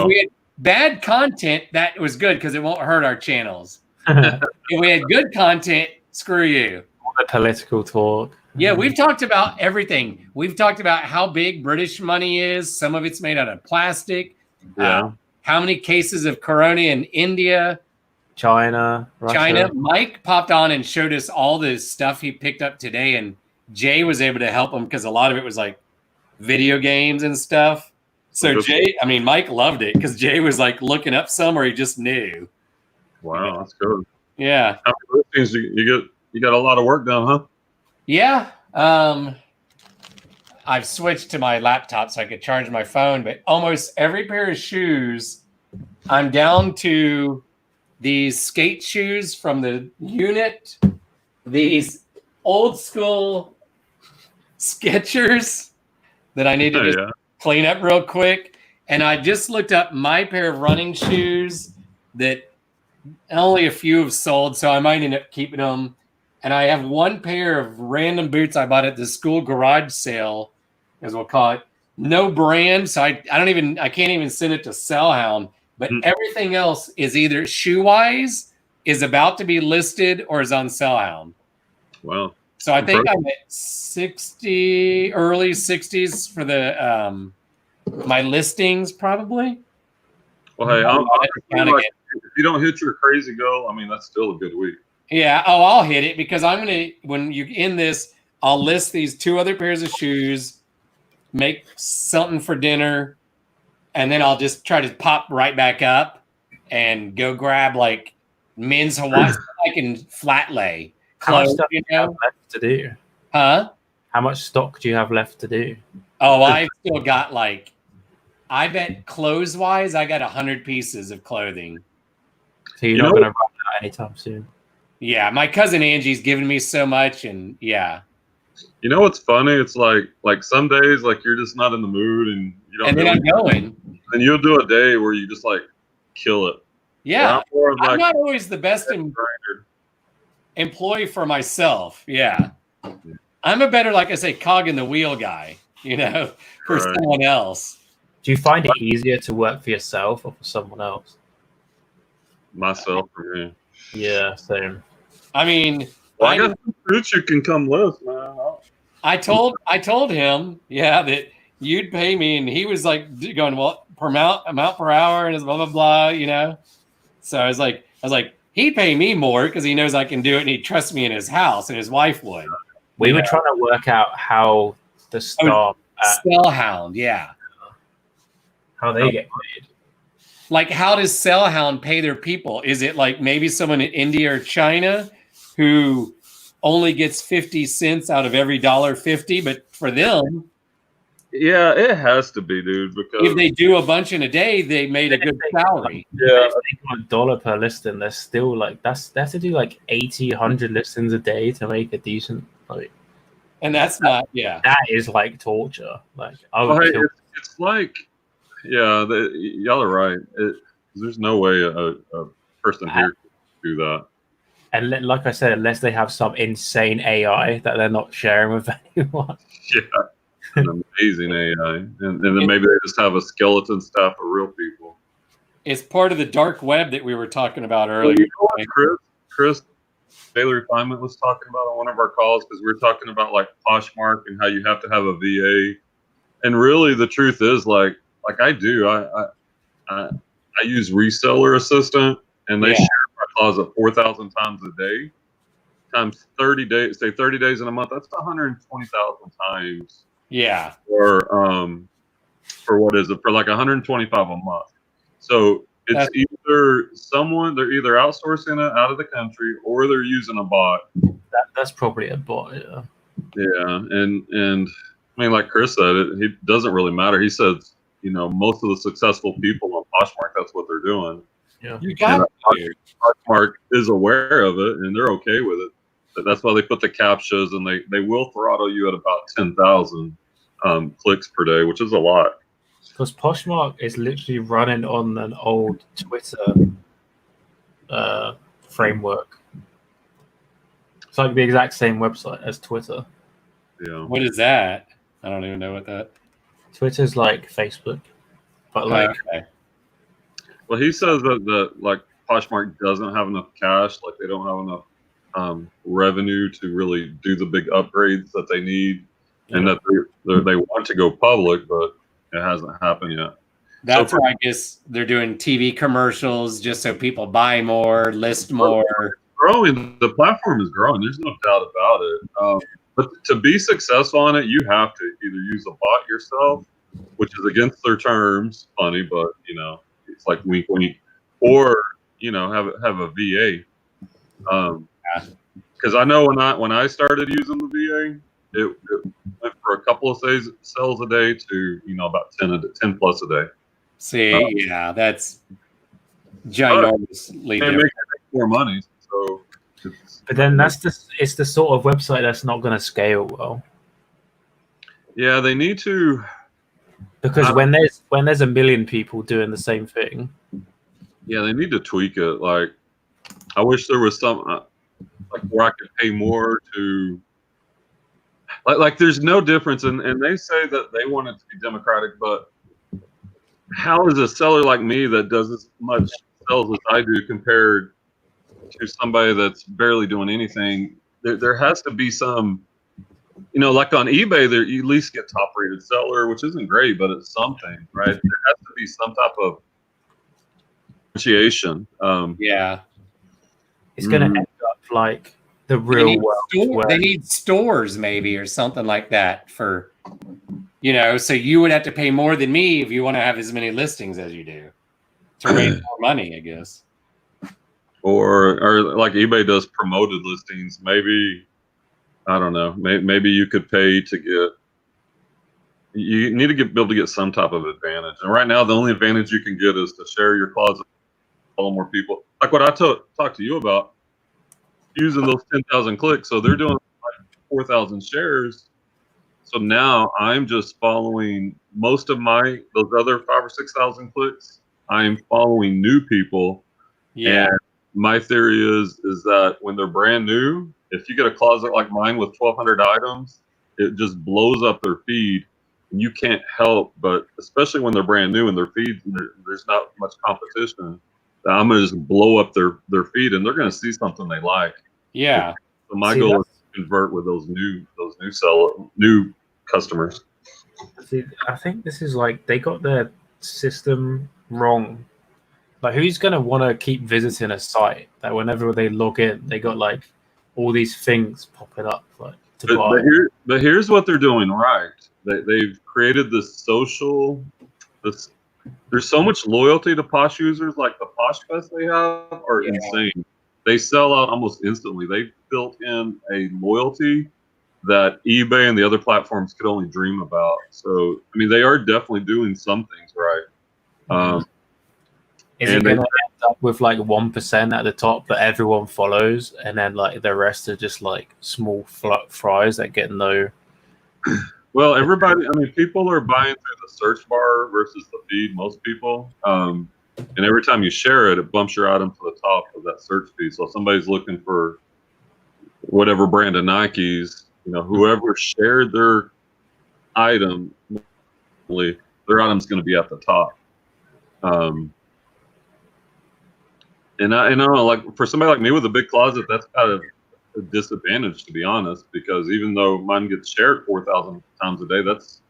we had bad content, that was good because it won't hurt our channels. If we had good content, screw you. All the political talk. Yeah, we've talked about everything. We've talked about how big British money is. Some of it's made out of plastic. Yeah. How many cases of corona in India, China, Russia. China? Mike popped on and showed us all the stuff he picked up today, and Jay was able to help him because a lot of it was like video games and stuff. So Mike loved it because Jay was like looking up some, or he just knew. Wow, that's good. Yeah. How many listings you got a lot of work done, huh? Yeah. I've switched to my laptop so I could charge my phone, but almost every pair of shoes, I'm down to these skate shoes from the unit, these old school Skechers that I need to just clean up real quick. And I just looked up my pair of running shoes that only a few have sold, so I might end up keeping them. And I have one pair of random boots I bought at the school garage sale, as we'll call it. No brand, so I can't even send it to Sellhound. But everything else is either shoe-wise is about to be listed or is on Sellhound. Wow. So I think I'm at 60, early 60s for the my listings probably. Well, hey, if you don't hit your crazy goal, I mean, that's still a good week. Yeah. Oh, I'll hit it because I'm going to, when you end this, I'll list these 2 other pairs of shoes, make something for dinner, and then I'll just try to pop right back up and go grab like men's Hawaii I can flat lay clothes. How much stuff do you have left to do? Huh? How much stock do you have left to do? Oh, I've still got like, I bet clothes wise, I got 100 pieces of clothing. So you're not going to run out anytime soon. Yeah, my cousin Angie's given me so much, and yeah. You know what's funny? It's like some days like you're just not in the mood, and you don't. And then I'm going. And you'll do a day where you just like kill it. Yeah, I'm not always the best employee for myself. Yeah, I'm a better, like I say, cog in the wheel guy. You know, for someone else. Do you find it easier to work for yourself or for someone else? Myself, for me. Yeah, same. I mean, I got some fruits you can come list, man. I told him, that you'd pay me, and he was like going, well, amount per hour, and his blah blah blah, you know. So I was like, he'd pay me more because he knows I can do it, and he trusts me in his house, and his wife would. We were trying to work out how the staff Sellhound, how they get paid. Like, how does Sellhound pay their people? Is it like maybe someone in India or China who only gets 50 cents out of every $1.50, but for them, yeah, it has to be, dude. Because if they do a bunch in a day, they made a good salary. Yeah, if they got $1 per listing, they're still like they have to do like 80, 100 listings a day to make a decent like. And that's not, that is like torture. Like, it's like, y'all are right. There's no way a person here can do that. And like I said, unless they have some insane AI that they're not sharing with anyone. Yeah, an amazing AI, and then maybe they just have a skeleton staff of real people. It's part of the dark web that we were talking about earlier. You know what Chris Daily Refinement was talking about on one of our calls, because we were talking about like Poshmark and how you have to have a VA, and really the truth is like I do. I use Reseller Assistant, and they share my closet 4,000 times a day, times 30 days. Say 30 days in a month. That's 120,000 times. Yeah. For what is it? For like 125 a month. So it's either they're either outsourcing it out of the country or they're using a bot. That's probably a bot. Yeah. Yeah, and I mean, like Chris said, it doesn't really matter. He says, most of the successful people on Poshmark, that's what they're doing. Yeah, you got it. Poshmark is aware of it, and they're okay with it. But that's why they put the captchas, and they will throttle you at about 10,000 clicks per day, which is a lot. Because Poshmark is literally running on an old Twitter framework. It's like the exact same website as Twitter. Yeah. What is that? I don't even know what that. Twitter's like Facebook, but like. Okay. Well, he says that like Poshmark doesn't have enough cash, like they don't have enough revenue to really do the big upgrades that they need, and that they want to go public, but it hasn't happened yet. That's why I guess they're doing TV commercials just so people buy more, list more. Growing, the platform is growing. There's no doubt about it. But to be successful on it, you have to either use a bot yourself, which is against their terms, funny, but you know, it's like wink, wink, or you know, have a VA. Because I know when I started using the VA, it went for a couple of sales a day to about 10 plus a day. See, yeah, that's ginormously and make more money. So, but then it's the sort of website that's not going to scale well. Yeah, they need to, because when there's a million people doing the same thing. Yeah, they need to tweak it. Like, I wish there was some like where I could pay more to. Like there's no difference, and they say that they want it to be democratic, but how is a seller like me that does as much sales as I do compared to somebody that's barely doing anything? There has to be some, like on eBay, there you at least get top rated seller, which isn't great, but it's something, right? There has to be some type of differentiation. Yeah, it's going to end up like the real world. They need stores maybe or something like that for, so you would have to pay more than me if you want to have as many listings as you do to raise more money, I guess. Or like eBay does promoted listings. Maybe, I don't know. Maybe you could pay to get. You need to be able to get some type of advantage. And right now, the only advantage you can get is to share your closet with all more people. Like what I talked to you about, using those 10,000 clicks. So they're doing like 4,000 shares. So now I'm just following most of those other 5,000 or 6,000 clicks. I'm following new people. Yeah. And my theory is that when they're brand new, if you get a closet like mine with 1,200 items, it just blows up their feed. And you can't help but, especially when they're brand new and their feeds, there's not much competition, I'm going to just blow up their feed, and they're going to see something they like. Yeah. So my goal is to convert with those new customers. See, I think this is like they got their system wrong. Like, who's going to want to keep visiting a site that whenever they log in, they got like all these things popping up like to buy? But here's what they're doing right. They've created this social. There's so much loyalty to Posh users. Like the Posh Fest they have are insane. They sell out almost instantly. They've built in a loyalty that eBay and the other platforms could only dream about. So, I mean, they are definitely doing some things right. Is it going to end up with like 1% at the top that everyone follows, and then like the rest are just like small fries that get no? Well, everybody, I mean, people are buying through the search bar versus the feed, most people. And every time you share it, it bumps your item to the top of that search feed. So if somebody's looking for whatever brand of Nikes, whoever shared their item, their item's going to be at the top. And I know, like for somebody like me with a big closet, that's kind of a disadvantage, to be honest, because even though mine gets shared 4,000 times a day, that's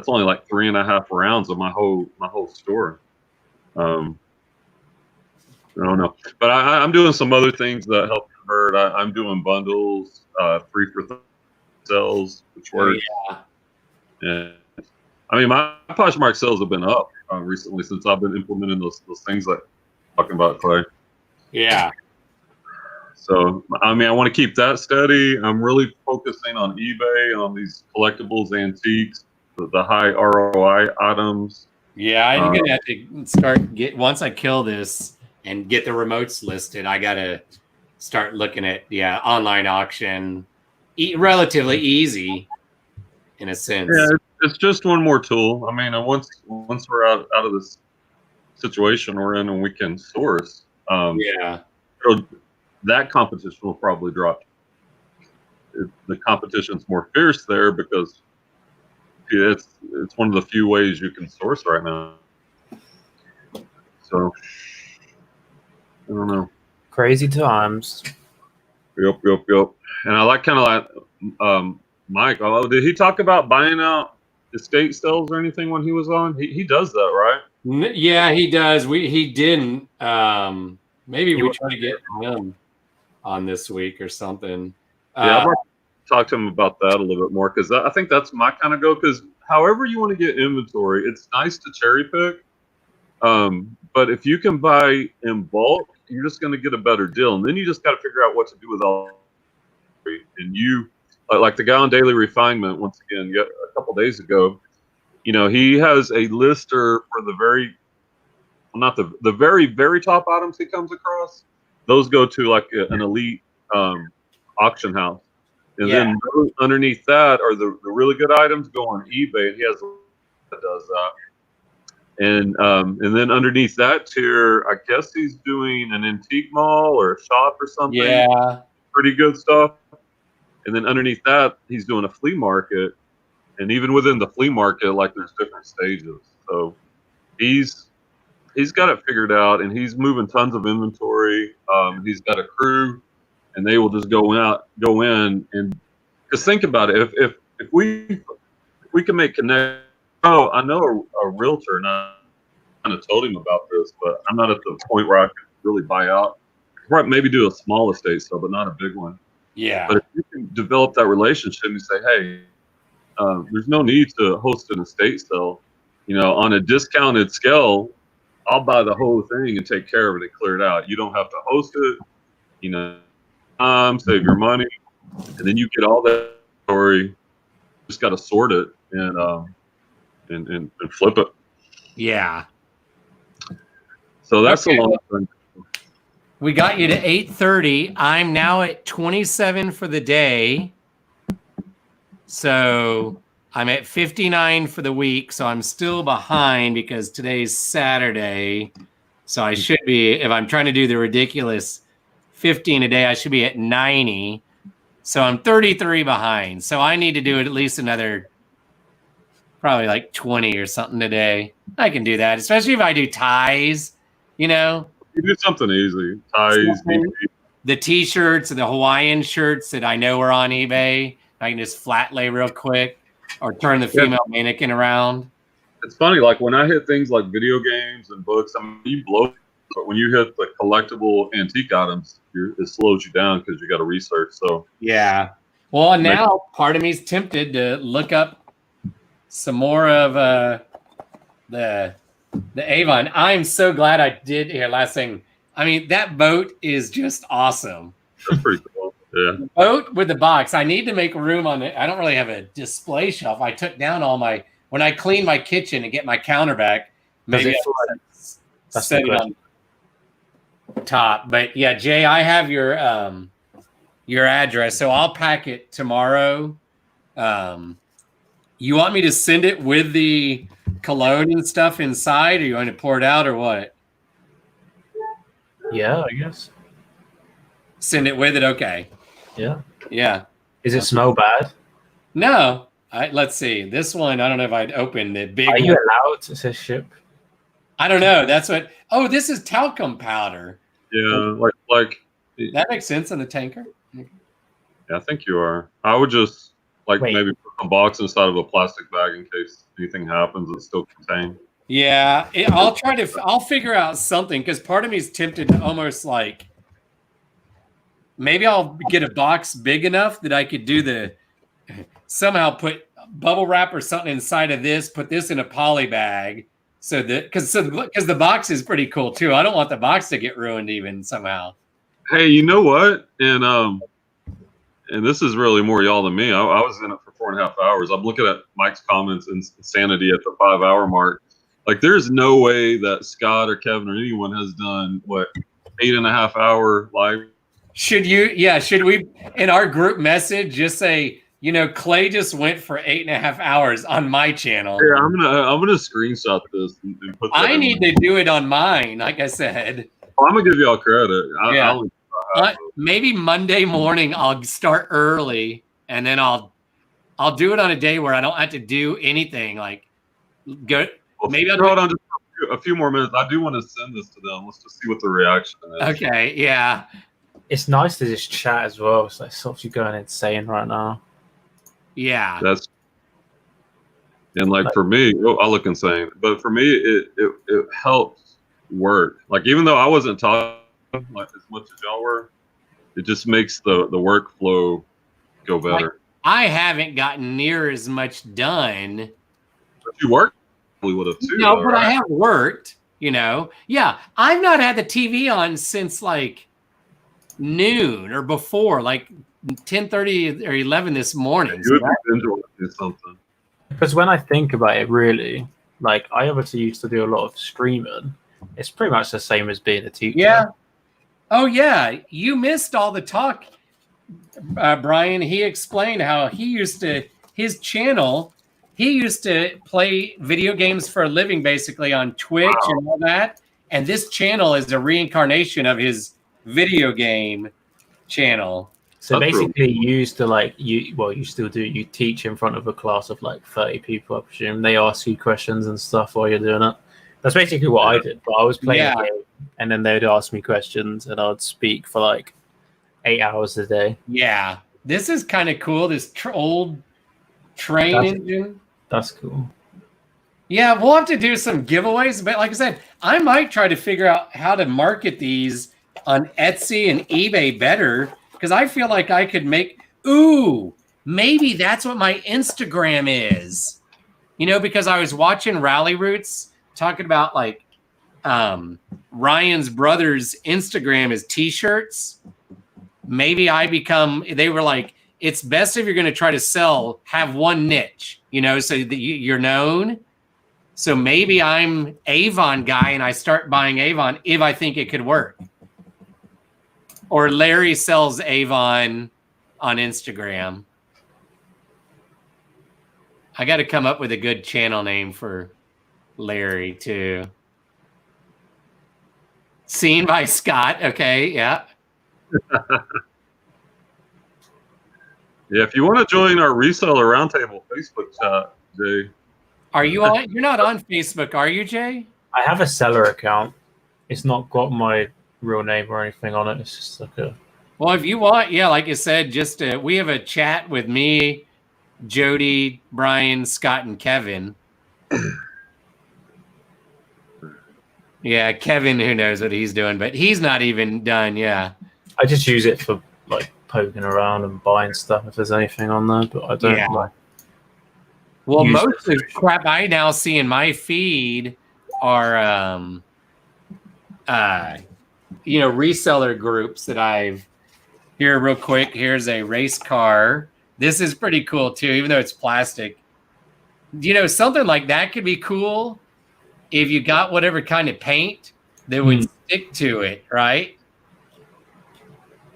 only like 3.5 rounds of my whole store. I don't know, but I'm doing some other things that help convert. I'm doing bundles, 3 for sales, which works. Yeah. I mean, my Poshmark sales have been up recently since I've been implementing those things like talking about, Clay. Yeah. So, I mean, I want to keep that steady. I'm really focusing on eBay, on these collectibles, antiques, the high ROI items. Yeah, I'm going to have to once I kill this and get the remotes listed, I got to start looking at, online auction. Relatively easy in a sense. Yeah, it's just one more tool. I mean, once we're out of this situation we're in and we can source, that competition will probably drop. The competition's more fierce there because it's one of the few ways you can source right now. So I don't know. Crazy times. Yep. And I kind of like Mike. Did he talk about buying out estate sales or anything when he was on? He does that, right? Yeah, he does. He didn't. Maybe we try to get him on this week or something. Yeah, I'd like to talk to him about that a little bit more because I think that's my kind of go. Because however you want to get inventory, it's nice to cherry pick. But if you can buy in bulk, you're just going to get a better deal, and then you just got to figure out what to do with all. And you, like the guy on Daily Refinement, once again, a couple days ago, he has a lister for the very, well, not the very, very top items he comes across. Those go to like an elite auction house. And then underneath that are the really good items go on eBay, and he has that does that. And then underneath that tier, I guess he's doing an antique mall or a shop or something. Yeah. Pretty good stuff. And then underneath that, he's doing a flea market. And even within the flea market, like there's different stages. So he's got it figured out, and he's moving tons of inventory. He's got a crew, and they will just go in, and just think about it. If we can make connect. Oh, I know a realtor, and I kind of told him about this, but I'm not at the point where I can really buy out. Right, maybe do a small estate sale, but not a big one. Yeah. But if you can develop that relationship and say, hey, there's no need to host an estate sale. On a discounted scale, I'll buy the whole thing and take care of it and clear it out. You don't have to host it. Save your money, and then you get all that story. Just got to sort it and flip it. Yeah. So that's a long thing. We got you to 8:30. I'm now at 27 for the day. So I'm at 59 for the week. So I'm still behind because today's Saturday. So I should be, if I'm trying to do the ridiculous 15 a day, I should be at 90. So I'm 33 behind. So I need to do it at least another, probably like 20 or something today. I can do that, especially if I do ties, You do something easy. Ties, the T-shirts and the Hawaiian shirts that I know are on eBay. I can just flat lay real quick or turn the female mannequin around. It's funny, like when I hit things like video games and books, you blow, but when you hit the collectible antique items, it slows you down because you got to research. So yeah. Well, now part of me is tempted to look up some more of the Avon. I'm so glad I did here. Last thing. I mean, that boat is just awesome. That's pretty cool. Yeah. The boat with the box. I need to make room on it. I don't really have a display shelf. I took down when I clean my kitchen and get my counter back, maybe I'll set it on top. But yeah, Jay, I have your address, so I'll pack it tomorrow. You want me to send it with the cologne and stuff inside, or you want to pour it out, or what? Yeah, I guess. Send it with it, okay. Yeah. Yeah. Does it smell bad? No. Let's see. This one, I don't know if I'd open the big. Are you allowed to say ship? I don't know. That's what. Oh, this is talcum powder. Yeah, like that makes sense on the tanker. Yeah, I think you are. I would just maybe put a box inside of a plastic bag in case anything happens. It's still contained. Yeah, I'll figure out something because part of me is tempted to almost maybe I'll get a box big enough that I could somehow put bubble wrap or something inside of this, put this in a poly bag. So because the box is pretty cool too. I don't want the box to get ruined even somehow. Hey, you know what? And this is really more y'all than me. I was in it for 4.5 hours. I'm looking at Mike's comments and insanity at the 5-hour mark. Like, there's no way that Scott or Kevin or anyone has done 8.5 hour live. Should we in our group message just say, Clay just went for 8.5 hours on my channel. Yeah, I'm gonna screenshot this and put that I need to do it on mine, like I said. I'm gonna give y'all credit. Maybe Monday morning I'll start early, and then I'll do it on a day where I don't have to do anything. Maybe I'll hold on just a few more minutes. I do want to send this to them. Let's just see what the reaction is. Okay, yeah. It's nice to just chat as well. It's like Sophie's going insane right now. Yeah. And like for me, I look insane. But for me, it helped work. Like even though I wasn't talking like as much as y'all were, it just makes the workflow go better. Like, I haven't gotten near as much done. But you worked, we would have too. No, though, but right? I have worked. You know, yeah. I've not had the TV on since like noon or before, like 10:30 or 11 this morning. You would be enjoying something. Because when I think about it, really, like I obviously used to do a lot of streaming. It's pretty much the same as being a teacher. Yeah. Oh yeah, you missed all the talk, Brian. He explained how he used to his channel. He used to play video games for a living, basically on Twitch and all that. And this channel is a reincarnation of his video game channel. So That's basically, you used to you still do. You teach in front of a class of like 30 people, I presume. They ask you questions and stuff while you're doing it. That's basically what I did. But I was playing a game, and then they'd ask me questions, and I'd speak for like 8 hours a day. Yeah, this is kind of cool. This old train engine. That's cool. Yeah, we'll have to do some giveaways. But like I said, I might try to figure out how to market these on Etsy and eBay better, because I feel like I could make, maybe that's what my Instagram is. You know, because I was watching Rally Roots talking about like Ryan's brother's Instagram is t-shirts. Maybe they were like, it's best if you're going to try to have one niche, you know, so that you're known. So maybe I'm Avon guy and I start buying Avon if I think it could work. Or Larry sells Avon on Instagram. I got to come up with a good channel name for Larry too. Seen by Scott. Okay. Yeah. Yeah, if you want to join our reseller roundtable Facebook chat, Jay. Are you on? You're not on Facebook, are you, Jay? I have a seller account. It's not got my real name or anything on it. It's just like a. Well, if you want, yeah, like I said, we have a chat with me, Jody, Brian, Scott, and Kevin. Yeah, Kevin, who knows what he's doing, but he's not even done. Yeah. I just use it for like poking around and buying stuff if there's anything on there, but I don't like. Well, most of the crap I now see in my feed are, reseller groups that I've. Here, real quick. Here's a race car. This is pretty cool too, even though it's plastic. You know, something like that could be cool if you got whatever kind of paint that would stick to it, right?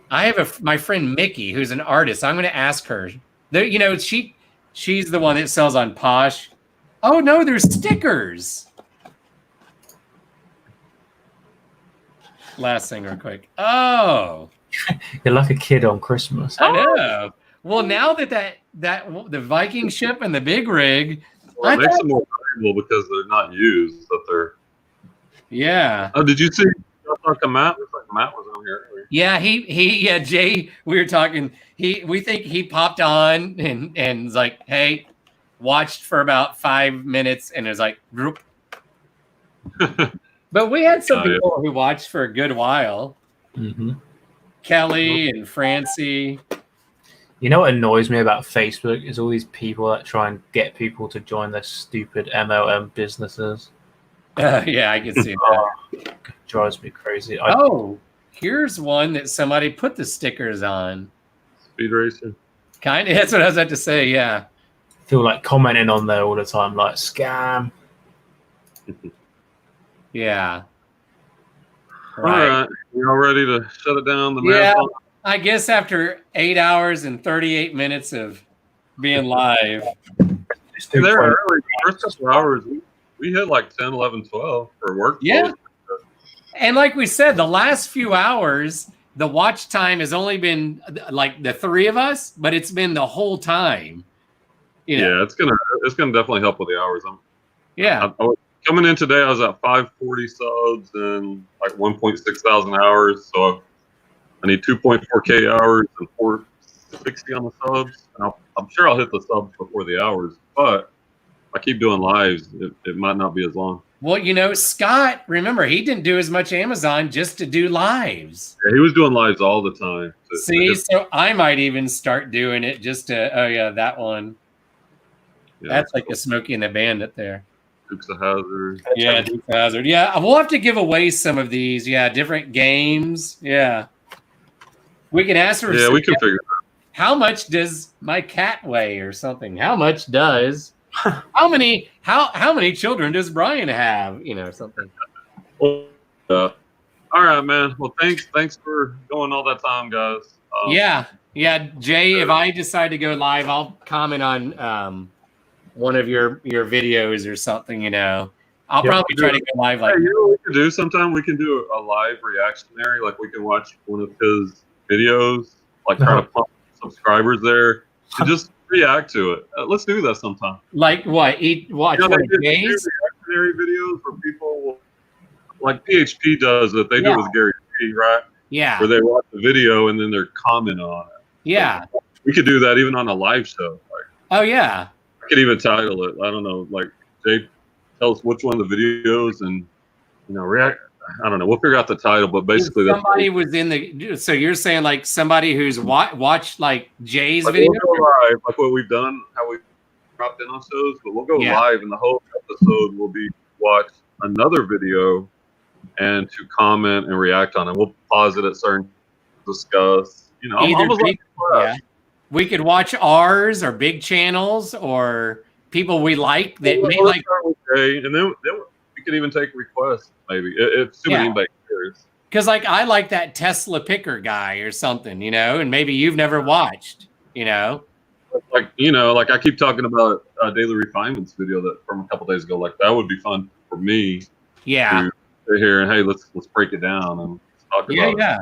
I have my friend Mickey, who's an artist. I'm going to ask her. You know, she's the one that sells on Posh. Oh no, there's stickers. Last thing, real quick. Oh, you're like a kid on Christmas. I know. Well, now that the Viking ship and the big rig, it makes them more valuable because they're not used. But they're. Yeah. Oh, did you see? Like Matt was on here earlier. Yeah, Jay, we were talking. We think he popped on and was like, hey, watched for about 5 minutes and it was like, Roop. But we had some people who watched for a good while. Mm-hmm. Kelly and Francie. You know what annoys me about Facebook is all these people that try and get people to join their stupid MLM businesses. Yeah, I can see that. It drives me crazy. Here's one that somebody put the stickers on. Speed Racer. Kind of. That's what I was about to say. Yeah. I feel like commenting on there all the time, like scam. Yeah. Right. All right. You all ready to shut it down? The marathon? I guess after 8 hours and 38 minutes of being live. There early. First couple hours, we hit like 10, 11, 12 for work. Yeah. And like we said, the last few hours, the watch time has only been like the three of us, but it's been the whole time. You know? Yeah, it's gonna definitely help with the hours. Yeah. Coming in today, I was at 540 subs and like 1.6 thousand hours. So I need 2.4K hours and 460 on the subs. And I'm sure I'll hit the subs before the hours, but I keep doing lives, it might not be as long. Well, you know, Scott, remember, he didn't do as much Amazon just to do lives. Yeah, he was doing lives all the time. See, so I might even start doing it just to, oh, yeah, that one. Yeah, that's like cool. A Smokey and the Bandit there. Dukes of Hazzard. Yeah, Dukes of Hazzard. Yeah, we'll have to give away some of these. Yeah, different games. Yeah. We can ask for. Yeah, we can figure it out. How much does my cat weigh or something? How much does... how many children does Brian have? You know, something. All right, man. Well, thanks for going all that time, guys. Yeah, Jay. If I decide to go live, I'll comment on one of your videos or something. You know, I'll probably try to go live. Like, you know what we can do sometime? We can do a live reactionary. Like we can watch one of his videos, like try to pump subscribers there, and just react to it. Let's do that sometime. Like what? Watch one of Jay's reactionary videos for people. Like PHP does it. They do it with Gary P, right? Yeah. Where they watch the video and then they're comment on it. Yeah. So we could do that even on a live show. Like, oh yeah. I could even title it. I don't know. Like Jay, tell us which one of the videos and react. I don't know. We'll figure out the title, but basically somebody was in the. So you're saying like somebody who's watched like Jay's video, we'll go live, like what we've done, how we dropped in on shows, but we'll go live, and the whole episode will be watch another video and to comment and react on it. We'll pause it at certain discuss. You know, almost like we could watch ours or big channels or people we like that may like. And then we can even take requests. Maybe if anybody cares. Because like I like that Tesla picker guy or something, you know, and maybe you've never watched, you know. Like like I keep talking about Daily Refinements video that from a couple days ago. Like that would be fun for me. Yeah. To sit here and hey, let's break it down and talk about it.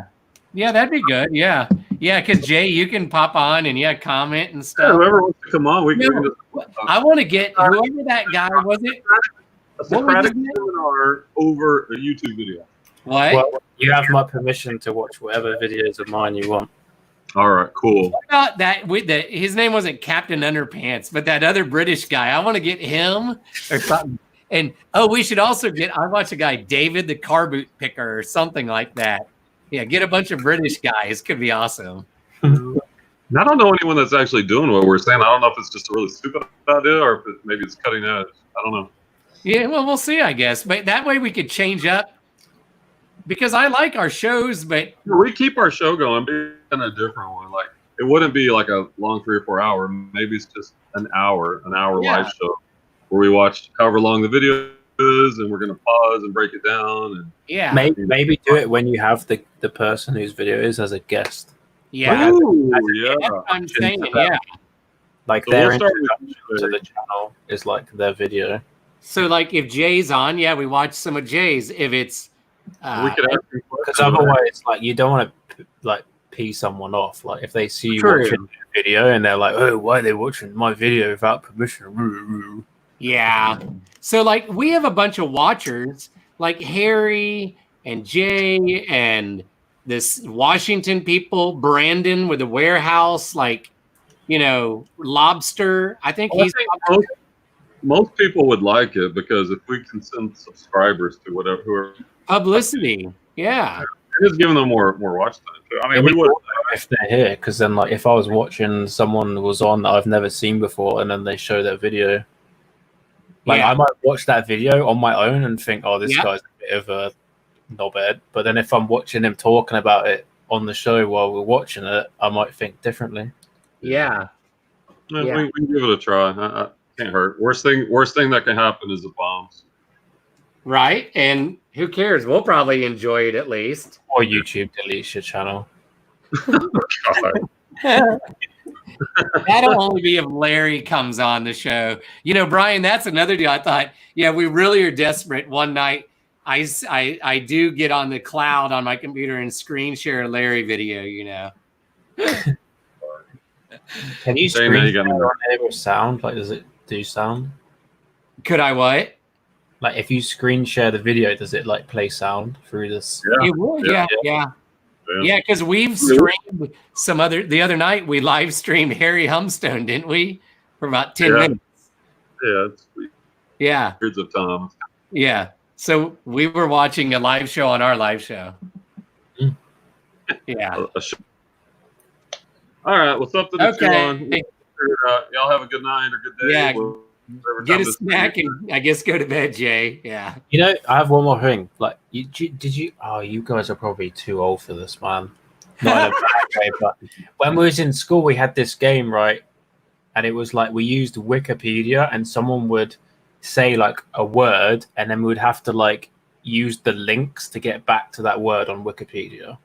Yeah, that'd be good. Yeah, because Jay, you can pop on and comment and stuff. Yeah, whoever wants to come on, we can. I want to get whoever that guy was. It a Socratic seminar over a YouTube video. What? Well, you have my permission to watch whatever videos of mine you want. All right, cool. What about that? His name wasn't Captain Underpants, but that other British guy. I want to get him or something. And we should also I watch a guy, David the car boot picker or something like that. Yeah, get a bunch of British guys. Could be awesome. I don't know anyone that's actually doing what we're saying. I don't know if it's just a really stupid idea or if maybe it's cutting edge. I don't know. Yeah, well, we'll see, I guess. But that way we could change up. Because I like our shows, but... We keep our show going, but in a different one. Like, it wouldn't be like a long 3 or 4 hour. Maybe it's just an hour live show where we watch however long the video is and we're going to pause and break it down. And maybe do it when you have the person whose video is as a guest. Yeah. Ooh, that's what I'm saying, yeah. Like their introduction to the channel is like their video. So like if Jay's on, we watch some of Jay's. If it's we could because otherwise like you don't want to like pee someone off. Like if they see you watching a video and they're like, oh, why are they watching my video without permission? Yeah. So like we have a bunch of watchers like Harry and Jay and this Washington people, Brandon with the warehouse, like Lobster. I think most people would like it because if we can send subscribers to whoever publicity, it is giving them more watch time too. I mean, we would if they're here because then like if I was watching someone was on that I've never seen before and then they show that video, like I might watch that video on my own and think, oh, this guy's a bit of a knobhead. But then if I'm watching him talking about it on the show while we're watching it, I might think differently. Yeah. We can give it a try. Can't hurt. Worst thing that can happen is the bombs. Right, and who cares? We'll probably enjoy it at least. Or YouTube deletes your channel. That'll only be if Larry comes on the show. Brian, that's another deal. I thought, we really are desperate. One night, I do get on the cloud on my computer and screen share a Larry video. Can you screen share on there with sound? Like, does it do sound? Could I what? Like, if you screen share the video, does it like play sound through this? Yeah, it will. Yeah, because we've streamed the other night we live streamed Harry Humstone, didn't we? For about 10 minutes. Yeah, it's Yeah. periods of time. Yeah. So we were watching a live show on our live show. Yeah. All right. Well, something to chew on. Okay. Y'all have a good night or good day. Yeah. Whatever Get time a this snack is. and I guess go to bed, Jay. Yeah. You know, I have one more thing. Like, did you? Oh, you guys are probably too old for this, man. Not in a bad way, but when we was in school, we had this game, right? And it was like we used Wikipedia, and someone would say like a word, and then we would have to like use the links to get back to that word on Wikipedia.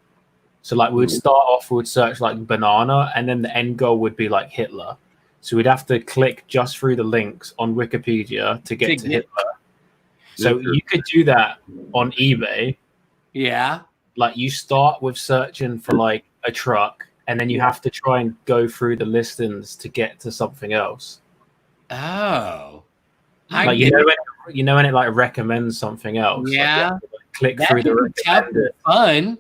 So like we would start off, we would search like banana, and then the end goal would be like Hitler. So we'd have to click just through the links on Wikipedia to get to Hitler. So you could do that on eBay. Yeah. Like you start with searching for like a truck, and then you have to try and go through the listings to get to something else. Oh. Like you know when it like recommends something else. Yeah. Like, click through the recommended fun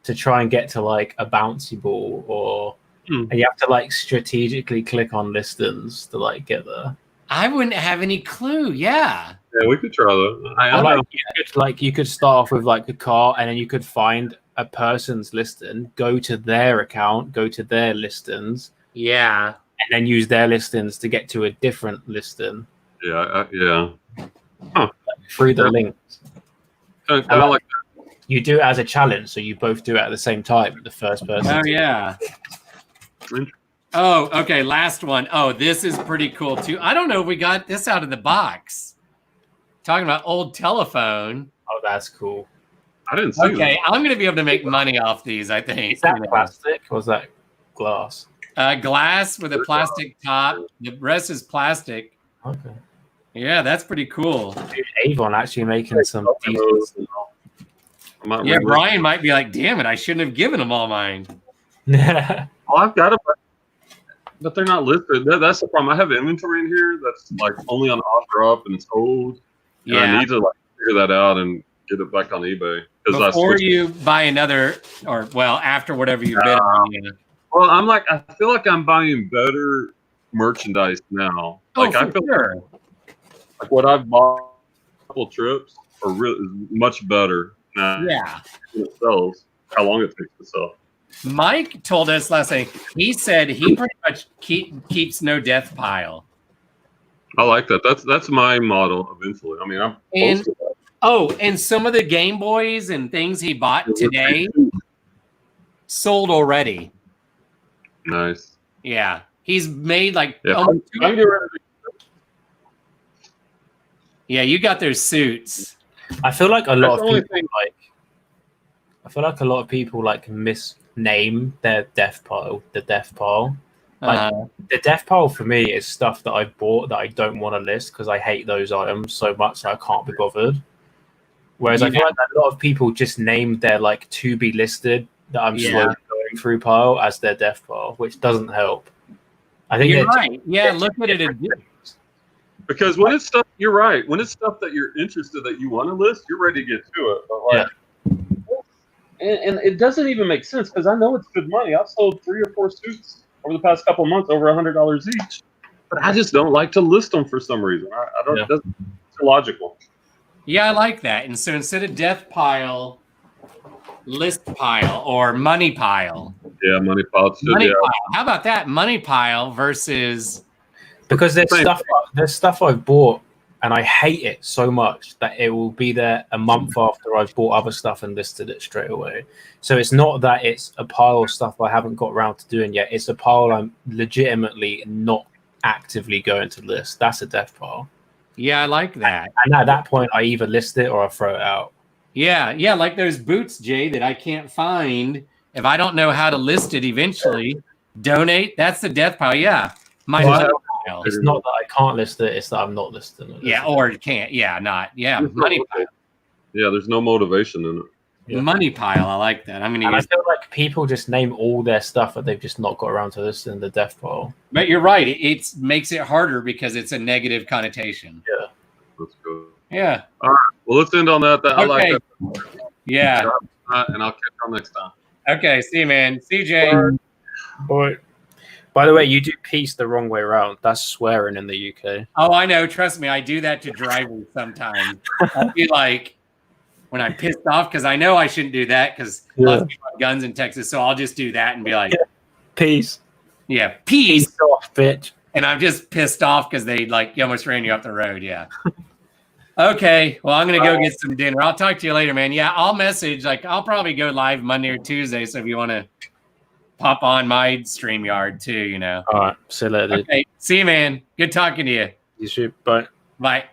to try and get to like a bouncy ball, or and you have to like strategically click on listings to like get there. I wouldn't have any clue. Yeah. Yeah, we could try that. You could start off with like a car, and then you could find a person's listing, go to their account, go to their listings. Yeah. And then use their listings to get to a different listing. Yeah. Yeah. Huh. Through the links. I like that. You do it as a challenge, so you both do it at the same time. The first person. Oh yeah. Oh, okay. Last one. Oh, this is pretty cool too. I don't know if we got this out of the box. Talking about old telephone. Oh, that's cool. I didn't see Okay, I'm going to be able to make money off these, I think. Is that plastic or is that glass? Glass with a plastic top. The rest is plastic. Okay. Yeah, that's pretty cool. Dude, Avon actually making some decent. Yeah, Brian might be like, damn it, I shouldn't have given him all mine. Well, I've got it, but they're not listed. That's the problem. I have inventory in here that's like only on offer up and sold. And I need to like figure that out and get it back on eBay. Before you buy another, or well, after whatever you bid on. Yeah. Well, I feel like I'm buying better merchandise now. Like I feel like what I've bought a couple trips are really much better now. Yeah. It sells. How long it takes to sell. Mike told us last night. He said he pretty much keeps no death pile. I like that. That's my model eventually. I mean, I'm close to that. Oh, and some of the Game Boys and things he bought today sold already. Nice. Yeah. He's made like you got those suits. I feel like a lot of people like misname their death pile, the death pile. Like the death pile for me is stuff that I bought that I don't want to list because I hate those items so much that I can't be bothered. Whereas I feel like a lot of people just named their like to be listed that I'm slowly going through pile as their death pile, which doesn't help. I think you're right. Yeah, look at it. Because when it's stuff, you're right. When it's stuff that you're interested that you want to list, you're ready to get to it. But like, and it doesn't even make sense because I know it's good money. I've sold 3 or 4 suits over the past couple of months, over $100 each. But I just don't like to list them for some reason. I don't. It's illogical. Yeah, I like that. And so instead of death pile, list pile or money pile. Yeah, money pile. Money pile. How about that? Money pile versus. Because there's stuff I've bought and I hate it so much that it will be there a month after I've bought other stuff and listed it straight away. So it's not that it's a pile of stuff I haven't got around to doing yet. It's a pile I'm legitimately not actively going to list. That's a death pile. Yeah, I like that. And at that point, I either list it or I throw it out. Yeah, like those boots, Jay, that I can't find. If I don't know how to list it eventually, donate. That's the death pile. Yeah. Money pile. It's not that I can't list it, it's that I'm not listing it. Yeah, or you can't. Yeah, not. Yeah, money pile. Yeah, there's no motivation in it. Yeah. Money pile, I like that. I feel like people just name all their stuff that they've just not got around to listing the death pile. But you're right. It makes it harder because it's a negative connotation. Yeah. That's good. Yeah. All right. Well, let's end on that. I like that. Yeah. And I'll catch you next time. Okay. See you, man. See you, Jay. Bye. By the way, you do peace the wrong way around. That's swearing in the UK. Oh, I know. Trust me, I do that to drivers sometimes. I'll be like, when I'm pissed off, because I know I shouldn't do that because lots of people have guns in Texas. So I'll just do that and be like, peace. Yeah, peace. Peace off, bitch. And I'm just pissed off because they like almost ran you off the road. Yeah. Okay. Well, I'm going to go get some dinner. I'll talk to you later, man. Yeah, I'll message. Like, I'll probably go live Monday or Tuesday. So if you want to pop on my StreamYard too, you know. All right. See you later. Okay. See you, man. Good talking to you. You should. Bye. Bye.